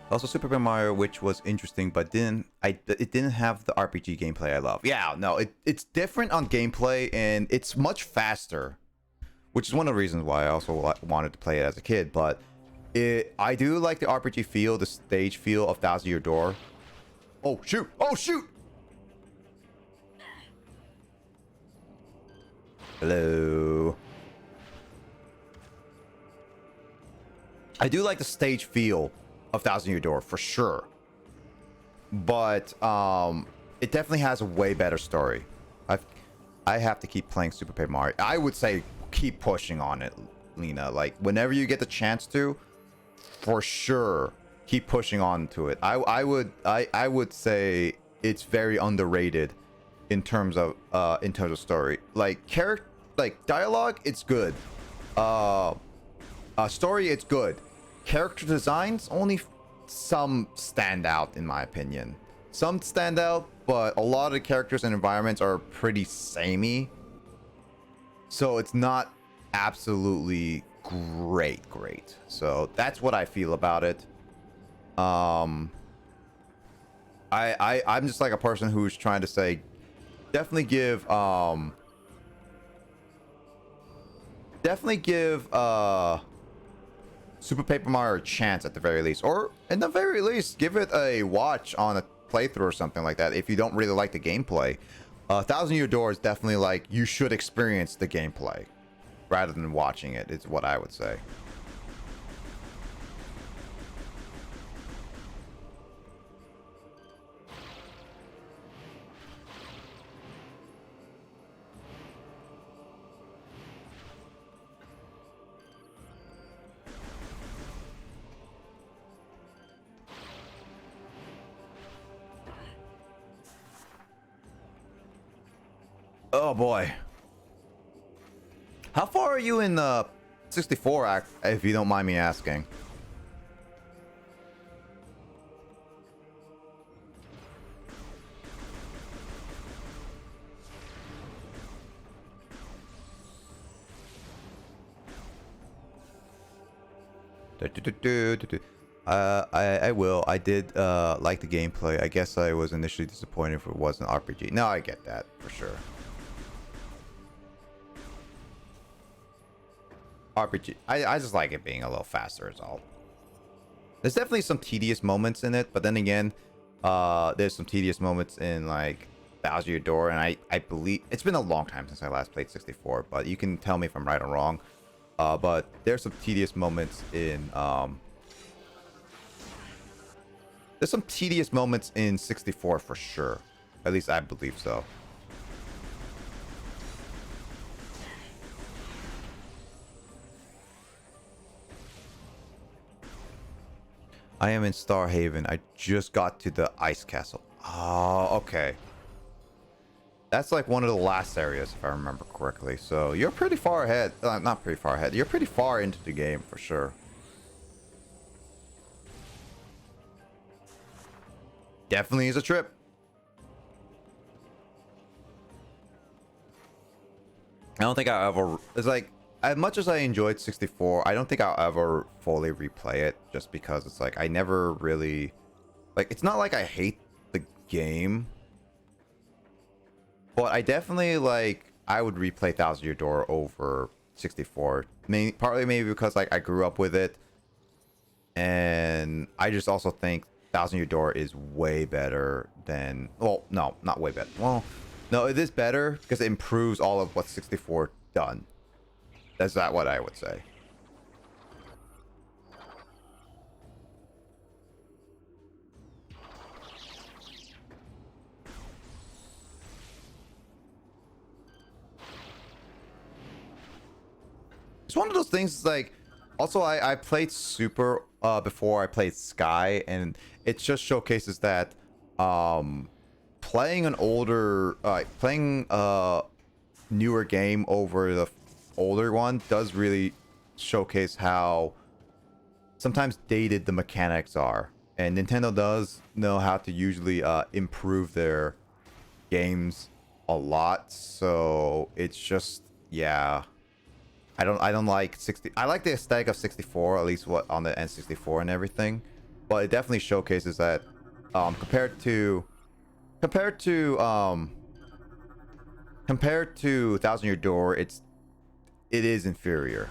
Also, Super Paper Mario, which was interesting, but it didn't have the RPG gameplay I love. Yeah, no, it's different on gameplay, and it's much faster, which is one of the reasons why I also wanted to play it as a kid. But I do like the RPG feel, the stage feel of Thousand Year Door. Oh shoot! Oh shoot! Hello. I do like the stage feel of Thousand Year Door for sure, but it definitely has a way better story. I have to keep playing Super Paper Mario. I would say keep pushing on it, Lena. Like, whenever you get the chance to, for sure keep pushing on to it. I would say it's very underrated in terms of story. Like dialogue, it's good. Story, it's good. Character designs, only some stand out in my opinion. Some stand out, but a lot of the characters and environments are pretty samey. So it's not absolutely great. So that's what I feel about it. I'm just like a person who's trying to say definitely give Super Paper Mario a chance at the very least, or in the very least give it a watch on a playthrough or something like that if you don't really like the gameplay. Thousand Year Door is definitely like you should experience the gameplay rather than watching it, is what I would say. Oh boy. How far are you in the 64 act, if you don't mind me asking? I will. I did like the gameplay. I guess I was initially disappointed if it wasn't RPG. No, I get that for sure. RPG. I just like it being a little faster is all. There's definitely some tedious moments in it, but then again, there's some tedious moments in like Thousand Year Door, and I believe it's been a long time since I last played 64, but you can tell me if I'm right or wrong. But there's some tedious moments in there's some tedious moments in 64 for sure. At least I believe so. I am in Star Haven. I just got to the ice castle. Oh, okay. That's like one of the last areas, if I remember correctly. So you're pretty far ahead. Not pretty far ahead. You're pretty far into the game for sure. Definitely is a trip. I don't think I'll ever... It's like, as much as I enjoyed 64, I don't think I'll ever fully replay it. Just because it's like, I never really... Like, it's not like I hate the game. But I definitely, like... I would replay Thousand Year Door over 64. Partly maybe because, like, I grew up with it. And I just also think Thousand Year Door is way better than... Well, no, not way better. Well, no, it is better because it improves all of what 64 done. That's not what I would say. It's one of those things like... Also, I played Super before I played Sky, and it just showcases that playing an older... playing a newer game over the older one does really showcase how sometimes dated the mechanics are. And Nintendo does know how to usually improve their games a lot. So it's just... Yeah. I don't like 60. I like the aesthetic of 64, at least what on the N64 and everything, but it definitely showcases that compared to Thousand Year Door, it is inferior.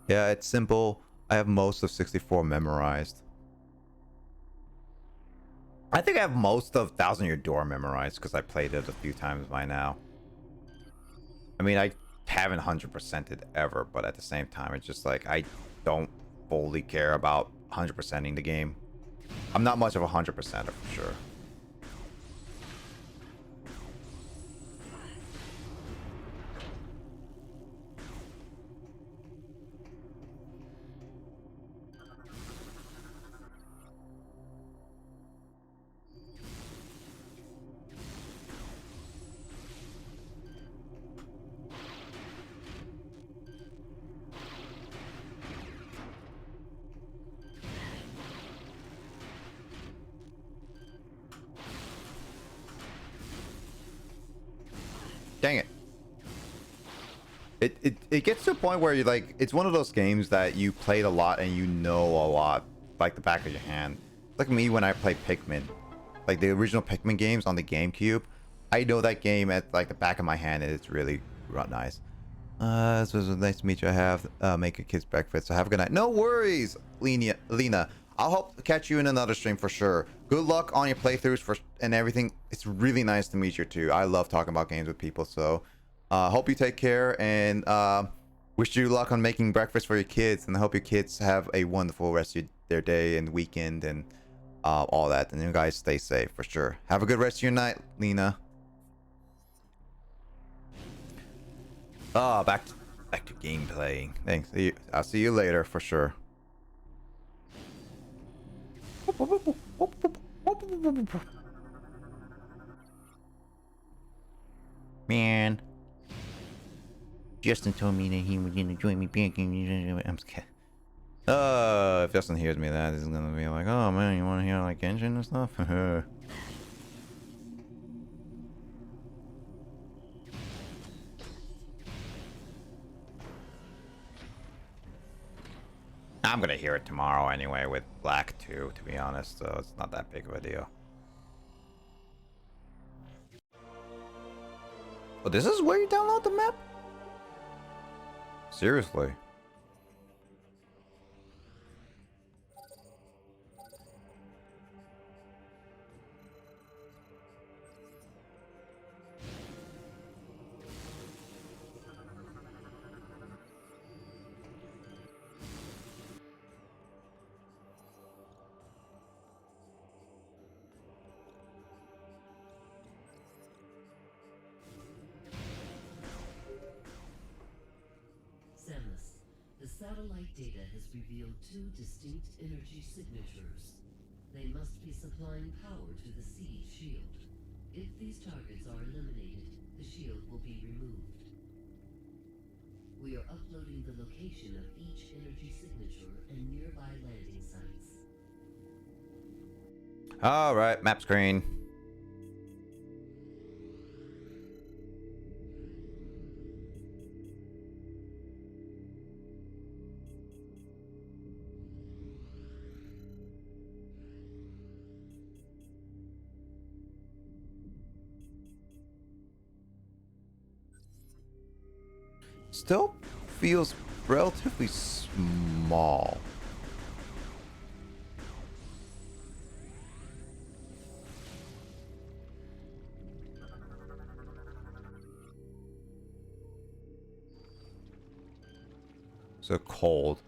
Yeah, it's simple. I have most of 64 memorized. I think I have most of Thousand Year Door memorized because I played it a few times by now. I mean, I haven't 100%ed ever, but at the same time, it's just like I don't fully care about 100%ing the game. I'm not much of a 100%er for sure. Dang it. It gets to a point where you like, it's one of those games that you played a lot and you know a lot, like the back of your hand. Like me when I played Pikmin, like the original Pikmin games on the GameCube. I know that game at like the back of my hand, and it's really nice. This was nice to meet you. I have make a kid's breakfast. So have a good night. No worries, Lena. I'll hope to catch you in another stream for sure. Good luck on your playthroughs and everything. It's really nice to meet you too. I love talking about games with people. So hope you take care, and wish you luck on making breakfast for your kids, and I hope your kids have a wonderful rest of their day and weekend and all that. And you guys stay safe for sure. Have a good rest of your night, Lena. Back to gameplay. Thanks. I'll see you later for sure. Man, Justin told me that he was gonna join me back. I'm scared. If Justin hears me, that is gonna be like, oh man, you want to hear like Genshin and stuff? I'm gonna hear it tomorrow anyway with Black 2, to be honest, so it's not that big of a deal. Oh, this is where you download the map? Seriously? Satellite data has revealed two distinct energy signatures. They must be supplying power to the siege shield. If these targets are eliminated, the shield will be removed. We are uploading the location of each energy signature and nearby landing sites. Alright, map screen. Still feels relatively small. So cold.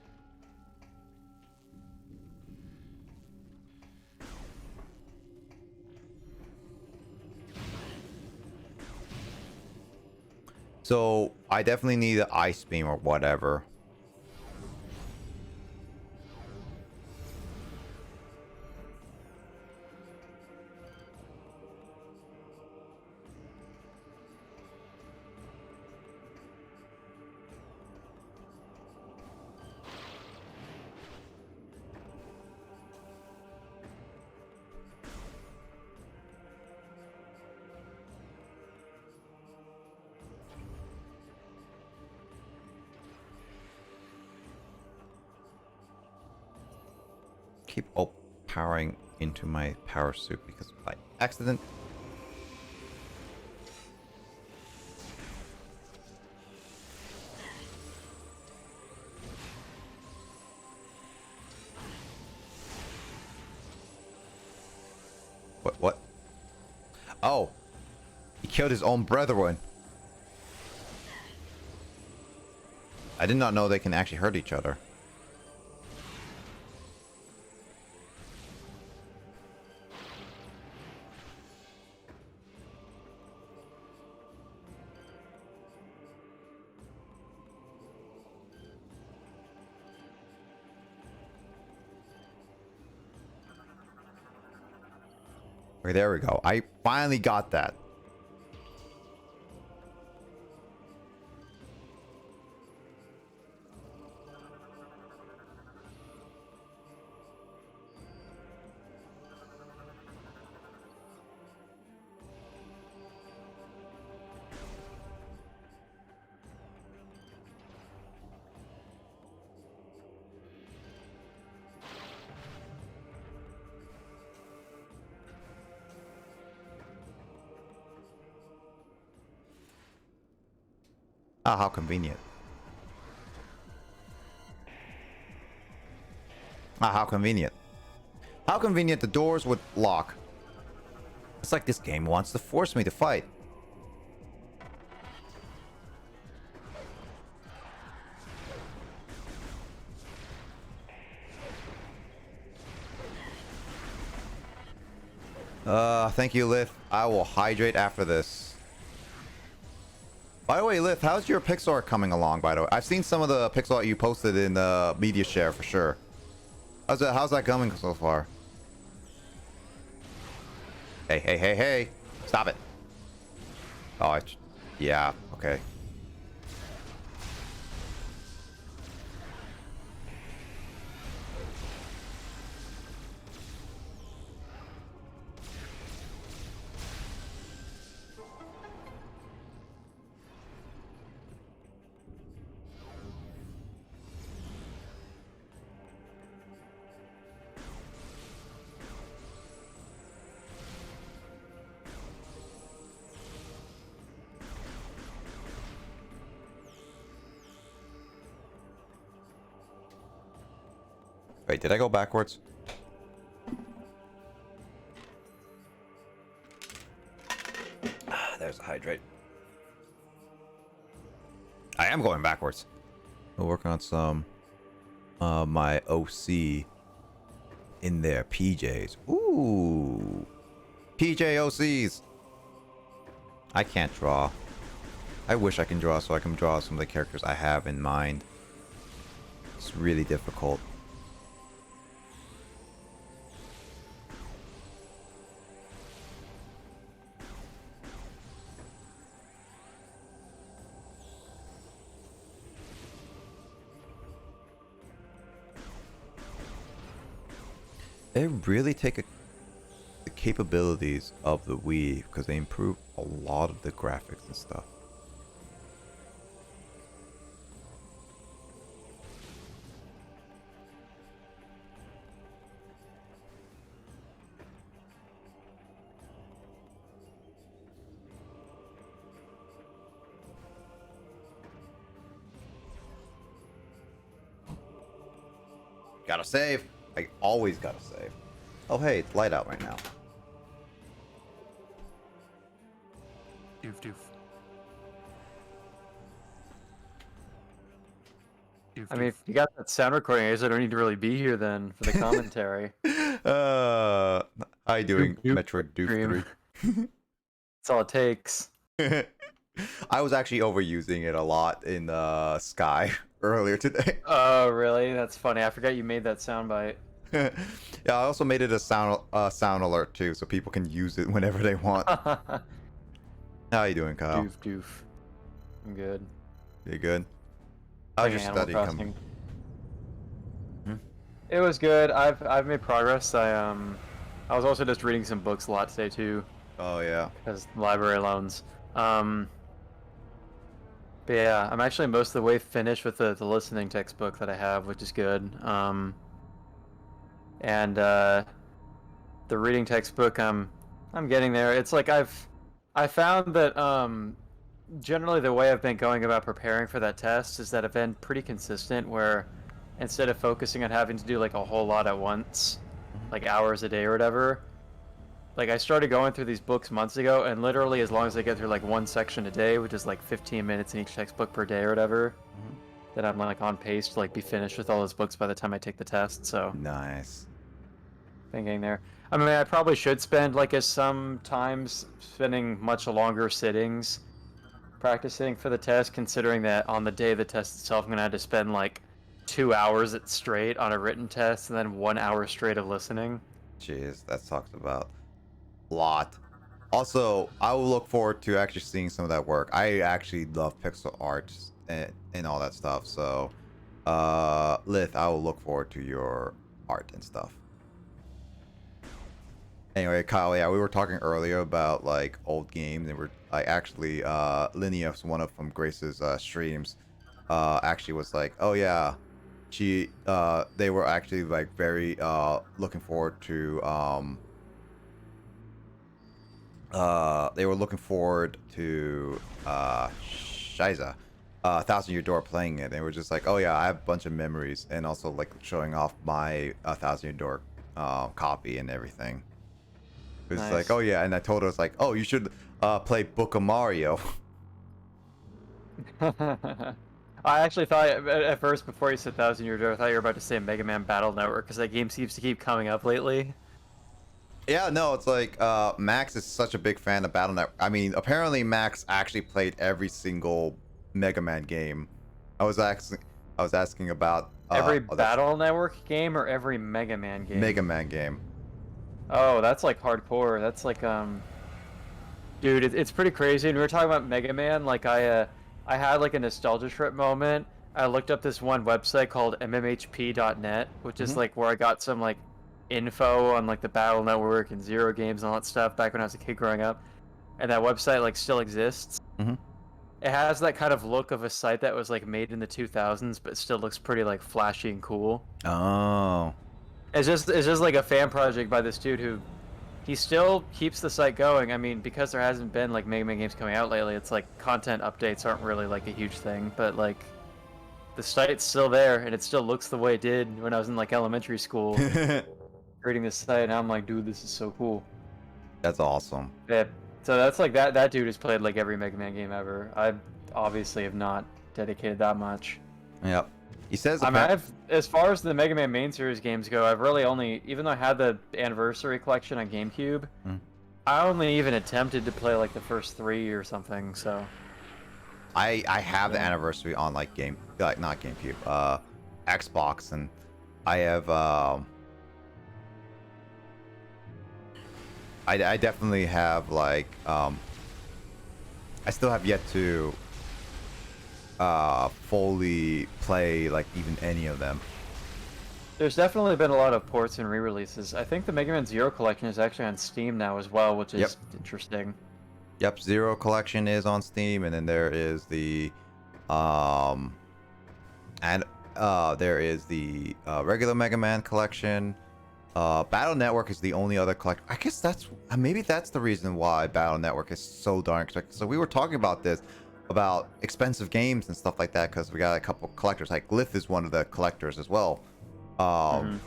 So I definitely need an ice beam or whatever. Keep powering into my power suit because by accident. What? Oh, he killed his own brethren. I did not know they can actually hurt each other. Okay, there we go. I finally got that. Ah, how convenient. Ah, how convenient. How convenient the doors would lock. It's like this game wants to force me to fight. Thank you, Lith. I will hydrate after this. By the way, Lith, how's your pixel art coming along, by the way? I've seen some of the pixel art you posted in the media share for sure. How's that coming so far? Hey, hey, hey, hey. Stop it. Oh, yeah, okay. Wait, did I go backwards? Ah, there's a hydrate. I am going backwards. We'll work on some my OC in their PJs. Ooh. PJ OCs. I can't draw. I wish I can draw so I can draw some of the characters I have in mind. It's really difficult. They really take the capabilities of the Wii because they improve a lot of the graphics and stuff. Gotta save. I always gotta save. Oh, hey, it's light out right now. Doof doof. Doof, I mean, doof. if you got that sound recording, I guess I don't need to really be here then for the commentary. How you doing, Metroid Doof Dream. 3? That's all it takes. I was actually overusing it a lot in Sky earlier today. Oh, really? That's funny. I forgot you made that soundbite. Yeah, I also made it a sound alert too, so people can use it whenever they want. How you doing, Kyle? Doof doof. I'm good. You good? How's your Playing study Animal coming? Crossing. It was good. I've made progress. I was also just reading some books a lot today too, Oh yeah. because library loans. But yeah, I'm actually most of the way finished with the listening textbook that I have, which is good. And the reading textbook, I'm getting there. It's like I found that generally the way I've been going about preparing for that test is that I've been pretty consistent, where instead of focusing on having to do like a whole lot at once, like hours a day or whatever, like I started going through these books months ago, and literally as long as I get through like one section a day, which is like 15 minutes in each textbook per day or whatever, then I'm like on pace to like be finished with all those books by the time I take the test. So Nice. been getting there. I mean, I probably should spend like sometimes spending much longer sittings practicing for the test, considering that on the day of the test itself, I'm gonna have to spend like 2 hours at straight on a written test, and then 1 hour straight of listening. Jeez, that talks about a lot. Also, I will look forward to actually seeing some of that work. I actually love pixel art and all that stuff. So, Lith, I will look forward to your art and stuff. Anyway, Kyle, yeah, we were talking earlier about like old games, and we're like actually Linea's one of from Grace's streams actually was like, oh yeah, they were actually like very looking forward to Shiza Thousand Year Door playing it. They were just like, oh yeah, I have a bunch of memories, and also like showing off my Thousand Year Door copy and everything. It was Nice. like, oh yeah, and I told her, it's like, oh, you should play Book of Mario. I actually thought at first, before you said Thousand Year Door, I thought you were about to say Mega Man Battle Network, because that game seems to keep coming up lately. Yeah, no, it's like Max is such a big fan of Battle Network. I mean, apparently Max actually played every single Mega Man game. I was asking about Every oh, that's Battle Network game or every Mega Man game? Mega Man game. Oh, that's like hardcore. That's like dude, it's pretty crazy. And we were talking about Mega Man. Like I had like a nostalgia trip moment. I looked up this one website called mmhp.net, which is like where I got some like info on like the Battle Network and Zero games and all that stuff back when I was a kid growing up. And that website like still exists. It has that kind of look of a site that was like made in the 2000s, but still looks pretty like flashy and cool. Oh. It's just like a fan project by this dude who he still keeps the site going. I mean, because there hasn't been like Mega Man games coming out lately, it's like content updates aren't really like a huge thing, but like the site's still there and it still looks the way it did when I was in like elementary school reading this site, and I'm like, dude, this is so cool. That's awesome. Yeah. So that's like that dude has played like every Mega Man game ever. I obviously have not dedicated that much. Yep. He says. I mean, as far as the Mega Man main series games go, I've really only, even though I had the Anniversary Collection on GameCube, I only even attempted to play like the first 3 or something. So I have the Anniversary on like not GameCube, Xbox, and I have I definitely have like I still have yet to fully play like even any of them. There's definitely been a lot of ports and re-releases. I think the Mega Man Zero Collection is actually on Steam now as well, which is interesting. Yep, Zero Collection is on Steam, and then there is the there is the regular Mega Man collection. Battle Network is the only other collection. I guess that's maybe that's the reason why Battle Network is so darn expensive. So we were talking about this, about expensive games and stuff like that, because we got a couple collectors. Like Glyph is one of the collectors as well. And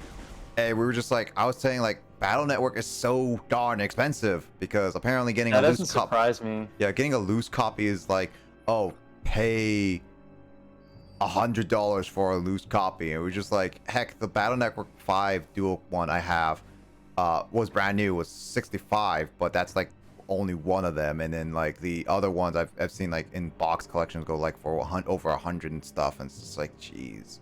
we were just like, I was saying like Battle Network is so darn expensive because apparently getting that a loose doesn't surprise me. Yeah, getting a loose copy is like, oh, pay $100 for a loose copy. And we're just like, heck, the Battle Network 5 dual one I have was brand new, was 65, but that's like only one of them. And then like the other ones I've seen like in box collections go like for over 100 and stuff, and it's just like, jeez.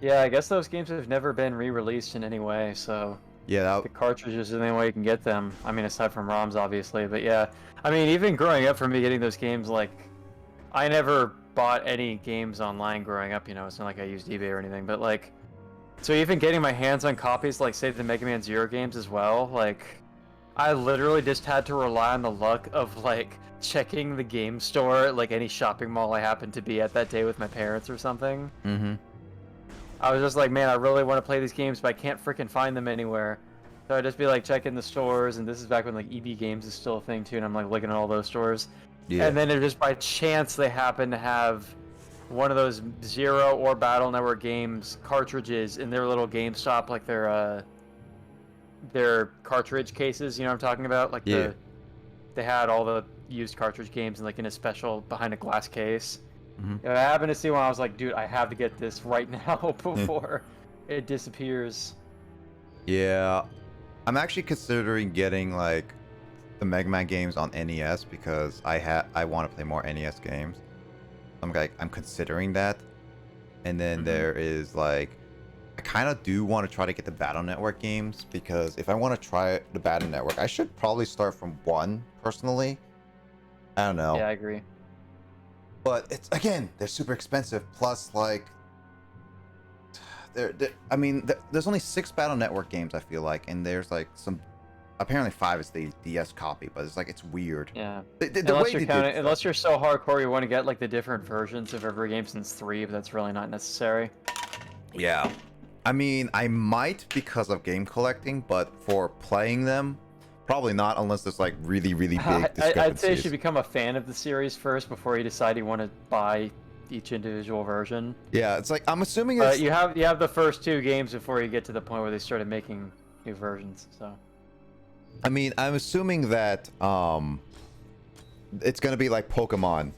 Yeah, I guess those games have never been re-released in any way, so yeah, the cartridges are the only way you can get them. I mean, aside from ROMs, obviously, but yeah. I mean, even growing up, for me, getting those games, like, I never bought any games online growing up, you know, it's not like I used eBay or anything, but like, so even getting my hands on copies, like, say, the Mega Man Zero games as well, like, I literally just had to rely on the luck of, like, checking the game store at, like, any shopping mall I happened to be at that day with my parents or something. I was just like, man, I really want to play these games, but I can't freaking find them anywhere. So I'd just be like checking the stores, and this is back when like EB Games is still a thing too, and I'm like looking at all those stores. Yeah. And then it just by chance they happen to have one of those Zero or Battle Network games cartridges in their little GameStop, like their cartridge cases. You know what I'm talking about? Like they had all the used cartridge games in like in a special behind a glass case. I happened to see one. I was like, dude, I have to get this right now before it disappears. Yeah, I'm actually considering getting like the Mega Man games on NES because I want to play more NES games. I'm considering that, and then there is like, I kind of do want to try to get the Battle Network games because if I want to try the Battle Network, I should probably start from 1 personally. I don't know. Yeah, I agree. But it's, again, they're super expensive. Plus, like, I mean, there's only 6 Battle Network games, I feel like, and there's like some. Apparently, 5 is the DS copy, but it's like it's weird. Yeah. Unless you're so hardcore, you want to get like the different versions of every game since 3, but that's really not necessary. Yeah. I mean, I might because of game collecting, but for playing them, probably not unless there's like really, really big discrepancies. I'd say you should become a fan of the series first before you decide you want to buy each individual version. Yeah, it's like I'm assuming But it's you have the first 2 games before you get to the point where they started making new versions. So I mean, I'm assuming that it's gonna be like Pokemon,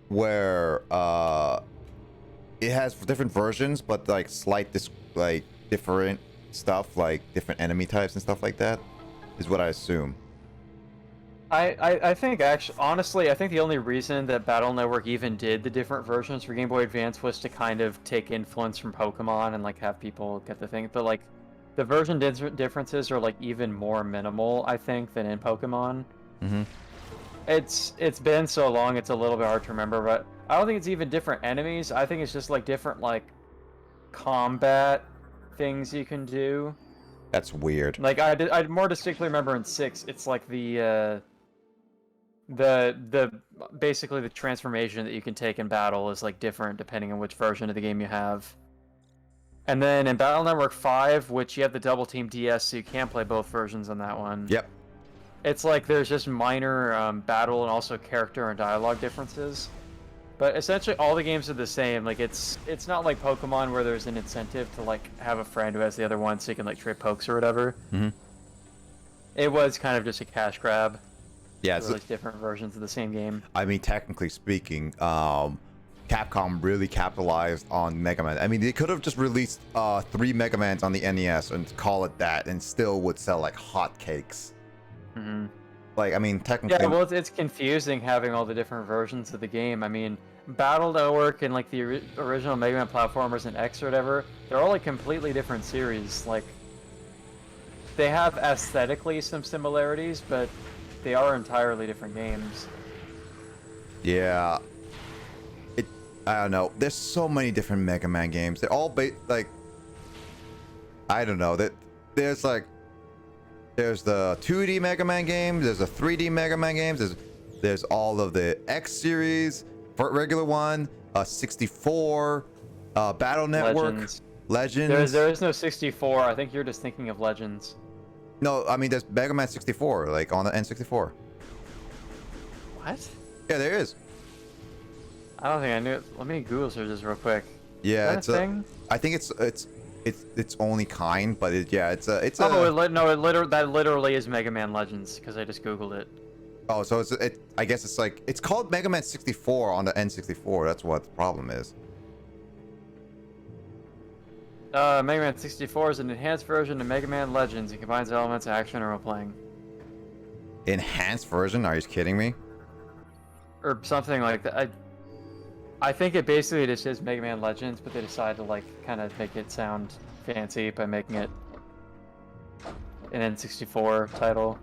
where it has different versions, but like like different stuff, like different enemy types and stuff like that, is what I assume. I think actually, honestly, I think the only reason that Battle Network even did the different versions for Game Boy Advance was to kind of take influence from Pokemon and like have people get the thing. But like, the version differences are like even more minimal, I think, than in Pokemon. Mm-hmm. It's been so long, it's a little bit hard to remember. But I don't think it's even different enemies. I think it's just like different like combat things you can do. That's weird. Like I more distinctly remember in 6, it's like the basically the transformation that you can take in battle is like different depending on which version of the game you have. And then in Battle Network 5, which you have the Double Team DS, so you can play both versions on that one. Yep. It's like there's just minor battle and also character and dialogue differences. But essentially all the games are the same. Like it's not like Pokemon where there's an incentive to like have a friend who has the other one so you can like trade pokes or whatever. Mm-hmm. It was kind of just a cash grab. Yeah, it's like different versions of the same game. I mean, technically speaking, Capcom really capitalized on Mega Man. I mean, they could have just released 3 Mega Mans on the NES and call it that, and still would sell like hotcakes. Mm-hmm. Like, I mean, technically. Yeah, well, it's confusing having all the different versions of the game. I mean, Battle Network and like the original Mega Man platformers and X or whatever, they're all like completely different series. Like, they have aesthetically some similarities, but they are entirely different games. Yeah. I don't know. There's so many different Mega Man games. They're all like, I don't know. There's the 2D Mega Man games. There's the 3D Mega Man games. There's all of the X series, regular one, 64, Battle Network, Legends. There is no 64. I think you're just thinking of Legends. No, I mean there's Mega Man 64, like on the N64. What? Yeah, there is. I don't think I knew it. Let me Google search this real quick. Yeah, it's a thing. I think it's only kind, but it's that literally is Mega Man Legends because I just Googled it. Oh, so I guess it's like it's called Mega Man 64 on the N64. That's what the problem is. Mega Man 64 is an enhanced version of Mega Man Legends. It combines elements of action and role playing. Enhanced version? Are you kidding me? Or something like that. I think it basically just is Mega Man Legends, but they decided to like kind of make it sound fancy by making it an N64 title.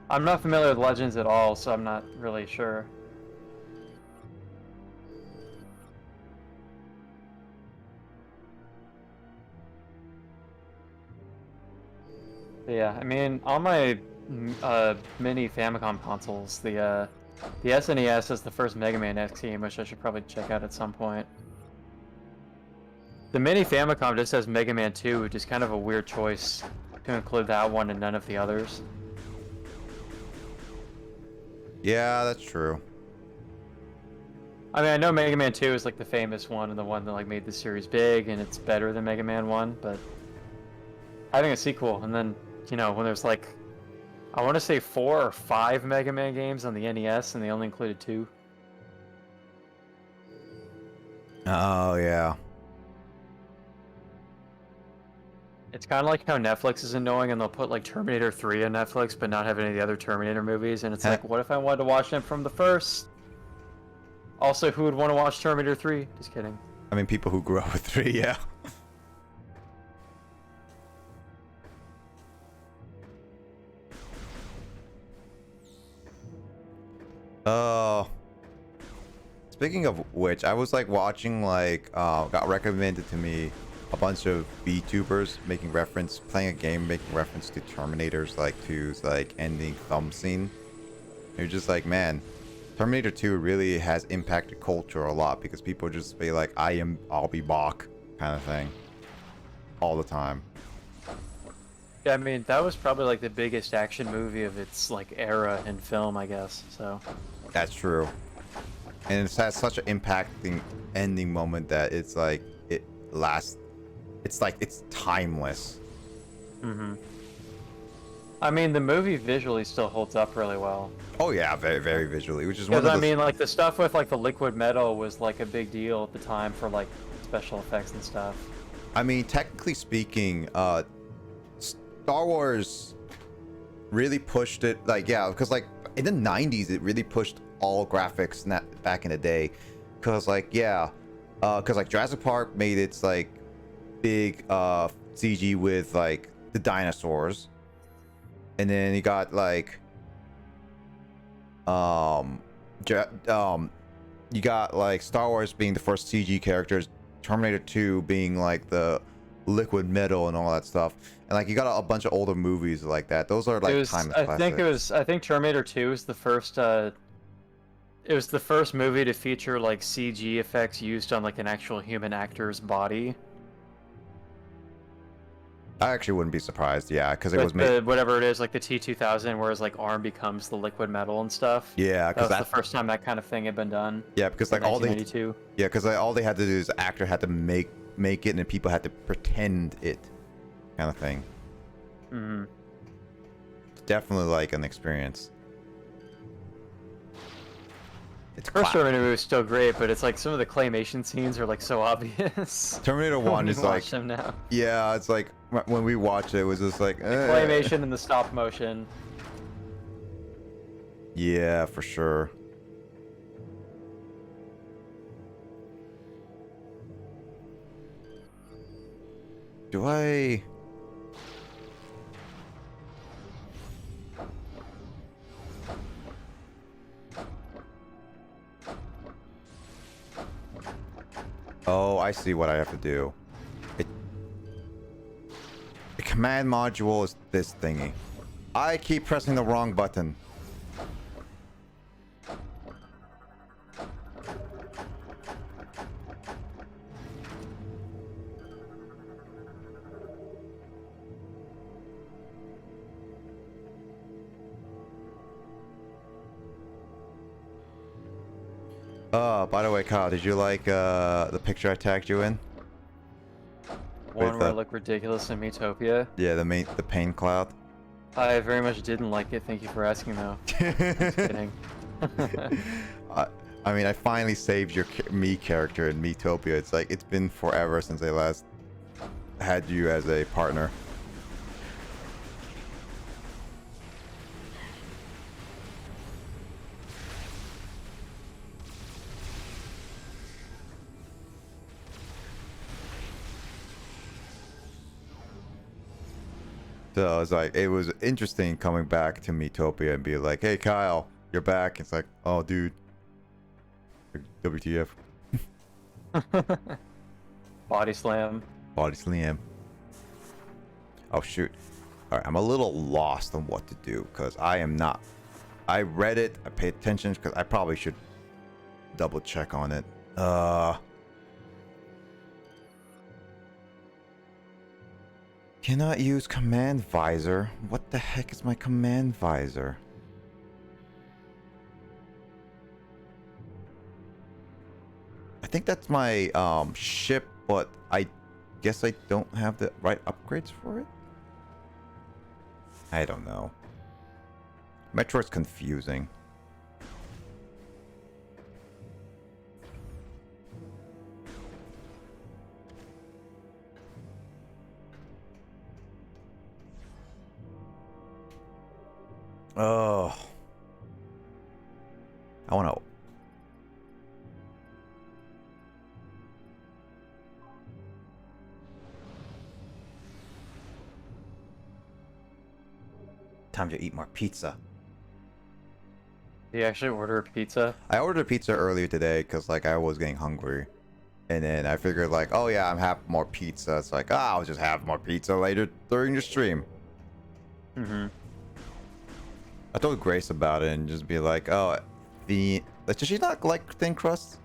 I'm not familiar with Legends at all, so I'm not really sure. But yeah, I mean, on my mini Famicom consoles, the SNES is the first Mega Man X game, which I should probably check out at some point. The mini Famicom just has Mega Man 2, which is kind of a weird choice to include that one and none of the others. Yeah, that's true. I mean, I know Mega Man 2 is like the famous one and the one that like made the series big, and it's better than Mega Man 1, but having a sequel, and then, you know, when there's like, I want to say 4 or 5 Mega Man games on the NES, and they only included 2. Oh, yeah. It's kind of like how Netflix is annoying, and they'll put like Terminator 3 on Netflix, but not have any of the other Terminator movies, and it's like, what if I wanted to watch them from the first? Also, who would want to watch Terminator 3? Just kidding. I mean, people who grew up with 3, yeah. Speaking of which, I was like watching got recommended to me a bunch of VTubers playing a game making reference to Terminator's ending thumb scene. You're just like, man, Terminator 2 really has impacted culture a lot because people just be like, I'll be Bach kind of thing all the time. Yeah, I mean, that was probably like the biggest action movie of its like era in film, I guess. So That's true. And it has such an impacting ending moment that it's like it lasts. It's like it's timeless. I mean, the movie visually still holds up really well. Oh yeah, very very visually, which is one of Because the. I mean, like the stuff with like the liquid metal was like a big deal at the time for like special effects and stuff. I mean, technically speaking, Star Wars really pushed it. Like, yeah, because like in the '90s, it really pushed all graphics back in the day. Because like, yeah, because like Jurassic Park made its like big CG with like the dinosaurs, and then you got like you got like Star Wars being the first CG characters, Terminator 2 being like the liquid metal and all that stuff, and like you got a bunch of older movies like that. Those are like timeless classics. I think Terminator 2 is the first. It was the first movie to feature like CG effects used on like an actual human actor's body. I actually wouldn't be surprised, yeah, because it was made. Whatever it is, like the T-2000, where his like arm becomes the liquid metal and stuff. Yeah, that because was the first time that kind of thing had been done. Yeah, because like all they. 1992. Yeah, because like, all they had to do is the actor had to make it, and then people had to pretend it, kind of thing. It's definitely like an experience. It's First Terminator movie was still great, but it's like some of the claymation scenes are like so obvious. Terminator 1 is like. Watch them now. Yeah, it's like when we watched it, it was just like. Claymation and the stop motion. Yeah, for sure. Do I? Oh, I see what I have to do. The command module is this thingy. I keep pressing the wrong button. By the way, Kyle, did you like the picture I tagged you in? One where I look ridiculous in Miitopia. Yeah, the pain cloud. I very much didn't like it. Thank you for asking, though. Just kidding. I mean, I finally saved your me character in Miitopia. It's like it's been forever since I last had you as a partner. So it's like it was interesting coming back to Miitopia and be like, "Hey, Kyle, you're back." It's like, "Oh, dude, WTF?" Body slam. Body slam. Oh shoot! All right, I'm a little lost on what to do because I am not. I read it. I paid attention because I probably should double check on it. Cannot use command visor. What the heck is my command visor? I think that's my ship, but I guess I don't have the right upgrades for it. I don't know. Metroid's confusing. Oh, I want to. Time to eat more pizza. Did you actually order a pizza? I ordered a pizza earlier today because like I was getting hungry, and then I figured like, oh yeah, I'm having more pizza. It's like, I'll just have more pizza later during the stream. I told Grace about it and just be like, oh, does she not like thin crust?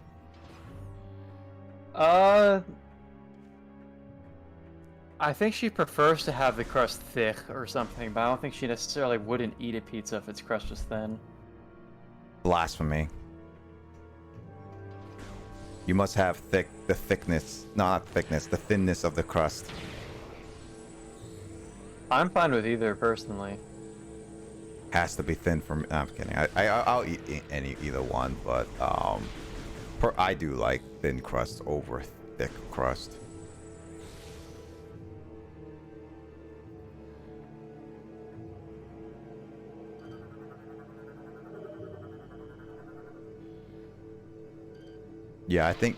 I think she prefers to have the crust thick or something, but I don't think she necessarily wouldn't eat a pizza if its crust was thin. Blasphemy. You must have the thickness, not thickness, the thinness of the crust. I'm fine with either personally. Has to be thin for me. No, I'm kidding. I'll eat either one, but I do like thin crust over thick crust. Yeah, I think.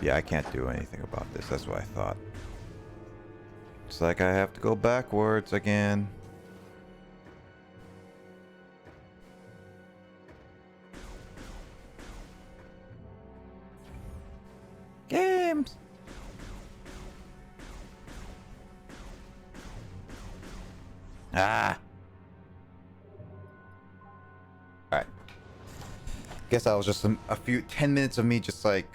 Yeah, I can't do anything about this. That's what I thought. It's like I have to go backwards again. Games. Ah. Alright. Guess that was just a few 10 minutes of me just like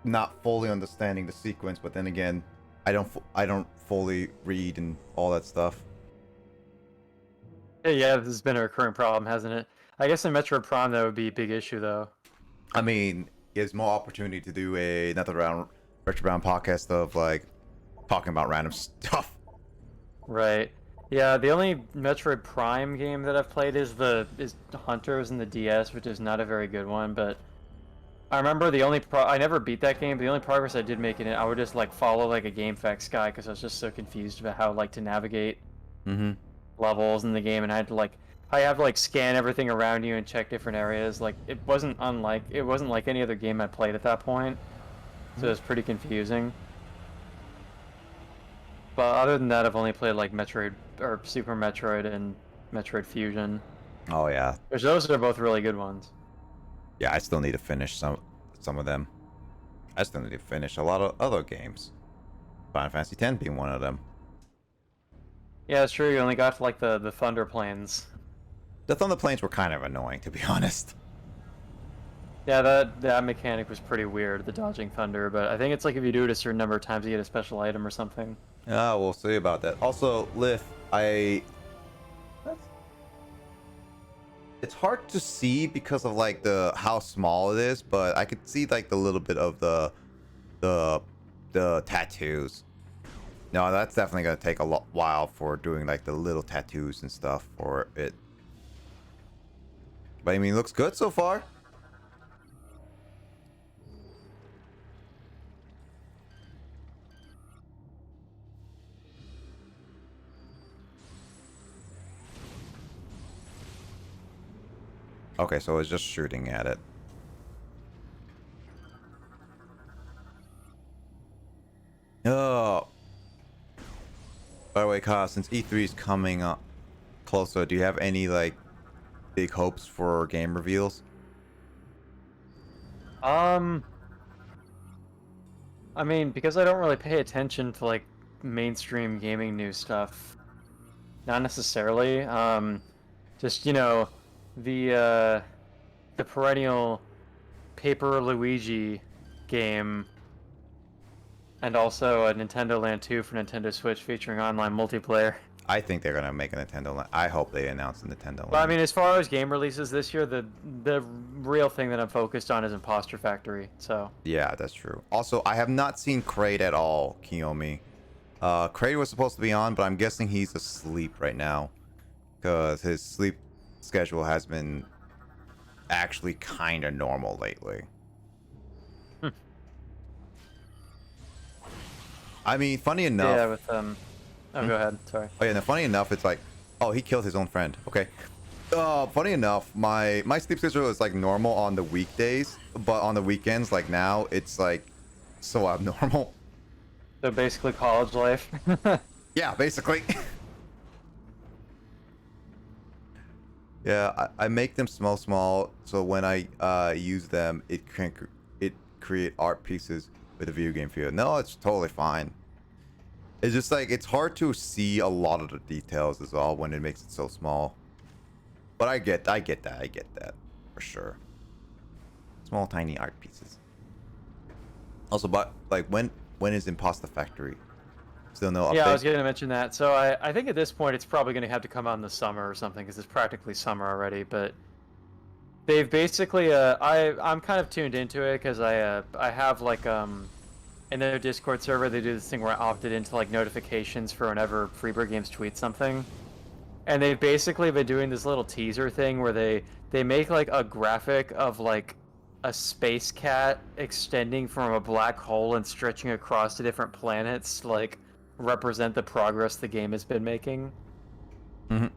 not fully understanding the sequence, but then again, I don't fully read and all that stuff. Yeah, this has been a recurring problem, hasn't it? I guess in Metroid Prime that would be a big issue though. I mean, gives more opportunity to do another round Retro Round podcast of like talking about random stuff. Right. Yeah, the only Metroid Prime game that I've played is Hunters in the DS, which is not a very good one, but I remember I never beat that game, but the only progress I did make in it, I would just like follow like a GameFAQs guy because I was just so confused about how like to navigate levels in the game, and I had to like scan everything around you and check different areas. Like it wasn't like any other game I played at that point, so it was pretty confusing. But other than that, I've only played like Metroid or Super Metroid and Metroid Fusion. Oh yeah. Which those are both really good ones. Yeah, I still need to finish some of them. I still need to finish a lot of other games. Final Fantasy X being one of them. Yeah, it's true. You only got to like the Thunder Plains. The Thunder Plains were kind of annoying, to be honest. Yeah, that mechanic was pretty weird, the dodging thunder. But I think it's like if you do it a certain number of times, you get a special item or something. Ah, we'll see about that. Also, Lith, it's hard to see because of like how small it is, but I could see like the little bit of the tattoos. No, that's definitely gonna take a while for doing like the little tattoos and stuff for it. But I mean, it looks good so far. Okay, so it's just shooting at it. Oh. By the way, Kyle, since E3 is coming up closer, do you have any like big hopes for game reveals? I mean, because I don't really pay attention to like mainstream gaming news stuff, not necessarily. Just the perennial Paper Luigi game, and also a Nintendo Land 2 for Nintendo Switch featuring online multiplayer. I think they're gonna make a Nintendo Land. I hope they announce a Nintendo Land. But I mean, as far as game releases this year, the real thing that I'm focused on is Imposter Factory. So yeah, that's true. Also, I have not seen Kraid at all, Kiyomi. Kraid was supposed to be on, but I'm guessing he's asleep right now because his sleep schedule has been actually kind of normal lately. I mean, funny enough. yeah, with Oh, go ahead. Sorry. Oh yeah, no, funny enough, it's like, oh, he killed his own friend. Okay. Funny enough, my sleep schedule is like normal on the weekdays, but on the weekends, like now, it's like so abnormal. So basically, college life. Yeah, basically. Yeah, I make them small, so when I use them, it create art pieces with a video game feel. No, it's totally fine. It's just like it's hard to see a lot of the details as well when it makes it so small. But I get that for sure. Small tiny art pieces. Also, but like when is Imposter Factory? Still no update? Yeah, I was going to mention that. So I think at this point it's probably going to have to come out in the summer or something because it's practically summer already. But they've basically I'm kind of tuned into it because I have like in their Discord server they do this thing where I opted into like notifications for whenever Freebird Games tweets something, and they've basically been doing this little teaser thing where they make like a graphic of like a space cat extending from a black hole and stretching across to different planets, like represent the progress the game has been making. Mm-hmm.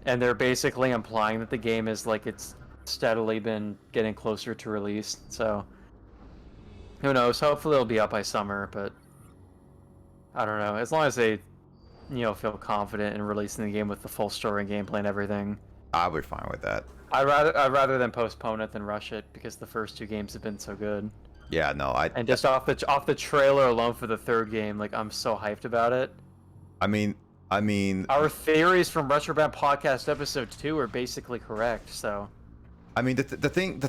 And they're basically implying that the game is like it's steadily been getting closer to release. So who knows? Hopefully it'll be up by summer, but I don't know. As long as they, feel confident in releasing the game with the full story and gameplay and everything, I'll be fine with that. I'd rather than postpone it than rush it because the first two games have been so good. Yeah, no, And just off the trailer alone for the third game, like I'm so hyped about it. I mean, our theories from Retroband Podcast episode 2 are basically correct. So, I mean, the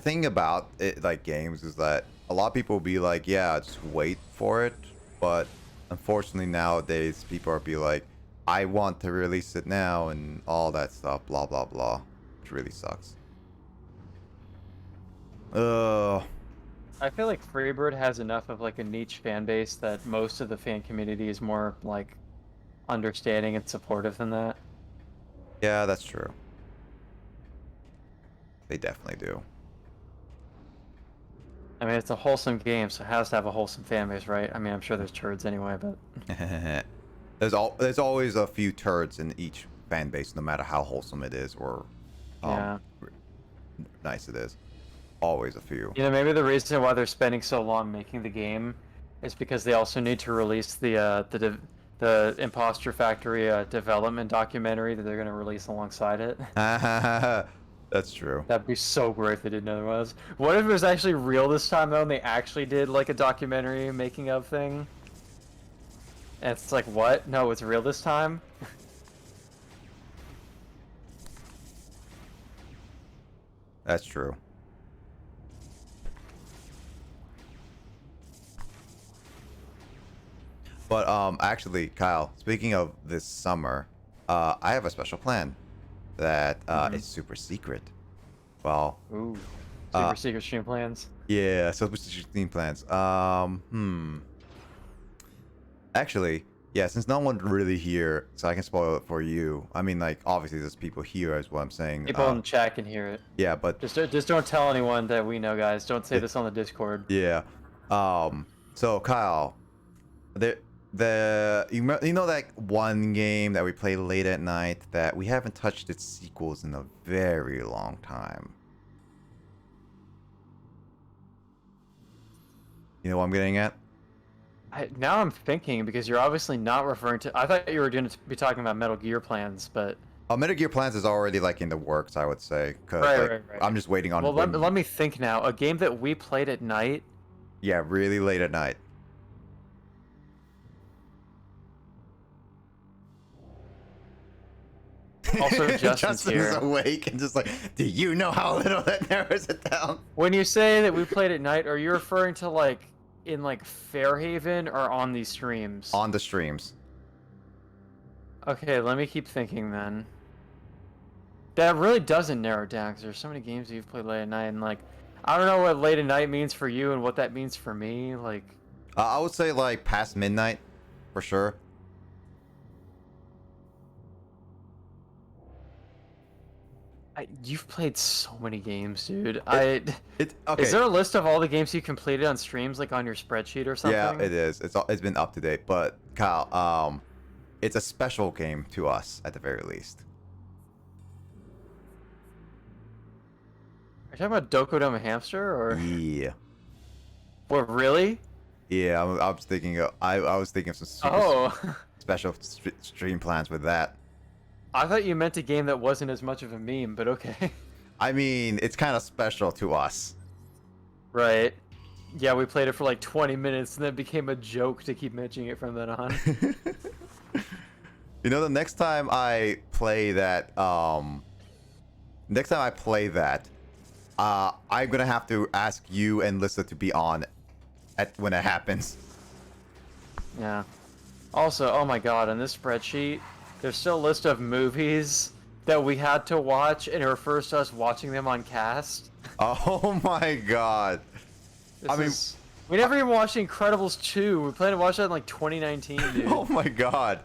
thing about it, like games, is that a lot of people will be like, yeah, just wait for it. But unfortunately nowadays, people are be like, I want to release it now and all that stuff, blah blah blah, which really sucks. I feel like Freebird has enough of like a niche fan base that most of the fan community is more like understanding and supportive than that. Yeah, that's true. They definitely do. I mean, it's a wholesome game, so it has to have a wholesome fan base, right? I mean, I'm sure there's turds anyway, but there's always a few turds in each fan base, no matter how wholesome it is or nice it is. Always a few. Maybe the reason why they're spending so long making the game is because they also need to release the Imposter Factory development documentary that they're going to release alongside it. That's true. That'd be so great if they did otherwise. What if it was actually real this time though, and they actually did like a documentary making of thing? And it's like, what? No, it's real this time? That's true. But actually, Kyle, speaking of this summer, I have a special plan that is super secret. Well, ooh, super secret stream plans. Yeah, super secret stream plans. Actually, yeah, since no one's really here, so I can spoil it for you. I mean, like, obviously there's people here, is what I'm saying. People in the chat can hear it. Yeah, but just don't tell anyone that we know, guys. Don't say this on the Discord. Yeah. So Kyle, you know that one game that we play late at night that we haven't touched its sequels in a very long time? You know what I'm getting at? Now I'm thinking, because you're obviously not referring to... I thought you were going to be talking about Metal Gear plans, but... Metal Gear plans is already like in the works, I would say. Cause, right. I'm just waiting on... Well, let me think now. A game that we played at night? Yeah, really late at night. Also, Justin's here. Awake and just like, do you know how little that narrows it down? When you say that we played at night, are you referring to like in like Fairhaven or on these streams? On the streams. Okay, let me keep thinking then. That really doesn't narrow it down because there's so many games that you've played late at night, and like, I don't know what late at night means for you and what that means for me. Like, I would say like past midnight, for sure. You've played so many games, dude. Okay. Is there a list of all the games you completed on streams, like on your spreadsheet or something? Yeah, it is. It's been up to date. But Kyle, it's a special game to us at the very least. Are you talking about Dokodama Hamster or? Yeah. What, really? Yeah, I was thinking of some super special stream plans with that. I thought you meant a game that wasn't as much of a meme, but okay. I mean, it's kind of special to us. Right. Yeah, we played it for like 20 minutes and then it became a joke to keep mentioning it from then on. You know, the next time I play that next time I play that, I'm gonna have to ask you and Lissa to be on when it happens. Yeah. Also, oh my god, on this spreadsheet, there's still a list of movies that we had to watch, and it refers to us watching them on cast. Oh my god. We never even watched Incredibles 2. We planned to watch that in like 2019, dude. Oh my god.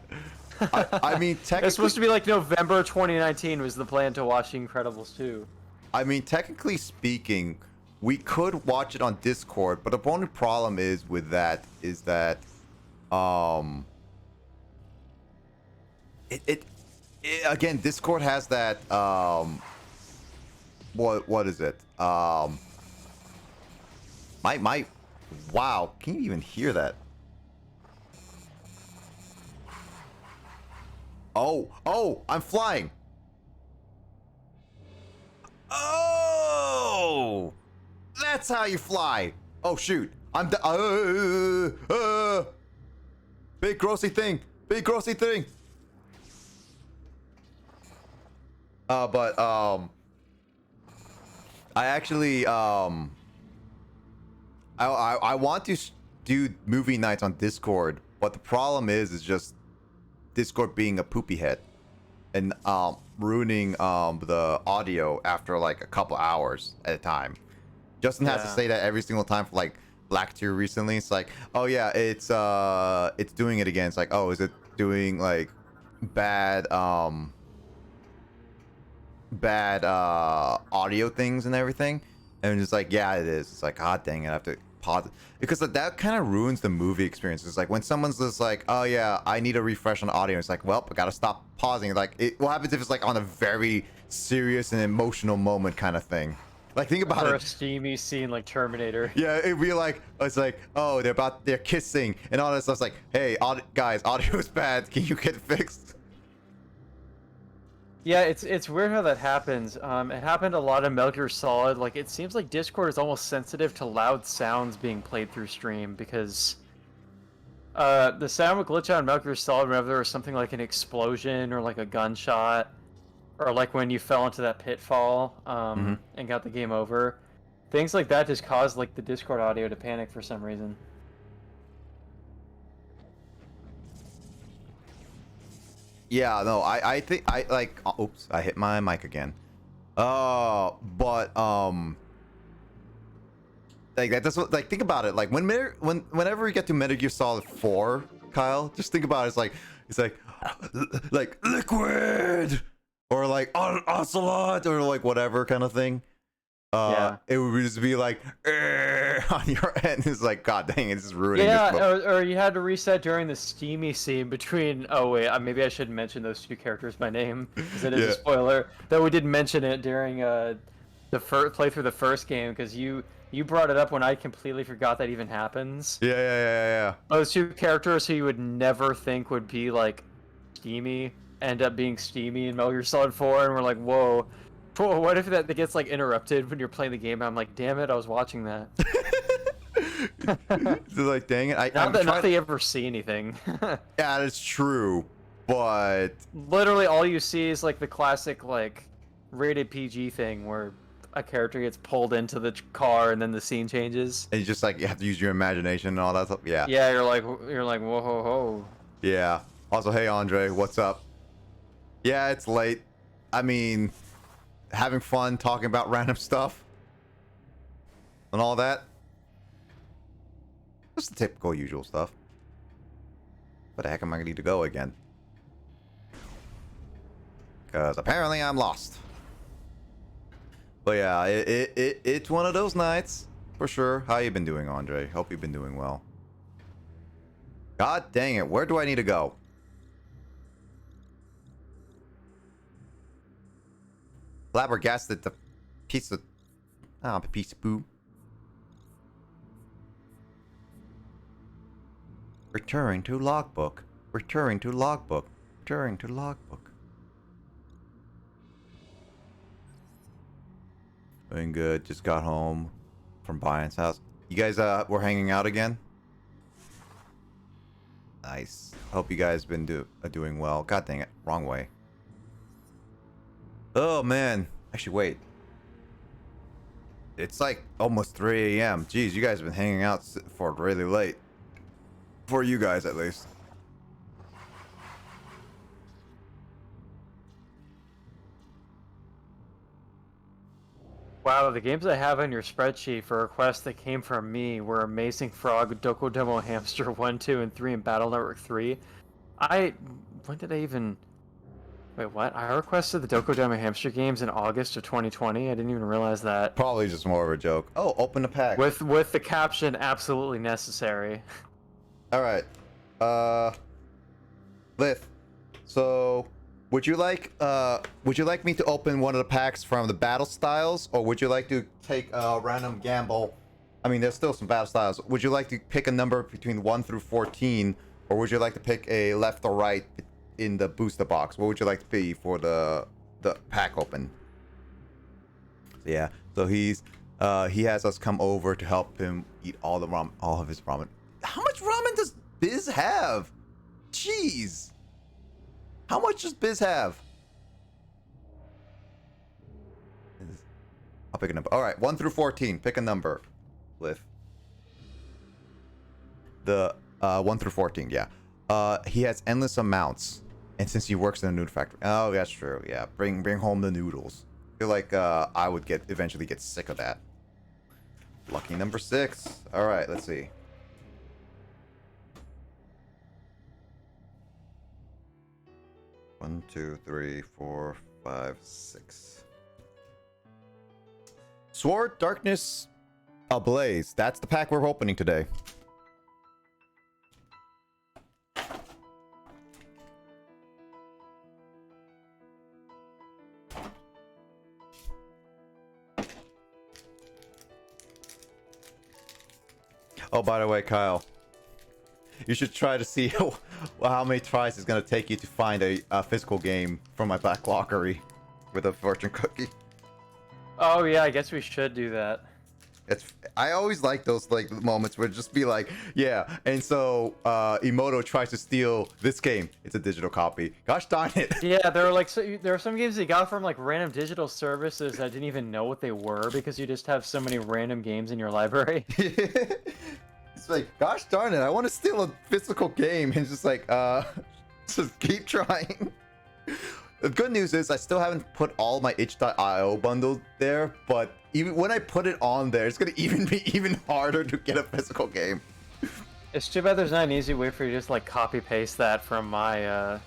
I mean, technically... It's supposed to be like November 2019 was the plan to watch Incredibles 2. I mean, technically speaking, we could watch it on Discord, but the only problem is with that is that, again, Discord has that, what is it? Wow, can you even hear that? Oh, I'm flying. Oh, that's how you fly. Oh shoot, I'm big grossy thing. But I actually I want to do movie nights on Discord, but the problem is just Discord being a poopy head and ruining the audio after like a couple hours at a time. Justin has to say that every single time for like Black Tier recently. It's like, oh yeah, it's doing it again. It's like, oh, is it doing like bad audio things and everything? And it's like, yeah, it is. It's like, god dang it, I have to pause it. Because that kind of ruins the movie experience. It's like when someone's just like, oh yeah, I need a refresh on audio. It's like, well, I gotta stop pausing. Like, what happens if it's like on a very serious and emotional moment kind of thing? Like, think about or it. a steamy scene like Terminator. Yeah, it'd be like, it's like, oh, they're kissing and all that stuff. It's like, hey, guys, audio is bad. Can you get it fixed? Yeah, it's weird how that happens. It happened a lot in Metal Gear Solid. Like, it seems like Discord is almost sensitive to loud sounds being played through stream because the sound would glitch out in Metal Gear Solid whenever there was something like an explosion or like a gunshot, or like when you fell into that pitfall and got the game over. Things like that just caused like the Discord audio to panic for some reason. Yeah, no, I think I like. Oops, I hit my mic again. But like that's what, like, think about it. Like whenever we get to Metal Gear Solid 4, Kyle, just think about it. It's like liquid or like ocelot or like whatever kind of thing. It would just be like on your end. It's like, god dang it, this is ruining this book. or you had to reset during the steamy scene between. Oh wait, maybe I should mention those two characters by name because it is a spoiler. Though we did mention it during the playthrough the first game because you brought it up when I completely forgot that even happens. Yeah. Those two characters who you would never think would be like steamy end up being steamy in Metal Gear Solid 4, and we're like, whoa. What if that gets like interrupted when you're playing the game? I'm like, damn it, I was watching that. It's like, dang it. Not that they ever see anything. Yeah, that's true, but literally all you see is like the classic like rated PG thing where a character gets pulled into the car and then the scene changes. And you just like you have to use your imagination and all that stuff. Yeah. Yeah, you're like whoa ho ho. Yeah. Also, hey Andre, what's up? Yeah, it's late. I mean, having fun talking about random stuff and all that. Just the typical usual stuff. Where the heck am I gonna need to go again? Because apparently I'm lost. But yeah, it's one of those nights for sure. How you been doing, Andre? Hope you've been doing well. God dang it, where do I need to go? Flabbergasted the piece of piece of poo. Returning to logbook. Returning to logbook. Returning to logbook. Doing good. Just got home from Brian's house. You guys were hanging out again? Nice. Hope you guys been doing well. God dang it. Wrong way. Oh man. Actually, wait. It's like almost 3 a.m. Jeez, you guys have been hanging out for really late. For you guys, at least. Wow, the games I have on your spreadsheet for requests that came from me were Amazing Frog, Doko Demo Hamster 1, 2, and 3, and Battle Network 3. When did I even... Wait, what? I requested the Doko Demo Hamster games in August of 2020? I didn't even realize that. Probably just more of a joke. Oh, open the pack. With the caption, absolutely necessary. Alright. Lith. So... Would you like me to open one of the packs from the battle styles, or would you like to take a random gamble? I mean, there's still some battle styles. Would you like to pick a number between 1 through 14, or would you like to pick a left or right in the booster box? What would you like to be for the pack open? Yeah. So he has us come over to help him eat all of his ramen. How much ramen does Biz have? Jeez. How much does Biz have? I'll pick a number. All right, 1 through 14. Pick a number. Liv. The 1 through 14. Yeah. He has endless amounts, and since he works in a noodle factory, oh, that's true. Yeah. Bring home the noodles. I feel like I would eventually get sick of that. Lucky number 6. All right, let's see. One, 2, 3, 4, 5, 6. Sword, Darkness, Ablaze. That's the pack we're opening today. Oh, by the way, Kyle, you should try to see how many tries it's going to take you to find a physical game from my backloggery with a fortune cookie. Oh yeah, I guess we should do that. I always like those moments where it just be like, yeah, and so Emoto tries to steal this game. It's a digital copy. Gosh darn it. Yeah, there are some games you got from like random digital services I didn't even know what they were because you just have so many random games in your library. It's like, gosh darn it, I want to steal a physical game, and it's just like, just keep trying. The good news is I still haven't put all my itch.io bundles there, but even when I put it on there, it's gonna be even harder to get a physical game. It's too bad there's not an easy way for you to just like copy paste that from my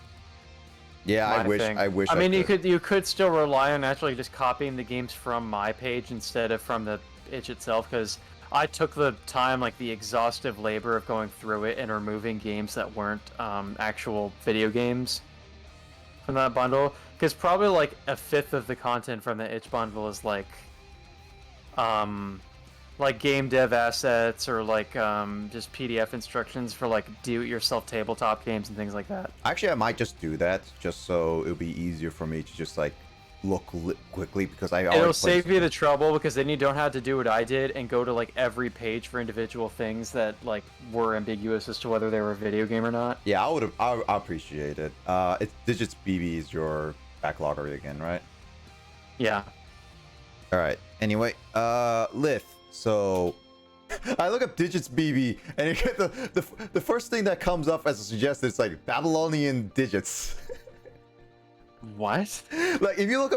yeah, my I wish thing. I wish I mean, could. you could still rely on actually just copying the games from my page instead of from the itch itself, because I took the time, like the exhaustive labor of going through it and removing games that weren't actual video games from that bundle, because probably like a fifth of the content from the itch bundle is like game dev assets or like just PDF instructions for like do-it-yourself tabletop games and things like that. Actually, I might just do that just so it'll be easier for me to just like look quickly, because it'll save you the trouble, because then you don't have to do what I did and go to like every page for individual things that like were ambiguous as to whether they were a video game or not. Yeah, I appreciate it. It's Digits BB is your backloggery again, right? Yeah. All right. Anyway, Lith. So I look up Digits BB, and you get the first thing that comes up as a suggestion is like Babylonian digits. What? Like if you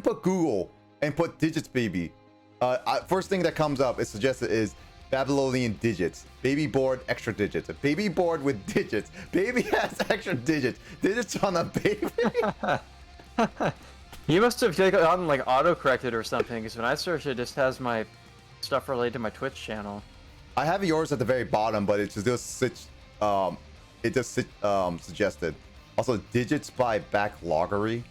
put Google and put Digits BB, first thing that comes up is suggested is Babylonian digits. Baby board, extra digits. A baby board with digits. Baby has extra digits. Digits on a baby. You must have gotten like auto-corrected or something, because when I search it just has my stuff related to my Twitch channel. I have yours at the very bottom, but it's just suggested. Also, digits by backloggery.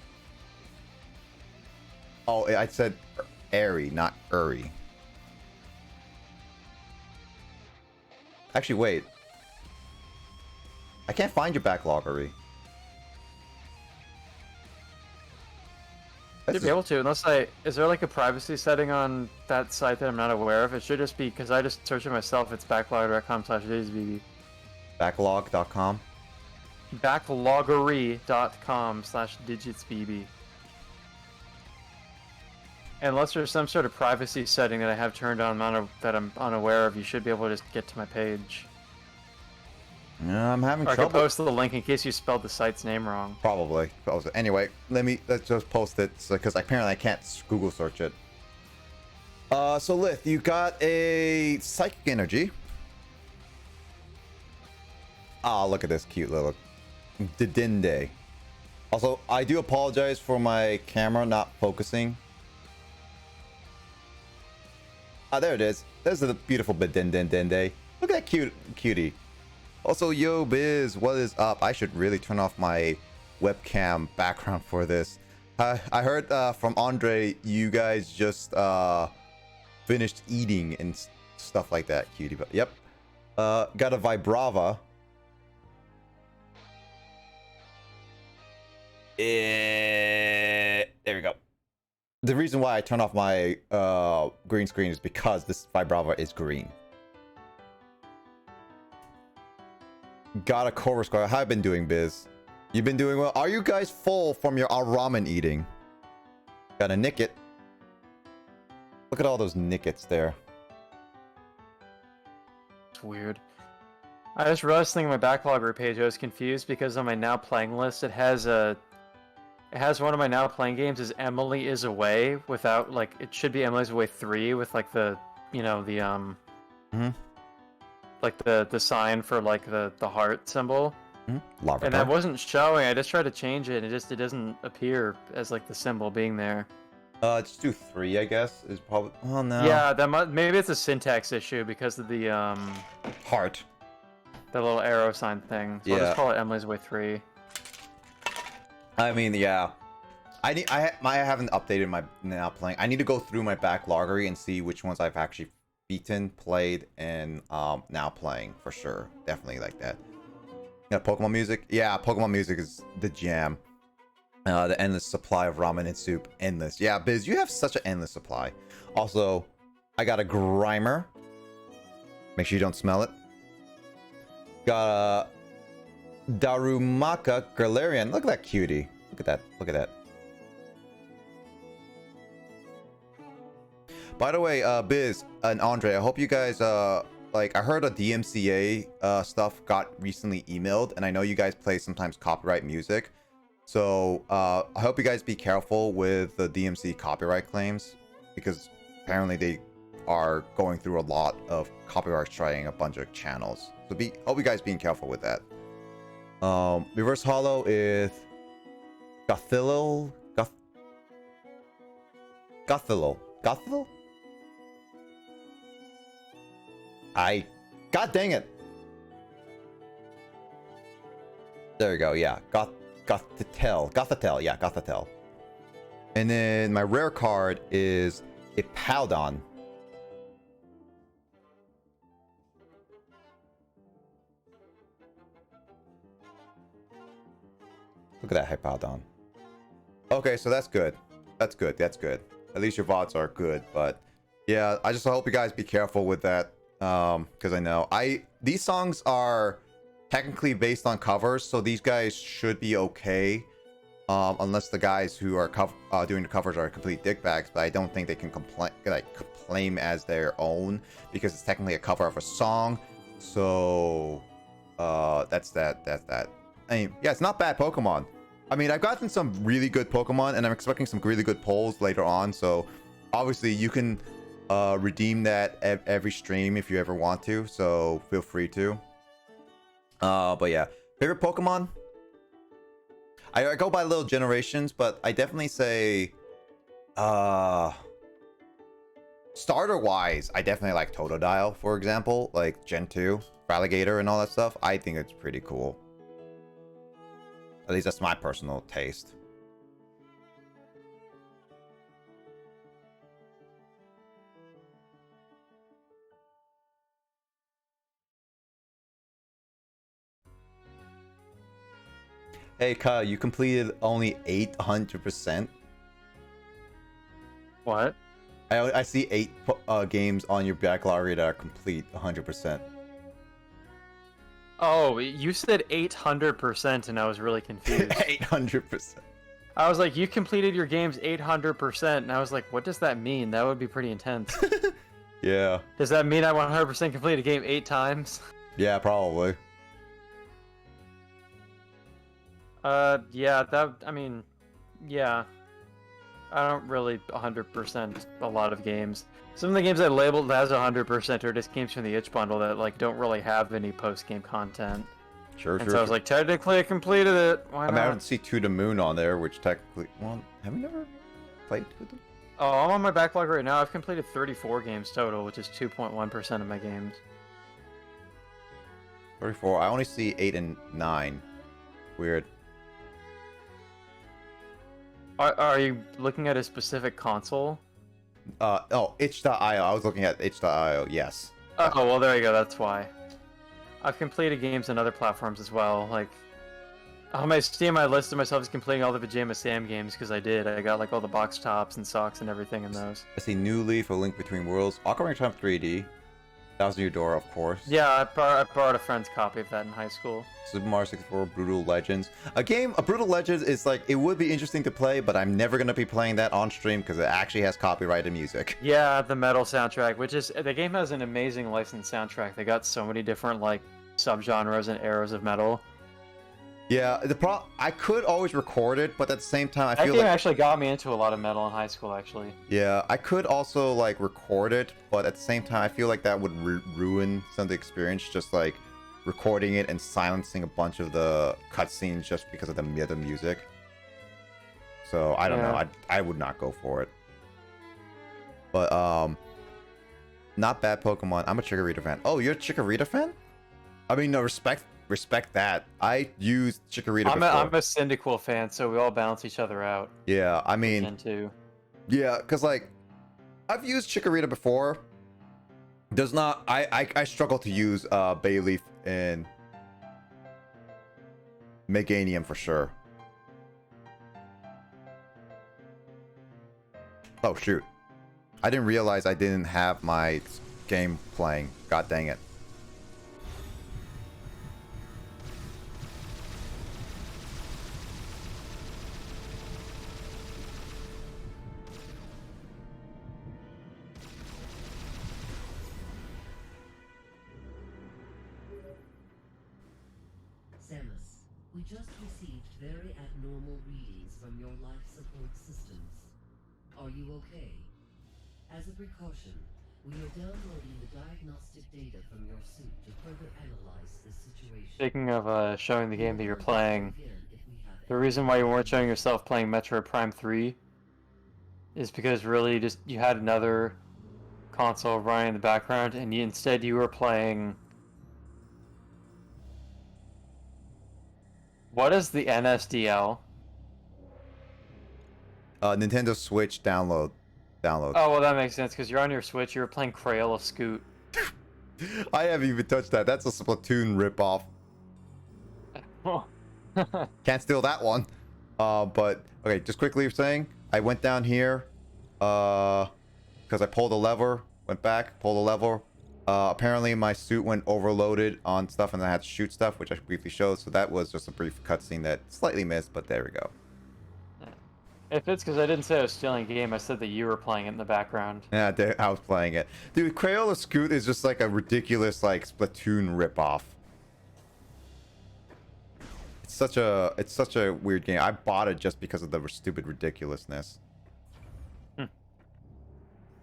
Oh, I said Airy, not Uri. Actually, wait. I can't find your backloggery. Should be able to, unless is there like a privacy setting on that site that I'm not aware of? It should just be, because I just searched it myself, it's backlogger.com/digitsbb. Backlog.com? Backloggery.com/digitsbb. Unless there's some sort of privacy setting that I have turned on that I'm unaware of, you should be able to just get to my page. No, I'm having Or I trouble. could post the link in case you spelled the site's name wrong. Probably. Anyway, let's just post it because apparently I can't Google search it. So Lith, you got a psychic energy. Ah, look at this cute little Didinde. Also, I do apologize for my camera not focusing. Ah, there it is. There's a beautiful Didinde. Look at that cutie. Also, yo, Biz, what is up? I should really turn off my webcam background for this. I heard from Andre, you guys just finished eating and stuff like that, cutie. But yep, got a Vibrava. There we go. The reason why I turn off my green screen is because this Vibrava is green. Got a Cobra Squad. How have you been doing, Biz? You've been doing well. Are you guys full from your ramen eating? Gotta nick it. Look at all those nickets there. It's weird. I just realized something on my backlogger page. I was confused because on my now playing list, it has one of my now playing games is Emily is Away without like it should be Emily's Away 3 with like the like the sign for like the heart symbol. Lava and that wasn't showing. I just tried to change it and it doesn't appear as like the symbol being there. Just do 3, I guess. Is probably. Oh no. Yeah, maybe it's a syntax issue because of the heart. The little arrow sign thing. So I'll just call it Emily's Way 3. I mean, yeah. I haven't updated my now playing. I need to go through my backloggery and see which ones I've actually beaten, played, and now playing for sure. Definitely like that. Yeah, Pokemon music. Yeah, Pokemon music is the jam. The endless supply of ramen and soup, endless. Yeah, Biz, you have such an endless supply. Also, I got a Grimer. Make sure you don't smell it. Got a Darumaka Galarian. Look at that cutie. Look at that. Look at that. By the way, Biz and Andre, I hope you guys like I heard a DMCA stuff got recently emailed, and I know you guys play sometimes copyright music. So I hope you guys be careful with the DMC copyright claims because apparently they are going through a lot of copyright striking a bunch of channels. So hope you guys being careful with that. Reverse Hollow is Gothilil. Gothilil. God dang it. There we go. Yeah, Gothitelle. Yeah, Gothitelle. And then my rare card is a Powdon. Look at that Hippowdon. Okay, so that's good. That's good. At least your VODs are good, but yeah, I just hope you guys be careful with that. Because I know these songs are technically based on covers, so these guys should be okay. Unless the guys who are doing the covers are complete dickbags, but I don't think they can claim as their own because it's technically a cover of a song. So that's that. I mean, yeah, it's not bad Pokemon. I mean, I've gotten some really good Pokemon, and I'm expecting some really good polls later on. So obviously, you can redeem that every stream if you ever want to. So feel free to. But yeah, favorite Pokemon. I go by little generations, but I definitely say, starter wise, I definitely like Totodile, for example, like Gen 2, Alligator, and all that stuff. I think it's pretty cool. At least that's my personal taste. Hey, Kyle, you completed only 800%. What? I see 8 games on your backlog that are complete 100%. Oh, you said 800%, and I was really confused. 800%. I was like, you completed your games 800%, and I was like, what does that mean? That would be pretty intense. Yeah. Does that mean I 100% complete a game 8 times? Yeah, probably. Yeah, I mean, yeah. I don't really 100% a lot of games. Some of the games I labeled as 100% are just games from the itch bundle that, like, don't really have any post-game content. Sure, And sure. so I was like, technically I completed it. Why I mean, I not? don't see To the Moon on there, which technically... Well, have you never played To the... Oh, I'm on my backlog right now. I've completed 34 games total, which is 2.1% of my games. 34. I only see 8 and 9. Weird. Are you looking at a specific console? Oh, itch.io. I was looking at itch.io, yes. Oh, well, there you go. That's why. I've completed games on other platforms as well. Like, on my Steam, I listed myself as completing all the Pajama Sam games because I did. I got, like, all the box tops and socks and everything in those. I see New Leaf, A Link Between Worlds, Ocarina of Time 3D, Thousand Year Door, of course. Yeah, I borrowed a friend's copy of that in high school. Super Mario 64, Brutal Legends. A Brutal Legends is like, it would be interesting to play, but I'm never going to be playing that on stream because it actually has copyrighted music. Yeah, the metal soundtrack, which is, the game has an amazing licensed soundtrack. They got so many different, like, subgenres and eras of metal. Yeah, I could always record it, but at the same time, I that feel game like actually got me into a lot of metal in high school, actually. yeah, I could also like record it, but at the same time, I feel like that would ruin some of the experience. Just like recording it and silencing a bunch of the cutscenes just because of the music. So I don't know. I would not go for it. But not bad Pokemon. I'm a Chikorita fan. Oh, you're a Chikorita fan? I mean, no, respect that. I used Chikorita before. I'm a Cyndaquil fan, so we all balance each other out. Yeah, I mean, yeah, because like I've used Chikorita before. Does not I struggle to use Bayleaf and Meganium for sure. Oh shoot. I didn't realize I didn't have my game playing. God dang it. Samus, we just received very abnormal readings from your life support systems. Are you okay? As a precaution, we are downloading the diagnostic data from your suit to further analyze this situation. Speaking of showing the game that you're playing, the reason why you weren't showing yourself playing Metroid Prime 3 is because really just you had another console running in the background, and instead you were playing... What is the NSDL? Nintendo Switch download. Oh, well, that makes sense, because you're on your Switch, you were playing Crayola Scoot. I haven't even touched that. That's a Splatoon ripoff. Can't steal that one. But, okay, just quickly saying, I went down here, because I pulled a lever, went back, pulled a lever. Apparently my suit went overloaded on stuff and I had to shoot stuff, which I briefly showed, so that was just a brief cutscene that slightly missed, but there we go. If it's because I didn't say I was stealing a game, I said that you were playing it in the background. Yeah, I was playing it. Dude, Crayola Scoot is just like a ridiculous, like, Splatoon ripoff. It's such a weird game. I bought it just because of the stupid ridiculousness.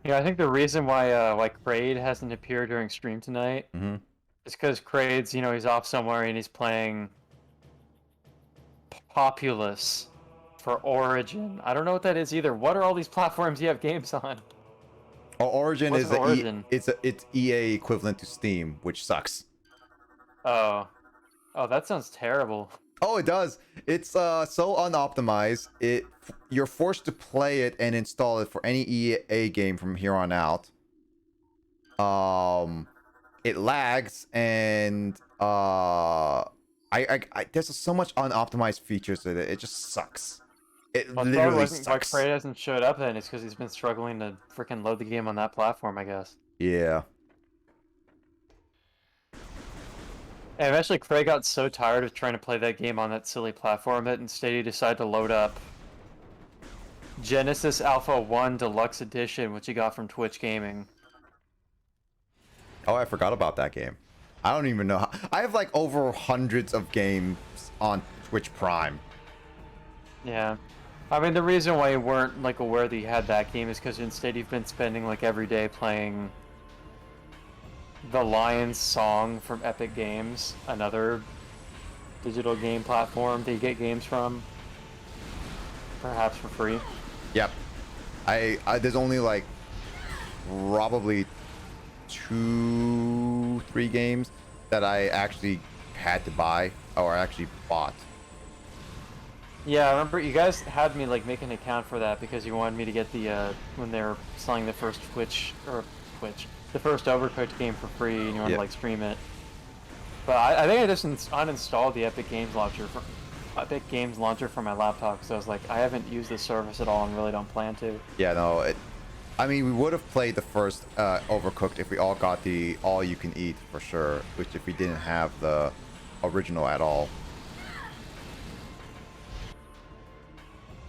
Yeah, I think the reason why like Kraid hasn't appeared during stream tonight is because Kraid's, you know, he's off somewhere and he's playing Populous for Origin. I don't know what that is either. What are all these platforms you have games on? Oh, Origin What's is Origin? it's EA equivalent to Steam, which sucks. Oh, that sounds terrible. Oh, it does. It's so unoptimized. You're forced to play it and install it for any EA game from here on out. It lags and there's so much unoptimized features in it. It just sucks. It literally sucks. Why Kraid hasn't showed up then? It's because he's been struggling to freaking load the game on that platform, I guess. Yeah. And eventually Kraid got so tired of trying to play that game on that silly platform that instead he decided to load up Genesis Alpha 1 Deluxe Edition, which you got from Twitch Gaming. Oh, I forgot about that game. I don't even know how. I have like over hundreds of games on Twitch Prime. Yeah. I mean, the reason why you weren't like aware that you had that game is because instead you've been spending like every day playing the Lion's Song from Epic Games, another digital game platform that you get games from, perhaps for free. Yep. I there's only like probably 2-3 games that I actually had to buy or actually bought. Yeah, I remember you guys had me like make an account for that because you wanted me to get the when they were selling the first the first Overcooked game for free, and you wanted to like stream it. But I think I just uninstalled the Epic Games Launcher for my laptop because I was like, I haven't used this service at all and really don't plan to. Yeah, no, I mean, we would have played the first Overcooked if we all got the all-you-can-eat for sure, which if we didn't have the original at all.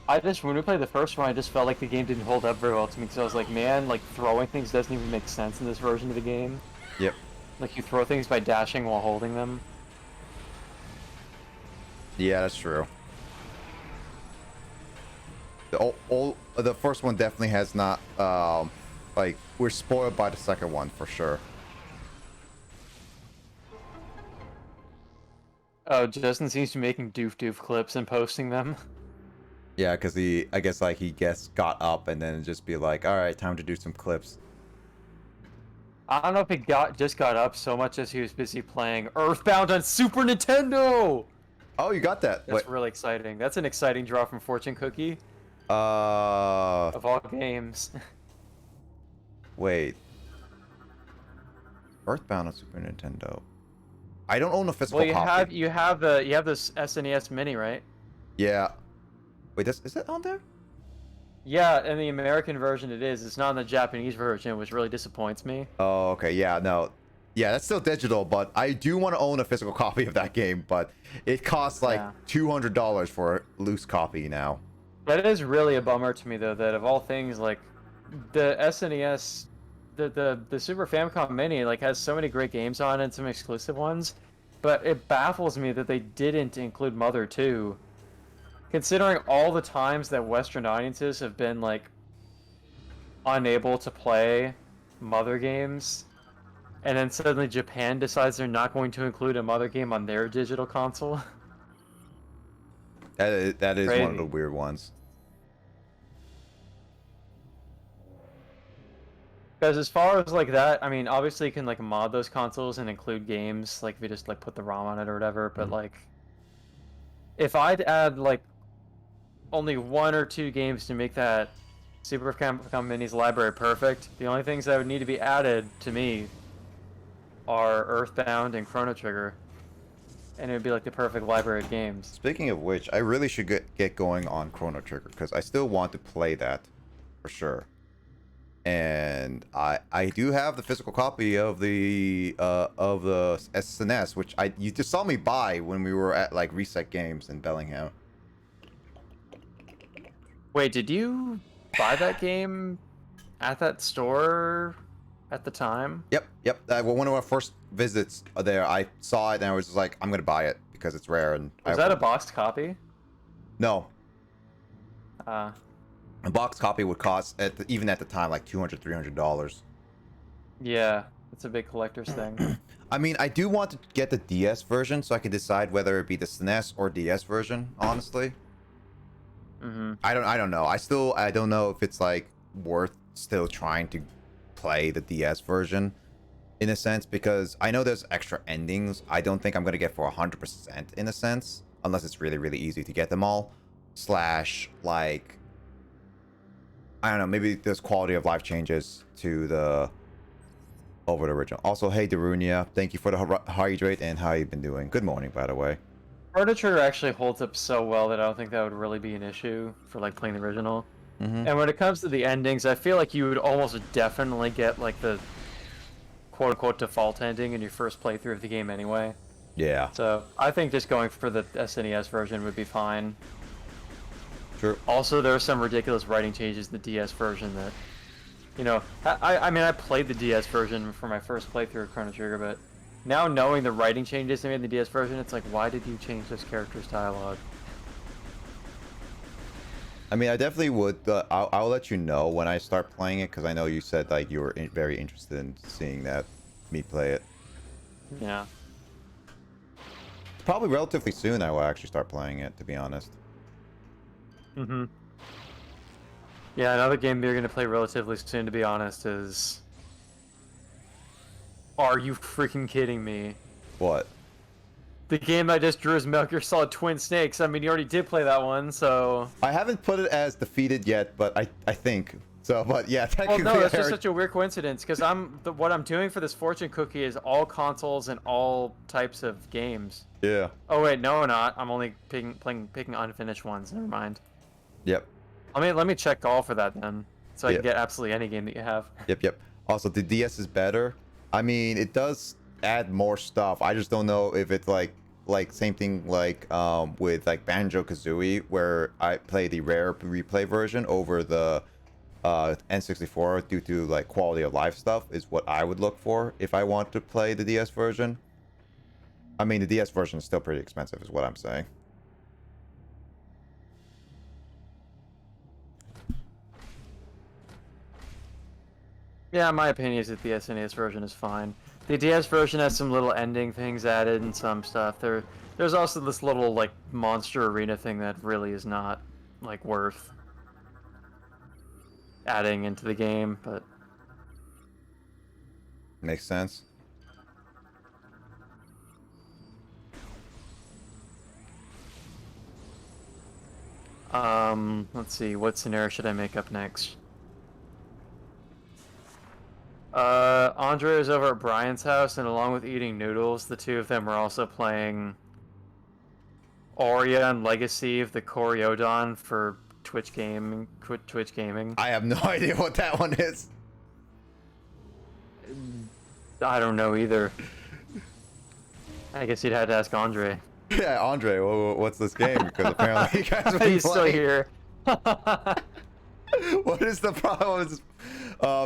When we played the first one, I just felt like the game didn't hold up very well to me because I was like, man, like throwing things doesn't even make sense in this version of the game. Yep. Like you throw things by dashing while holding them. Yeah, that's true. The first one definitely has not, like, we're spoiled by the second one for sure. Oh, Justin seems to be making doof clips and posting them. Yeah, because I guess like he got up and then just be like, all right, time to do some clips. I don't know if he just got up so much as he was busy playing Earthbound on Super Nintendo. Oh, you got that? That's really exciting. That's an exciting draw from Fortune Cookie. Of all games. Wait. Earthbound on Super Nintendo. I don't own a physical copy. Well, you have this SNES Mini, right? Yeah. Wait, is that on there? Yeah, in the American version it is. It's not in the Japanese version, which really disappoints me. Oh, okay. Yeah, no. Yeah, that's still digital, but I do want to own a physical copy of that game, but it costs like $200 for a loose copy now. That is really a bummer to me, though, that of all things, like, the SNES, the Super Famicom Mini, like, has so many great games on it and some exclusive ones, but it baffles me that they didn't include Mother 2. Considering all the times that Western audiences have been, like, unable to play Mother games, and then suddenly Japan decides they're not going to include a Mother game on their digital console. That is Crazy. One of the weird ones. Because as far as, like, that, I mean, obviously you can, like, mod those consoles and include games, like, if you just, like, put the ROM on it or whatever, but, like, if I'd add, like, only 1 or 2 games to make that Super Famicom Mini's library perfect, the only things that would need to be added to me are Earthbound and Chrono Trigger, and it would be like the perfect library of games. Speaking of which, I really should get going on Chrono Trigger because I still want to play that for sure. And I do have the physical copy of the SNES, which you just saw me buy when we were at like Reset Games in Bellingham. Wait, did you buy that game at that store at the time? Yep. Well, one of our first visits there, I saw it and I was just like, I'm gonna buy it because it's rare. And was that a boxed copy? No. A box copy would cost, even at the time, like $200-$300. Yeah, it's a big collector's thing. I mean, I do want to get the DS version so I can decide whether it be the SNES or DS version, honestly. I don't know. I don't know if it's like worth still trying to play the DS version in a sense, because I know there's extra endings. I don't think I'm gonna get for 100% in a sense, unless it's really, really easy to get them all. / like, I don't know, maybe there's quality of life changes to the over the original. Also, hey Darunia, thank you for the hydrate and how you been doing. Good morning, by the way. Chrono Trigger actually holds up so well that I don't think that would really be an issue for like playing the original. And when it comes to the endings, I feel like you would almost definitely get like the quote-unquote default ending in your first playthrough of the game anyway. Yeah. So I think just going for the SNES version would be fine. True. Also, there are some ridiculous writing changes in the DS version that, you know, I mean, I played the DS version for my first playthrough of Chrono Trigger, but now knowing the writing changes they made in the DS version, it's like, why did you change this character's dialogue? I mean, I definitely would. I'll let you know when I start playing it, because I know you said like you were very interested in seeing me play it. Yeah. Probably relatively soon I will actually start playing it, to be honest. Mm-hmm. Yeah, another game that you're going to play relatively soon, to be honest, is... Are you freaking kidding me? What? The game I just drew is Metal Gear Solid Twin Snakes. I mean, you already did play that one, so... I haven't put it as defeated yet, but I think so. But yeah, technically. Well, no, that's just such a weird coincidence, because what I'm doing for this fortune cookie is all consoles and all types of games. Yeah. Oh wait, no, not. I'm only picking unfinished ones. Never mind. Yep. Let me check all for that then, so I Yep. can get absolutely any game that you have. Yep. Also, the DS is better. I mean, it does add more stuff. I just don't know if it's like same thing like with like Banjo-Kazooie, where I play the rare replay version over the N64 due to like quality of life stuff is what I would look for if I want to play the DS version. I mean, the DS version is still pretty expensive, is what I'm saying. Yeah, my opinion is that the SNES version is fine. The DS version has some little ending things added and some stuff. There's also this little like monster arena thing that really is not like worth adding into the game, but Makes sense. let's see, what scenario should I make up next? Andre is over at Brian's house, and along with eating noodles, the two of them are also playing Aurea and Legacy of the Choreodon for Twitch Gaming. I have no idea what that one is. I don't know either. I guess you'd have to ask Andre. Yeah, Andre, what's this game? Because apparently you guys have been He's still playing. here. What is the problem?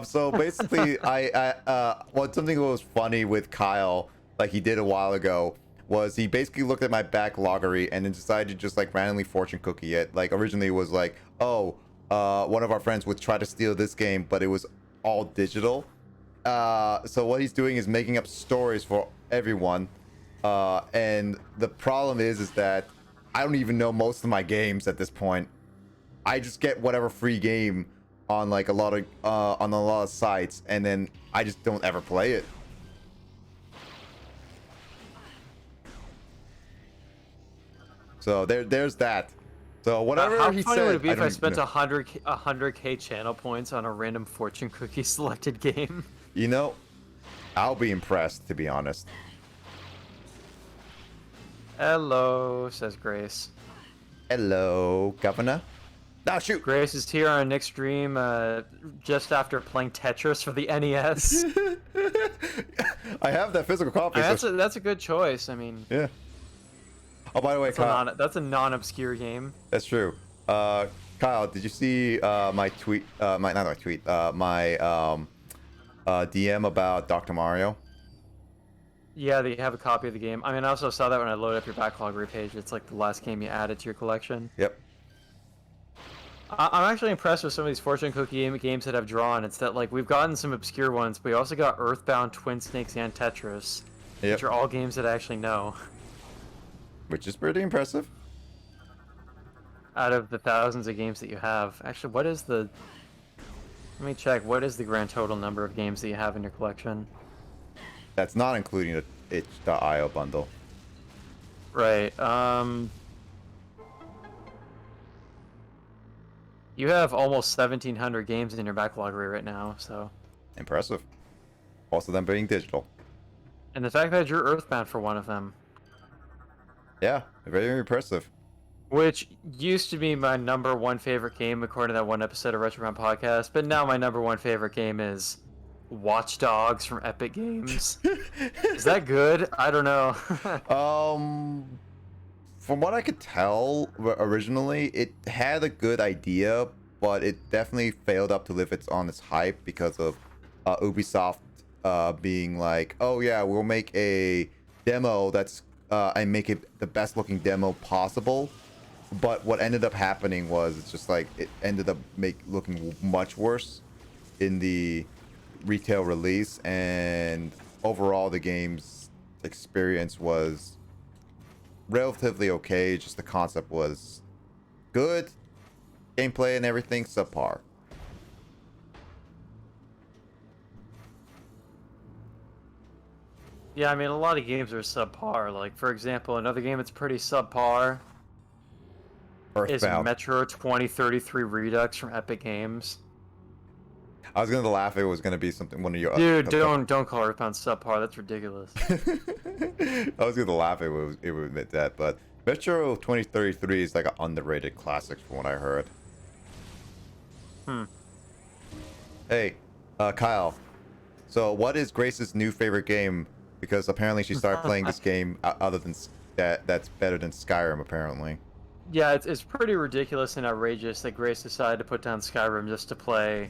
So basically, something that was funny with Kyle, like he did a while ago, was he basically looked at my back loggery and then decided to just like randomly fortune cookie it. Like originally it was like, oh, one of our friends would try to steal this game, but it was all digital. So what he's doing is making up stories for everyone. And the problem is that I don't even know most of my games at this point. I just get whatever free game on like a lot of sites, and then I just don't ever play it. So there's that. So whatever how he funny said, would it be if I don't spent know. 100k channel points on a random fortune cookie selected game? You know, I'll be impressed, to be honest. Hello, says Grace. Hello, Governor. Now shoot. Grace is here on Nick's stream just after playing Tetris for the NES. I have that physical copy. That's a good choice. I mean, yeah. Oh, by the way, Kyle, that's a non-obscure game. that's true. Kyle, did you see my tweet? Not my tweet. My DM about Dr. Mario. Yeah, they have a copy of the game. I mean, I also saw that when I loaded up your backlog page. It's like the last game you added to your collection. Yep. I'm actually impressed with some of these fortune cookie games that I've drawn. It's that like we've gotten some obscure ones, but we also got Earthbound, Twin Snakes, and Tetris, which are all games that I actually know. Which is pretty impressive. Out of the thousands of games that you have, actually, what is the? Let me check. What is the grand total number of games that you have in your collection? That's not including the itch.io bundle. Right. You have almost 1,700 games in your backlog right now, so. Impressive. Also, them being digital. And the fact that I drew Earthbound for one of them. Yeah, very impressive. Which used to be my #1 favorite game according to that one episode of Retrobound Podcast, but now my #1 favorite game is Watch Dogs from Epic Games. Is that good? I don't know. from what I could tell, originally it had a good idea, but it definitely failed up to live on its hype because of Ubisoft being like, oh yeah, we'll make a demo that's and make it the best looking demo possible. But what ended up happening was it's just like it ended up looking much worse in the retail release, and overall the game's experience was relatively okay. Just the concept was good, gameplay and everything subpar. Yeah, I mean, a lot of games are subpar. Like, for example, another game that's pretty subpar is Earthbound. Metro 2033 Redux from Epic Games. I was gonna laugh if it was gonna be something one of your Dude, don't call Earthbound subpar. That's ridiculous. I was gonna laugh if it would admit that, but Metro 2033 is like an underrated classic from what I heard. Hey, Kyle. So what is Grace's new favorite game? Because apparently she started playing this game other than that's better than Skyrim apparently. Yeah, it's pretty ridiculous and outrageous that Grace decided to put down Skyrim just to play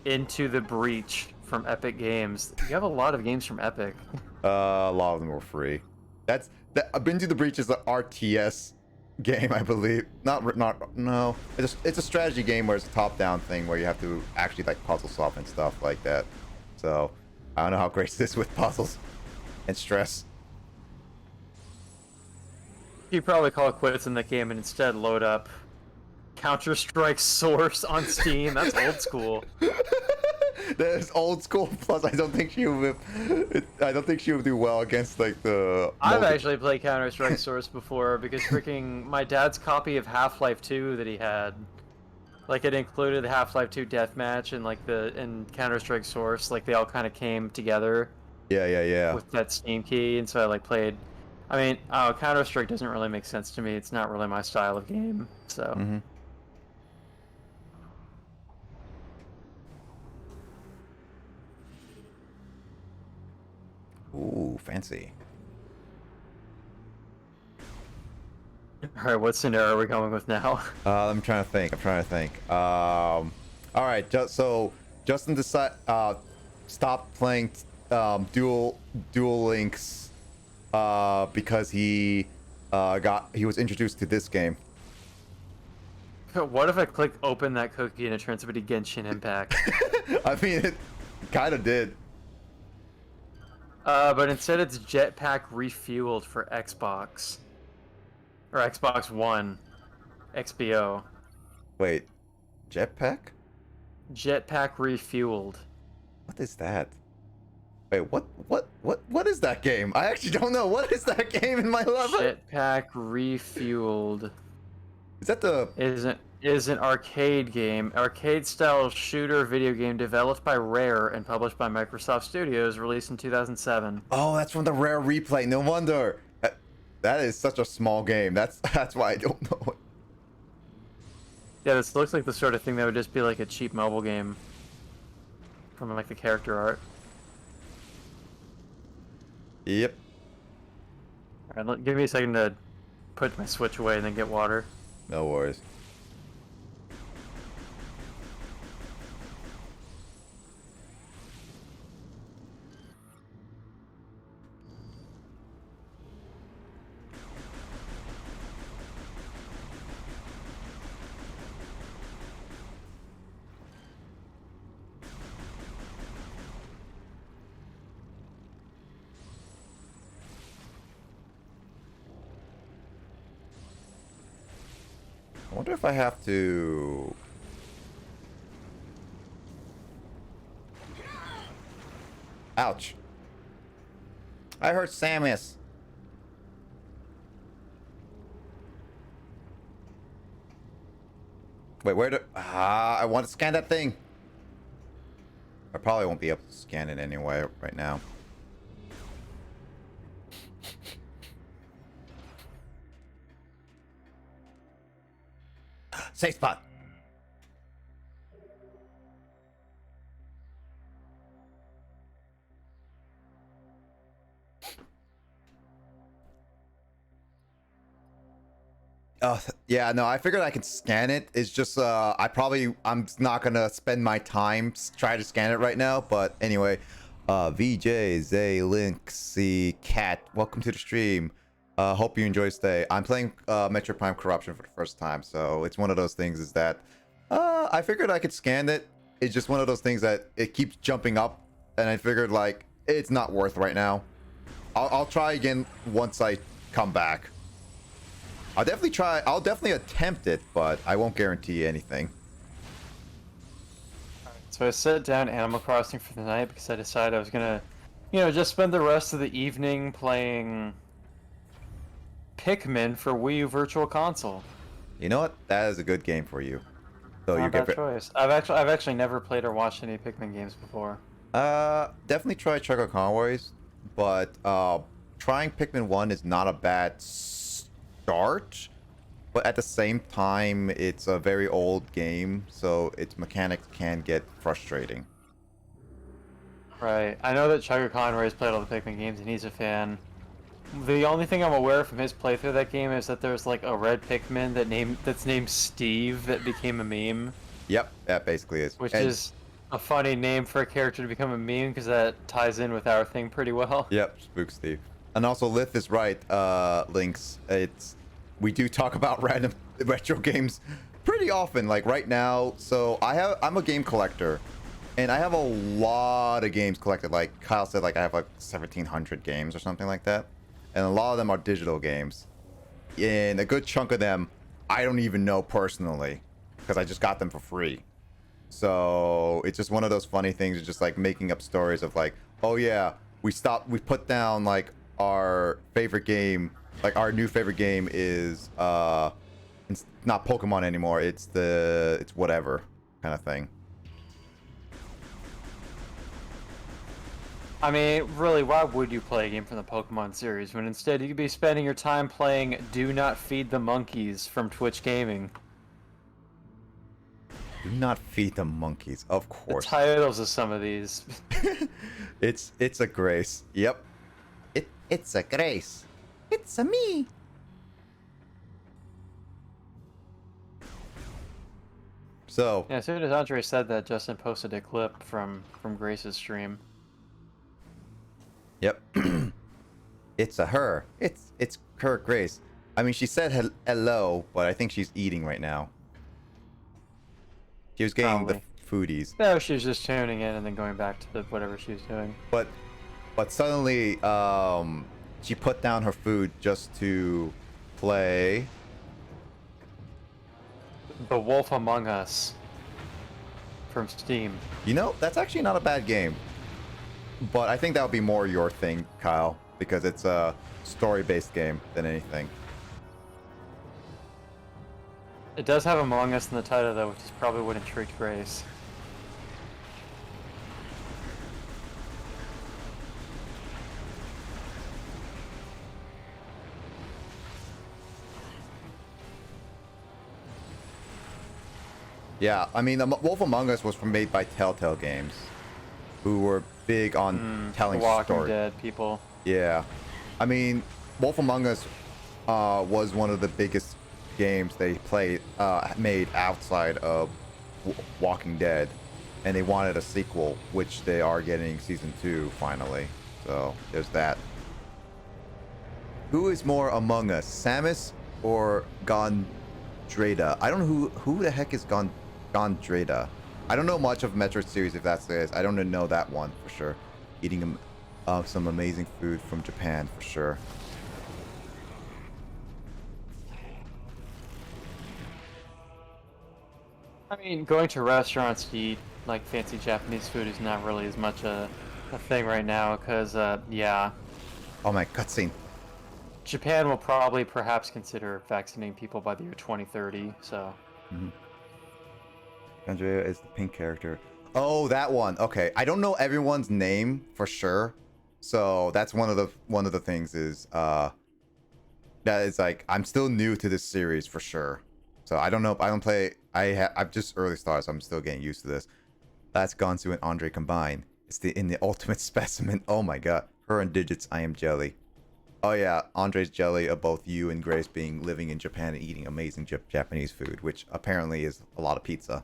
Into the Breach from Epic Games. You have a lot of games from Epic. A lot of them were free. Into the Breach is an RTS game, I believe. No. It's a strategy game where it's a top-down thing where you have to actually like puzzle solve and stuff like that. So I don't know how Grace is with puzzles and stress. You probably call it quits in that game and instead load up Counter-Strike Source on Steam. That's old school. That is old school. Plus, I don't think she would. I don't think she would do well against like the. I've actually played Counter-Strike Source before because freaking my dad's copy of Half-Life 2 that he had, like it included the Half-Life 2 deathmatch and like and Counter-Strike Source, like they all kind of came together. Yeah. With that Steam key, and so I like played. I mean, Counter-Strike doesn't really make sense to me. It's not really my style of game, so. Ooh, fancy. Alright, what scenario are we going with now? I'm trying to think. All right, so Justin stopped playing Dual Links because he was introduced to this game. What if I click open that cookie and it turns out to be Genshin Impact? I mean, it kind of did. But instead it's Jetpack Refueled for Xbox. Or Xbox One. XBO. Wait, Jetpack? Jetpack Refueled. What is that? Wait, what is that game? I actually don't know. What is that game in my life? Jetpack Refueled. Is that the... Is an arcade game, arcade-style shooter video game developed by Rare and published by Microsoft Studios, released in 2007. Oh, that's from the Rare Replay. No wonder. That is such a small game. That's why I don't know it. Yeah, this looks like the sort of thing that would just be like a cheap mobile game from like the character art. Yep. Alright, give me a second to put my Switch away and then get water. No worries. I wonder if I have to... Ouch. I hurt Samus. Wait, where do... I want to scan that thing. I probably won't be able to scan it anyway right now. Safe spot. Yeah, no, I figured I could scan it. It's just I'm not gonna spend my time try to scan it right now. But anyway, VJ, Zay, Link, C, Cat, welcome to the stream. Hope you enjoy stay. I'm playing Metroid Prime Corruption for the first time, so it's one of those things is that I figured I could scan it. It's just one of those things that it keeps jumping up, and I figured like it's not worth right now. I'll try again once I come back. I'll definitely try. I'll definitely attempt it, but I won't guarantee anything. So I set down Animal Crossing for the night because I decided I was gonna, just spend the rest of the evening playing Pikmin for Wii U Virtual Console. You know what? That is a good game for you. So Not you a bad get choice. I've actually never played or watched any Pikmin games before. definitely try Choco Convoys, but trying Pikmin 1 is not a bad start. But at the same time, it's a very old game, so its mechanics can get frustrating. Right. I know that Chugga Conroy's played all the Pikmin games and he's a fan. The only thing I'm aware from his playthrough of that game is that there's like a red Pikmin that's named Steve that became a meme. Yep, that basically is. Which is a funny name for a character to become a meme because that ties in with our thing pretty well. Yep, Spook Steve. And also, Lith is right, Lynx. We do talk about random retro games pretty often, like right now. So I'm a game collector, and I have a lot of games collected. Like Kyle said, like I have like 1,700 games or something like that, and a lot of them are digital games. And a good chunk of them I don't even know personally because I just got them for free. So it's just one of those funny things. It's just like making up stories of like, oh yeah, we put down like our favorite game. Like our new favorite game is it's not Pokemon anymore. It's whatever kind of thing. I mean, really, why would you play a game from the Pokemon series when instead you could be spending your time playing Do Not Feed the Monkeys from Twitch Gaming? Do not feed the monkeys, of course. The titles of some of these. It's a grace. Yep. It's a grace. It's a me. So yeah, as soon as Andre said that, Justin posted a clip from Grace's stream. Yep. It's a her. It's her, Grace. I mean, she said hello, but I think she's eating right now. She was getting the foodies. No, she was just tuning in and then going back to whatever she was doing. But suddenly, she put down her food just to play The Wolf Among Us from Steam. You know, that's actually not a bad game. But I think that would be more your thing, Kyle, because it's a story-based game than anything. It does have Among Us in the title, though, which is probably what intrigued Grace. Yeah, I mean, Wolf Among Us was made by Telltale Games, who were big on telling Walking stories. Dead people. Yeah, I mean, Wolf Among Us was one of the biggest games they made outside of Walking Dead, and they wanted a sequel, which they are getting season 2 finally. So there's that. Who is more Among Us, Samus or Gondreda? I don't know who the heck is Gondreda. I don't know much of Metroid series, if that's it. I don't know that one for sure. Eating some amazing food from Japan for sure. I mean, going to restaurants to eat like fancy Japanese food is not really as much a thing right now, because yeah. Oh my cutscene. Japan will probably perhaps consider vaccinating people by the year 2030, so. Andrea is the pink character. Oh, that one. Okay, I don't know everyone's name for sure, so that's one of the things is that is like I'm still new to this series for sure. So I don't know. I don't play. I've just early started, so I'm still getting used to this. That's Gonsu and Andre combined. It's in the ultimate specimen. Oh my god. Her and digits. I am jelly. Oh yeah, Andre's jelly of both you and Grace being living in Japan and eating amazing Japanese food, which apparently is a lot of pizza.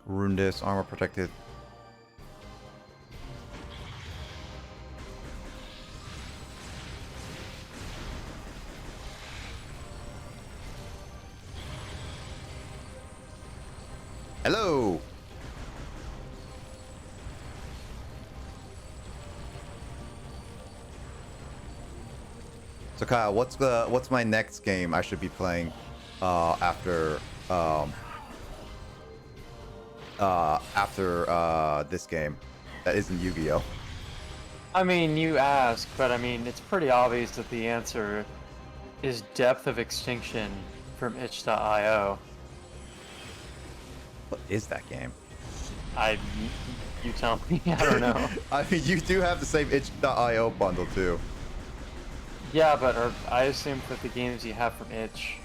Runedis, armor protected. Hello. So Kyle, what's my next game I should be playing after this game that isn't Yu-Gi-Oh? I mean, you ask, but I mean, it's pretty obvious that the answer is Depth of Extinction from itch.io. What is that game? You tell me, I don't know. I mean, you do have the same itch.io bundle too. Yeah, but I assume that the games you have from itch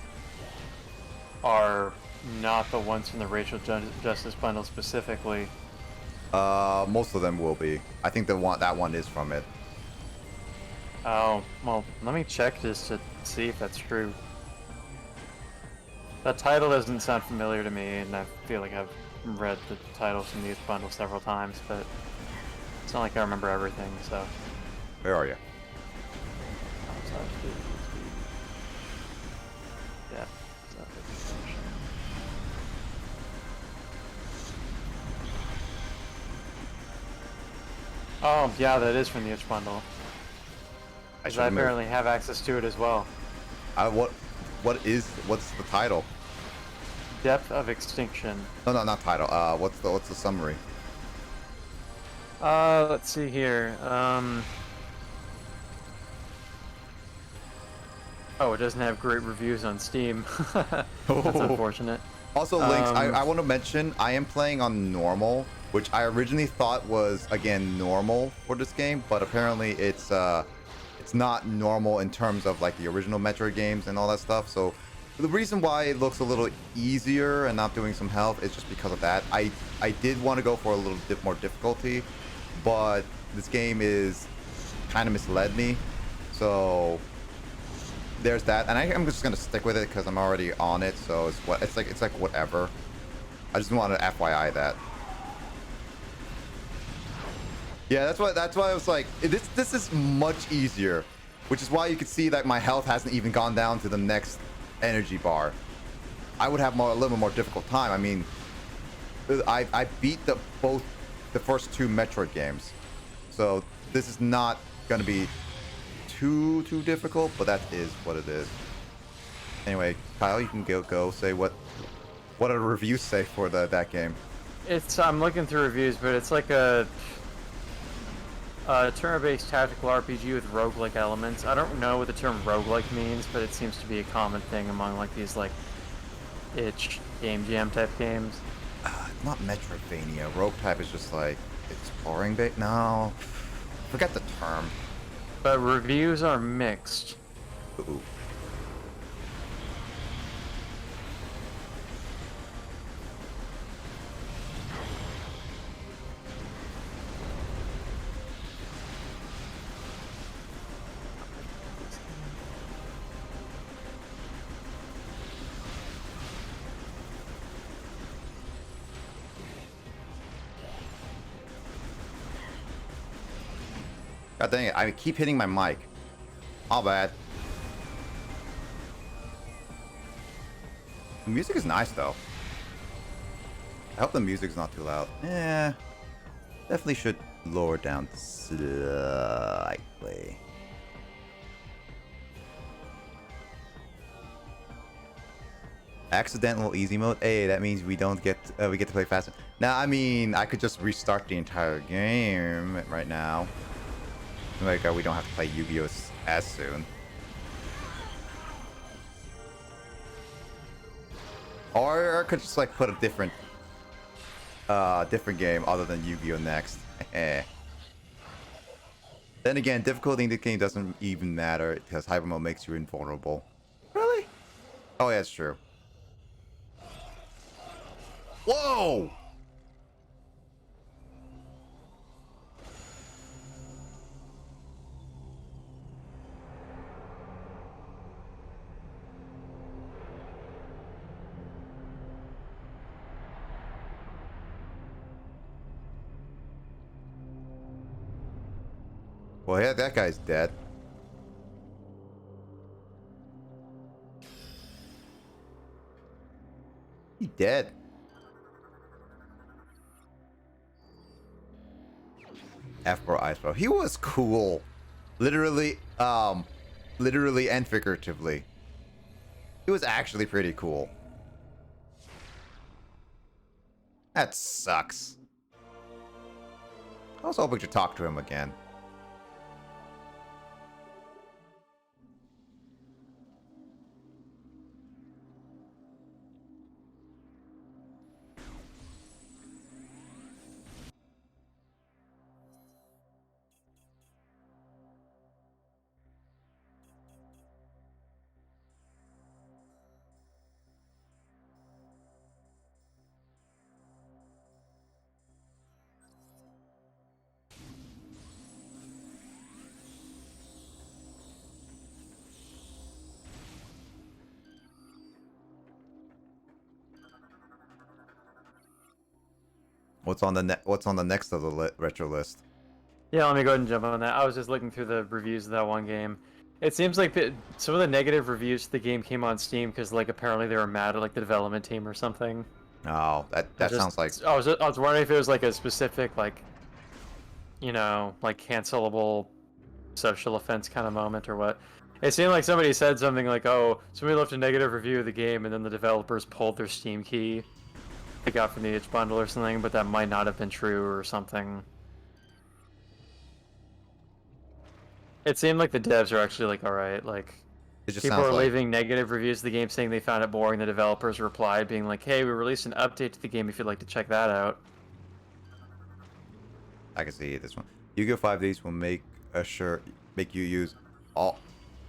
are not the ones from the Racial Justice bundle specifically. Most of them will be. I think that one is from it. Oh, well, let me check just to see if that's true. That title doesn't sound familiar to me, and I feel like I've read the titles from these bundles several times, but it's not like I remember everything, so. Where are you? Yeah. Oh, yeah, that is from the itch bundle. I apparently have access to it as well. What's the title? Depth of Extinction. No, not title. What's the summary? Let's see here. Oh, it doesn't have great reviews on Steam. That's unfortunate. Also, Lynx, I want to mention I am playing on normal, which I originally thought was again normal for this game, but apparently it's not normal in terms of like the original Metroid games and all that stuff. So the reason why it looks a little easier and not doing some health is just because of that. I did want to go for a little bit more difficulty, but this game is kind of misled me. So there's that, and I'm just gonna stick with it because I'm already on it. So it's like whatever. I just wanted to FYI that. Yeah, that's why I was like, this is much easier, which is why you can see that my health hasn't even gone down to the next energy bar. I would have a little bit more difficult time. I mean, I beat both the first two Metroid games, so this is not gonna be too difficult, but that is what it is. Anyway, Kyle, you can go say what do the reviews say for that game? I'm looking through reviews, but it's like a turn-based tactical RPG with roguelike elements. I don't know what the term roguelike means, but it seems to be a common thing among like these like itch game jam type games. It's not Metroidvania. Rogue type is just like exploring bait. No, forget the term. But reviews are mixed. Ooh. God dang it, I keep hitting my mic. All bad. The music is nice though. I hope the music's not too loud. Yeah. Definitely should lower down slightly. Accidental easy mode. Hey, that means we get to play faster. Now, I mean, I could just restart the entire game right now. Like, we don't have to play Yu-Gi-Oh! As soon. Or I could just like put a different different game other than Yu-Gi-Oh! Next. Then again, difficulty in the game doesn't even matter because hyper mode makes you invulnerable. Really? Oh, yeah, that's true. Whoa! Well, yeah, that guy's dead. He dead. F-Bro Ice Bro. He was cool. Literally and figuratively. He was actually pretty cool. That sucks. I was hoping to talk to him again. What's on the next of the retro list? Yeah, let me go ahead and jump on that. I was just looking through the reviews of that one game. It seems like some of the negative reviews to the game came on Steam because, like, apparently they were mad at, like, the development team or something. Oh, that sounds like... I was wondering if it was, like, a specific, like, you know, like, cancelable social offense kind of moment or what. It seemed like somebody said something like, oh, somebody left a negative review of the game and then the developers pulled their Steam key they got from the itch bundle or something, but that might not have been true or something. It seemed like the devs are actually like, alright, like, people are leaving negative reviews of the game saying they found it boring. The developers replied being like, hey, we released an update to the game if you'd like to check that out. I can see this one. Yu-Gi-Oh! 5Ds will make you use all...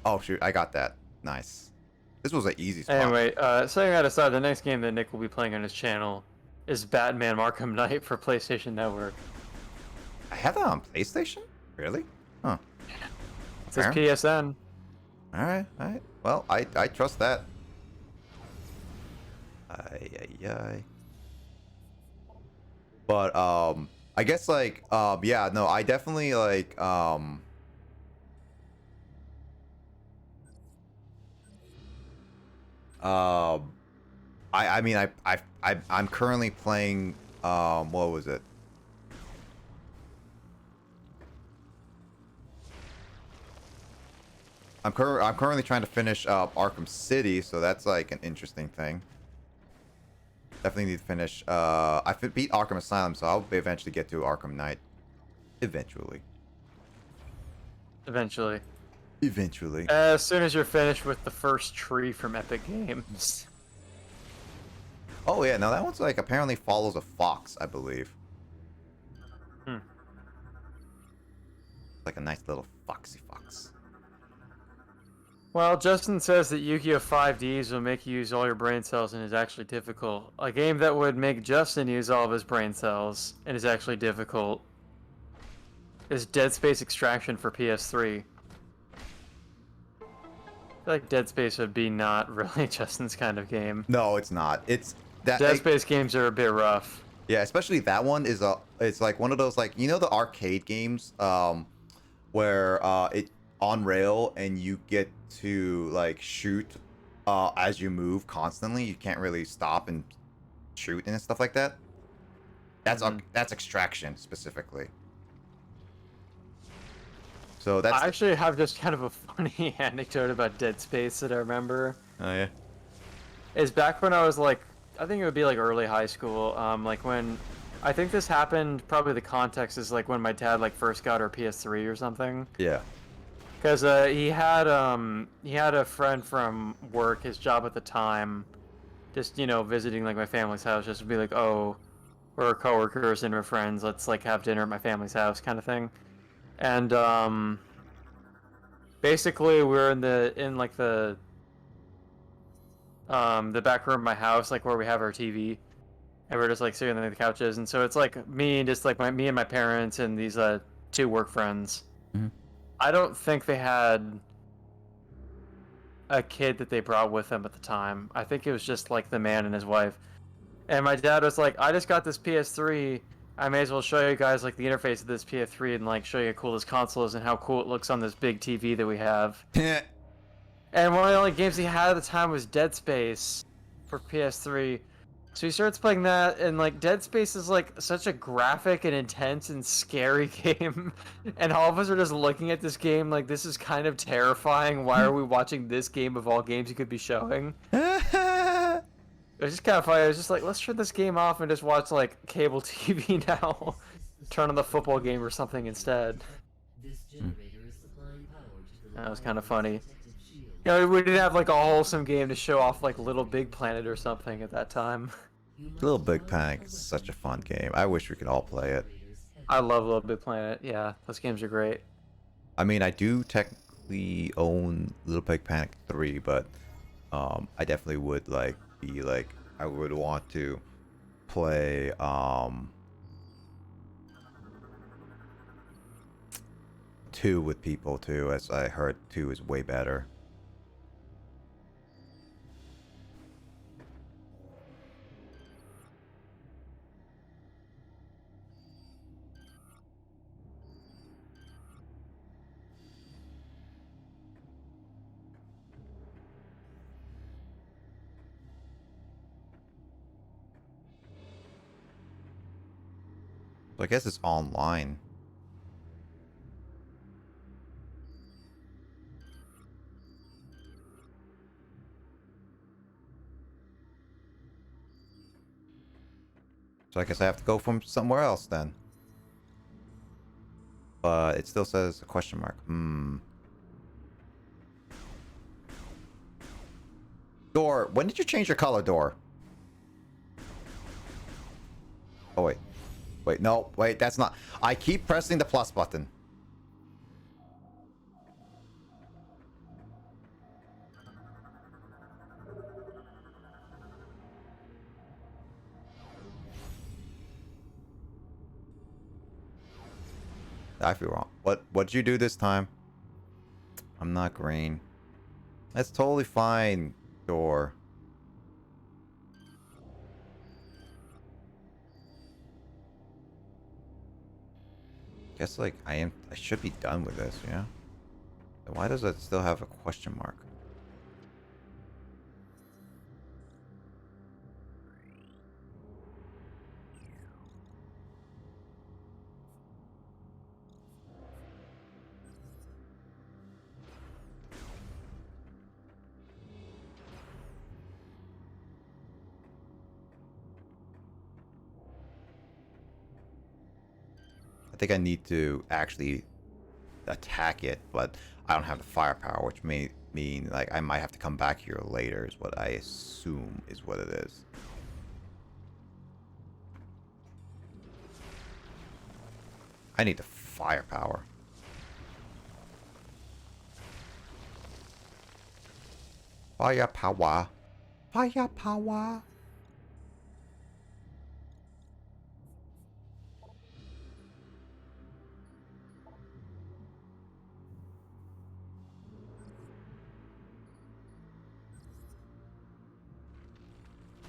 Oh, shoot, I got that. Nice. This was an easy spot. Anyway, setting that aside, the next game that Nick will be playing on his channel is Batman Arkham Knight for PlayStation Network. I have that on PlayStation? Really? Huh. It says PSN. Alright. Well, I trust that. But, I guess, like, yeah, no, I definitely, like, I mean, I'm currently playing, what was it? I'm currently trying to finish Arkham City, so that's like an interesting thing. Definitely need to finish. I beat Arkham Asylum, so I'll eventually get to Arkham Knight. Eventually. As soon as you're finished with the first tree from Epic Games. Oh yeah, no, that one's like apparently follows a fox, I believe. Like a nice little foxy fox. Well, Justin says that Yu-Gi-Oh! 5Ds will make you use all your brain cells and is actually difficult. A game that would make Justin use all of his brain cells and is actually difficult is Dead Space Extraction for PS3. I feel like Dead Space would be not really Justin's kind of game. No, it's not. It's that Dead Space games are a bit rough. Yeah, especially that one is it's like one of those, like, you know, the arcade games where it on rail and you get to like shoot as you move constantly. You can't really stop and shoot and stuff like that. That's Extraction specifically. So that's... I actually have just kind of a funny anecdote about Dead Space that I remember. Oh yeah. Is back when I was like, I think it would be like early high school. Like when, I think this happened. Probably the context is like when my dad like first got her PS3 or something. Yeah. Because he had a friend from work, his job at the time, just, you know, visiting like my family's house, just to be like, oh, We're coworkers and we're friends. Let's like have dinner at my family's house, kind of thing. And basically we're in like the back room of my house, like where we have our TV, and we're just like sitting on the couches. And so it's like me and just like me and my parents and these two work friends. Mhm. I don't think they had a kid that they brought with them at the time. I think it was just like the man and his wife. And my dad was like, I just got this PS3. I may as well show you guys like the interface of this PS3 and like show you how cool this console is and how cool it looks on this big TV that we have. And one of the only games he had at the time was Dead Space for PS3. So he starts playing that, and like Dead Space is like such a graphic and intense and scary game. And all of us are just looking at this game like, this is kind of terrifying. Why are we watching this game of all games you could be showing? It was just kind of funny. I was just like, let's turn this game off and just watch like cable TV now. Turn on the football game or something instead. That was kind of funny. You know, we didn't have like a wholesome game to show off like Little Big Planet or something at that time. Little Big Panic is such a fun game. I wish we could all play it. I love Little Big Planet. Yeah, those games are great. I mean, I do technically own Little Big Panic 3, but I definitely would like be like I would want to play 2 with people too, as I heard 2 is way better. So I guess it's online. So I guess I have to go from somewhere else then. But it still says a question mark. Door. When did you change your color, door? Oh, wait. Wait, no. Wait, that's not... I keep pressing the plus button. I feel wrong. What'd you do this time? I'm not green. That's totally fine, door. Guess like I should be done with this, yeah? Then why does it still have a question mark? I think I need to actually attack it, but I don't have the firepower, which may mean like I might have to come back here later is what I assume is what it is. I need the firepower. Firepower. Firepower.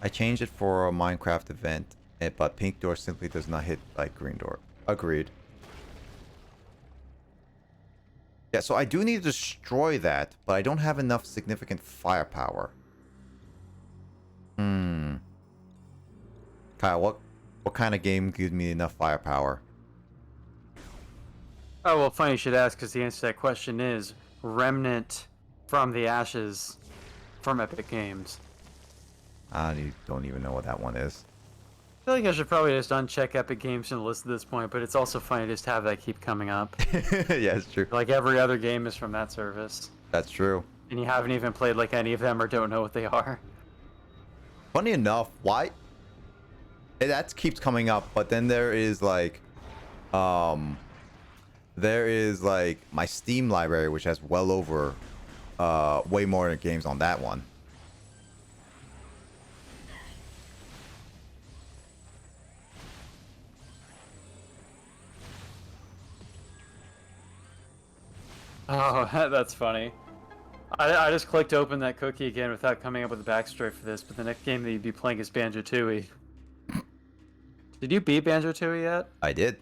I changed it for a Minecraft event, but pink door simply does not hit like green door. Agreed. Yeah, so I do need to destroy that, but I don't have enough significant firepower. Kyle, what kind of game gives me enough firepower? Oh, well, funny you should ask, because the answer to that question is Remnant from the Ashes from Epic Games. I don't even know what that one is. I feel like I should probably just uncheck Epic Games from the list at this point, but it's also funny to just have that keep coming up. Yeah, it's true. Like every other game is from that service. That's true. And you haven't even played like any of them or don't know what they are. Funny enough, why that keeps coming up, but then there is like my Steam library, which has well over way more games on that one. Oh, that's funny. I just clicked open that cookie again without coming up with a backstory for this, but the next game that you'd be playing is Banjo-Tooie. Did you beat Banjo-Tooie yet? I did.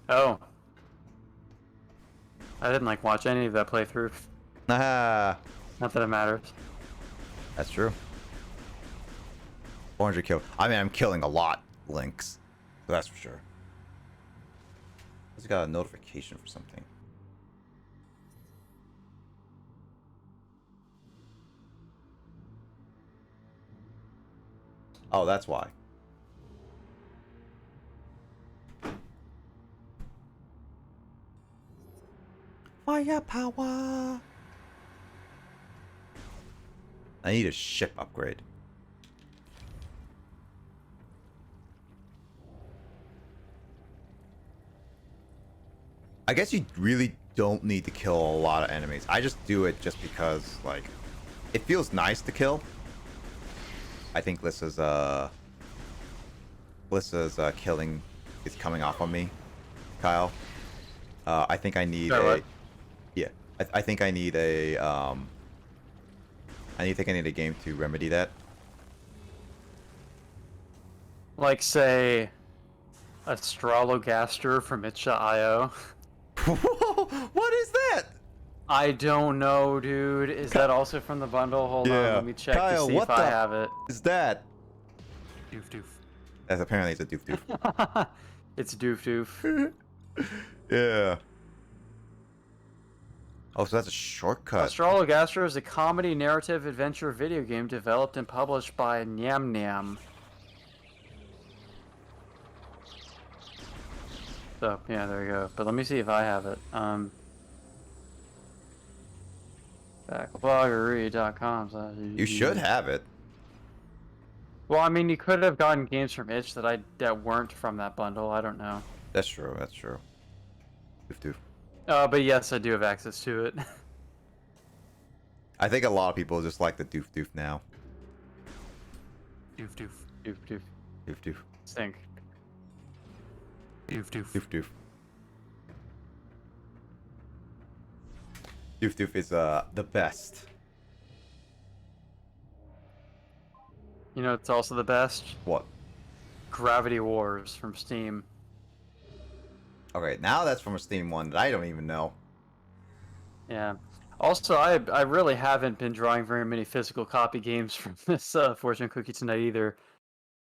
Oh. I didn't like watch any of that playthrough. Ah, Not that it matters. that's true. 400 kill. I mean, I'm killing a lot, Lynx. So that's for sure. I just got a notification for something. Oh, that's why. Firepower. I need a ship upgrade. I guess you really don't need to kill a lot of enemies. I just do it just because, like, it feels nice to kill. I think Lissa's killing is coming off on me, Kyle. I think I need yeah. I think I need a I think I need a game to remedy that. Like, say, Astrologaster from itch.io. What is that? I don't know, dude. Is that also from the bundle? Hold on, let me check Kyle, to see if I have it. Is that? Doof doof. That's apparently it's a doof doof. It's doof doof. Yeah. Oh, so that's a shortcut. Astrologaster is a comedy narrative adventure video game developed and published by Nyam Nyam. So, yeah, there you go. But let me see if I have it. Backbloggery.com. You should have it. Well, I mean, you could have gotten games from itch that weren't from that bundle. I don't know. That's true. That's true. Doof doof. But yes, I do have access to it. I think a lot of people just like the doof doof now. Doof doof. Doof doof. Doof doof. Stink. Doof doof. Doof doof. Doof doof is the best. You know, it's also the best. What? Gravity Wars from Steam. Okay, now that's from a Steam one that I don't even know. Yeah. Also, I really haven't been drawing very many physical copy games from this Fortune Cookie tonight either.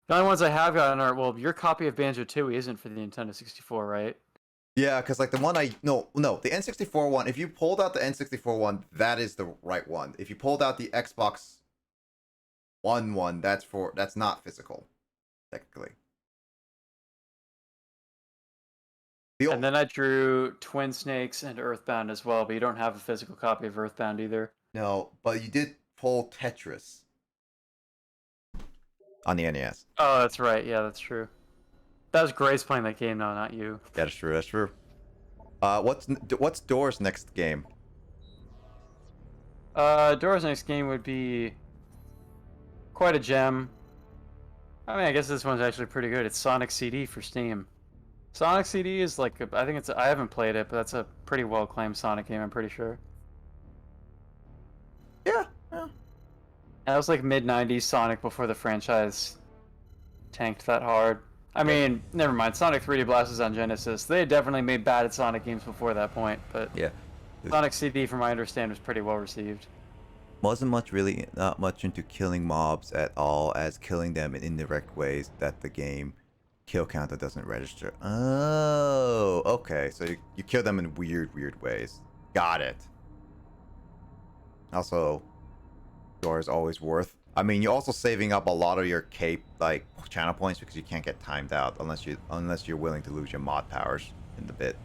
The only ones I have gotten are, well, your copy of Banjo-Tooie isn't for the Nintendo 64, right? Yeah, because like the one no, the N64 one, if you pulled out the N64 one, that is the right one. If you pulled out the Xbox One, that's not physical, technically. And then I drew Twin Snakes and Earthbound as well, but you don't have a physical copy of Earthbound either. No, but you did pull Tetris on the NES. Oh, that's right. Yeah, that's true. That was Grace playing that game, though, not you. Yeah, that's true. That's true. What's Dora's next game? Dora's next game would be quite a gem. I mean, I guess this one's actually pretty good. It's Sonic CD for Steam. Sonic CD is like, I haven't played it, but that's a pretty well-acclaimed Sonic game, I'm pretty sure. Yeah. That was like mid-90s Sonic before the franchise tanked that hard. I mean, never mind. Sonic 3D Blast is on Genesis. They had definitely made bad Sonic games before that point, but yeah, Sonic CD, from my understanding, was pretty well received. Wasn't not much into killing mobs at all, as killing them in indirect ways that the game kill counter doesn't register. Oh, okay. So you kill them in weird ways. Got it. Also, Dora's always worth. I mean, you're also saving up a lot of your cape like channel points because you can't get timed out unless you're willing to lose your mod powers in the bit.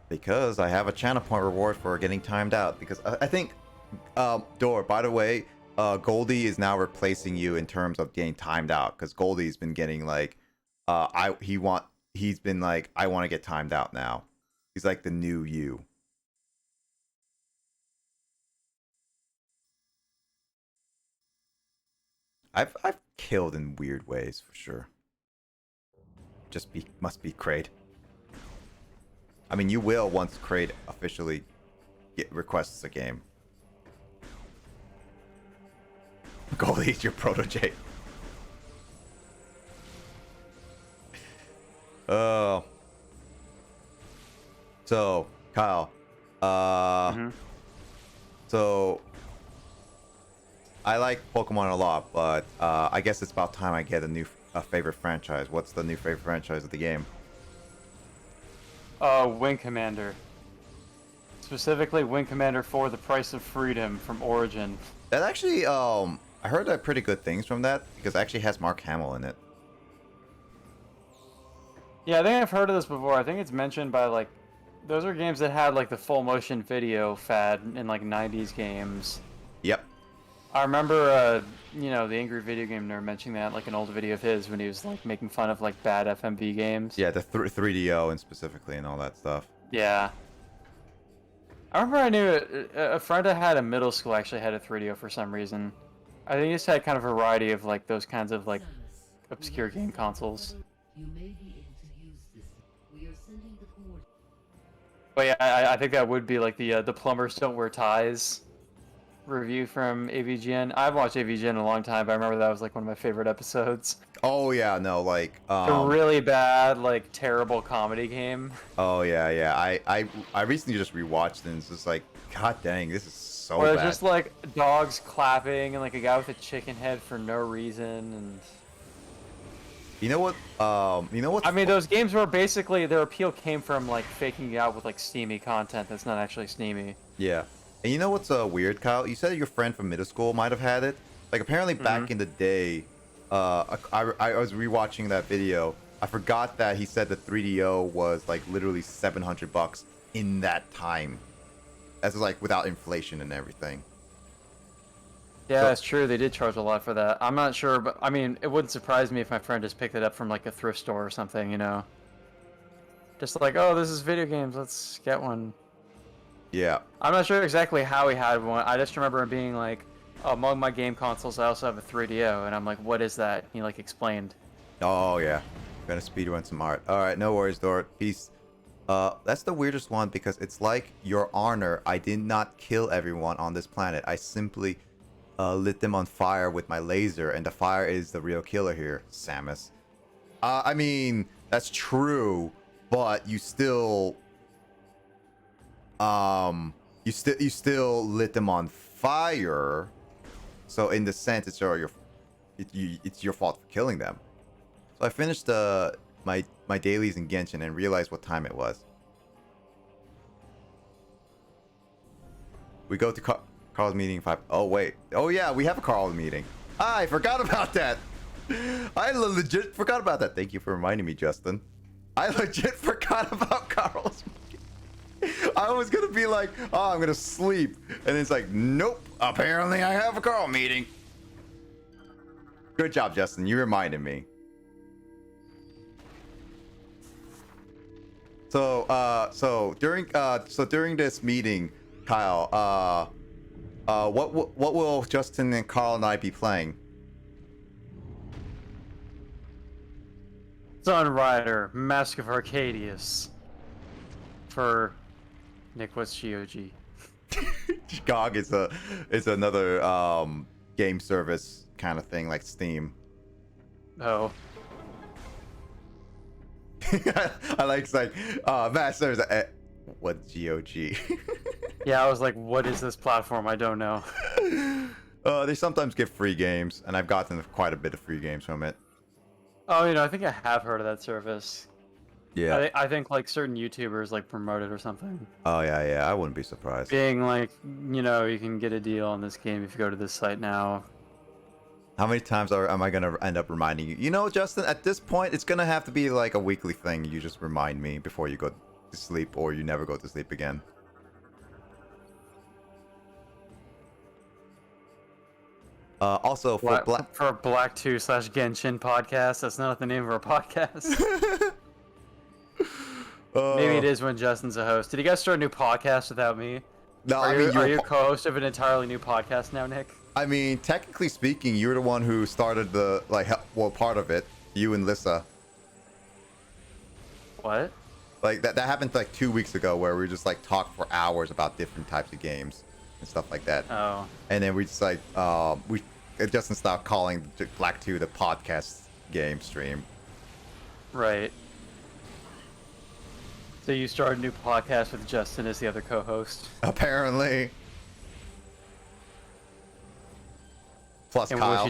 Because I have a channel point reward for getting timed out. Because I think, Dora, by the way, Goldie is now replacing you in terms of getting timed out, because Goldie's been getting like he's been like, I want to get timed out now. He's like the new you. I've killed in weird ways for sure. Must be Kraid. I mean, you will once Kraid officially requests a game. Goldie's your protege. Oh. So, Kyle. So I like Pokemon a lot, but I guess it's about time I get a favorite franchise. What's the new favorite franchise of the game? Wing Commander. Specifically, Wing Commander for the Price of Freedom from Origin. That actually, I heard pretty good things from that, because it actually has Mark Hamill in it. Yeah, I think I've heard of this before. I think it's mentioned by, like, those are games that had, like, the full motion video fad in, like, 90s games. Yep. I remember, you know, the Angry Video Game Nerd mentioning that, like, an old video of his when he was, like, making fun of, like, bad FMV games. Yeah, the 3DO and specifically and all that stuff. Yeah. I remember I knew a friend I had in middle school actually had a 3DO for some reason. I think he just had kind of a variety of, like, those kinds of, like, obscure game consoles. You may be able to use this. We are sending the coordinates. But yeah, I think that would be, like, the Plumbers Don't Wear Ties review from AVGN. I haven't watched AVGN in a long time, but I remember that was, like, one of my favorite episodes. Oh yeah, no, like A really bad, like, terrible comedy game. Oh yeah. I recently just rewatched it and it's just like, god dang, this is so Where bad. it's just like dogs clapping and like a guy with a chicken head for no reason and You know what? I mean, those games were basically their appeal came from like faking it out with like steamy content that's not actually steamy. Yeah. And you know what's weird, Kyle? You said your friend from middle school might have had it. Like apparently back in the day, I was rewatching that video. I forgot that he said the 3DO was like literally $700 in that time. As like without inflation and everything. Yeah, So- that's true. They did charge a lot for that. I'm not sure, but I mean, it wouldn't surprise me if my friend just picked it up from like a thrift store or something, you know? Just like, oh, this is video games, let's get one. Yeah. I'm not sure exactly how he had one. I just remember him being like, among my game consoles, I also have a 3DO, and I'm like, what is that? He like explained. Oh yeah. Gonna speedrun some art. Alright, no worries, Dort. Peace. That's the weirdest one because it's like, Your Honor, I did not kill everyone on this planet. I simply lit them on fire with my laser, and the fire is the real killer here, Samus. I mean, that's true, but you still you still lit them on fire. So in the sense, it's your fault for killing them. So I finished my dailies in Genshin and realized what time it was. We go to Carl's meeting 5. Oh wait. Oh yeah, we have a Carl meeting. I forgot about that. I legit forgot about that. Thank you for reminding me, Justin. I legit forgot about Carl's meeting. I was gonna be like, oh, I'm gonna sleep, and it's like, nope. Apparently, I have a Carl meeting. Good job, Justin. You reminded me. So during this meeting, Kyle, what will Justin and Carl and I be playing? Sunrider, Mask of Arcadius. For Nick, what's GOG? GOG is another game service kind of thing like Steam. Oh. I like it's like Master what GOG? Yeah, I was like, what is this platform? I don't know. They sometimes give free games, and I've gotten quite a bit of free games from it. Oh, you know, I think I have heard of that service. Yeah. I think like certain YouTubers like promote it or something. Oh yeah, I wouldn't be surprised. Being like, you know, you can get a deal on this game if you go to this site now. How many times am I gonna end up reminding you? You know, Justin, at this point, it's gonna have to be like a weekly thing. You just remind me before you go to sleep, or you never go to sleep again. Also for for Black 2 / Genshin podcast. That's not the name of our podcast. Maybe it is when Justin's a host. Did you guys start a new podcast without me? No, are I mean you co-host of an entirely new podcast now, Nick? I mean, technically speaking, you're the one who started the part of it. You and Lissa. What? Like that happened like 2 weeks ago, where we just like talked for hours about different types of games and stuff like that. Oh. And then we just like Justin stopped calling Black 2 the podcast game stream. Right. So you started a new podcast with Justin as the other co-host. Apparently. Plus in Kyle. which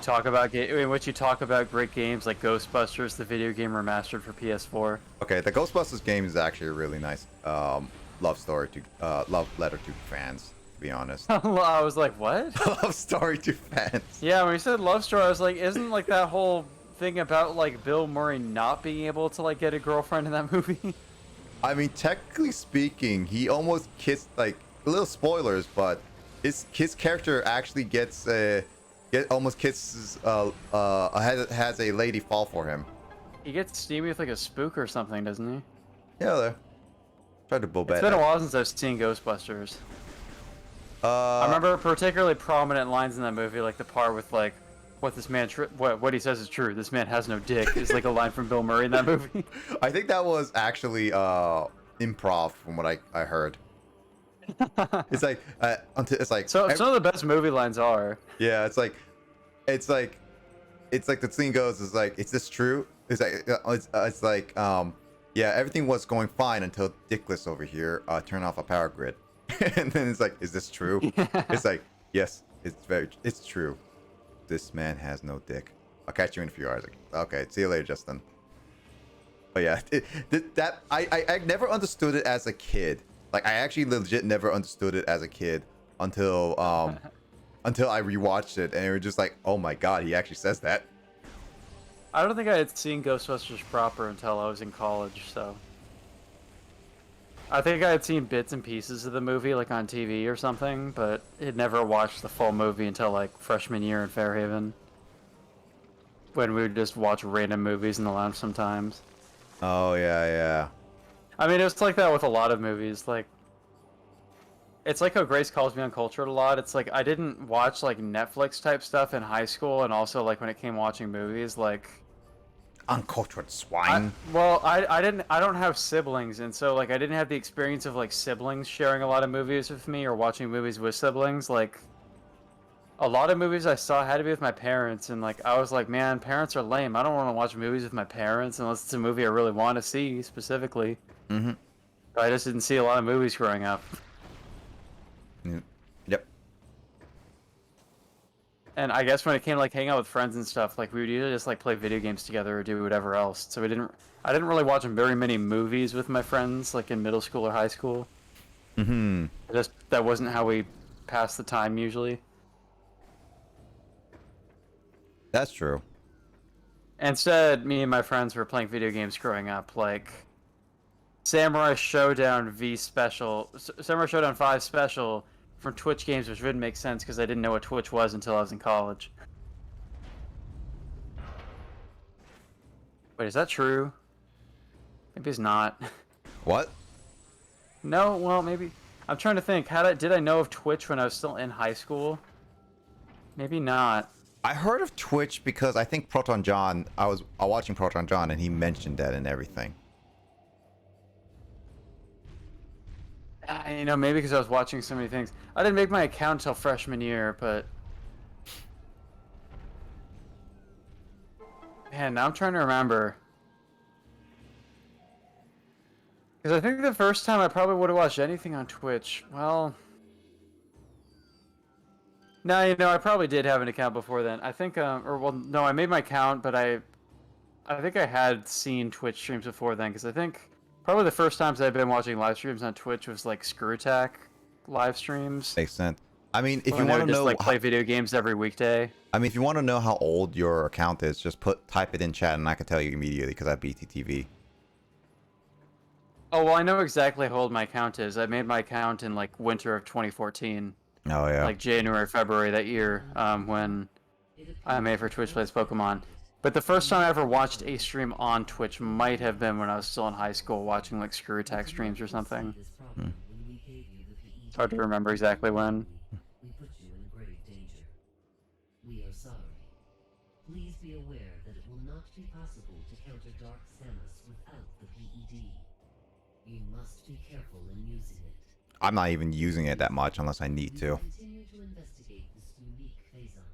you talk about great games like Ghostbusters, the video game remastered for PS4. Okay, the Ghostbusters game is actually a really nice love letter to fans. To be honest. I was like, what? Love story to fans. Yeah, when you said love story, I was like, isn't like that whole thing about like Bill Murray not being able to like get a girlfriend in that movie? I mean, technically speaking, he almost kissed, like, little spoilers, but his character actually almost kisses has a lady fall for him. He gets steamy with like a spook or something, doesn't he? Yeah, there. Tried to bull bet. It's been a while since I've seen Ghostbusters. I remember particularly prominent lines in that movie, like the part with like, what this man what he says is true. This man has no dick is like a line from Bill Murray in that movie. I think that was actually improv from what I heard. It's like some of the best movie lines are. Yeah, it's like the scene goes, is like, is this true? It's like yeah, everything was going fine until Dickless over here turned off a power grid. And then it's like, is this true? It's like, yes, it's true. This man has no dick. I'll catch you in a few hours. Okay, see you later, Justin. But yeah, I never understood it as a kid. Like, I actually legit never understood it as a kid until I rewatched it, and it was just like, oh my god, he actually says that. I don't think I had seen Ghostbusters proper until I was in college, so. I think I had seen bits and pieces of the movie, like on TV or something, but had never watched the full movie until like freshman year in Fairhaven. When we would just watch random movies in the lounge sometimes. Oh, yeah. I mean, it was like that with a lot of movies, like... It's like how Grace calls me uncultured a lot. It's like, I didn't watch like Netflix type stuff in high school, and also like when it came watching movies, like... Uncultured swine. I don't have siblings, and so like I didn't have the experience of like siblings sharing a lot of movies with me or watching movies with siblings. Like a lot of movies I saw had to be with my parents, and like I was like, man, parents are lame. I don't want to watch movies with my parents unless it's a movie I really want to see specifically. Mm-hmm. But I just didn't see a lot of movies growing up. Yep. And I guess when it came to like hanging out with friends and stuff, like we would usually just like play video games together or do whatever else. So I didn't really watch very many movies with my friends like in middle school or high school. Mm-hmm. That wasn't how we passed the time usually. That's true. Instead, me and my friends were playing video games growing up, like Samurai Showdown 5 Special from Twitch games, which wouldn't make sense because I didn't know what Twitch was until I was in college. Wait, is that true? Maybe it's not. What? No, well, maybe. I'm trying to think. Did I know of Twitch when I was still in high school? Maybe not. I heard of Twitch because I think Proton John, I was watching Proton John and he mentioned that and everything. You know, maybe because I was watching so many things. I didn't make my account until freshman year, but... Man, now I'm trying to remember. Because I think the first time I probably would have watched anything on Twitch, well... No, you know, I probably did have an account before then. I think, no, I made my account, but I think I had seen Twitch streams before then, because I think... Probably the first times I've been watching live streams on Twitch was like Screw Attack live streams. Makes sense. I mean, if you want to know, like play video games every weekday. I mean, if you want to know how old your account is, just type it in chat, and I can tell you immediately because I have BTTV. Oh well, I know exactly how old my account is. I made my account in like winter of 2014. Oh yeah. Like January, February that year, when I made for Twitch Plays Pokemon. But the first time I ever watched a stream on Twitch might have been when I was still in high school watching like Screw Attack streams or something. It's hard to remember exactly when. We put you in grave danger. We are sorry. Please be aware that it will not be possible to counter Dark Samus without the PED. You must be careful in using it. I'm not even using it that much unless I need to. Continue to investigate this unique phazon.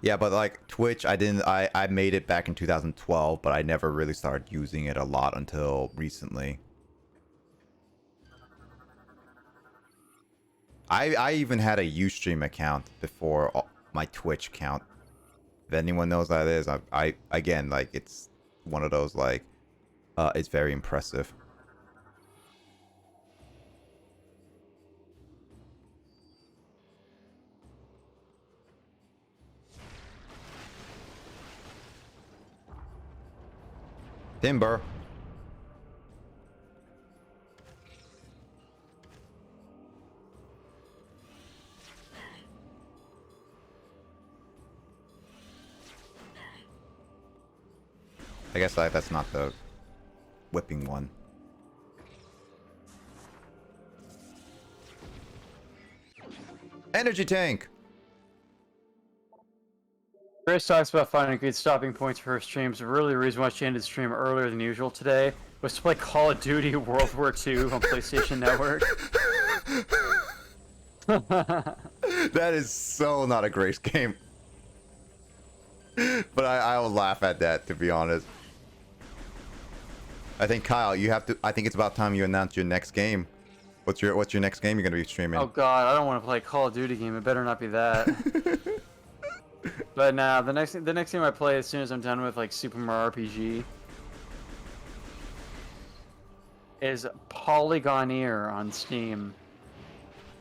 Yeah, but like Twitch, I made it back in 2012, but I never really started using it a lot until recently. I even had a Ustream account before my Twitch account. If anyone knows what that is, I again, like, it's one of those, like, it's very impressive. Timber. I guess that's not the whipping one. Energy tank. Grace talks about finding good stopping points for her streams. Really, the reason why she ended the stream earlier than usual today was to play Call of Duty World War II on PlayStation Network. That is so not a Grace game. But I will laugh at that, to be honest. I think, Kyle, you have to. I think it's about time you announce your next game. What's your next game you're gonna be streaming? Oh God, I don't want to play a Call of Duty game. It better not be that. But nah, the next game I play as soon as I'm done with like Super Mario RPG is Polygoneer on Steam.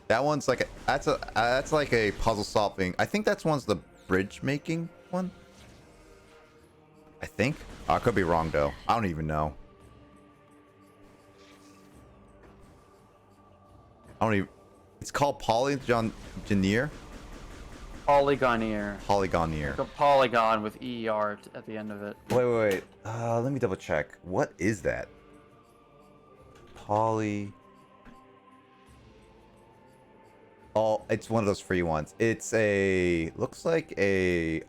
That one's like that's like a puzzle solving. I think that's one's the bridge making one. I think. I could be wrong though. I don't even know. It's called Polygoneer. Polygoneer. Polygoneer. Like a polygon with ER at the end of it. Wait. Let me double check. What is that? Oh, it's one of those free ones. It's looks like a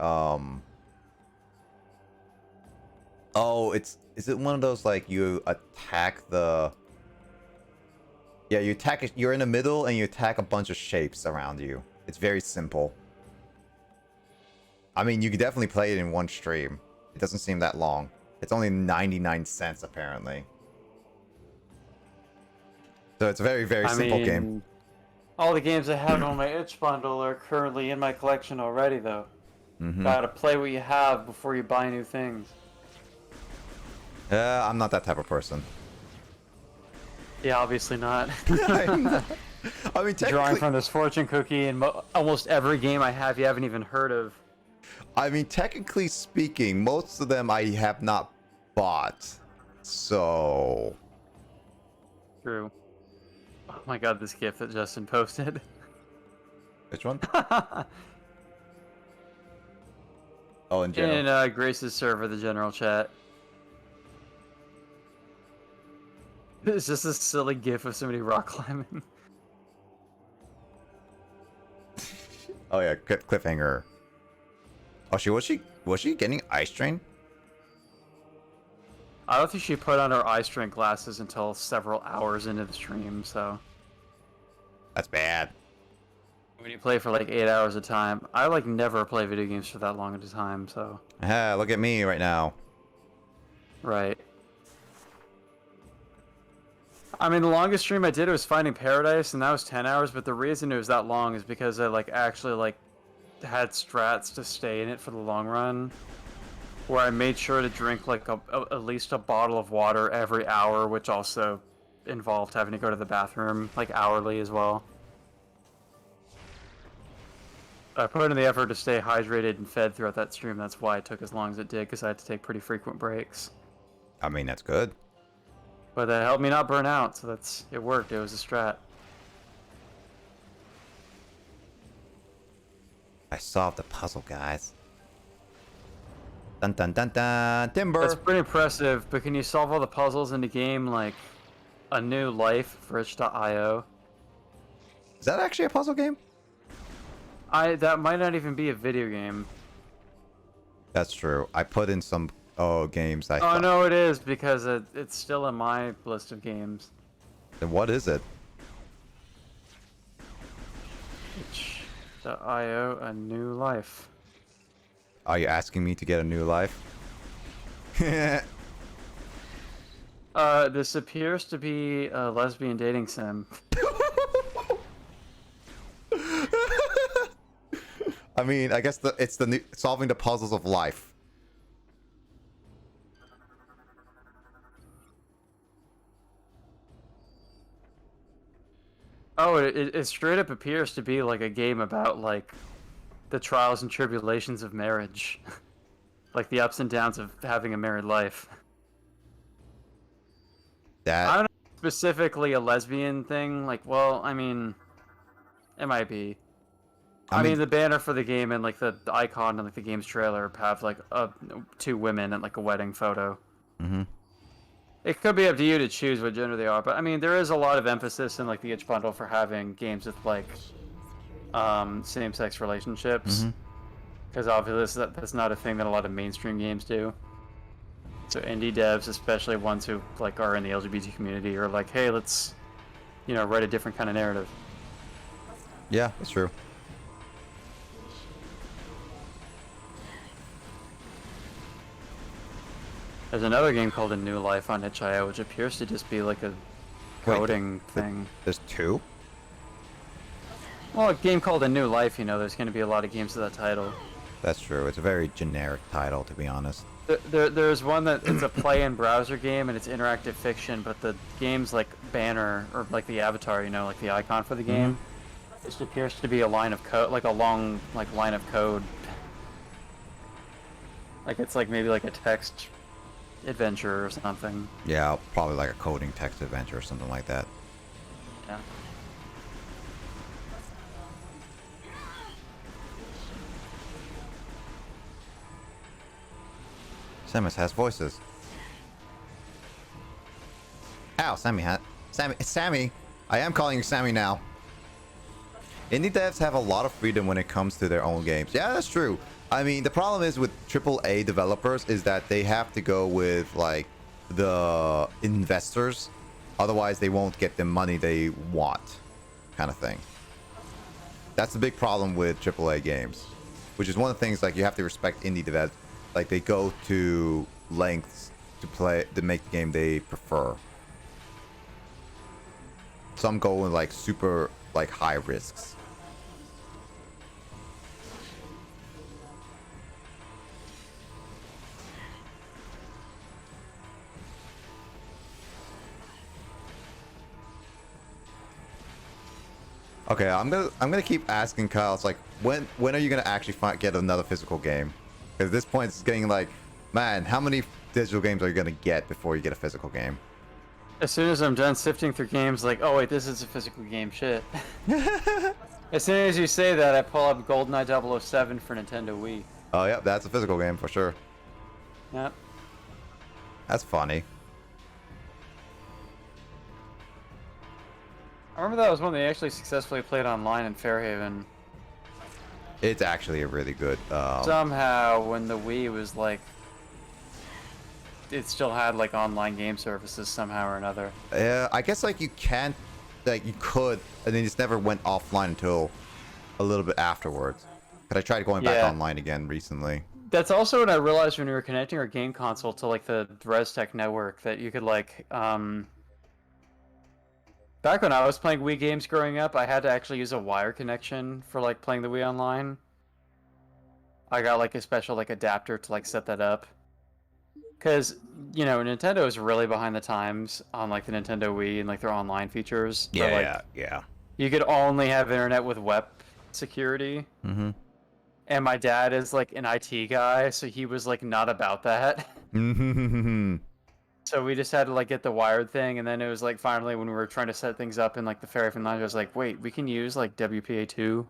Oh, is it one of those, like, you attack the... Yeah, you're in the middle and you attack a bunch of shapes around you. It's very simple. I mean, you could definitely play it in one stream. It doesn't seem that long. It's only 99 cents, apparently. So it's a very, very simple game. All the games I have on my itch bundle are currently in my collection already, though. Gotta play what you have before you buy new things. I'm not that type of person. Yeah, obviously not. I mean, technically... Drawing from this fortune cookie and almost every game I have you haven't even heard of. I mean, technically speaking, most of them I have not bought. So... True. Oh my god, this GIF that Justin posted. Which one? Oh, in general. In Grace's server, the general chat. It's just a silly GIF of somebody rock climbing. Oh yeah, cliffhanger. Oh, was she getting eye strain? I don't think she put on her eye strain glasses until several hours into the stream, so... That's bad. When you play for like 8 hours at a time, I like never play video games for that long at a time, so... Look at me right now. Right. I mean, the longest stream I did was Finding Paradise, and that was 10 hours, but the reason it was that long is because I like actually like had strats to stay in it for the long run, where I made sure to drink like at least a bottle of water every hour, which also involved having to go to the bathroom like hourly as well. I put in the effort to stay hydrated and fed throughout that stream. That's why it took as long as it did, because I had to take pretty frequent breaks. I mean, that's good. But that helped me not burn out, so it worked. It was a strat. I solved the puzzle, guys. Dun dun dun dun. Timber. That's pretty impressive, but can you solve all the puzzles in the game like A New Life for itch.io? Is that actually a puzzle game? That might not even be a video game. That's true. I put in some games. Oh no, it is because it's still in my list of games. Then what is it? Itch.io, A New Life. Are you asking me to get a new life? This appears to be a lesbian dating sim. I mean, I guess it's the new, solving the puzzles of life. Oh, it straight up appears to be like a game about like the trials and tribulations of marriage. Like the ups and downs of having a married life. That I don't know, specifically a lesbian thing. Like, well, I mean, it might be. I mean, the banner for the game and like the icon and like the game's trailer have like two women and like a wedding photo. Mm-hmm. It could be up to you to choose what gender they are, but I mean, there is a lot of emphasis in like the itch bundle for having games with like same-sex relationships. Because obviously that's not a thing that a lot of mainstream games do. So indie devs, especially ones who like are in the LGBT community, are like, hey, let's, you know, write a different kind of narrative. Yeah, that's true. There's another game called A New Life on itch.io, which appears to just be like a coding thing. There's two? Well, a game called A New Life, you know, there's going to be a lot of games with that title. That's true. It's a very generic title, to be honest. There's one that it's a play-in browser game and it's interactive fiction, but the game's like banner or like the avatar, you know, like the icon for the game, just appears to be a line of code, like a long like line of code. Like it's like maybe like a text adventure or something. Yeah, probably like a coding text adventure or something like that. Yeah. Samus has voices. Ow, Sammy hat. Sammy! I am calling you Sammy now. Indie devs have a lot of freedom when it comes to their own games. Yeah, that's true. I mean, the problem is with AAA developers is that they have to go with, like, the investors. Otherwise, they won't get the money they want, kind of thing. That's the big problem with AAA games. Which is one of the things, like, you have to respect indie devs. Like, they go to lengths to make the game they prefer. Some go in, like, super, like, high risks. Okay, I'm gonna keep asking Kyle. It's like, when are you gonna actually get another physical game? Because at this point, it's getting like, man, how many digital games are you gonna get before you get a physical game? As soon as I'm done sifting through games, like, oh wait, this is a physical game, shit. As soon as you say that, I pull up GoldenEye 007 for Nintendo Wii. Oh yeah, that's a physical game for sure. Yep. That's funny. I remember that was one they actually successfully played online in Fairhaven. It's actually a really good. Somehow, when the Wii was like, it still had like online game services somehow or another. Yeah, I guess like you can't, like you could, and then it just never went offline until a little bit afterwards. But I tried going back online again recently. That's also what I realized when we were connecting our game console to like the ResTech network, that you could like, back when I was playing Wii games growing up, I had to actually use a wire connection for like playing the Wii online. I got like a special like adapter to like set that up. Cause, you know, Nintendo is really behind the times on like the Nintendo Wii and like their online features. Yeah, like, you could only have internet with web security. Mm-hmm. And my dad is like an IT guy, so he was like not about that. Mm-hmm. So we just had to like get the wired thing, and then it was like finally when we were trying to set things up in like the Fairy from Lounge, I was like, wait, we can use like WPA2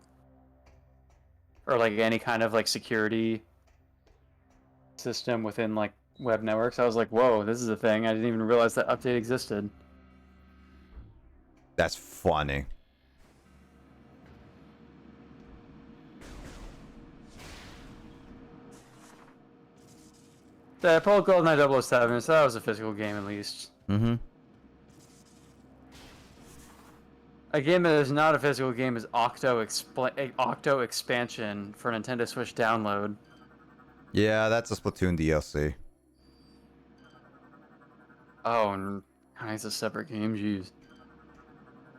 or like any kind of like security system within like web networks. I was like, whoa, this is a thing. I didn't even realize that update existed. That's funny. Yeah, I pulled GoldenEye 007, so that was a physical game at least. Mm-hmm. A game that is not a physical game is Octo Expansion for Nintendo Switch download. Yeah, that's a Splatoon DLC. Oh, and it's a separate game. Jeez.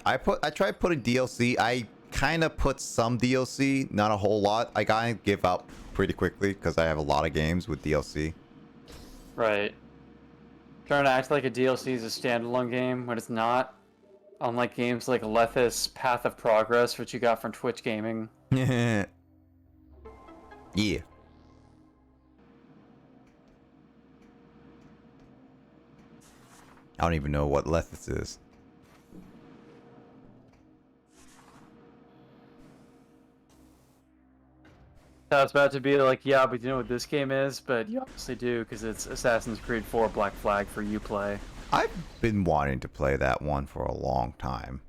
I tried putting DLC. I kind of put some DLC, not a whole lot. I gotta give up pretty quickly because I have a lot of games with DLC. Right. Trying to act like a DLC is a standalone game when it's not. Unlike games like Lethis Path of Progress, which you got from Twitch Gaming. Yeah. I don't even know what Lethis is. I was about to be like, yeah, but you know what this game is? But you obviously do, because it's Assassin's Creed 4 Black Flag for Uplay. I've been wanting to play that one for a long time.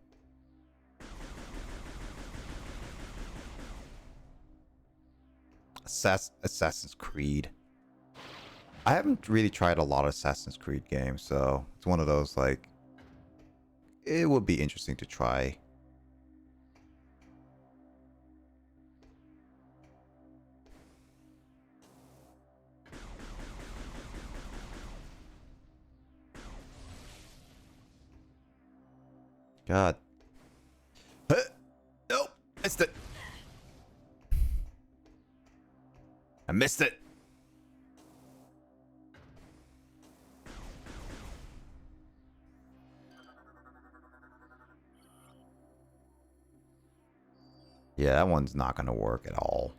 Assassin's Creed. I haven't really tried a lot of Assassin's Creed games, so it's one of those like it would be interesting to try. God. Nope, missed it. I missed it. Yeah, that one's not gonna work at all.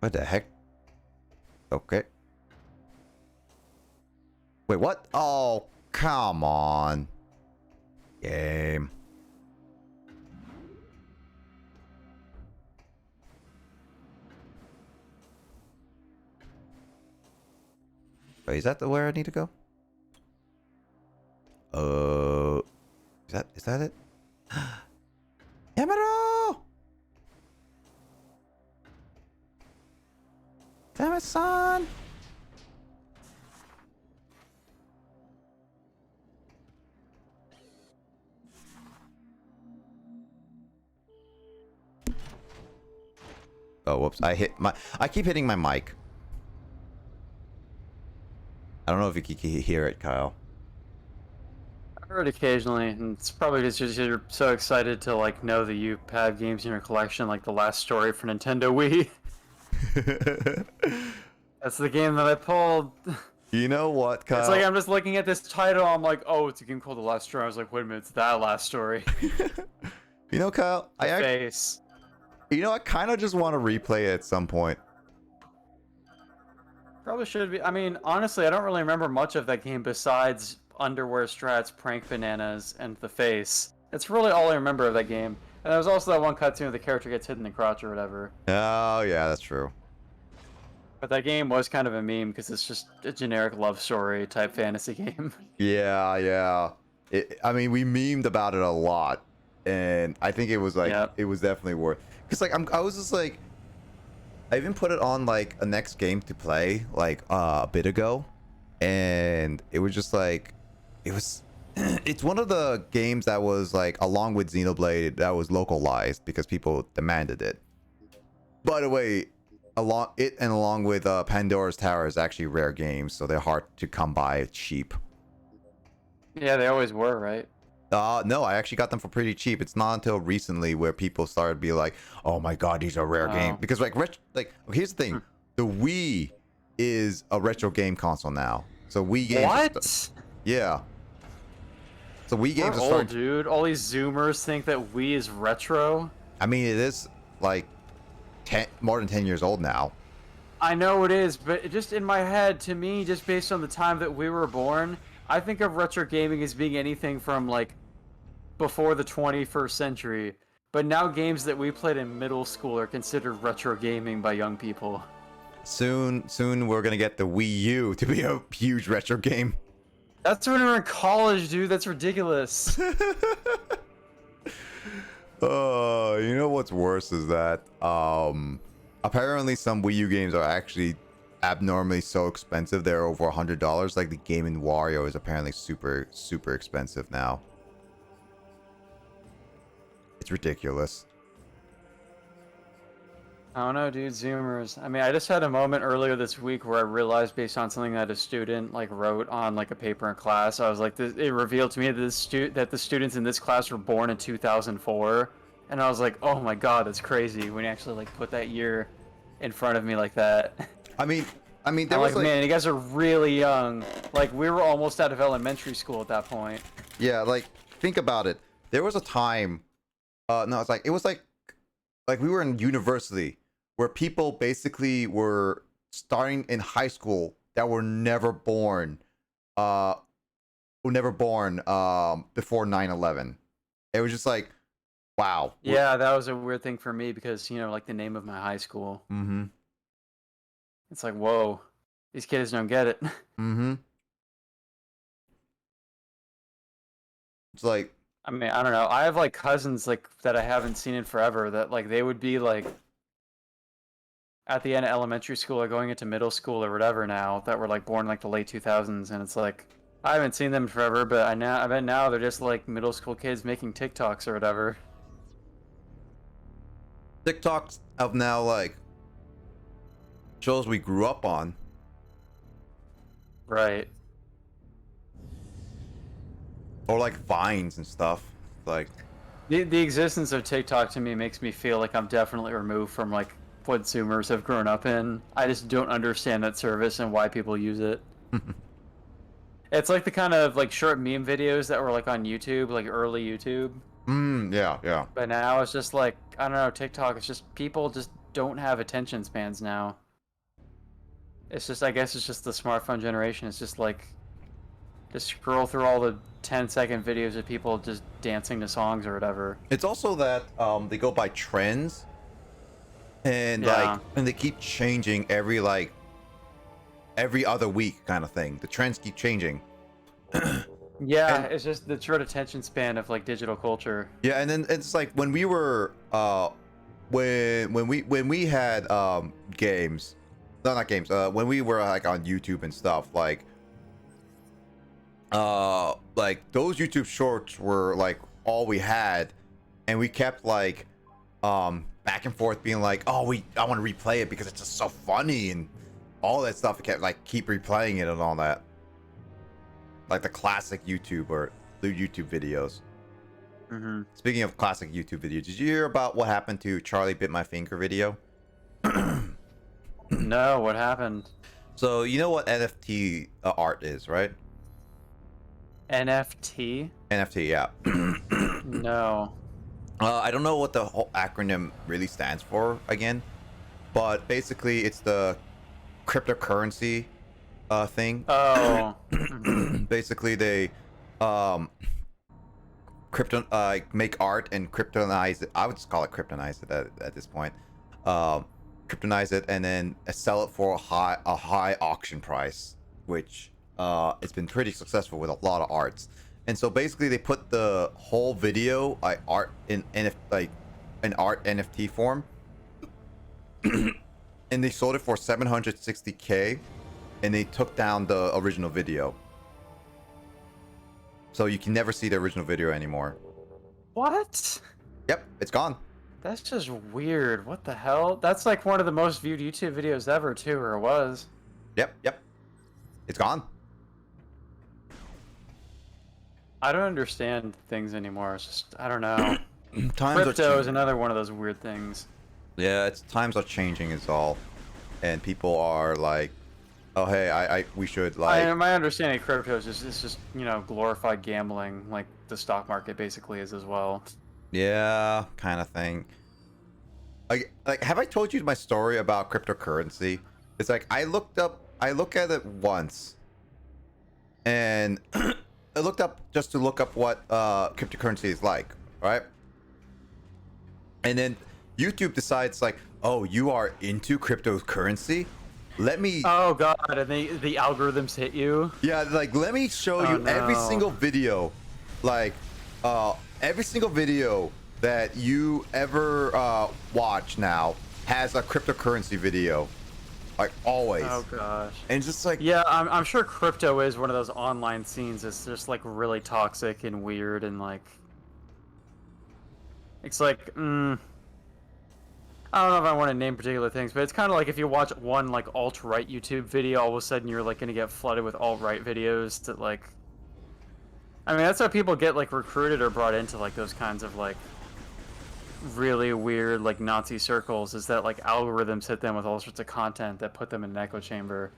What the heck? Okay. Wait, what? Oh, come on. Game. Wait, is that the where I need to go? Is that it? Yamaro! Damn it, son! Oh, whoops. I keep hitting my mic. I don't know if you can hear it, Kyle. I heard occasionally, and it's probably just you're so excited to like know that you have games in your collection, like the last story for Nintendo Wii. That's the game that I pulled. You know what, Kyle? It's like I'm just looking at this title, I'm like, oh, it's a game called The Last Story. I was like, wait a minute, it's that last story. You know, Kyle, Face. You know, I kind of just want to replay it at some point. Probably should be. I mean, honestly, I don't really remember much of that game besides Underwear Strats, Prank Bananas, and The Face. That's really all I remember of that game. And there was also that one cutscene where the character gets hit in the crotch or whatever. Oh, yeah, that's true. But that game was kind of a meme because it's just a generic love story type fantasy game. Yeah, yeah. I mean, we memed about it a lot, and I think it was like it was definitely worth. Cause like I was just like, I even put it on like a next game to play like a bit ago, and it was just like, it was. It's one of the games that was like along with Xenoblade that was localized because people demanded it. By the way, along with Pandora's Tower is actually rare games, so they're hard to come by cheap. Yeah, they always were, right? No, I actually got them for pretty cheap. It's not until recently where people started to be like, "Oh my god, these are rare games." Because like here's the thing, the Wii is a retro game console now. So Wii games. What? Yeah. So Wii games We're are old, starting. dude. All these Zoomers think that Wii is retro. I mean, it is like more than 10 years old now. I know it is, but just in my head, to me, just based on the time that we were born, I think of retro gaming as being anything from like before the 21st century. But now games that we played in middle school are considered retro gaming by young people. Soon we're gonna get the Wii U to be a huge retro game. That's when we were in college, dude. That's ridiculous. You know what's worse is that apparently some Wii U games are actually abnormally so expensive. They're over $100. Like the game in Wario is apparently super expensive now. It's ridiculous. I don't know, dude. Zoomers. I mean, I just had a moment earlier this week where I realized, based on something that a student like wrote on like a paper in class, I was like, it revealed to me that the students in this class were born in 2004, and I was like, oh my god, that's crazy. When you actually like put that year in front of me like that. I mean, there I'm was like, man, you guys are really young. Like, we were almost out of elementary school at that point. Yeah, like think about it. There was a time, no, it was like we were in university where people basically were starting in high school that were never born, before 9/11. It was just like, wow. Yeah, that was a weird thing for me because, you know, like the name of my high school. Mm-hmm. It's like, whoa, these kids don't get it. Mm-hmm. It's like, I mean, I don't know. I have like cousins like that I haven't seen in forever that like they would be like at the end of elementary school or going into middle school or whatever now that were like born like the late 2000s, and it's like I haven't seen them forever, but I bet now they're just like middle school kids making TikToks or whatever. TikToks of now like shows we grew up on. Right. Or like Vines and stuff. Like The existence of TikTok to me makes me feel like I'm definitely removed from like what Zoomers have grown up in. I just don't understand that service and why people use it. It's like the kind of like short meme videos that were like on YouTube, like early YouTube. Yeah. But now it's just like, I don't know, TikTok, it's just people just don't have attention spans now. It's just, I guess it's just the smartphone generation. It's just like, just scroll through all the 10-second videos of people just dancing to songs or whatever. It's also that they go by trends, and Yeah. and they keep changing every other week kind of thing. The trends keep changing. Yeah, it's just the short attention span of like digital culture. Yeah, and then it's like when we were when we had games, no, not games. When we were like on YouTube and stuff, like those YouTube shorts were like all we had, and we kept like back and forth being like, I want to replay it because it's just so funny and all that stuff. We kept like keep replaying it and all that, like the classic YouTube or the YouTube videos. Mm-hmm. Speaking of classic YouTube videos, did you hear about what happened to Charlie Bit My Finger video? No, what happened? So you know what NFT art is, right? NFT? NFT, yeah. No. I don't know what the whole acronym really stands for again, but basically it's the cryptocurrency thing. Oh. Basically they make art and kryptonize it. I would just call it kryptonize it at this point. Kryptonize it and then sell it for a high auction price, which it's been pretty successful with a lot of arts. And so basically they put the whole video art in an art NFT form, and they sold it for $760K, and they took down the original video. So you can never see the original video anymore. What? Yep, it's gone. That's just weird. What the hell? That's like one of the most viewed YouTube videos ever, too, or it was. Yep. It's gone. I don't understand things anymore. It's just, I don't know. Times Crypto are is another one of those weird things. Yeah, times are changing is all. And people are like Oh, hey, we should like. My understanding of crypto is just glorified gambling, like the stock market basically is as well. Yeah, kind of thing. Like, have I told you my story about cryptocurrency? It's like I look at it once, and I looked up just to look up what cryptocurrency is like, right? And then YouTube decides like, oh, you are into cryptocurrency? Let me. Oh god, and the algorithms hit you. Yeah, like let me show you every single video, like every single video that you ever watch now has a cryptocurrency video, like always. Oh gosh. And it's just like, yeah, I'm sure crypto is one of those online scenes that's just like really toxic and weird and like it's like I don't know if I want to name particular things, but it's kind of like if you watch one like alt-right YouTube video, all of a sudden you're like gonna get flooded with alt-right videos that like. I mean, that's how people get like recruited or brought into like those kinds of like really weird like Nazi circles. Is that like algorithms hit them with all sorts of content that put them in an echo chamber.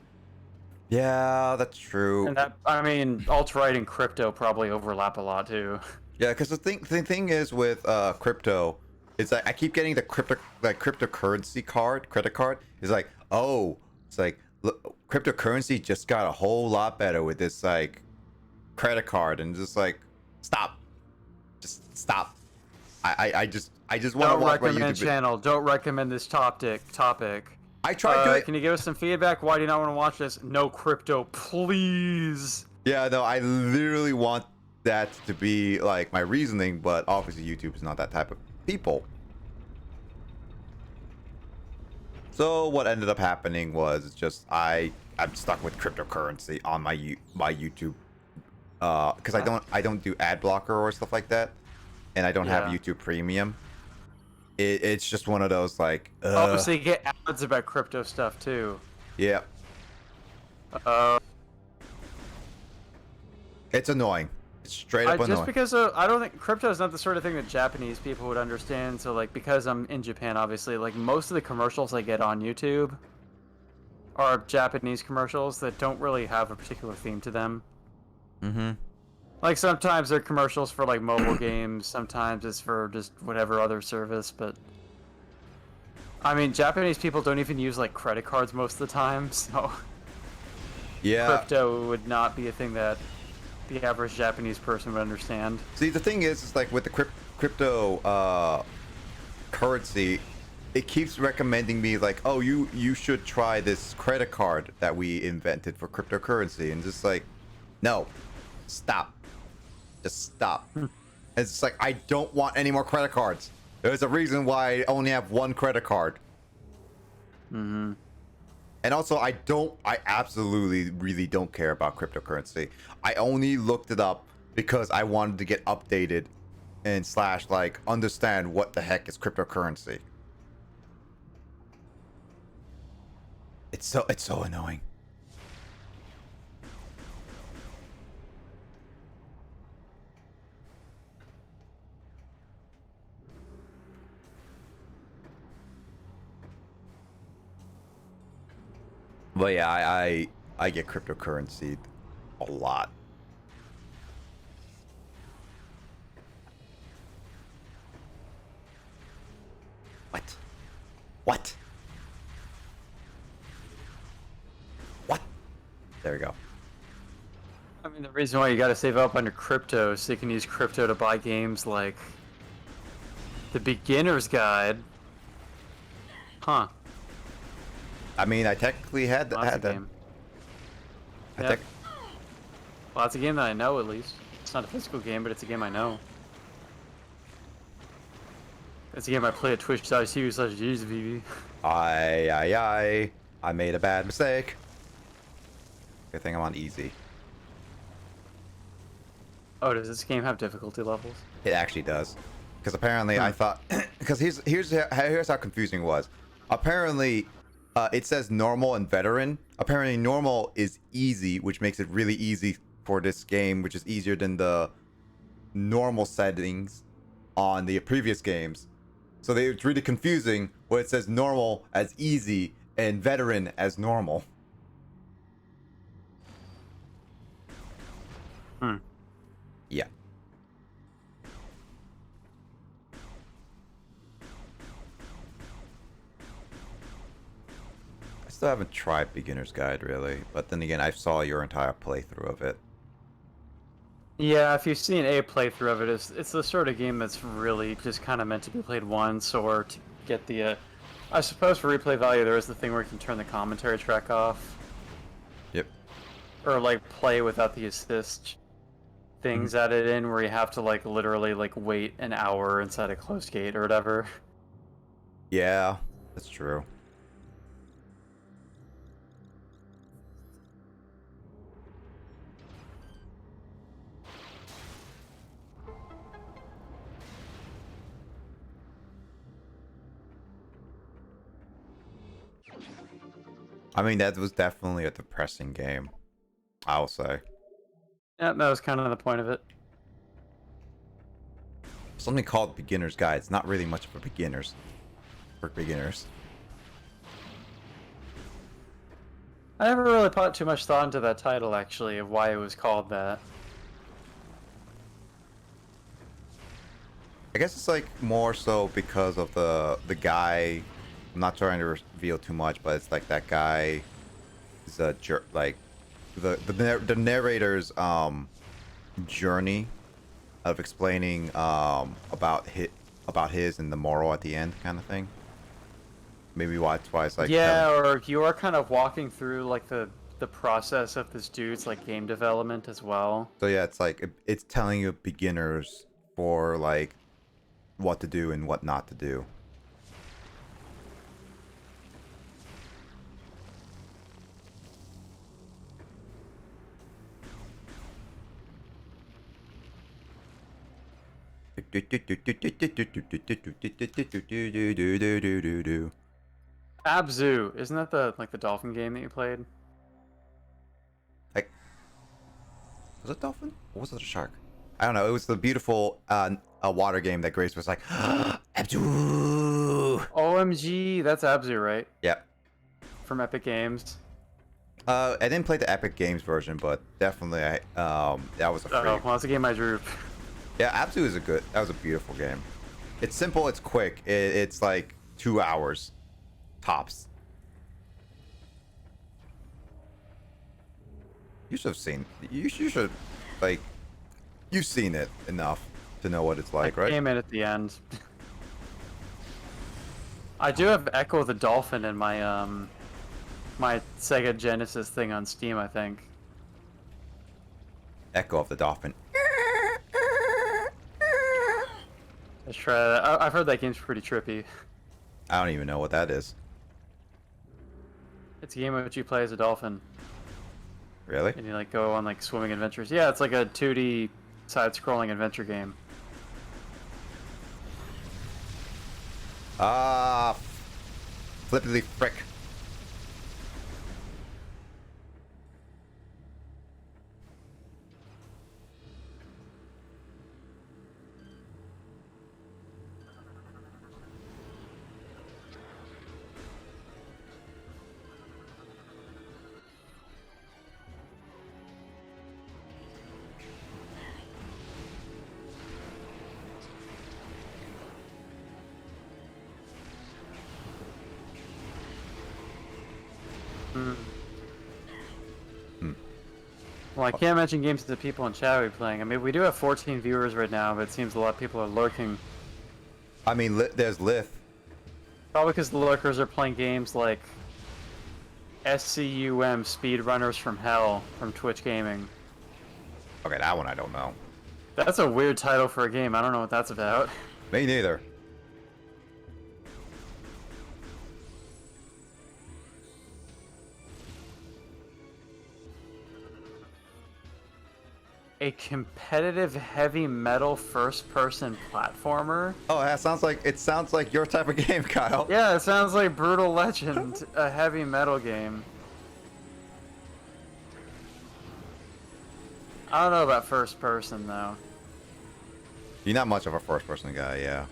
yeah, that's true. And that, I mean, alt-right and crypto probably overlap a lot too. Yeah, because the thing is with crypto, it's like I keep getting the cryptocurrency credit card. It's like, oh, it's like look, cryptocurrency just got a whole lot better with this like credit card, and just like just stop. I just want to watch my recommend YouTube channel. Don't recommend this topic. I tried to. Can you give us some feedback? Why do you not want to watch this? No crypto, please. Yeah, no, I literally want that to be like my reasoning, but obviously YouTube is not that type of people. So what ended up happening was just I'm stuck with cryptocurrency on my YouTube because I don't do ad blocker or stuff like that, and I don't have YouTube Premium. It's just one of those like obviously you get ads about crypto stuff too. Yeah. It's annoying. It's straight up annoying. Just because I don't think crypto is not the sort of thing that Japanese people would understand. So like because I'm in Japan, obviously, like most of the commercials I get on YouTube are Japanese commercials that don't really have a particular theme to them. Mm-hmm. Like sometimes they're commercials for like mobile games, sometimes it's for just whatever other service, but I mean Japanese people don't even use like credit cards most of the time, so yeah, crypto would not be a thing that the average Japanese person would understand. See, the thing is like with the crypto currency, it keeps recommending me like, oh, you should try this credit card that we invented for cryptocurrency, and just like, no, stop. Just stop. It's just like, I don't want any more credit cards. There's a reason why I only have one credit card. Mm-hmm. And also, I absolutely really don't care about cryptocurrency. I only looked it up because I wanted to get updated and / like understand what the heck is cryptocurrency. It's so annoying. But yeah, I get cryptocurrency a lot. What? There we go. I mean, the reason why you gotta save up under crypto is so you can use crypto to buy games like the Beginner's Guide. Huh. I mean, I technically had that. Game. Well, that's a game that I know, at least. It's not a physical game, but it's a game I know. It's a game I play at twitch.tv/JesusBB. I made a bad mistake. Good thing I'm on easy. Oh, does this game have difficulty levels? It actually does. Because apparently I thought... Because here's how confusing it was. Apparently... it says normal and veteran. Apparently normal is easy, which makes it really easy for this game, which is easier than the normal settings on the previous games. So it's really confusing where it says normal as easy and veteran as normal. Hmm. Yeah. I still haven't tried Beginner's Guide really, but then again, I saw your entire playthrough of it. Yeah, if you've seen a playthrough of it, it's the sort of game that's really just kind of meant to be played once, or to get the, I suppose for replay value, there is the thing where you can turn the commentary track off. Yep. Or like play without the assist things added in, where you have to like literally like wait an hour inside a closed gate or whatever. Yeah, that's true. I mean, that was definitely a depressing game, I'll say. Yeah, that was kind of the point of it. Something called Beginner's Guide. It's not really much of a beginners. For beginners. I never really put too much thought into that title, actually, of why it was called that. I guess it's like more so because of the guy. I'm not trying to reveal too much, but it's like that guy is a jerk. Like the narrator's journey of explaining about his and the moral at the end kind of thing. Maybe that's why it's like Yeah, or you are kind of walking through like the process of this dude's like game development as well. So yeah, it's like it's telling you beginners for like what to do and what not to do. Abzu, isn't that the like the dolphin game that you played? Like, was it dolphin? Or was it a shark? I don't know. It was the beautiful a water game that Grace was like, Abzu. OMG, that's Abzu, right? Yep. From Epic Games. I didn't play the Epic Games version, but definitely that was a free. Oh, well, that's a game I drew. Yeah, Abzu is that was a beautiful game. It's simple, it's quick. It's like 2 hours tops. You should have seen. You should like. You've seen it enough to know what it's like, I right? came in at the end. I do have Echo the Dolphin in my my Sega Genesis thing on Steam, I think. Echo of the Dolphin. Let's try that. I've heard that game's pretty trippy. I don't even know what that is. It's a game in which you play as a dolphin. Really? And you like go on like swimming adventures. Yeah, it's like a 2D side-scrolling adventure game. Ah, flippity frick. Well, I can't mention games to the people in chat we're playing. I mean, we do have 14 viewers right now, but it seems a lot of people are lurking. I mean, there's Lith. Probably because the lurkers are playing games like SCUM Speedrunners from Hell from Twitch Gaming. Okay, that one I don't know. That's a weird title for a game. I don't know what that's about. Me neither. A competitive heavy metal first-person platformer? Oh, that sounds like your type of game, Kyle. Yeah, it sounds like Brutal Legend, a heavy metal game. I don't know about first person though. You're not much of a first-person guy, yeah.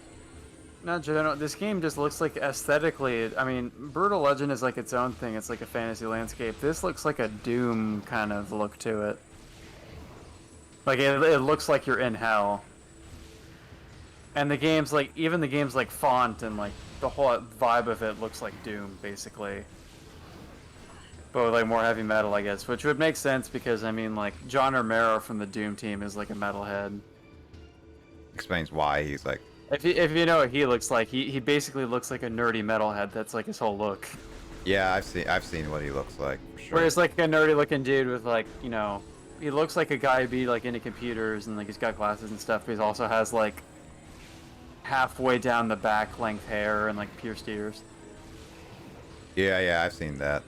Not general. This game just looks like aesthetically. I mean, Brutal Legend is like its own thing. It's like a fantasy landscape. This looks like a Doom kind of look to it. Like it looks like you're in hell. And the game's like, even the game's like font and like the whole vibe of it looks like Doom, basically. But with like more heavy metal, I guess, which would make sense because I mean, like John Romero from the Doom team is like a metalhead. Explains why he's like. If you know what he looks like, he basically looks like a nerdy metalhead. That's like his whole look. Yeah, I've seen what he looks like for sure. Where he's like a nerdy looking dude with like, you know, he looks like a guy who'd be like into computers and like he's got glasses and stuff, but he also has like halfway down the back length hair and like pierced ears. Yeah, I've seen that.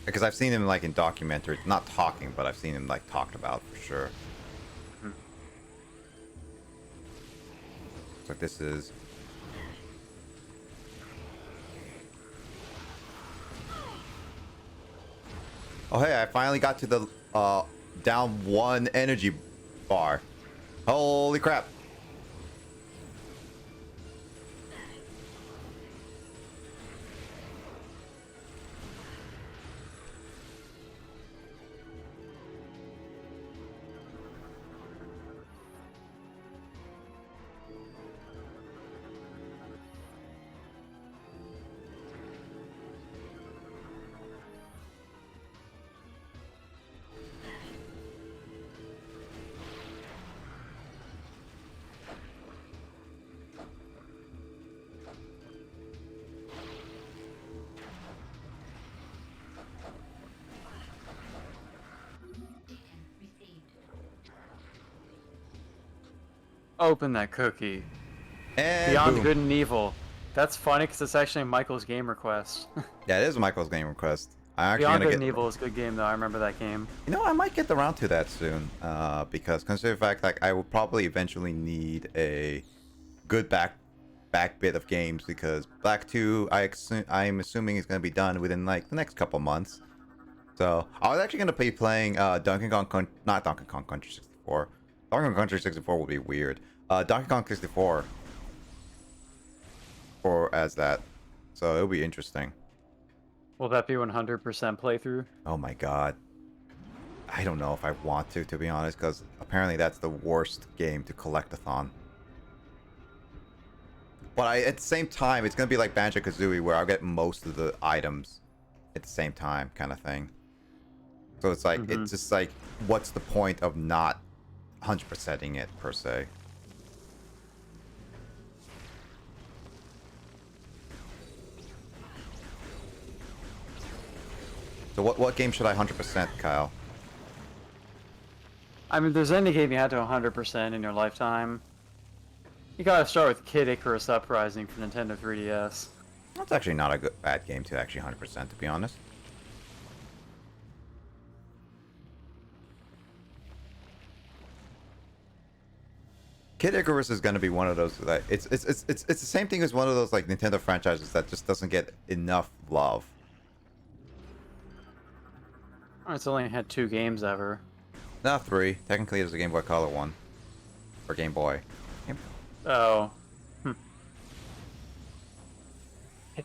Because I've seen him like in documentaries, not talking, but I've seen him like talked about for sure. So this is. Oh hey, I finally got to the down 1 energy bar. Holy crap. Open that cookie. And Beyond boom. Good and Evil. That's funny because it's actually Michael's game request. Yeah, it is Michael's game request. I actually Beyond gonna Good and get. Evil is a good game though. I remember that game. You know, I might get around to that soon. Because consider the fact like I will probably eventually need a good back bit of games because Black 2 I'm assuming is gonna be done within like the next couple months. So I was actually gonna be playing not Donkey Kong Country 64. Donkey Kong Country 64 would be weird. Donkey Kong 64 for as that. So it'll be interesting. Will that be 100% playthrough? Oh my god. I don't know if I want to be honest, because apparently that's the worst game to collect-a-thon. But at the same time, it's going to be like Banjo-Kazooie, where I'll get most of the items at the same time, kind of thing. So it's like, it's just like, what's the point of not 100%ing it, per se? So what game should I 100%, Kyle? I mean, if there's any game you had to 100% in your lifetime, you gotta start with Kid Icarus Uprising for Nintendo 3DS. That's actually not a bad game to actually 100%, to be honest. Kid Icarus is going to be one of those that it's the same thing as one of those like Nintendo franchises that just doesn't get enough love. Oh, it's only had 2 games ever. No, 3. Technically, there's a Game Boy Color one, or Game Boy. Oh. Kid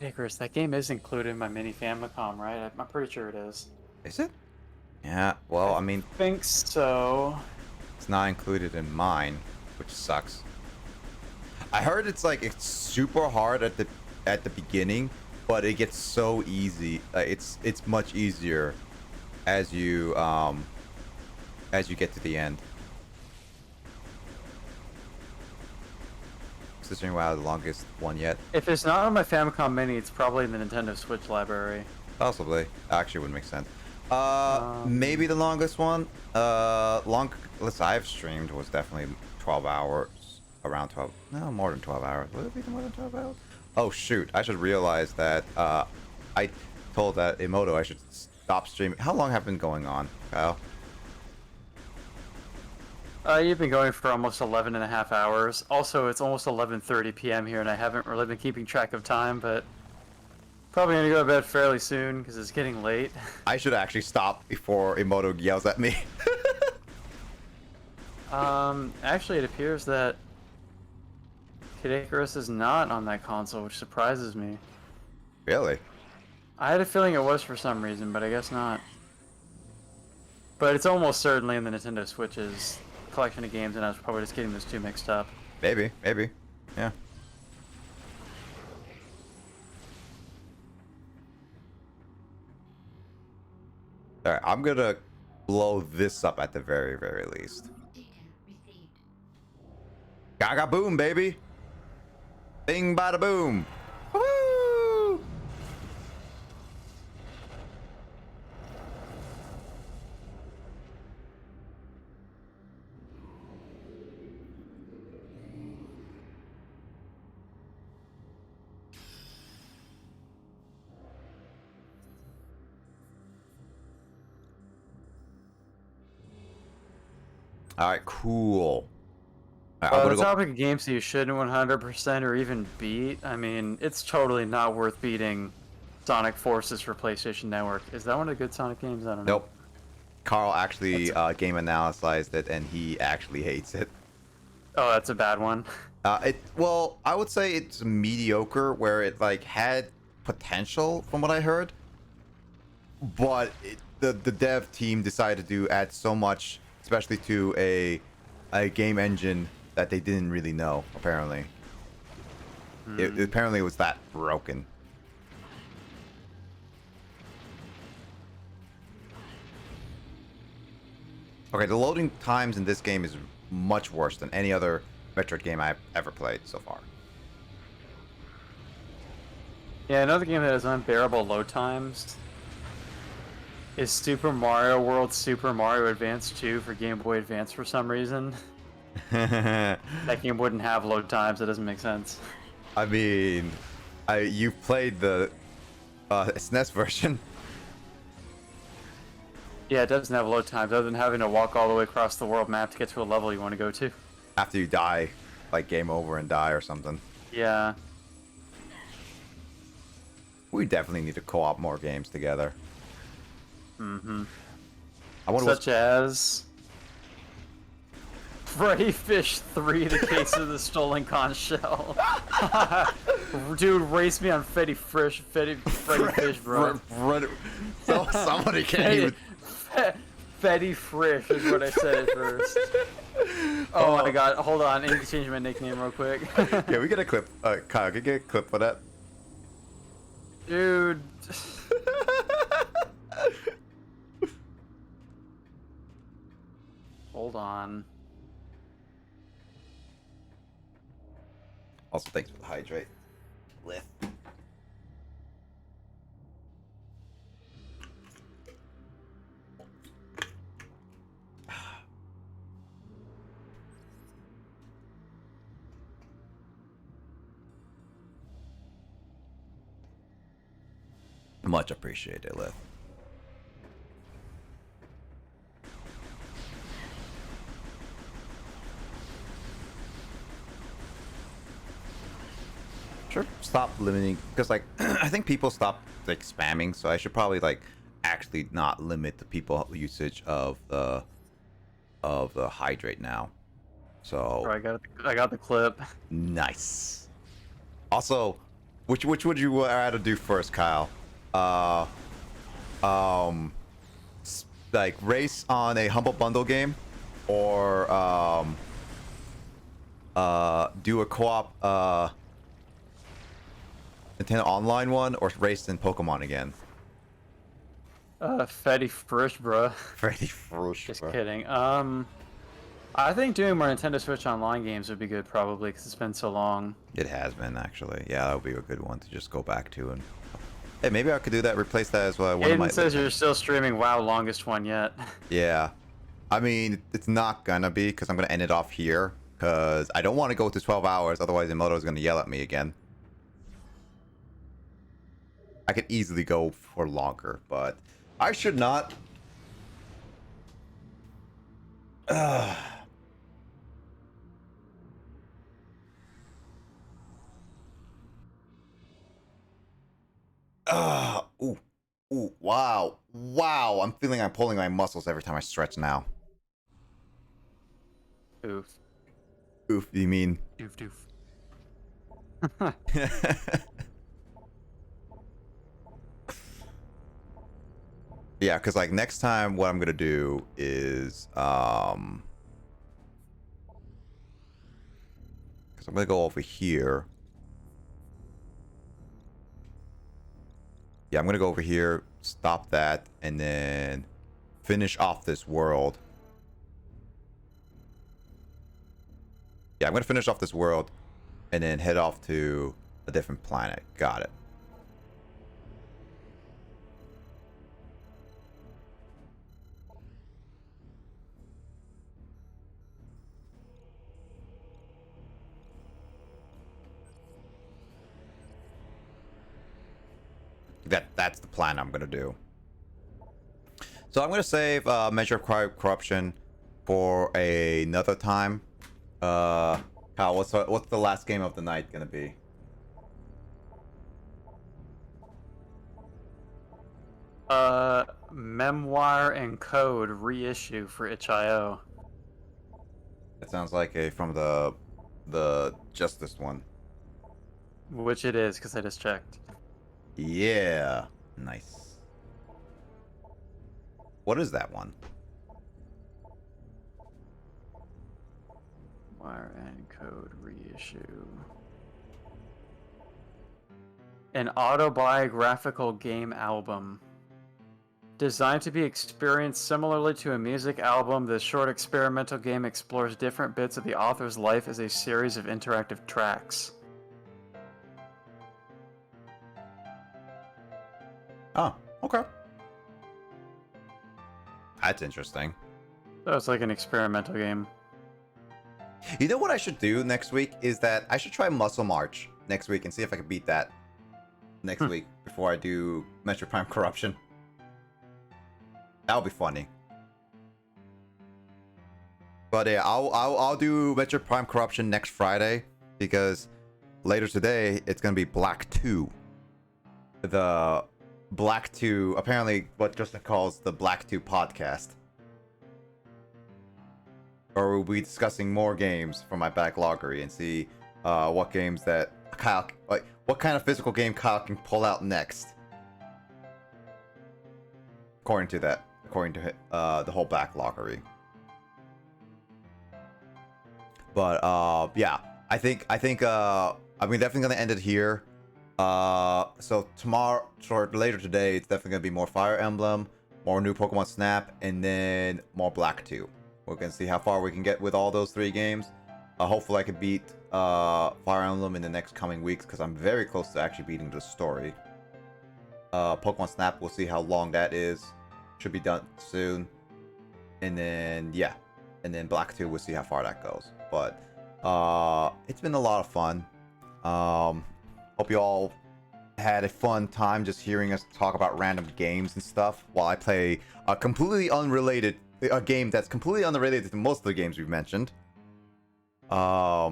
Icarus, that game is included in my mini Famicom, right? I'm pretty sure it is. Is it? Yeah. Well, I mean, I think so. it's not included in mine, which sucks. I heard it's like it's super hard at the beginning, but it gets so easy. It's much easier as you get to the end. Considering wow, the longest one yet. If it's not on my Famicom Mini, it's probably in the Nintendo Switch library. Possibly. Actually, would make sense. Maybe the longest one. Let's I've streamed was definitely 12 hours. Around 12. No, more than 12 hours. Would it be more than 12 hours? Oh shoot! I should realize that. I told that Emoto I should stop streaming. How long have been going on, Kyle? You've been going for almost 11 and a half hours. Also, it's almost 11:30 p.m. here, and I haven't really been keeping track of time, but probably gonna go to bed fairly soon because it's getting late. I should actually stop before Emoto yells at me. Actually, it appears that Kid Icarus is not on that console, which surprises me. Really? I had a feeling it was for some reason, but I guess not. But it's almost certainly in the Nintendo Switch's collection of games, and I was probably just getting those two mixed up. Maybe, yeah. All right, I'm gonna blow this up at the very, very least. Gaga boom, baby! Bing bada boom! Woo! All right, cool. All right, The topic of games that you shouldn't 100% or even beat, I mean, it's totally not worth beating Sonic Forces for PlayStation Network. Is that one of the good Sonic games? I don't know. Nope. Carl actually game analyzed it, and he actually hates it. Oh, that's a bad one. Well, I would say it's mediocre, where it like had potential from what I heard, but the dev team decided to add so much, especially to a game engine that they didn't really know. Apparently, apparently it was that broken. Okay, the loading times in this game is much worse than any other Metroid game I've ever played so far. Yeah, another game that has unbearable load times is Super Mario World Super Mario Advance 2 for Game Boy Advance for some reason. That game wouldn't have load times, that doesn't make sense. I mean, you've played the SNES version. Yeah, it doesn't have load times other than having to walk all the way across the world map to get to a level you want to go to. After you die, like game over and die or something. Yeah. We definitely need to co-op more games together. Mm-hmm. I wonder Such as Freddy Fish 3, The Case of the Stolen Conch Shell. Dude, race me on Freddy Fish, bro. So somebody can't even... Freddy Frisch is what I said at first. Oh my god, hold on, I need to change my nickname real quick. Yeah, we get a clip. Kyle, can you get a clip for that? Dude. Hold on. Also, thanks for the hydrate. Lift. Much appreciated, Lith. Sure, stop limiting, because like I think people stop like spamming, so I should probably like actually not limit the people usage of the hydrate now. So I got the clip. Nice. Also, which would you rather do first, Kyle? Like race on a Humble Bundle game, or do a co-op Nintendo Online one, or race in Pokemon again? Freddy Frisch, bro. Freddy Frisch. Just kidding. I think doing more Nintendo Switch Online games would be good, probably, because it's been so long. It has been, actually. Yeah, that would be a good one to just go back to. And hey, maybe I could do that. Replace that as well. Aiden says you're still streaming WoW longest one yet. Yeah, I mean it's not gonna be, because I'm gonna end it off here, because I don't want to go to 12 hours. Otherwise, Emoto is gonna yell at me again. I could easily go for longer, but I should not. Ooh, wow, I'm feeling I'm pulling my muscles every time I stretch now. Oof. Oof, you mean? Doof. Yeah, because like next time, what I'm gonna do is because I'm gonna go over here. Yeah, I'm gonna go over here, stop that, and then finish off this world. Yeah, I'm gonna finish off this world, and then head off to a different planet. Got it. That's the plan I'm gonna do. So I'm gonna save Measure of Corruption for another time. Kyle, what's the last game of the night gonna be? Memoir and Code reissue for itch.io. That sounds like a from the Justice one. Which it is, because I just checked. Yeah, nice. What is that one? Memoir and Code reissue. An autobiographical game album. Designed to be experienced similarly to a music album, this short experimental game explores different bits of the author's life as a series of interactive tracks. Oh, okay. That's interesting. So it's like an experimental game. You know what I should do next week is that I should try Muscle March next week and see if I can beat that next week before I do Metroid Prime Corruption. That'll be funny. But yeah, I'll do Metroid Prime Corruption next Friday because later today it's gonna be Black 2. The Black 2, apparently what Justin calls the Black 2 podcast. Or we'll be discussing more games from my backloggery and see what games that Kyle, like, what kind of physical game Kyle can pull out next. According to the whole backloggery. But yeah, I think I'm definitely gonna end it here. So tomorrow or later today, it's definitely gonna be more Fire Emblem, more new Pokemon Snap, and then more Black 2. We're gonna see how far we can get with all those 3 games. Hopefully I can beat Fire Emblem in the next coming weeks because I'm very close to actually beating the story. Pokemon Snap, we'll see how long that is. Should be done soon. And then yeah, and then Black 2, we'll see how far that goes. But it's been a lot of fun. Hope you all had a fun time just hearing us talk about random games and stuff while I play a game that's completely unrelated to most of the games we've mentioned. All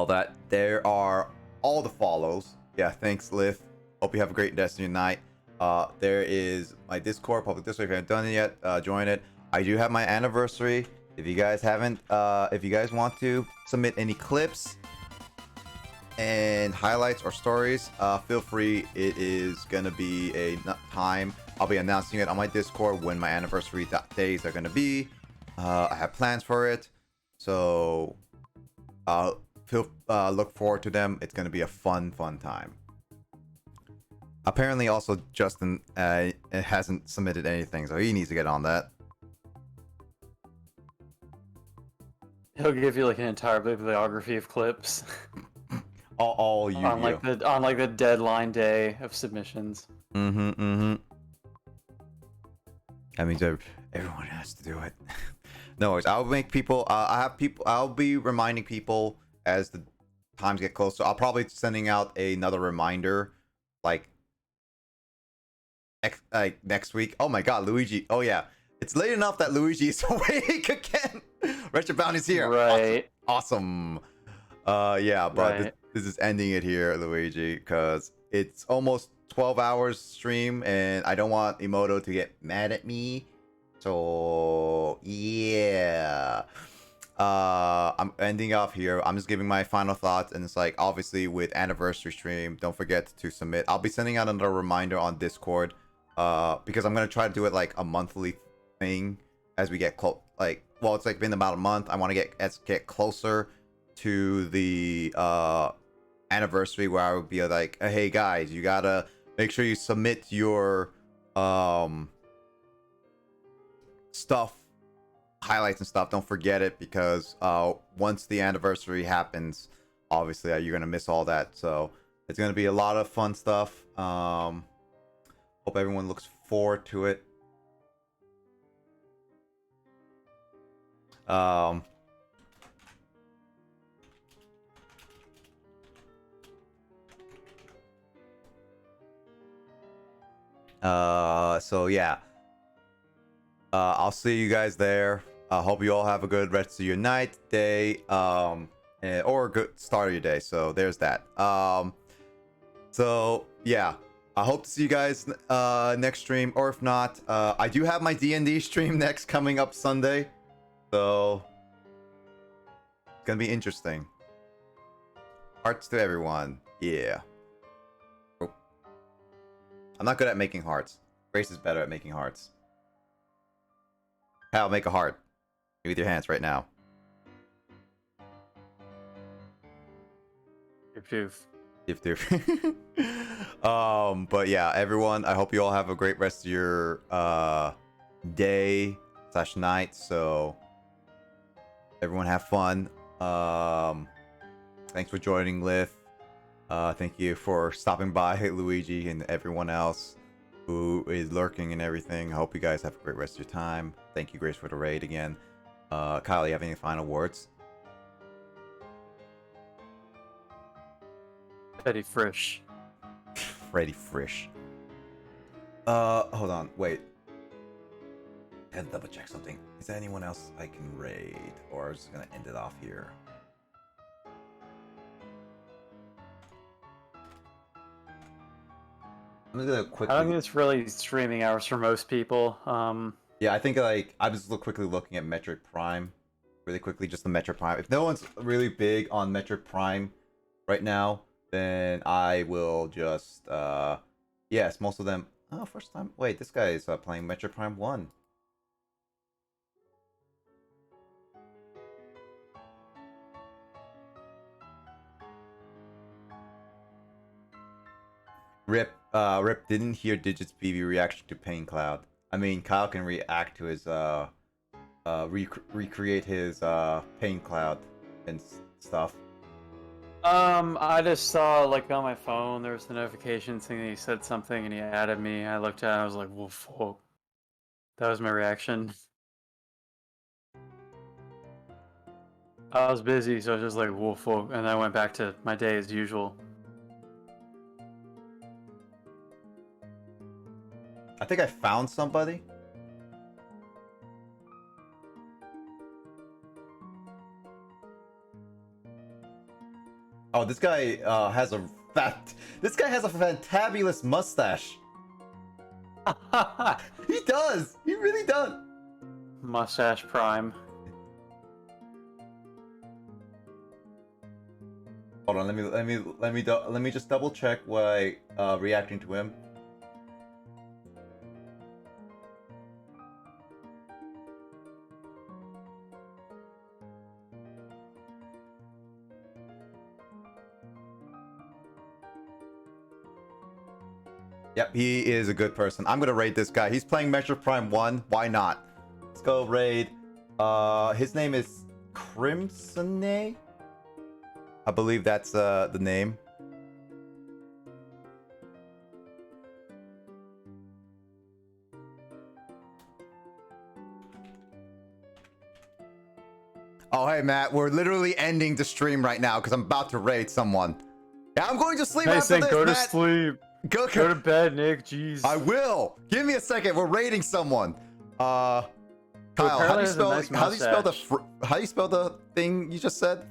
that. There are all the follows. Yeah, thanks, Lith. Hope you have a great Destiny night. There is my Discord, public Discord. If you haven't done it yet, join it. I do have my anniversary. If you guys haven't, if you guys want to submit any clips and highlights or stories, feel free. It is gonna be a time. I'll be announcing it on my Discord when my anniversary days are gonna be. I have plans for it, so look forward to them. It's gonna be a fun time. Apparently, also Justin hasn't submitted anything, so he needs to get on that. He'll give you like an entire bibliography of clips. all you on like the deadline day of submissions. That means everyone has to do it. No worries. I'll make people. I'll be reminding people as the times get closer. I'll probably be sending out another reminder, like next week. Oh my God, Luigi. Oh yeah, it's late enough that Luigi is awake again. Retro Bounty's here. Right. Awesome. Yeah, but Right. this is ending it here, Luigi, because it's almost 12 hours stream, and I don't want Emoto to get mad at me. So yeah, I'm ending off here. I'm just giving my final thoughts, and it's like obviously with anniversary stream, don't forget to submit. I'll be sending out another reminder on Discord because I'm gonna try to do it like a monthly thing as we get close. Like, well, it's like been about a month. I want to get closer to the anniversary where I would be like, hey guys, you gotta make sure you submit your stuff, highlights and stuff. Don't forget it, because once the anniversary happens, obviously you're gonna miss all that. So it's gonna be a lot of fun stuff. Hope everyone looks forward to it. So yeah, I'll see you guys there. I hope you all have a good rest of your night, day, or a good start of your day. So there's that. So yeah, I hope to see you guys next stream, or if not, I do have my D&D stream next coming up Sunday, so it's gonna be interesting. Hearts to everyone, yeah. Oh. I'm not good at making hearts. Grace is better at making hearts. Hal, make a heart with your hands right now. But yeah, everyone, I hope you all have a great rest of your day / night. So everyone have fun. Thanks for joining, Liv. Thank you for stopping by, Luigi, and everyone else who is lurking and everything. I hope you guys have a great rest of your time. Thank you, Grace, for the raid again. Kyle, you have any final words? Freddy Frisch. Freddy Frisch. Hold on, wait. Gotta double check something. Is there anyone else I can raid, or is it gonna end it off here? I'm just gonna quickly. I don't think it's really streaming hours for most people. Yeah, I think like I was quickly looking at Metroid Prime, really quickly, just the Metroid Prime. If no one's really big on Metroid Prime right now, then I will just yes, most of them. Oh, first time. Wait, this guy is playing Metroid Prime 1. Rip didn't hear Digit's PV reaction to Pain Cloud. I mean, Kyle can react to his recreate his Pain Cloud and stuff. I just saw, like, on my phone, there was the notification saying that he said something and he added me. I looked at it and I was like, whoa, fuck. That was my reaction. I was busy, so I was just like, whoa, fuck. And I went back to my day as usual. I think I found somebody. Oh, this guy has a fantabulous mustache. He does. He really does. Mustache Prime. Hold on, let me just double check why reacting to him. Yep, he is a good person. I'm gonna raid this guy. He's playing Metroid Prime 1. Why not? Let's go raid. His name is Crimsone. I believe that's the name. Oh, hey, Matt. We're literally ending the stream right now because I'm about to raid someone. Yeah, I'm going to sleep after this, go to Matt. sleep. Go to bed, Nick. Jeez. I will. Give me a second. We're raiding someone. Kyle, how do you spell the thing you just said?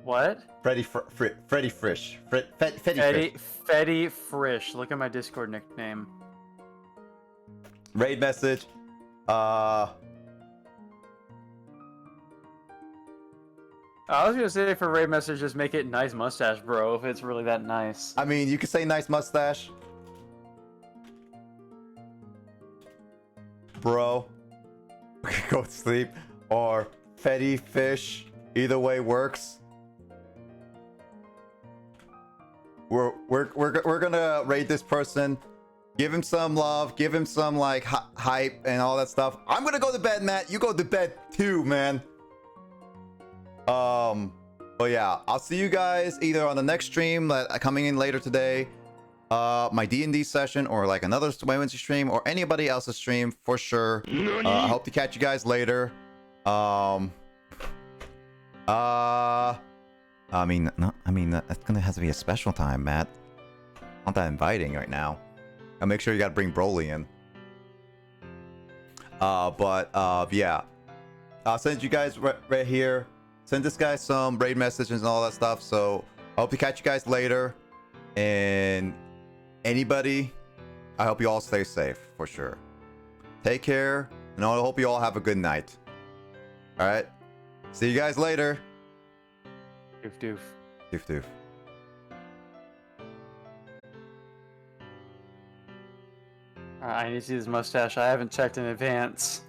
What? Freddy Frisch. Freddy Frisch. Look at my Discord nickname. Raid message. I was gonna say for raid message, just make it nice mustache, bro. If it's really that nice. I mean, you could say nice mustache. bro. Go to sleep. Or Fetty Fish. Either way works. We're gonna rate this person. Give him some love. Give him some like hype and all that stuff. I'm gonna go to bed, Matt. You go to bed too, man. But yeah, I'll see you guys either on the next stream that coming in later today, my D&D session, or like another Wednesday stream, or anybody else's stream for sure. I hope to catch you guys later. I mean, that's gonna have to be a special time, Matt. Not that inviting right now. I'll make sure you gotta bring Broly in. Yeah. I'll send you guys right here. Send this guy some raid messages and all that stuff. So I hope to catch you guys later. And anybody, I hope you all stay safe for sure. Take care, and I hope you all have a good night. All right. See you guys later. Doof doof. Doof doof. I need to see his mustache. I haven't checked in advance.